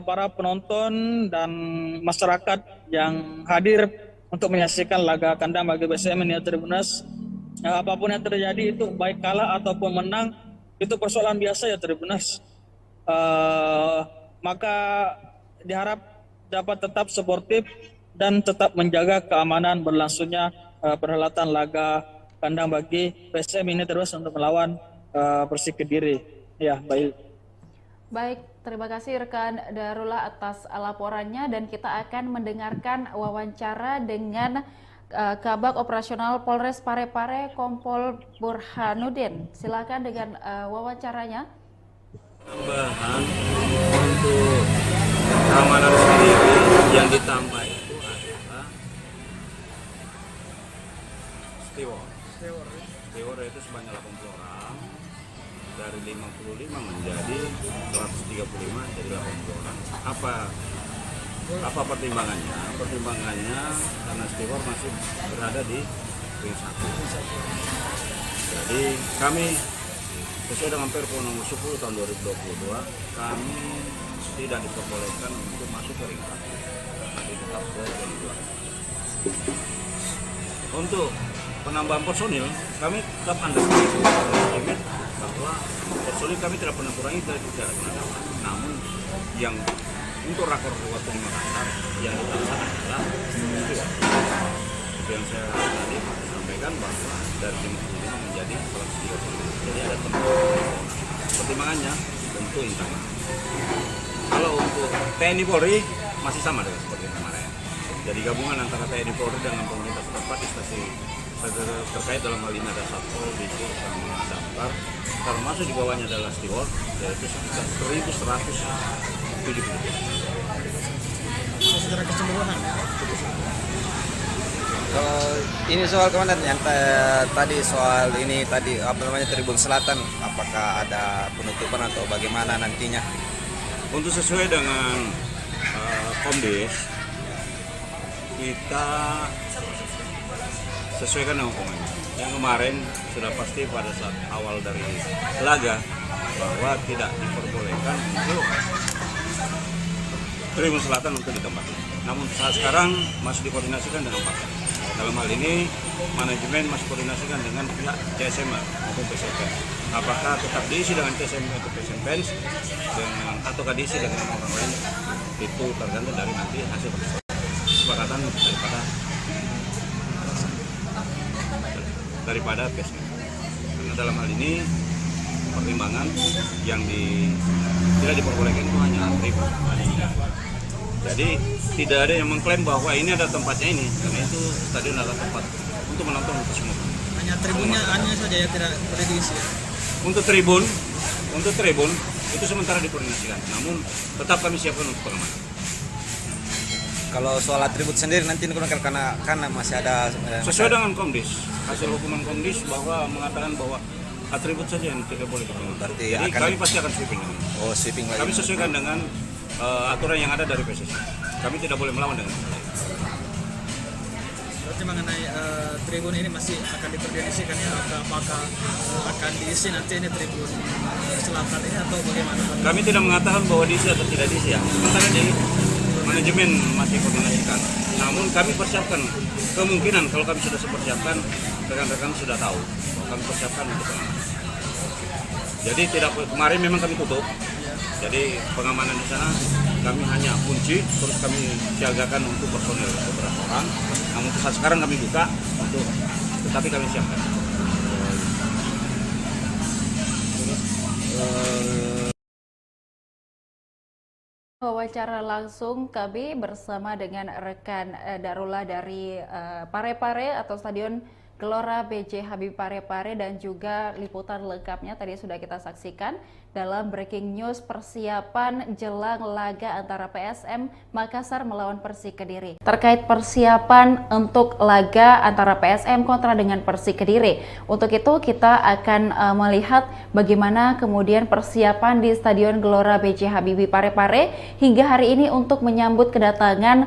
[SPEAKER 2] para penonton dan masyarakat yang hadir untuk menyaksikan laga kandang bagi PSM ini ya Tribunas, apapun yang terjadi itu baik kalah ataupun menang itu persoalan biasa ya Tribunas. Maka diharap dapat tetap sportif dan tetap menjaga keamanan berlangsungnya perhelatan laga kandang bagi PSM ini terus untuk melawan Persik Kediri. Ya, baik.
[SPEAKER 1] Baik, terima kasih rekan Darullah atas laporannya, dan kita akan mendengarkan wawancara dengan Kabag Operasional Polres Parepare Kompol Burhanuddin. Silakan dengan wawancaranya.
[SPEAKER 3] Tambahan untuk keamanan sendiri yang ditambah itu adalah steward itu sebanyak 80 orang, dari 55 menjadi 135 jadi 80 orang. Apa pertimbangannya? Pertimbangannya karena steward masih berada di ring 1. Jadi kami sesuai dengan Perpres nomor 10 tahun 2022, kami tidak diperbolehkan untuk masuk ke ring 1, tapi tetap ke ring 2. Untuk penambahan personil, kami tetap underestimate bahwa personil kami tidak pernah kurangi, tidak pernah dapat. Namun yang untuk rakor waktu di Makassar yang kita rasakan adalah itu yang saya tadi sampaikan bahwa dari 55 menjadi 130. Jadi ada pertimbangannya tentu internal. Kalau untuk TNI Polri masih sama dengan seperti kemarin. Jadi gabungan antara TNI Polri dengan pemerintah setempat di stasi terkait dalam hal ini ada Satpol, Disub, sama Damkar, termasuk di bawahnya adalah Steward, yaitu sekitar 1.170.
[SPEAKER 4] Secara keseluruhan ya.
[SPEAKER 5] Kalau ini soal komandan yang tadi soal ini tadi Tribun Selatan, apakah ada penutupan atau bagaimana nantinya?
[SPEAKER 3] Untuk sesuai dengan Komdis, kita sesuaikan dengan hukumannya. Yang kemarin sudah pasti pada saat awal dari laga bahwa tidak diperbolehkan untuk Tribun Selatan untuk ditempati. Namun saat sekarang masih dikoordinasikan dengan Pak. Dalam hal ini manajemen masih koordinasikan dengan pihak CSM maupun PSM. Apakah tetap diisi dengan CSM atau PSM Fans dengan ataukah diisi dengan orang lain, itu tergantung dari nanti hasil kesepakatan daripada PSM. Karena dalam hal ini pertimbangan yang tidak diperbolehkan itu hanya tribun. Jadi tidak ada yang mengklaim bahwa ini ada tempatnya ini, karena itu stadion adalah tempat untuk menonton untuk semua.
[SPEAKER 4] Hanya tribunnya hanya saja ya tidak boleh diisi ya.
[SPEAKER 3] Untuk tribun itu sementara dikoordinasikan, namun tetap kami siapkan untuk pengamanan.
[SPEAKER 5] Kalau soal atribut sendiri nanti karena masih ada
[SPEAKER 3] Sesuai dengan Komdis, hasil hukuman Komdis bahwa mengatakan bahwa atribut saja yang tidak boleh digunakan.
[SPEAKER 5] Berarti
[SPEAKER 3] jadi kami pasti akan sweeping.
[SPEAKER 5] Sweeping lagi.
[SPEAKER 3] Kami sesuaikan dengan aturan yang ada dari PSSI. Kami tidak boleh melawan dengan itu.
[SPEAKER 4] Berarti mengenai tribun ini masih akan dikoordinasikan ya, apakah akan diisi nanti ini tribun selatan ini atau bagaimana?
[SPEAKER 3] Kami tidak mengatakan bahwa diisi atau tidak diisi ya. Sementara di manajemen masih koordinasikan. Namun kami persiapkan kemungkinan kalau kami sudah persiapkan, rekan-rekan sudah tahu bahwa kami persiapkan untuk pengamanan. Jadi kemarin memang kami tutup. Jadi pengamanan di sana kami hanya kunci, terus kami siagakan untuk personel beberapa orang. Namun saat sekarang kami buka tetapi kami siapkan.
[SPEAKER 1] Wawancara langsung kami bersama dengan rekan Darullah dari Parepare atau Stadion Gelora B.J. Habibie Parepare, dan juga liputan lengkapnya tadi sudah kita saksikan dalam breaking news persiapan jelang laga antara PSM Makassar melawan Persik Kediri. Terkait persiapan untuk laga antara PSM kontra dengan Persik Kediri, untuk itu kita akan melihat bagaimana kemudian persiapan di Stadion Gelora B.J. Habibie Parepare hingga hari ini untuk menyambut kedatangan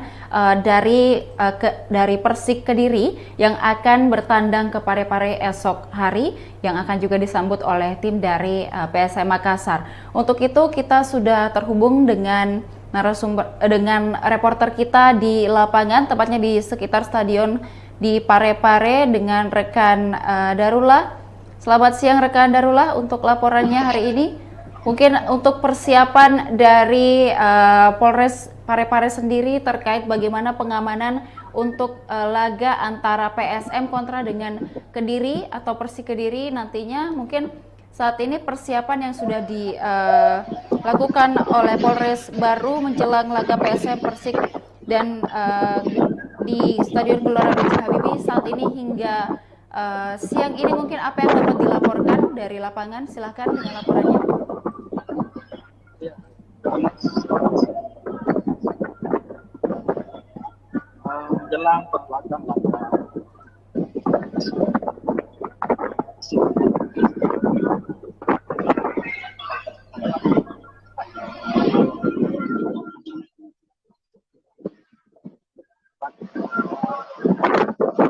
[SPEAKER 1] dari Persik Kediri yang akan bertandang ke Parepare esok hari, yang akan juga disambut oleh tim dari PSM Makassar. Untuk itu kita sudah terhubung dengan dengan reporter kita di lapangan, tepatnya di sekitar stadion di Parepare, dengan rekan Darullah. Selamat siang rekan Darullah, untuk laporannya hari ini. Mungkin untuk persiapan dari Polres Parepare sendiri terkait bagaimana pengamanan untuk laga antara PSM kontra dengan Kediri atau Persik Kediri nantinya, mungkin saat ini persiapan yang sudah dilakukan oleh Polres baru menjelang laga PSM Persik dan di Stadion Gelora B.J. Habibie saat ini hingga siang ini, mungkin apa yang dapat dilaporkan dari lapangan? Silahkan dengan laporannya.
[SPEAKER 2] Menjelang perhelatan laga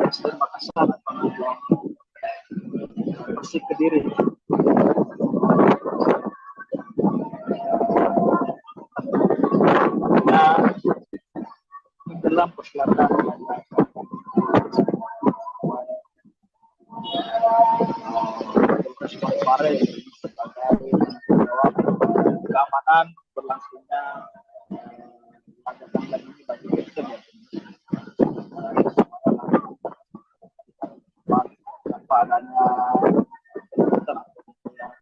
[SPEAKER 2] PSM Makassar Persik Kediri. Menjelang perhelatan Parepare sebagai jawab keamanan berlangsungnya laga tandang ini bagi Persib ya. Tanpa adanya keributan yang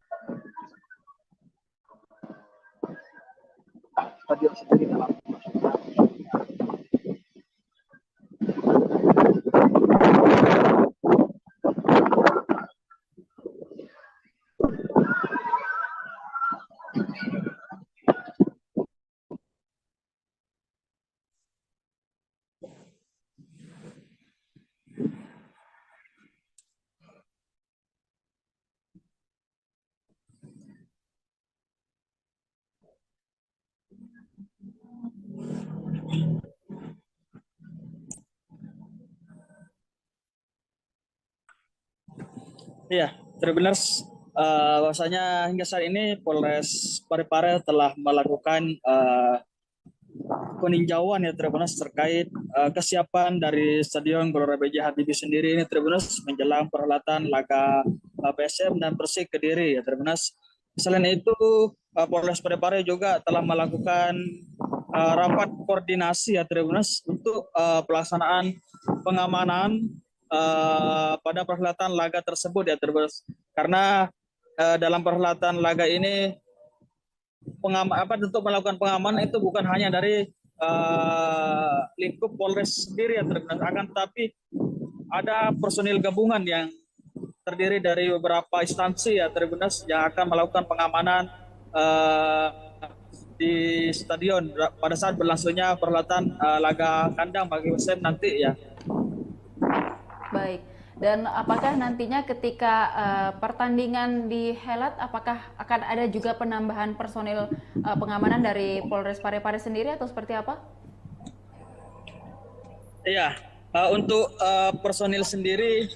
[SPEAKER 2] stadion sendiri dalam Iya, Tribuners, bahwasanya hingga saat ini Polres Parepare telah melakukan peninjauan ya Tribuners terkait kesiapan dari Stadion Gelora B.J. Habibie sendiri ini Tribuners menjelang perhelatan laga PSM dan Persik Kediri ya Tribuners. Selain itu Polres Parepare juga telah melakukan rapat koordinasi ya Tribuners untuk pelaksanaan pengamanan pada perhelatan laga tersebut ya Tribuners. Karena dalam perhelatan laga ini untuk melakukan pengamanan itu bukan hanya dari lingkup Polres sendiri ya Tribuners, akan tetapi ada personil gabungan yang terdiri dari beberapa instansi ya Tribuners yang akan melakukan pengamanan di stadion pada saat berlangsungnya perhelatan laga kandang bagi Persib nanti ya.
[SPEAKER 1] Baik, dan apakah nantinya ketika pertandingan dihelat, apakah akan ada juga penambahan personil pengamanan dari Polres Parepare sendiri atau seperti apa?
[SPEAKER 2] Iya, untuk personil sendiri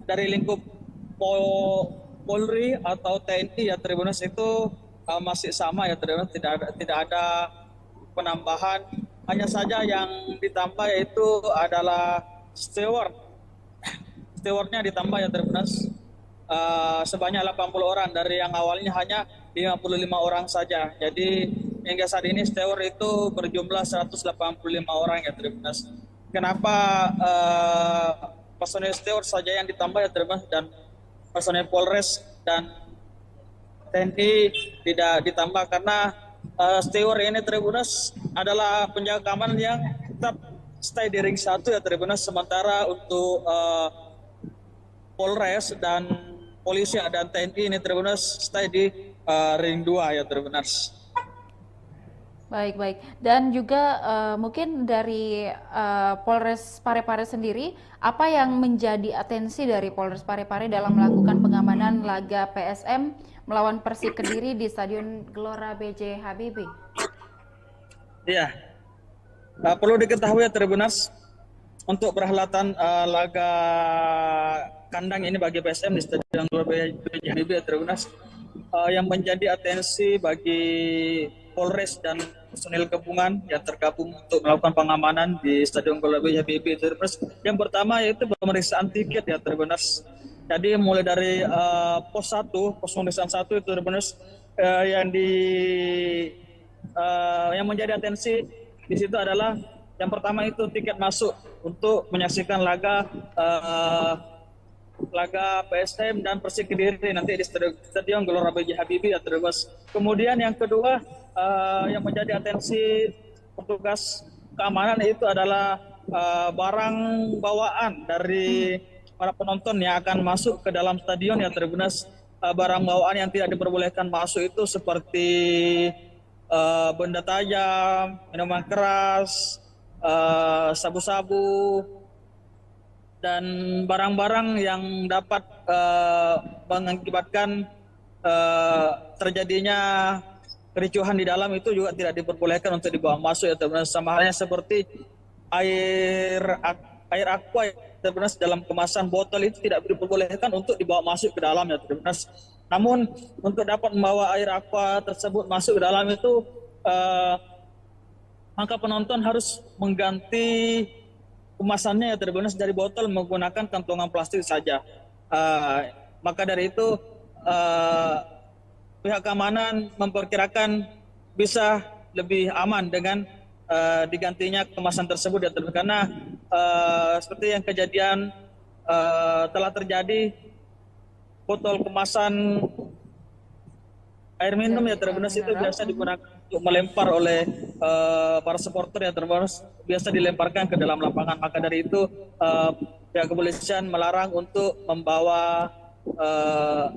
[SPEAKER 2] dari lingkup Polri atau TNI ya Tribuners itu masih sama ya Tribuners, tidak ada penambahan, hanya saja yang ditambah yaitu adalah stewardnya ditambah ya Tribuners sebanyak 80 orang dari yang awalnya hanya 55 orang saja. Jadi hingga saat ini steward itu berjumlah 185 orang ya Tribuners. Kenapa personel steward saja yang ditambah ya Tribuners dan personel Polres dan TNI tidak ditambah karena steward ini Tribuners adalah penjaga keamanan yang tetap stay di ring 1 ya Tribuners, sementara untuk Polres dan polisi dan TNI ini Tribuners stay di ring 2 ya Tribuners.
[SPEAKER 1] Baik. Dan juga mungkin dari Polres Parepare sendiri, apa yang menjadi atensi dari Polres Parepare dalam melakukan pengamanan laga PSM melawan Persik Kediri di Stadion Gelora B.J. Habibie?
[SPEAKER 2] Iya, perlu diketahui ya Tribuners, untuk perhelatan laga kandang ini bagi PSM di Stadion Gelora B.J. Habibie ya Tribuners, yang menjadi atensi bagi Polres dan personil gabungan yang tergabung untuk melakukan pengamanan di Stadion Gelora B.J. Habibie Tribuners. Yang pertama yaitu pemeriksaan tiket ya Tribuners. Jadi mulai dari pos pemeriksaan 1 itu Tribuners yang menjadi atensi di situ adalah yang pertama itu tiket masuk untuk menyaksikan laga PSM dan Persik Kediri nanti di Stadion Gelora B.J. Habibie ya Tribuners. Kemudian yang kedua yang menjadi atensi petugas keamanan itu adalah barang bawaan dari para penonton yang akan masuk ke dalam stadion ya Tribuners. Barang bawaan yang tidak diperbolehkan masuk itu seperti benda tajam, minuman keras, sabu-sabu, dan barang-barang yang dapat mengakibatkan terjadinya kericuhan di dalam itu juga tidak diperbolehkan untuk dibawa masuk ya Tribuners. Sama halnya seperti air aqua ya Tribuners, dalam kemasan botol itu tidak diperbolehkan untuk dibawa masuk ke dalam ya Tribuners. Namun untuk dapat membawa air aqua tersebut masuk ke dalam itu maka penonton harus mengganti kemasannya ya Tribuners dari botol menggunakan kantongan plastik saja. Maka dari itu pihak keamanan memperkirakan bisa lebih aman dengan digantinya kemasan tersebut ya, karena seperti yang kejadian telah terjadi, botol kemasan air minum ya Tribuners itu biasa digunakan untuk melempar oleh para supporter ya Tribuners, biasa dilemparkan ke dalam lapangan. Maka dari itu pihak kepolisian melarang untuk membawa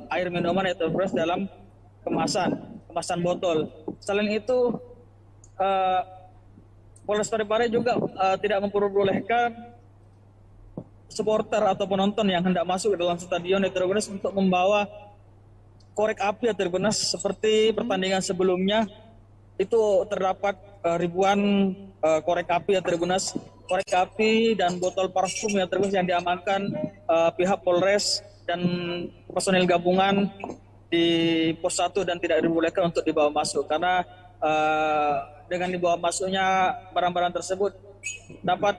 [SPEAKER 2] air minuman ya Tribuners dalam kemasan botol. Selain itu Polres Parepare juga tidak memperbolehkan supporter atau penonton yang hendak masuk ke dalam stadion ya Tribuners untuk membawa korek api ya Tribuners. Seperti pertandingan sebelumnya itu terdapat ribuan korek api ya Tribuners, korek api dan botol parfum ya Tribuners yang diamankan pihak Polres dan personil gabungan di pos 1 dan tidak dibolehkan untuk dibawa masuk, karena dengan dibawa masuknya barang-barang tersebut dapat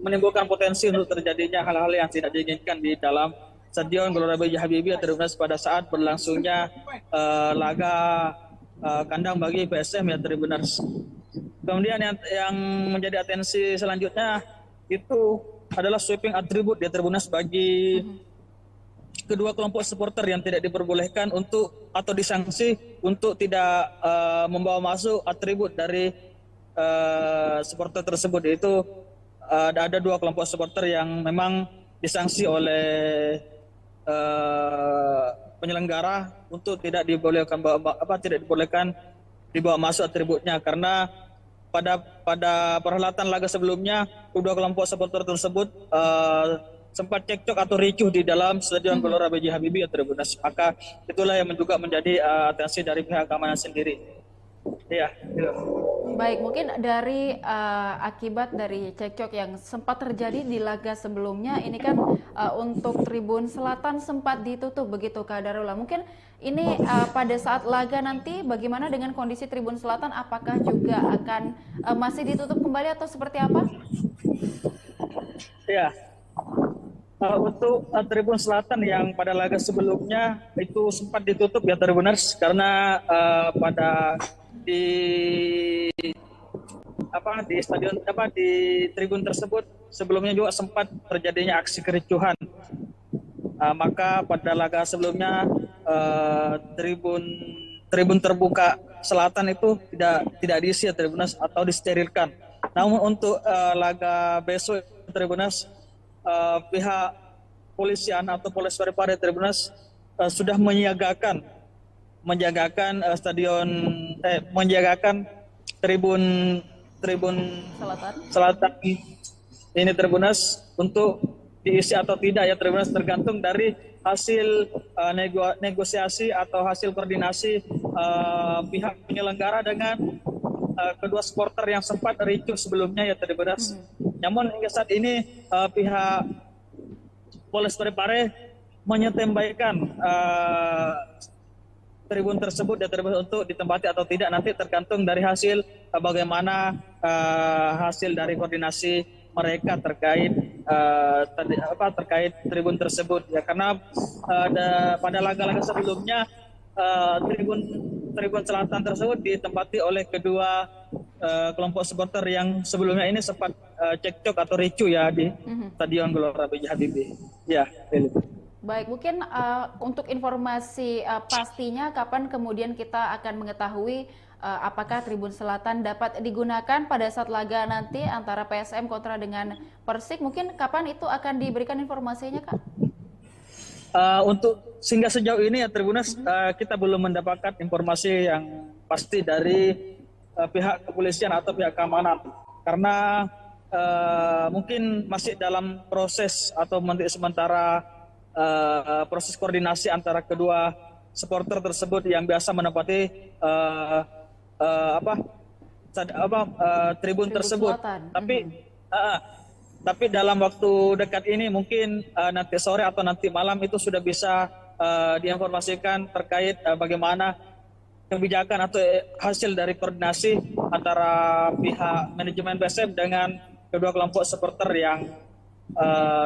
[SPEAKER 2] menimbulkan potensi untuk terjadinya hal-hal yang tidak diinginkan di dalam Stadion Gelora B.J. Habibie Tribuners pada saat berlangsungnya laga kandang bagi PSM ya Tribuners. Kemudian yang menjadi atensi selanjutnya itu adalah sweeping atribut ya Tribuners bagi kedua kelompok supporter yang tidak diperbolehkan untuk atau disanksi untuk tidak membawa masuk atribut dari supporter tersebut. Itu ada dua kelompok supporter yang memang disanksi oleh penyelenggara untuk tidak dibolehkan dibawa masuk atributnya, karena pada perhelatan laga sebelumnya kedua kelompok supporter tersebut sempat cekcok atau ricuh di dalam Stadion Gelora B.J. Habibie Tribuners. Maka itulah yang juga menjadi atensi dari pihak keamanan sendiri. Iya.
[SPEAKER 1] Baik, mungkin dari akibat dari cekcok yang sempat terjadi di laga sebelumnya, ini kan untuk Tribun Selatan sempat ditutup begitu Kak Darullah. Mungkin ini pada saat laga nanti bagaimana dengan kondisi Tribun Selatan? Apakah juga akan masih ditutup kembali atau seperti apa?
[SPEAKER 2] Ya. Untuk Tribun Selatan yang pada laga sebelumnya itu sempat ditutup ya Tribuners, karena di stadion di tribun tersebut sebelumnya juga sempat terjadinya aksi kericuhan. Maka pada laga sebelumnya tribun terbuka selatan itu tidak diisi ya Tribuners atau disterilkan. Namun untuk laga besok Tribuners, pihak polisian atau Polres Parepare Tribuners sudah menyiagakan tribun selatan ini Tribuners untuk diisi atau tidak ya Tribuners, tergantung dari hasil negosiasi atau hasil koordinasi pihak penyelenggara dengan kedua supporter yang sempat ricuh sebelumnya ya Tribuners. Namun hingga saat ini pihak Polres Parepare menyetembaikan tribun tersebut ya Tribuners untuk ditempati atau tidak, nanti tergantung dari hasil bagaimana hasil dari koordinasi mereka terkait tribun tersebut ya, karena pada laga-laga sebelumnya tribun selatan tersebut ditempati oleh kedua kelompok supporter yang sebelumnya ini sempat cekcok atau ricuh ya di Stadion Gelora B.J. Habibie. Ya,
[SPEAKER 1] baik, mungkin untuk informasi pastinya kapan kemudian kita akan mengetahui apakah Tribun Selatan dapat digunakan pada saat laga nanti antara PSM kontra dengan Persik, mungkin kapan itu akan diberikan informasinya Kak?
[SPEAKER 2] Untuk sehingga sejauh ini ya Tribuners, kita belum mendapatkan informasi yang pasti dari pihak kepolisian atau pihak keamanan, karena mungkin masih dalam proses atau sementara proses koordinasi antara kedua supporter tersebut yang biasa menempati tribun tersebut. Tapi dalam waktu dekat ini mungkin nanti sore atau nanti malam itu sudah bisa diinformasikan terkait bagaimana kebijakan atau hasil dari koordinasi antara pihak manajemen PSM dengan kedua kelompok supporter yang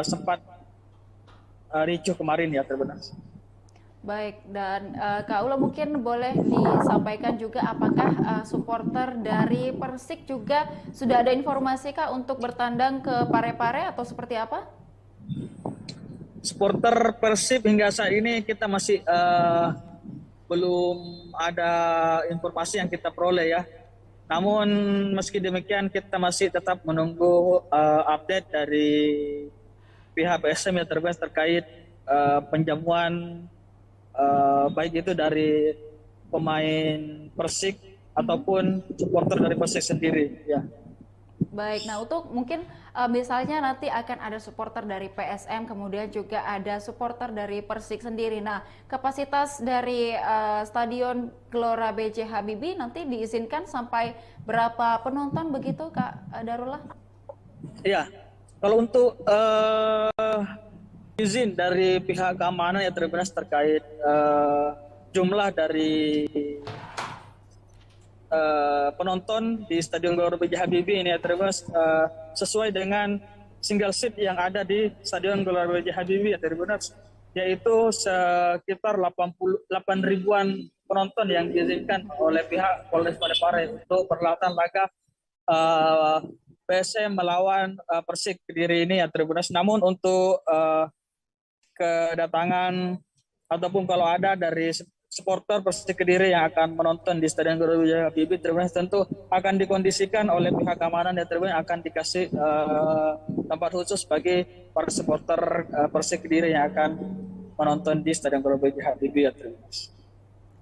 [SPEAKER 2] sempat ricuh kemarin ya Tribuners.
[SPEAKER 1] Baik, dan Kak Ula mungkin boleh disampaikan juga apakah supporter dari Persik juga sudah ada informasi Kak untuk bertandang ke Parepare atau seperti apa?
[SPEAKER 2] Supporter Persib hingga saat ini kita masih belum ada informasi yang kita peroleh ya. Namun meski demikian kita masih tetap menunggu update dari pihak PSM yang terkait penjamuan baik itu dari pemain Persik ataupun supporter dari Persik sendiri ya.
[SPEAKER 1] Baik, nah untuk mungkin misalnya nanti akan ada supporter dari PSM, kemudian juga ada supporter dari Persik sendiri. Nah, kapasitas dari Stadion Gelora B.J. Habibie nanti diizinkan sampai berapa penonton begitu Kak Darullah?
[SPEAKER 2] Iya, kalau untuk izin dari pihak keamanan ya terkait jumlah dari penonton di Stadion Gelora B.J. Habibie ini ya sesuai dengan single seat yang ada di Stadion Gelora B.J. Habibie ya yaitu sekitar 8 ribuan penonton yang diizinkan oleh pihak Polres Parepare untuk perhelatan laga PSM melawan Persik Kediri ini ya Namun untuk kedatangan ataupun kalau ada dari supporter Persik Kediri yang akan menonton di Stadion Gelora B.J. Habibie tentu akan dikondisikan oleh pihak keamanan dan akan dikasih tempat khusus bagi para supporter Persik Kediri yang akan menonton di Stadion Gelora B.J. Habibie ya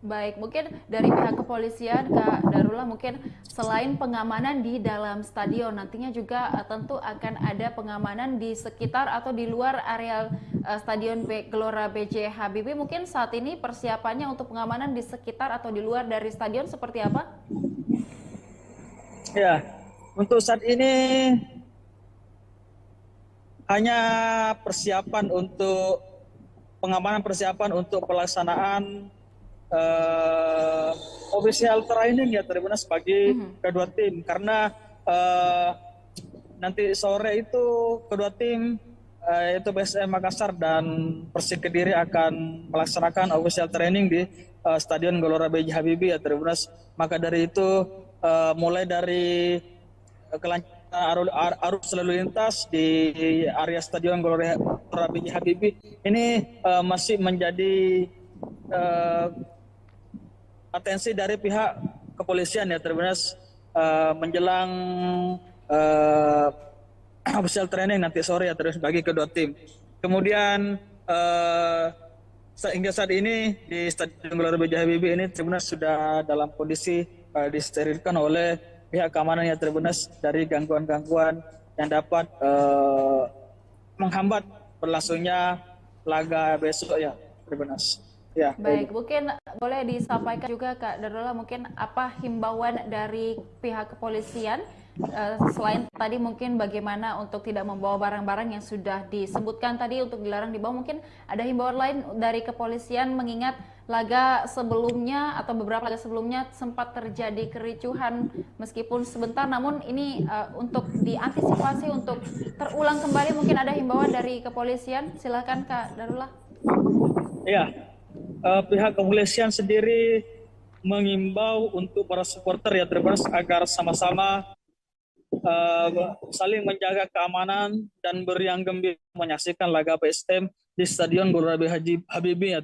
[SPEAKER 1] Baik, mungkin dari pihak kepolisian Kak Darullah mungkin selain pengamanan di dalam stadion nantinya juga tentu akan ada pengamanan di sekitar atau di luar area Stadion Gelora B.J. Habibie. Mungkin saat ini persiapannya untuk pengamanan di sekitar atau di luar dari stadion seperti apa?
[SPEAKER 2] Ya, untuk saat ini hanya persiapan untuk pelaksanaan official training ya bagi kedua tim karena nanti sore itu kedua tim yaitu PSM Makassar dan Persik Kediri akan melaksanakan official training di Stadion Gelora B.J. Habibie ya maka dari itu mulai dari kelancaran arus lalu lintas di area Stadion Gelora B.J. Habibie ini masih menjadi atensi dari pihak kepolisian ya menjelang official training nanti sore ya bagi kedua tim. Kemudian hingga saat ini di Stadion Gelora B.J. Habibie ini sudah dalam kondisi disterilkan oleh pihak keamanan ya dari gangguan-gangguan yang dapat menghambat berlangsungnya laga besok ya Ya,
[SPEAKER 1] baik, mungkin boleh disampaikan juga Kak Darullah mungkin apa himbauan dari pihak kepolisian selain tadi mungkin bagaimana untuk tidak membawa barang-barang yang sudah disebutkan tadi untuk dilarang dibawa, mungkin ada himbauan lain dari kepolisian mengingat laga sebelumnya atau beberapa laga sebelumnya sempat terjadi kericuhan meskipun sebentar, namun ini untuk diantisipasi untuk terulang kembali mungkin ada himbauan dari kepolisian. Silakan Kak Darullah.
[SPEAKER 2] Ya. Pihak kepolisian sendiri mengimbau untuk para supporter ya agar sama-sama saling menjaga keamanan dan beriang gembira menyaksikan laga PSM di Stadion Gelora B.J. Habibie ya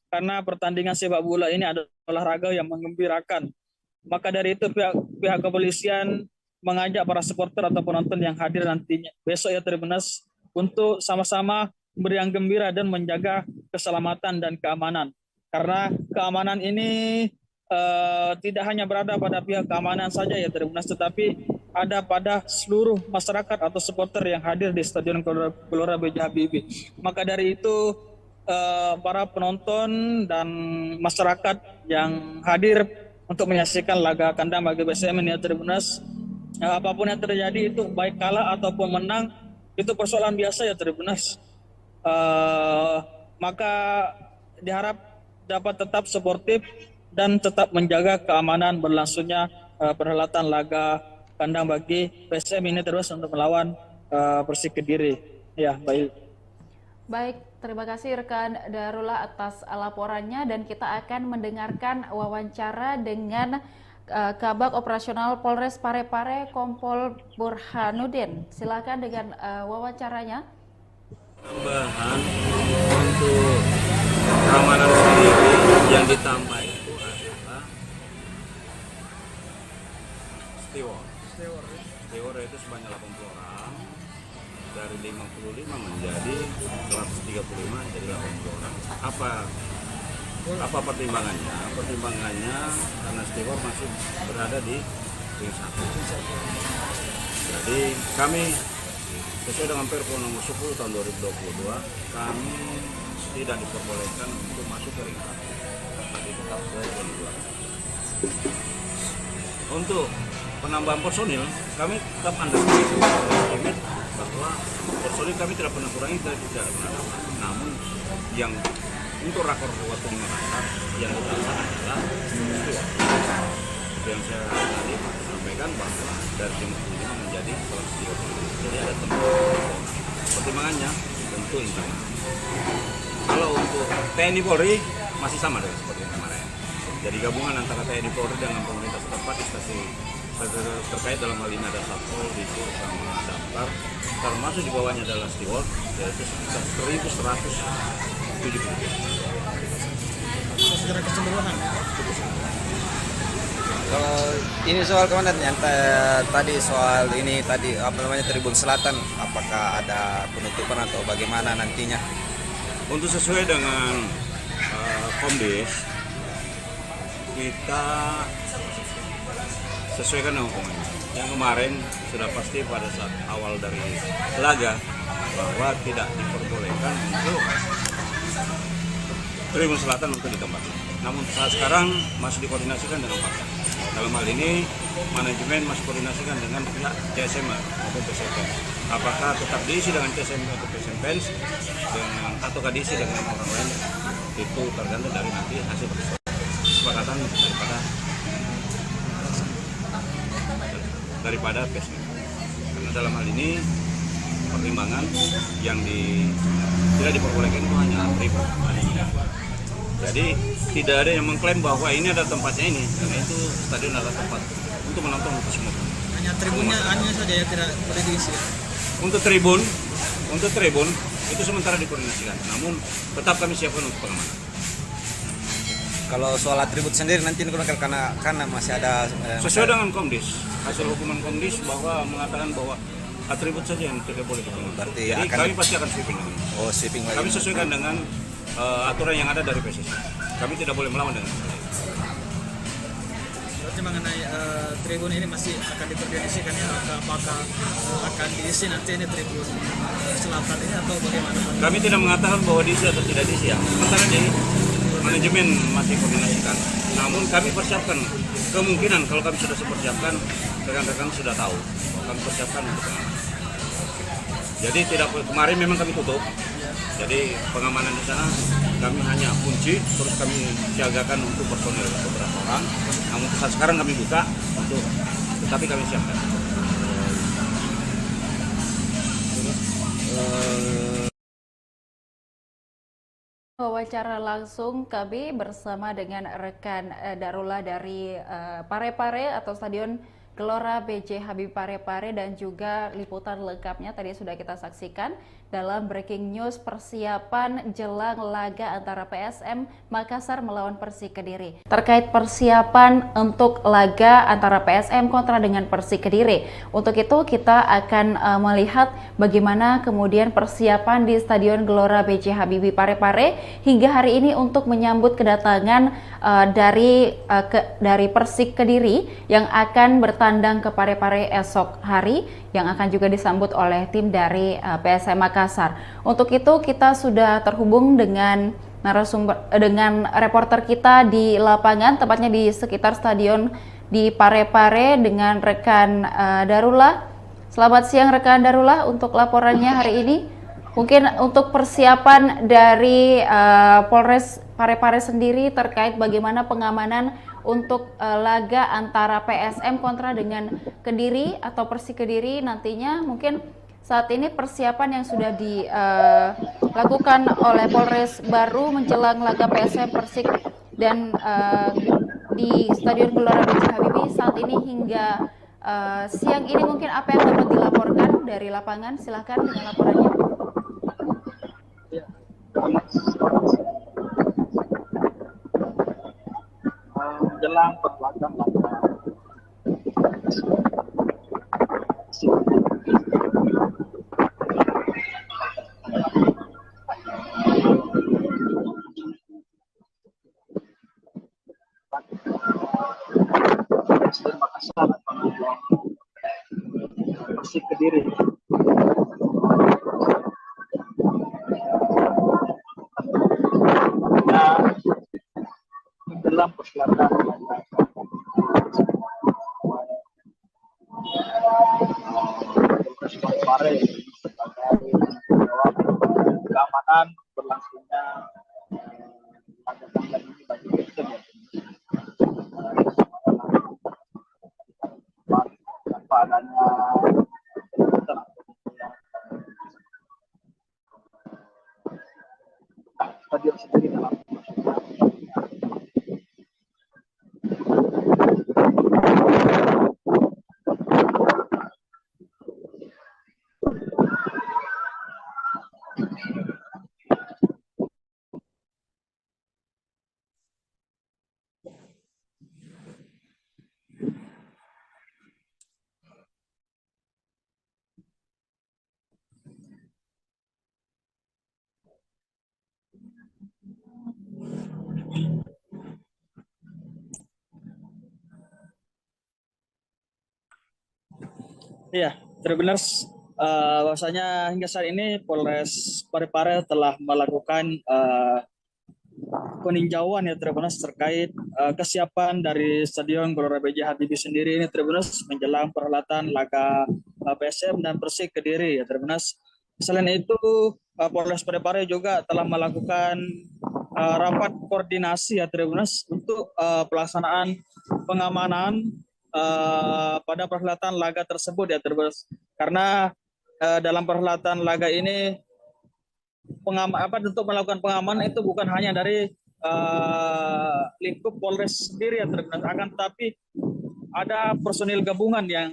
[SPEAKER 2] karena pertandingan sepak bola ini adalah olahraga yang menggembirakan. Maka dari itu pihak kepolisian mengajak para supporter atau penonton yang hadir nantinya besok ya untuk sama-sama beriang gembira dan menjaga keselamatan dan keamanan. Karena keamanan ini tidak hanya berada pada pihak keamanan saja ya tetapi ada pada seluruh masyarakat atau supporter yang hadir di Stadion Gelora B.J. Habibie. Maka dari itu para penonton dan masyarakat yang hadir untuk menyaksikan laga kandang bagi PSM ini ya apapun yang terjadi itu baik kalah ataupun menang itu persoalan biasa ya maka diharap dapat tetap suportif dan tetap menjaga keamanan berlangsungnya perhelatan laga kandang bagi PSM ini untuk melawan Persik Kediri. Ya, baik.
[SPEAKER 1] Baik, terima kasih rekan Darullah atas laporannya dan kita akan mendengarkan wawancara dengan Kabag Operasional Polres Parepare Kompol Burhanuddin. Silakan dengan wawancaranya.
[SPEAKER 3] Tambahan untuk keamanan sendiri yang ditambah itu adalah steward itu sebanyak 80 orang, dari 55 menjadi 135 jadi 80 orang. Apa pertimbangannya? Pertimbangannya karena steward masih berada di ring 1. Jadi kami sesuai dengan Perpres nomor 10 tahun 2022, kami tidak diperbolehkan untuk masuk ke ring 1. Jadi tetap ke ring 2. Untuk penambahan personil, kami tetap underestimate bahwa personil kami tidak pernah kurangi, tidak pernah dapat. Namun yang untuk rakor waktu di Makassar yang utama adalah steward. Yang saya tadi sampaikan bahwa dari 55 menjadi 130. Jadi ada pertimbangannya tentu internal. Kalau untuk TNI Polri masih sama dengan seperti yang kemarin. Jadi gabungan antara TNI Polri dengan pemerintah setempat instansi terkait dalam hal ini ada Satpol, Disu sama Damkar, termasuk di bawahnya adalah steward, yaitu sekitar 1.170.
[SPEAKER 4] Secara keseluruhan.
[SPEAKER 5] Kalau ini soal komandan yang tadi soal ini tadi Tribun Selatan, apakah ada penutupan atau bagaimana nantinya?
[SPEAKER 3] Untuk sesuai dengan Komdis, kita sesuaikan dengan komandan. Yang kemarin sudah pasti pada saat awal dari laga bahwa tidak diperbolehkan untuk Tribun Selatan untuk ditempatkan. Namun saat sekarang masih dikoordinasikan dengan Pakar. Dalam hal ini manajemen masih koordinasikan dengan pihak CSM maupun PSM. Apakah tetap diisi dengan CSM atau PSM ataukah diisi dengan orang lain, itu tergantung dari nanti hasil kesepakatan daripada PSM. Karena dalam hal ini pertimbangan yang tidak diperbolehkan itu hanya tribun. Jadi tidak ada yang mengklaim bahwa ini ada tempatnya ini, karena itu stadion adalah tempat untuk menonton untuk semua.
[SPEAKER 4] Hanya tribunnya hanya saja ya, tidak boleh diisi.
[SPEAKER 3] Untuk tribun itu sementara dikoordinasikan, namun tetap kami siapkan untuk pengamanan.
[SPEAKER 5] Kalau soal atribut sendiri nanti karena masih ada
[SPEAKER 3] sesuai dengan Komdis, hasil hukuman Komdis bahwa mengatakan bahwa atribut saja yang tidak boleh digunakan.
[SPEAKER 5] Berarti
[SPEAKER 3] jadi kami pasti akan sweeping lagi.
[SPEAKER 5] Oh, sweeping lagi.
[SPEAKER 3] Kami sesuaikan dengan aturan yang ada dari PSSI. Kami tidak boleh melawan dengan
[SPEAKER 4] Berarti mengenai tribun ini masih akan dikoordinasikan ya, apakah akan diisi nanti ini tribun selatan ini atau bagaimana?
[SPEAKER 3] Kami tidak mengatakan bahwa diisi atau tidak diisi ya. Sementara di manajemen masih koordinasikan. Namun kami persiapkan kemungkinan kalau kami sudah persiapkan, rekan-rekan sudah tahu bahwa kami persiapkan untuk pengamanan. Jadi kemarin memang kami tutup. Jadi pengamanan di sana kami hanya kunci, terus kami siagakan untuk personil beberapa orang. Namun saat sekarang kami buka tetapi kami siapkan.
[SPEAKER 1] Wawancara langsung kami bersama dengan rekan Darullah dari Parepare atau Stadion Gelora B.J. Habibie Parepare dan juga liputan lengkapnya tadi sudah kita saksikan dalam breaking news persiapan jelang laga antara PSM Makassar melawan Persik Kediri. Terkait persiapan untuk laga antara PSM kontra dengan Persik Kediri. Untuk itu kita akan melihat bagaimana kemudian persiapan di Stadion Gelora B.J. Habibie Parepare hingga hari ini untuk menyambut kedatangan dari Persik Kediri yang akan bertandang ke Parepare esok hari, yang akan juga disambut oleh tim dari PSM Makassar. Untuk itu kita sudah terhubung dengan reporter kita di lapangan, tepatnya di sekitar stadion di Parepare dengan rekan Darullah. Selamat siang rekan Darullah untuk laporannya hari ini. Mungkin untuk persiapan dari Polres Parepare sendiri terkait bagaimana pengamanan untuk laga antara PSM kontra dengan Kediri atau Persik Kediri nantinya, mungkin saat ini persiapan yang sudah dilakukan oleh Polres Baru menjelang laga PSM Persik dan di Stadion Gelora B.J. Habibie saat ini hingga siang ini, mungkin apa yang dapat dilaporkan dari lapangan? Silahkan dengan laporannya.
[SPEAKER 2] Menjelang perhelatan laga Makassar Persik Kediri. Menjelang perhelatan Pare sebagai keamanan berlangsungnya laga tanggal ini bagi Persib tanpa adanya stadion sendiri dalam Iya, Tribuners, bahwasanya hingga saat ini Polres Parepare telah melakukan peninjauan ya Tribuners terkait kesiapan dari Stadion Gelora B.J. Habibie sendiri ini Tribuners menjelang perhelatan laga PSM dan Persik Kediri ya Tribuners. Selain itu Polres Parepare juga telah melakukan rapat koordinasi ya Tribuners untuk pelaksanaan pengamanan pada perhelatan laga tersebut ya Tribuners. Karena dalam perhelatan laga ini untuk melakukan pengamanan itu bukan hanya dari lingkup Polres sendiri ya Tribuners, akan tetapi ada personil gabungan yang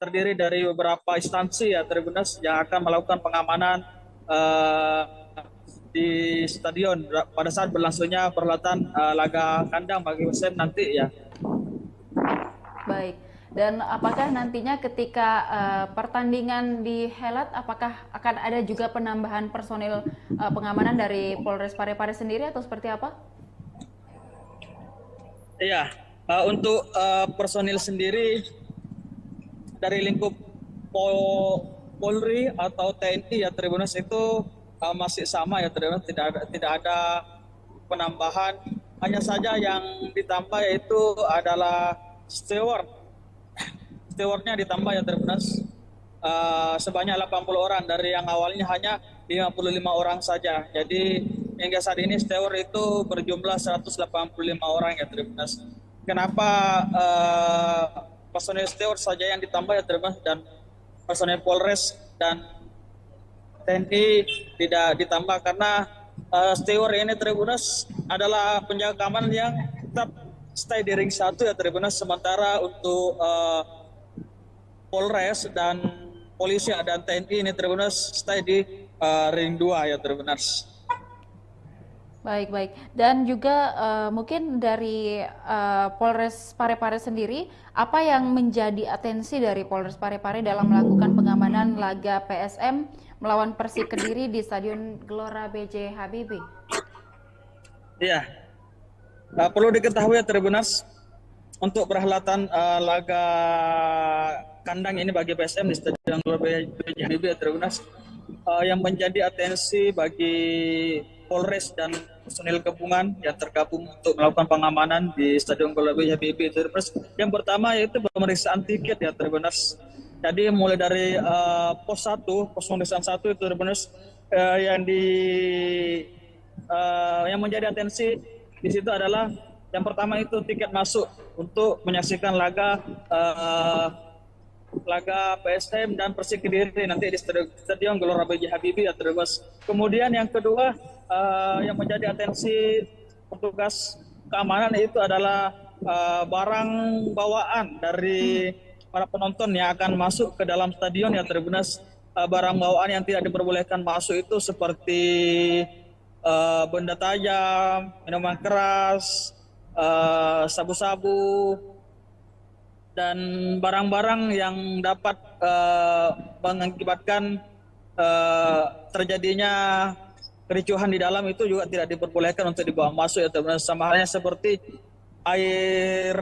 [SPEAKER 2] terdiri dari beberapa instansi ya Tribuners yang akan melakukan pengamanan di stadion pada saat berlangsungnya perhelatan laga kandang bagi PSM nanti ya.
[SPEAKER 1] Baik, dan apakah nantinya ketika pertandingan dihelat, apakah akan ada juga penambahan personil pengamanan dari Polres Parepare sendiri atau seperti apa?
[SPEAKER 2] Iya, untuk personil sendiri dari lingkup Polri atau TNI ya Tribuners itu masih sama ya Tribuners, tidak ada penambahan, hanya saja yang ditambah yaitu adalah stewardnya ditambah ya Tribuners sebanyak 80 orang dari yang awalnya hanya 55 orang saja. Jadi hingga saat ini steward itu berjumlah 185 orang ya Tribuners. Kenapa personel steward saja yang ditambah ya Tribuners dan personel Polres dan TNI tidak ditambah karena steward ini Tribuners adalah penjaga keamanan yang tetap stay di ring 1 ya Tribuners, sementara untuk Polres dan polisi dan TNI ini Tribuners stay di ring 2 ya Tribuners.
[SPEAKER 1] Baik. Dan juga mungkin dari Polres Parepare sendiri, apa yang menjadi atensi dari Polres Parepare dalam melakukan pengamanan laga PSM melawan Persik Kediri di Stadion Gelora B.J. Habibie?
[SPEAKER 2] Iya, perlu diketahui ya Tribuners, untuk perhelatan laga kandang ini bagi PSM di Stadion Gelora B.J. Habibie ya Tribuners, yang menjadi atensi bagi Polres dan personil gabungan yang tergabung untuk melakukan pengamanan di Stadion Gelora B.J. Habibie Tribuners. Yang pertama yaitu pemeriksaan tiket ya Tribuners. Jadi mulai dari pos pemeriksaan 1 itu Tribuners yang menjadi atensi di situ adalah yang pertama itu tiket masuk untuk menyaksikan laga laga PSM dan Persik Kediri nanti di Stadion Gelora B.J. Habibie ya Tribuners. Kemudian yang kedua yang menjadi atensi petugas keamanan itu adalah barang bawaan dari para penonton yang akan masuk ke dalam stadion ya Tribuners. Barang bawaan yang tidak diperbolehkan masuk itu seperti benda tajam, minuman keras, sabu-sabu, dan barang-barang yang dapat mengakibatkan terjadinya kericuhan di dalam itu juga tidak diperbolehkan untuk dibawa masuk ya teman-teman. Sama halnya seperti air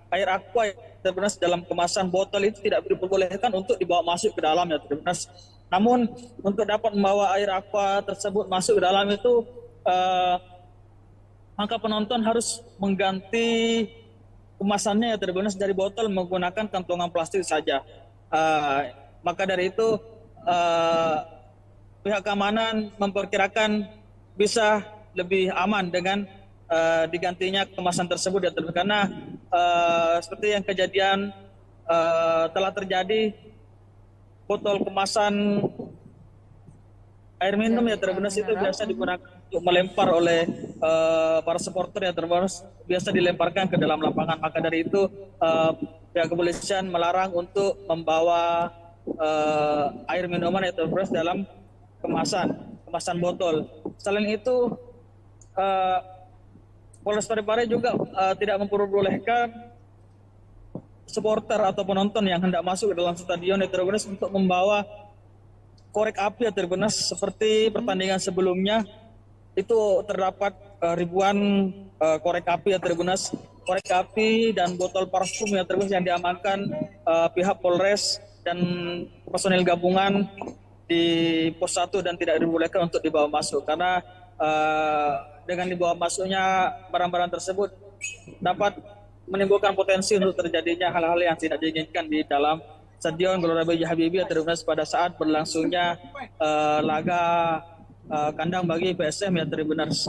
[SPEAKER 2] aqua ya teman-teman, dalam kemasan botol itu tidak diperbolehkan untuk dibawa masuk ke dalam ya teman-teman. Namun untuk dapat membawa air aqua tersebut masuk ke dalam itu maka penonton harus mengganti kemasannya ya teman-teman dari botol menggunakan kantongan plastik saja. Maka dari itu pihak keamanan memperkirakan bisa lebih aman dengan digantinya kemasan tersebut ya teman-teman, karena seperti yang kejadian telah terjadi, botol kemasan air minum ya teman-teman itu biasa digunakan untuk melempar oleh para supporter ya teman-teman, biasa dilemparkan ke dalam lapangan. Maka dari itu pihak kepolisian melarang untuk membawa air minuman ya teman-teman dalam kemasan botol. Selain itu Polres Parepare juga tidak memperbolehkan supporter atau penonton yang hendak masuk ke dalam stadion ya teman-teman untuk membawa korek api ya teman-teman. Seperti pertandingan sebelumnya itu terdapat ribuan korek api ya teman-teman, korek api dan botol parfum ya teman-teman yang diamankan pihak Polres dan personil gabungan di pos 1 dan tidak dibolehkan untuk dibawa masuk, karena dengan dibawa masuknya barang-barang tersebut dapat menimbulkan potensi untuk terjadinya hal-hal yang tidak diinginkan di dalam Stadion Gelora B.J. Habibie terus pada saat berlangsungnya laga kandang bagi PSM ya Tribuners.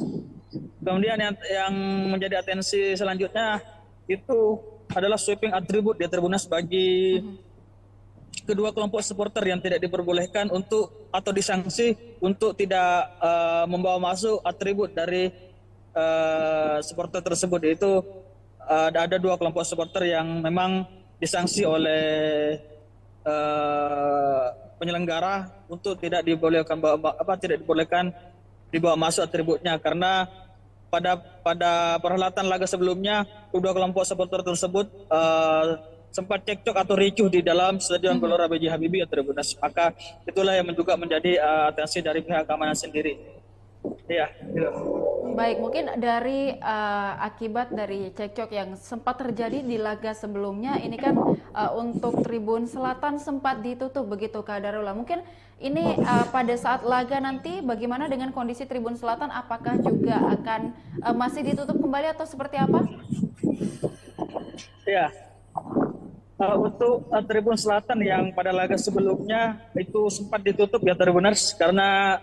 [SPEAKER 2] Kemudian yang menjadi atensi selanjutnya itu adalah sweeping atribut ya Tribuners bagi kedua kelompok supporter yang tidak diperbolehkan untuk atau disanksi untuk tidak membawa masuk atribut dari supporter tersebut. Itu ada dua kelompok supporter yang memang disanksi oleh penyelenggara untuk tidak dibolehkan dibawa masuk atributnya, karena pada perhelatan laga sebelumnya kedua kelompok supporter tersebut sempat cekcok atau ricuh di dalam Stadion Gelora B.J. Habibie ya Tribuners. Maka itulah yang juga menjadi atensi dari pihak keamanan sendiri. Iya. Gitu.
[SPEAKER 1] Baik, mungkin dari akibat dari cekcok yang sempat terjadi di laga sebelumnya, ini kan untuk Tribun Selatan sempat ditutup begitu Kak Darullah. Mungkin ini pada saat laga nanti bagaimana dengan kondisi Tribun Selatan? Apakah juga akan masih ditutup kembali atau seperti apa?
[SPEAKER 2] Ya. Untuk Tribun Selatan yang pada laga sebelumnya itu sempat ditutup ya Tribuners, karena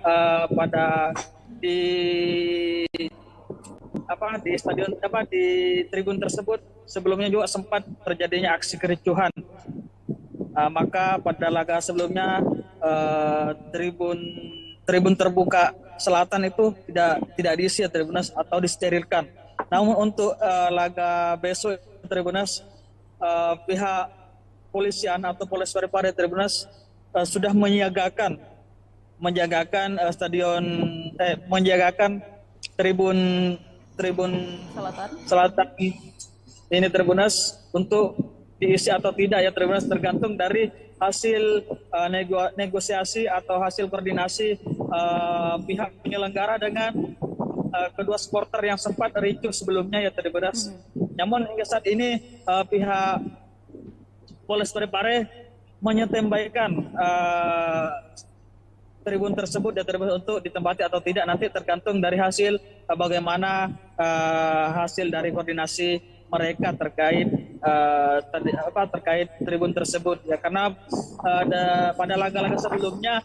[SPEAKER 2] di stadion di tribun tersebut sebelumnya juga sempat terjadinya aksi kericuhan. Maka pada laga sebelumnya tribun terbuka selatan itu tidak diisi ya Tribuners atau disterilkan. Namun untuk laga besok Tribuners, pihak polisian atau Polres Parepare Tribuners sudah menyiagakan tribun selatan ini Tribuners untuk diisi atau tidak ya Tribuners, tergantung dari hasil negosiasi atau hasil koordinasi pihak penyelenggara dengan kedua supporter yang sempat ricuh sebelumnya ya Tribuners. Namun hingga saat ini pihak Polres Parepare menyetembaikan tribun tersebut ya Tribuners untuk ditempati atau tidak, nanti tergantung dari hasil bagaimana hasil dari koordinasi mereka terkait tribun tersebut ya, karena pada laga-laga sebelumnya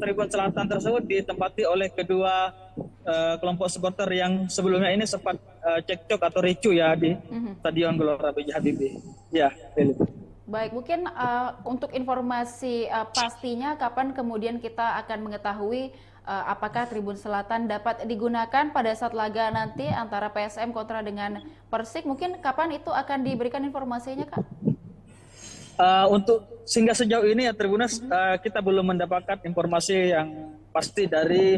[SPEAKER 2] tribun selatan tersebut ditempati oleh kedua kelompok supporter yang sebelumnya ini sempat cekcok atau ricuh ya di Stadion Gelora B.J. Habibie. Ya, Philip.
[SPEAKER 1] Baik, mungkin untuk informasi pastinya kapan kemudian kita akan mengetahui apakah Tribun Selatan dapat digunakan pada saat laga nanti antara PSM kontra dengan Persik, mungkin kapan itu akan diberikan informasinya, Kak?
[SPEAKER 2] Untuk sehingga sejauh ini ya Tribunas, kita belum mendapatkan informasi yang pasti dari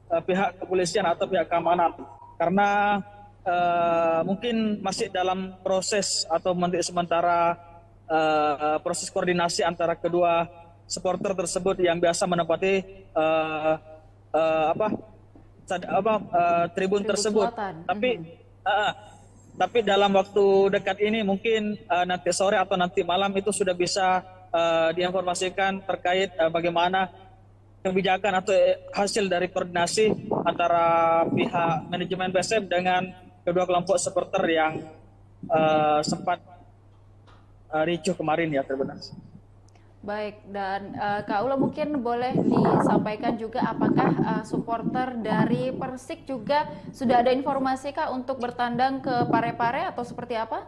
[SPEAKER 2] pihak kepolisian atau pihak keamanan, karena mungkin masih dalam proses atau sementara proses koordinasi antara kedua supporter tersebut yang biasa menempati tribun tersebut.
[SPEAKER 1] Selatan.
[SPEAKER 2] Tapi dalam waktu dekat ini mungkin nanti sore atau nanti malam itu sudah bisa diinformasikan terkait bagaimana kebijakan atau hasil dari koordinasi antara pihak manajemen PSM dengan kedua kelompok supporter yang sempat ricuh kemarin ya Tribunas.
[SPEAKER 1] Baik, dan Kak Ula mungkin boleh disampaikan juga apakah supporter dari Persik juga sudah ada informasi Kak untuk bertandang ke Parepare atau seperti apa?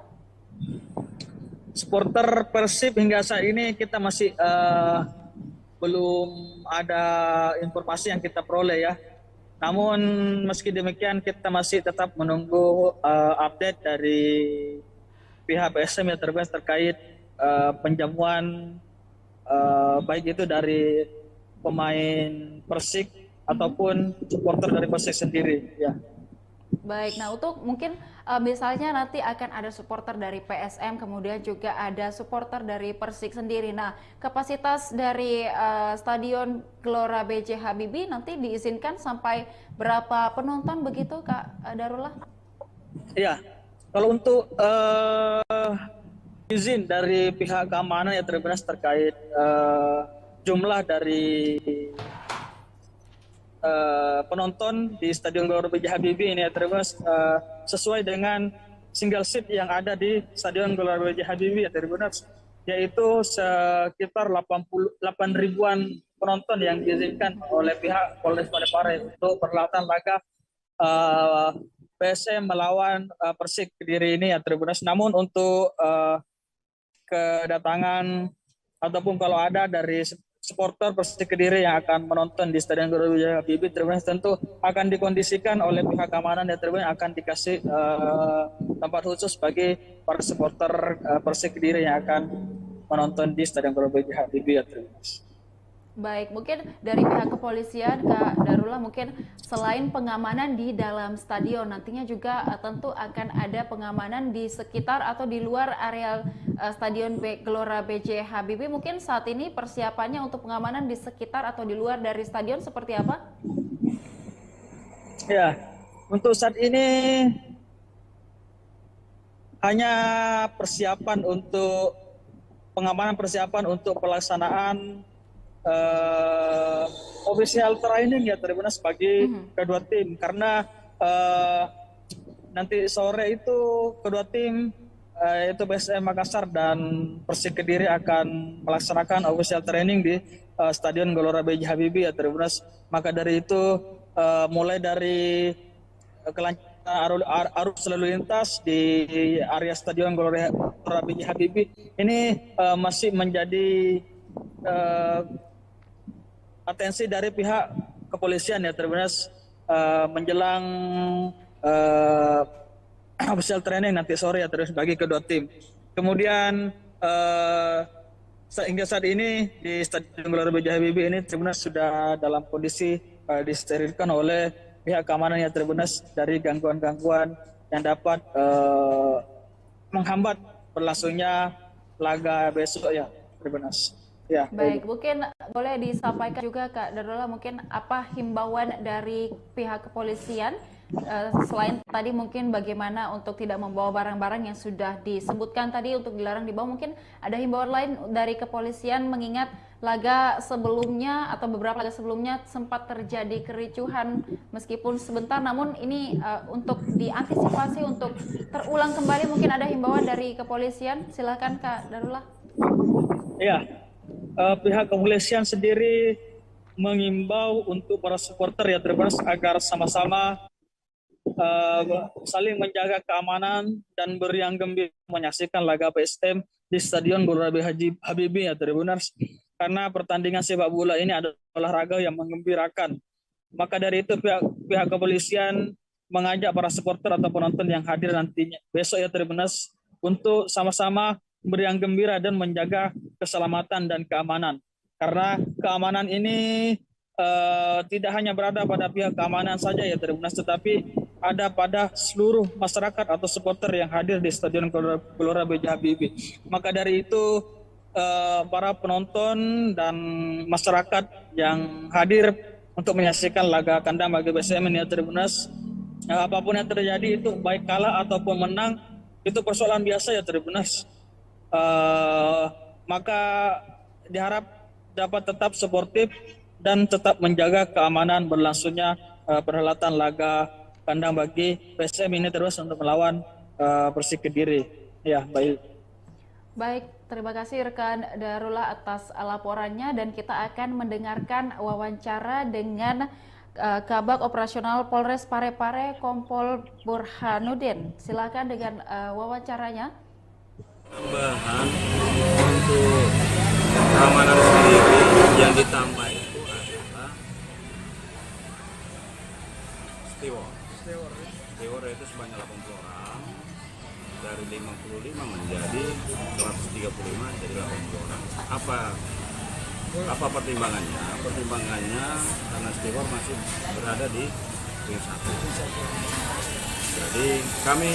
[SPEAKER 2] Supporter Persib hingga saat ini kita masih belum ada informasi yang kita peroleh ya. Namun meski demikian kita masih tetap menunggu update dari pihak PSM yang terkait penjamuan baik itu dari pemain Persik ataupun supporter dari Persik sendiri ya.
[SPEAKER 1] Baik, nah untuk mungkin misalnya nanti akan ada supporter dari PSM, kemudian juga ada supporter dari Persik sendiri. Nah, kapasitas dari Stadion Gelora B.J. Habibie nanti diizinkan sampai berapa penonton begitu Kak Darullah?
[SPEAKER 2] Iya, kalau untuk izin dari pihak keamanan ya Tribunas terkait jumlah dari penonton di Stadion Gelora B.J. Habibie ini ya Tribunas sesuai dengan single seat yang ada di Stadion Gelora B.J. Habibie ya Tribunas, yaitu sekitar 88 ribuan penonton yang diizinkan oleh pihak Polres Parepare untuk perhelatan laga PSM melawan Persik Kediri ini ya Tribunas. Namun untuk kedatangan ataupun kalau ada dari supporter Persik Kediri yang akan menonton di Stadion Gelora B.J. Habibie Tribunas tentu akan dikondisikan oleh pihak keamanan ya Tribunas, akan dikasih tempat khusus bagi para supporter Persik Kediri yang akan menonton di Stadion Gelora B.J. Habibie ya Tribunas.
[SPEAKER 1] Baik, mungkin dari pihak kepolisian Kak Darullah, mungkin selain pengamanan di dalam stadion, nantinya juga tentu akan ada pengamanan di sekitar atau di luar area Stadion Gelora B.J. Habibie. Mungkin saat ini persiapannya untuk pengamanan di sekitar atau di luar dari stadion seperti apa?
[SPEAKER 2] Ya, untuk saat ini hanya persiapan untuk pengamanan, persiapan untuk pelaksanaan official training ya Tribunas bagi kedua tim, karena nanti sore itu kedua tim yaitu PSM Makassar dan Persik Kediri akan melaksanakan official training di Stadion Gelora B.J. Habibie ya Tribunas. Maka dari itu mulai dari kelancaran arus lalu lintas di area Stadion Gelora B.J. Habibie ini masih menjadi atensi dari pihak kepolisian ya Tribunas menjelang official training nanti sore ya terus bagi kedua tim. Kemudian hingga saat ini di Stadion Gelora B.J. Habibie ini Tribunas sudah dalam kondisi disterilkan oleh pihak keamanan ya Tribunas dari gangguan-gangguan yang dapat menghambat berlangsungnya laga besok ya Tribunas. Ya,
[SPEAKER 1] baik, mungkin boleh disampaikan juga Kak Darullah, mungkin apa himbauan dari pihak kepolisian selain tadi mungkin bagaimana untuk tidak membawa barang-barang yang sudah disebutkan tadi untuk dilarang dibawa, mungkin ada himbauan lain dari kepolisian mengingat laga sebelumnya atau beberapa laga sebelumnya sempat terjadi kericuhan meskipun sebentar, namun ini untuk diantisipasi untuk terulang kembali, mungkin ada himbauan dari kepolisian. Silakan Kak Darullah.
[SPEAKER 2] Iya. Pihak kepolisian sendiri mengimbau untuk para supporter ya Tribunas agar sama-sama saling menjaga keamanan dan beriang gembira menyaksikan laga PSM di di Stadion Gelora B. Habibie ya Tribuners, karena pertandingan sepak bola ini adalah olahraga yang menggembirakan. Maka dari itu pihak kepolisian mengajak para supporter atau penonton yang hadir nantinya besok ya Tribuners untuk sama-sama beriang gembira dan menjaga keselamatan dan keamanan. Karena keamanan ini tidak hanya berada pada pihak keamanan saja ya Tribuners, tetapi ada pada seluruh masyarakat atau supporter yang hadir di Stadion Gelora B. Habibie. Maka dari itu para penonton dan masyarakat yang hadir untuk menyaksikan laga kandang bagi PSM ini ya Tribuners, apapun yang terjadi itu baik kalah ataupun menang itu persoalan biasa ya Tribuners. Maka diharap dapat tetap suportif dan tetap menjaga keamanan berlangsungnya perhelatan laga kandang bagi PSM ini terus untuk melawan Persik Kediri. Ya, baik.
[SPEAKER 1] Baik, terima kasih rekan Darullah atas laporannya, dan kita akan mendengarkan wawancara dengan Kabag Operasional Polres Parepare Kompol Burhanuddin. Silakan dengan wawancaranya.
[SPEAKER 3] Tambahan untuk keamanan sendiri yang ditambah itu adalah steward itu sebanyak 80 orang, dari 55 menjadi 135 jadi 80 orang. Apa pertimbangannya? Pertimbangannya karena steward masih berada di ring 1. Jadi kami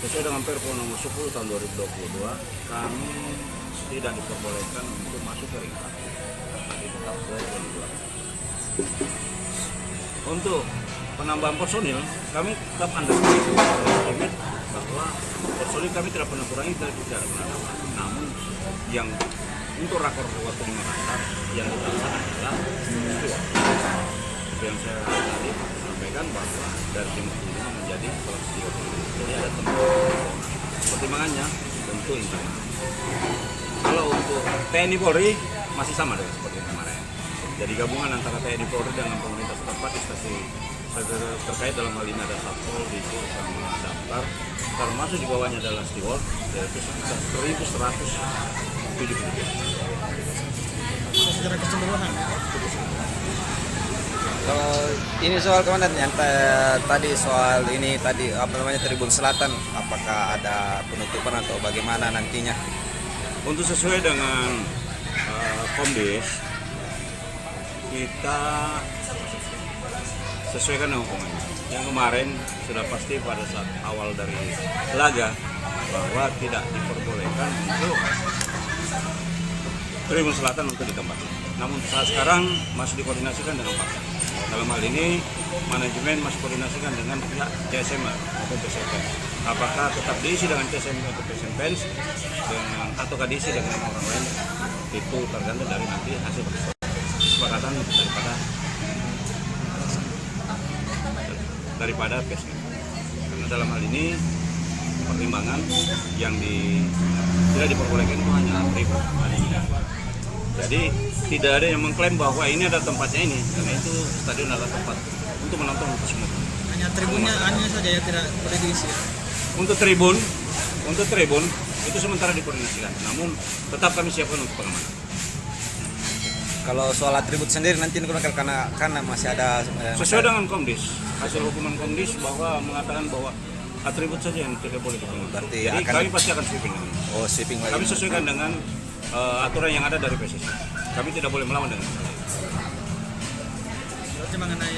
[SPEAKER 3] sesuai dengan Perpres nomor 10 tahun 2022, kami tidak diperbolehkan untuk masuk ke ring 1. Jadi tetap ke ring 2. Untuk penambahan personil, kami tetap underestimate bahwa personil kami tidak pernah kurangi, tidak pernah tambah. Namun yang untuk rakor waktu di Makassar yang ditambah adalah steward. Yang saya tadi sampaikan bahwa dari 55 menjadi 130. Jadi ada pertimbangannya untuk internal. Kalau untuk TNI Polri masih sama dengan seperti kemarin. Jadi gabungan antara TNI Polri dengan pemerintah setempat di stasiun terkait dalam hal ini ada Satpol, Disu, sama Damkar. Termasuk di bawahnya adalah steward, yaitu sekitar 1.170.
[SPEAKER 4] Secara keseluruhan.
[SPEAKER 5] Kalau ini soal komandan yang tadi soal ini tadi Tribun Selatan, apakah ada penutupan atau bagaimana nantinya?
[SPEAKER 3] Untuk sesuai dengan Komdis, kita sesuaikan dengan hukumannya. Yang kemarin sudah pasti pada saat awal dari laga bahwa tidak diperbolehkan untuk Tribun Selatan untuk ditempati. Namun saat sekarang masih dikoordinasikan dengan Pak. Dalam hal ini manajemen masih koordinasikan dengan pihak CSM atau PSM. Apakah tetap diisi dengan CSM atau PSM Fans ataukah diisi dengan orang lain, itu tergantung dari nanti hasil kesepakatan daripada PSM. Karena dalam hal ini pertimbangan yang tidak diperbolehkan itu hanya tribun. Jadi tidak ada yang mengklaim bahwa ini ada tempatnya ini, karena itu stadion adalah tempat untuk menonton untuk semua.
[SPEAKER 4] Hanya tribunnya hanya saja ya, tidak boleh diisi ya.
[SPEAKER 3] Untuk tribun itu sementara dikoordinasikan, namun tetap kami siapkan untuk pengamanan.
[SPEAKER 5] Kalau soal atribut sendiri nanti karena masih ada
[SPEAKER 3] sesuai dengan Komdis, hasil hukuman Komdis bahwa mengatakan bahwa atribut saja yang tidak boleh digunakan.
[SPEAKER 5] Berarti
[SPEAKER 3] jadi kami pasti akan sweeping.
[SPEAKER 5] Oh, sweeping lagi.
[SPEAKER 3] Kami sesuaikan dengan aturan yang ada dari PSSI. Kami tidak boleh melawan dengan itu.
[SPEAKER 4] Berarti mengenai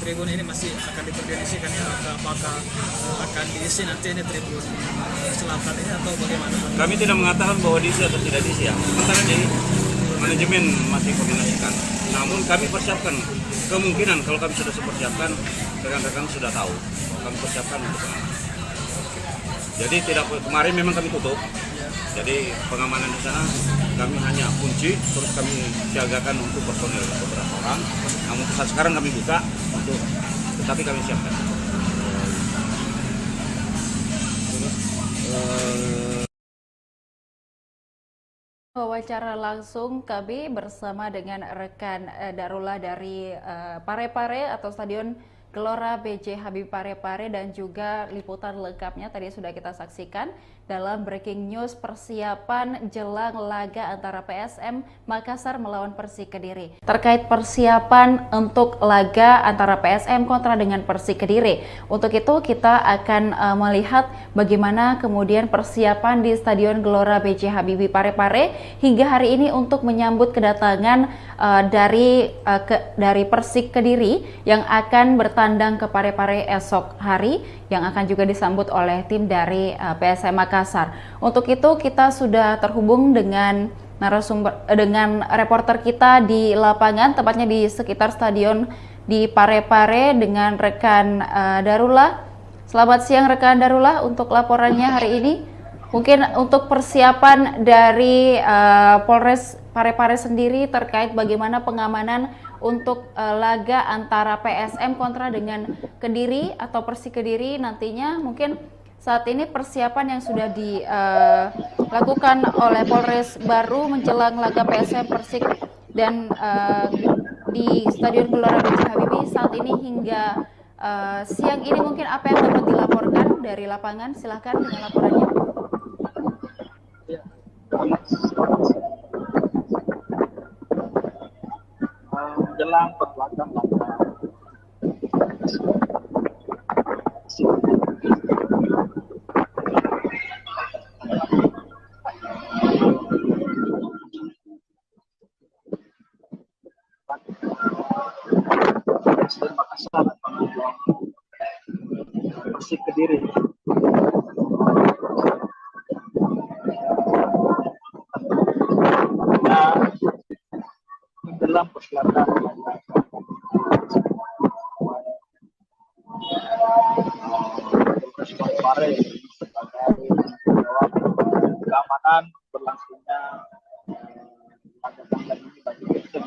[SPEAKER 4] tribun ini masih akan dikoordinasikan ya, apakah akan diisi nanti ini tribun selatan ini atau bagaimana?
[SPEAKER 3] Kami tidak mengatakan bahwa diisi atau tidak diisi ya. Sementara di manajemen masih koordinasikan. Namun kami persiapkan kemungkinan kalau kami sudah persiapkan, rekan-rekan sudah tahu kami persiapkan untuk pengamanan. Jadi kemarin memang kami tutup. Jadi pengamanan di sana kami hanya kunci, terus kami siagakan untuk personil beberapa orang. Namun saat sekarang kami buka tetapi kami siapkan.
[SPEAKER 1] Wawancara langsung kami bersama dengan rekan Darullah dari Parepare atau Stadion Gelora B.J. Habibie Parepare, dan juga liputan lengkapnya tadi sudah kita saksikan dalam breaking news persiapan jelang laga antara PSM Makassar melawan Persik Kediri. Terkait persiapan untuk laga antara PSM kontra dengan Persik Kediri. Untuk itu kita akan melihat bagaimana kemudian persiapan di Stadion Gelora B.J. Habibie Parepare hingga hari ini untuk menyambut kedatangan dari Persik Kediri yang akan bertandang ke Parepare esok hari, yang akan juga disambut oleh tim dari PSM Makassar. Untuk itu kita sudah terhubung dengan reporter kita di lapangan, tepatnya di sekitar stadion di Parepare dengan rekan Darullah. Selamat siang rekan Darullah untuk laporannya hari ini. Mungkin untuk persiapan dari Polres Parepare sendiri terkait bagaimana pengamanan untuk laga antara PSM kontra dengan Kediri atau Persik Kediri nantinya, mungkin saat ini persiapan yang sudah dilakukan oleh Polres baru menjelang laga PSM Persik dan di Stadion Gelora B.J. Habibie saat ini hingga siang ini, mungkin apa yang dapat dilaporkan dari lapangan? Silahkan dengan laporannya.
[SPEAKER 2] Menjelang perhelatan laga PSM Makassar Persik Kediri. Menjelang perhelatan Parepare sebagai keamanan berlangsungnya laga tanggal ini bagi PSM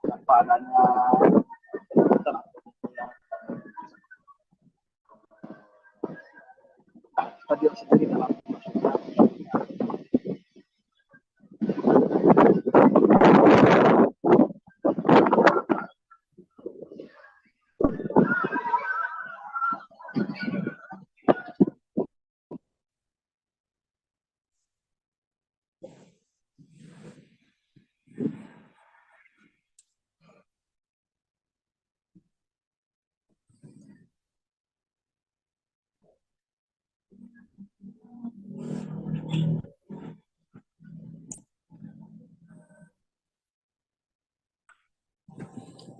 [SPEAKER 2] tanpa adanya stadion sendiri dalam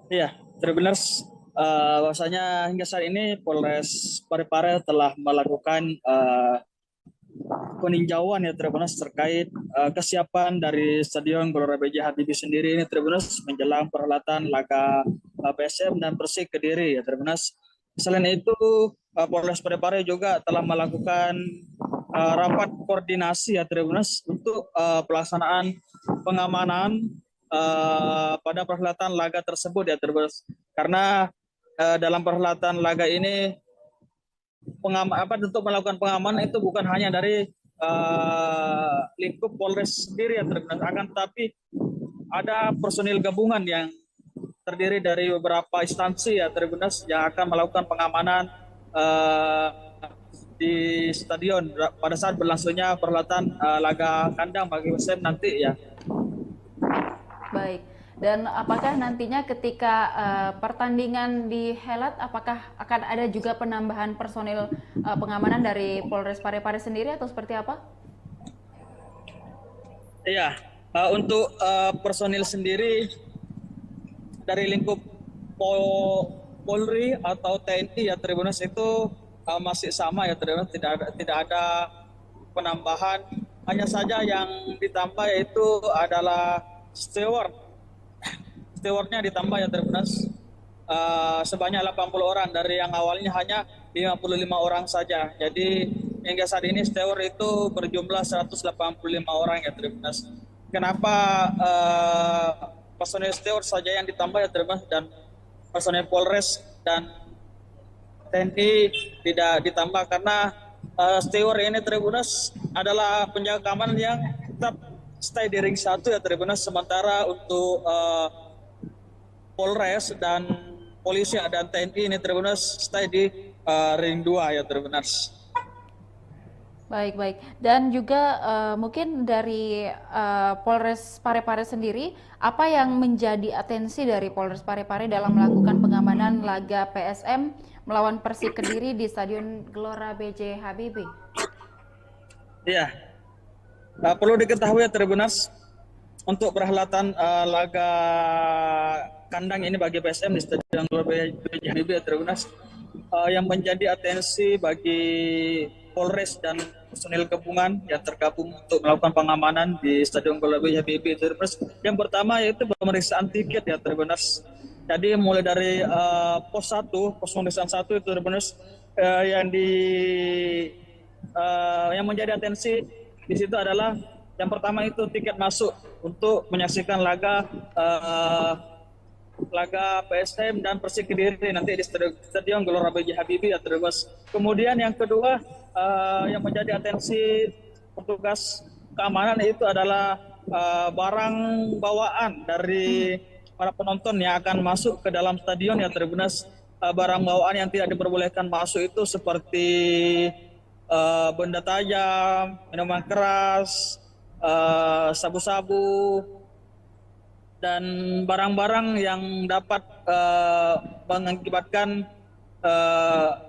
[SPEAKER 2] Iya, Tribuners, bahwasanya hingga saat ini Polres Parepare telah melakukan peninjauan ya Tribuners terkait kesiapan dari Stadion Gelora B.J. Habibie sendiri ini Tribuners menjelang perhelatan laga PSM dan Persik Kediri ya Tribuners. Selain itu Polres Parepare juga telah melakukan rapat koordinasi ya Tribuners untuk pelaksanaan pengamanan pada perhelatan laga tersebut ya Tribuners. Karena dalam perhelatan laga ini untuk melakukan pengamanan itu bukan hanya dari lingkup Polres sendiri ya Tribuners, akan tetapi ada personil gabungan yang terdiri dari beberapa instansi ya Tribuners yang akan melakukan pengamanan di stadion pada saat berlangsungnya perhelatan laga kandang bagi PSM nanti ya.
[SPEAKER 1] Baik, dan apakah nantinya ketika pertandingan dihelat, apakah akan ada juga penambahan personil pengamanan dari Polres Parepare sendiri atau seperti apa?
[SPEAKER 2] Iya, untuk personil sendiri dari lingkup Polri atau TNI ya Tribuners itu masih sama ya Tribuners, tidak ada penambahan, hanya saja yang ditambah yaitu adalah stewardnya ditambah ya Tribuners sebanyak 80 orang dari yang awalnya hanya 55 orang saja. Jadi hingga saat ini steward itu berjumlah 185 orang ya Tribuners. Kenapa personel steward saja yang ditambah ya Tribuners dan personel Polres dan TNI tidak ditambah? Karena steward ini Tribuners adalah penjaga keamanan yang tetap stay di ring 1 ya Tribuners, sementara untuk Polres dan polisi dan TNI ini Tribuners stay di ring 2 ya Tribunas.
[SPEAKER 1] Baik. Dan juga mungkin dari Polres Parepare sendiri, apa yang menjadi atensi dari Polres Parepare dalam melakukan pengamanan laga PSM melawan Persik Kediri di Stadion Gelora B.J. Habibie?
[SPEAKER 2] Iya, perlu diketahui ya Tribunas, untuk perhelatan laga kandang ini bagi PSM di Stadion Gelora B.J. Habibie ya Tribunas, yang menjadi atensi bagi Polres dan personil gabungan yang tergabung untuk melakukan pengamanan di Stadion Gelora B.J. Habibie Tribunas. Yang pertama yaitu pemeriksaan tiket ya Tribunas. Jadi mulai dari pos 1, pos pemeriksaan 1 itu Tribunas, yang menjadi atensi di situ adalah yang pertama itu tiket masuk untuk menyaksikan laga PSM dan Persik Kediri nanti di Stadion Gelora B.J. Habibie ya Tribunas. Kemudian yang kedua yang menjadi atensi petugas keamanan itu adalah barang bawaan dari para penonton yang akan masuk ke dalam stadion ya Tribunas. Barang bawaan yang tidak diperbolehkan masuk itu seperti benda tajam, minuman keras, sabu-sabu, dan barang-barang yang dapat mengakibatkan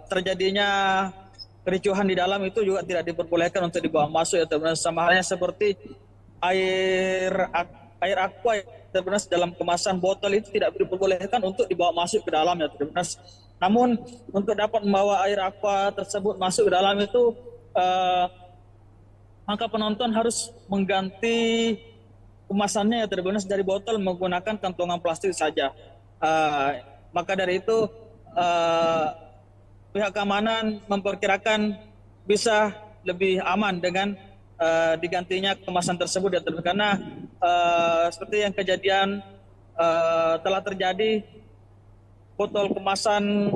[SPEAKER 2] terjadinya kericuhan di dalam itu juga tidak diperbolehkan untuk dibawa masuk ya Tribunas. Sama halnya seperti air aqua Tribunas dalam kemasan botol itu tidak diperbolehkan untuk dibawa masuk ke dalam ya Tribunas. Namun untuk dapat membawa air aqua tersebut masuk ke dalam itu maka penonton harus mengganti kemasannya ya Tribunas dari botol menggunakan kantongan plastik saja. Maka dari itu pihak keamanan memperkirakan bisa lebih aman dengan digantinya kemasan tersebut ya Tribunas. Karena seperti yang kejadian telah terjadi, botol kemasan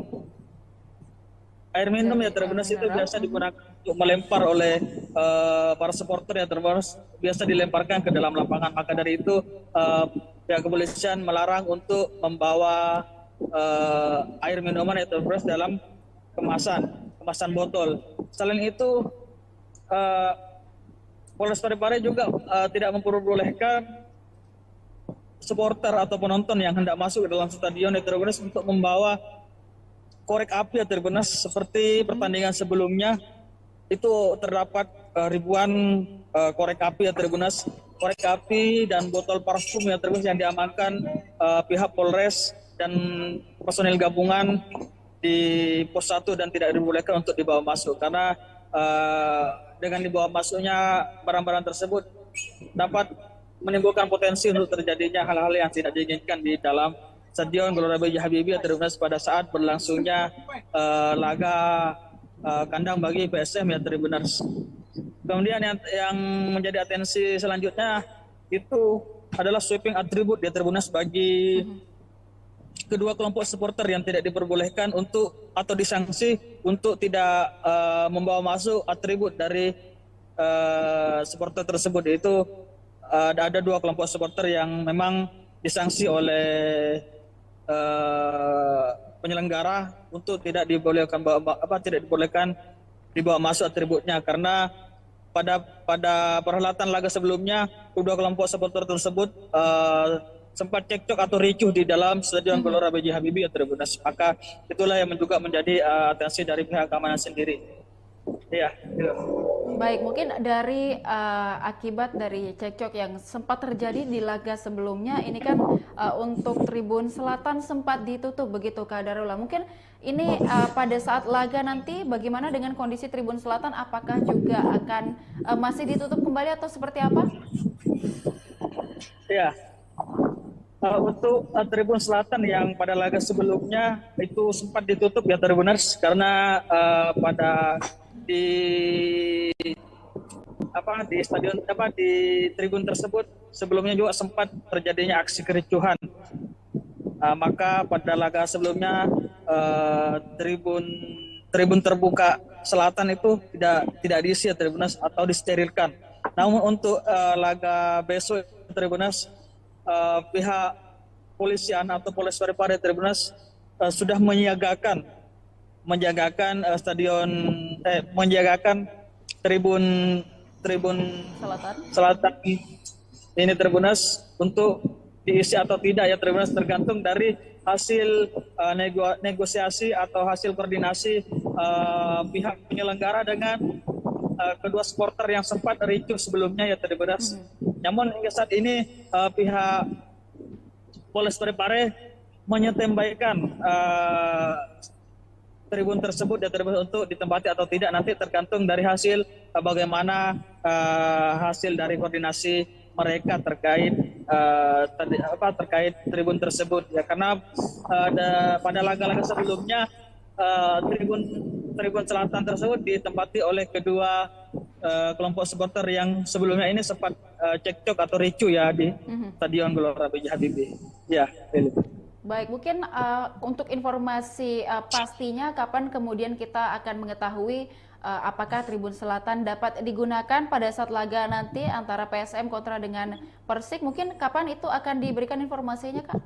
[SPEAKER 2] air minum ya Tribunas itu biasa digunakan untuk melempar oleh para supporter ya Tribunas, biasa dilemparkan ke dalam lapangan. Maka dari itu pihak kepolisian melarang untuk membawa air minuman ya Tribunas dalam kemasan botol. Selain itu Polres Parepare juga tidak memperbolehkan supporter atau penonton yang hendak masuk ke dalam stadion ya Tribunas untuk membawa korek api ya Tribunas. Seperti pertandingan sebelumnya itu terdapat ribuan korek api ya Tribunas, korek api dan botol parfum ya Tribunas yang diamankan pihak Polres dan personil gabungan di pos 1 dan tidak dibolehkan untuk dibawa masuk karena dengan dibawa masuknya barang-barang tersebut dapat menimbulkan potensi untuk terjadinya hal-hal yang tidak diinginkan di dalam Stadion Gelora B.J. Habibie Tribunas pada saat berlangsungnya laga kandang bagi PSM ya Tribunas. Kemudian yang menjadi atensi selanjutnya itu adalah sweeping atribut ya Tribunas bagi kedua kelompok supporter yang tidak diperbolehkan untuk atau disanksi untuk tidak membawa masuk atribut dari supporter tersebut. Yaitu ada dua kelompok supporter yang memang disanksi oleh penyelenggara untuk tidak dibolehkan dibawa masuk atributnya karena pada perhelatan laga sebelumnya kedua kelompok supporter tersebut sempat cekcok atau ricuh di dalam Stadion Gelora B.J. Habibie Tribunas. Maka itulah yang juga menjadi atensi dari pihak keamanan sendiri. Iya.
[SPEAKER 1] Baik, mungkin dari akibat dari cekcok yang sempat terjadi di laga sebelumnya, ini kan untuk Tribun Selatan sempat ditutup begitu Kak Darullah. Mungkin ini pada saat laga nanti bagaimana dengan kondisi Tribun Selatan? Apakah juga akan masih ditutup kembali atau seperti apa?
[SPEAKER 2] Ya, untuk Tribun Selatan yang pada laga sebelumnya itu sempat ditutup ya Tribuners karena di stadion di tribun tersebut sebelumnya juga sempat terjadinya aksi kericuhan. Maka pada laga sebelumnya tribun terbuka selatan itu tidak diisi ya Tribunas atau disterilkan. Namun untuk laga besok Tribunas pihak polisian atau Polres Parepare Tribunas sudah menyiagakan menjagakan menjagakan tribun
[SPEAKER 1] Selatan.
[SPEAKER 2] selatan ini Tribunas untuk diisi atau tidak ya Tribunas, tergantung dari hasil negosiasi atau hasil koordinasi pihak penyelenggara dengan kedua supporter yang sempat ricuh sebelumnya ya Tribunas. Namun hingga saat ini pihak Polres Parepare menyetembaikan tribun tersebut ya Tribunas untuk ditempati atau tidak, nanti tergantung dari hasil bagaimana hasil dari koordinasi mereka terkait terkait tribun tersebut ya, karena pada laga-laga sebelumnya tribun selatan tersebut ditempati oleh kedua kelompok supporter yang sebelumnya ini sempat cekcok atau ricu ya di Stadion Gelora B.J. Habibie ya.
[SPEAKER 1] Baik, mungkin untuk informasi pastinya kapan kemudian kita akan mengetahui apakah Tribun Selatan dapat digunakan pada saat laga nanti antara PSM kontra dengan Persik, mungkin kapan itu akan diberikan informasinya, Kak?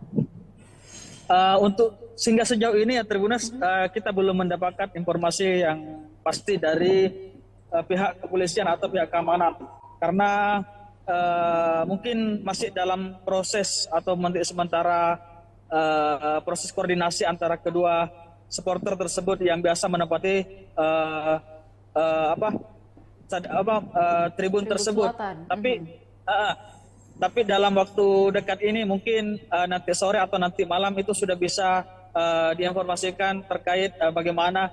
[SPEAKER 2] Untuk sehingga sejauh ini ya Tribunas, kita belum mendapatkan informasi yang pasti dari pihak kepolisian atau pihak keamanan, karena mungkin masih dalam proses atau sementara proses koordinasi antara kedua supporter tersebut yang biasa menempati tribun tersebut.
[SPEAKER 1] Selatan.
[SPEAKER 2] Tapi dalam waktu dekat ini mungkin nanti sore atau nanti malam itu sudah bisa diinformasikan terkait bagaimana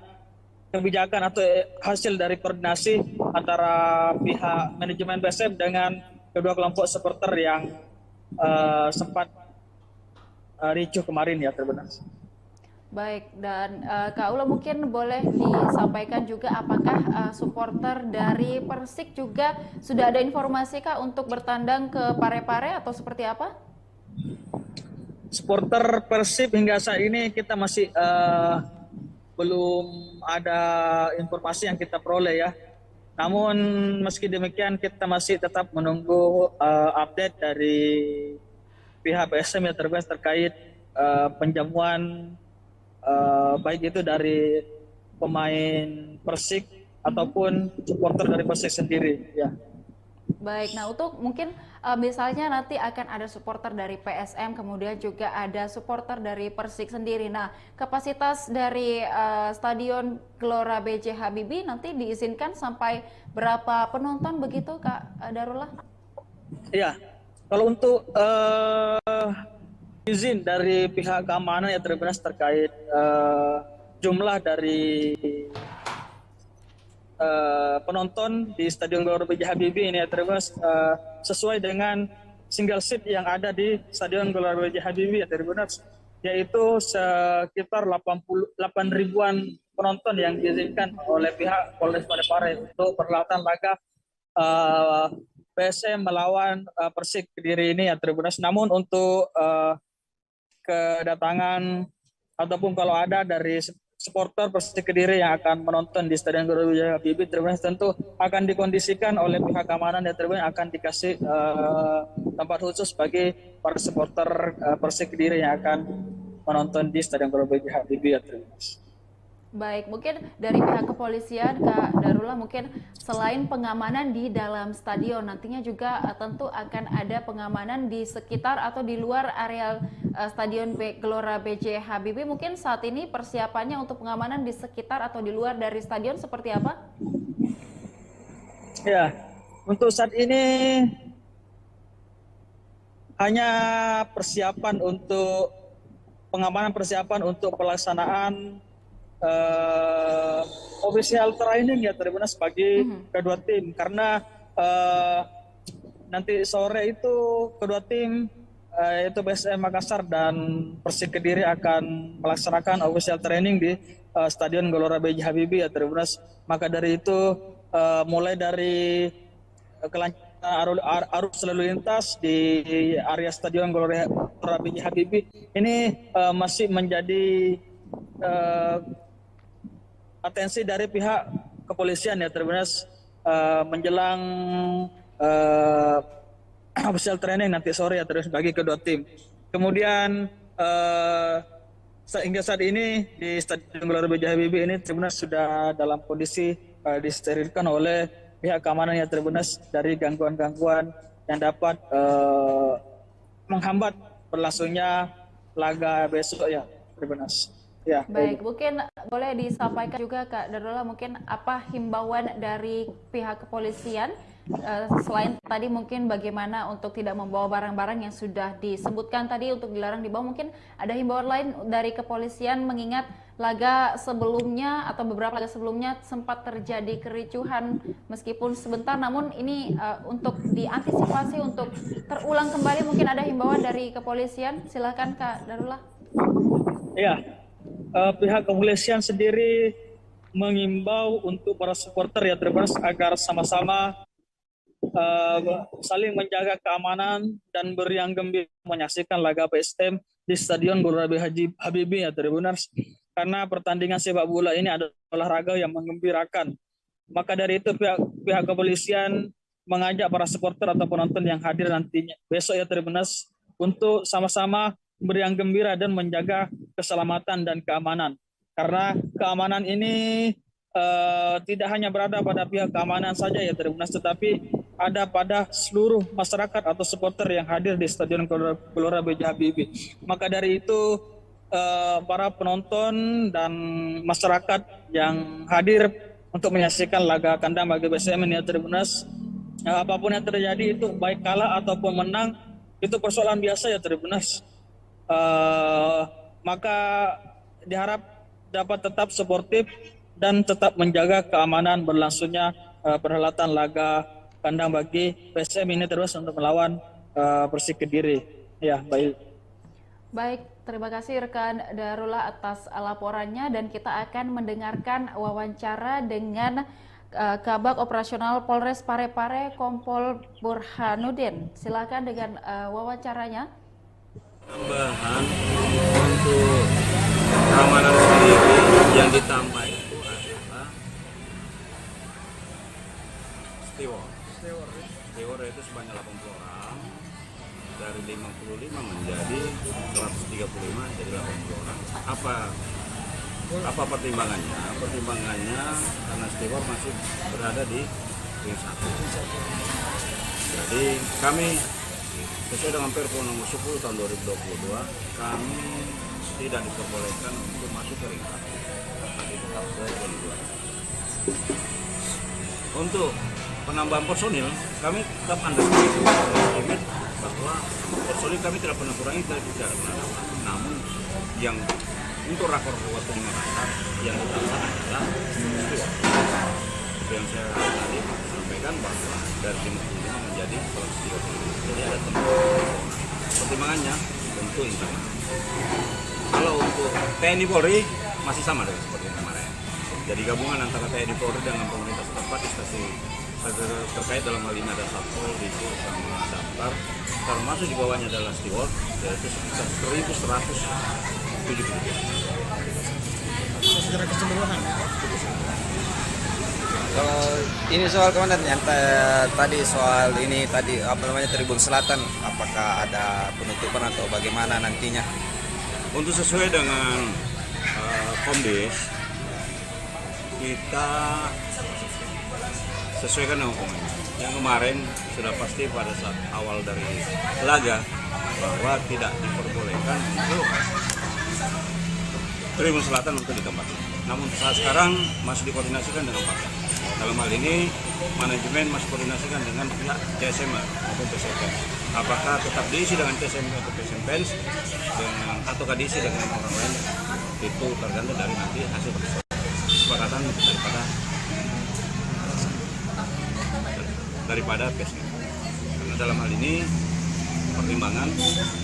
[SPEAKER 2] kebijakan atau hasil dari koordinasi antara pihak manajemen PSM dengan kedua kelompok supporter yang sempat ricuh kemarin ya Tribunas.
[SPEAKER 1] Baik, dan Kak Ula mungkin boleh disampaikan juga apakah supporter dari Persik juga sudah ada informasi Kak untuk bertandang ke Parepare atau seperti apa?
[SPEAKER 2] Supporter Persib hingga saat ini kita masih belum ada informasi yang kita peroleh ya. Namun meski demikian kita masih tetap menunggu update dari pihak PSM yang terkait penjamuan baik itu dari pemain Persik ataupun supporter dari Persik sendiri ya.
[SPEAKER 1] Baik, nah untuk mungkin misalnya nanti akan ada supporter dari PSM, kemudian juga ada supporter dari Persik sendiri. Nah, kapasitas dari Stadion Gelora B.J. Habibie nanti diizinkan sampai berapa penonton begitu Kak Darullah?
[SPEAKER 2] Iya, kalau untuk izin dari pihak keamanan ya Tribunas terkait jumlah dari penonton di Stadion Gelora B.J. Habibie ini ya Tribunas sesuai dengan single seat yang ada di Stadion Gelora B.J. Habibie ya Tribunas, yaitu sekitar 88 ribuan penonton yang diizinkan oleh pihak Polres Parepare untuk perhelatan laga PSM melawan Persik Kediri ini ya Tribunas. Namun untuk kedatangan ataupun kalau ada dari supporter Persik Kediri yang akan menonton di Stadion Gelora B.J. Habibie Tribunas tentu akan dikondisikan oleh pihak keamanan ya Tribunas, akan dikasih tempat khusus bagi para supporter Persik Kediri yang akan menonton di Stadion Gelora B.J. Habibie ya Tribunas.
[SPEAKER 1] Baik, mungkin dari pihak kepolisian Kak Darullah, mungkin selain pengamanan di dalam stadion, nantinya juga tentu akan ada pengamanan di sekitar atau di luar areal Stadion Gelora B.J. Habibie. Mungkin saat ini persiapannya untuk pengamanan di sekitar atau di luar dari stadion seperti apa?
[SPEAKER 2] Ya, untuk saat ini hanya persiapan untuk pengamanan, persiapan untuk pelaksanaan official training ya Tribunas bagi kedua tim, karena nanti sore itu kedua tim yaitu PSM Makassar dan Persik Kediri akan melaksanakan official training di Stadion Gelora B.J. Habibie ya Tribunas. Maka dari itu mulai dari kelancaran arus lalu lintas di area Stadion Gelora B.J. Habibie ini masih menjadi atensi dari pihak kepolisian ya Tribunas menjelang official training nanti sore ya terus bagi kedua tim. Kemudian Hingga saat ini di Stadion Gelora B.J. Habibie ini Tribuners sudah dalam kondisi disterilkan oleh pihak keamanan ya Tribuners dari gangguan-gangguan yang dapat menghambat berlangsungnya laga besok ya Tribuners. Ya.
[SPEAKER 1] Baik, mungkin boleh disampaikan juga Kak Darullah mungkin apa himbauan dari pihak kepolisian selain tadi mungkin bagaimana untuk tidak membawa barang-barang yang sudah disebutkan tadi untuk dilarang dibawa, mungkin ada himbauan lain dari kepolisian mengingat laga sebelumnya atau beberapa laga sebelumnya sempat terjadi kericuhan meskipun sebentar, namun ini untuk diantisipasi untuk terulang kembali mungkin ada himbauan dari kepolisian. Silakan Kak Darullah.
[SPEAKER 2] Ya. Pihak kepolisian sendiri mengimbau untuk para supporter ya Tribuners agar sama-sama saling menjaga keamanan dan beriang gembira menyaksikan laga PSM di Stadion Gelora B.J. Habibie ya Tribuners, karena pertandingan sepak bola ini adalah olahraga yang menggembirakan. Maka dari itu pihak kepolisian mengajak para supporter atau penonton yang hadir nantinya besok ya Tribuners untuk sama-sama beriang gembira dan menjaga keselamatan dan keamanan. Karena keamanan ini tidak hanya berada pada pihak keamanan saja ya Tribuners, tetapi ada pada seluruh masyarakat atau supporter yang hadir di Stadion Gelora B.J. Habibie. Maka dari itu para penonton dan masyarakat yang hadir untuk menyaksikan laga kandang bagi PSM ini ya Tribuners, apapun yang terjadi itu baik kalah ataupun menang itu persoalan biasa ya Tribuners. Maka diharap dapat tetap suportif dan tetap menjaga keamanan berlangsungnya perhelatan laga kandang bagi PSM ini terus untuk melawan Persik Kediri. Ya, baik.
[SPEAKER 1] Baik, terima kasih rekan Darullah atas laporannya dan kita akan mendengarkan wawancara dengan Kabag Operasional Polres Parepare Kompol Burhanuddin. Silakan dengan wawancaranya.
[SPEAKER 3] Tambahan untuk keamanan sendiri yang ditambah itu adalah steward itu sebanyak 80 orang, dari 55 menjadi 135 jadi 80 orang. Apa pertimbangannya? Pertimbangannya karena steward masih berada di ring 1. Jadi kami sesuai dengan Perpres nomor 10 tahun 2022, kami tidak diperbolehkan untuk masuk ke ring 1, tapi tetap ke ring 2. Untuk penambahan personil, kami tetap underestimate bahwa personil kami tidak pernah kurangi, tidak pernah nambah. Namun yang untuk rakor waktu di Makassar yang utama adalah steward. Seperti yang saya tadi sampaikan bahwa dari 55 menjadi 130. Jadi ada pertimbangannya tentu internal. Kalau untuk TNI Polri masih sama dengan seperti yang kemarin. Jadi gabungan antara TNI Polri dengan pemerintah setempat di stasiun terkait dalam hal ini ada Satpol, Disu, sama Damkar, termasuk di bawahnya adalah steward, yaitu sekitar 1.170.
[SPEAKER 4] Secara keseluruhan.
[SPEAKER 5] Kalau ini soal komandan yang tadi soal ini tadi apa namanya Tribun Selatan, apakah ada penutupan atau bagaimana nantinya?
[SPEAKER 3] Untuk sesuai dengan Komdis, kita sesuaikan dengan Komdis. Yang kemarin sudah pasti pada saat awal dari laga bahwa tidak diperbolehkan untuk Tribun Selatan untuk ditempati. Namun saat sekarang masih dikoordinasikan dengan Pak. Dalam hal ini manajemen masih koordinasikan dengan pihak TSM maupun PSM. Apakah tetap diisi dengan TSM atau PSM Fans ataukah diisi dengan orang lain, itu tergantung dari nanti hasil kesepakatan daripada PSM. Karena dalam hal ini pertimbangan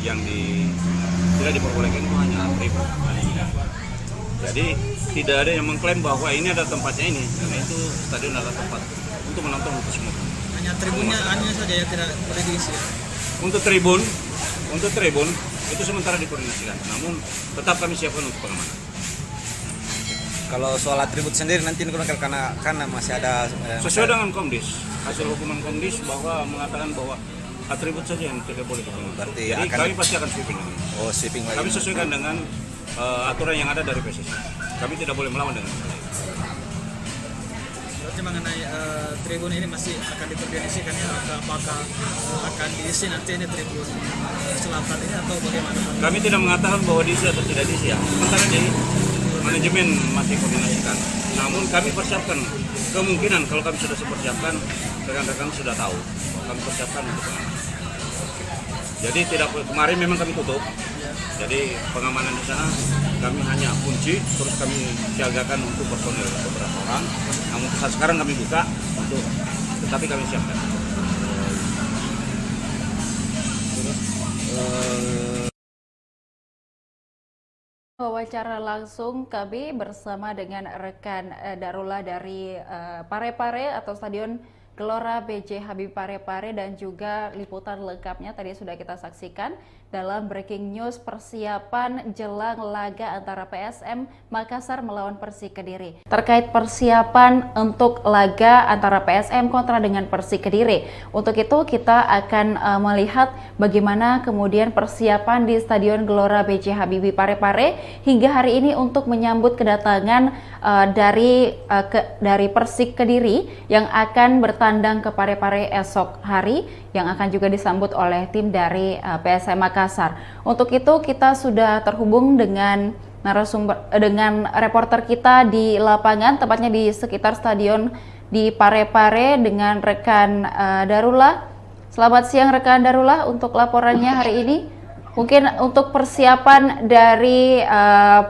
[SPEAKER 3] yang tidak diperbolehkan itu hanya tribun. Jadi tidak ada yang mengklaim bahwa ini ada tempatnya ini, karena itu stadion adalah tempat untuk menonton untuk semua.
[SPEAKER 4] Hanya tribunnya hanya saja ya tidak boleh diisi. Ya.
[SPEAKER 3] Untuk tribun itu sementara dikoordinasikan, namun tetap kami siapkan untuk pengamanan.
[SPEAKER 5] Kalau soal atribut sendiri nanti karena masih ada
[SPEAKER 3] sesuai dengan Komdis, hasil hukuman Komdis bahwa mengatakan bahwa atribut saja yang tidak boleh dipakai.
[SPEAKER 5] Berarti
[SPEAKER 3] jadi kami pasti akan sweeping.
[SPEAKER 5] Oh, sweeping lagi.
[SPEAKER 3] Kami sesuaikan dengan aturan yang ada dari PSSI. Kami tidak boleh melawan dengan hal itu.
[SPEAKER 4] Berarti mengenai tribun ini masih akan dikoordinasikan ya, apakah akan diisi nanti ini tribun selatan ini atau bagaimana?
[SPEAKER 3] Kami tidak mengatakan bahwa diisi atau tidak diisi ya. Sementara di manajemen masih koordinasikan. Namun kami persiapkan kemungkinan kalau kami sudah persiapkan, rekan-rekan sudah tahu kami persiapkan untuk pengamanan. Jadi tidak, kemarin memang kami tutup. Jadi pengamanan di sana kami hanya kunci, terus kami siagakan untuk personil beberapa orang. Namun saat sekarang kami buka untuk, tetapi kami siapkan.
[SPEAKER 1] Wawancara langsung kami bersama dengan rekan Darullah dari Parepare atau Stadion Gelora B.J. Habibie Parepare, dan juga liputan lengkapnya tadi sudah kita saksikan dalam breaking news persiapan jelang laga antara PSM Makassar melawan Persik Kediri. Terkait persiapan untuk laga antara PSM kontra dengan Persik Kediri, untuk itu kita akan melihat bagaimana kemudian persiapan di Stadion Gelora B.J. Habibie Parepare hingga hari ini untuk menyambut kedatangan dari Persik Kediri yang akan bertandang ke Parepare esok hari, yang akan juga disambut oleh tim dari PSM Makassar. Untuk itu kita sudah terhubung dengan dengan reporter kita di lapangan, tepatnya di sekitar stadion di Parepare dengan rekan Darullah. Selamat siang rekan Darullah, untuk laporannya hari ini. Mungkin untuk persiapan dari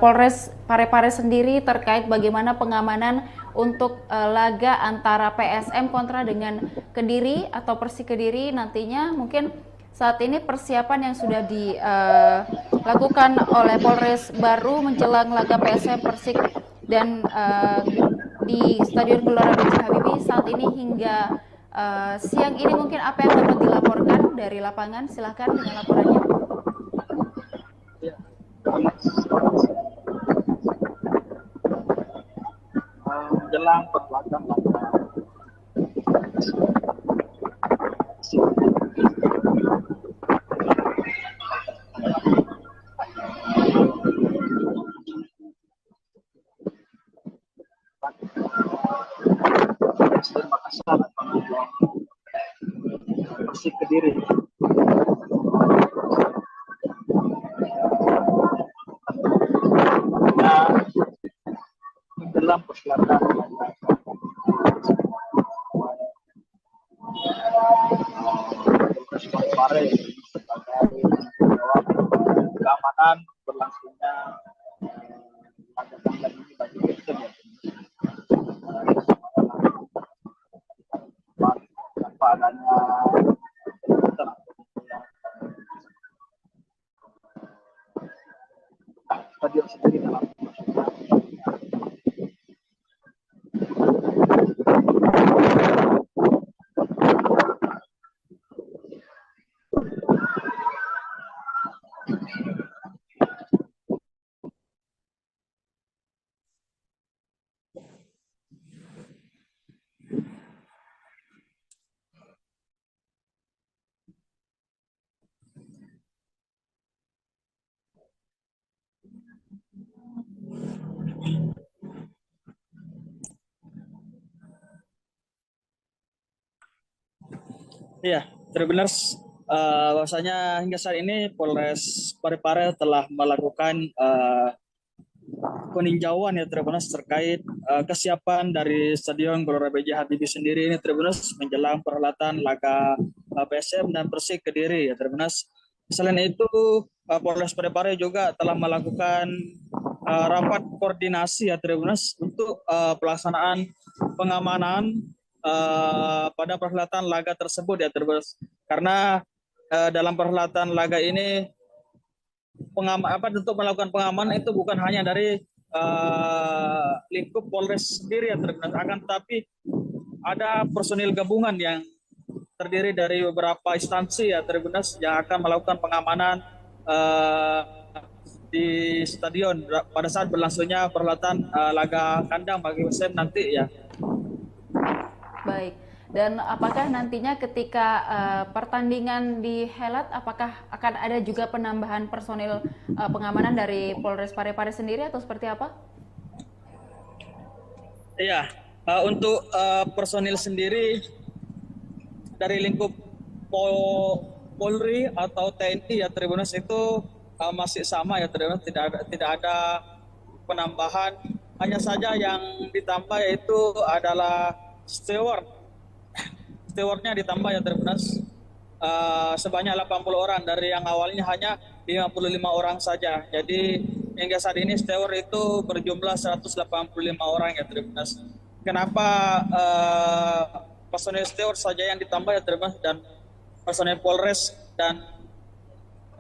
[SPEAKER 1] Polres Parepare sendiri terkait bagaimana pengamanan untuk laga antara PSM kontra dengan Kediri atau Persik Kediri nantinya, mungkin saat ini persiapan yang sudah dilakukan oleh Polres baru menjelang laga PSM Persik dan di Stadion Gelora B.J. Habibie saat ini hingga siang ini, mungkin apa yang dapat dilaporkan dari lapangan? Silahkan dengan laporannya.
[SPEAKER 2] Menjelang perhelatan Makassar Persik Kediri. Menjelang perhelatan Parepare sebagai keamanan berlangsungnya laga tandang ini bagi PSM ya. Tanpa adanya stadion sendiri dalam Iya, Tribuners, bahwasanya hingga saat ini Polres Parepare telah melakukan peninjauan ya Tribuners terkait kesiapan dari Stadion Gelora B.J. Habibie sendiri ini Tribuners menjelang perhelatan laga PSM dan Persik Kediri ya Tribuners. Selain itu Polres Parepare juga telah melakukan rapat koordinasi ya Tribuners untuk pelaksanaan pengamanan pada perhelatan laga tersebut ya Tribuners. Karena dalam perhelatan laga ini untuk melakukan pengamanan itu bukan hanya dari lingkup Polres sendiri ya Tribuners, akan tetapi ada personil gabungan yang terdiri dari beberapa instansi ya Tribuners yang akan melakukan pengamanan di stadion pada saat berlangsungnya perhelatan laga kandang bagi PSM nanti ya.
[SPEAKER 1] Baik, Dan apakah nantinya ketika pertandingan dihelat, apakah akan ada juga penambahan personil pengamanan dari Polres Parepare sendiri atau seperti apa?
[SPEAKER 2] Iya, untuk personil sendiri dari lingkup Polri atau TNI ya Tribuners itu masih sama ya Tribuners, tidak ada penambahan. Hanya saja yang ditambah yaitu adalah stewardnya ditambah ya Tribuners, sebanyak 80 orang dari yang awalnya hanya 55 orang saja. Jadi hingga saat ini steward itu berjumlah 185 orang ya Tribuners. Kenapa personel steward saja yang ditambah ya Tribuners dan personel Polres dan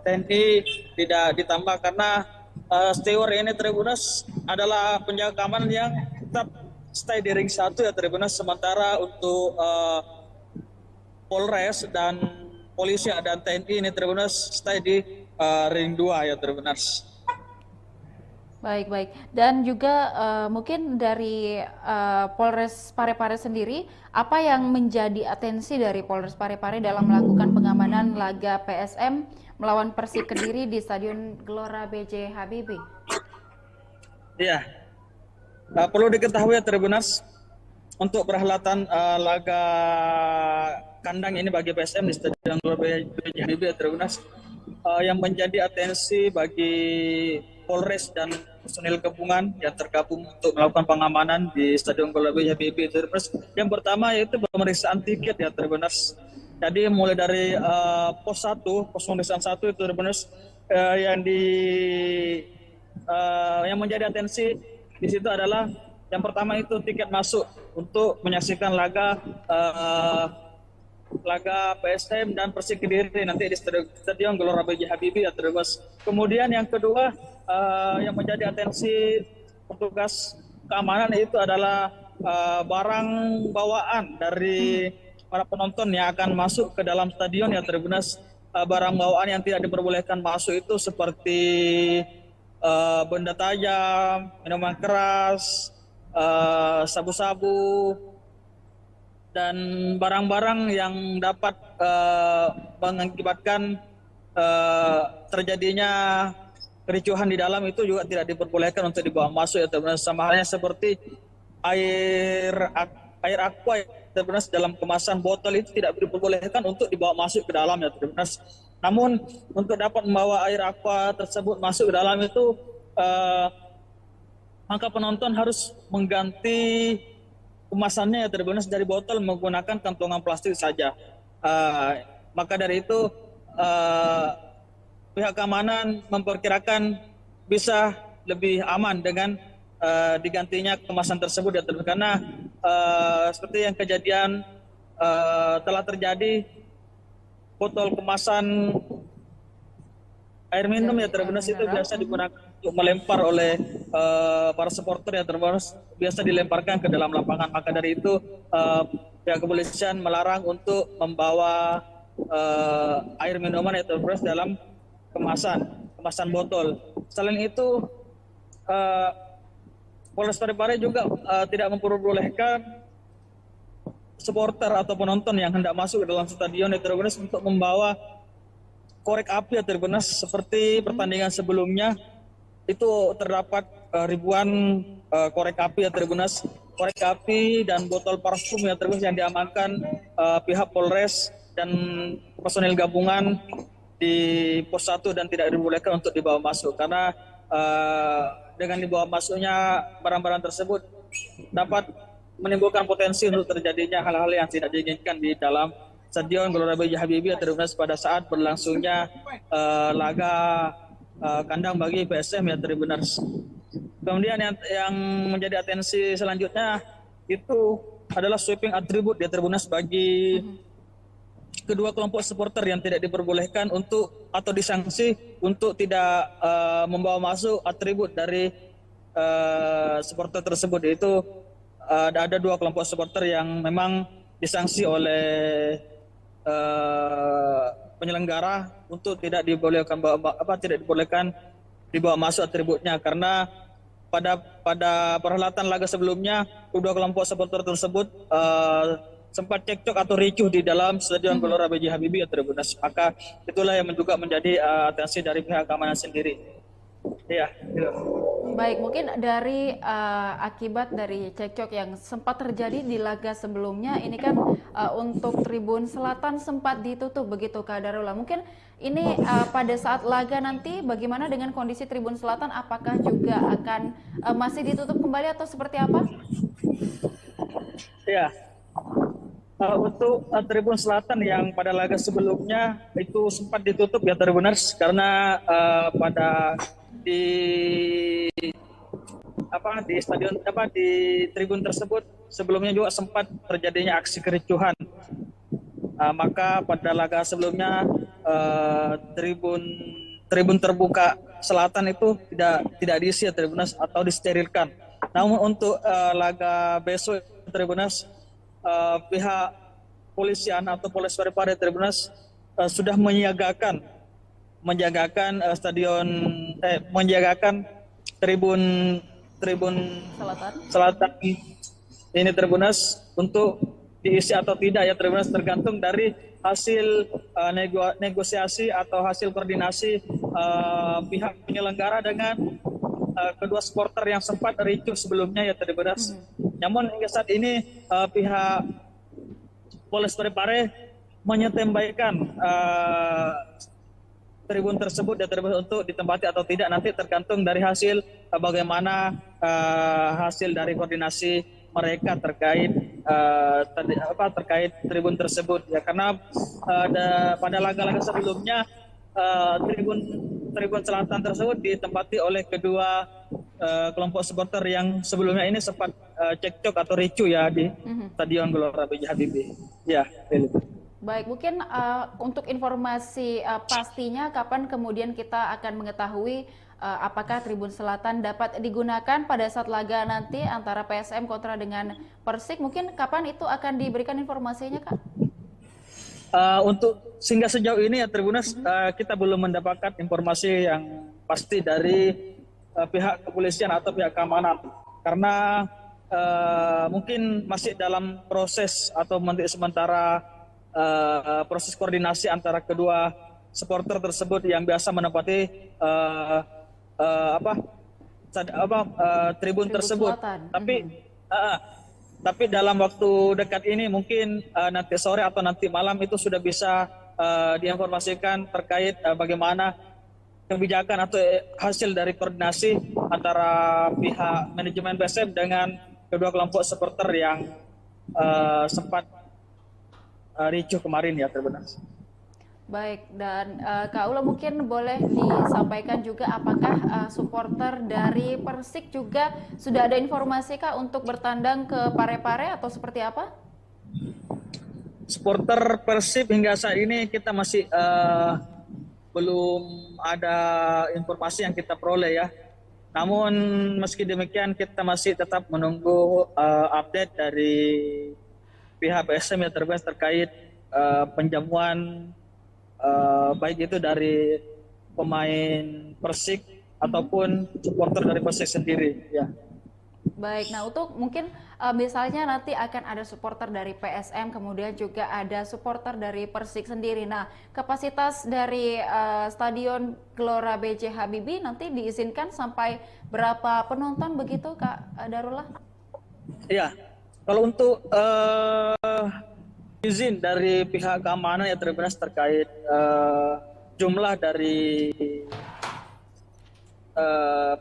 [SPEAKER 2] TNI tidak ditambah? Karena steward ini Tribuners adalah penjaga keamanan yang tetap stay di ring 1 ya Tribuners, sementara untuk Polres dan polisi dan TNI ini Tribuners stay di ring 2 ya Tribuners.
[SPEAKER 1] Baik. Dan juga mungkin dari Polres Parepare sendiri, apa yang menjadi atensi dari Polres Parepare dalam melakukan pengamanan laga PSM melawan Persik Kediri di Stadion Gelora B.J. Habibie?
[SPEAKER 2] Iya, perlu diketahui ya Tribuners, untuk perhelatan laga kandang ini bagi PSM di Stadion Gelora B.J. Habibie ya Tribuners, yang menjadi atensi bagi Polres dan personil gabungan yang tergabung untuk melakukan pengamanan di Stadion Gelora B.J. Habibie Tribuners. Yang pertama yaitu pemeriksaan tiket ya Tribuners. Jadi mulai dari pos pemeriksaan 1 itu Tribuners, yang menjadi atensi di situ adalah yang pertama itu tiket masuk untuk menyaksikan laga PSM dan Persik Kediri nanti di Stadion Gelora B.J. Habibie ya Tribuners. Kemudian yang kedua yang menjadi atensi petugas keamanan itu adalah barang bawaan dari para penonton yang akan masuk ke dalam stadion ya Tribuners. Barang bawaan yang tidak diperbolehkan masuk itu seperti benda tajam, minuman keras, sabu-sabu, dan barang-barang yang dapat mengakibatkan terjadinya kericuhan di dalam itu juga tidak diperbolehkan untuk dibawa masuk ya Tribuners. Sama halnya seperti air aqua ya Tribuners, dalam kemasan botol itu tidak diperbolehkan untuk dibawa masuk ke dalam ya Tribuners. Namun untuk dapat membawa air aqua tersebut masuk ke dalam itu maka penonton harus mengganti kemasannya ya Tribuners dari botol menggunakan kantongan plastik saja. Maka dari itu pihak keamanan memperkirakan bisa lebih aman dengan digantinya kemasan tersebut ya Tribuners. Karena seperti yang kejadian telah terjadi, botol kemasan air minum ya Tribuners itu biasa digunakan untuk melempar oleh para supporter ya Tribuners, biasa dilemparkan ke dalam lapangan. Maka dari itu pihak kepolisian melarang untuk membawa air minuman ya Tribuners dalam kemasan botol. Selain itu Polres Parepare juga tidak memperbolehkan supporter atau penonton yang hendak masuk ke dalam stadion ya Tribuners untuk membawa korek api ya Tribuners. Seperti pertandingan sebelumnya itu terdapat ribuan korek api ya Tribuners, korek api dan botol parfum ya Tribuners yang diamankan pihak Polres dan personil gabungan di pos 1 dan tidak dibolehkan untuk dibawa masuk, karena dengan dibawa masuknya barang-barang tersebut dapat menimbulkan potensi untuk terjadinya hal-hal yang tidak diinginkan di dalam Stadion Gelora B.J. Habibie Tribuners pada saat berlangsungnya laga kandang bagi PSM ya Tribuners. Kemudian yang menjadi atensi selanjutnya itu adalah sweeping atribut ya Tribuners bagi kedua kelompok supporter yang tidak diperbolehkan untuk atau disanksi untuk tidak membawa masuk atribut dari supporter tersebut. Yaitu ada dua kelompok supporter yang memang disanksi oleh penyelenggara untuk tidak dibolehkan dibawa masuk atributnya, karena pada perhelatan laga sebelumnya kedua kelompok supporter tersebut sempat cekcok atau ricuh di dalam Stadion Gelora B.J. Habibie ya Tribuners. Maka itulah yang juga menjadi atensi dari pihak keamanan sendiri. Iya. Gitu.
[SPEAKER 1] Baik, mungkin dari akibat dari cekcok yang sempat terjadi di laga sebelumnya, ini kan untuk Tribun Selatan sempat ditutup begitu Kak Darullah. Mungkin ini pada saat laga nanti bagaimana dengan kondisi Tribun Selatan? Apakah juga akan masih ditutup kembali atau seperti apa?
[SPEAKER 2] Ya, untuk Tribun Selatan yang pada laga sebelumnya itu sempat ditutup ya Tribuners karena di stadion di tribun tersebut sebelumnya juga sempat terjadinya aksi kericuhan. Maka pada laga sebelumnya tribun terbuka selatan itu tidak diisi ya Tribuners atau disterilkan. Namun untuk laga besok Tribuners pihak polisian atau Polres Parepare Tribuners sudah menyiagakan tribun selatan ini Tribuners untuk diisi atau tidak ya Tribuners tergantung dari hasil negosiasi atau hasil koordinasi pihak penyelenggara dengan kedua supporter yang sempat ricuh sebelumnya ya Tribuners. Namun hingga saat ini pihak Polres Parepare menyetembaikan tribun tersebut ya Tribuners untuk ditempati atau tidak nanti tergantung dari hasil bagaimana hasil dari koordinasi mereka terkait tribun tersebut ya karena pada laga-laga sebelumnya tribun selatan tersebut ditempati oleh kedua kelompok supporter yang sebelumnya ini sempat cekcok atau ricuh ya di Stadion Gelora B.J. Habibie. Ya,
[SPEAKER 1] baik, mungkin untuk informasi pastinya kapan kemudian kita akan mengetahui apakah Tribun Selatan dapat digunakan pada saat laga nanti antara PSM kontra dengan Persik, mungkin kapan itu akan diberikan informasinya Kak?
[SPEAKER 2] Untuk sehingga sejauh ini ya Tribuners kita belum mendapatkan informasi yang pasti dari pihak kepolisian atau pihak keamanan karena mungkin masih dalam proses atau sementara proses koordinasi antara kedua supporter tersebut yang biasa menempati tribun tersebut.
[SPEAKER 1] Selatan.
[SPEAKER 2] Tapi dalam waktu dekat ini mungkin nanti sore atau nanti malam itu sudah bisa diinformasikan terkait bagaimana kebijakan atau hasil dari koordinasi antara pihak manajemen PSM dengan kedua kelompok supporter yang sempat ricuh kemarin ya Tribuners.
[SPEAKER 1] Baik, dan Kak Ula mungkin boleh disampaikan juga apakah supporter dari Persik juga sudah ada informasi Kak untuk bertandang ke Parepare atau seperti apa?
[SPEAKER 2] Supporter Persib hingga saat ini kita masih belum ada informasi yang kita peroleh ya. Namun meski demikian kita masih tetap menunggu update dari pihak PSM yang terkait penjamuan baik itu dari pemain Persik ataupun supporter dari Persik sendiri ya.
[SPEAKER 1] Baik, nah untuk mungkin misalnya nanti akan ada supporter dari PSM, kemudian juga ada supporter dari Persik sendiri. Nah, kapasitas dari Stadion Gelora B.J. Habibie nanti diizinkan sampai berapa penonton begitu Kak Darullah?
[SPEAKER 2] Iya, kalau untuk izin dari pihak keamanan ya Tribuners terkait jumlah dari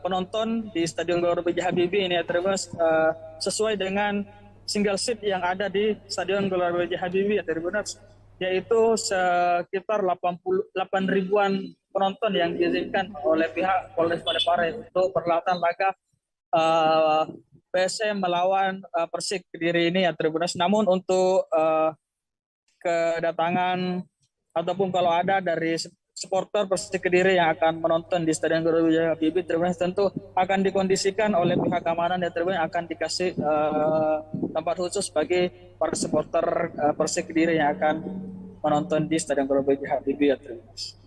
[SPEAKER 2] penonton di Stadion Gelora B.J. Habibie ini ya Tribuners sesuai dengan single seat yang ada di Stadion Gelora B.J. Habibie ya Tribuners, yaitu sekitar 8.000-an penonton yang diizinkan oleh pihak Polres Parepare untuk perhelatan laga PSM melawan Persik Kediri ini ya Tribuners. Namun untuk kedatangan ataupun kalau ada dari supporter Persik Kediri yang akan menonton di Stadion Gelora B.J. Habibie Tribuners tentu akan dikondisikan oleh pihak keamanan dan Tribuners akan dikasih tempat khusus bagi para supporter Persik Kediri yang akan menonton di Stadion Gelora B.J. Habibie Tribuners.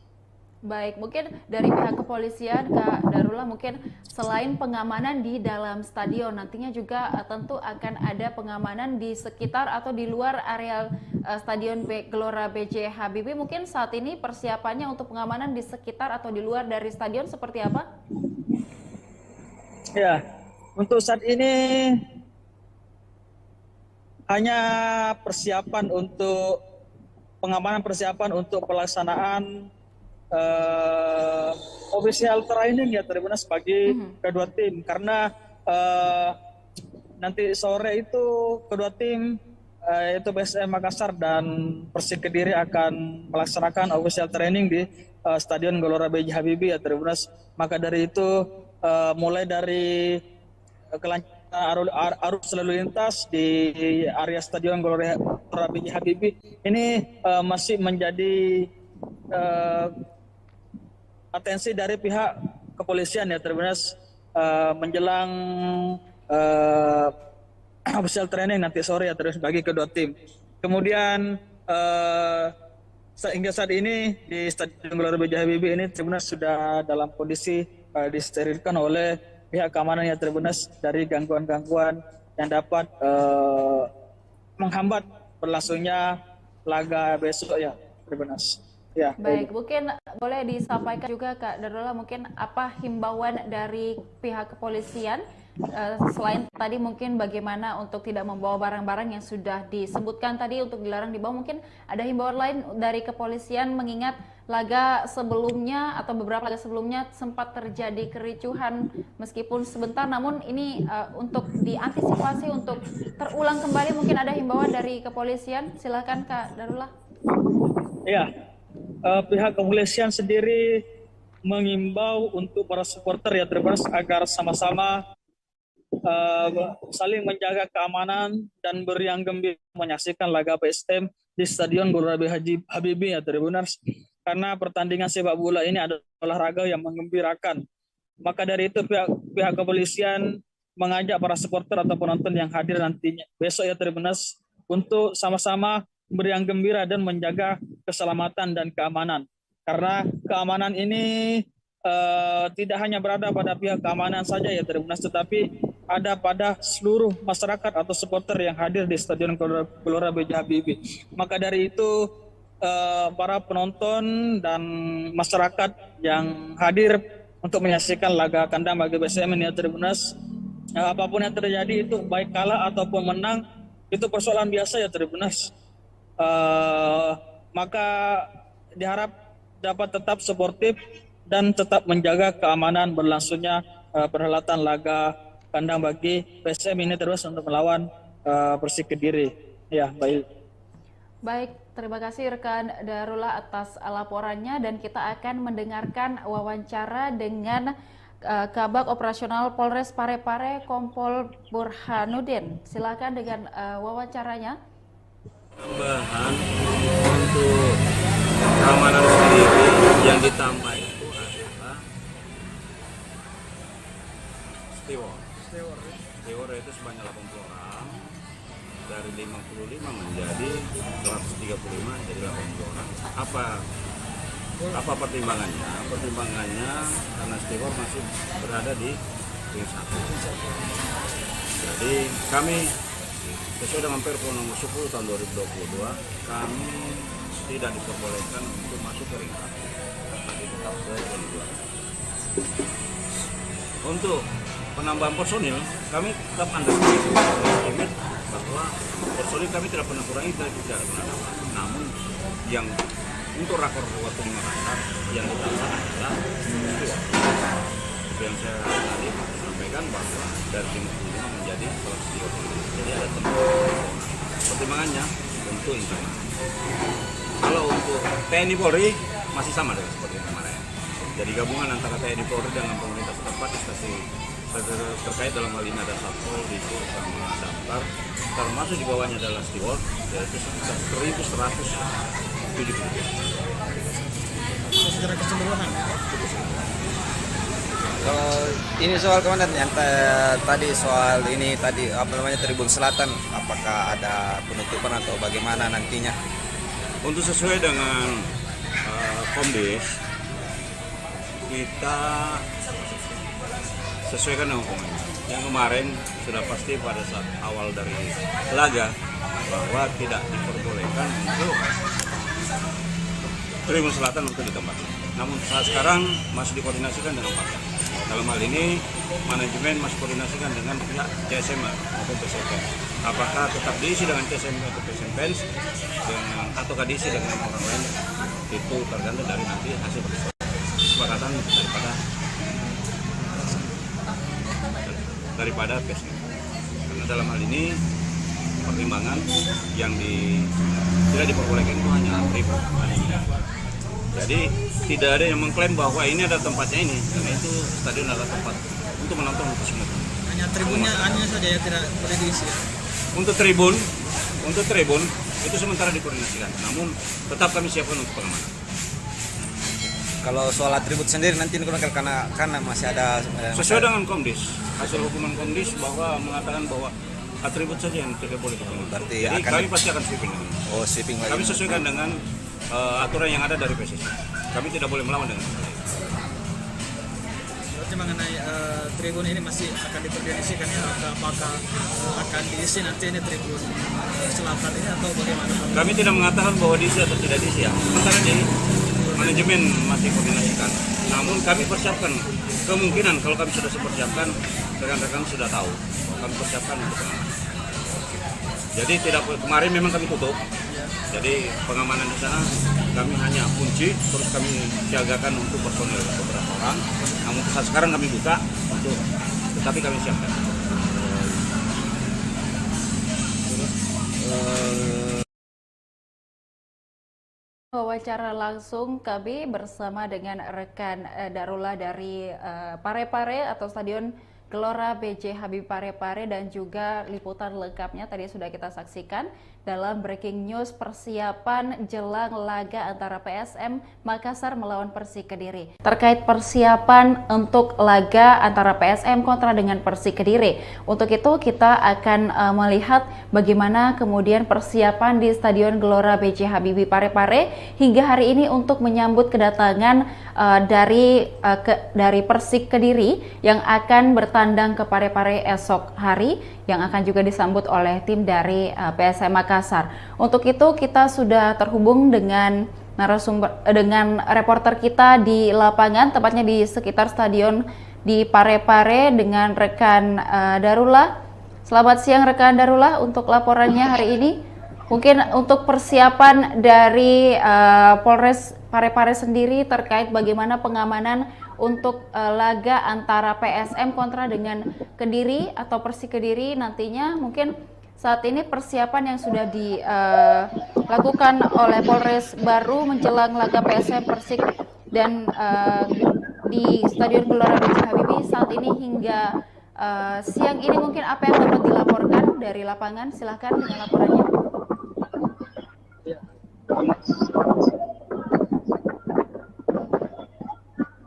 [SPEAKER 1] Baik, mungkin dari pihak kepolisian, Kak Darullah, mungkin selain pengamanan di dalam stadion, nantinya juga tentu akan ada pengamanan di sekitar atau di luar areal Stadion Gelora B.J. Habibie. Mungkin saat ini persiapannya untuk pengamanan di sekitar atau di luar dari stadion seperti apa?
[SPEAKER 2] Ya, untuk saat ini hanya persiapan untuk pelaksanaan official training ya Tribunas bagi kedua tim, karena nanti sore itu kedua tim yaitu PSM Makassar dan Persik Kediri akan melaksanakan official training di Stadion Gelora B.J. Habibie ya Tribunas. Maka dari itu mulai dari kelancaran arus lalu lintas di area Stadion Gelora B.J. Habibie ini masih menjadi atensi dari pihak kepolisian ya Tribunas menjelang official training nanti sore ya terus bagi kedua tim. Kemudian hingga saat ini di Stadion Gelora B.J. Habibie ini Tribunas sudah dalam kondisi disterilkan oleh pihak keamanan ya Tribunas dari gangguan-gangguan yang dapat menghambat berlangsungnya laga besok ya Tribunas. Ya,
[SPEAKER 1] baik, mungkin boleh disampaikan juga Kak Darullah, mungkin apa himbauan dari pihak kepolisian selain tadi mungkin bagaimana untuk tidak membawa barang-barang yang sudah disebutkan tadi untuk dilarang dibawa, mungkin ada himbauan lain dari kepolisian mengingat laga sebelumnya atau beberapa laga sebelumnya sempat terjadi kericuhan meskipun sebentar, namun ini untuk diantisipasi untuk terulang kembali, mungkin ada himbauan dari kepolisian. Silakan Kak Darullah.
[SPEAKER 2] Ya. Pihak kepolisian sendiri mengimbau untuk para supporter ya Tribunas agar sama-sama saling menjaga keamanan dan beriang gembira menyaksikan laga PSM di Stadion Gelora B.J. Habibie ya Tribunas, karena pertandingan sepak bola ini adalah olahraga yang menggembirakan. Maka dari itu pihak kepolisian mengajak para supporter atau penonton yang hadir nantinya besok ya Tribunas untuk sama-sama beriang gembira dan menjaga keselamatan dan keamanan. Karena keamanan ini tidak hanya berada pada pihak keamanan saja ya Tribunas, tetapi ada pada seluruh masyarakat atau supporter yang hadir di Stadion Gelora B.J. Habibie. Maka dari itu para penonton dan masyarakat yang hadir untuk menyaksikan laga kandang bagi PSM ini ya Tribunas, apapun yang terjadi itu baik kalah ataupun menang itu persoalan biasa ya Tribunas. Maka diharap dapat tetap suportif dan tetap menjaga keamanan berlangsungnya perhelatan laga kandang bagi PSM ini terus untuk melawan Persik Kediri. Ya, baik.
[SPEAKER 1] Baik, terima kasih rekan Darullah atas laporannya, dan kita akan mendengarkan wawancara dengan Kabag Operasional Polres Parepare Kompol Burhanuddin. Silakan dengan wawancaranya.
[SPEAKER 3] Tambahan untuk keamanan sendiri yang ditambah itu adalah steward itu sebanyak 80 orang, dari 55 menjadi 135 jadi 80 orang. Apa pertimbangannya? Pertimbangannya karena steward masih berada di ring 1. Jadi kami sesuai dengan Perpres nomor 10 tahun 2022, kami tidak diperbolehkan untuk masuk ke ring 1, tapi tetap ke ring 2. Untuk penambahan personil, kami tetap underestimate bahwa personil kami tidak pernah kurangi, tidak pernah tambah. Namun yang untuk rakor waktu di Makassar yang ditambah adalah yang saya tadi sampaikan bahwa dari 55 menjadi 130. Jadi ada pertimbangannya untuk internal. Kalau untuk TNI Polri masih sama dengan seperti kemarin. Jadi gabungan antara TNI Polri dengan pemerintah setempat di stasiun terkait dalam hal ini ada Satpol, Disu, sama Damkar, termasuk di bawahnya adalah steward, yaitu sekitar 1.170.
[SPEAKER 4] Secara keseluruhan.
[SPEAKER 5] Kalau ini soal komandan yang tadi soal ini tadi apa namanya Tribun Selatan, apakah ada penutupan atau bagaimana nantinya?
[SPEAKER 3] Untuk sesuai dengan Komdes, kita sesuaikan dengan pemain. Yang kemarin sudah pasti pada saat awal dari laga bahwa tidak diperbolehkan untuk Tribun Selatan untuk ditempatkan. Namun saat sekarang masih dikoordinasikan dengan Pak. Dalam hal ini manajemen masih koordinasikan dengan pihak CSM maupun PSM. Apakah tetap diisi dengan CSM atau PSM Fans ataukah diisi dengan orang lain, itu tergantung dari nanti hasil kesepakatan daripada PSM. Karena dalam hal ini pertimbangan yang tidak diperbolehkan itu hanya tribun. Jadi tidak ada yang mengklaim bahwa ini ada tempatnya ini, karena itu stadion adalah tempat untuk menonton untuk semua.
[SPEAKER 4] Hanya tribunnya hanya saja ya tidak boleh diisi.
[SPEAKER 3] Untuk tribun itu sementara dikoordinasikan, namun tetap kami siapkan untuk pengamanan.
[SPEAKER 5] Kalau soal atribut sendiri nanti karena masih ada
[SPEAKER 3] sesuai dengan Komdis, hasil hukuman Komdis bahwa mengatakan bahwa atribut saja yang tidak boleh digunakan.
[SPEAKER 5] Berarti
[SPEAKER 3] jadi kami pasti akan sweeping.
[SPEAKER 5] Oh, sweeping lagi.
[SPEAKER 3] Kami sesuaikan dengan aturan yang ada dari PSSI. Kami tidak boleh melawan dengan itu.
[SPEAKER 4] Berarti mengenai tribun ini masih akan dikoordinasikan ya, apakah akan diisi nanti ini tribun selatan ini atau bagaimana?
[SPEAKER 3] Kami tidak mengatakan bahwa diisi atau tidak diisi ya. Sementara di manajemen masih koordinasikan. Namun kami persiapkan kemungkinan kalau kami sudah persiapkan, rekan-rekan sudah tahu. Kami persiapkan untuk pengamanan. Jadi kemarin memang kami tutup. Jadi pengamanan di sana kami hanya kunci, terus kami siagakan untuk personil beberapa orang. Namun saat sekarang kami buka tetapi kami siapkan.
[SPEAKER 1] Wawancara langsung kami bersama dengan rekan Darullah dari Parepare atau Stadion Gelora B.J. Habibie Parepare, dan juga liputan lengkapnya tadi sudah kita saksikan dalam breaking news persiapan jelang laga antara PSM Makassar melawan Persik Kediri. Terkait persiapan untuk laga antara PSM kontra dengan Persik Kediri, untuk itu kita akan melihat bagaimana kemudian persiapan di Stadion Gelora B.J. Habibie Parepare hingga hari ini untuk menyambut kedatangan dari Persik Kediri yang akan bertandang ke Parepare esok hari, yang akan juga disambut oleh tim dari PSM Makassar. Untuk itu kita sudah terhubung dengan dengan reporter kita di lapangan, tepatnya di sekitar stadion di Parepare dengan rekan Darullah. Selamat siang rekan Darullah, untuk laporannya hari ini. Mungkin untuk persiapan dari Polres Parepare sendiri terkait bagaimana pengamanan untuk laga antara PSM kontra dengan Kediri atau Persik Kediri nantinya, mungkin saat ini persiapan yang sudah dilakukan oleh Polres baru menjelang laga PSM Persik dan di Stadion Gelora B.J. Habibie saat ini hingga siang ini, mungkin apa yang dapat dilaporkan dari lapangan? Silahkan dengan laporannya.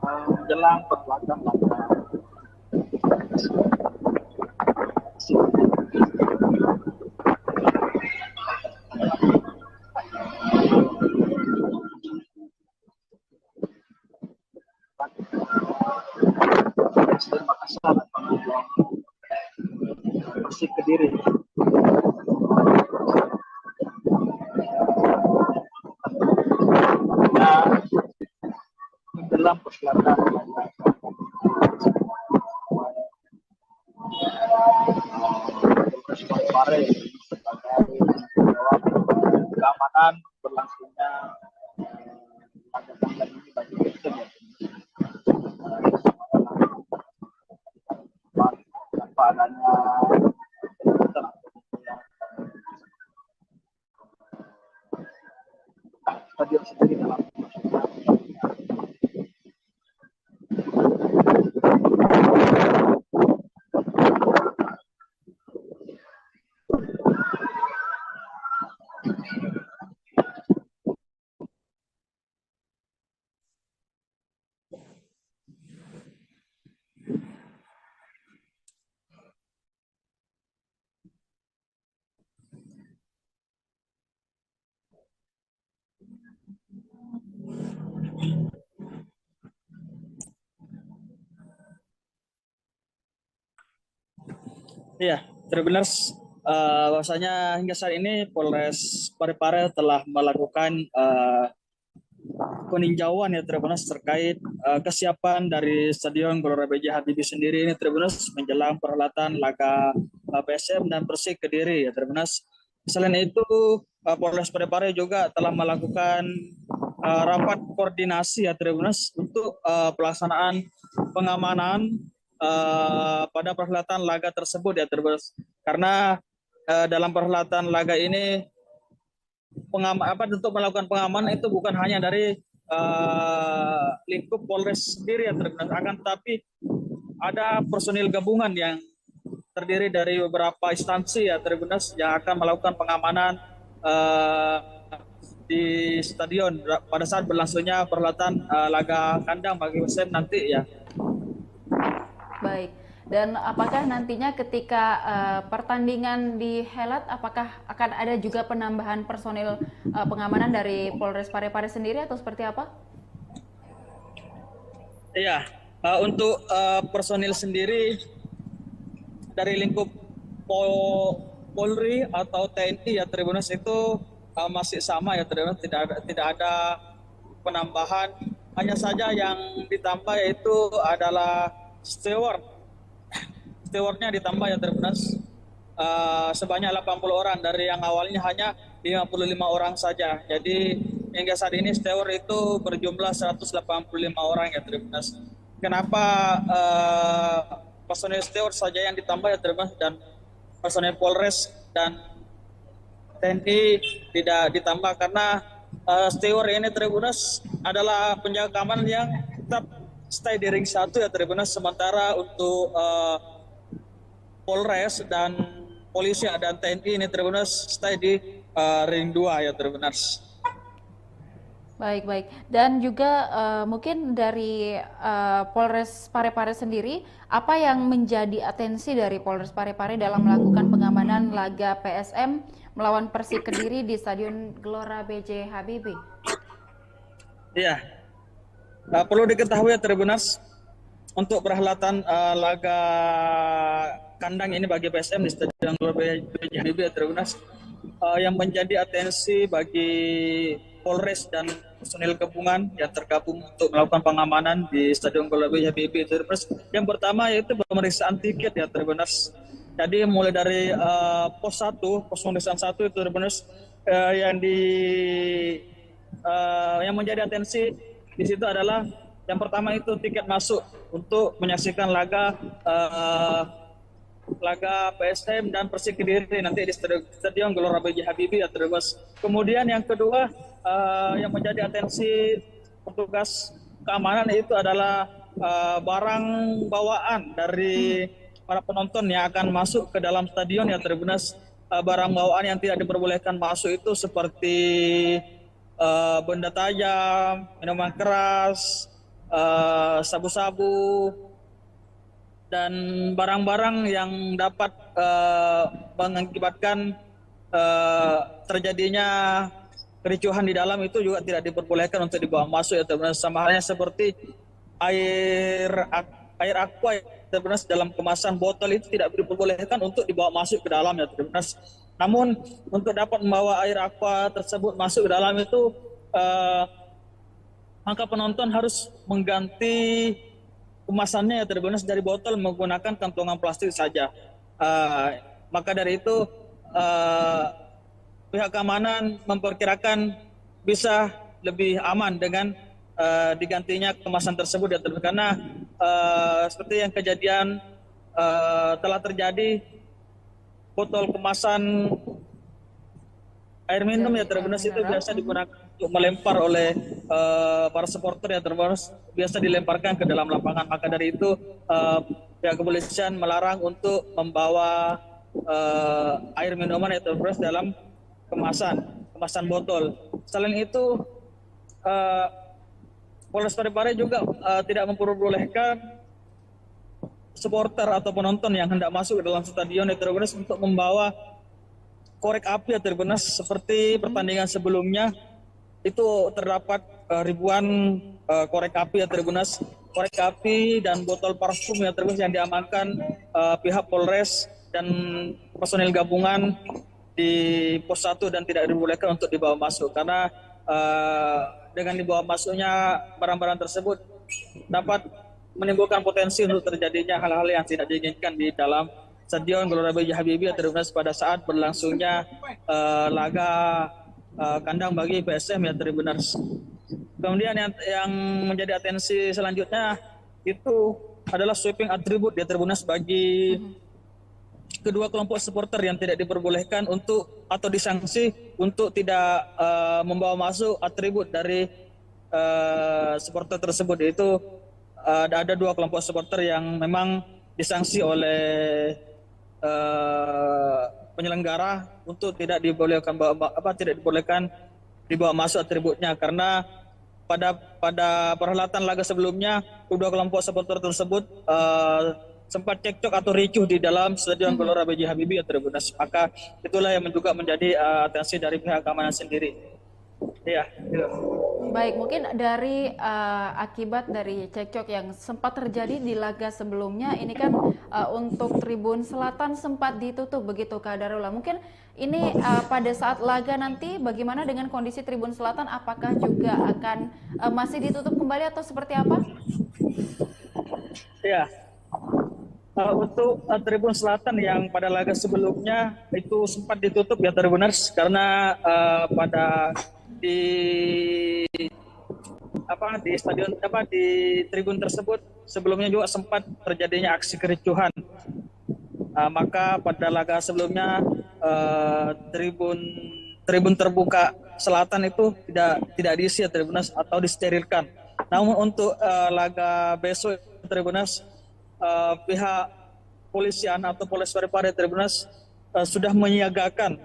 [SPEAKER 2] Menjelang perlaga Makassar Persik Kediri. Menjelang perhelatan Parepare sebagai keamanan berlangsungnya laga tandang ini bagi PSM ya. Tanpa adanya stadion sendiri dalam Iya, Tribuners, bahwasanya hingga saat ini Polres Parepare telah melakukan peninjauan ya Tribuners terkait kesiapan dari Stadion Gelora B.J. Habibie sendiri ini Tribuners menjelang perhelatan laga PSM dan Persik Kediri ya Tribuners. Selain itu Polres Parepare juga telah melakukan rapat koordinasi ya Tribuners untuk pelaksanaan pengamanan pada perhelatan laga tersebut ya Tribuners. Karena dalam perhelatan laga ini untuk melakukan pengamanan itu bukan hanya dari lingkup Polres sendiri ya Tribuners, akan tetapi ada personil gabungan yang terdiri dari beberapa instansi ya Tribuners yang akan melakukan pengamanan di stadion pada saat berlangsungnya perhelatan laga kandang bagi PSM nanti ya.
[SPEAKER 1] Baik. Dan apakah nantinya ketika pertandingan dihelat, apakah akan ada juga penambahan personil pengamanan dari Polres Parepare sendiri atau seperti apa?
[SPEAKER 2] Iya, untuk personil sendiri dari lingkup Polri atau TNI ya Tribuners itu masih sama ya Tribuners, tidak ada penambahan. Hanya saja yang ditambah yaitu adalah stewardnya ditambah ya Tribuners sebanyak 80 orang dari yang awalnya hanya 55 orang saja. Jadi hingga saat ini steward itu berjumlah 185 orang ya Tribuners. Kenapa personel steward saja yang ditambah ya Tribuners dan personel Polres dan TNI tidak ditambah karena steward ini Tribuners adalah penjaga keamanan yang tetap stay di ring 1 ya Tribuners, sementara untuk Polres dan polisi dan TNI ini Tribuners stay di ring 2 ya Tribuners.
[SPEAKER 1] Baik. Dan juga mungkin dari Polres Parepare sendiri, apa yang menjadi atensi dari Polres Parepare dalam melakukan pengamanan laga PSM melawan Persik Kediri di Stadion Gelora B.J. Habibie?
[SPEAKER 2] Iya, perlu diketahui ya Tribuners, untuk perhelatan laga kandang ini bagi PSM di Stadion Gelora B.J. Habibie ya Tribuners, yang menjadi atensi bagi Polres dan personil gabungan yang tergabung untuk melakukan pengamanan di Stadion Gelora B.J. Habibie Tribuners. Yang pertama yaitu pemeriksaan tiket ya Tribuners. Jadi mulai dari pos pemeriksaan 1 itu Tribuners, yang menjadi atensi di situ adalah yang pertama itu tiket masuk untuk menyaksikan laga PSM dan Persik Kediri nanti di Stadion Gelora B.J. Habibie ya Tribuners. Kemudian yang kedua yang menjadi atensi petugas keamanan itu adalah barang bawaan dari para penonton yang akan masuk ke dalam stadion ya Tribuners. Barang bawaan yang tidak diperbolehkan masuk itu seperti benda tajam, minuman keras, sabu-sabu, dan barang-barang yang dapat mengakibatkan terjadinya kericuhan di dalam itu juga tidak diperbolehkan untuk dibawa masuk ya Tribuners. Sama halnya seperti air aqua ya Tribuners, dalam kemasan botol itu tidak diperbolehkan untuk dibawa masuk ke dalam ya Tribuners. Namun untuk dapat membawa air aqua tersebut masuk ke dalam itu maka penonton harus mengganti kemasannya ya Tribuners dari botol menggunakan kantongan plastik saja. Maka dari itu pihak keamanan memperkirakan bisa lebih aman dengan digantinya kemasan tersebut ya Tribuners, karena seperti yang kejadian telah terjadi, botol kemasan air minum ya Tribuners itu biasa digunakan untuk melempar oleh para supporter ya Tribuners, biasa dilemparkan ke dalam lapangan. Maka dari itu pihak kepolisian melarang untuk membawa air minuman ya Tribuners dalam kemasan botol. Selain itu Polres Parepare juga tidak memperbolehkan supporter atau penonton yang hendak masuk ke dalam stadion ya Tribuners untuk membawa korek api ya Tribuners. Seperti pertandingan sebelumnya itu terdapat ribuan korek api ya Tribuners, korek api dan botol parfum ya Tribuners yang diamankan pihak Polres dan personil gabungan di pos 1 dan tidak dibolehkan untuk dibawa masuk karena dengan dibawa masuknya barang-barang tersebut dapat menimbulkan potensi untuk terjadinya hal-hal yang tidak diinginkan di dalam Stadion Gelora B.J. Habibie Tribuners pada saat berlangsungnya laga kandang bagi PSM ya Tribuners. Kemudian yang menjadi atensi selanjutnya itu adalah sweeping atribut ya Tribuners bagi kedua kelompok supporter yang tidak diperbolehkan untuk atau disanksi untuk tidak membawa masuk atribut dari supporter tersebut, yaitu ada dua kelompok supporter yang memang disanksi oleh penyelenggara untuk tidak dibolehkan dibawa masuk atributnya karena pada perhelatan laga sebelumnya kedua kelompok supporter tersebut sempat cekcok atau ricuh di dalam Stadion Gelora B.J. Habibie atau Tribuners. Maka itulah yang juga menjadi atensi dari pihak keamanan sendiri. Ya.
[SPEAKER 1] Baik, mungkin dari akibat dari cekcok yang sempat terjadi di laga sebelumnya, ini kan untuk Tribun Selatan sempat ditutup begitu Kak Darullah. Mungkin ini pada saat laga nanti bagaimana dengan kondisi Tribun Selatan? Apakah juga akan masih ditutup kembali atau seperti apa?
[SPEAKER 2] Ya. Untuk Tribun Selatan yang pada laga sebelumnya itu sempat ditutup ya Tribuners karena di stadion di tribun tersebut sebelumnya juga sempat terjadinya aksi kericuhan. Maka pada laga sebelumnya tribun terbuka selatan itu tidak diisi ya Tribuners atau disterilkan. Namun untuk laga besok Tribuners pihak polisian atau Polres Parepare Tribuners sudah menyiagakan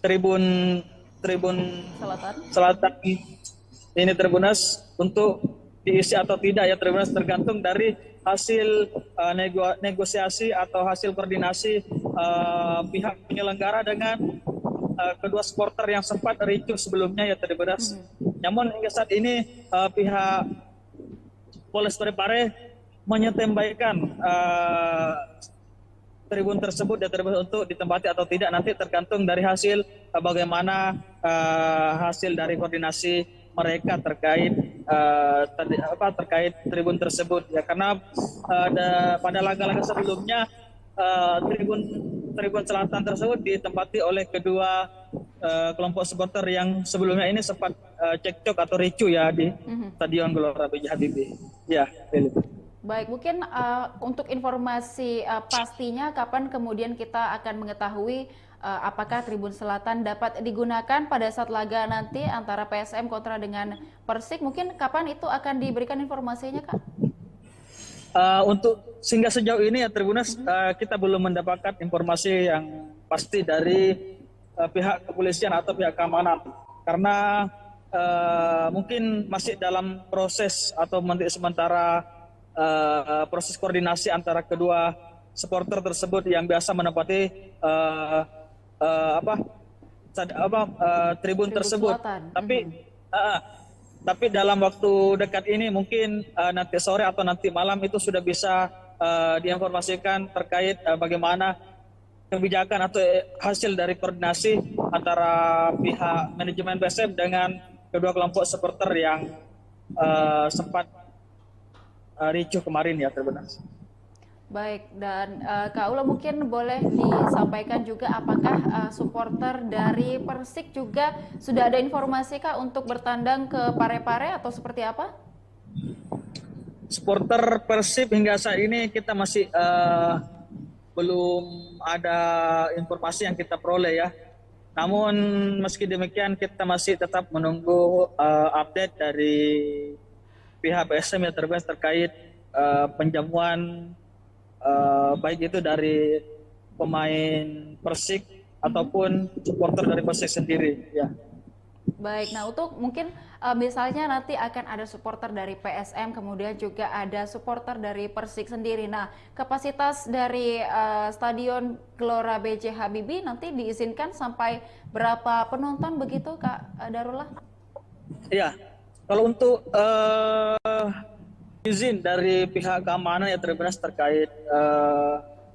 [SPEAKER 2] tribun selatan ini Tribuners untuk diisi atau tidak ya Tribuners tergantung dari hasil negosiasi atau hasil koordinasi pihak penyelenggara dengan kedua supporter yang sempat ricuh sebelumnya ya Tribuners. Namun hingga saat ini pihak Polres Parepare menyetembaikan tribun tersebut ya Tribuners untuk ditempati atau tidak nanti tergantung dari hasil bagaimana hasil dari koordinasi mereka terkait tribun tersebut ya karena pada laga-laga sebelumnya tribun selatan tersebut ditempati oleh kedua kelompok supporter yang sebelumnya ini sempat cekcok atau ricuh ya di Stadion Gelora B.J. Habibie. Ya,
[SPEAKER 1] baik, mungkin untuk informasi pastinya kapan kemudian kita akan mengetahui apakah Tribun Selatan dapat digunakan pada saat laga nanti antara PSM kontra dengan Persik, mungkin kapan itu akan diberikan informasinya Kak?
[SPEAKER 2] Untuk sehingga sejauh ini ya Tribuners kita belum mendapatkan informasi yang pasti dari pihak kepolisian atau pihak keamanan karena mungkin masih dalam proses atau sementara proses koordinasi antara kedua supporter tersebut yang biasa menempati tribun tersebut.
[SPEAKER 1] Selatan.
[SPEAKER 2] Tapi dalam waktu dekat ini mungkin nanti sore atau nanti malam itu sudah bisa diinformasikan terkait bagaimana kebijakan atau hasil dari koordinasi antara pihak manajemen PSM dengan kedua kelompok supporter yang sempat ricuh kemarin ya Tribuners.
[SPEAKER 1] Baik, dan Kak Ula mungkin boleh disampaikan juga apakah supporter dari Persik juga sudah ada informasi Kak untuk bertandang ke Parepare atau seperti apa?
[SPEAKER 2] Supporter Persib hingga saat ini kita masih belum ada informasi yang kita peroleh ya. Namun meski demikian kita masih tetap menunggu update dari pihak PSM yang terkait penjamuan baik itu dari pemain Persik ataupun supporter dari Persik sendiri ya.
[SPEAKER 1] Baik, nah untuk mungkin misalnya nanti akan ada supporter dari PSM, kemudian juga ada supporter dari Persik sendiri. Nah, kapasitas dari Stadion Gelora B.J. Habibie nanti diizinkan sampai berapa penonton begitu Kak Darullah?
[SPEAKER 2] Iya, kalau untuk izin dari pihak keamanan ya terbatas terkait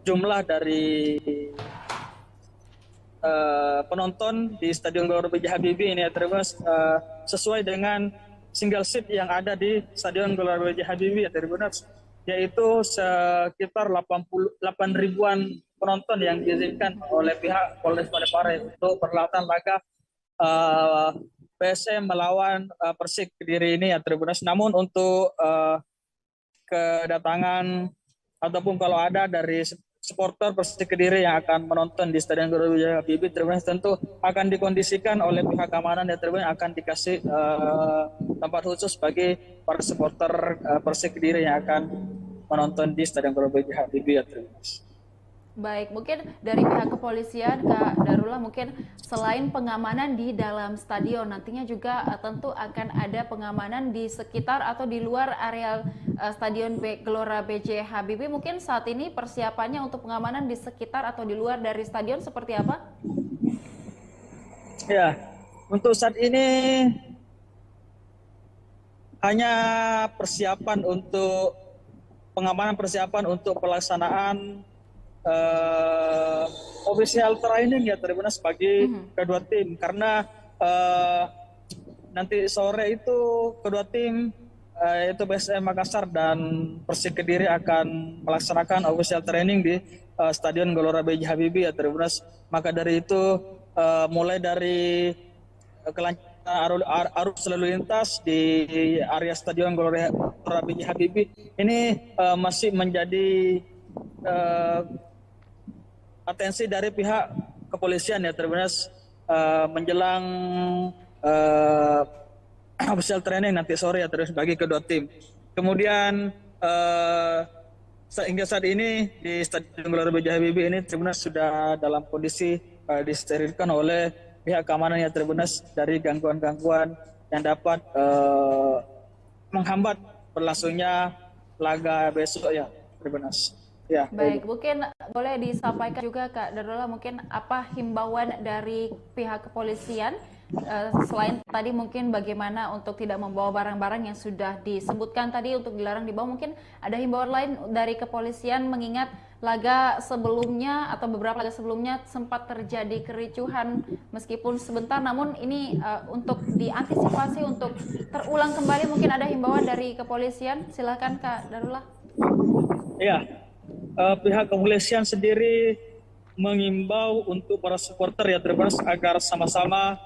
[SPEAKER 2] jumlah dari penonton di Stadion Gelora B.J. Habibie ini ya terbatas sesuai dengan single seat yang ada di Stadion Gelora B.J. Habibie ya terbatas, yaitu sekitar 88 ribuan penonton yang diizinkan oleh pihak Polres Parepare untuk perhelatan laga PSM melawan Persik Kediri ini ya terbatas. Namun untuk kedatangan ataupun kalau ada dari supporter Persik Kediri yang akan menonton di Stadion Gelora B.J. Habibie terbatas, tentu akan dikondisikan oleh pihak keamanan dan terbatas akan dikasih tempat khusus bagi para supporter Persik Kediri yang akan menonton di Stadion Gelora B.J. Habibie ya terbatas.
[SPEAKER 1] Baik, mungkin dari pihak kepolisian, Kak Darullah, mungkin selain pengamanan di dalam stadion, nantinya juga tentu akan ada pengamanan di sekitar atau di luar areal Stadion Gelora B.J. Habibie. Mungkin saat ini persiapannya untuk pengamanan di sekitar atau di luar dari stadion seperti apa?
[SPEAKER 2] Ya, untuk saat ini hanya persiapan untuk pelaksanaan official training ya terbatas bagi kedua tim, karena nanti sore itu kedua tim yaitu PSM Makassar dan Persik Kediri akan melaksanakan official training di Stadion Gelora B.J. Habibie ya terbatas. Maka dari itu mulai dari kelancaran arus lalu lintas di area Stadion Gelora B.J. Habibie ini masih menjadi atensi dari pihak kepolisian ya terbatas menjelang official training nanti sore ya terus bagi kedua tim. Kemudian hingga saat ini di Stadion Gelora B.J. Habibie ini terbatas sudah dalam kondisi disterilkan oleh pihak keamanan ya terbatas dari gangguan-gangguan yang dapat menghambat berlangsungnya laga besok ya terbatas. Ya,
[SPEAKER 1] baik, mungkin boleh disampaikan juga Kak Darullah, mungkin apa himbauan dari pihak kepolisian selain tadi mungkin bagaimana untuk tidak membawa barang-barang yang sudah disebutkan tadi untuk dilarang dibawa, mungkin ada himbauan lain dari kepolisian mengingat laga sebelumnya atau beberapa laga sebelumnya sempat terjadi kericuhan meskipun sebentar, namun ini untuk diantisipasi untuk terulang kembali, mungkin ada himbauan dari kepolisian. Silakan Kak Darullah.
[SPEAKER 2] Ya. Pihak kepolisian sendiri mengimbau untuk para supporter ya terbatas agar sama-sama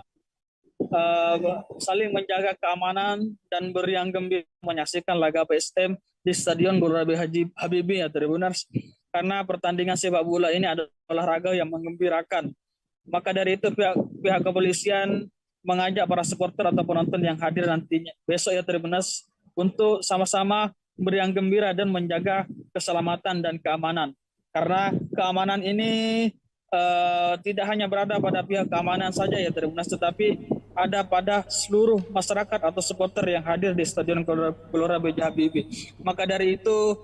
[SPEAKER 2] saling menjaga keamanan dan beriang gembira menyaksikan laga PSM di Stadion Gelora B.J. Habibie ya terbatas, karena pertandingan sepak bola ini adalah olahraga yang menggembirakan. Maka dari itu pihak kepolisian mengajak para supporter atau penonton yang hadir nantinya besok ya terbatas untuk sama-sama beriang gembira dan menjaga keselamatan dan keamanan, karena keamanan ini tidak hanya berada pada pihak keamanan saja ya terbatas, tetapi ada pada seluruh masyarakat atau supporter yang hadir di Stadion Gelora B.J. Habibie. Maka dari itu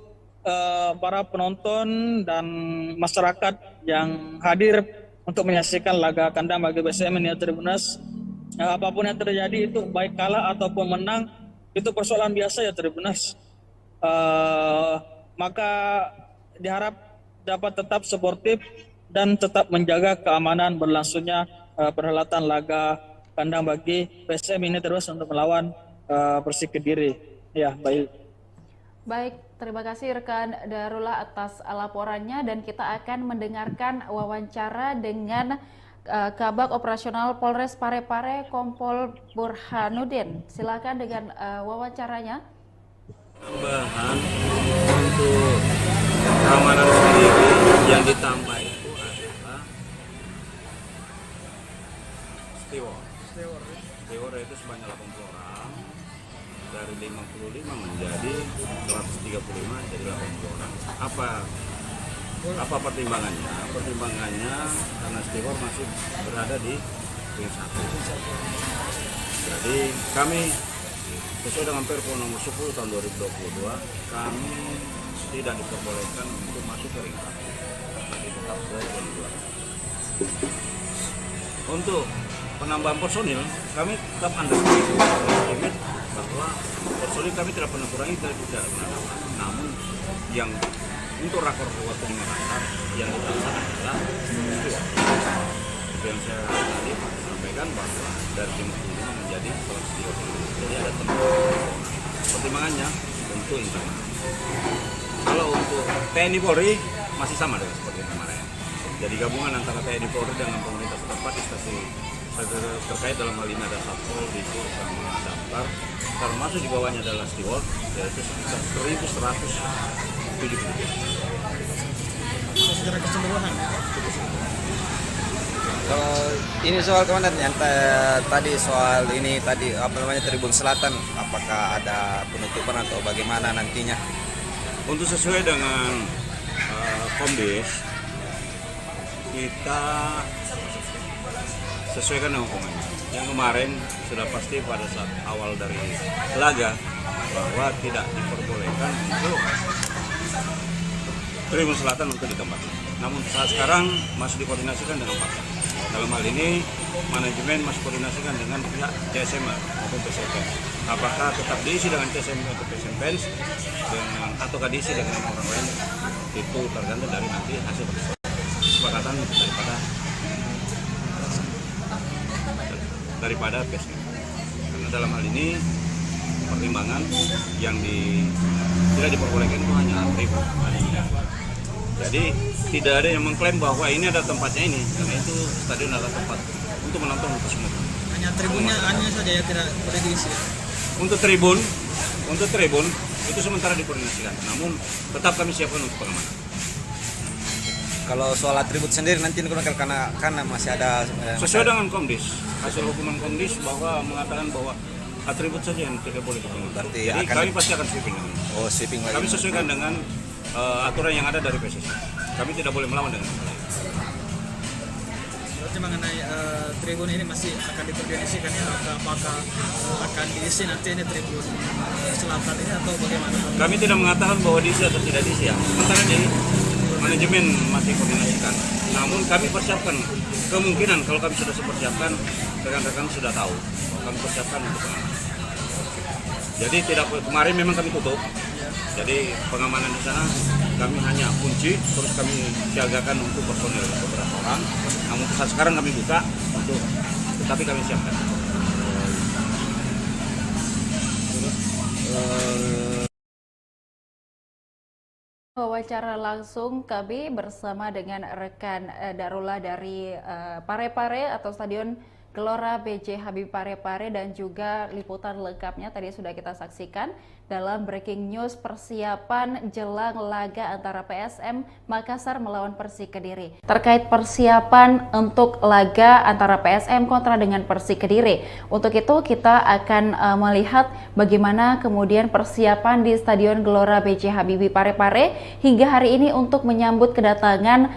[SPEAKER 2] para penonton dan masyarakat yang hadir untuk menyaksikan laga kandang bagi PSM ini ya terbatas, apapun yang terjadi itu baik kalah ataupun menang itu persoalan biasa ya terbatas. Maka diharap dapat tetap suportif dan tetap menjaga keamanan berlangsungnya perhelatan laga kandang bagi PSM ini terus untuk melawan Persik Kediri. Ya, baik.
[SPEAKER 1] Baik, terima kasih rekan Darullah atas laporannya, dan kita akan mendengarkan wawancara dengan Kabag Operasional Polres Parepare Kompol Burhanuddin. Silakan dengan wawancaranya.
[SPEAKER 3] Tambahan untuk keamanan sendiri yang ditambah itu adalah steward itu sebanyak 80 orang, dari 55 menjadi 135 jadi 80 orang. Apa pertimbangannya? Pertimbangannya karena steward masih berada di ring 1. Jadi kami sesuai dengan Perpres nomor 10 tahun 2022, kami tidak diperbolehkan untuk masuk ke ring 1. Tapi tetap ke ring 2. Untuk penambahan personil, kami tetap underestimate bahwa personil kami tidak pernah kurangi, tidak pernah nambah. Namun yang untuk rakor waktu di Makassar yang ditambah adalah steward. Yang saya tadi sampaikan bahwa dari 55 menjadi 130. Jadi ada pertimbangannya untuk internal. Kalau untuk TNI Polri masih sama dengan seperti kemarin. Jadi gabungan antara TNI Polri dengan pemerintah setempat di stasiun terkait dalam hal ini ada Satpol, Dikur, sama Damkar, termasuk di bawahnya adalah steward, yaitu sekitar 1.170.
[SPEAKER 4] Secara keseluruhan.
[SPEAKER 5] Kalau ini soal komandan yang tadi soal ini tadi apa namanya Tribun Selatan, apakah ada penutupan atau bagaimana nantinya?
[SPEAKER 3] Untuk sesuai dengan Komdis, kita sesuaikan dengan komennya. Yang kemarin sudah pasti pada saat awal dari laga bahwa tidak diperbolehkan untuk Tribun Selatan untuk ditempatkan. Namun saat sekarang masih dikoordinasikan dengan Pak. Dalam hal ini manajemen masih koordinasikan dengan pihak TSM maupun PSM. Apakah tetap diisi dengan TSM atau PSM Fans ataukah diisi dengan orang lain, itu tergantung dari nanti hasil kesepakatan daripada PSM. Karena dalam hal ini pertimbangan yang tidak diperbolehkan itu hanya tribun. Jadi tidak ada yang mengklaim bahwa ini ada tempatnya ini, karena itu stadion adalah tempat untuk menonton untuk semua.
[SPEAKER 4] Hanya tribunnya hanya saja ya tidak boleh diisi.
[SPEAKER 3] Untuk tribun itu sementara dikoordinasikan, namun tetap kami siapkan untuk pengamanan.
[SPEAKER 5] Kalau soal atribut sendiri nanti karena masih ada
[SPEAKER 3] Sesuai dengan Komdis, hasil hukuman Komdis bahwa mengatakan bahwa atribut saja yang tidak boleh digunakan.
[SPEAKER 5] Berarti
[SPEAKER 3] jadi kami pasti akan sweeping.
[SPEAKER 5] sweeping lagi.
[SPEAKER 3] Kami sesuaikan dengan aturan yang ada dari PSSI. Kami tidak boleh melawan dengan hal itu.
[SPEAKER 4] Berarti mengenai tribun ini masih akan dikoordinasikan ya, apakah akan diisi nanti ini tribun selatan ini atau bagaimana?
[SPEAKER 3] Kami tidak mengatakan bahwa diisi atau tidak diisi ya. Sementara di manajemen masih koordinasikan. Namun kami persiapkan kemungkinan kalau kami sudah persiapkan, rekan-rekan sudah tahu kami persiapkan untuk pengamanan. Jadi tidak kemarin memang kami tutup. Jadi pengamanan di sana kami hanya kunci, terus kami siagakan untuk personil beberapa orang. Namun saat sekarang kami buka untuk, tetapi kami siapkan.
[SPEAKER 1] Wawancara langsung kami bersama dengan rekan Darullah dari Parepare atau Stadion Gelora B.J. Habibie Parepare, dan juga liputan lengkapnya tadi sudah kita saksikan dalam breaking news persiapan jelang laga antara PSM Makassar melawan Persik Kediri. Terkait persiapan untuk laga antara PSM kontra dengan Persik Kediri, untuk itu kita akan melihat bagaimana kemudian persiapan di Stadion Gelora B.J. Habibie Parepare hingga hari ini untuk menyambut kedatangan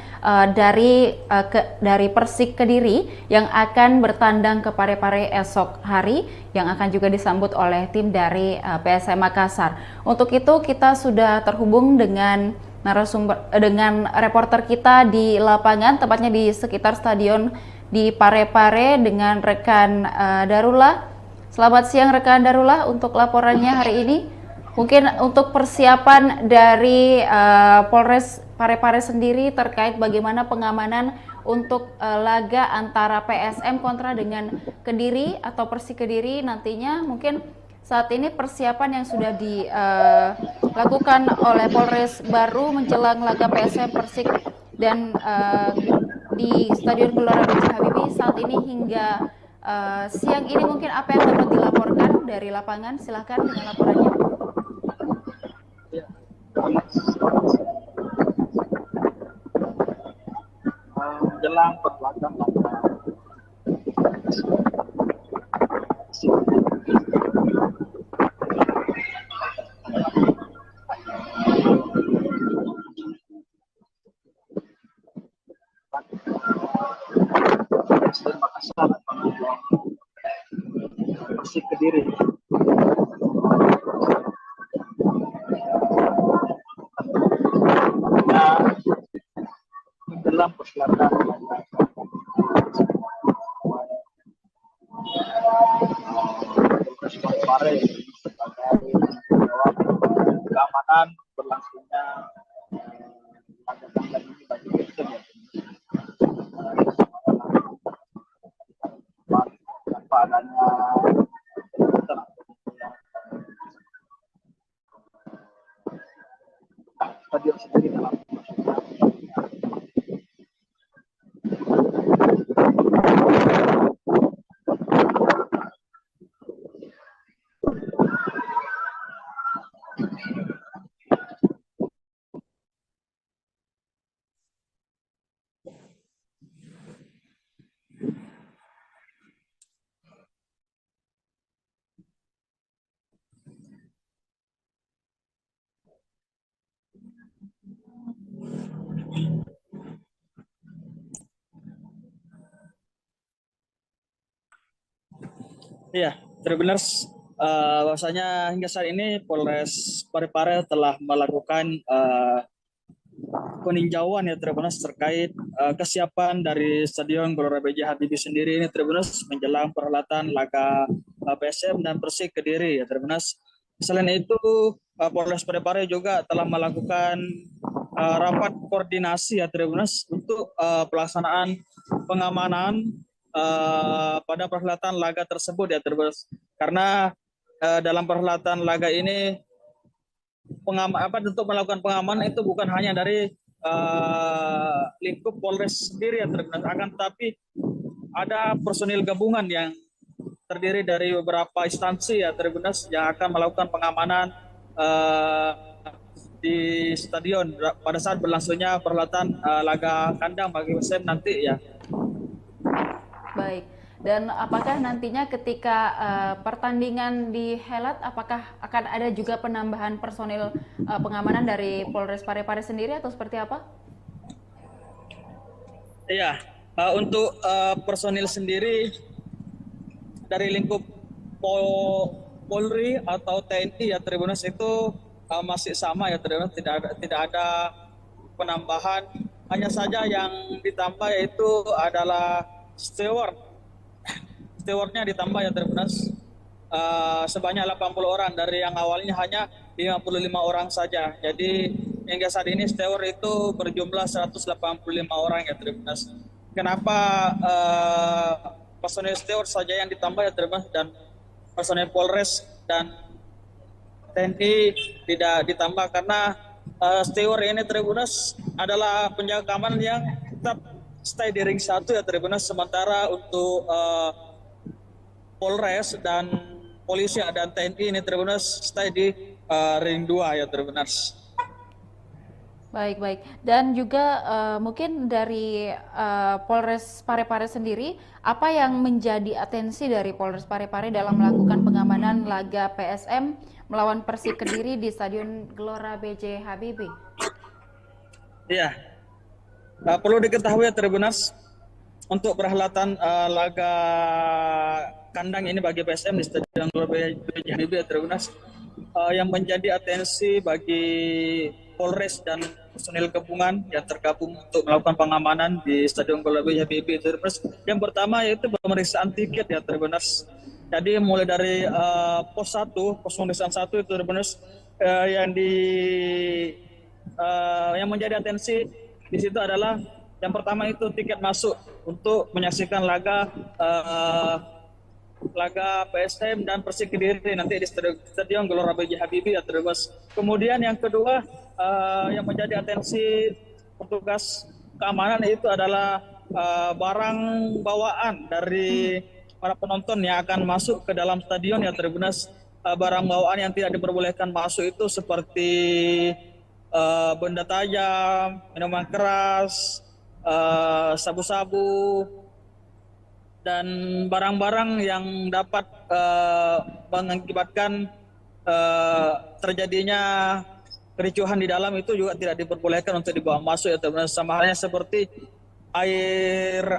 [SPEAKER 1] dari Persik Kediri yang akan bertandang ke Parepare esok hari, yang akan juga disambut oleh tim dari PSM Makassar. Untuk itu kita sudah terhubung dengan dengan reporter kita di lapangan, tepatnya di sekitar stadion di Parepare dengan rekan Darullah. Selamat siang rekan Darullah, untuk laporannya hari ini. Mungkin untuk persiapan dari Polres Parepare sendiri terkait bagaimana pengamanan untuk laga antara PSM kontra dengan Kediri atau Persik Kediri nantinya, mungkin saat ini persiapan yang sudah dilakukan oleh Polres baru menjelang laga PSM Persik dan di Stadion Gelora B.J. Habibie saat ini hingga siang ini, mungkin apa yang dapat dilaporkan dari lapangan? Silahkan dengan laporannya.
[SPEAKER 2] Menjelang perlagan Makassar Persik Kediri. Menjelang perselatan Parepare pelaksanaan berlangsungnya laga tandang ini bagi PSM ya. Tanpa adanya kesulitan stadion sendiri dalam Iya, Tribuners, bahwasanya hingga saat ini Polres Parepare telah melakukan peninjauan ya Tribuners terkait kesiapan dari Stadion Gelora B.J. Habibie sendiri ini Tribuners menjelang perhelatan laga PSM dan Persik Kediri ya Tribuners. Selain itu Polres Parepare juga telah melakukan rapat koordinasi ya Tribuners untuk pelaksanaan pengamanan pada perhelatan laga tersebut ya Tribuners. Karena dalam perhelatan laga ini untuk melakukan pengamanan itu bukan hanya dari lingkup Polres sendiri ya Tribuners, akan tetapi ada personil gabungan yang terdiri dari beberapa instansi ya Tribuners yang akan melakukan pengamanan di stadion pada saat berlangsungnya perhelatan laga kandang bagi PSM nanti ya.
[SPEAKER 1] Baik. Dan apakah nantinya ketika pertandingan dihelat, apakah akan ada juga penambahan personil pengamanan dari Polres Parepare sendiri atau seperti apa?
[SPEAKER 2] Iya, untuk personil sendiri dari lingkup Polri atau TNI ya Tribuners itu masih sama ya Tribuners, tidak ada penambahan. Hanya saja yang ditambah yaitu adalah stewardnya ditambah ya Tribuners sebanyak 80 orang dari yang awalnya hanya 55 orang saja. Jadi hingga saat ini steward itu berjumlah 185 orang ya Tribuners. Kenapa personel steward saja yang ditambah ya Tribuners dan personel Polres dan TNI tidak ditambah karena steward ini Tribuners adalah penjaga keamanan yang tetap stay di ring 1 ya Tribuners, sementara untuk Polres dan polisi dan TNI ini Tribuners stay di ring 2 ya Tribuners.
[SPEAKER 1] Baik. Dan juga mungkin dari Polres Parepare sendiri, apa yang menjadi atensi dari Polres Parepare dalam melakukan pengamanan laga PSM melawan Persik Kediri di Stadion Gelora B.J. Habibie?
[SPEAKER 2] Iya. Perlu diketahui ya Tribuners, untuk perhelatan laga kandang ini bagi PSM di Stadion Gelora B.J. Habibie ya Tribuners, yang menjadi atensi bagi Polres dan personil gabungan yang tergabung untuk melakukan pengamanan di Stadion Gelora B.J. Habibie Tribuners. Yang pertama yaitu pemeriksaan tiket ya Tribuners. Jadi mulai dari pos pemeriksaan 1 itu Tribuners, yang menjadi atensi di situ adalah yang pertama itu tiket masuk untuk menyaksikan laga PSM dan Persik Kediri nanti di Stadion Gelora B.J. Habibie ya Tribuners. Kemudian yang kedua yang menjadi atensi petugas keamanan itu adalah barang bawaan dari para penonton yang akan masuk ke dalam stadion ya Tribuners. Barang bawaan yang tidak diperbolehkan masuk itu seperti benda tajam, minuman keras, sabu-sabu, dan barang-barang yang dapat mengakibatkan terjadinya kericuhan di dalam itu juga tidak diperbolehkan untuk dibawa masuk ya Tribuners. Sama halnya seperti air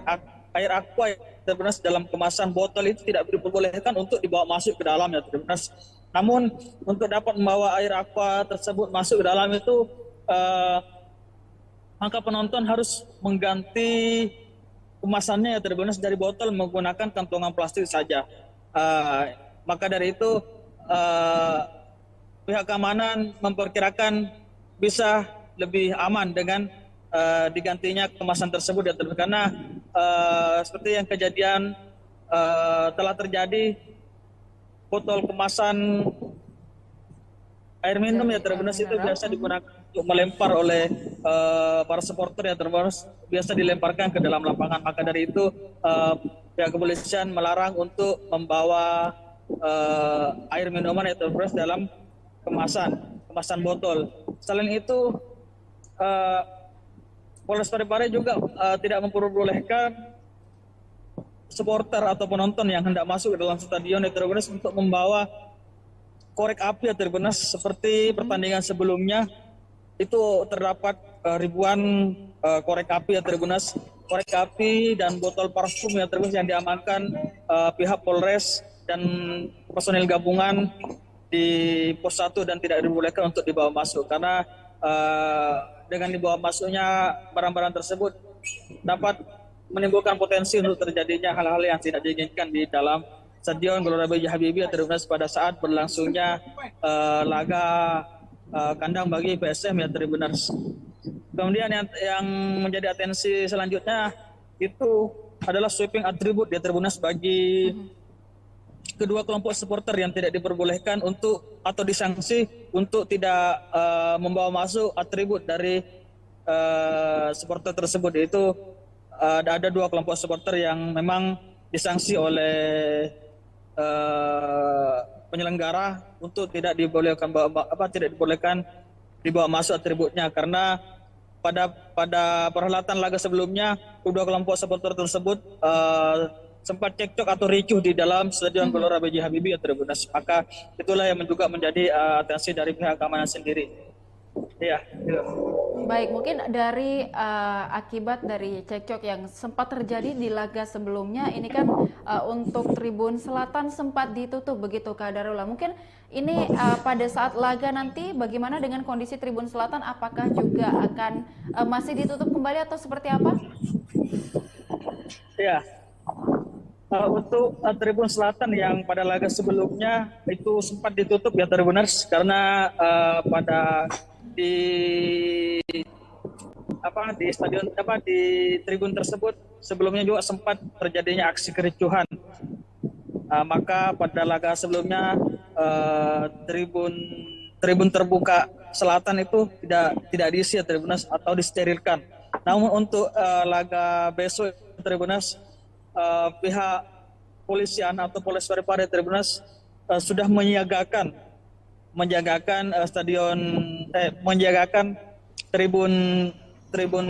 [SPEAKER 2] aqua ya Tribuners, dalam kemasan botol itu tidak diperbolehkan untuk dibawa masuk ke dalam ya Tribuners. Namun untuk dapat membawa air aqua tersebut masuk ke dalam itu maka penonton harus mengganti kemasannya ya Tribuners dari botol menggunakan kantongan plastik saja. Maka dari itu pihak keamanan memperkirakan bisa lebih aman dengan digantinya kemasan tersebut ya, karena seperti yang kejadian telah terjadi, botol kemasan air minum ya Tribuners itu biasa digunakan untuk melempar oleh para supporter ya Tribuners, biasa dilemparkan ke dalam lapangan. Maka dari itu pihak kepolisian melarang untuk membawa air minuman ya Tribuners dalam kemasan botol. Selain itu Polres Parepare juga tidak memperbolehkan supporter atau penonton yang hendak masuk ke dalam stadion ya Tribuners untuk membawa korek api ya Tribuners. Seperti pertandingan sebelumnya itu terdapat ribuan korek api ya Tribuners, korek api dan botol parfum ya Tribuners yang diamankan pihak Polres dan personil gabungan di pos 1 dan tidak dibolehkan untuk dibawa masuk, karena dengan dibawa masuknya barang-barang tersebut dapat menimbulkan potensi untuk terjadinya hal-hal yang tidak diinginkan di dalam Stadion Gelora B.J. Habibie Tribuners pada saat berlangsungnya laga kandang bagi PSM ya Tribuners. Kemudian yang menjadi atensi selanjutnya itu adalah sweeping atribut ya Tribuners bagi kedua kelompok supporter yang tidak diperbolehkan untuk atau disanksi untuk tidak membawa masuk atribut dari supporter tersebut. Yaitu ada dua kelompok supporter yang memang disanksi oleh penyelenggara untuk tidak dibolehkan dibawa masuk atributnya, karena pada perhelatan laga sebelumnya kedua kelompok supporter tersebut sempat cekcok atau ricuh di dalam Stadion Gelora B.J. Habibie ya Tribuners. Maka itulah yang juga menjadi atensi dari pihak keamanan sendiri. Ya.
[SPEAKER 1] Baik, mungkin dari akibat dari cekcok yang sempat terjadi di laga sebelumnya, ini kan untuk Tribun Selatan sempat ditutup begitu Kak Darullah. Mungkin ini pada saat laga nanti bagaimana dengan kondisi Tribun Selatan? Apakah juga akan masih ditutup kembali atau seperti apa?
[SPEAKER 2] Ya. Untuk Tribun Selatan yang pada laga sebelumnya itu sempat ditutup ya Tribuners, karena di stadion di tribun tersebut sebelumnya juga sempat terjadinya aksi kericuhan. Maka pada laga sebelumnya tribun terbuka selatan itu tidak diisi ya Tribuners atau disterilkan. Namun untuk laga besok Tribuners, pihak polisian atau Polres Parepare Tribuners sudah menyiagakan tribun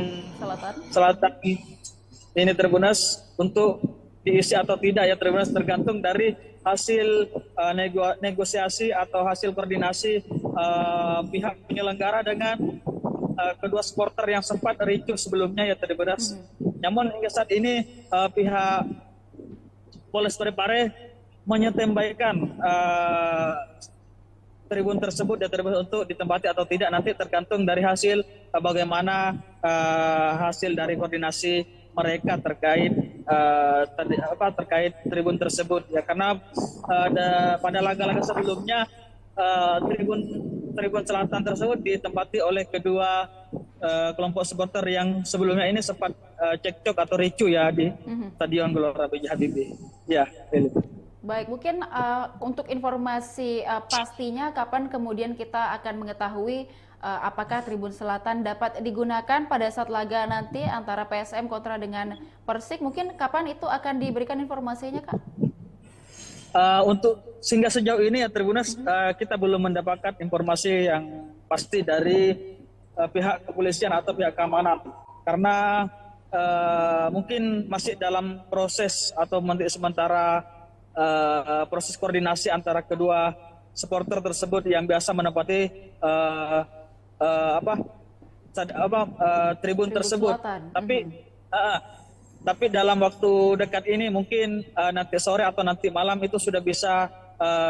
[SPEAKER 2] selatan ini Tribuners untuk diisi atau tidak ya Tribuners, tergantung dari hasil negosiasi atau hasil koordinasi pihak penyelenggara dengan kedua supporter yang sempat ricuh sebelumnya ya Tribuners. Namun hingga saat ini pihak Polres Parepare menyetembaikan tribun tersebut ya Tribuners untuk ditempati atau tidak nanti tergantung dari hasil bagaimana hasil dari koordinasi mereka terkait tribun tersebut ya, karena pada laga-laga sebelumnya tribun selatan tersebut ditempati oleh kedua kelompok supporter yang sebelumnya ini sempat cekcok atau ricuh ya di Stadion Gelora B.J. Habibie. Ya,
[SPEAKER 1] baik, mungkin untuk informasi pastinya kapan kemudian kita akan mengetahui apakah Tribun Selatan dapat digunakan pada saat laga nanti antara PSM kontra dengan Persik, mungkin kapan itu akan diberikan informasinya Kak?
[SPEAKER 2] Untuk sehingga sejauh ini ya Tribuners, kita belum mendapatkan informasi yang pasti dari pihak kepolisian atau pihak keamanan, karena mungkin masih dalam proses atau sementara proses koordinasi antara kedua supporter tersebut yang biasa menempati tribun tersebut.
[SPEAKER 1] Selatan.
[SPEAKER 2] Tapi dalam waktu dekat ini mungkin nanti sore atau nanti malam itu sudah bisa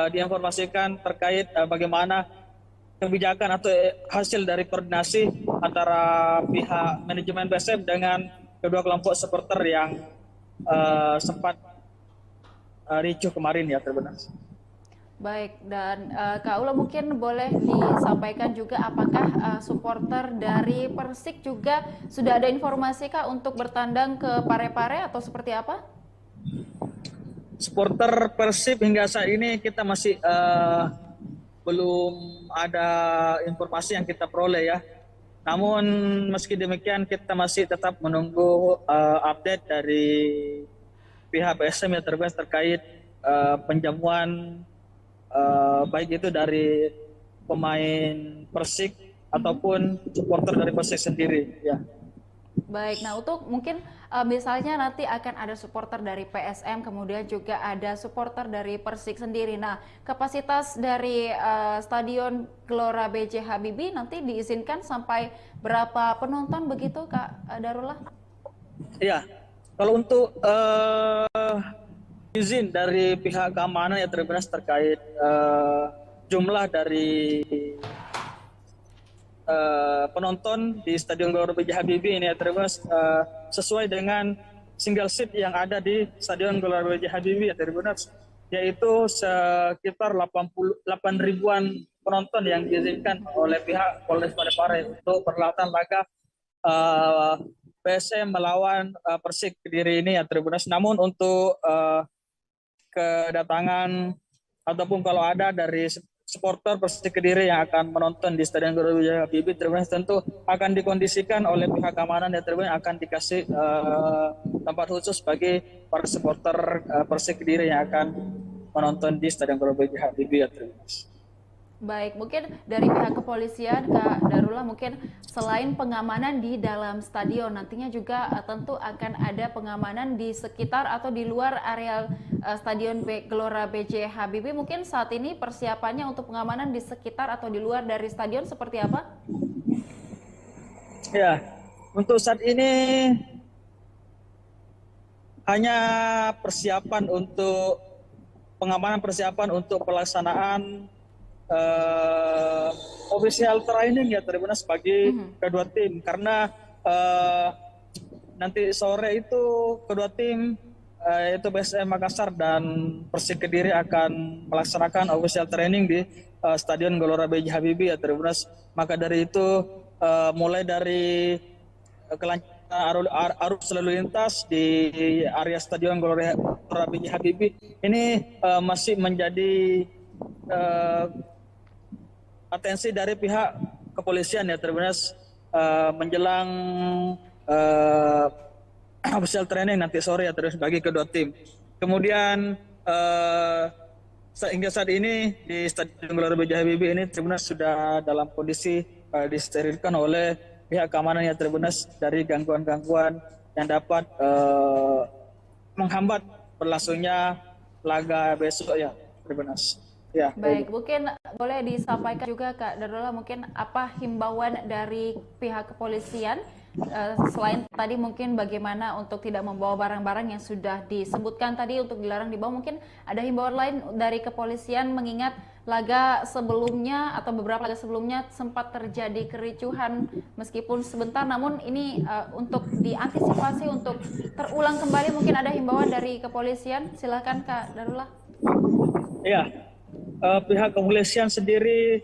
[SPEAKER 2] diinformasikan terkait bagaimana kebijakan atau hasil dari koordinasi antara pihak manajemen PSM dengan kedua kelompok supporter yang sempat ricuh kemarin ya Tribuners.
[SPEAKER 1] Baik, dan Kak Ula mungkin boleh disampaikan juga apakah supporter dari Persik juga sudah ada informasi Kak untuk bertandang ke Parepare atau seperti apa?
[SPEAKER 2] Supporter Persib hingga saat ini kita masih belum ada informasi yang kita peroleh ya. Namun meski demikian kita masih tetap menunggu update dari pihak PSM yang terkait penjamuan baik itu dari pemain Persik ataupun supporter dari Persik sendiri ya.
[SPEAKER 1] Baik, nah untuk mungkin misalnya nanti akan ada supporter dari PSM, kemudian juga ada supporter dari Persik sendiri. Nah, kapasitas dari Stadion Gelora B.J. Habibie nanti diizinkan sampai berapa penonton begitu Kak Darullah?
[SPEAKER 2] Iya, kalau untuk izin dari pihak keamanan ya terkait jumlah dari penonton di Stadion Gelora B.J. Habibie ini ya Tribuners sesuai dengan single seat yang ada di Stadion Gelora B.J. Habibie ya Tribuners, yaitu sekitar 88 ribuan penonton yang diizinkan oleh pihak Polres Parepare untuk perhelatan laga PSM melawan Persik Kediri ini ya Tribuners. Namun untuk kedatangan ataupun kalau ada dari supporter Persik Kediri yang akan menonton di Stadion Gelora B.J. Habibie tentu akan dikondisikan oleh pihak keamanan dan akan dikasih tempat khusus bagi para supporter Persik Kediri yang akan menonton di Stadion Gelora B.J. Habibie.
[SPEAKER 1] Baik, mungkin dari pihak kepolisian Kak Darullah, mungkin selain pengamanan di dalam stadion, nantinya juga tentu akan ada pengamanan di sekitar atau di luar areal Stadion Gelora B.J. Habibie. Mungkin saat ini persiapannya untuk pengamanan di sekitar atau di luar dari stadion seperti apa?
[SPEAKER 2] Ya, untuk saat ini hanya persiapan untuk pelaksanaan official training ya Tribuners bagi kedua tim, karena nanti sore itu kedua tim yaitu PSM Makassar dan Persik Kediri akan melaksanakan official training di Stadion Gelora B.J. Habibie ya Tribuners. Maka dari itu mulai dari kelancaran arus lalu lintas di area Stadion Gelora B.J. Habibie ini masih menjadi atensi dari pihak kepolisian ya Tribuners menjelang official training nanti sore ya terus bagi kedua tim. Kemudian hingga saat ini di Stadion Gelora B.J. Habibie ini Tribuners sudah dalam kondisi disterilkan oleh pihak keamanan ya Tribuners dari gangguan-gangguan yang dapat menghambat berlangsungnya laga besok ya Tribuners. Ya,
[SPEAKER 1] baik, mungkin boleh disampaikan juga Kak Darullah, mungkin apa himbauan dari pihak kepolisian selain tadi mungkin bagaimana untuk tidak membawa barang-barang yang sudah disebutkan tadi untuk dilarang dibawa, mungkin ada himbauan lain dari kepolisian mengingat laga sebelumnya atau beberapa laga sebelumnya sempat terjadi kericuhan meskipun sebentar, namun ini untuk diantisipasi untuk terulang kembali, mungkin ada himbauan dari kepolisian. Silakan Kak Darullah.
[SPEAKER 2] Iya. Pihak kepolisian sendiri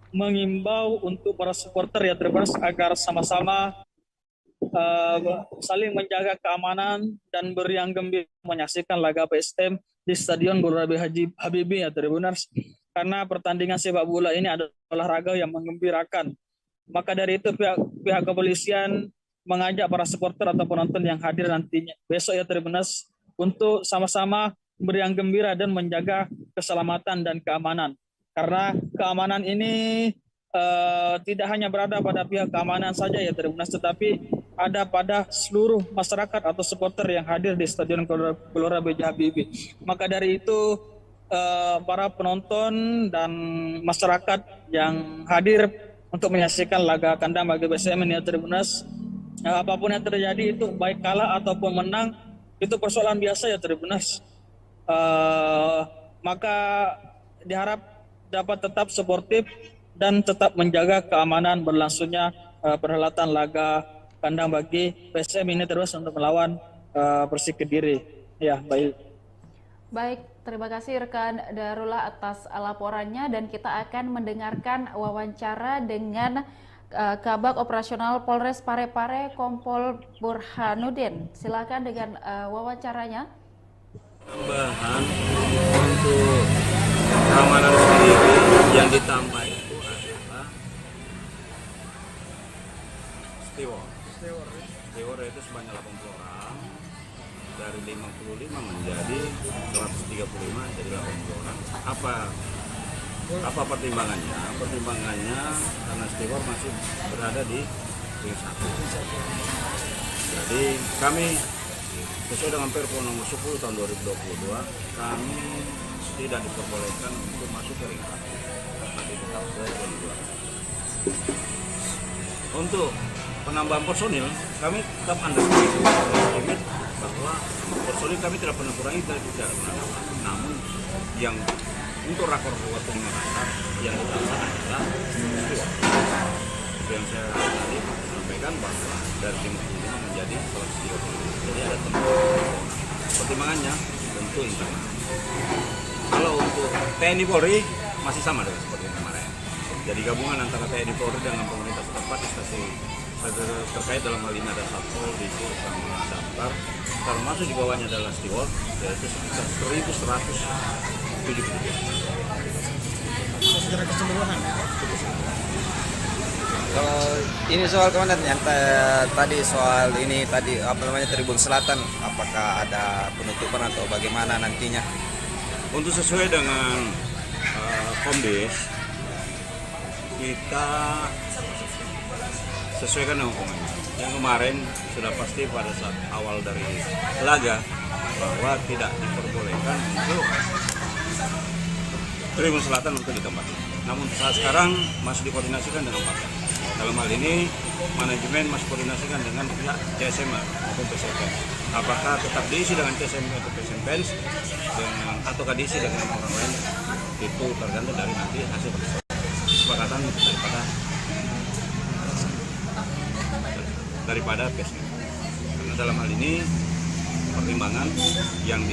[SPEAKER 2] mengimbau untuk para supporter ya Tribuners agar sama-sama saling menjaga keamanan dan beriang gembira menyaksikan laga PSM di Stadion Gelora B.J. Habibie ya Tribuners, karena pertandingan sepak bola ini adalah olahraga yang menggembirakan. Maka dari itu pihak kepolisian mengajak para supporter atau penonton yang hadir nantinya besok ya Tribuners untuk sama-sama beriang gembira dan menjaga keselamatan dan keamanan, karena keamanan ini tidak hanya berada pada pihak keamanan saja ya Tribuners, tetapi ada pada seluruh masyarakat atau supporter yang hadir di Stadion Gelora B.J. Habibie. Maka dari itu para penonton dan masyarakat yang hadir untuk menyaksikan laga kandang bagi PSM ini ya Tribuners, apapun yang terjadi itu baik kalah ataupun menang itu persoalan biasa ya Tribuners. Maka diharap dapat tetap suportif dan tetap menjaga keamanan berlangsungnya perhelatan laga kandang bagi PSM ini terus untuk melawan Persik Kediri. Ya, baik.
[SPEAKER 1] Baik, terima kasih rekan Darullah atas laporannya dan kita akan mendengarkan wawancara dengan Kabag Operasional Polres Parepare Kompol Burhanuddin. Silakan dengan wawancaranya.
[SPEAKER 3] Tambahan untuk keamanan sendiri yang ditambah itu adalah steward itu sebanyak 80 orang, dari 55 menjadi 135 jadi 80 orang. Apa pertimbangannya? Pertimbangannya karena steward masih berada di ring 1. Jadi kami sesuai dengan Perpres nomor 10 tahun 2022, kami tidak diperbolehkan untuk masuk ke ring 1. Tapi tetap ke ring 2. Untuk penambahan personil, kami tetap underestimate bahwa personil kami tidak pernah kurangi, tidak pernah nambah. Namun yang untuk rakor waktu di Makassar yang utama adalah steward. Yang saya tadi sampaikan bahwa dari 55 menjadi 130. Jadi ada pertimbangannya tentu internal. Kalau untuk TNI Polri masih sama dengan seperti kemarin. Jadi gabungan antara TNI Polri dengan pemerintah setempat di stasiun terkait dalam hal ini ada satpol, disur sama daftar, termasuk di bawahnya adalah steward, yaitu sekitar 1.173.
[SPEAKER 4] Secara keseluruhan.
[SPEAKER 5] Kalau ini soal komandan yang tadi soal ini tadi apa namanya Tribun Selatan, apakah ada penutupan atau bagaimana nantinya?
[SPEAKER 3] Untuk sesuai dengan Komdis, kita sesuaikan dengan komentar. Yang kemarin sudah pasti pada saat awal dari laga bahwa tidak diperbolehkan untuk Tribun Selatan untuk ditempati. Namun saat sekarang masih dikoordinasikan dengan Pak. Dalam hal ini manajemen masih koordinasikan dengan pihak CSM maupun PSMPens. Apakah tetap diisi dengan CSM atau PSMPens ataukah diisi dengan orang lain, itu tergantung dari nanti hasil kesepakatan daripada PSM. Karena dalam hal ini pertimbangan yang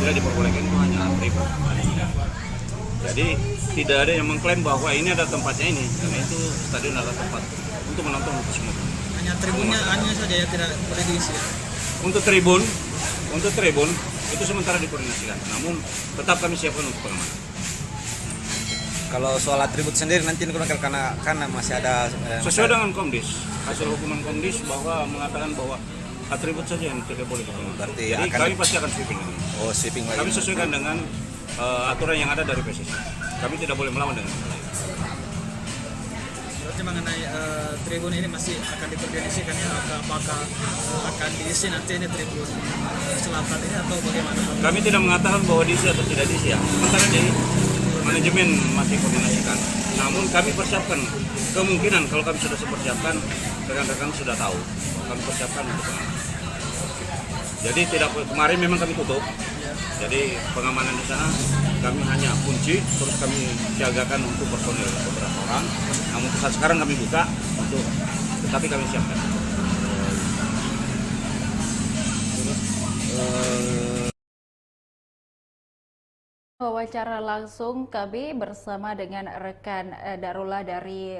[SPEAKER 3] tidak diperbolehkan itu hanya tribun. Jadi tidak ada yang mengklaim bahwa ini ada tempatnya ini, karena itu stadion adalah tempat untuk menonton untuk semua.
[SPEAKER 4] Hanya tribunnya hanya saja ya, tidak boleh diisi ya.
[SPEAKER 3] Untuk tribun itu sementara dikoordinasikan, namun tetap kami siapkan untuk pengamanan.
[SPEAKER 5] Kalau soal atribut sendiri nanti karena masih ada
[SPEAKER 3] Sesuai dengan Komdis, hasil hukuman Komdis bahwa mengatakan bahwa atribut saja yang tidak boleh digunakan.
[SPEAKER 5] Berarti
[SPEAKER 3] jadi kami pasti akan sweeping.
[SPEAKER 5] sweeping lagi.
[SPEAKER 3] Kami sesuaikan dengan aturan yang ada dari PSSI. Kami tidak boleh melawan dengan hal itu.
[SPEAKER 4] Berarti mengenai tribun ini masih akan dikoordinasikan ya, apakah akan diisi nanti ini tribun selatan ini atau bagaimana?
[SPEAKER 3] Kami tidak mengatakan bahwa diisi atau tidak diisi ya. Sementara di manajemen masih koordinasikan. Namun kami persiapkan kemungkinan kalau kami sudah persiapkan, rekan-rekan sudah tahu. Kami persiapkan untuk pengamanan. Jadi tidak kemarin memang kami tutup. Jadi pengamanan di sana kami hanya kunci, terus kami siagakan untuk personil beberapa orang. Namun saat sekarang kami buka untuk, tetapi kami siapkan.
[SPEAKER 1] Wawancara langsung kami bersama dengan rekan Darullah dari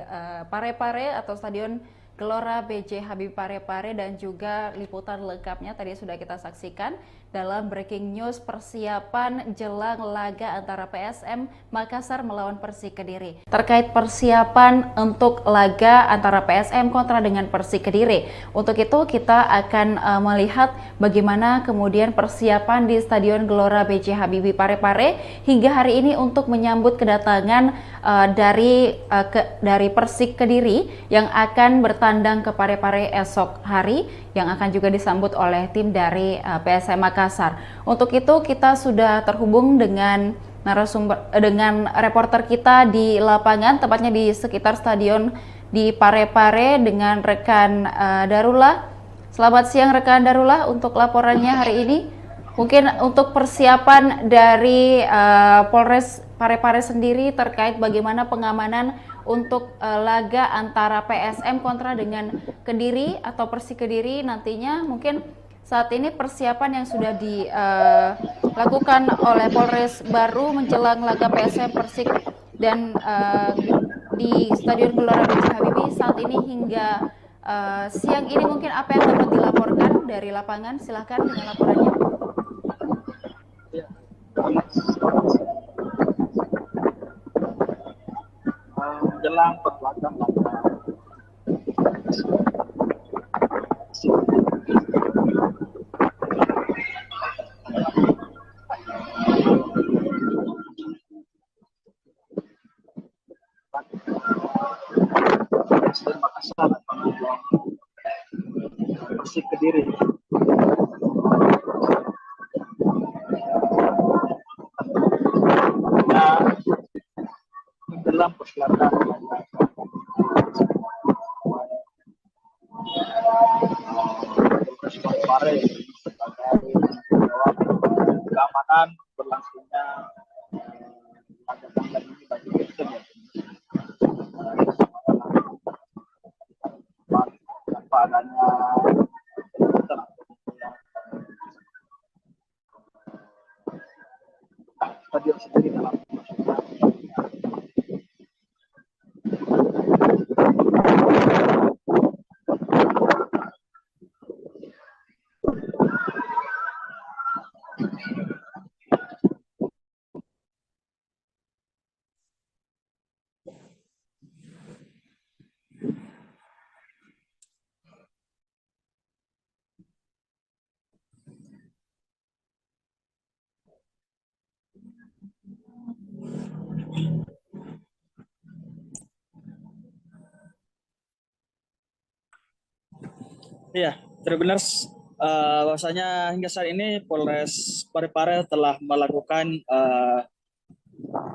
[SPEAKER 1] Parepare atau Stadion Gelora B.J. Habibie Parepare dan juga liputan lengkapnya tadi sudah kita saksikan dalam breaking news persiapan jelang laga antara PSM Makassar melawan Persik Kediri. Terkait persiapan untuk laga antara PSM kontra dengan Persik Kediri. Untuk itu kita akan melihat bagaimana kemudian persiapan di Stadion Gelora B.J. Habibie Parepare hingga hari ini untuk menyambut kedatangan dari Persik Kediri yang akan bertandang ke Parepare esok hari yang akan juga disambut oleh tim dari PSM Makassar. Untuk itu kita sudah terhubung dengan dengan reporter kita di lapangan, tepatnya di sekitar stadion di Parepare dengan rekan Darullah. Selamat siang rekan Darullah untuk laporannya hari ini. Mungkin untuk persiapan dari Polres Parepare sendiri terkait bagaimana pengamanan untuk laga antara PSM kontra dengan Kediri atau Persik Kediri nantinya, mungkin saat ini persiapan yang sudah dilakukan oleh Polres Baru menjelang laga PSM Persik dan di Stadion Gelora B.J. Habibie saat ini hingga siang ini, mungkin apa yang dapat dilaporkan dari lapangan? Silahkan dengan laporannya.
[SPEAKER 2] Menjelang perhelatan Makassar Persik Kediri. Menjelang perhelatan Pare sebagai keamanan berlangsungnya laga tanggal ini bagi Persib ya. Tanpa adanya stadion sendiri dalam Iya, Tribuners, bahwasanya hingga saat ini Polres Parepare telah melakukan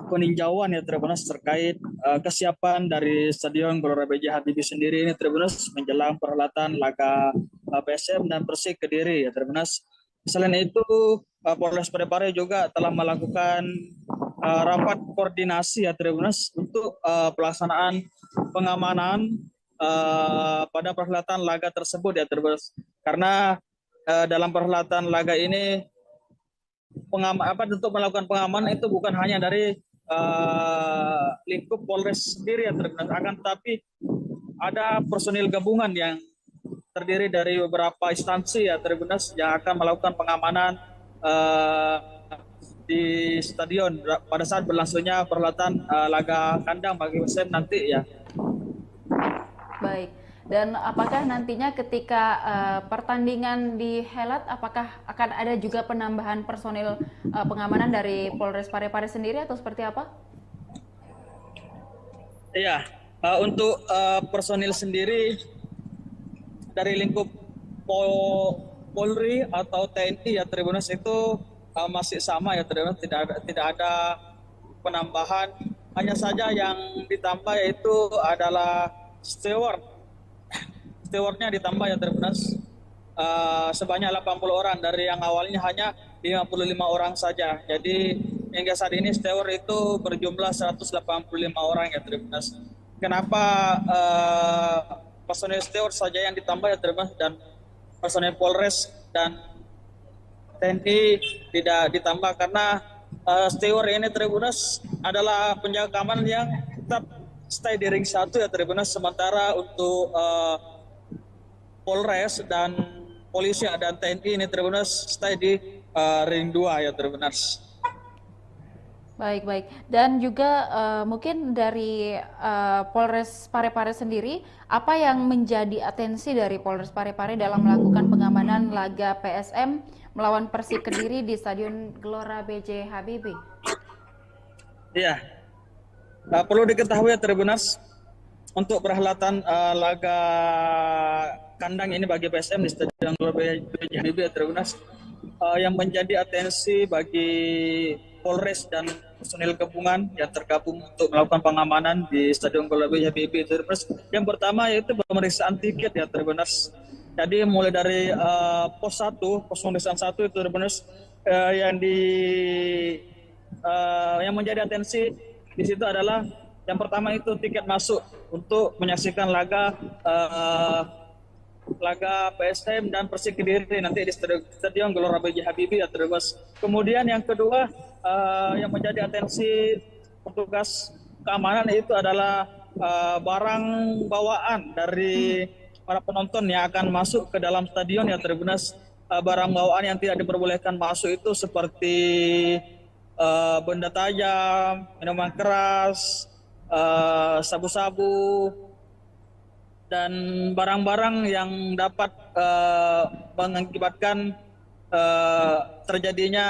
[SPEAKER 2] peninjauan ya Tribuners terkait kesiapan dari Stadion Gelora B.J. Habibie sendiri ini Tribuners menjelang perhelatan laga PSM dan Persik Kediri ya Tribuners. Selain itu Polres Parepare juga telah melakukan rapat koordinasi ya Tribuners untuk pelaksanaan pengamanan pada perhelatan laga tersebut ya Tribuners. Karena dalam perhelatan laga ini untuk melakukan pengamanan itu bukan hanya dari lingkup Polres sendiri ya Tribuners, akan tetapi ada personil gabungan yang terdiri dari beberapa instansi ya Tribuners yang akan melakukan pengamanan di stadion pada saat berlangsungnya perhelatan laga kandang bagi PSM nanti ya.
[SPEAKER 1] Baik, dan apakah nantinya ketika pertandingan dihelat, apakah akan ada juga penambahan personil pengamanan dari Polres Parepare sendiri atau seperti apa?
[SPEAKER 2] Iya, untuk personil sendiri dari lingkup Polri atau TNI ya Tribuners itu masih sama ya Tribuners, tidak ada penambahan, hanya saja yang ditambah yaitu adalah stewardnya ditambah ya Tribuners sebanyak 80 orang dari yang awalnya hanya 55 orang saja. Jadi hingga saat ini steward itu berjumlah 185 orang ya Tribuners. Kenapa personel steward saja yang ditambah ya Tribuners dan personel Polres dan TNI tidak ditambah? Karena steward ini Tribuners adalah penjaga keamanan yang tetap stay di ring 1 ya Tribuners, sementara untuk Polres dan polisi dan TNI ini Tribuners stay di ring 2 ya Tribuners.
[SPEAKER 1] Baik. Dan juga mungkin dari Polres Parepare sendiri, apa yang menjadi atensi dari Polres Parepare dalam melakukan pengamanan laga PSM melawan Persik Kediri di Stadion Gelora B.J. Habibie?
[SPEAKER 2] Iya. Perlu diketahui ya Tribuners, untuk perhelatan laga kandang ini bagi PSM di Stadion Gelora B.J. Habibie ya Tribuners, yang menjadi atensi bagi Polres dan personil gabungan yang tergabung untuk melakukan pengamanan di Stadion Gelora B.J. Habibie Tribuners. Yang pertama yaitu pemeriksaan tiket ya Tribuners. Jadi mulai dari pos pemeriksaan 1 itu Tribuners, yang menjadi atensi di situ adalah yang pertama itu tiket masuk untuk menyaksikan laga laga PSM dan Persik Kediri nanti di Stadion Gelora B.J. Habibie ya Tribuners. Kemudian yang kedua yang menjadi atensi petugas keamanan itu adalah barang bawaan dari para penonton yang akan masuk ke dalam stadion ya Tribuners. Barang bawaan yang tidak diperbolehkan masuk itu seperti benda tajam, minuman keras, sabu-sabu, dan barang-barang yang dapat mengakibatkan terjadinya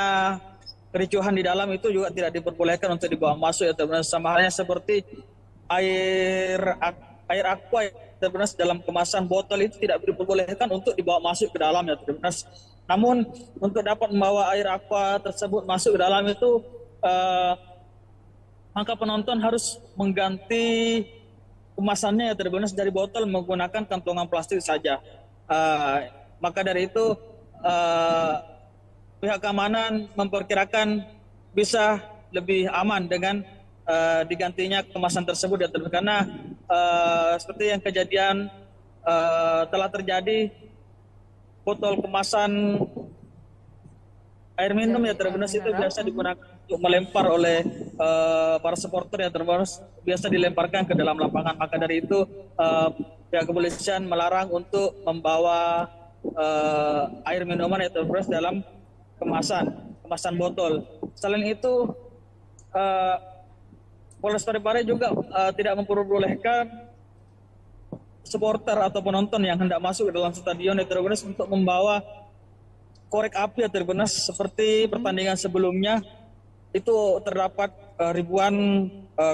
[SPEAKER 2] kericuhan di dalam itu juga tidak diperbolehkan untuk dibawa masuk ya Tribuners. Sama halnya seperti air aqua Tribuners dalam kemasan botol itu tidak diperbolehkan untuk dibawa masuk ke dalam ya Tribuners. Namun untuk dapat membawa air aqua tersebut masuk ke dalam itu maka penonton harus mengganti kemasannya ya Tribuners dari botol menggunakan kantongan plastik saja. Maka dari itu pihak keamanan memperkirakan bisa lebih aman dengan digantinya kemasan tersebut ya Tribuners. Karena seperti yang kejadian telah terjadi, botol kemasan air minum ya Tribuners itu biasa digunakan untuk melempar oleh para supporter ya Tribuners, biasa dilemparkan ke dalam lapangan. Maka dari itu pihak kepolisian melarang untuk membawa air minuman ya Tribuners dalam kemasan botol. Selain itu Polres Parepare juga tidak memperbolehkan supporter atau penonton yang hendak masuk ke dalam stadion ya Tribuners untuk membawa korek api ya Tribuners. Seperti pertandingan sebelumnya itu terdapat ribuan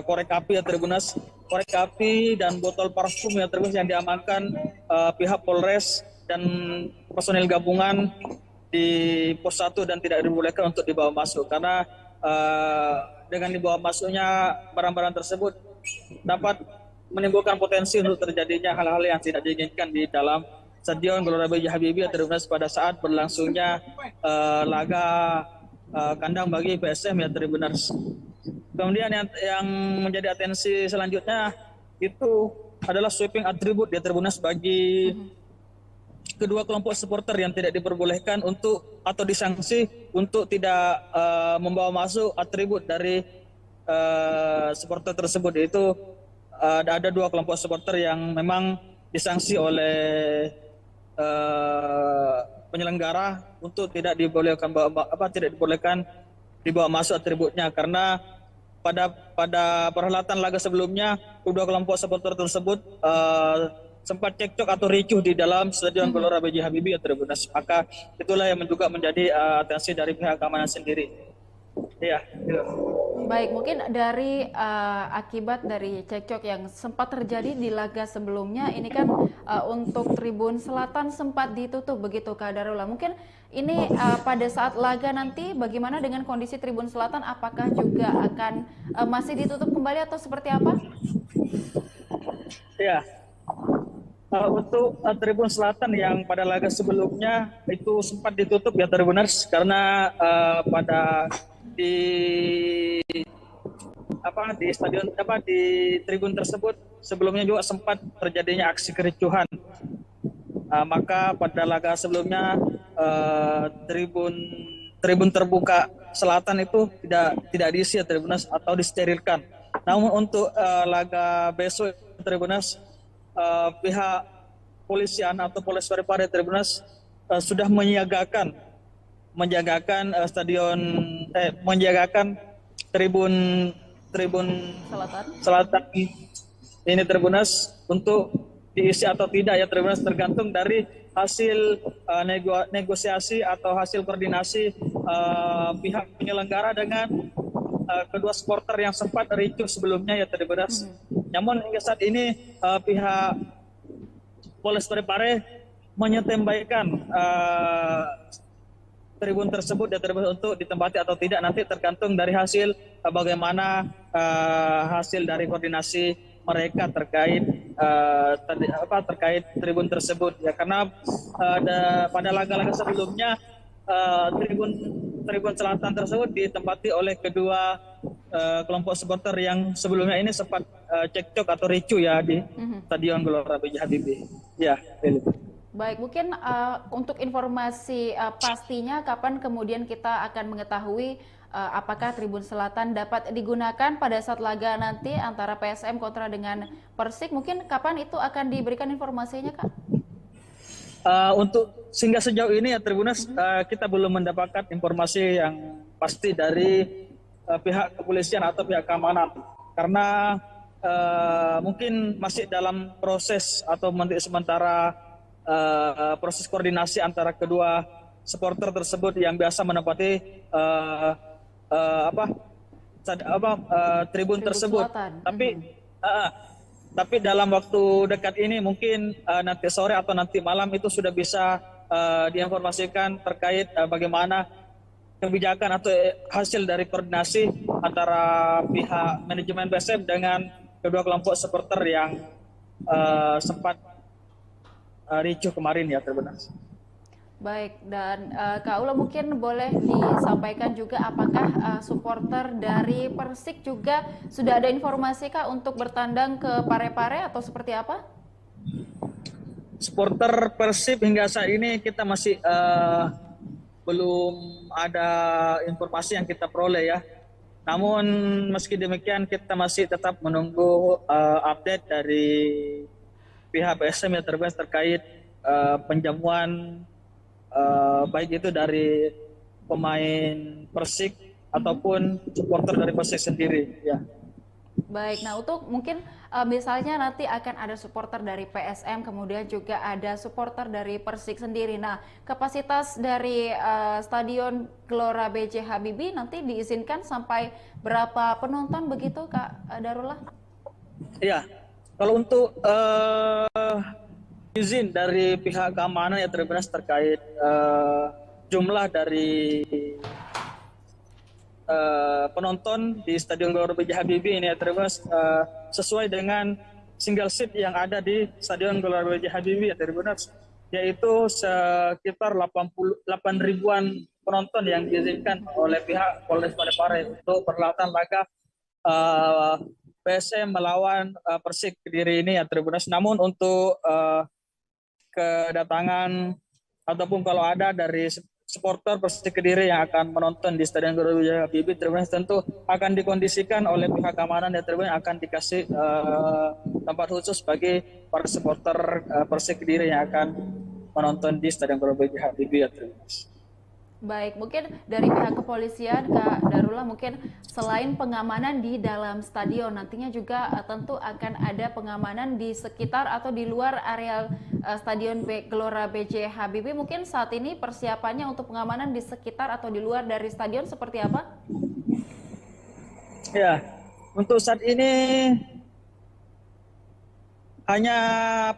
[SPEAKER 2] korek api ya Tribuners, korek api dan botol parfum ya Tribuners yang diamankan pihak Polres dan personil gabungan di pos 1 dan tidak dibolehkan untuk dibawa masuk karena dengan dibawa masuknya barang-barang tersebut dapat menimbulkan potensi untuk terjadinya hal-hal yang tidak diinginkan di dalam Stadion Gelora B.J. Habibie Tribuners pada saat berlangsungnya laga kandang bagi PSM ya Tribuners. Kemudian yang menjadi atensi selanjutnya itu adalah sweeping atribut ya Tribuners bagi kedua kelompok supporter yang tidak diperbolehkan untuk atau disanksi untuk tidak membawa masuk atribut dari supporter tersebut. Yaitu ada dua kelompok supporter yang memang disanksi oleh penyelenggara untuk tidak dibolehkan dibawa masuk atributnya karena pada perhelatan laga sebelumnya kedua kelompok supporter tersebut sempat cekcok atau ricuh di dalam Stadion Gelora B.J. Habibie ya Tribuners. Maka itulah yang juga menjadi atensi dari pihak keamanan sendiri. Ya.
[SPEAKER 1] Baik, mungkin dari akibat dari cekcok yang sempat terjadi di laga sebelumnya, ini kan untuk Tribun Selatan sempat ditutup begitu Kak Darullah. Mungkin ini pada saat laga nanti bagaimana dengan kondisi Tribun Selatan? Apakah juga akan masih ditutup kembali atau seperti apa?
[SPEAKER 2] Ya. Untuk Tribun Selatan yang pada laga sebelumnya itu sempat ditutup ya Tribuners karena di stadion di tribun tersebut sebelumnya juga sempat terjadinya aksi kericuhan. Maka pada laga sebelumnya tribun terbuka selatan itu tidak diisi ya Tribuners atau disterilkan. Namun untuk laga besok Tribuners pihak polisian atau Polres Parepare Tribuners sudah menyiagakan tribun selatan ini Tribuners untuk diisi atau tidak ya Tribuners tergantung dari hasil negosiasi atau hasil koordinasi pihak penyelenggara dengan kedua supporter yang sempat ricuh sebelumnya ya Tribuners. Namun hingga saat ini pihak Polres Parepare menyetembaikan tribun tersebut ya Tribuners untuk ditempati atau tidak nanti tergantung dari hasil bagaimana hasil dari koordinasi mereka terkait tribun tersebut ya karena pada laga-laga sebelumnya tribun selatan tersebut ditempati oleh kedua kelompok supporter yang sebelumnya ini sempat cekcok atau ricuh ya di Stadion Gelora B.J. Habibie. Ya,
[SPEAKER 1] Baik, mungkin untuk informasi pastinya kapan kemudian kita akan mengetahui apakah Tribun Selatan dapat digunakan pada saat laga nanti antara PSM kontra dengan Persik, mungkin kapan itu akan diberikan informasinya, Kak?
[SPEAKER 2] Untuk sehingga sejauh ini ya Tribunas, kita belum mendapatkan informasi yang pasti dari pihak kepolisian atau pihak keamanan, karena mungkin masih dalam proses atau sementara proses koordinasi antara kedua supporter tersebut yang biasa menempati tribun tersebut.
[SPEAKER 1] Selatan.
[SPEAKER 2] Tapi dalam waktu dekat ini mungkin nanti sore atau nanti malam itu sudah bisa diinformasikan terkait bagaimana kebijakan atau hasil dari koordinasi antara pihak manajemen PSM dengan kedua kelompok supporter yang sempat ricuh kemarin ya Tribuners.
[SPEAKER 1] Baik, dan Kak Ula mungkin boleh disampaikan juga apakah supporter dari Persik juga sudah ada informasi Kak untuk bertandang ke Parepare atau seperti apa?
[SPEAKER 2] Supporter Persib hingga saat ini kita masih belum ada informasi yang kita peroleh ya. Namun meski demikian kita masih tetap menunggu update dari pihak PSM yang terkait penjamuan baik itu dari pemain Persik ataupun supporter dari Persik sendiri ya.
[SPEAKER 1] Baik, nah untuk mungkin misalnya nanti akan ada supporter dari PSM, kemudian juga ada supporter dari Persik sendiri. Nah, kapasitas dari Stadion Gelora B.J. Habibie nanti diizinkan sampai berapa penonton begitu Kak Darullah?
[SPEAKER 2] Iya, kalau untuk izin dari pihak keamanan ya terkait jumlah dari penonton di Stadion Gelora B.J. Habibie ini ya sesuai dengan single seat yang ada di Stadion Gelora B.J. Habibie ya yaitu sekitar 88 ribuan penonton yang diizinkan oleh pihak Polres Parepare untuk perhelatan laga PSM melawan Persik Kediri ini ya Namun untuk kedatangan ataupun kalau ada dari supporter Persik Kediri yang akan menonton di Stadion Gelora B.J. Habibie tentu akan dikondisikan oleh pihak keamanan dan akan dikasih tempat khusus bagi para supporter Persik Kediri yang akan menonton di Stadion Gelora B.J. Habibie ya
[SPEAKER 1] Baik, mungkin dari pihak kepolisian Kak Darullah, mungkin selain pengamanan di dalam stadion, nantinya juga tentu akan ada pengamanan di sekitar atau di luar areal Stadion Gelora B.J. Habibie. Mungkin saat ini persiapannya untuk pengamanan di sekitar atau di luar dari stadion seperti apa?
[SPEAKER 2] Ya, untuk saat ini hanya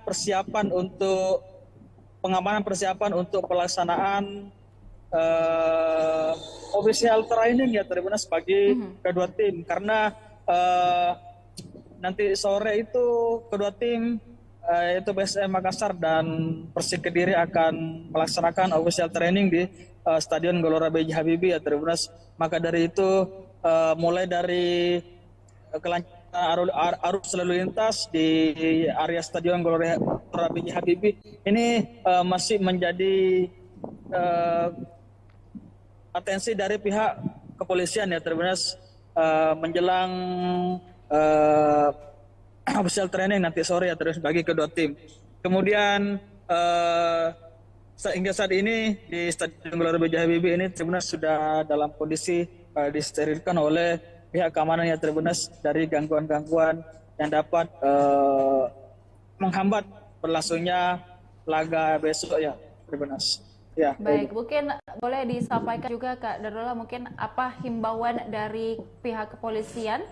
[SPEAKER 2] persiapan untuk pelaksanaan official training ya bagi kedua tim, karena nanti sore itu kedua tim yaitu PSM Makassar dan Persik Kediri akan melaksanakan official training di Stadion Gelora B.J. Habibie ya maka dari itu mulai dari kelancaran arus lalu lintas di area Stadion Gelora B.J. Habibie ini masih menjadi atensi dari pihak kepolisian ya menjelang official training nanti sore ya bagi kedua tim. Kemudian hingga saat ini di Stadion Gelora B.J. Habibie ini sudah dalam kondisi disterilkan oleh pihak keamanan ya dari gangguan-gangguan yang dapat menghambat berlangsungnya laga besok ya Ya,
[SPEAKER 1] baik, mungkin boleh disampaikan juga Kak Darullah, mungkin apa himbauan dari pihak kepolisian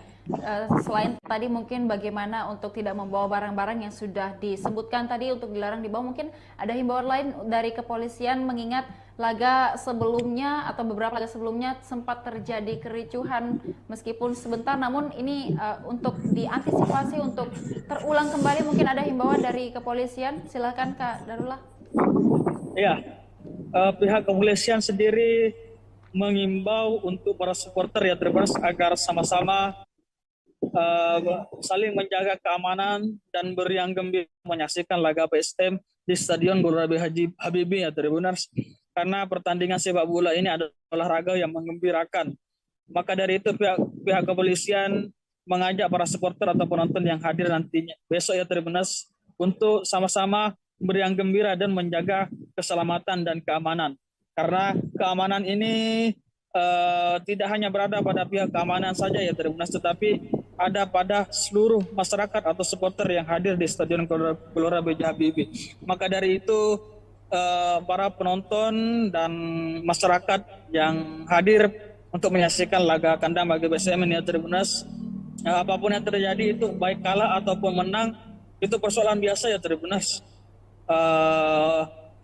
[SPEAKER 1] selain tadi mungkin bagaimana untuk tidak membawa barang-barang yang sudah disebutkan tadi untuk dilarang dibawa, mungkin ada himbauan lain dari kepolisian mengingat laga sebelumnya atau beberapa laga sebelumnya sempat terjadi kericuhan meskipun sebentar, namun ini untuk diantisipasi untuk terulang kembali, mungkin ada himbauan dari kepolisian. Silakan Kak Darullah.
[SPEAKER 2] Iya. Pihak kepolisian sendiri mengimbau untuk para supporter ya agar sama-sama saling menjaga keamanan dan beriang gembira menyaksikan laga PSM di Stadion Gelora B. Habibie ya Tribuners, karena pertandingan sepak bola ini adalah olahraga yang menggembirakan. Maka dari itu pihak kepolisian mengajak para supporter atau penonton yang hadir nantinya besok ya Tribuners untuk sama-sama beriang gembira dan menjaga keselamatan dan keamanan. Karena keamanan ini tidak hanya berada pada pihak keamanan saja ya Tribuners, tetapi ada pada seluruh masyarakat atau supporter yang hadir di Stadion Gelora B. Habibie. Maka dari itu para penonton dan masyarakat yang hadir untuk menyaksikan laga kandang bagi PSM ini ya Tribuners, apapun yang terjadi itu baik kalah ataupun menang itu persoalan biasa ya Tribuners.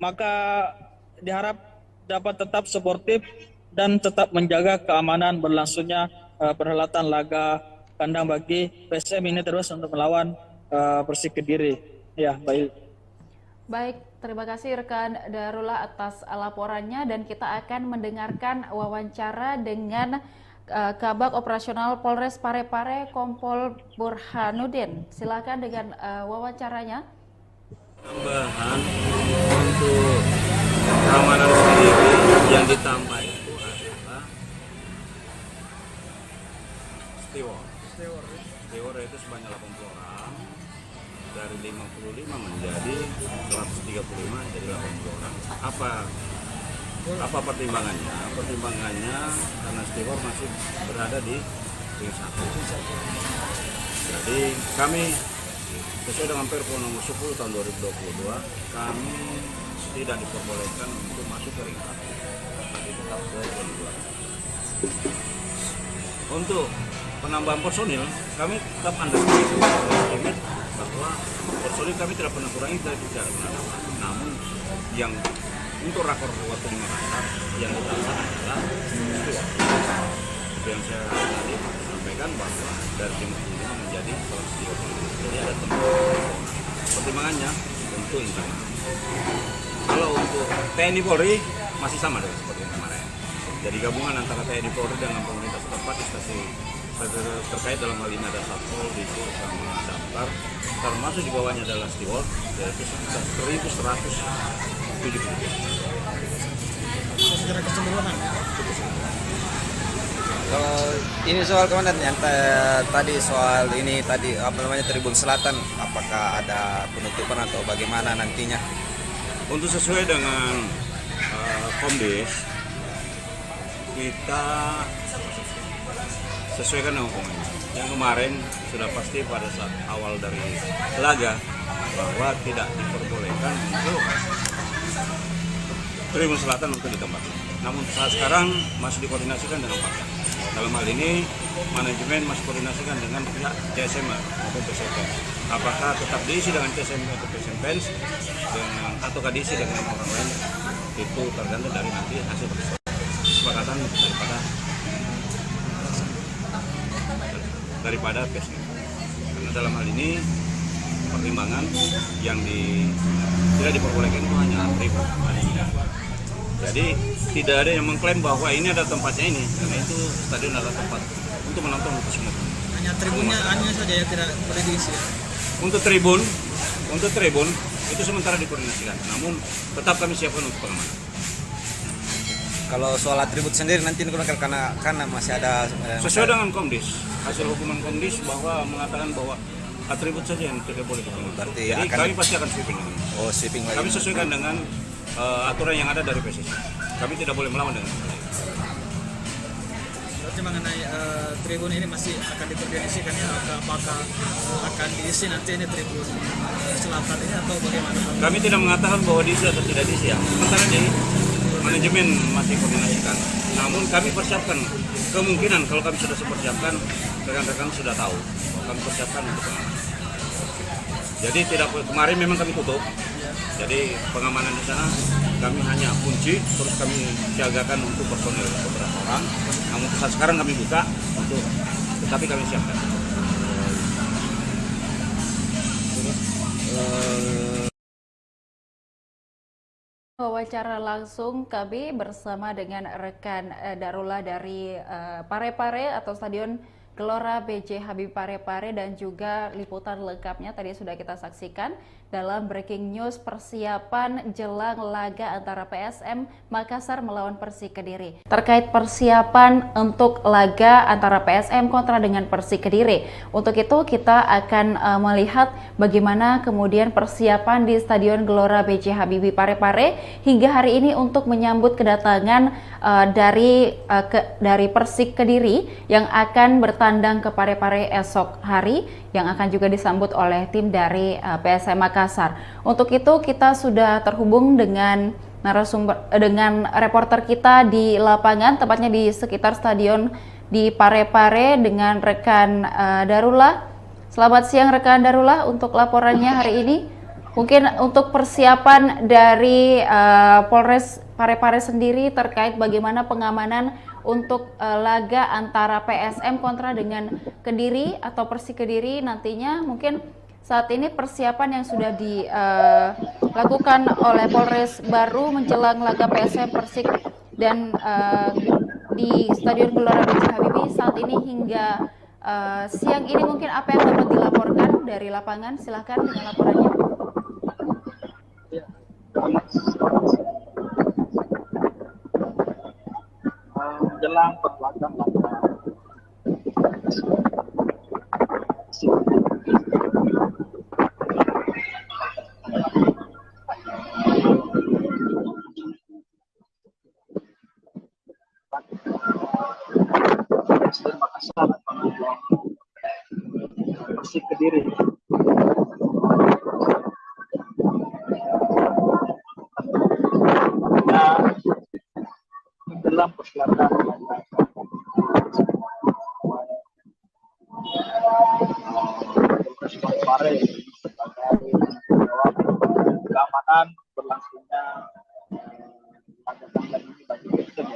[SPEAKER 2] Maka diharap dapat tetap sportif dan tetap menjaga keamanan berlangsungnya perhelatan laga kandang bagi PSM ini terus untuk melawan Persik Kediri. Ya, baik.
[SPEAKER 1] Baik, terima kasih rekan Darullah atas laporannya, dan kita akan mendengarkan wawancara dengan Kabag Operasional Polres Parepare Kompol Burhanuddin. Silakan dengan wawancaranya.
[SPEAKER 3] Tambahan untuk keamanan sendiri yang ditambah itu adalah steward itu sebanyak 80 orang, dari 55 menjadi 135 jadi 80 orang. Apa pertimbangannya? Pertimbangannya karena steward masih berada di ring 1. Jadi kami sesuai dengan Perpres nomor 10 tahun 2022, kami tidak diperbolehkan untuk masuk ke ring 1, tapi tetap ke ring 2. Untuk penambahan personil, kami tetap underestimate bahwa personil kami tidak pernah kurangi, tidak pernah nambah. Namun yang untuk rakor waktu di Makassar yang ditambah adalah yang saya tadi sampaikan bahwa dari 55 menjadi 130. Jadi ada pertimbangannya untuk internal. Kalau untuk TNI Polri masih sama dengan seperti kemarin. Jadi gabungan antara TNI Polri dengan pemerintah setempat instansi terkait dalam hal ini ada Satpol, Disur, sama Damkar, termasuk di bawahnya adalah steward, yaitu sekitar 1.170.
[SPEAKER 4] Secara keseluruhan.
[SPEAKER 5] Kalau ini soal komandan yang tadi soal ini tadi Tribun Selatan, apakah ada penutupan atau bagaimana nantinya?
[SPEAKER 3] Untuk sesuai dengan Komdis, kita sesuaikan dengan komentar. Yang kemarin sudah pasti pada saat awal dari laga bahwa tidak diperbolehkan untuk Tribun Selatan untuk ditempatkan. Namun saat sekarang masih dikoordinasikan dengan Pakar. Dalam hal ini manajemen masih koordinasikan dengan pihak CSM maupun PSM. Apakah tetap diisi dengan CSM atau PSM Fans ataukah diisi dengan orang lain, itu tergantung dari nanti hasil kesepakatan daripada PSM. Karena dalam hal ini pertimbangan yang tidak diperbolehkan itu hanya tribun. Jadi tidak ada yang mengklaim bahwa ini ada tempatnya ini, karena itu stadion adalah tempat untuk menonton untuk semua.
[SPEAKER 4] Hanya tribunnya hanya saja yang tidak boleh diisi.
[SPEAKER 3] Untuk tribun itu sementara dikoordinasikan, namun tetap kami siapkan untuk pengamanan.
[SPEAKER 5] Kalau soal atribut sendiri nanti karena masih ada
[SPEAKER 3] sesuai dengan Komdis, hasil hukuman Komdis bahwa mengatakan bahwa atribut saja yang tidak boleh dipakai.
[SPEAKER 5] Berarti
[SPEAKER 3] jadi kami pasti akan sweeping.
[SPEAKER 5] Sweeping lagi.
[SPEAKER 3] Kami sesuaikan dengan aturan yang ada dari PSSI. Kami tidak boleh melawan dengan hal itu.
[SPEAKER 4] Berarti mengenai tribun ini masih akan dikoordinasikan ya, apakah akan diisi nanti ini tribun selatan ini atau bagaimana?
[SPEAKER 3] Kami tidak mengatakan bahwa diisi atau tidak diisi ya. Sementara jadi manajemen masih koordinasikan. Namun kami persiapkan kemungkinan kalau kami sudah persiapkan, rekan-rekan sudah tahu kami persiapkan untuk pengamanan. Jadi tidak, kemarin memang kami tutup. Jadi pengamanan di sana kami hanya kunci, terus kami siagakan untuk personil beberapa orang. Namun saat sekarang kami buka untuk, tetapi kami siapkan.
[SPEAKER 1] Wawancara langsung kami bersama dengan rekan Darullah dari Parepare atau Stadion Gelora B.J. Habibie Parepare, dan juga liputan lengkapnya tadi sudah kita saksikan. dalam breaking news persiapan jelang laga antara PSM Makassar melawan Persik Kediri. Terkait persiapan untuk laga antara PSM kontra dengan Persik Kediri. Untuk itu kita akan melihat bagaimana kemudian persiapan di Stadion Gelora B.J. Habibie Parepare hingga hari ini untuk menyambut kedatangan dari Persik Kediri yang akan bertandang ke Parepare esok hari, yang akan juga disambut oleh tim dari PSM Makassar. Untuk itu kita sudah terhubung dengan dengan reporter kita di lapangan, tepatnya di sekitar stadion di Parepare dengan rekan Darullah. Selamat siang rekan Darullah, untuk laporannya hari ini. Mungkin untuk persiapan dari Polres Parepare sendiri terkait bagaimana pengamanan untuk laga antara PSM kontra dengan Kediri atau Persik Kediri nantinya, mungkin saat ini persiapan yang sudah dilakukan oleh Polres baru menjelang laga PSM Persik dan di Stadion Gelora B.J. Habibie saat ini hingga siang ini, mungkin apa yang dapat dilaporkan dari lapangan? Silahkan dengan laporannya.
[SPEAKER 2] Menjelang perhelatan Makassar Persik Kediri. Dalam perhelatan Parepare sebagai keamanan berlangsungnya laga tanggal ini bagi PSM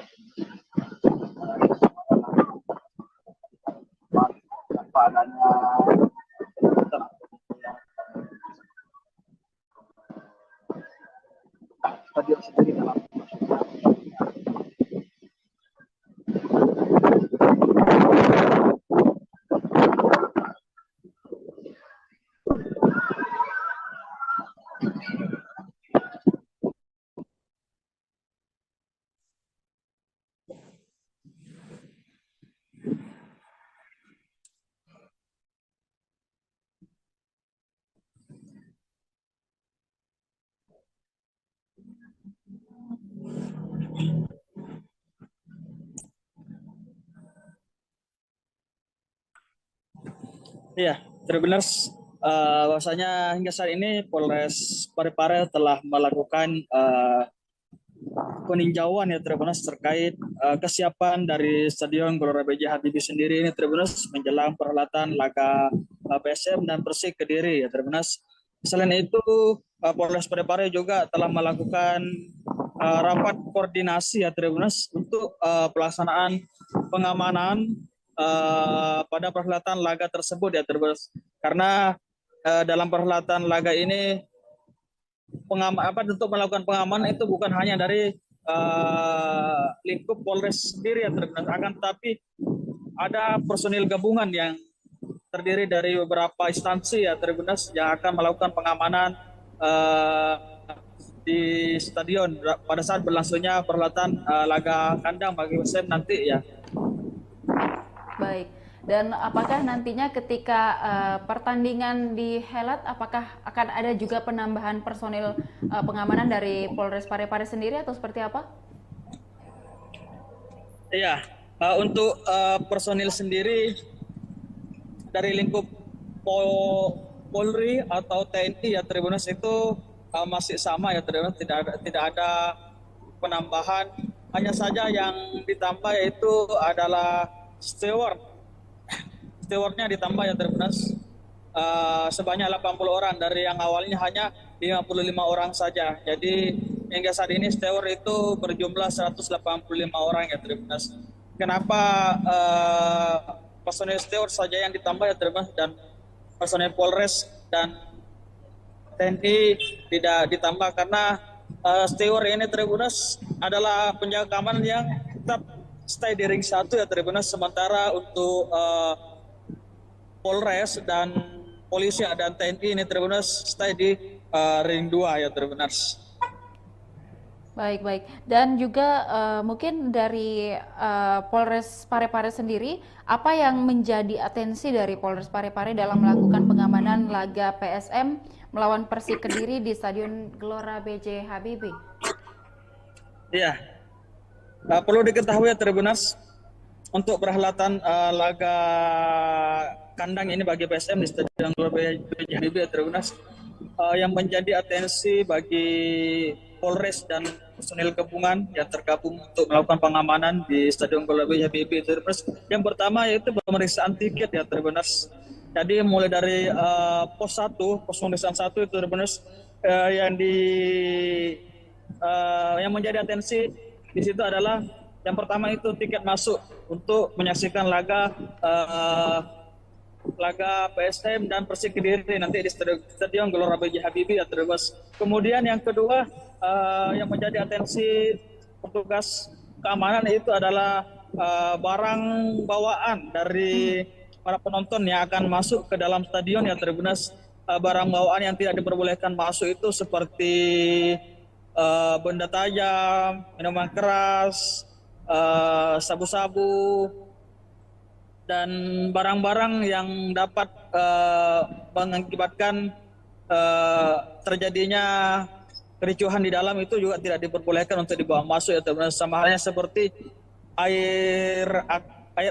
[SPEAKER 2] tanpa adanya stadion sendiri dalam Iya, benar. Bahwasanya hingga saat ini Polres Parepare telah melakukan peninjauan ya Tribunus terkait kesiapan dari Stadion Gelora B.J. Habibie sendiri ini Tribunus menjelang perhelatan laga PSM dan Persik Kediri ya Tribunus. Selain itu Polres Parepare juga telah melakukan rapat koordinasi ya Tribunus untuk pelaksanaan pengamanan pada perhelatan laga tersebut ya Tribunus. Karena dalam perhelatan laga ini untuk melakukan pengamanan itu bukan hanya dari lingkup Polres sendiri ya Tribunus, akan tetapi ada personil gabungan yang terdiri dari beberapa instansi ya Tribunus yang akan melakukan pengamanan di stadion pada saat berlangsungnya perhelatan laga kandang bagi PSM nanti ya.
[SPEAKER 1] Baik, dan apakah nantinya ketika pertandingan dihelat, apakah akan ada juga penambahan personil pengamanan dari Polres Parepare sendiri atau seperti apa?
[SPEAKER 2] Iya, untuk personil sendiri dari lingkup Polri atau TNI ya Tribunus itu masih sama ya Tribunus, tidak ada penambahan, hanya saja yang ditambah yaitu adalah stewardnya ditambah ya Tribunus sebanyak 80 orang dari yang awalnya hanya 55 orang saja. Jadi hingga saat ini steward itu berjumlah 185 orang ya Tribunus. Kenapa personel steward saja yang ditambah ya Tribunus dan personel Polres dan TNI tidak ditambah? Karena steward ini Tribunus adalah penjaga keamanan yang tetap stay di ring 1 ya Tribunus, sementara untuk Polres dan polisi dan TNI ini Tribunus stay di ring 2 ya Tribuners.
[SPEAKER 1] Baik. Dan juga mungkin dari Polres Parepare sendiri, apa yang menjadi atensi dari Polres Parepare dalam melakukan pengamanan laga PSM melawan Persik Kediri di Stadion Gelora B.J. Habibie?
[SPEAKER 2] Iya, perlu diketahui ya Tribuners, untuk perhelatan laga kandang ini bagi PSM di Stadion Gelora B.J. Habibie ya Tribuners, yang menjadi atensi bagi Polres dan personil gabungan yang tergabung untuk melakukan pengamanan di Stadion Gelora B.J. Habibie. Yang pertama yaitu pemeriksaan tiket ya Tribuners. Jadi mulai dari pos pemeriksaan 1 itu Tribuners, yang menjadi atensi di situ adalah yang pertama itu tiket masuk untuk menyaksikan laga PSM dan Persik Kediri nanti di Stadion Gelora B.J. Habibie ya Tribuners. Kemudian yang kedua yang menjadi atensi petugas keamanan itu adalah barang bawaan dari para penonton yang akan masuk ke dalam stadion ya Tribuners. Barang bawaan yang tidak diperbolehkan masuk itu seperti benda tajam, minuman keras, sabu-sabu, dan barang-barang yang dapat mengakibatkan terjadinya kericuhan di dalam itu juga tidak diperbolehkan untuk dibawa masuk ya Tribuners. Sama halnya seperti air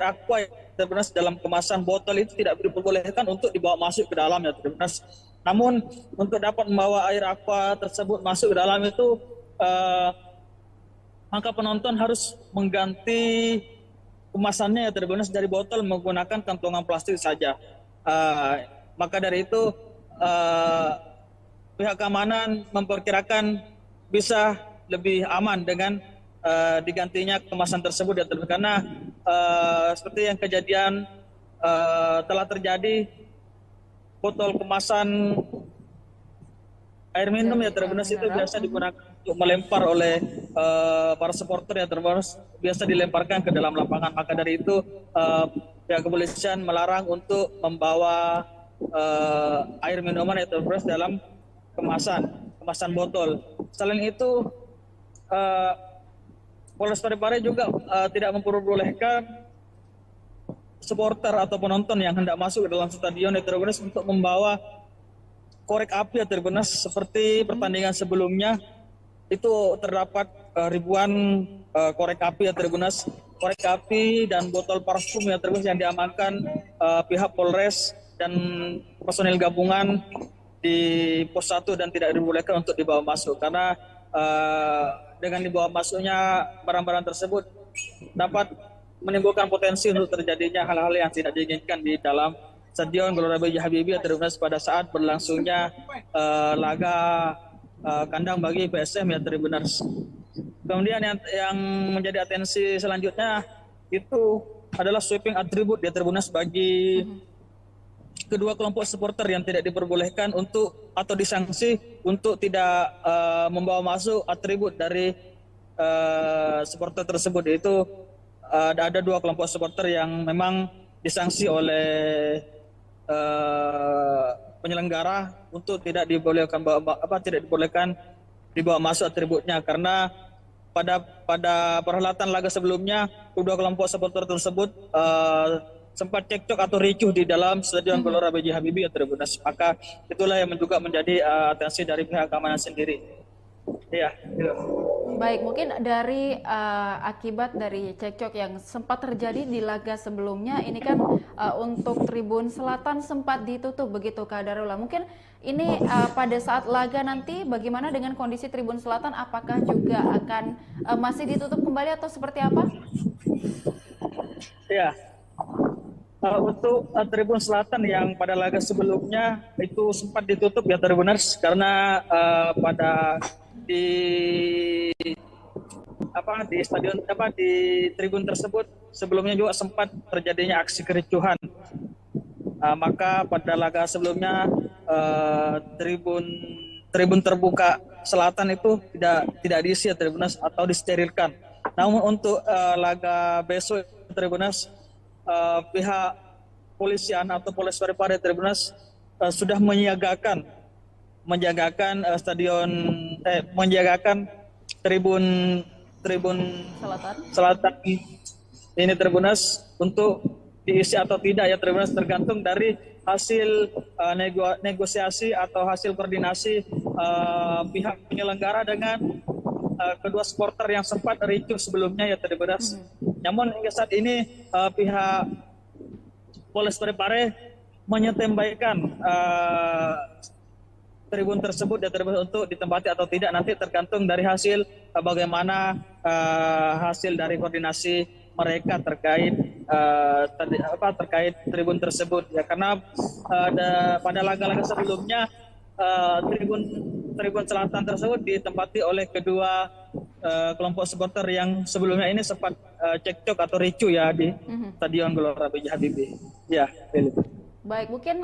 [SPEAKER 2] aqua ya Tribuners, dalam kemasan botol itu tidak diperbolehkan untuk dibawa masuk ke dalam ya Tribuners. Namun untuk dapat membawa air aqua tersebut masuk ke dalam itu maka penonton harus mengganti kemasannya ya Tribuners dari botol menggunakan kantongan plastik saja. Maka dari itu pihak keamanan memperkirakan bisa lebih aman dengan digantinya kemasan tersebut ya Tribuners, karena seperti yang kejadian telah terjadi, botol kemasan air minum ya Tribuners itu biasa digunakan untuk melempar oleh para supporter ya Tribuners, biasa dilemparkan ke dalam lapangan. Maka dari itu pihak kepolisian melarang untuk membawa air minuman ya Tribuners dalam kemasan botol. Selain itu Polres Parepare juga tidak memperbolehkan supporter atau penonton yang hendak masuk ke dalam stadion ya Tribuners untuk membawa korek api ya Tribuners. Seperti pertandingan sebelumnya itu terdapat ribuan korek api ya Tribuners, korek api dan botol parfum ya Tribuners yang diamankan pihak Polres dan personil gabungan di pos 1 dan tidak dibolehkan untuk dibawa masuk, karena dengan dibawa masuknya barang-barang tersebut dapat menimbulkan potensi untuk terjadinya hal-hal yang tidak diinginkan di dalam Stadion Gelora B.J. Habibie Tribuners pada saat berlangsungnya laga kandang bagi PSM ya Tribuners. Kemudian yang menjadi atensi selanjutnya itu adalah sweeping atribut ya Tribuners bagi kedua kelompok supporter yang tidak diperbolehkan untuk atau disanksi untuk tidak membawa masuk atribut dari supporter tersebut. Yaitu ada dua kelompok supporter yang memang disanksi oleh penyelenggara untuk tidak dibolehkan dibawa masuk atributnya, karena pada perhelatan laga sebelumnya kedua kelompok supporter tersebut sempat cekcok atau ricuh di dalam Stadion Gelora B.J. Habibie ya Tribuners. Maka itulah yang juga menjadi atensi dari pihak keamanan sendiri. Iya.
[SPEAKER 1] Baik, mungkin dari akibat dari cekcok yang sempat terjadi di laga sebelumnya, ini kan untuk Tribun Selatan sempat ditutup begitu Kak Darullah. Mungkin ini pada saat laga nanti bagaimana dengan kondisi Tribun Selatan? Apakah juga akan masih ditutup kembali atau seperti apa?
[SPEAKER 2] Iya. Untuk Tribun Selatan yang pada laga sebelumnya itu sempat ditutup ya Tribuners, karena di stadion di tribun tersebut sebelumnya juga sempat terjadinya aksi kericuhan. Maka pada laga sebelumnya tribun terbuka selatan itu tidak diisi ya Tribuners atau disterilkan. Namun untuk laga besok Tribuners, pihak polisian atau Polres Parepare Tribuners sudah menyiagakan menjagakan menjagakan tribun
[SPEAKER 1] Selatan.
[SPEAKER 2] selatan ini Tribuners untuk diisi atau tidak ya Tribuners, tergantung dari hasil negosiasi atau hasil koordinasi pihak penyelenggara dengan kedua supporter yang sempat ricuh sebelumnya ya Tribuners. Namun hingga saat ini pihak Polres Parepare menyetembaikan tribun tersebut ya Tribuners untuk ditempati atau tidak nanti tergantung dari hasil bagaimana hasil dari koordinasi mereka terkait terkait tribun tersebut ya, karena pada laga-laga sebelumnya tribun selatan tersebut ditempati oleh kedua kelompok supporter yang sebelumnya ini sempat cekcok atau ricuh ya di Stadion Gelora B.J. Habibie. Ya, Philip.
[SPEAKER 1] Baik, mungkin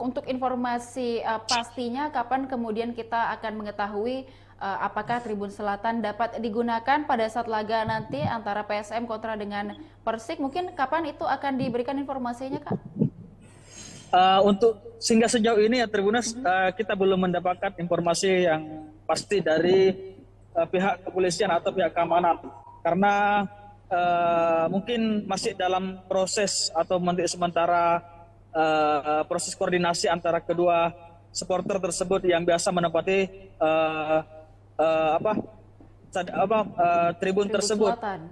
[SPEAKER 1] untuk informasi pastinya kapan kemudian kita akan mengetahui apakah Tribun Selatan dapat digunakan pada saat laga nanti antara PSM kontra dengan Persik, mungkin kapan itu akan diberikan informasinya, Kak?
[SPEAKER 2] Untuk sehingga sejauh ini ya Tribuners, kita belum mendapatkan informasi yang pasti dari pihak kepolisian atau pihak keamanan, karena mungkin masih dalam proses atau sementara proses koordinasi antara kedua supporter tersebut yang biasa menempati tribun tersebut.
[SPEAKER 1] Selatan.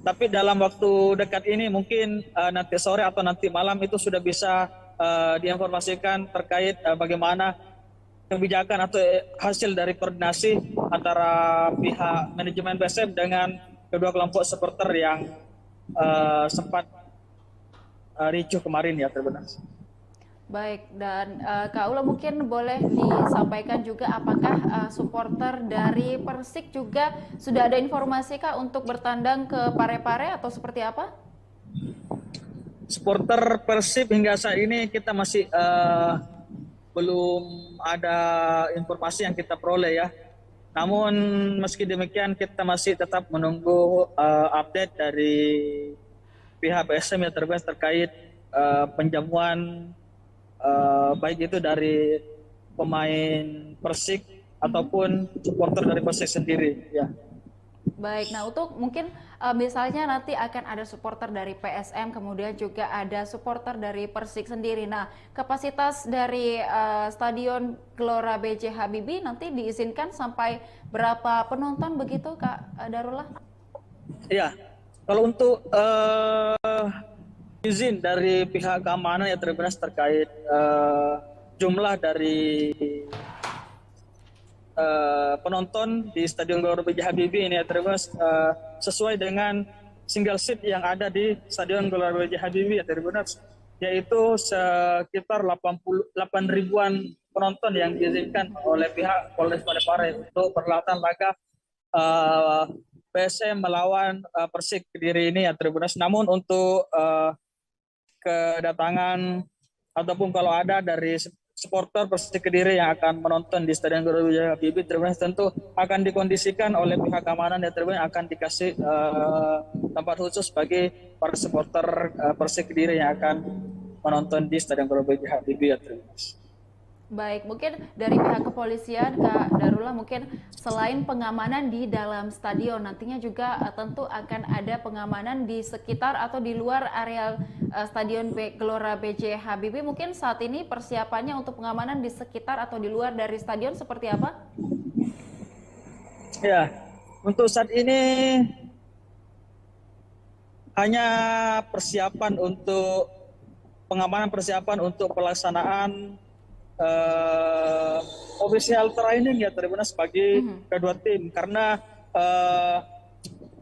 [SPEAKER 2] Tapi dalam waktu dekat ini mungkin nanti sore atau nanti malam itu sudah bisa diinformasikan terkait bagaimana kebijakan atau hasil dari koordinasi antara pihak manajemen PSM dengan kedua kelompok supporter yang sempat ricuh kemarin ya Tribuners.
[SPEAKER 1] Baik, dan Kak Ula mungkin boleh disampaikan juga apakah supporter dari Persik juga sudah ada informasi Kak untuk bertandang ke Parepare atau seperti apa?
[SPEAKER 2] Supporter Persib hingga saat ini kita masih belum ada informasi yang kita peroleh ya. Namun meski demikian kita masih tetap menunggu update dari pihak PSM yang terkait penjamuan baik itu dari pemain Persik ataupun supporter dari Persik sendiri ya.
[SPEAKER 1] Baik, nah untuk mungkin misalnya nanti akan ada supporter dari PSM, kemudian juga ada supporter dari Persik sendiri. Nah, kapasitas dari Stadion Gelora B.J. Habibie nanti diizinkan sampai berapa penonton begitu Kak Darullah?
[SPEAKER 2] Iya, kalau untuk izin dari pihak keamanan ya Tribuners terkait jumlah dari penonton di Stadion Gelora B.J. Habibie ini ya Tribuners sesuai dengan single seat yang ada di Stadion Gelora B.J. Habibie ya Tribuners, yaitu sekitar 8.000-an penonton yang diizinkan oleh pihak Polres Parepare untuk perhelatan laga PSM melawan Persik Kediri ini ya Tribuners. Namun untuk kedatangan ataupun kalau ada dari supporter Persik Kediri yang akan menonton di Stadion Gelora B.J. Habibie Tribuners tentu akan dikondisikan oleh pihak keamanan ya Tribuners, akan dikasih tempat khusus bagi para supporter Persik Kediri yang akan menonton di Stadion Gelora B.J. Habibie ya Tribuners.
[SPEAKER 1] Baik, mungkin dari pihak kepolisian Kak Darullah, mungkin selain pengamanan di dalam stadion, nantinya juga tentu akan ada pengamanan di sekitar atau di luar areal Stadion Gelora B.J. Habibie. Mungkin saat ini persiapannya untuk pengamanan di sekitar atau di luar dari stadion seperti apa?
[SPEAKER 2] Ya, untuk saat ini hanya persiapan untuk pelaksanaan official training ya Tribuners bagi kedua tim, karena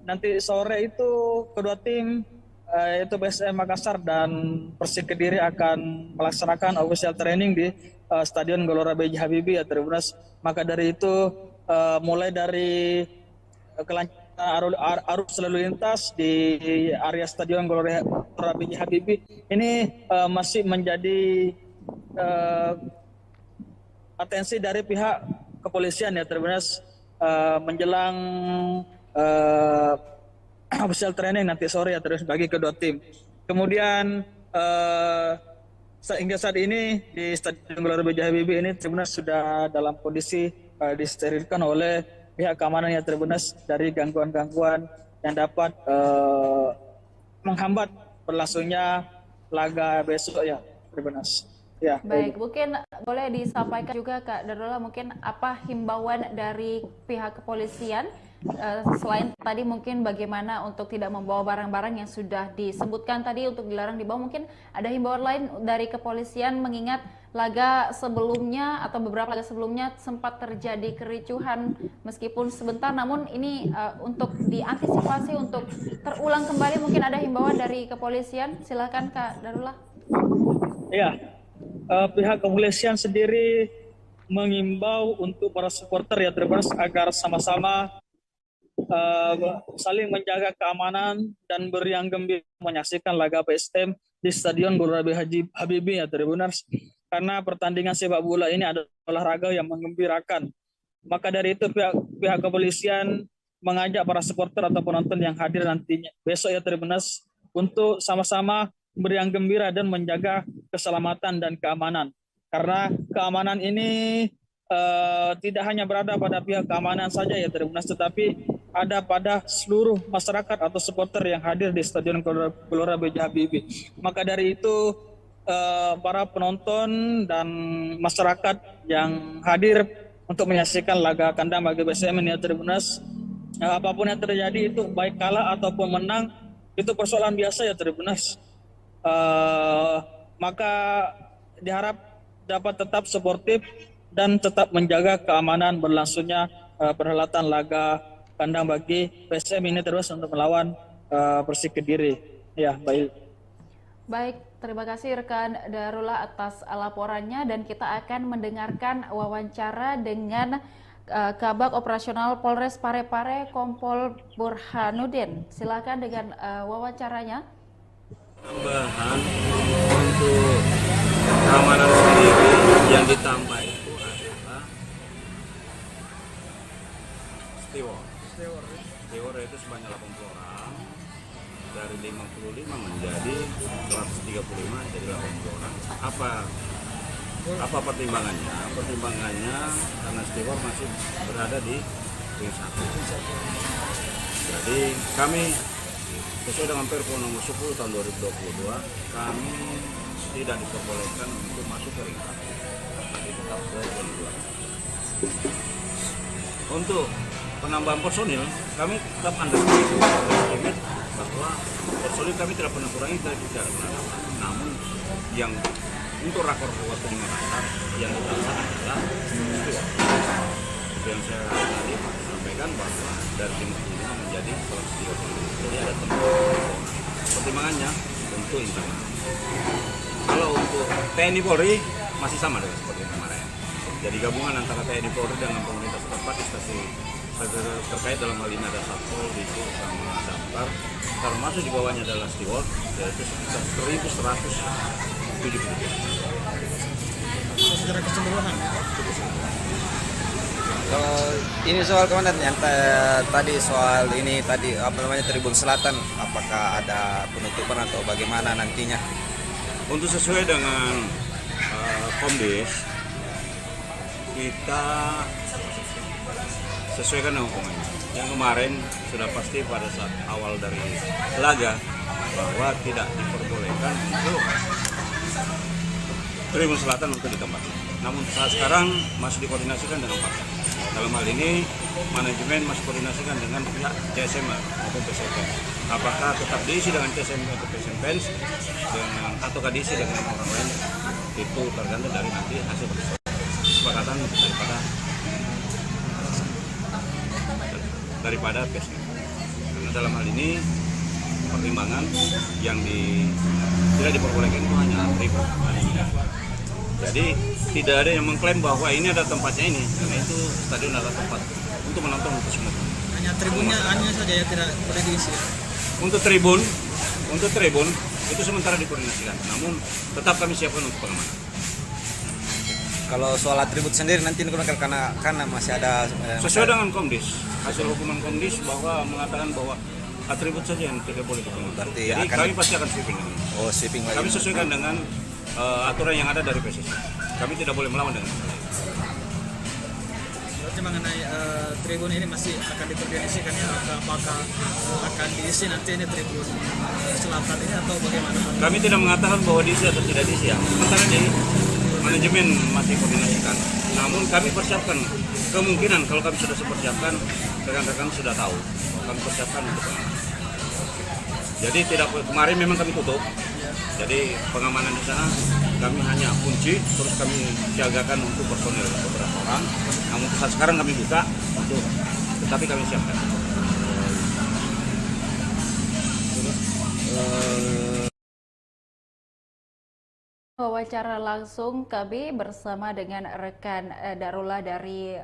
[SPEAKER 2] nanti sore itu kedua tim yaitu PSM Makassar dan Persik Kediri akan melaksanakan official training di Stadion Gelora B.J. Habibie ya Tribuners. Maka dari itu mulai dari kelancaran arus lalu lintas di area Stadion Gelora B.J. Habibie ini masih menjadi atensi dari pihak kepolisian ya Tribuners menjelang official training nanti sore ya terus bagi kedua tim. Kemudian Hingga saat ini di Stadion Gelora B.J. Habibie ini Tribuners sudah dalam kondisi disterilkan oleh pihak keamanan ya Tribuners dari gangguan-gangguan yang dapat menghambat berlangsungnya laga besok ya Tribuners. Ya.
[SPEAKER 1] Baik, mungkin boleh disampaikan juga Kak Darullah mungkin apa himbauan dari pihak kepolisian selain tadi mungkin bagaimana untuk tidak membawa barang-barang yang sudah disebutkan tadi untuk dilarang dibawa, mungkin ada himbauan lain dari kepolisian mengingat laga sebelumnya atau beberapa laga sebelumnya sempat terjadi kericuhan meskipun sebentar, namun ini untuk diantisipasi untuk terulang kembali, mungkin ada himbauan dari kepolisian. Silakan Kak Darullah.
[SPEAKER 2] Ya, pihak kepolisian sendiri mengimbau untuk para supporter ya Tribuners agar sama-sama saling menjaga keamanan dan beriang gembira menyaksikan laga PSM di Stadion Gelora B.J. Habibie ya Tribuners, karena pertandingan sepak bola ini adalah olahraga yang menggembirakan. Maka dari itu pihak kepolisian mengajak para supporter atau penonton yang hadir nantinya besok ya Tribuners untuk sama-sama beriang gembira dan menjaga keselamatan dan keamanan, karena keamanan ini tidak hanya berada pada pihak keamanan saja ya Tribuners, tetapi ada pada seluruh masyarakat atau supporter yang hadir di Stadion Gelora B.J. Habibie. Maka dari itu para penonton dan masyarakat yang hadir untuk menyaksikan laga kandang bagi PSM ini ya Tribuners, apapun yang terjadi itu baik kalah ataupun menang itu persoalan biasa ya Tribuners. Maka diharap dapat tetap sportif dan tetap menjaga keamanan berlangsungnya perhelatan laga kandang bagi PSM ini terus untuk melawan Persik Kediri. Ya, baik.
[SPEAKER 1] Baik, terima kasih rekan Darullah atas laporannya, dan kita akan mendengarkan wawancara dengan Kabag Operasional Polres Parepare Kompol Burhanuddin. Silakan dengan wawancaranya.
[SPEAKER 3] Tambahan untuk keamanan sendiri yang ditambah itu adalah steward itu sebanyak 80 orang, dari 55 menjadi 135 jadi 80 orang. Apa pertimbangannya? Pertimbangannya karena steward masih berada di ring 1. Jadi kami sesuai dengan Perpres nomor 10 tahun 2022, kami tidak diperbolehkan untuk masuk ke ring 1. Tapi tetap ke ring 2. Untuk penambahan personil, kami tetap underestimate bahwa personil kami tidak pernah kurangi, tidak pernah nambah. Namun yang untuk rakor waktu di Makassar yang ditambah adalah steward. Yang saya tadi sampaikan bahwa dari 55 menjadi 130. Jadi ada pertimbangannya tentu internal. Kalau untuk TNI Polri masih sama dengan seperti kemarin. Jadi gabungan antara TNI Polri dengan pemerintah setempat di stasiun terkait dalam hal ini ada Satpol, Disu sama Damkar. Termasuk di bawahnya adalah steward, yaitu sekitar 1.170.
[SPEAKER 4] Secara keseluruhan.
[SPEAKER 5] Kalau ini soal komandan yang tadi soal ini tadi Tribun Selatan, apakah ada penutupan atau bagaimana nantinya?
[SPEAKER 3] Untuk sesuai dengan Komdis, kita sesuaikan dengan hukumannya. Yang kemarin sudah pasti pada saat awal dari laga bahwa tidak diperbolehkan untuk Tribun Selatan untuk ditempati. Namun saat sekarang masih dikoordinasikan dengan partai. Dalam hal ini manajemen masih koordinasikan dengan pihak CSM maupun PSM. Apakah tetap diisi dengan CSM atau PSM Fans ataukah diisi dengan orang lain, itu tergantung dari nanti hasil kesepakatan daripada PSM. Karena dalam hal ini pertimbangan yang tidak diperbolehkan itu hanya tribun. Jadi tidak ada yang mengklaim bahwa ini ada tempatnya ini, karena itu stadion adalah tempat untuk menonton untuk semua.
[SPEAKER 4] Hanya tribunnya hanya saja ya tidak boleh diisi.
[SPEAKER 3] Untuk tribun itu sementara dikoordinasikan, namun tetap kami siapkan untuk pengamanan.
[SPEAKER 5] Kalau soal atribut sendiri nanti karena masih ada
[SPEAKER 3] sesuai dengan Komdis, hasil hukuman Komdis bahwa mengatakan bahwa atribut saja yang tidak boleh dipakai.
[SPEAKER 5] Berarti
[SPEAKER 3] jadi kami pasti akan sweeping.
[SPEAKER 5] Sweeping lagi.
[SPEAKER 3] Kami sesuaikan dengan aturan yang ada dari PSSI. Kami tidak boleh melawan dengan hal itu.
[SPEAKER 4] Berarti mengenai tribun ini masih akan dikoordinasikan ya, apakah akan diisi nanti ini tribun selatan ini atau bagaimana?
[SPEAKER 3] Kami tidak mengatakan bahwa diisi atau tidak diisi ya. Sementara di manajemen masih koordinasikan. Namun kami persiapkan kemungkinan kalau kami sudah persiapkan, rekan-rekan sudah tahu kami persiapkan untuk pengamanan. Jadi tidak, kemarin memang kami tutup. Jadi pengamanan di sana kami hanya kunci, terus kami siagakan untuk personel beberapa orang. Namun saat sekarang kami buka untuk, tetapi kami siapkan.
[SPEAKER 1] Wawancara langsung kami bersama dengan rekan Darullah dari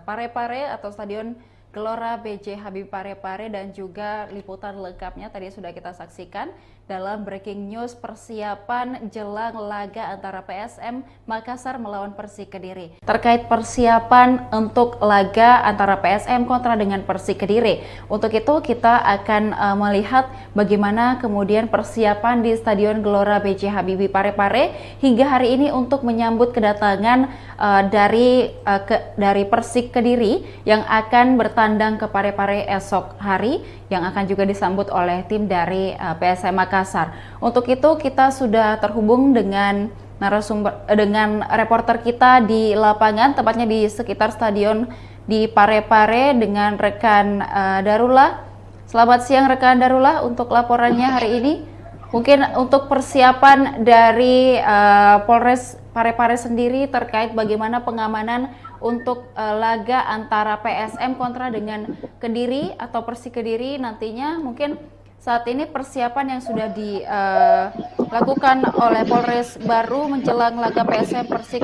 [SPEAKER 1] Parepare atau Stadion Gelora B.J. Habibie Parepare, dan juga liputan lengkapnya tadi sudah kita saksikan dalam breaking news persiapan jelang laga antara PSM Makassar melawan Persik Kediri. Terkait persiapan untuk laga antara PSM kontra dengan Persik Kediri, untuk itu kita akan melihat bagaimana kemudian persiapan di Stadion Gelora B.J. Habibie Parepare hingga hari ini untuk menyambut kedatangan dari Persik Kediri yang akan bertandang ke Parepare esok hari, yang akan juga disambut oleh tim dari PSM Makassar. Untuk itu kita sudah terhubung dengan dengan reporter kita di lapangan, tepatnya di sekitar stadion di Parepare dengan rekan Darullah. Selamat siang rekan Darullah, untuk laporannya hari ini. Mungkin untuk persiapan dari Polres Parepare sendiri terkait bagaimana pengamanan untuk laga antara PSM kontra dengan Kediri atau Persik Kediri nantinya, mungkin saat ini persiapan yang sudah dilakukan oleh Polres baru menjelang laga PSM Persik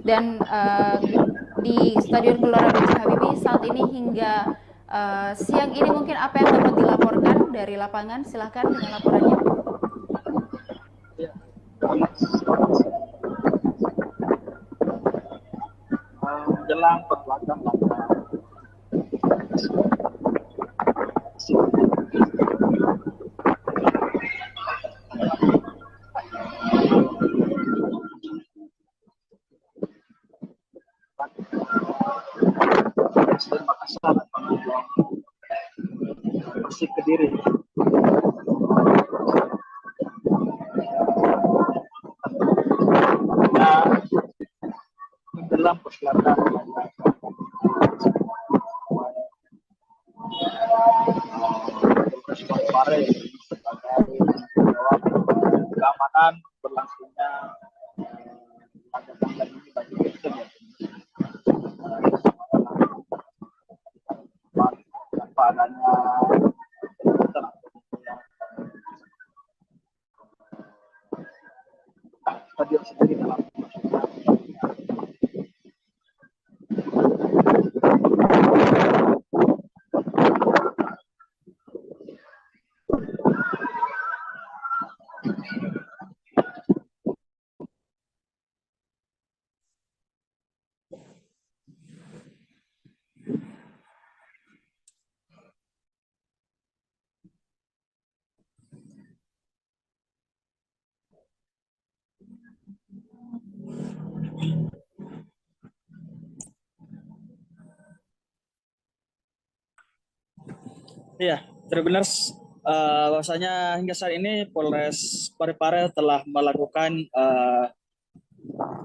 [SPEAKER 1] dan di Stadion Gelora B.J. Habibie saat ini hingga siang ini, mungkin apa yang dapat dilaporkan dari lapangan? Silahkan dengan laporannya.
[SPEAKER 2] Menjelang perhelatan PSM Makassar Persik Kediri. Menjelang perhelatan Parepare sebagai keamanan berlangsungnya laga tandang ini bagi PSM tanpa adanya stadion sendiri dalam Iya, Tribuners, bahwasanya hingga saat ini Polres Parepare telah melakukan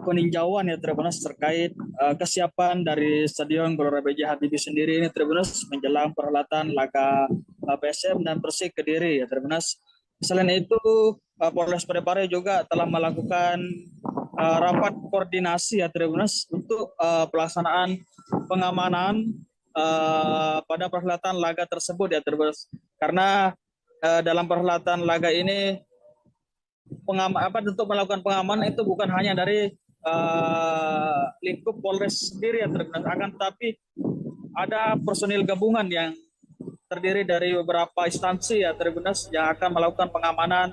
[SPEAKER 2] peninjauan ya Tribuners terkait kesiapan dari Stadion Gelora B.J. Habibie sendiri ini Tribuners menjelang perhelatan laga PSM dan Persik Kediri ya Tribuners. Selain itu Polres Parepare juga telah melakukan rapat koordinasi ya Tribuners untuk pelaksanaan pengamanan pada perhelatan laga tersebut ya Tribuners. Karena dalam perhelatan laga ini untuk melakukan pengamanan itu bukan hanya dari lingkup Polres sendiri ya Tribuners, akan tetapi ada personil gabungan yang terdiri dari beberapa instansi ya Tribuners yang akan melakukan pengamanan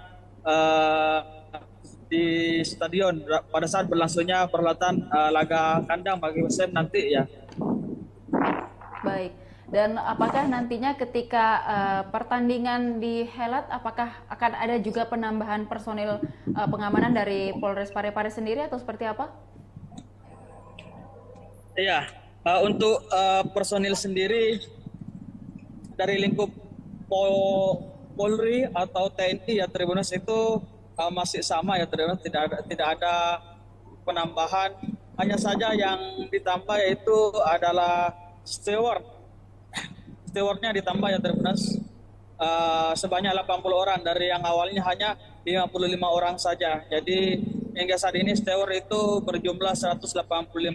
[SPEAKER 2] di stadion pada saat berlangsungnya perhelatan laga kandang bagi PSM nanti ya.
[SPEAKER 1] Baik, Dan apakah nantinya ketika pertandingan dihelat, apakah akan ada juga penambahan personil pengamanan dari Polres Parepare sendiri atau seperti apa?
[SPEAKER 2] Iya, untuk personil sendiri dari lingkup Polri atau TNI ya Tribunus itu masih sama ya Tribunus, tidak ada penambahan. Hanya saja yang ditambah yaitu adalah stewardnya ditambah ya Tribunus, sebanyak 80 orang dari yang awalnya hanya 55 orang saja. Jadi hingga saat ini steward itu berjumlah 185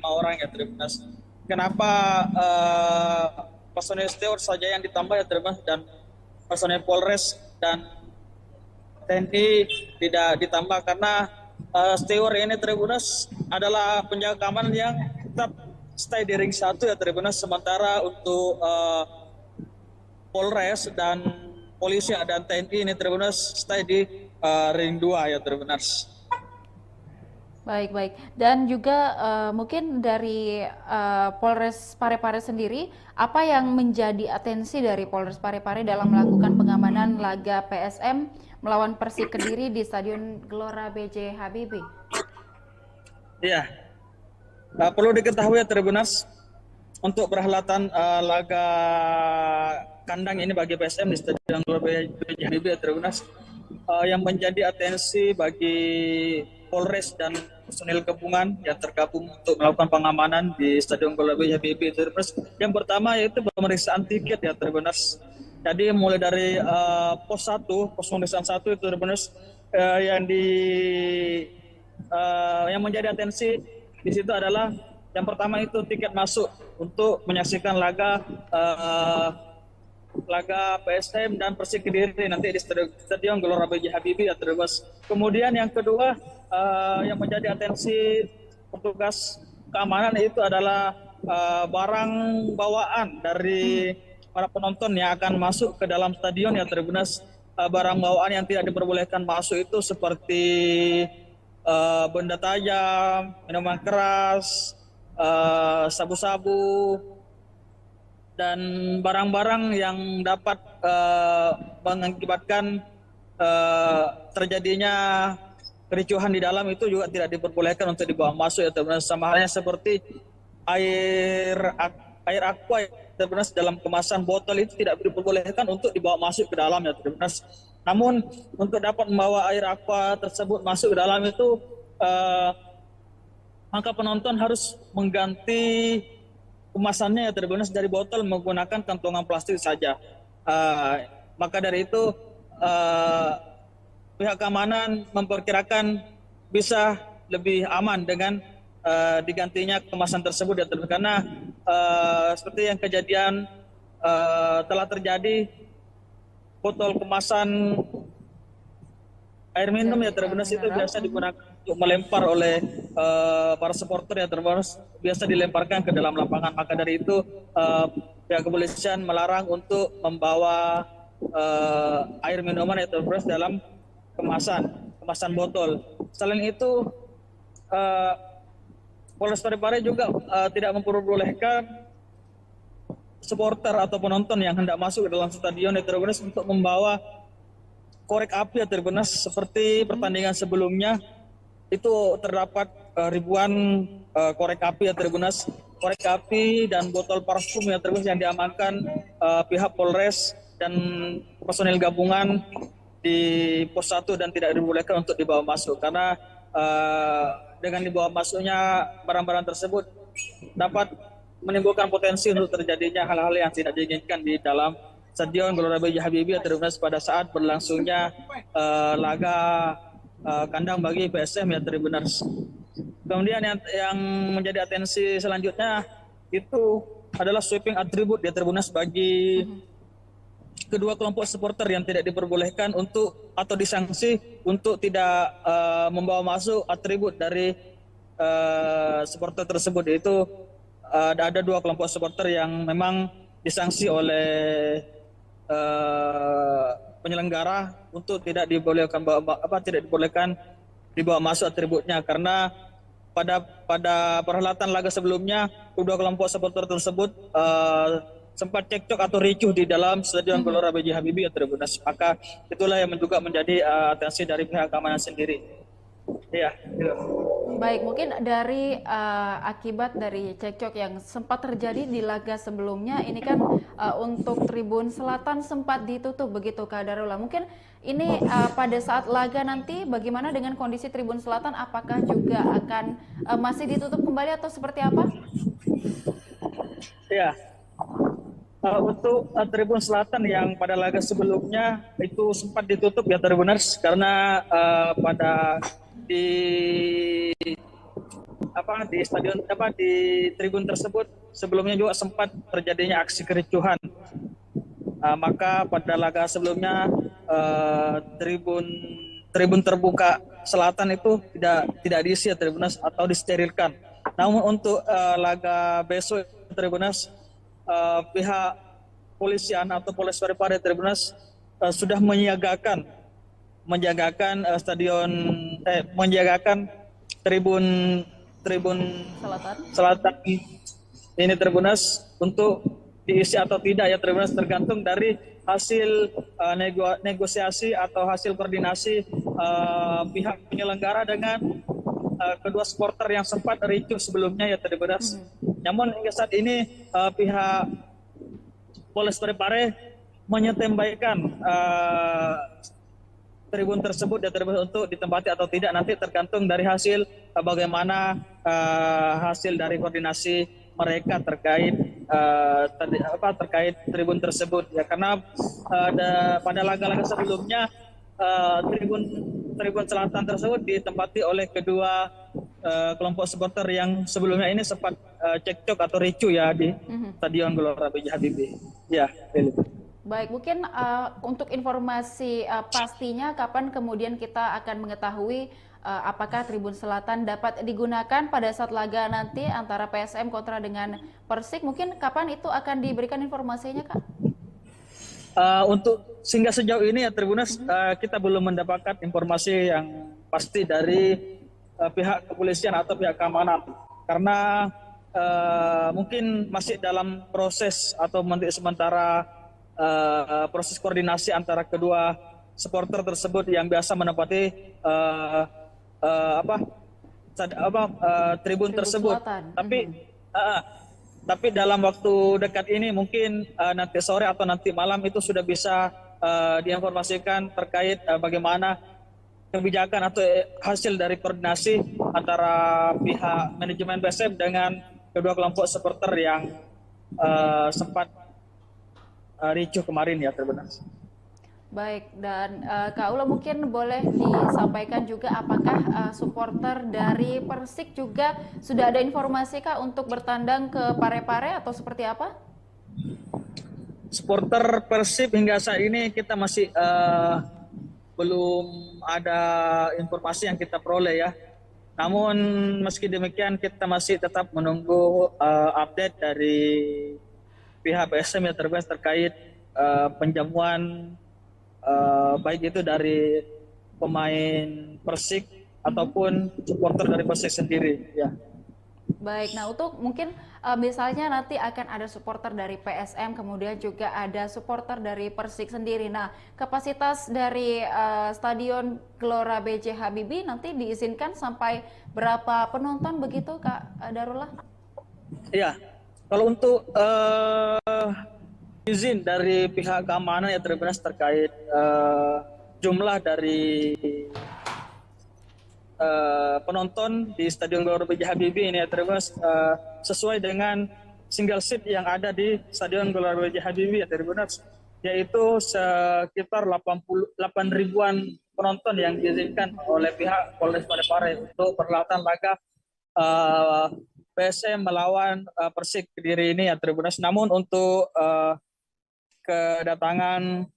[SPEAKER 2] orang ya Tribunus. Kenapa personel steward saja yang ditambah ya Tribunus dan personel Polres dan TNI tidak ditambah? Karena steward ini Tribunus adalah penjaga keamanan yang tetap stay di ring 1 ya Tribunus, sementara untuk Polres dan polisi dan TNI ini Tribunus stay di ring 2 ya Tribunus.
[SPEAKER 1] Baik. Dan juga mungkin dari Polres Parepare sendiri, apa yang menjadi atensi dari Polres Parepare dalam melakukan pengamanan laga PSM melawan Persik Kediri di Stadion Gelora B.J. Habibie?
[SPEAKER 2] Iya, perlu diketahui ya Tribunus, untuk perhelatan laga kandang ini bagi PSM di Stadion Gelora B.J. Habibie ya Tribunus, yang menjadi atensi bagi Polres dan personil gabungan yang tergabung untuk melakukan pengamanan di Stadion Gelora B.J. Habibie Tribunus. Yang pertama yaitu pemeriksaan tiket ya Tribunus. Jadi mulai dari pos pemeriksaan 1 itu Tribunus, yang menjadi atensi di situ adalah yang pertama itu tiket masuk untuk menyaksikan laga PSM dan Persik Kediri nanti di Stadion Gelora B.J. Habibie ya Tribunus. Kemudian yang kedua yang menjadi atensi petugas keamanan itu adalah barang bawaan dari para penonton yang akan masuk ke dalam stadion ya Tribunus. Barang bawaan yang tidak diperbolehkan masuk itu seperti benda tajam, minuman keras, sabu-sabu, dan barang-barang yang dapat mengakibatkan terjadinya kericuhan di dalam itu juga tidak diperbolehkan untuk dibawa masuk ya Tribunus. Sama halnya seperti air aqua ya Tribunus dalam kemasan botol itu tidak diperbolehkan untuk dibawa masuk ke dalam ya Tribunus. Namun untuk dapat membawa air aqua tersebut masuk ke dalam itu maka penonton harus mengganti kemasannya ya Tribunus dari botol menggunakan kantongan plastik saja. Maka dari itu pihak keamanan memperkirakan bisa lebih aman dengan digantinya kemasan tersebut ya Tribunus. Karena seperti yang kejadian telah terjadi, botol kemasan air minum ya Tribunus itu biasa digunakan untuk melempar oleh para supporter ya Tribunus, biasa dilemparkan ke dalam lapangan. Maka dari itu pihak kepolisian melarang untuk membawa air minuman ya Tribunus dalam kemasan botol. Selain itu Polres Parepare juga tidak memperbolehkan supporter atau penonton yang hendak masuk ke dalam stadion ya Tribunus untuk membawa korek api ya Tribunus. Seperti pertandingan sebelumnya itu terdapat ribuan korek api ya Tribunus, korek api dan botol parfum ya Tribunus yang diamankan pihak Polres dan personil gabungan di pos 1 dan tidak dibolehkan untuk dibawa masuk, karena dengan dibawa masuknya barang-barang tersebut dapat menimbulkan potensi untuk terjadinya hal-hal yang tidak diinginkan di dalam Stadion Gelora B.J. Habibie Tribunus pada saat berlangsungnya laga kandang bagi PSM ya Tribunus. Kemudian yang menjadi atensi selanjutnya itu adalah sweeping atribut ya Tribunus bagi kedua kelompok supporter yang tidak diperbolehkan untuk atau disanksi untuk tidak membawa masuk atribut dari supporter tersebut. Yaitu ada dua kelompok supporter yang memang disanksi oleh penyelenggara untuk tidak dibolehkan dibawa masuk atributnya, karena pada perhelatan laga sebelumnya kedua kelompok supporter tersebut sempat cekcok atau ricuh di dalam Stadion Gelora B.J. Habibie ya Tribuners. Maka itulah yang juga menjadi atensi dari pihak keamanan sendiri. Iya, gitu.
[SPEAKER 1] Baik, mungkin dari akibat dari cekcok yang sempat terjadi di laga sebelumnya, ini kan untuk Tribun Selatan sempat ditutup begitu Kak Darullah. Mungkin ini pada saat laga nanti bagaimana dengan kondisi Tribun Selatan? Apakah juga akan masih ditutup kembali atau seperti apa?
[SPEAKER 2] Ya, untuk Tribun Selatan yang pada laga sebelumnya itu sempat ditutup ya Tribuners karena pada di stadion di tribun tersebut sebelumnya juga sempat terjadinya aksi kericuhan. Maka pada laga sebelumnya tribun terbuka selatan itu tidak diisi ya Tribuners atau disterilkan. Namun untuk laga besok Tribuners, pihak polisian atau Polres Parepare Tribuners sudah menyiagakan tribun selatan ini Tribuners untuk diisi atau tidak ya Tribuners, tergantung dari hasil negosiasi atau hasil koordinasi pihak penyelenggara dengan kedua supporter yang sempat ricuh sebelumnya ya Tribuners. Namun hingga saat ini pihak Polres Parepare menyetembaikan tribun tersebut ya Tribuners untuk ditempati atau tidak nanti tergantung dari hasil bagaimana hasil dari koordinasi mereka terkait tribun tersebut ya, karena pada laga-laga sebelumnya tribun selatan tersebut ditempati oleh kedua kelompok supporter yang sebelumnya ini sempat cekcok atau ricuh ya di Stadion Gelora B.J. Habibie. Ya,
[SPEAKER 1] baik, mungkin untuk informasi pastinya kapan kemudian kita akan mengetahui apakah Tribun Selatan dapat digunakan pada saat laga nanti antara PSM kontra dengan Persik, mungkin kapan itu akan diberikan informasinya Kak?
[SPEAKER 2] Untuk sehingga sejauh ini ya Tribuners, kita belum mendapatkan informasi yang pasti dari pihak kepolisian atau pihak keamanan karena mungkin masih dalam proses atau sementara proses koordinasi antara kedua supporter tersebut yang biasa menempati tribun tersebut.
[SPEAKER 1] Selatan.
[SPEAKER 2] Tapi dalam waktu dekat ini mungkin nanti sore atau nanti malam itu sudah bisa diinformasikan terkait bagaimana kebijakan atau hasil dari koordinasi antara pihak manajemen PSM dengan kedua kelompok supporter yang sempat ricuh kemarin ya Tribuners.
[SPEAKER 1] Baik, dan Kak Ula mungkin boleh disampaikan juga apakah supporter dari Persik juga sudah ada informasi Kak untuk bertandang ke Parepare atau seperti apa?
[SPEAKER 2] Supporter Persib hingga saat ini kita masih belum ada informasi yang kita peroleh ya. Namun meski demikian kita masih tetap menunggu update dari pihak PSM yang terkait penjamuan baik itu dari pemain Persik ataupun supporter dari Persik sendiri ya.
[SPEAKER 1] Baik, nah untuk mungkin misalnya nanti akan ada supporter dari PSM, kemudian juga ada supporter dari Persik sendiri. Nah, kapasitas dari Stadion Gelora B.J. Habibie nanti diizinkan sampai berapa penonton begitu Kak Darullah?
[SPEAKER 2] Iya, kalau untuk izin dari pihak keamanan ya Tribuners terkait jumlah dari penonton di Stadion Gelora B.J. Habibie ini ya Tribuners sesuai dengan single seat yang ada di Stadion Gelora B.J. Habibie ya Tribuners, yaitu sekitar 8.000-an penonton yang diizinkan oleh pihak Polres Parepare untuk perhelatan laga PSM melawan Persik Kediri ini ya Tribuners. Namun untuk kedatangan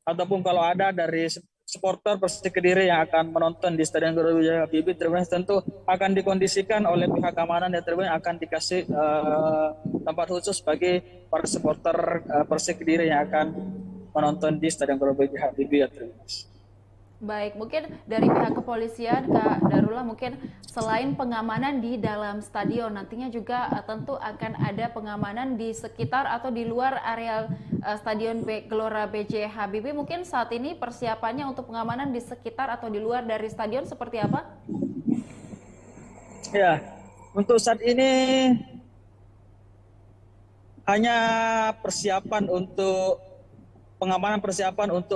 [SPEAKER 2] ataupun kalau ada dari supporter Persik Kediri yang akan menonton di Stadion Gelora B.J. Habibie Tribuners tentu akan dikondisikan oleh pihak keamanan dan Tribuners akan dikasih tempat khusus bagi para supporter Persik Kediri yang akan menonton di Stadion Gelora B.J. Habibie Tribuners.
[SPEAKER 1] Baik, mungkin dari pihak kepolisian, Kak Darullah, mungkin selain pengamanan di dalam stadion, nantinya juga tentu akan ada pengamanan di sekitar atau di luar areal Stadion Gelora B.J. Habibie. Mungkin saat ini persiapannya untuk pengamanan di sekitar atau di luar dari stadion seperti apa?
[SPEAKER 2] Ya, untuk saat ini hanya persiapan untuk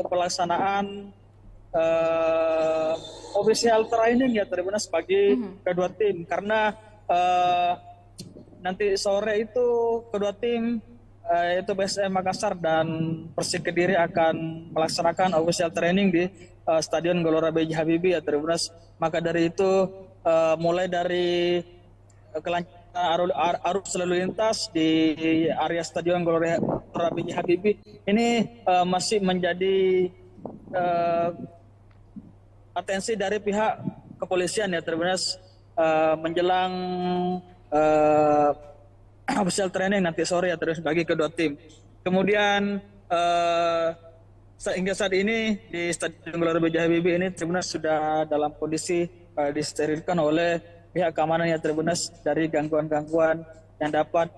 [SPEAKER 2] pelaksanaan official training ya Tribunas bagi kedua tim, karena nanti sore itu kedua tim yaitu BSM Makassar dan Persik Kediri akan melaksanakan official training di Stadion Gelora B.J. Habibie ya Tribunas. Maka dari itu mulai dari kelancaran arus lalu lintas di area Stadion Gelora B.J. Habibie ini masih menjadi atensi dari pihak kepolisian ya Tribunas menjelang official training nanti sore ya terus bagi kedua tim. Kemudian hingga saat ini di Stadion Gelora B.J. Habibie ini Tribunas sudah dalam kondisi disterilkan oleh pihak keamanan ya Tribunas dari gangguan-gangguan yang dapat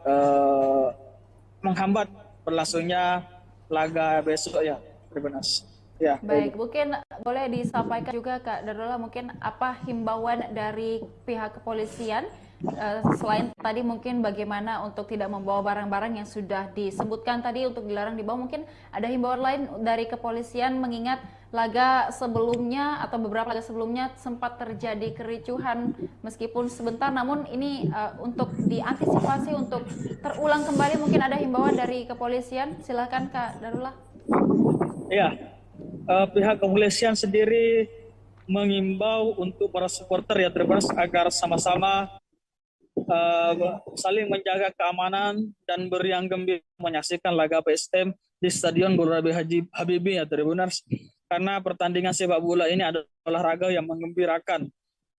[SPEAKER 2] menghambat berlangsungnya laga besok ya Tribunas. Ya,
[SPEAKER 1] baik, mungkin boleh disampaikan juga Kak Darullah, mungkin apa himbauan dari pihak kepolisian selain tadi mungkin bagaimana untuk tidak membawa barang-barang yang sudah disebutkan tadi untuk dilarang dibawa, mungkin ada himbauan lain dari kepolisian mengingat laga sebelumnya atau beberapa laga sebelumnya sempat terjadi kericuhan meskipun sebentar, namun ini untuk diantisipasi untuk terulang kembali, mungkin ada himbauan dari kepolisian. Silakan Kak Darullah.
[SPEAKER 2] Ya. Pihak kepolisian sendiri mengimbau untuk para supporter ya Tribunas agar sama-sama saling menjaga keamanan dan beriang gembira menyaksikan laga PSM di Stadion Gelora B.J. Habibie ya Tribunas, karena pertandingan sepak bola ini adalah olahraga yang menggembirakan.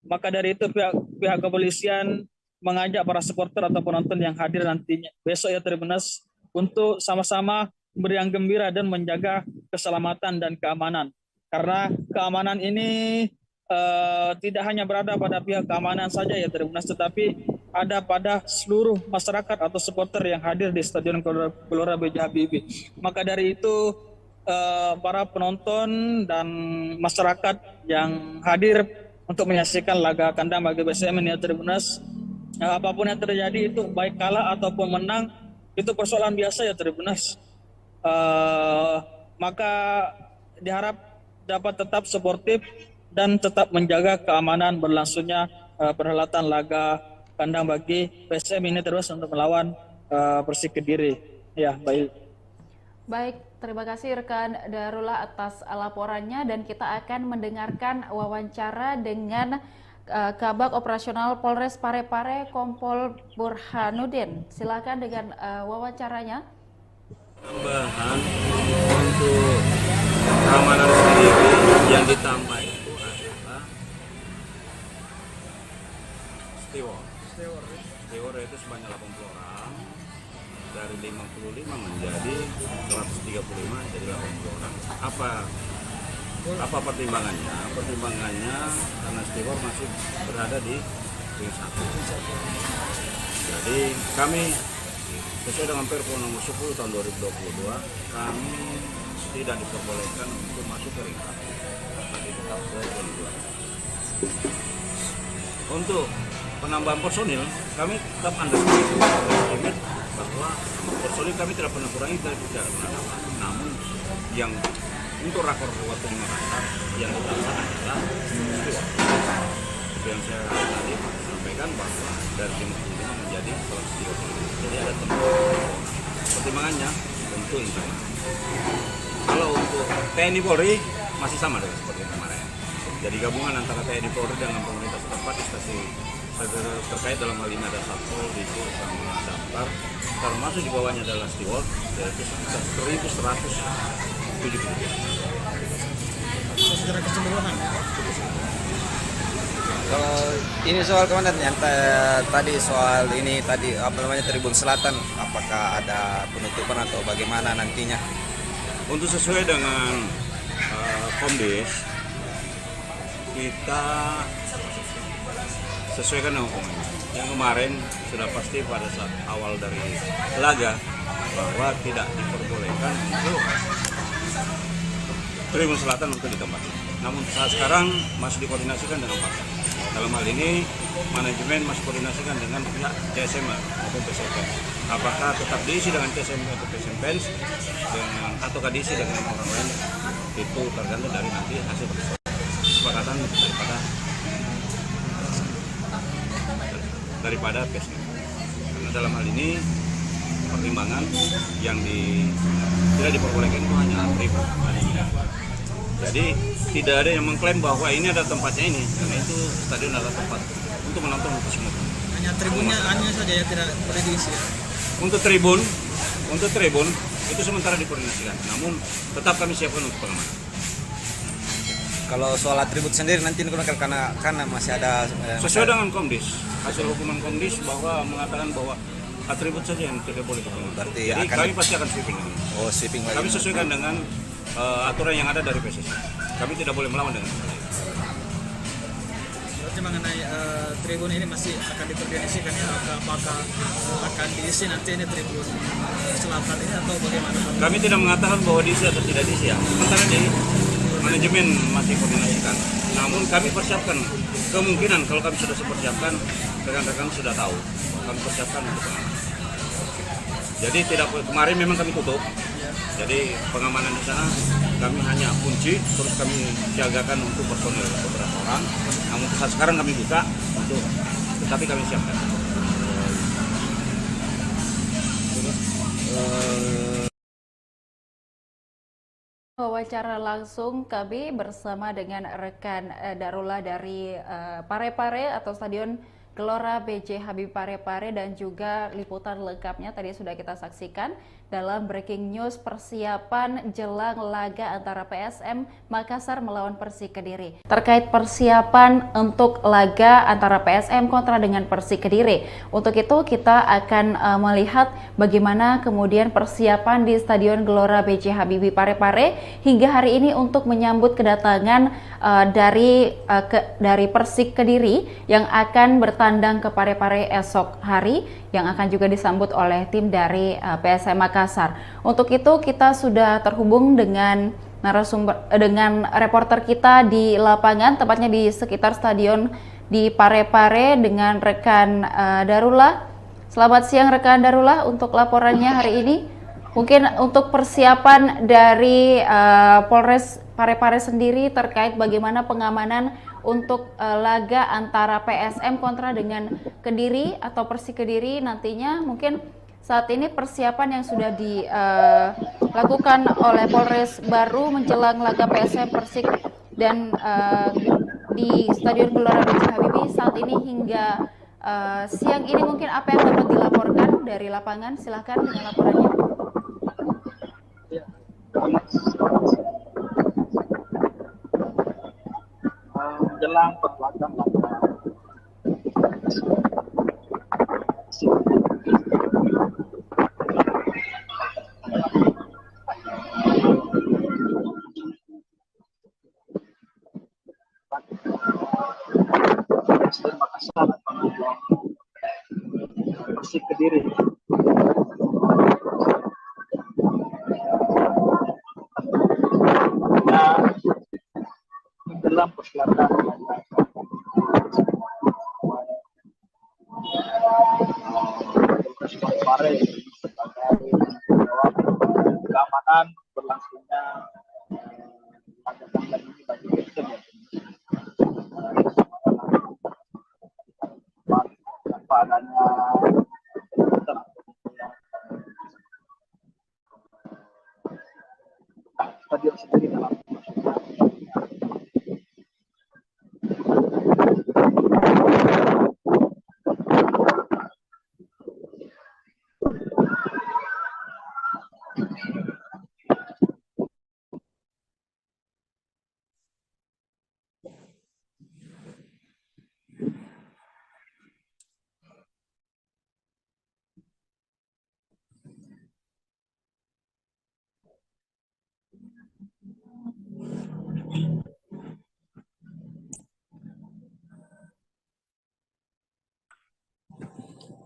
[SPEAKER 2] Maka dari itu pihak kepolisian mengajak para supporter atau penonton yang hadir nantinya besok ya Tribunas untuk sama-sama beriang gembira dan menjaga keselamatan dan keamanan, karena keamanan ini tidak hanya berada pada pihak keamanan saja ya Tribunas, tetapi ada pada seluruh masyarakat atau supporter yang hadir di Stadion Gelora B.J. Habibie. Maka dari itu para penonton dan masyarakat yang hadir untuk menyaksikan laga kandang bagi BSM ini ya Tribunas, apapun yang terjadi itu baik kalah ataupun menang itu persoalan biasa ya Tribunas. Maka diharap dapat tetap sportif dan tetap menjaga keamanan berlangsungnya perhelatan laga kandang bagi PSM ini terus untuk melawan Persik Kediri. Ya, baik.
[SPEAKER 1] Baik, terima kasih rekan Darullah atas laporannya, dan kita akan mendengarkan wawancara dengan Kabag Operasional Polres Parepare Kompol Burhanuddin. Silakan dengan wawancaranya.
[SPEAKER 3] Tambahan untuk keamanan sendiri yang ditambah itu adalah steward itu sebanyak 80 orang, dari 55 menjadi 135 jadi 80 orang. Apa pertimbangannya? Pertimbangannya karena steward masih berada di ring 1. Jadi kami sesuai dengan Perpres nomor 10 tahun 2022, kami tidak diperbolehkan untuk masuk ke ring 1, tapi tetap ke ring 2. Untuk penambahan personil, kami tetap underestimate bahwa personil kami tidak pernah kurangi, tidak pernah nambah. Namun yang untuk rakor waktu di Makassar yang ditambah adalah steward. Yang saya tadi sampaikan bahwa dari 55 menjadi 130. Jadi ada pertimbangannya tentu internal. Kalau untuk TNI Polri masih sama dengan seperti kemarin. Jadi gabungan antara TNI Polri dengan pemerintah setempat di stasiun terkait dalam hal ini ada Satpol, Ditur, sama Damkar, termasuk di bawahnya adalah steward, yaitu 1.170.
[SPEAKER 4] Secara keseluruhan.
[SPEAKER 5] Kalau ini soal komandan yang tadi soal ini tadi Tribun Selatan, apakah ada penutupan atau bagaimana nantinya?
[SPEAKER 3] Untuk sesuai dengan Komdes, kita sesuaikan dengan hukumannya. Yang kemarin sudah pasti pada saat awal dari laga bahwa tidak diperbolehkan untuk Tribun Selatan untuk ditempati. Namun saat sekarang masih dikoordinasikan dengan Pak. Dalam hal ini manajemen masih koordinasikan dengan pihak CSM atau PSM. Apakah tetap diisi dengan CSM atau PSM Fans dengan ataukah diisi dengan orang lain, itu tergantung dari nanti hasil kesepakatan daripada PSM. Karena dalam hal ini pertimbangan yang tidak diperbolehkan itu hanya tribun. Jadi tidak ada yang mengklaim bahwa ini ada tempatnya ini, karena itu stadion adalah tempat untuk menonton untuk semua.
[SPEAKER 4] Hanya tribunnya hanya saja ya tidak boleh diisi ya.
[SPEAKER 3] Untuk tribun itu sementara dikoordinasikan, namun tetap kami siapkan untuk pengamanan.
[SPEAKER 5] Kalau soal atribut sendiri nanti karena masih ada
[SPEAKER 3] Sesuai dengan Komdis, hasil hukuman Komdis bahwa mengatakan bahwa atribut saja yang tidak boleh dipakai.
[SPEAKER 5] Berarti
[SPEAKER 3] jadi kami pasti akan sweeping.
[SPEAKER 5] sweeping lagi.
[SPEAKER 3] Kami sesuaikan dengan aturan yang ada dari PSSI. Kami tidak boleh melawan dengan hal itu.
[SPEAKER 4] Berarti mengenai tribun ini masih akan dikoordinasikan ya, apakah akan diisi nanti ini tribun selatan ini atau bagaimana?
[SPEAKER 3] Kami tidak mengatakan bahwa diisi atau tidak diisi ya. Sementara di manajemen masih koordinasikan. Namun kami persiapkan kemungkinan kalau kami sudah persiapkan, rekan-rekan sudah tahu. Kami persiapkan untuk pengamanan. Jadi kemarin memang kami tutup. Jadi pengamanan di sana kami hanya kunci, terus kami siagakan untuk personel beberapa orang. Namun saat sekarang kami buka tetapi kami siapkan.
[SPEAKER 1] Wawancara langsung kami bersama dengan rekan Darullah dari Parepare atau Stadion Gelora B.J. Habibie Parepare, dan juga liputan lengkapnya tadi sudah kita saksikan dalam breaking news persiapan jelang laga antara PSM Makassar melawan Persik Kediri. Terkait persiapan untuk laga antara PSM kontra dengan Persik Kediri, untuk itu kita akan melihat bagaimana kemudian persiapan di Stadion Gelora B.J. Habibie Parepare hingga hari ini untuk menyambut kedatangan dari Persik Kediri yang akan bertandang ke Parepare esok hari, yang akan juga disambut oleh tim dari PSM Makassar. Untuk itu kita sudah terhubung dengan dengan reporter kita di lapangan, tepatnya di sekitar stadion di Parepare dengan rekan Darullah. Selamat siang rekan Darullah, untuk laporannya hari ini. Mungkin untuk persiapan dari Polres Parepare sendiri terkait bagaimana pengamanan untuk laga antara PSM kontra dengan Kediri atau Persik Kediri nantinya, mungkin saat ini persiapan yang sudah dilakukan oleh Polres baru menjelang laga PSM Persik dan di Stadion Gelora B.J. Habibie saat ini hingga siang ini, mungkin apa yang dapat dilaporkan dari lapangan? Silahkan dengan laporannya.
[SPEAKER 2] Menjelang perhelatan PSM Makassar Persik Kediri. Dalam perhelatan Parepare sebagai keamanan berlangsungnya laga tanggal ini bagi PSM ya. Tanpa adanya stadion sendiri dalam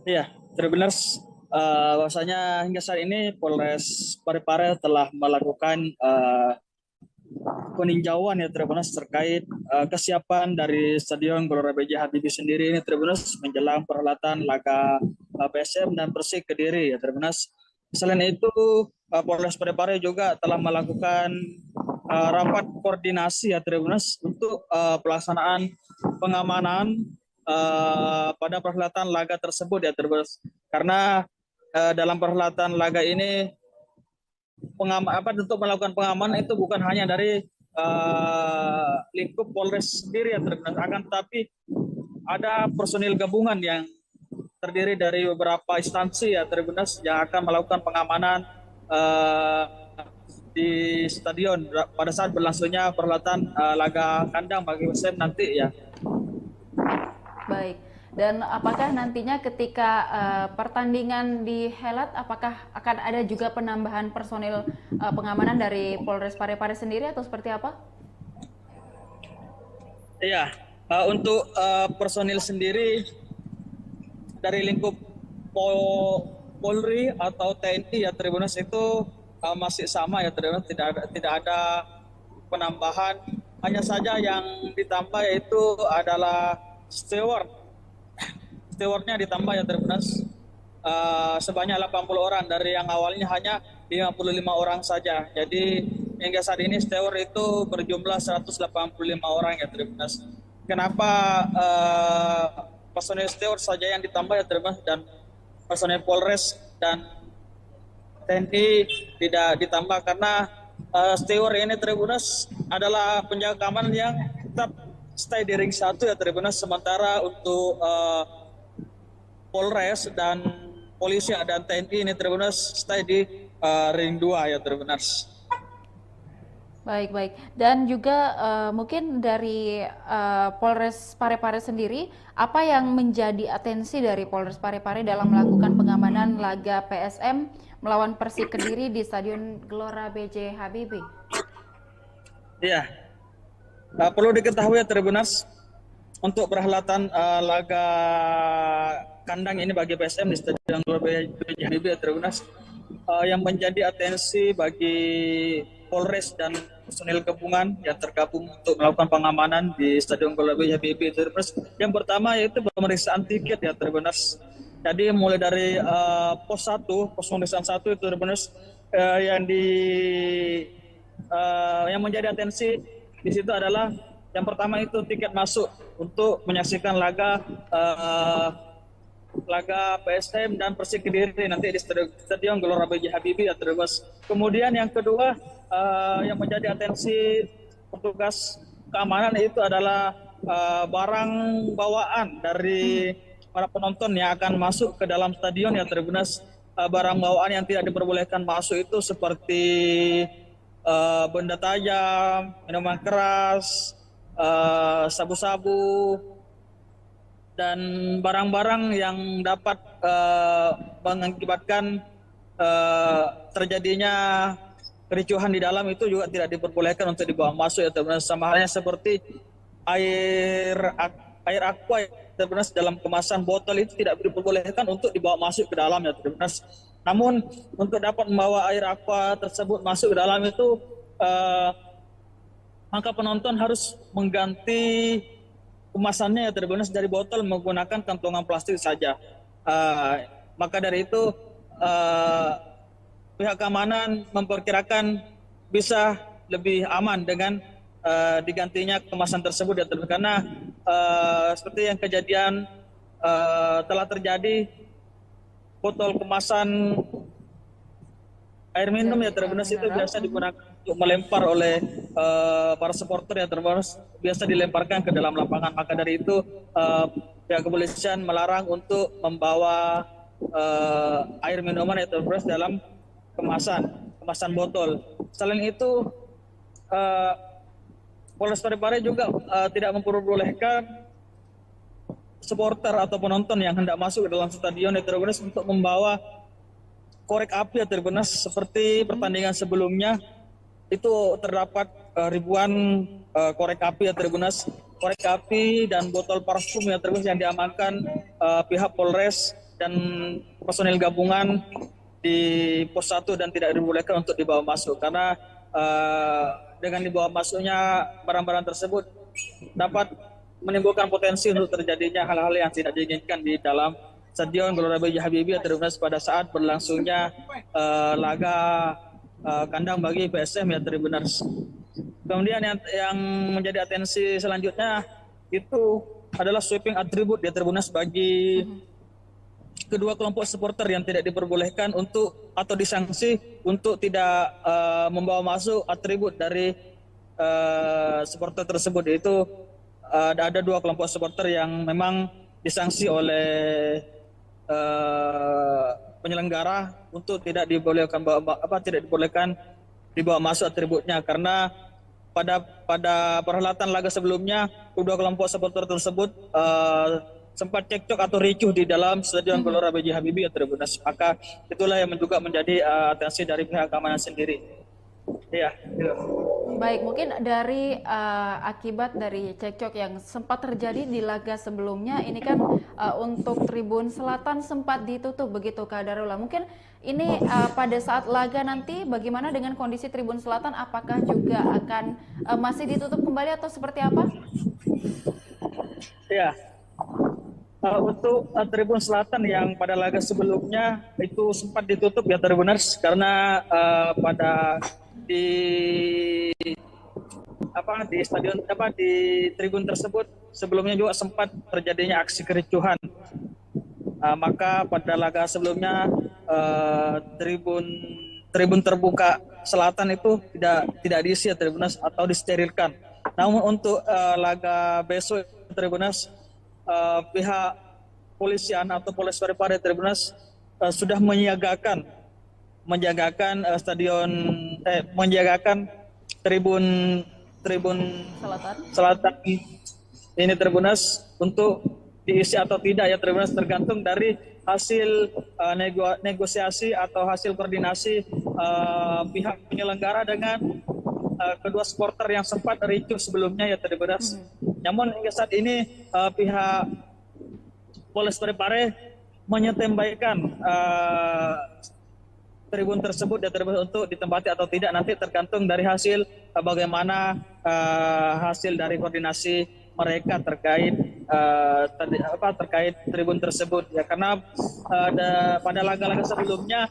[SPEAKER 2] Iya, Tribuners, bahwasanya hingga saat ini Polres Parepare telah melakukan peninjauan ya Tribuners terkait kesiapan dari Stadion Gelora B.J. Habibie sendiri ini Tribuners menjelang perhelatan laga PSM dan Persik Kediri ya Tribuners. Selain itu Polres Parepare juga telah melakukan rapat koordinasi ya Tribuners untuk pelaksanaan pengamanan pada perhelatan laga tersebut ya Tribuners. Karena dalam perhelatan laga ini untuk melakukan pengamanan itu bukan hanya dari lingkup Polres sendiri ya Tribuners, akan tetapi ada personil gabungan yang terdiri dari beberapa instansi ya Tribuners yang akan melakukan pengamanan di stadion pada saat berlangsungnya perhelatan laga kandang bagi PSM nanti ya.
[SPEAKER 1] Baik. Dan apakah nantinya ketika pertandingan dihelat, apakah akan ada juga penambahan personil pengamanan dari Polres Parepare sendiri atau seperti apa?
[SPEAKER 2] Iya, untuk personil sendiri dari lingkup Polri atau TNI ya Tribuners itu masih sama ya Tribuners, tidak ada penambahan. Hanya saja yang ditambah yaitu adalah stewardnya ditambah ya Tribuners sebanyak 80 orang dari yang awalnya hanya 55 orang saja. Jadi hingga saat ini steward itu berjumlah 185 orang ya Tribuners. Kenapa personel steward saja yang ditambah ya Tribuners dan personel Polres dan TNI tidak ditambah? Karena steward ini Tribuners adalah penjaga keamanan yang tetap stay di ring 1 ya Tribuners, sementara untuk Polres dan polisi dan TNI ini Tribuners stay di ring 2 ya Tribuners.
[SPEAKER 1] Baik. Dan juga mungkin dari Polres Parepare sendiri, apa yang menjadi atensi dari Polres Parepare dalam melakukan pengamanan laga PSM melawan Persik Kediri di Stadion Gelora B.J. Habibie?
[SPEAKER 2] Iya. Perlu diketahui ya Tribuners, untuk perhelatan laga kandang ini bagi PSM di Stadion Gelora B.J. Habibie ya Tribuners, yang menjadi atensi bagi Polres dan personil gabungan yang tergabung untuk melakukan pengamanan di Stadion Gelora B.J. Habibie Tribuners. Yang pertama yaitu pemeriksaan tiket ya Tribuners. Jadi mulai dari pos pemeriksaan 1 itu Tribuners, yang menjadi atensi di situ adalah yang pertama itu tiket masuk untuk menyaksikan laga PSM dan Persik Kediri nanti di Stadion Gelora B.J. Habibie ya Tribuners. Kemudian yang kedua yang menjadi atensi petugas keamanan itu adalah barang bawaan dari para penonton yang akan masuk ke dalam stadion ya Tribuners. Barang bawaan yang tidak diperbolehkan masuk itu seperti benda tajam, minuman keras, sabu-sabu, dan barang-barang yang dapat mengakibatkan terjadinya kericuhan di dalam itu juga tidak diperbolehkan untuk dibawa masuk ya Tribuners. Sama halnya seperti air aqua ya Tribuners, dalam kemasan botol itu tidak diperbolehkan untuk dibawa masuk ke dalam ya Tribuners. Namun untuk dapat membawa air aqua tersebut masuk ke dalam itu maka penonton harus mengganti kemasannya ya Tribuners dari botol menggunakan kantongan plastik saja. Maka dari itu pihak keamanan memperkirakan bisa lebih aman dengan digantinya kemasan tersebut ya Tribuners. Karena seperti yang kejadian telah terjadi, botol kemasan air minum ya Tribuners itu biasa digunakan untuk melempar oleh para supporter ya Tribuners, biasa dilemparkan ke dalam lapangan. Maka dari itu pihak kepolisian melarang untuk membawa air minuman ya Tribuners dalam kemasan botol. Selain itu Polres Parepare juga tidak memperbolehkan supporter atau penonton yang hendak masuk ke dalam stadion ya Tribuners untuk membawa korek api ya Tribuners. Seperti pertandingan sebelumnya itu terdapat ribuan korek api ya Tribuners, korek api dan botol parfum ya Tribuners yang diamankan pihak Polres dan personil gabungan di pos 1 dan tidak dibolehkan untuk dibawa masuk karena dengan dibawa masuknya barang-barang tersebut dapat menimbulkan potensi untuk terjadinya hal-hal yang tidak diinginkan di dalam Stadion Gelora B.J. Habibie Tribuners pada saat berlangsungnya laga kandang bagi PSM ya Tribuners. Kemudian yang menjadi atensi selanjutnya itu adalah sweeping atribut di Tribuners bagi kedua kelompok supporter yang tidak diperbolehkan untuk atau disanksi untuk tidak membawa masuk atribut dari supporter tersebut. Yaitu ada dua kelompok supporter yang memang disanksi oleh penyelenggara untuk tidak dibolehkan dibawa masuk atributnya karena pada perhelatan laga sebelumnya kedua kelompok supporter tersebut sempat cekcok atau ricuh di dalam Stadion Gelora B.J. Habibie Tribuners. Maka itulah yang juga menjadi atensi dari pihak keamanan sendiri. Iya.
[SPEAKER 1] Baik, mungkin dari akibat dari cekcok yang sempat terjadi di laga sebelumnya, ini kan untuk Tribun Selatan sempat ditutup begitu Kak Darullah. Mungkin ini pada saat laga nanti bagaimana dengan kondisi Tribun Selatan? Apakah juga akan masih ditutup kembali atau seperti apa?
[SPEAKER 2] Ya, untuk Tribun Selatan yang pada laga sebelumnya itu sempat ditutup ya Tribuners karena di stadion di tribun tersebut sebelumnya juga sempat terjadinya aksi kericuhan. Maka pada laga sebelumnya tribun terbuka selatan itu tidak diisi ya Tribuners atau disterilkan. Namun untuk laga besok Tribuners pihak polisian atau Polres Parepare Tribuners sudah menyiagakan tribun selatan ini Tribuners untuk diisi atau tidak ya Tribuners tergantung dari hasil negosiasi atau hasil koordinasi pihak penyelenggara dengan kedua supporter yang sempat ricuh sebelumnya ya Tribuners. Namun hingga saat ini pihak Polres Parepare menyetembaikan tribun tersebut ya Tribuners untuk ditempati atau tidak nanti tergantung dari hasil bagaimana hasil dari koordinasi mereka terkait tribun tersebut ya karena pada laga-laga sebelumnya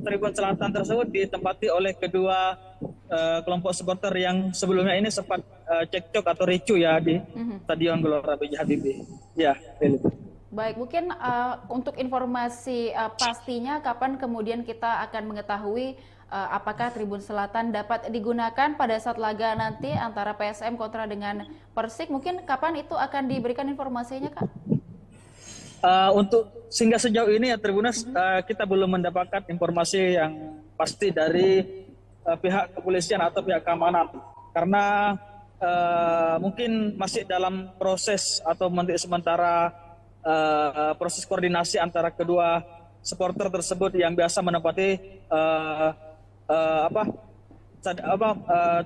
[SPEAKER 2] tribun selatan tersebut ditempati oleh kedua kelompok supporter yang sebelumnya ini sempat cekcok atau ricuh ya di Stadion Gelora B.J. Habibie. Ya,
[SPEAKER 1] baik, mungkin untuk informasi pastinya kapan kemudian kita akan mengetahui apakah Tribun Selatan dapat digunakan pada saat laga nanti antara PSM kontra dengan Persik, mungkin kapan itu akan diberikan informasinya Kak?
[SPEAKER 2] Untuk sehingga sejauh ini ya Tribuners kita belum mendapatkan informasi yang pasti dari pihak kepolisian atau pihak keamanan karena mungkin masih dalam proses atau sementara proses koordinasi antara kedua supporter tersebut yang biasa menempati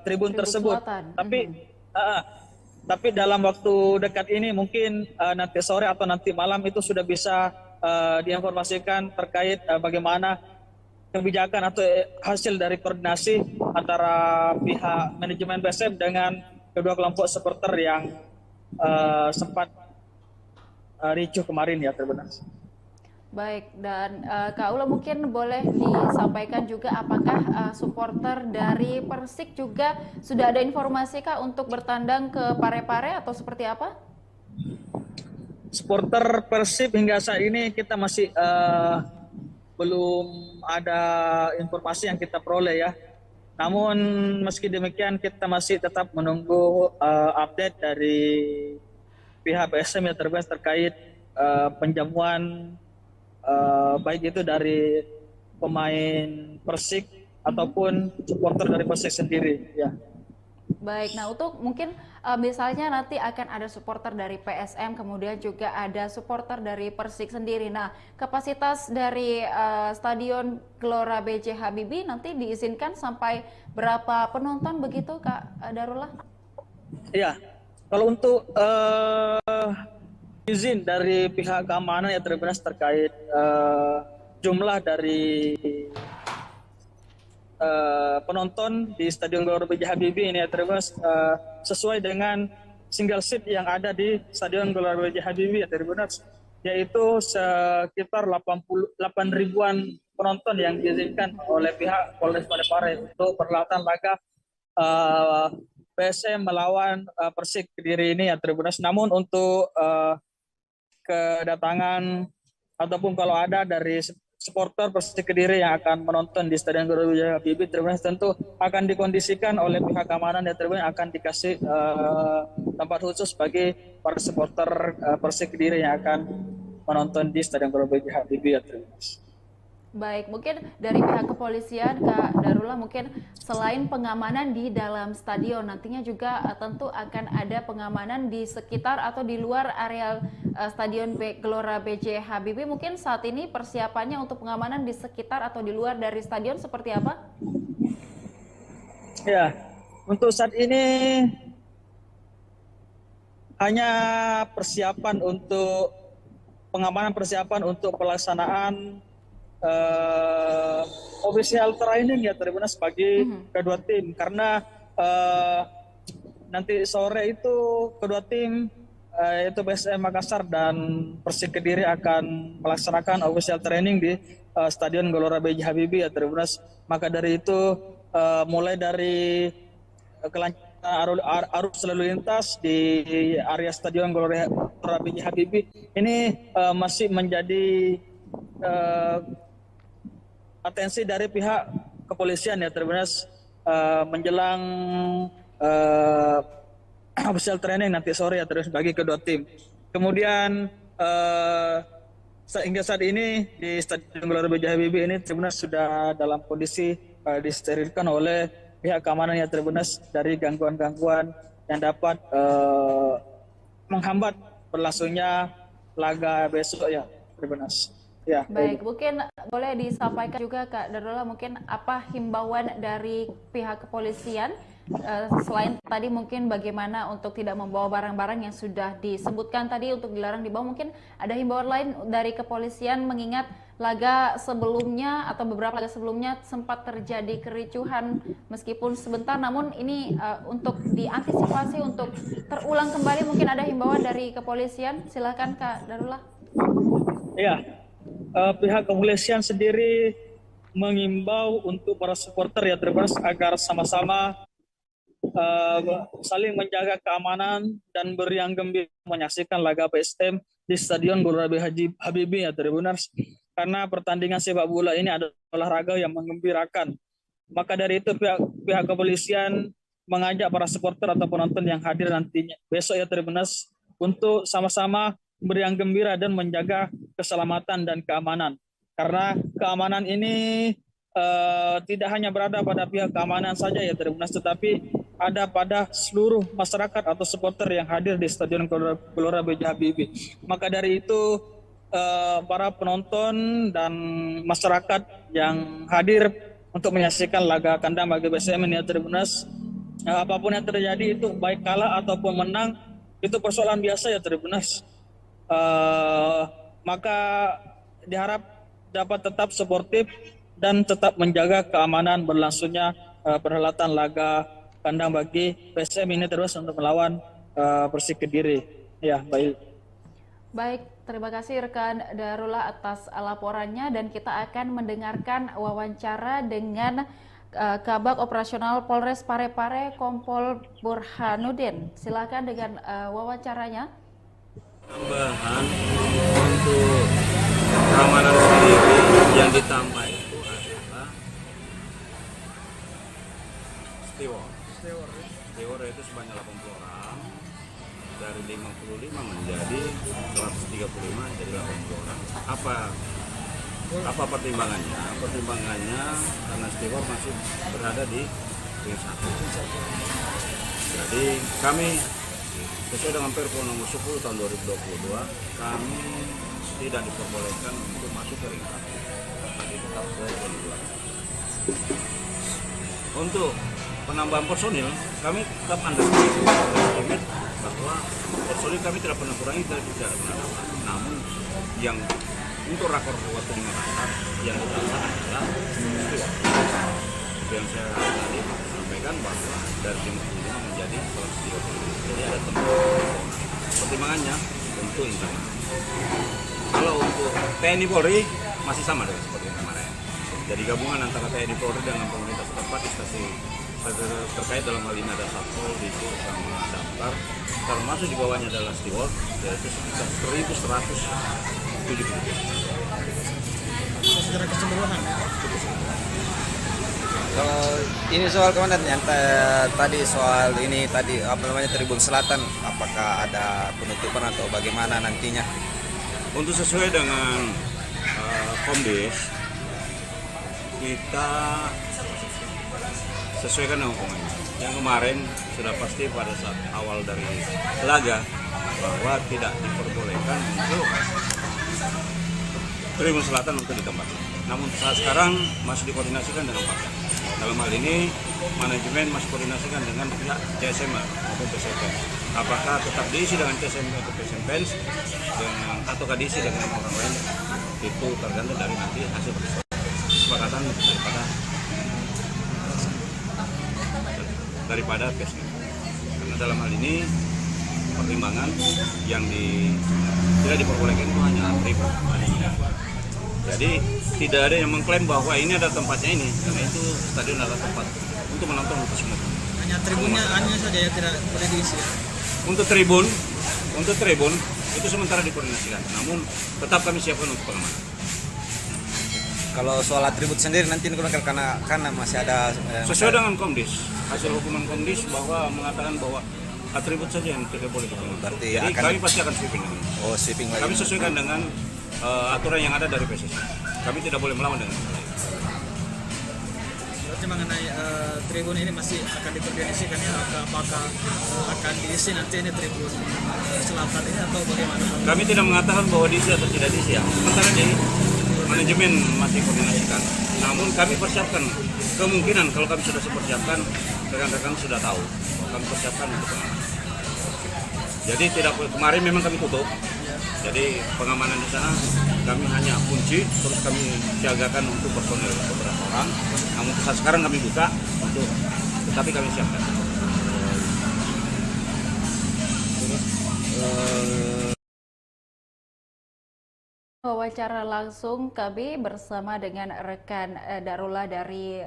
[SPEAKER 2] tribun tersebut. Tapi dalam waktu dekat ini mungkin nanti sore atau nanti malam itu sudah bisa diinformasikan terkait bagaimana kebijakan atau hasil dari koordinasi antara pihak manajemen PSM dengan kedua kelompok supporter yang sempat ricuh kemarin ya Tribuners.
[SPEAKER 1] Baik, dan Kak Ula mungkin boleh disampaikan juga apakah supporter dari Persik juga sudah ada informasi Kak untuk bertandang ke Parepare atau seperti apa?
[SPEAKER 2] Supporter Persib hingga saat ini kita masih belum ada informasi yang kita peroleh ya. Namun meski demikian kita masih tetap menunggu update dari pihak PSM yang terkait penjamuan baik itu dari pemain Persik ataupun supporter dari Persik sendiri ya.
[SPEAKER 1] Baik, nah untuk mungkin misalnya nanti akan ada supporter dari PSM kemudian juga ada supporter dari Persik sendiri. Nah, kapasitas dari Stadion Gelora B.J. Habibie nanti diizinkan sampai berapa penonton begitu Kak Darullah?
[SPEAKER 2] Iya. Kalau untuk izin dari pihak keamanan ya Tribuners terkait jumlah dari penonton di Stadion Gelora B.J. Habibie ini ya Tribuners sesuai dengan single seat yang ada di Stadion Gelora B.J. Habibie ya Tribuners, yaitu sekitar 8 ribuan penonton yang diizinkan oleh pihak Polres Parepare untuk perhelatan laga PSM melawan Persik Kediri ini ya Tribuners. Namun untuk kedatangan ataupun kalau ada dari supporter Persik Kediri yang akan menonton di Stadion Gelora B.J. Habibie, Tribuners tentu akan dikondisikan oleh pihak keamanan dan Tribuners akan dikasih tempat khusus bagi para supporter Persik Kediri yang akan menonton di Stadion Gelora B.J. Habibie ya Tribuners.
[SPEAKER 1] Baik, mungkin dari pihak kepolisian, Kak Darullah, mungkin selain pengamanan di dalam stadion, nantinya juga tentu akan ada pengamanan di sekitar atau di luar area Stadion Gelora B.J. Habibie. Mungkin saat ini persiapannya untuk pengamanan di sekitar atau di luar dari stadion seperti apa?
[SPEAKER 2] Ya, untuk saat ini hanya persiapan untuk persiapan untuk pelaksanaan official training ya Tribuners bagi kedua tim, karena nanti sore itu kedua tim yaitu PSM Makassar dan Persik Kediri akan melaksanakan official training di Stadion Gelora B.J. Habibie ya Tribuners. Maka dari itu mulai dari kelancaran arus lalu lintas di area Stadion Gelora B.J. Habibie ini masih menjadi atensi dari pihak kepolisian ya Tribuners menjelang official training nanti sore ya terus bagi kedua tim. Kemudian hingga saat ini di Stadion Gelora B.J. Habibie ini Tribuners sudah dalam kondisi disterilkan oleh pihak keamanan ya Tribuners dari gangguan-gangguan yang dapat menghambat berlangsungnya laga besok ya Tribuners. Ya,
[SPEAKER 1] baik, mungkin boleh disampaikan juga Kak Darullah, mungkin apa himbauan dari pihak kepolisian selain tadi mungkin bagaimana untuk tidak membawa barang-barang yang sudah disebutkan tadi untuk dilarang dibawa, mungkin ada himbauan lain dari kepolisian mengingat laga sebelumnya atau beberapa laga sebelumnya sempat terjadi kericuhan meskipun sebentar, namun ini untuk diantisipasi untuk terulang kembali, mungkin ada himbauan dari kepolisian. Silakan Kak Darullah.
[SPEAKER 2] Ya. Pihak kepolisian sendiri mengimbau untuk para supporter ya Tribuners agar sama-sama saling menjaga keamanan dan beriang gembira menyaksikan laga PSM di Stadion Gelora B.J. Habibie ya Tribuners, karena pertandingan sepak bola ini adalah olahraga yang menggembirakan. Maka dari itu pihak kepolisian mengajak para supporter atau penonton yang hadir nantinya besok ya Tribuners untuk sama-sama beriang gembira dan menjaga keselamatan dan keamanan, karena keamanan ini tidak hanya berada pada pihak keamanan saja ya Tribuners, tetapi ada pada seluruh masyarakat atau supporter yang hadir di Stadion Gelora B.J. Habibie. Maka dari itu para penonton dan masyarakat yang hadir untuk menyaksikan laga kandang bagi PSM ini ya Tribuners, apapun yang terjadi itu baik kalah ataupun menang itu persoalan biasa ya Tribuners. Maka diharap dapat tetap sportif dan tetap menjaga keamanan berlangsungnya perhelatan laga kandang bagi PSM ini terus untuk melawan Persik Kediri. Ya, baik.
[SPEAKER 1] Baik, terima kasih rekan Darullah atas laporannya, dan kita akan mendengarkan wawancara dengan Kabag Operasional Polres Parepare Kompol Burhanuddin. Silakan dengan wawancaranya.
[SPEAKER 3] Tambahan untuk keamanan sendiri yang ditambah itu adalah steward itu sebanyak 80 orang, dari 55 menjadi 135 jadi 80 orang. Apa pertimbangannya? Pertimbangannya karena steward masih berada di ring 1. Jadi kami sesuai dengan Perpres nomor 10 tahun 2022, kami tidak diperbolehkan untuk masuk ke ring 1. Jadi tetap ke ring 2. Untuk penambahan personil, kami tetap underestimate bahwa personil kami tidak pengaturan itu tidak pernah dapat. Namun yang untuk rakor waktu di Makassar yang utama adalah itu yang saya tadi sampaikan bahwa dari 55 menjadi 130. Jadi ada pertimbangannya tentu internal. Kalau untuk TNI Polri masih sama dengan seperti yang kemarin. Jadi gabungan antara TNI Polri dengan pemerintah setempat di stasi terkait dalam hal ini ada Satpol, Ditur, sama Damkar, termasuk di bawahnya adalah Steward, yaitu sekitar 1.170.
[SPEAKER 4] Secara keseluruhan.
[SPEAKER 5] Kalau ini soal komandan yang tadi soal ini tadi Tribun Selatan, apakah ada penutupan atau bagaimana nantinya?
[SPEAKER 3] Untuk sesuai dengan Komdis, kita sesuaikan dengan hukumannya. Yang kemarin sudah pasti pada saat awal dari laga bahwa tidak diperbolehkan untuk Tribun Selatan untuk ditambah. Namun saat sekarang masih dikoordinasikan dengan Pak. Dalam hal ini manajemen masih koordinasikan dengan pihak CSM maupun PSM. Apakah tetap diisi dengan CSM atau PSM dengan ataukah diisi dengan orang lain, itu tergantung dari nanti hasil kesepakatan daripada PSM. Karena dalam hal ini pertimbangan yang tidak diperbolehkan itu hanya tribun. Jadi tidak ada yang mengklaim bahwa ini ada tempatnya ini, karena itu stadion adalah tempat untuk menonton untuk semua.
[SPEAKER 4] Hanya tribunnya saja yang tidak boleh diisi.
[SPEAKER 3] Untuk tribun itu sementara dikoordinasikan, namun tetap kami siapkan untuk pengamanan.
[SPEAKER 5] Kalau soal atribut sendiri nanti karena masih ada
[SPEAKER 3] sesuai dengan Komdis, hasil hukuman Komdis bahwa mengatakan bahwa atribut saja yang tidak boleh digunakan.
[SPEAKER 5] Berarti
[SPEAKER 3] jadi kami pasti akan sweeping.
[SPEAKER 5] Sweeping lagi.
[SPEAKER 3] Kami sesuaikan dengan aturan yang ada dari PSSI. Kami tidak boleh melawan dengan itu.
[SPEAKER 4] Berarti mengenai tribun ini masih akan dikoordinasikan ya, apakah akan diisi nanti ini tribun selatan ini atau bagaimana?
[SPEAKER 3] Kami tidak mengatakan bahwa diisi atau tidak diisi ya. Sementara di manajemen masih koordinasikan. Namun kami persiapkan kemungkinan kalau kami sudah persiapkan, rekan-rekan sudah tahu bahwa kami persiapkan untuk pengamanan. Jadi kemarin memang kami tutup. Jadi pengamanan di sana kami hanya kunci, terus kami siagakan untuk personel beberapa orang. Namun saat sekarang kami buka tetapi kami siapkan.
[SPEAKER 1] Wawancara langsung kami bersama dengan rekan Darullah dari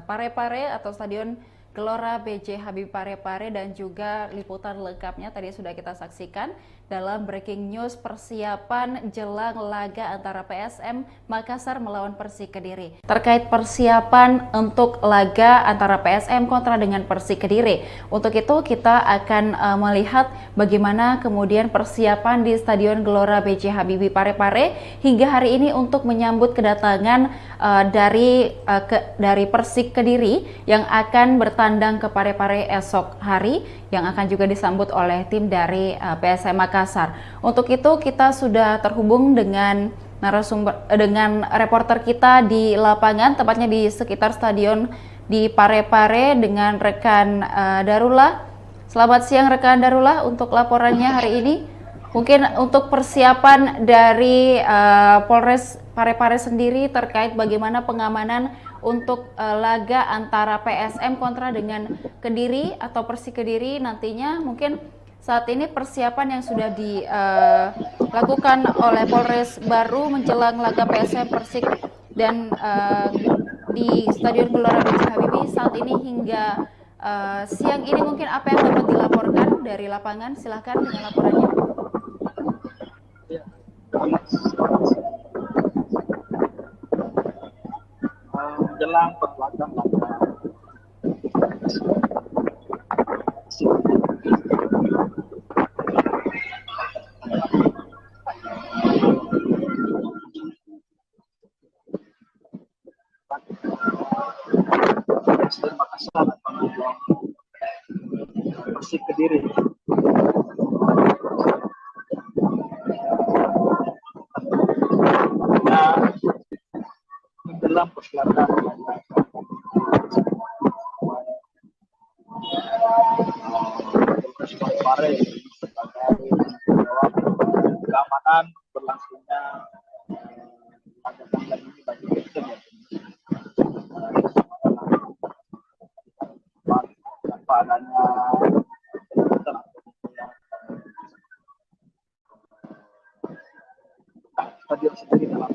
[SPEAKER 1] Parepare atau Stadion Gelora B.J. Habibie Parepare, dan juga liputan lengkapnya tadi sudah kita saksikan dalam breaking news persiapan jelang laga antara PSM Makassar melawan Persik Kediri. Terkait persiapan untuk laga antara PSM kontra dengan Persik Kediri, untuk itu kita akan melihat bagaimana kemudian persiapan di Stadion Gelora B.J. Habibie Parepare hingga hari ini untuk menyambut kedatangan dari Persik Kediri yang akan bertandang ke Parepare esok hari, yang akan juga disambut oleh tim dari PSM Makassar. Untuk itu kita sudah terhubung dengan dengan reporter kita di lapangan, tepatnya di sekitar stadion di Parepare dengan rekan Darullah. Selamat siang rekan Darullah, untuk laporannya hari ini. Mungkin untuk persiapan dari Polres Parepare sendiri terkait bagaimana pengamanan untuk laga antara PSM kontra dengan Kediri atau Persik Kediri nantinya, mungkin saat ini persiapan yang sudah dilakukan oleh Polres baru menjelang laga PSM Persik dan di Stadion Gelora B.J. Habibie saat ini hingga siang ini, mungkin apa yang dapat dilaporkan dari lapangan? Silahkan dengan laporannya.
[SPEAKER 2] Menjelang perlaga PSM Makassar Persik Kediri. Menjelang perhelatan Parepare sebagai pertimbangan berlangsungnya laga kandang ini bagi PSM ya. Tanpa adanya stadion sendiri dalam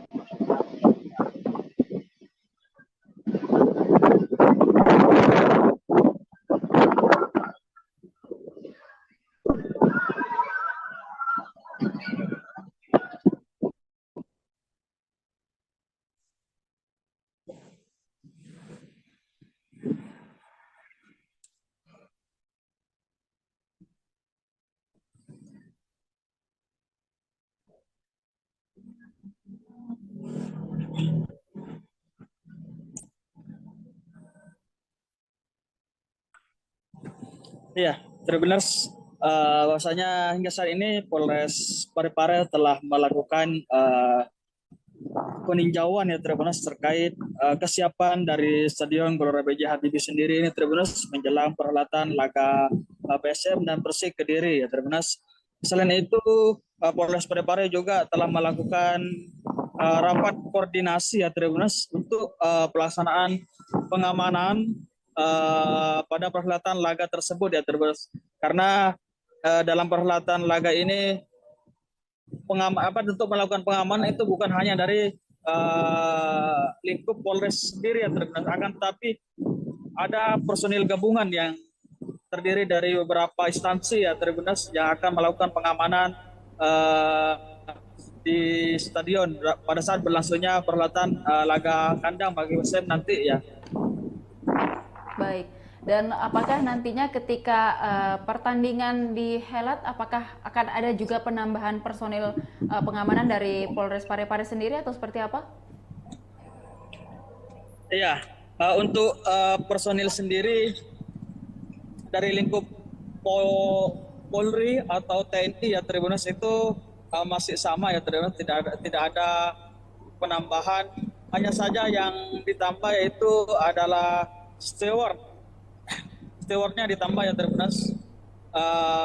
[SPEAKER 2] Iya, Tribuners, bahwasanya hingga saat ini Polres Parepare telah melakukan peninjauan ya Tribuners terkait kesiapan dari Stadion Gelora B.J. Habibie sendiri ini Tribuners menjelang perhelatan laga PSM dan Persik Kediri ya Tribuners. Selain itu Polres Parepare juga telah melakukan rapat koordinasi ya Tribuners untuk pelaksanaan pengamanan pada perhelatan laga tersebut ya Tribuners. Karena dalam perhelatan laga ini untuk melakukan pengamanan itu bukan hanya dari lingkup Polres sendiri ya Tribuners, akan tetapi ada personil gabungan yang terdiri dari beberapa instansi ya Tribuners yang akan melakukan pengamanan di stadion pada saat berlangsungnya perhelatan laga kandang bagi PSM nanti ya.
[SPEAKER 1] Baik, dan apakah nantinya ketika pertandingan dihelat, apakah akan ada juga penambahan personil pengamanan dari Polres Parepare sendiri atau seperti apa?
[SPEAKER 2] Iya, untuk personil sendiri dari lingkup Polri atau TNI ya Tribuners itu masih sama ya Tribuners, tidak ada penambahan, hanya saja yang ditambah yaitu adalah stewardnya ditambah ya Tribuners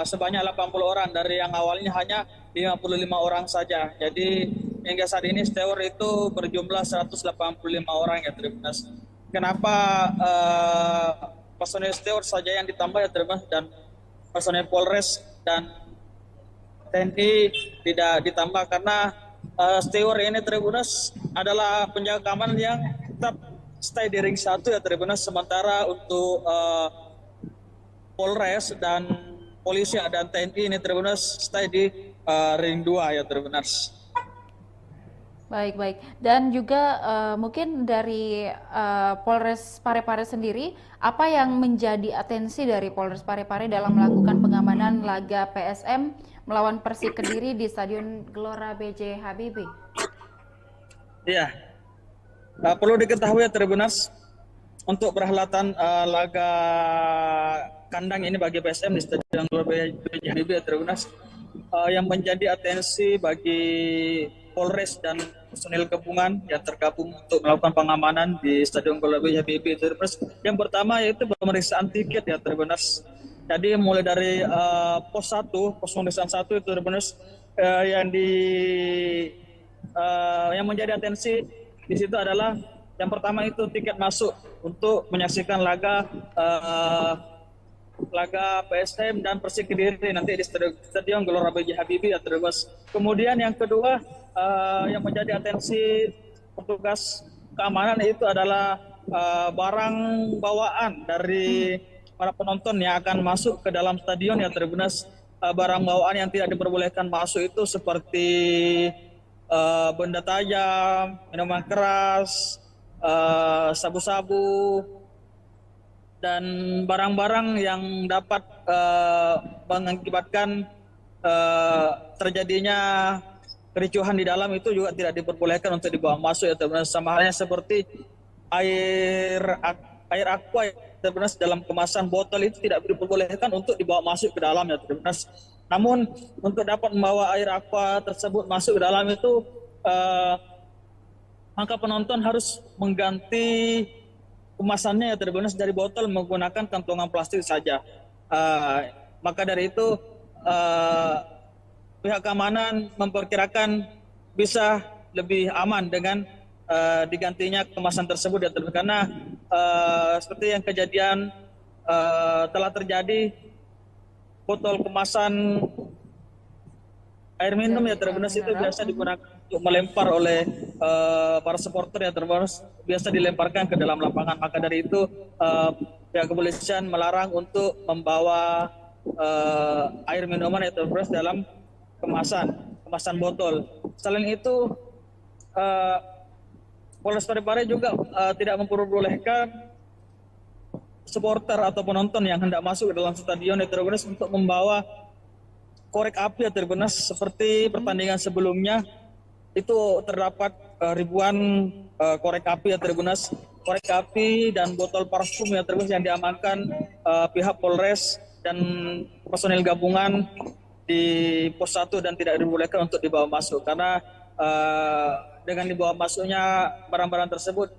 [SPEAKER 2] sebanyak 80 orang dari yang awalnya hanya 55 orang saja. Jadi hingga saat ini steward itu berjumlah 185 orang ya Tribuners. Kenapa personel steward saja yang ditambah ya Tribuners dan personel Polres dan TNI tidak ditambah? Karena steward ini Tribuners adalah penjaga keamanan yang tetap stay di ring 1 ya Tribuners, sementara untuk Polres dan polisi dan TNI ini Tribuners stay di ring 2 ya Tribuners.
[SPEAKER 1] Baik. Dan juga mungkin dari Polres Parepare sendiri, apa yang menjadi atensi dari Polres Parepare dalam melakukan pengamanan laga PSM melawan Persik Kediri di Stadion Gelora B.J. Habibie?
[SPEAKER 2] Iya. Perlu diketahui ya Tribuners, untuk perhelatan laga kandang ini bagi PSM di Stadion Gelora B.J. Habibie ya Tribuners, yang menjadi atensi bagi Polres dan personil gabungan yang tergabung untuk melakukan pengamanan di Stadion Gelora B.J. Habibie Tribuners. Yang pertama yaitu pemeriksaan tiket ya Tribuners. Jadi mulai dari pos pemeriksaan 1 itu Tribuners, yang menjadi atensi di situ adalah yang pertama itu tiket masuk untuk menyaksikan laga PSM dan Persik Kediri nanti di Stadion Gelora B.J. Habibie ya Tribuners. Kemudian yang kedua yang menjadi atensi petugas keamanan itu adalah barang bawaan dari para penonton yang akan masuk ke dalam stadion ya Tribuners. Barang bawaan yang tidak diperbolehkan masuk itu seperti benda tajam, minuman keras, sabu-sabu, dan barang-barang yang dapat mengakibatkan terjadinya kericuhan di dalam itu juga tidak diperbolehkan untuk dibawa masuk ya teman-teman. Sama halnya seperti air aqua ya teman-teman, dalam kemasan botol itu tidak diperbolehkan untuk dibawa masuk ke dalam ya teman-teman. Namun untuk dapat membawa air aqua tersebut masuk ke dalam itu maka penonton harus mengganti kemasannya ya Tribuners dari botol menggunakan kantongan plastik saja. Maka dari itu pihak keamanan memperkirakan bisa lebih aman dengan digantinya kemasan tersebut ya, karena seperti yang kejadian telah terjadi, botol kemasan air minum ya terbatas itu biasa digunakan untuk melempar oleh para supporter ya terbatas, biasa dilemparkan ke dalam lapangan. Maka dari itu pihak kepolisian melarang untuk membawa air minuman ya terbatas dalam kemasan botol. Selain itu Polres Parepare juga tidak memperbolehkan supporter atau penonton yang hendak masuk ke dalam stadion ya terbatas untuk membawa korek api ya terbenas. Seperti pertandingan sebelumnya itu terdapat ribuan korek api ya terbenas, korek api dan botol parfum ya terbenas yang diamankan pihak Polres dan personil gabungan di pos 1 dan tidak dibolehkan untuk dibawa masuk, karena dengan dibawa masuknya barang-barang tersebut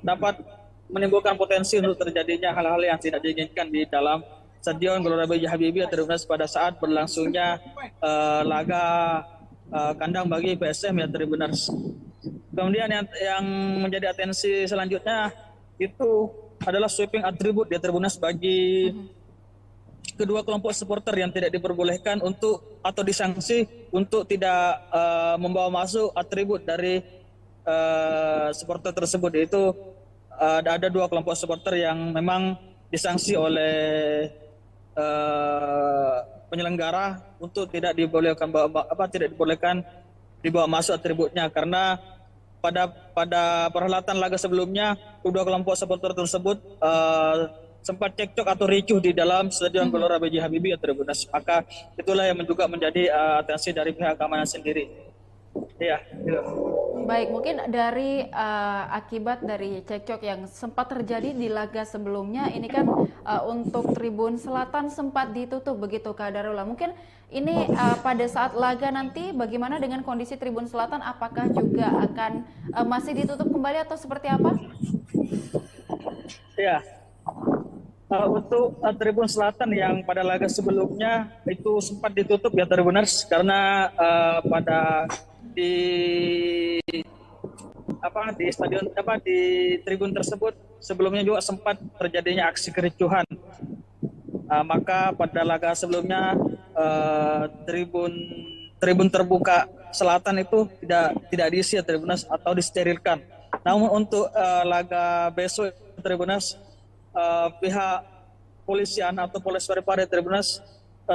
[SPEAKER 2] dapat menimbulkan potensi untuk terjadinya hal-hal yang tidak diinginkan di dalam Stadion Gelora B.J. Habibie Tribuners pada saat berlangsungnya laga kandang bagi PSM ya Tribuners. Kemudian yang menjadi atensi selanjutnya itu adalah sweeping atribut ya Tribuners bagi kedua kelompok supporter yang tidak diperbolehkan untuk atau disanksi untuk tidak membawa masuk atribut dari supporter tersebut. Yaitu ada dua kelompok supporter yang memang disanksi oleh penyelenggara untuk tidak dibolehkan dibawa masuk atributnya, karena pada perhelatan laga sebelumnya kedua kelompok supporter tersebut sempat cekcok atau ricuh di dalam Stadion Gelora B.J. Habibie Tribuners. Maka itulah yang juga menjadi atensi dari pihak keamanan sendiri. Ya.
[SPEAKER 1] Baik, mungkin dari akibat dari cekcok yang sempat terjadi di laga sebelumnya, ini kan untuk Tribun Selatan sempat ditutup begitu Kak Darullah. Mungkin ini pada saat laga nanti bagaimana dengan kondisi Tribun Selatan? Apakah juga akan masih ditutup kembali atau seperti apa?
[SPEAKER 2] Ya, untuk Tribun Selatan yang pada laga sebelumnya itu sempat ditutup ya Tribuners, karena di stadion di tribun tersebut sebelumnya juga sempat terjadinya aksi kericuhan. Maka pada laga sebelumnya tribun terbuka selatan itu tidak diisi ya Tribuners atau disterilkan. Namun untuk laga besok Tribuners, pihak polisian atau Polres Parepare Tribuners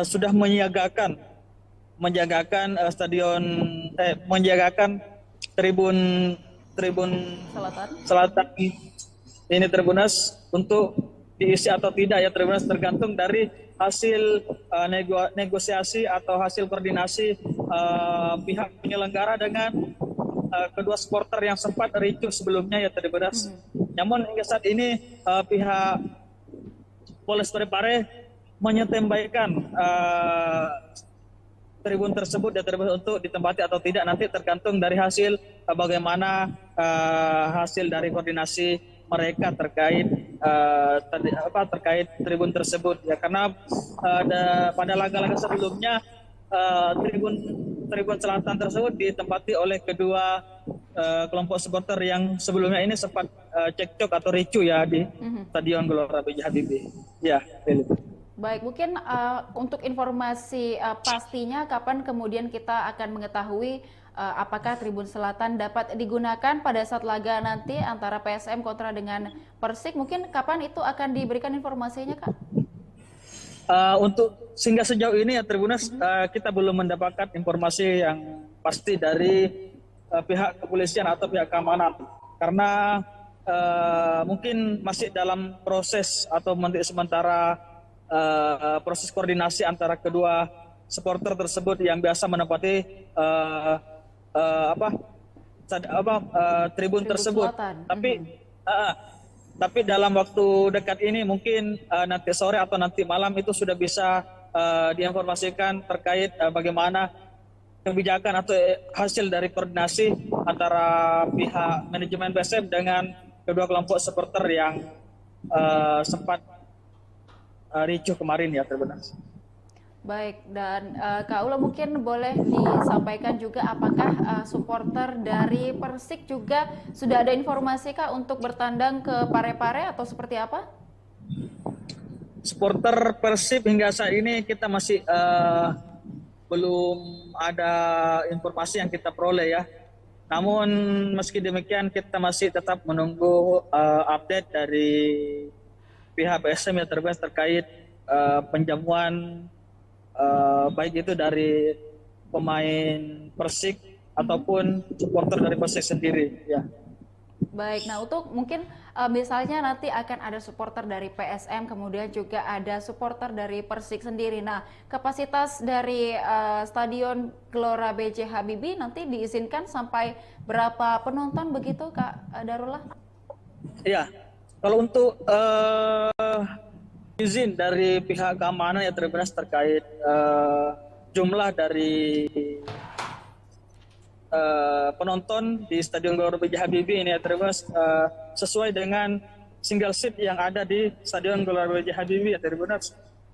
[SPEAKER 2] sudah menyiagakan tribun selatan ini Tribuners untuk diisi atau tidak ya Tribuners, tergantung dari hasil negosiasi atau hasil koordinasi pihak penyelenggara dengan kedua supporter yang sempat ricuh sebelumnya ya Tribuners. Namun hingga saat ini pihak Polres Parepare menyetembaikan tribun tersebut ya Tribuners untuk ditempati atau tidak, nanti tergantung dari hasil bagaimana hasil dari koordinasi mereka terkait tribun tersebut ya, karena pada laga-laga sebelumnya tribun selatan tersebut ditempati oleh kedua kelompok supporter yang sebelumnya ini sempat cekcok atau ricuh ya di Stadion Gelora B.J. Habibie. Ya,
[SPEAKER 1] baik, mungkin untuk informasi pastinya kapan kemudian kita akan mengetahui apakah Tribun Selatan dapat digunakan pada saat laga nanti antara PSM kontra dengan Persik, mungkin kapan itu akan diberikan informasinya Kak?
[SPEAKER 2] Untuk sehingga sejauh ini ya Tribuners, kita belum mendapatkan informasi yang pasti dari pihak kepolisian atau pihak keamanan, karena mungkin masih dalam proses atau sementara proses koordinasi antara kedua supporter tersebut yang biasa menempati tribun tersebut. Tapi dalam waktu dekat ini mungkin nanti sore atau nanti malam itu sudah bisa diinformasikan terkait bagaimana kebijakan atau hasil dari koordinasi antara pihak manajemen PSM dengan kedua kelompok supporter yang sempat ricuh kemarin ya Tribuners.
[SPEAKER 1] Baik, dan Kak Ula mungkin boleh disampaikan juga apakah supporter dari Persik juga sudah ada informasi Kak untuk bertandang ke Parepare atau seperti apa?
[SPEAKER 2] Supporter Persib hingga saat ini kita masih belum ada informasi yang kita peroleh ya. Namun meski demikian kita masih tetap menunggu update dari pihak PSM yang terkait penjamuan baik itu dari pemain Persik ataupun supporter dari Persik sendiri ya.
[SPEAKER 1] Baik, nah untuk mungkin misalnya nanti akan ada supporter dari PSM, kemudian juga ada supporter dari Persik sendiri. Nah, kapasitas dari Stadion Gelora B.J. Habibie nanti diizinkan sampai berapa penonton begitu Kak Darullah?
[SPEAKER 2] Iya, kalau untuk izin dari pihak keamanan ya terkait jumlah dari penonton di Stadion Gelora B.J. Habibie ini ya sesuai dengan single seat yang ada di Stadion Gelora B.J. Habibie ya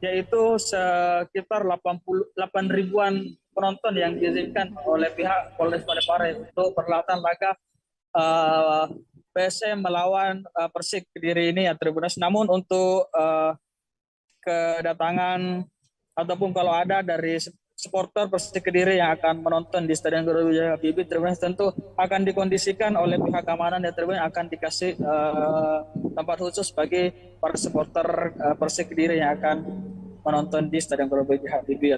[SPEAKER 2] yaitu sekitar 88 ribuan penonton yang diizinkan oleh pihak Polres Parepare untuk perhelatan laga PSM melawan Persik Kediri ini ya Namun untuk kedatangan ataupun kalau ada dari supporter Persik Kediri yang akan menonton di Stadion Gelora B.J. Habibie tentu akan dikondisikan oleh pihak keamanan dan akan dikasih tempat khusus bagi para supporter Persik Kediri yang akan menonton di Stadion Gelora B.J. Habibie.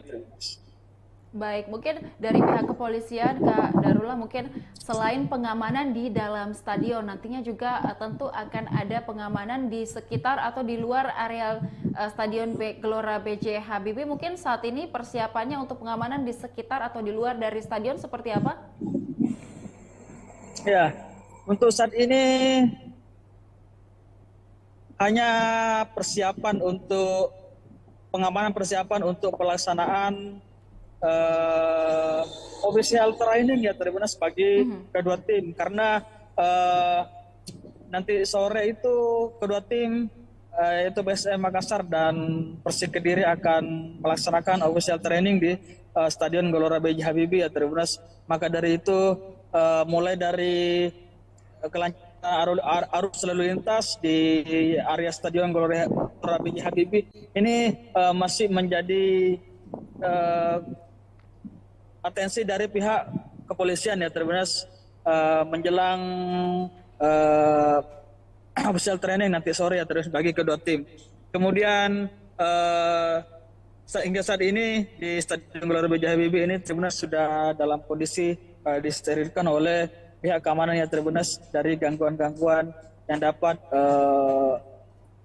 [SPEAKER 1] Baik, mungkin dari pihak kepolisian Kak Darullah mungkin selain pengamanan di dalam stadion nantinya juga tentu akan ada pengamanan di sekitar atau di luar area Stadion Gelora B.J. Habibie. Mungkin saat ini persiapannya untuk pengamanan di sekitar atau di luar dari stadion seperti apa?
[SPEAKER 2] Ya, untuk saat ini hanya persiapan untuk persiapan untuk pelaksanaan official training ya bagi kedua tim karena nanti sore itu kedua tim yaitu PSM Makassar dan Persik Kediri akan melaksanakan official training di Stadion Gelora B.J. Habibie ya maka dari itu mulai dari kelancaran arus lalu lintas di area Stadion Gelora B.J. Habibie ini masih menjadi atensi dari pihak kepolisian ya menjelang official training nanti sore ya bagi kedua tim. Kemudian hingga saat ini di Stadion Gelora B.J. Habibie ini sudah dalam kondisi disterilkan oleh pihak keamanan ya dari gangguan-gangguan yang dapat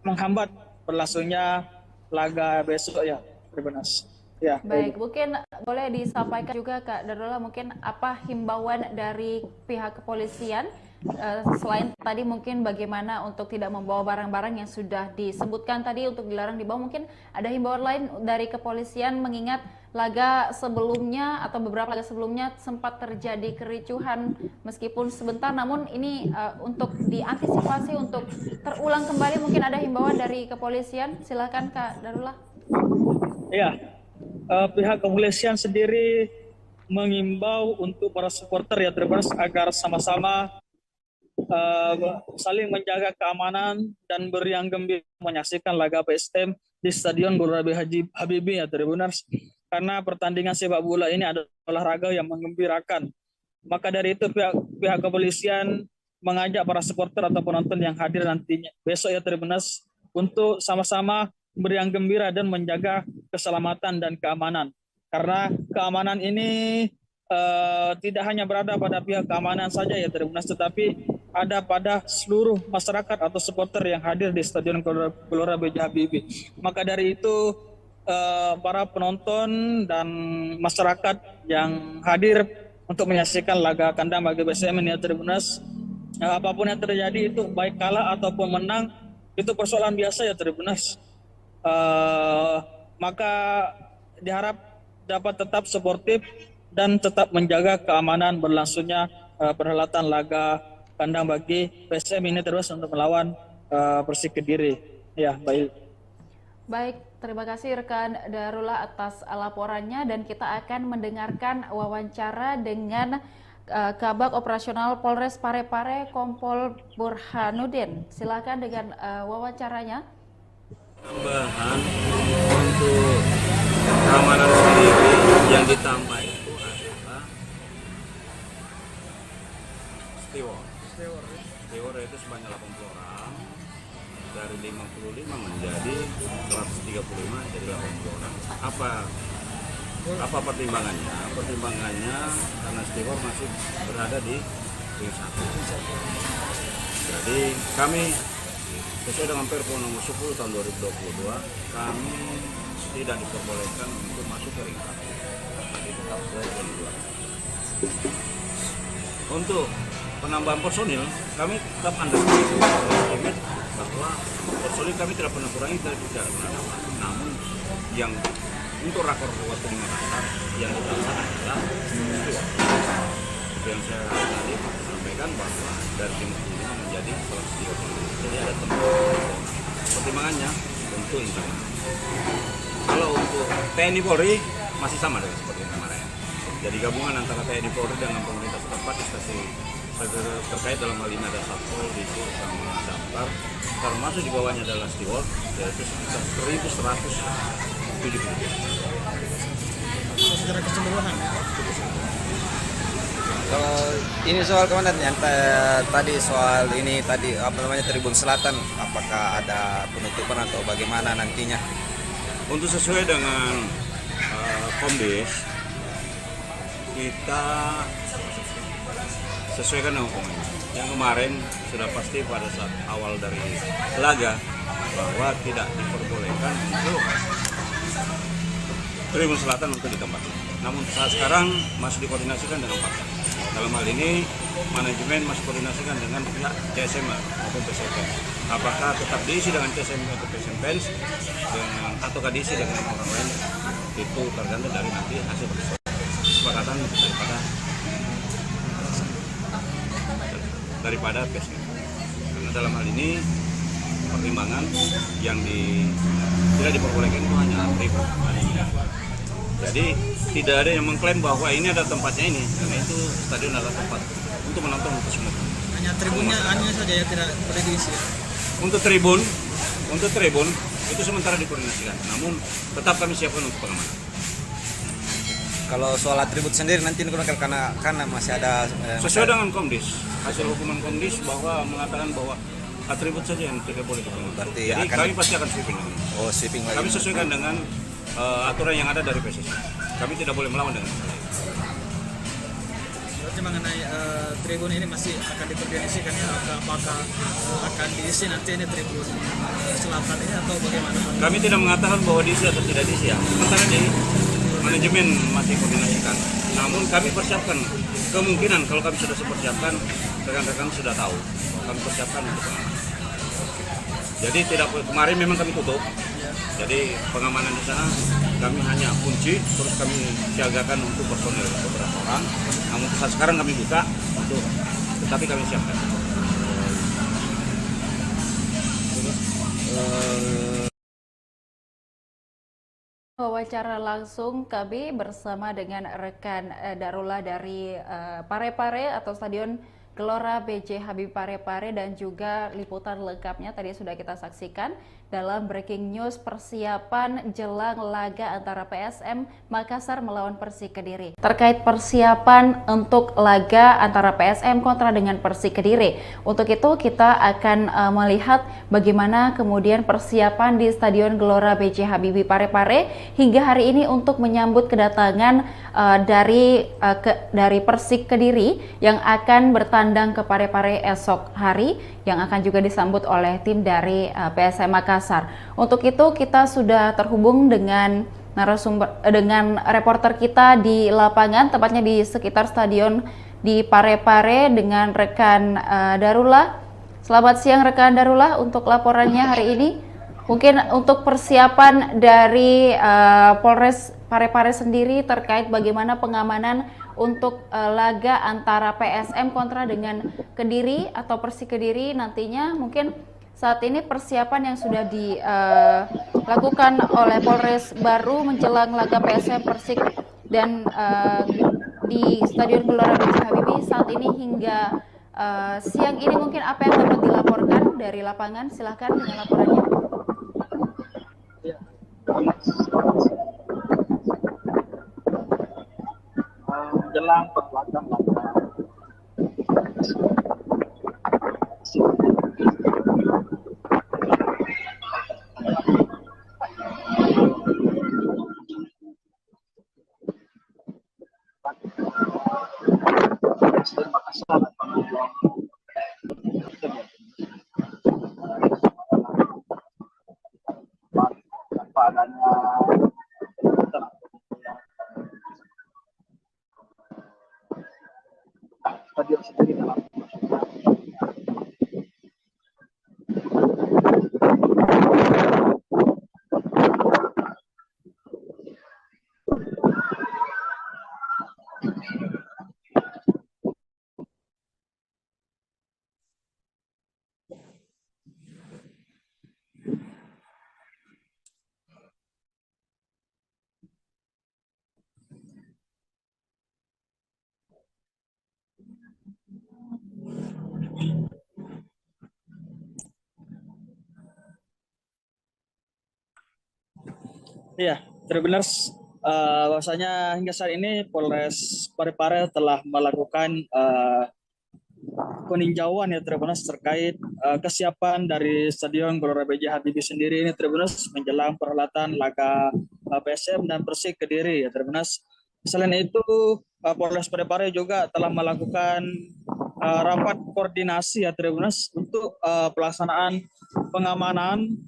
[SPEAKER 2] menghambat berlangsungnya laga besok ya Ya,
[SPEAKER 1] baik, mungkin boleh disampaikan juga Kak Darullah mungkin apa himbauan dari pihak kepolisian selain tadi mungkin bagaimana untuk tidak membawa barang-barang yang sudah disebutkan tadi untuk dilarang dibawa, mungkin ada himbauan lain dari kepolisian mengingat laga sebelumnya atau beberapa laga sebelumnya sempat terjadi kericuhan meskipun sebentar, namun ini untuk diantisipasi untuk terulang kembali mungkin ada himbauan dari kepolisian. Silakan Kak Darullah.
[SPEAKER 2] Iya. Pihak kepolisian sendiri mengimbau untuk para supporter ya agar sama-sama saling menjaga keamanan dan beriang gembira menyaksikan laga PSM di Stadion Gelora B.J. Habibie ya karena pertandingan sepak bola ini adalah olahraga yang menggembirakan. Maka dari itu pihak kepolisian mengajak para supporter atau penonton yang hadir nantinya besok ya untuk sama-sama beriang gembira dan menjaga keselamatan dan keamanan. Karena keamanan ini tidak hanya berada pada pihak keamanan saja ya tetapi ada pada seluruh masyarakat atau supporter yang hadir di Stadion Gelora B.J. Habibie. Maka dari itu para penonton dan masyarakat yang hadir untuk menyaksikan laga kandang bagi PSM ini ya apapun yang terjadi itu baik kalah ataupun menang itu persoalan biasa ya maka diharap dapat tetap suportif dan tetap menjaga keamanan berlangsungnya perhelatan laga kandang bagi PSM ini untuk melawan Persik Kediri. Ya, baik.
[SPEAKER 1] Baik, Terima kasih rekan Darullah atas laporannya, dan kita akan mendengarkan wawancara dengan Kabag Operasional Polres Parepare Kompol Burhanuddin. Silakan dengan wawancaranya.
[SPEAKER 3] Tambahan untuk keamanan sendiri yang ditambah itu adalah steward. Steward itu sebanyak 80 orang, dari 55 menjadi 135 jadi 80 orang. Apa pertimbangannya? Pertimbangannya karena steward masih berada di ring 1. Jadi kami sesuai dengan Perpres nomor 10 tahun 2022, kami tidak diperbolehkan untuk masuk ke ring 1. Jadi tetap ke ring 2. Untuk penambahan personil, kami tetap underestimate bahwa personil kami tidak pernah kurangi, tidak pernah nambah. Namun yang untuk rakor waktu di Makassar yang ditawarkan adalah steward. Yang saya tadi sampaikan bahwa dari 55 menjadi 130. Jadi ada pertimbangannya tentu internal. Kalau untuk TNI Polri masih sama dengan seperti kemarin. Jadi gabungan antara TNI Polri dengan pemerintah setempat di stasiun terkait dalam hal ini ada Satpol, Disub, sama Damkar, termasuk di bawahnya adalah steward, yaitu sekitar 1.170.
[SPEAKER 4] Secara keseluruhan.
[SPEAKER 5] Kalau ini soal komandan yang tadi soal ini tadi Tribun Selatan, apakah ada penutupan atau bagaimana nantinya?
[SPEAKER 3] Untuk sesuai dengan Komdis, kita sesuaikan dengan komitmen. Yang kemarin sudah pasti pada saat awal dari laga bahwa tidak diperbolehkan untuk Tribun Selatan untuk ditempati. Namun saat sekarang masih dikoordinasikan dengan Pak. Dalam hal ini manajemen masih koordinasikan dengan pihak CSM maupun PSM. Apakah tetap diisi dengan CSM atau PSM Fans ataukah diisi dengan orang lain, itu tergantung dari nanti hasil kesepakatan daripada PSM. Karena dalam hal ini pertimbangan yang tidak diperbolehkan itu hanya tribun. Jadi tidak ada yang mengklaim bahwa ini ada tempatnya ini, karena itu stadion adalah tempat untuk menonton untuk semua.
[SPEAKER 4] Hanya tribunnya hanya saja ya, tidak boleh diisi.
[SPEAKER 3] Untuk tribun itu sementara dikoordinasikan, namun tetap kami siapkan untuk pengamanan.
[SPEAKER 5] Kalau soal atribut sendiri nanti karena masih ada
[SPEAKER 3] Sesuai dengan Komdis, hasil hukuman Komdis bahwa mengatakan bahwa atribut saja yang tidak boleh digunakan.
[SPEAKER 5] Berarti
[SPEAKER 3] jadi kami pasti akan sweeping.
[SPEAKER 5] Sweeping lagi.
[SPEAKER 3] Kami sesuaikan dengan aturan yang ada dari PSSI. Kami tidak boleh melawan dengan itu.
[SPEAKER 4] Berarti mengenai tribun ini masih akan dikoordinasikan ya, apakah akan diisi nanti ini tribun selatan ini atau bagaimana?
[SPEAKER 3] Kami tidak mengatakan bahwa diisi atau tidak diisi ya. Sementara di manajemen masih koordinasikan. Namun kami persiapkan kemungkinan kalau kami sudah persiapkan, rekan-rekan sudah tahu kami persiapkan untuk pengamanan. Jadi kemarin memang kami tutup. Jadi pengamanan di sana kami hanya kunci, terus kami siagakan untuk personel beberapa orang. Namun saat sekarang kami buka tetapi kami siapkan.
[SPEAKER 1] Wawancara langsung kami bersama dengan rekan Darullah dari Parepare atau Stadion Gelora B.J. Habibie Parepare, dan juga liputan lengkapnya tadi sudah kita saksikan dalam breaking news persiapan jelang laga antara PSM Makassar melawan Persik Kediri. Terkait persiapan untuk laga antara PSM kontra dengan Persik Kediri, untuk itu kita akan melihat bagaimana kemudian persiapan di Stadion Gelora B.J. Habibie Parepare hingga hari ini untuk menyambut kedatangan dari Persik Kediri yang akan bertandang ke Parepare esok hari, yang akan juga disambut oleh tim dari PSM Makassar. Untuk itu kita sudah terhubung dengan reporter kita di lapangan, tepatnya di sekitar stadion di Parepare dengan rekan Darullah. Selamat siang rekan Darullah untuk laporannya hari ini. Mungkin untuk persiapan dari Polres Parepare sendiri terkait bagaimana pengamanan untuk laga antara PSM kontra dengan Kediri atau Persik Kediri nantinya, mungkin saat ini persiapan yang sudah dilakukan oleh Polres Baru menjelang laga PSM Persik dan di Stadion Gelora B.J. Habibie saat ini hingga siang ini, mungkin apa yang dapat dilaporkan dari lapangan? Silahkan dengan laporannya.
[SPEAKER 2] Menjelang perhelatan laga Makassar tanpa adanya stadion sendiri dalam Iya, Tribuners, bahwasanya hingga saat ini Polres Parepare telah melakukan peninjauan ya Tribuners terkait kesiapan dari Stadion Gelora B.J. Habibie sendiri ini Tribuners menjelang perhelatan laga PSM dan Persik Kediri ya Tribuners. Selain itu Polres Parepare juga telah melakukan rapat koordinasi ya Tribuners untuk pelaksanaan pengamanan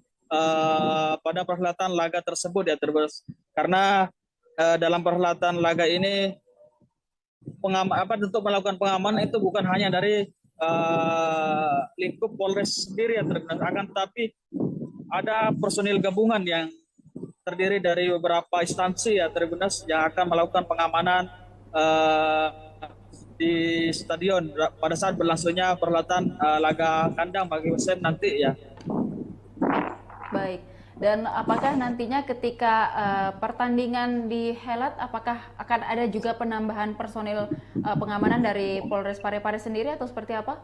[SPEAKER 2] pada perhelatan laga tersebut ya Tribuners. Karena dalam perhelatan laga ini untuk melakukan pengamanan itu bukan hanya dari lingkup Polres sendiri ya Tribuners, akan tetapi ada personil gabungan yang terdiri dari beberapa instansi ya Tribuners yang akan melakukan pengamanan di stadion pada saat berlangsungnya perhelatan laga kandang bagi PSM nanti ya.
[SPEAKER 1] Baik, dan apakah nantinya ketika pertandingan dihelat, apakah akan ada juga penambahan personil pengamanan dari Polres Parepare sendiri atau seperti apa?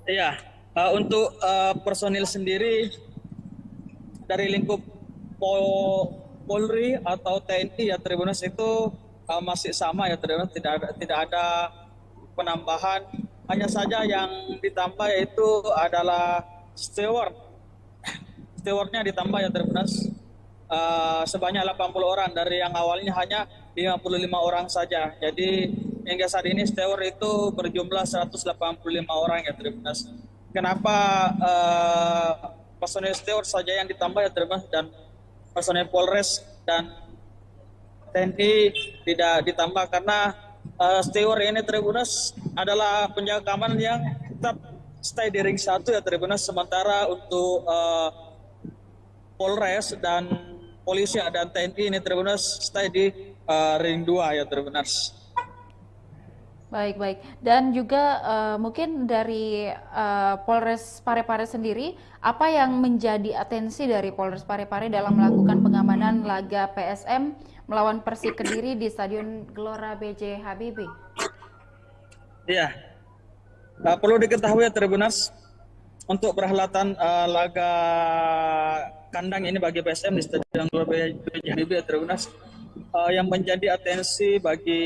[SPEAKER 2] Iya, untuk personil sendiri dari lingkup Polri atau TNI ya Tribuners itu masih sama ya Tribuners, tidak ada penambahan, hanya saja yang ditambah yaitu adalah stewardnya ditambah ya Tribuners sebanyak 80 orang dari yang awalnya hanya 55 orang saja. Jadi hingga saat ini steward itu berjumlah 185 orang ya Tribuners. Kenapa personel steward saja yang ditambah ya Tribuners dan personel Polres dan TNI tidak ditambah? Karena steward ini Tribuners adalah penjaga keamanan yang tetap stay di ring 1 ya Tribuners, sementara untuk Polres dan polisi dan TNI ini Tribuners stay di ring 2 ya Tribuners.
[SPEAKER 1] Baik. Dan juga mungkin dari Polres Parepare sendiri, apa yang menjadi atensi dari Polres Parepare dalam melakukan pengamanan laga PSM melawan Persik Kediri di Stadion Gelora B.J. Habibie?
[SPEAKER 2] Iya. Perlu diketahui ya Tribuners, untuk perhelatan laga kandang ini bagi PSM di Stadion Gelora B.J. Habibie ya Tribuners, yang menjadi atensi bagi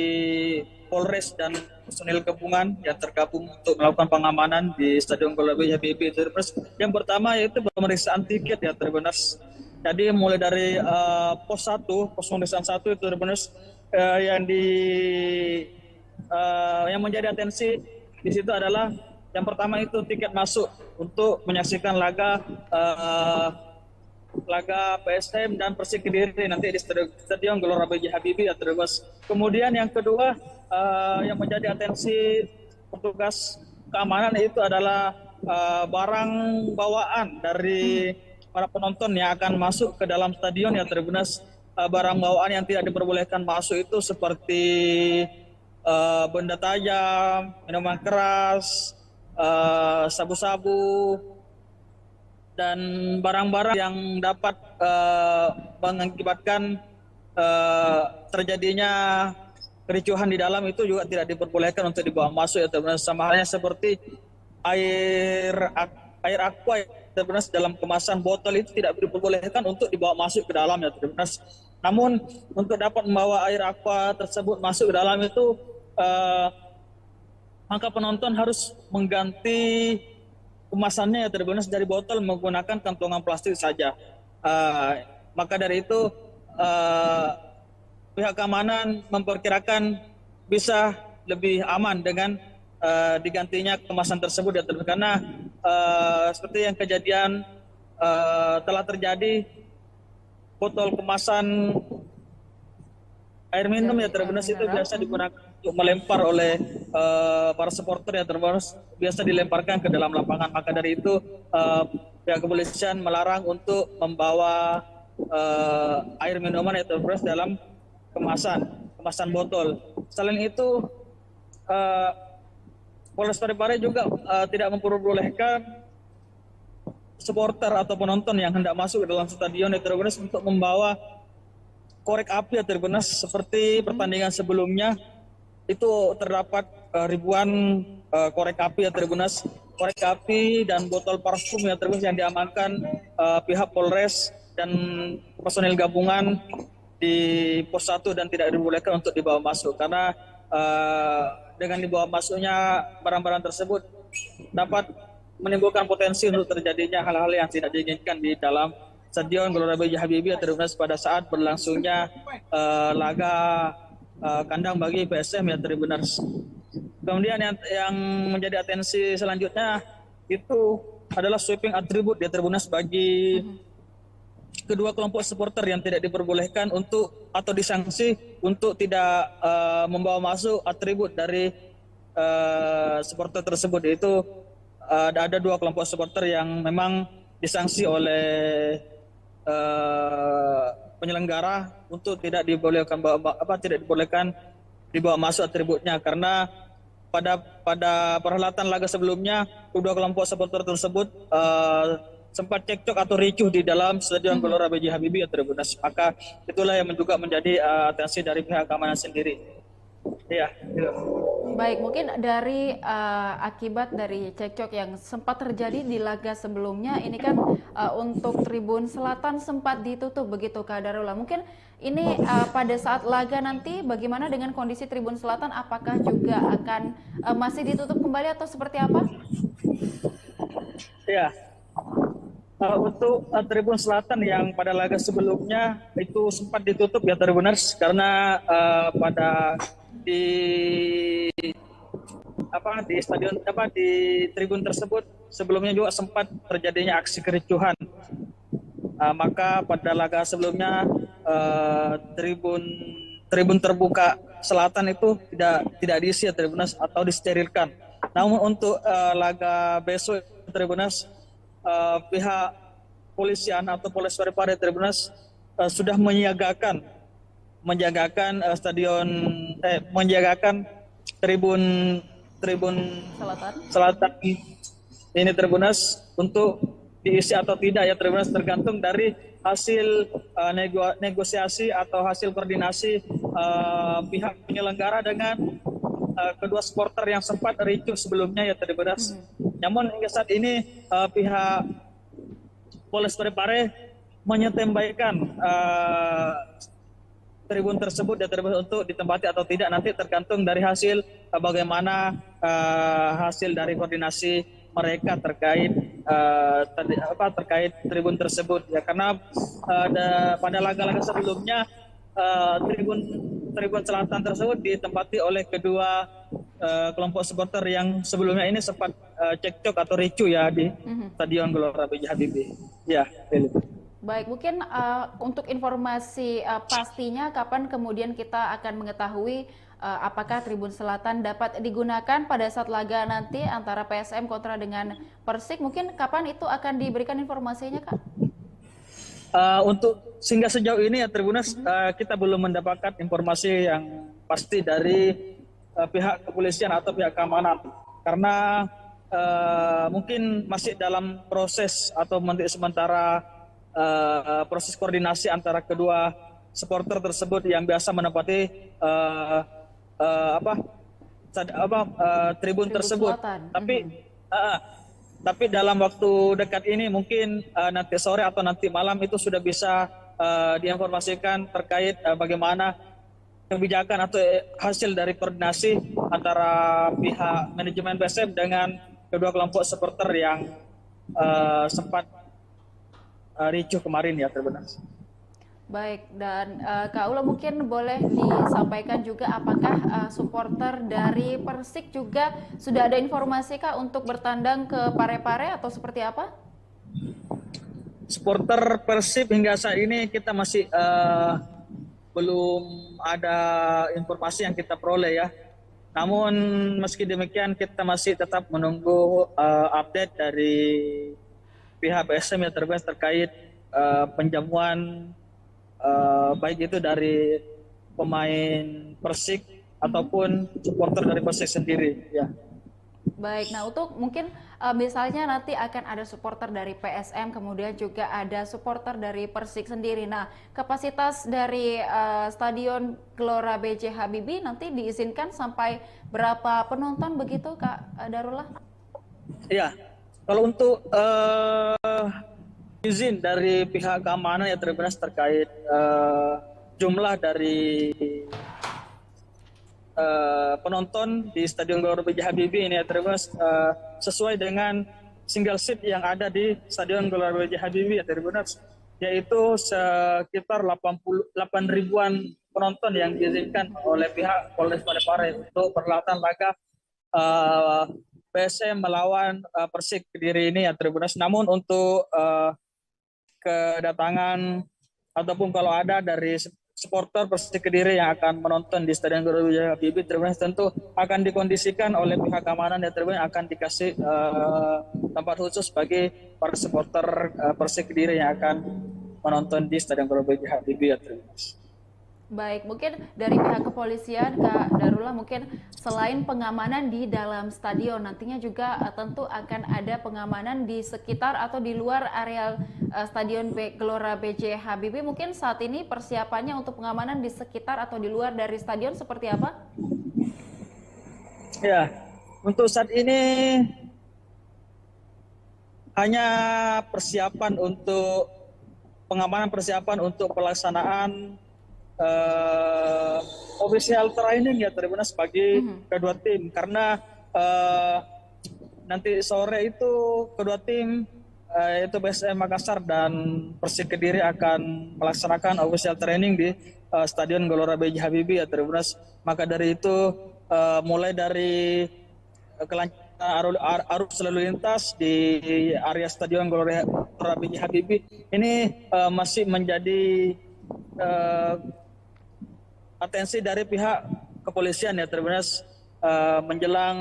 [SPEAKER 2] Polres dan personil gabungan yang tergabung untuk melakukan pengamanan di Stadion Gelora B.J. Habibie Tribuners. Yang pertama yaitu pemeriksaan tiket ya Tribuners. Jadi mulai dari pos pemeriksaan 1 itu Tribuners, yang menjadi atensi di situ adalah yang pertama itu tiket masuk untuk menyaksikan laga PSM dan Persik Kediri nanti di Stadion Gelora B.J. Habibie ya Tribuners. Kemudian yang kedua yang menjadi atensi petugas keamanan itu adalah barang bawaan dari para penonton yang akan masuk ke dalam stadion ya Tribuners. Barang bawaan yang tidak diperbolehkan masuk itu seperti benda tajam, minuman keras, sabu-sabu dan barang-barang yang dapat mengakibatkan terjadinya kericuhan di dalam itu juga tidak diperbolehkan untuk dibawa masuk ya teman-teman. Sama halnya seperti air aqua teman-teman dalam kemasan botol itu tidak diperbolehkan untuk dibawa masuk ke dalam ya teman-teman. Namun untuk dapat membawa air aqua tersebut masuk ke dalam itu maka penonton harus mengganti kemasannya ya teman-teman dari botol menggunakan kantongan plastik saja. Maka dari itu pihak keamanan memperkirakan bisa lebih aman dengan digantinya kemasan tersebut ya teman-teman, karena seperti yang kejadian telah terjadi, botol kemasan air minum ya teman-teman itu biasa digunakan untuk melempar oleh para supporter ya teman-teman, biasa dilemparkan ke dalam lapangan. Maka dari itu pihak kepolisian melarang untuk membawa air minuman ya teman-teman dalam kemasan botol. Selain itu Polres Parepare juga tidak memperbolehkan supporter atau penonton yang hendak masuk ke dalam stadion Heterogenes untuk membawa korek api ya Heterogenes. Seperti pertandingan sebelumnya itu terdapat ribuan korek api ya Heterogenes, korek api dan botol parfum ya Heterogenes yang diamankan pihak Polres dan personil gabungan di pos 1 dan tidak dibolehkan untuk dibawa masuk, karena dengan dibawa masuknya barang-barang tersebut dapat menimbulkan potensi untuk terjadinya hal-hal yang tidak diinginkan di dalam Stadion Gelora B.J. Habibie terus pada saat berlangsungnya laga kandang bagi PSM ya Tribuners. Kemudian yang menjadi atensi selanjutnya itu adalah sweeping atribut di Tribuners bagi kedua kelompok supporter yang tidak diperbolehkan untuk atau disanksi untuk tidak membawa masuk atribut dari supporter tersebut. Itu ada dua kelompok supporter yang memang disanksi oleh penyelenggara untuk tidak dibolehkan dibawa masuk atributnya, karena pada perhelatan laga sebelumnya kedua kelompok supporter tersebut sempat cekcok atau ricuh di dalam Stadion Gelora B.J. Habibie Tribuners. Maka itulah yang juga menjadi atensi dari pihak keamanan sendiri. Iya.
[SPEAKER 1] Baik, mungkin dari akibat dari cekcok yang sempat terjadi di laga sebelumnya, ini kan untuk Tribun Selatan sempat ditutup begitu Kak Darullah. Mungkin ini pada saat laga nanti bagaimana dengan kondisi Tribun Selatan? Apakah juga akan masih ditutup kembali atau seperti apa?
[SPEAKER 2] Ya. Untuk Tribun Selatan yang pada laga sebelumnya itu sempat ditutup ya Tribuners, karena di stadion di tribun tersebut sebelumnya juga sempat terjadinya aksi kericuhan. Maka pada laga sebelumnya tribun terbuka selatan itu tidak diisi ya Tribuners atau disterilkan. Namun untuk laga besok Tribuners, pihak polisian atau Polres Parepare Tribuners sudah menyiagakan tribun selatan ini Tribuners untuk diisi atau tidak ya Tribuners, tergantung dari hasil negosiasi atau hasil koordinasi pihak penyelenggara dengan kedua supporter yang sempat ricuh sebelumnya ya Tribuners. Namun hingga saat ini pihak Polres Parepare menyetembaikan tribun tersebut ya Tribuners untuk ditempati atau tidak, nanti tergantung dari hasil bagaimana hasil dari koordinasi mereka terkait tribun tersebut ya, karena pada laga-laga sebelumnya tribun selatan tersebut ditempati oleh kedua kelompok supporter yang sebelumnya ini sempat cekcok atau ricuh ya di Stadion Gelora B.J. Habibie. Ya,
[SPEAKER 1] baik, mungkin untuk informasi pastinya kapan kemudian kita akan mengetahui apakah Tribun Selatan dapat digunakan pada saat laga nanti antara PSM kontra dengan Persik, mungkin kapan itu akan diberikan informasinya Kak?
[SPEAKER 2] Untuk sehingga sejauh ini ya Tribuners, kita belum mendapatkan informasi yang pasti dari pihak kepolisian atau pihak keamanan, karena mungkin masih dalam proses atau sementara proses koordinasi antara kedua supporter tersebut yang biasa menempati tribun tersebut.
[SPEAKER 1] Selatan.
[SPEAKER 2] Tapi dalam waktu dekat ini mungkin nanti sore atau nanti malam itu sudah bisa diinformasikan terkait bagaimana kebijakan atau hasil dari koordinasi antara pihak manajemen PSM dengan kedua kelompok supporter yang sempat ricuh kemarin ya terbenar.
[SPEAKER 1] Baik, dan Kak Ula mungkin boleh disampaikan juga apakah supporter dari Persik juga sudah ada informasi Kak untuk bertandang ke Parepare atau seperti apa?
[SPEAKER 2] Supporter Persib hingga saat ini kita masih belum ada informasi yang kita peroleh ya. Namun meski demikian kita masih tetap menunggu update dari pihak PSM yang terkait penjamuan baik itu dari pemain Persik ataupun supporter dari Persik sendiri ya.
[SPEAKER 1] Baik, nah untuk mungkin misalnya nanti akan ada supporter dari PSM, kemudian juga ada supporter dari Persik sendiri. Nah, kapasitas dari Stadion Gelora B.J. Habibie nanti diizinkan sampai berapa penonton begitu, Kak Darullah?
[SPEAKER 2] Iya, kalau untuk izin dari pihak keamanan ya terkait jumlah dari penonton di Stadion Gelora B.J. Habibie ini ya sesuai dengan single seat yang ada di Stadion Gelora B.J. Habibie ya yaitu sekitar 8 ribuan penonton yang diizinkan oleh pihak Polres Parepare untuk perhelatan laga PSM melawan Persik Kediri ini ya Namun untuk kedatangan ataupun kalau ada dari supporter Persik Kediri yang akan menonton di Stadion Gelora B.J. Habibie tentu akan dikondisikan oleh pihak keamanan dan akan dikasih tempat khusus bagi para supporter Persik Kediri yang akan menonton di Stadion Gelora B.J. Habibie.
[SPEAKER 1] Baik, mungkin dari pihak kepolisian, Kak Darullah, mungkin selain pengamanan di dalam stadion, nantinya juga tentu akan ada pengamanan di sekitar atau di luar areal Stadion Gelora B.J. Habibie. Mungkin saat ini persiapannya untuk pengamanan di sekitar atau di luar dari stadion seperti apa?
[SPEAKER 2] Ya, untuk saat ini hanya persiapan untuk pelaksanaan official training ya bagi kedua tim karena nanti sore itu kedua tim yaitu PSM Makassar dan Persik Kediri akan melaksanakan official training di Stadion Gelora B.J. Habibie ya maka dari itu mulai dari kelancaran arus lalu lintas di area Stadion Gelora B.J. Habibie ini masih menjadi atensi dari pihak kepolisian ya menjelang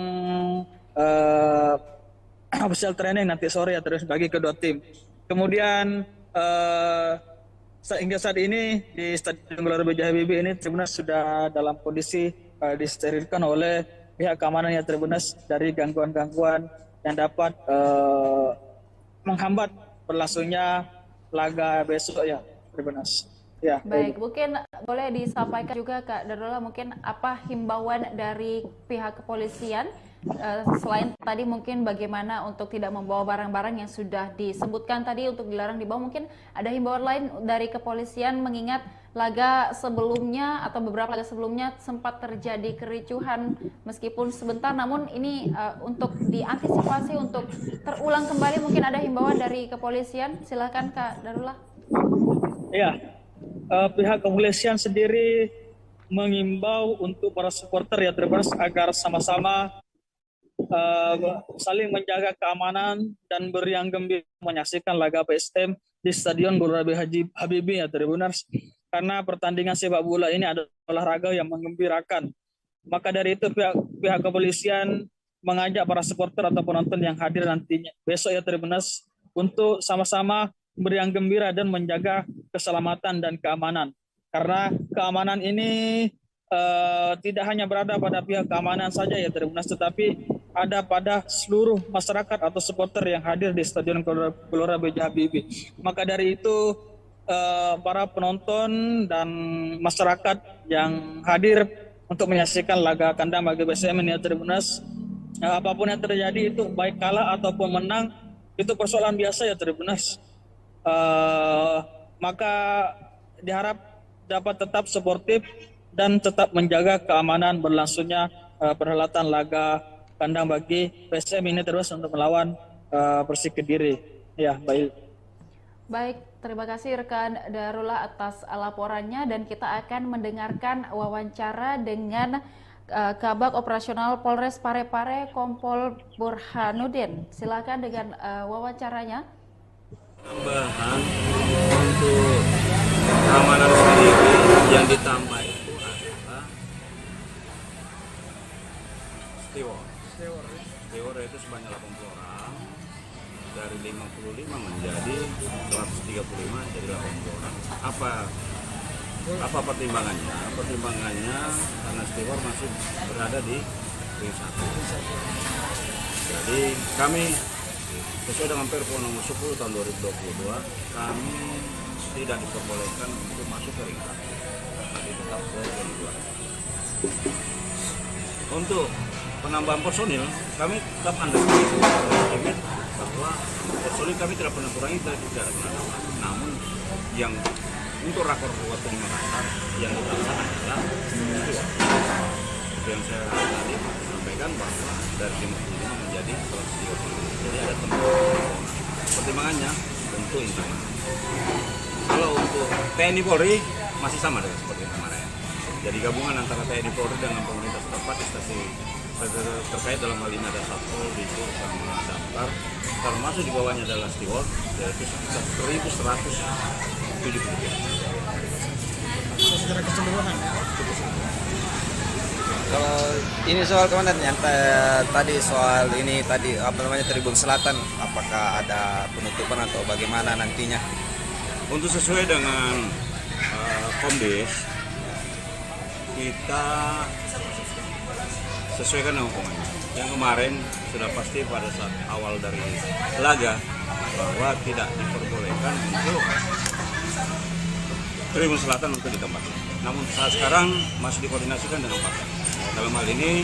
[SPEAKER 2] official training nanti sore ya bagi kedua tim. Kemudian hingga saat ini di Stadion Gelora B.J. Habibie ini sudah dalam kondisi disterilkan oleh pihak keamanan ya dari gangguan-gangguan yang dapat menghambat berlangsungnya laga besok ya Ya,
[SPEAKER 1] baik, mungkin boleh disampaikan juga Kak Darullah mungkin apa himbauan dari pihak kepolisian selain tadi mungkin bagaimana untuk tidak membawa barang-barang yang sudah disebutkan tadi untuk dilarang dibawa, mungkin ada himbauan lain dari kepolisian mengingat laga sebelumnya atau beberapa laga sebelumnya sempat terjadi kericuhan meskipun sebentar, namun ini untuk diantisipasi untuk terulang kembali mungkin ada himbauan dari kepolisian. Silakan Kak Darullah.
[SPEAKER 2] Iya. Pihak kepolisian sendiri mengimbau untuk para supporter ya agar sama-sama saling menjaga keamanan dan beriang gembira menyaksikan laga PSM di Stadion Gelora B.J. Habibie ya karena pertandingan sepak bola ini adalah olahraga yang menggembirakan. Maka dari itu pihak kepolisian mengajak para supporter atau penonton yang hadir nantinya besok ya untuk sama-sama beriang gembira dan menjaga keselamatan dan keamanan. Karena keamanan ini tidak hanya berada pada pihak keamanan saja ya tetapi ada pada seluruh masyarakat atau supporter yang hadir di Stadion Gelora B.J. Habibie. Maka dari itu para penonton dan masyarakat yang hadir untuk menyaksikan laga kandang bagi PSM ini Tribunas, apapun yang terjadi itu baik kalah ataupun menang itu persoalan biasa ya Tribunas. Maka diharap dapat tetap suportif dan tetap menjaga keamanan berlangsungnya perhelatan laga kandang bagi PSM ini terus untuk melawan Persik Kediri. Ya, baik.
[SPEAKER 1] Baik, terima kasih rekan Darullah atas laporannya, dan kita akan mendengarkan wawancara dengan Kabag Operasional Polres Parepare Kompol Burhanuddin. Silakan dengan wawancaranya.
[SPEAKER 3] Tambahan untuk keamanan sendiri yang ditambah itu adalah steward itu sebanyak 80 orang, dari 55 menjadi 135 jadi 80 orang. Apa pertimbangannya? Pertimbangannya karena steward masih berada di ring 1. Jadi kami sesuai dengan Perpu nomor 10 tahun 2022, kami tidak diperbolehkan untuk masuk ke ring 1. Jadi tetap ke ring 2. Untuk penambahan personil, kami tetap underestimate bahwa personil kami tidak pernah kurangi, tidak pernah tambah. Namun yang untuk rakor waktu di Makassar yang ditambah adalah itu yang saya tadi sampaikan bahwa dari 55 menjadi 130. Jadi ada pertimbangannya untuk internal. Kalau untuk TNI Polri masih sama dengan seperti kemarin. Jadi gabungan antara TNI Polri dengan pemerintah setempat instansi terkait dalam hal ini ada Satpol, Disu, sama Damkar. Kalau masuk di bawahnya adalah steward, yaitu sekitar 1.170.
[SPEAKER 4] Secara keseluruhan.
[SPEAKER 5] Kalau ini soal komandan yang tadi soal ini tadi Tribun Selatan, apakah ada penutupan atau bagaimana nantinya?
[SPEAKER 3] Untuk sesuai dengan Komdis, kita sesuaikan dengan komandan. Yang kemarin sudah pasti pada saat awal dari laga bahwa tidak diperbolehkan untuk Tribun Selatan untuk ditempatkan. Namun saat sekarang masih dikoordinasikan dengan partai. Dalam hal ini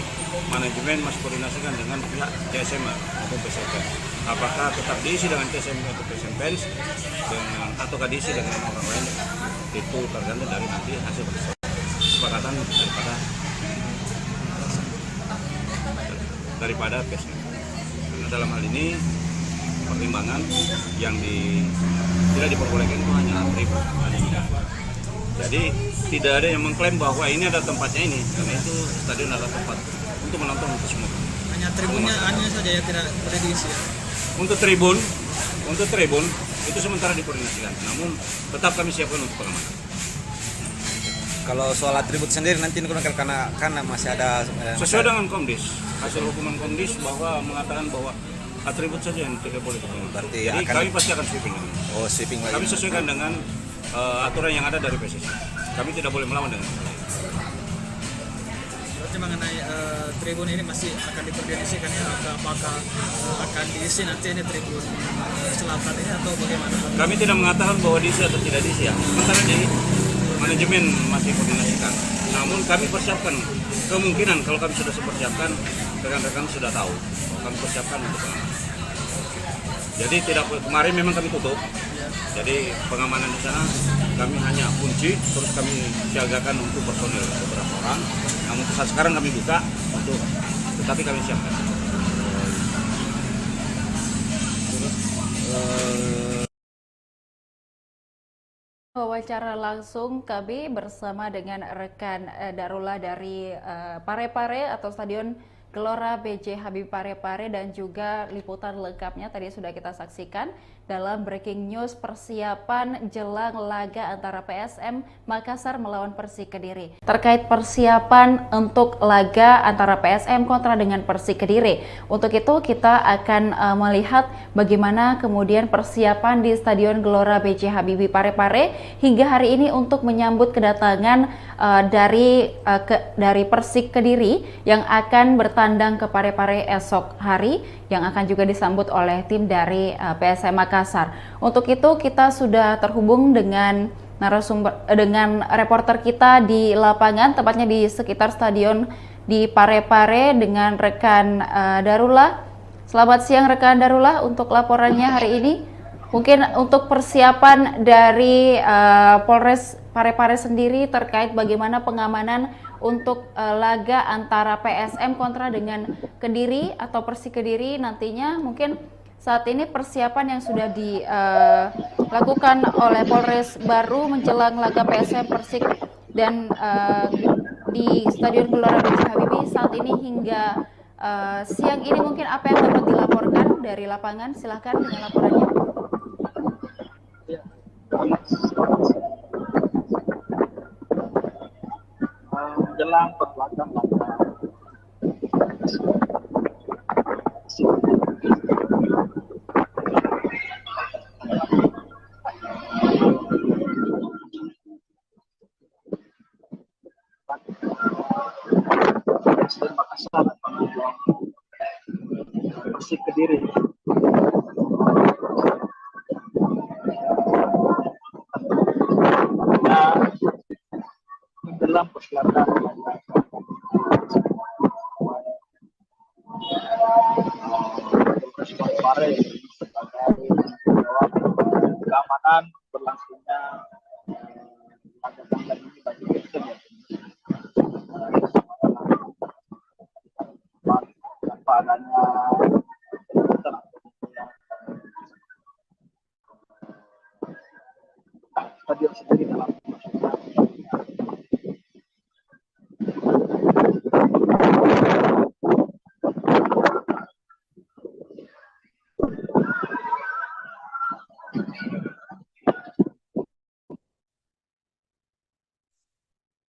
[SPEAKER 3] manajemen masih koordinasikan dengan pihak TSM atau PSM. Apakah tetap diisi dengan TSM atau PSM Fans ataukah diisi dengan orang lain, itu tergantung dari nanti hasil kesepakatan daripada PSM. Karena dalam hal ini pertimbangan yang tidak diperbolehkan itu hanya tribun. Jadi tidak ada yang mengklaim bahwa ini ada tempatnya ini, karena itu stadion adalah tempat untuk menonton untuk semua.
[SPEAKER 4] Hanya tribunnya hanya saja ya, tidak boleh diisi ya.
[SPEAKER 3] Untuk tribun itu sementara dikoordinasikan, namun tetap kami siapkan untuk pengamanan.
[SPEAKER 5] Kalau soal atribut sendiri nanti karena masih ada
[SPEAKER 3] sesuai dengan Komdis, hasil hukuman Komdis bahwa mengatakan bahwa atribut saja yang tidak boleh digunakan.
[SPEAKER 5] Berarti
[SPEAKER 3] jadi kami pasti akan sweeping.
[SPEAKER 5] Oh, sweeping lagi.
[SPEAKER 3] Kami sesuaikan dengan aturan yang ada dari PSSI. Kami tidak boleh melawan dengan hal lain.
[SPEAKER 4] Berarti mengenai tribun ini masih akan dikoordinasikan ya, apakah akan diisi nanti ini tribun selatan ini atau bagaimana?
[SPEAKER 3] Kami tidak mengatakan bahwa diisi atau tidak diisi ya. Sementara di manajemen masih koordinasikan. Namun kami persiapkan kemungkinan kalau kami sudah persiapkan, rekan-rekan sudah tahu bahwa kami persiapkan untuk pengamanan. Jadi kemarin memang kami tutup. Jadi pengamanan di sana kami hanya kunci, terus kami siagakan untuk personil beberapa orang. Namun saat sekarang kami buka tetapi kami siapkan.
[SPEAKER 1] Wawancara langsung kami bersama dengan rekan Darullah dari Parepare atau Stadion Gelora B.J. Habibie Parepare, dan juga liputan lengkapnya tadi sudah kita saksikan dalam breaking news persiapan jelang laga antara PSM Makassar melawan Persik Kediri. Terkait persiapan untuk laga antara PSM kontra dengan Persik Kediri. Untuk itu kita akan melihat bagaimana kemudian persiapan di Stadion Gelora B.J. Habibie Parepare hingga hari ini untuk menyambut kedatangan dari Persik Kediri yang akan bertandang ke Parepare esok hari, yang akan juga disambut oleh tim dari PSM Makassar. Untuk itu kita sudah terhubung dengan reporter kita di lapangan, tepatnya di sekitar stadion di Parepare dengan rekan Darullah. Selamat siang rekan Darullah, untuk laporannya hari ini. Mungkin untuk persiapan dari Polres Parepare sendiri terkait bagaimana pengamanan untuk laga antara PSM kontra dengan Kediri atau Persik Kediri nantinya, mungkin saat ini persiapan yang sudah dilakukan oleh Polres baru menjelang laga PSM Persik dan di Stadion Gelora B.J. Habibie saat ini hingga siang ini, mungkin apa yang dapat dilaporkan dari lapangan? Silahkan dengan laporannya.
[SPEAKER 2] Menjelang perlawanan Makassar Persik Kediri. Menjelang perhelatan Parepare sebagai keamanan berlangsung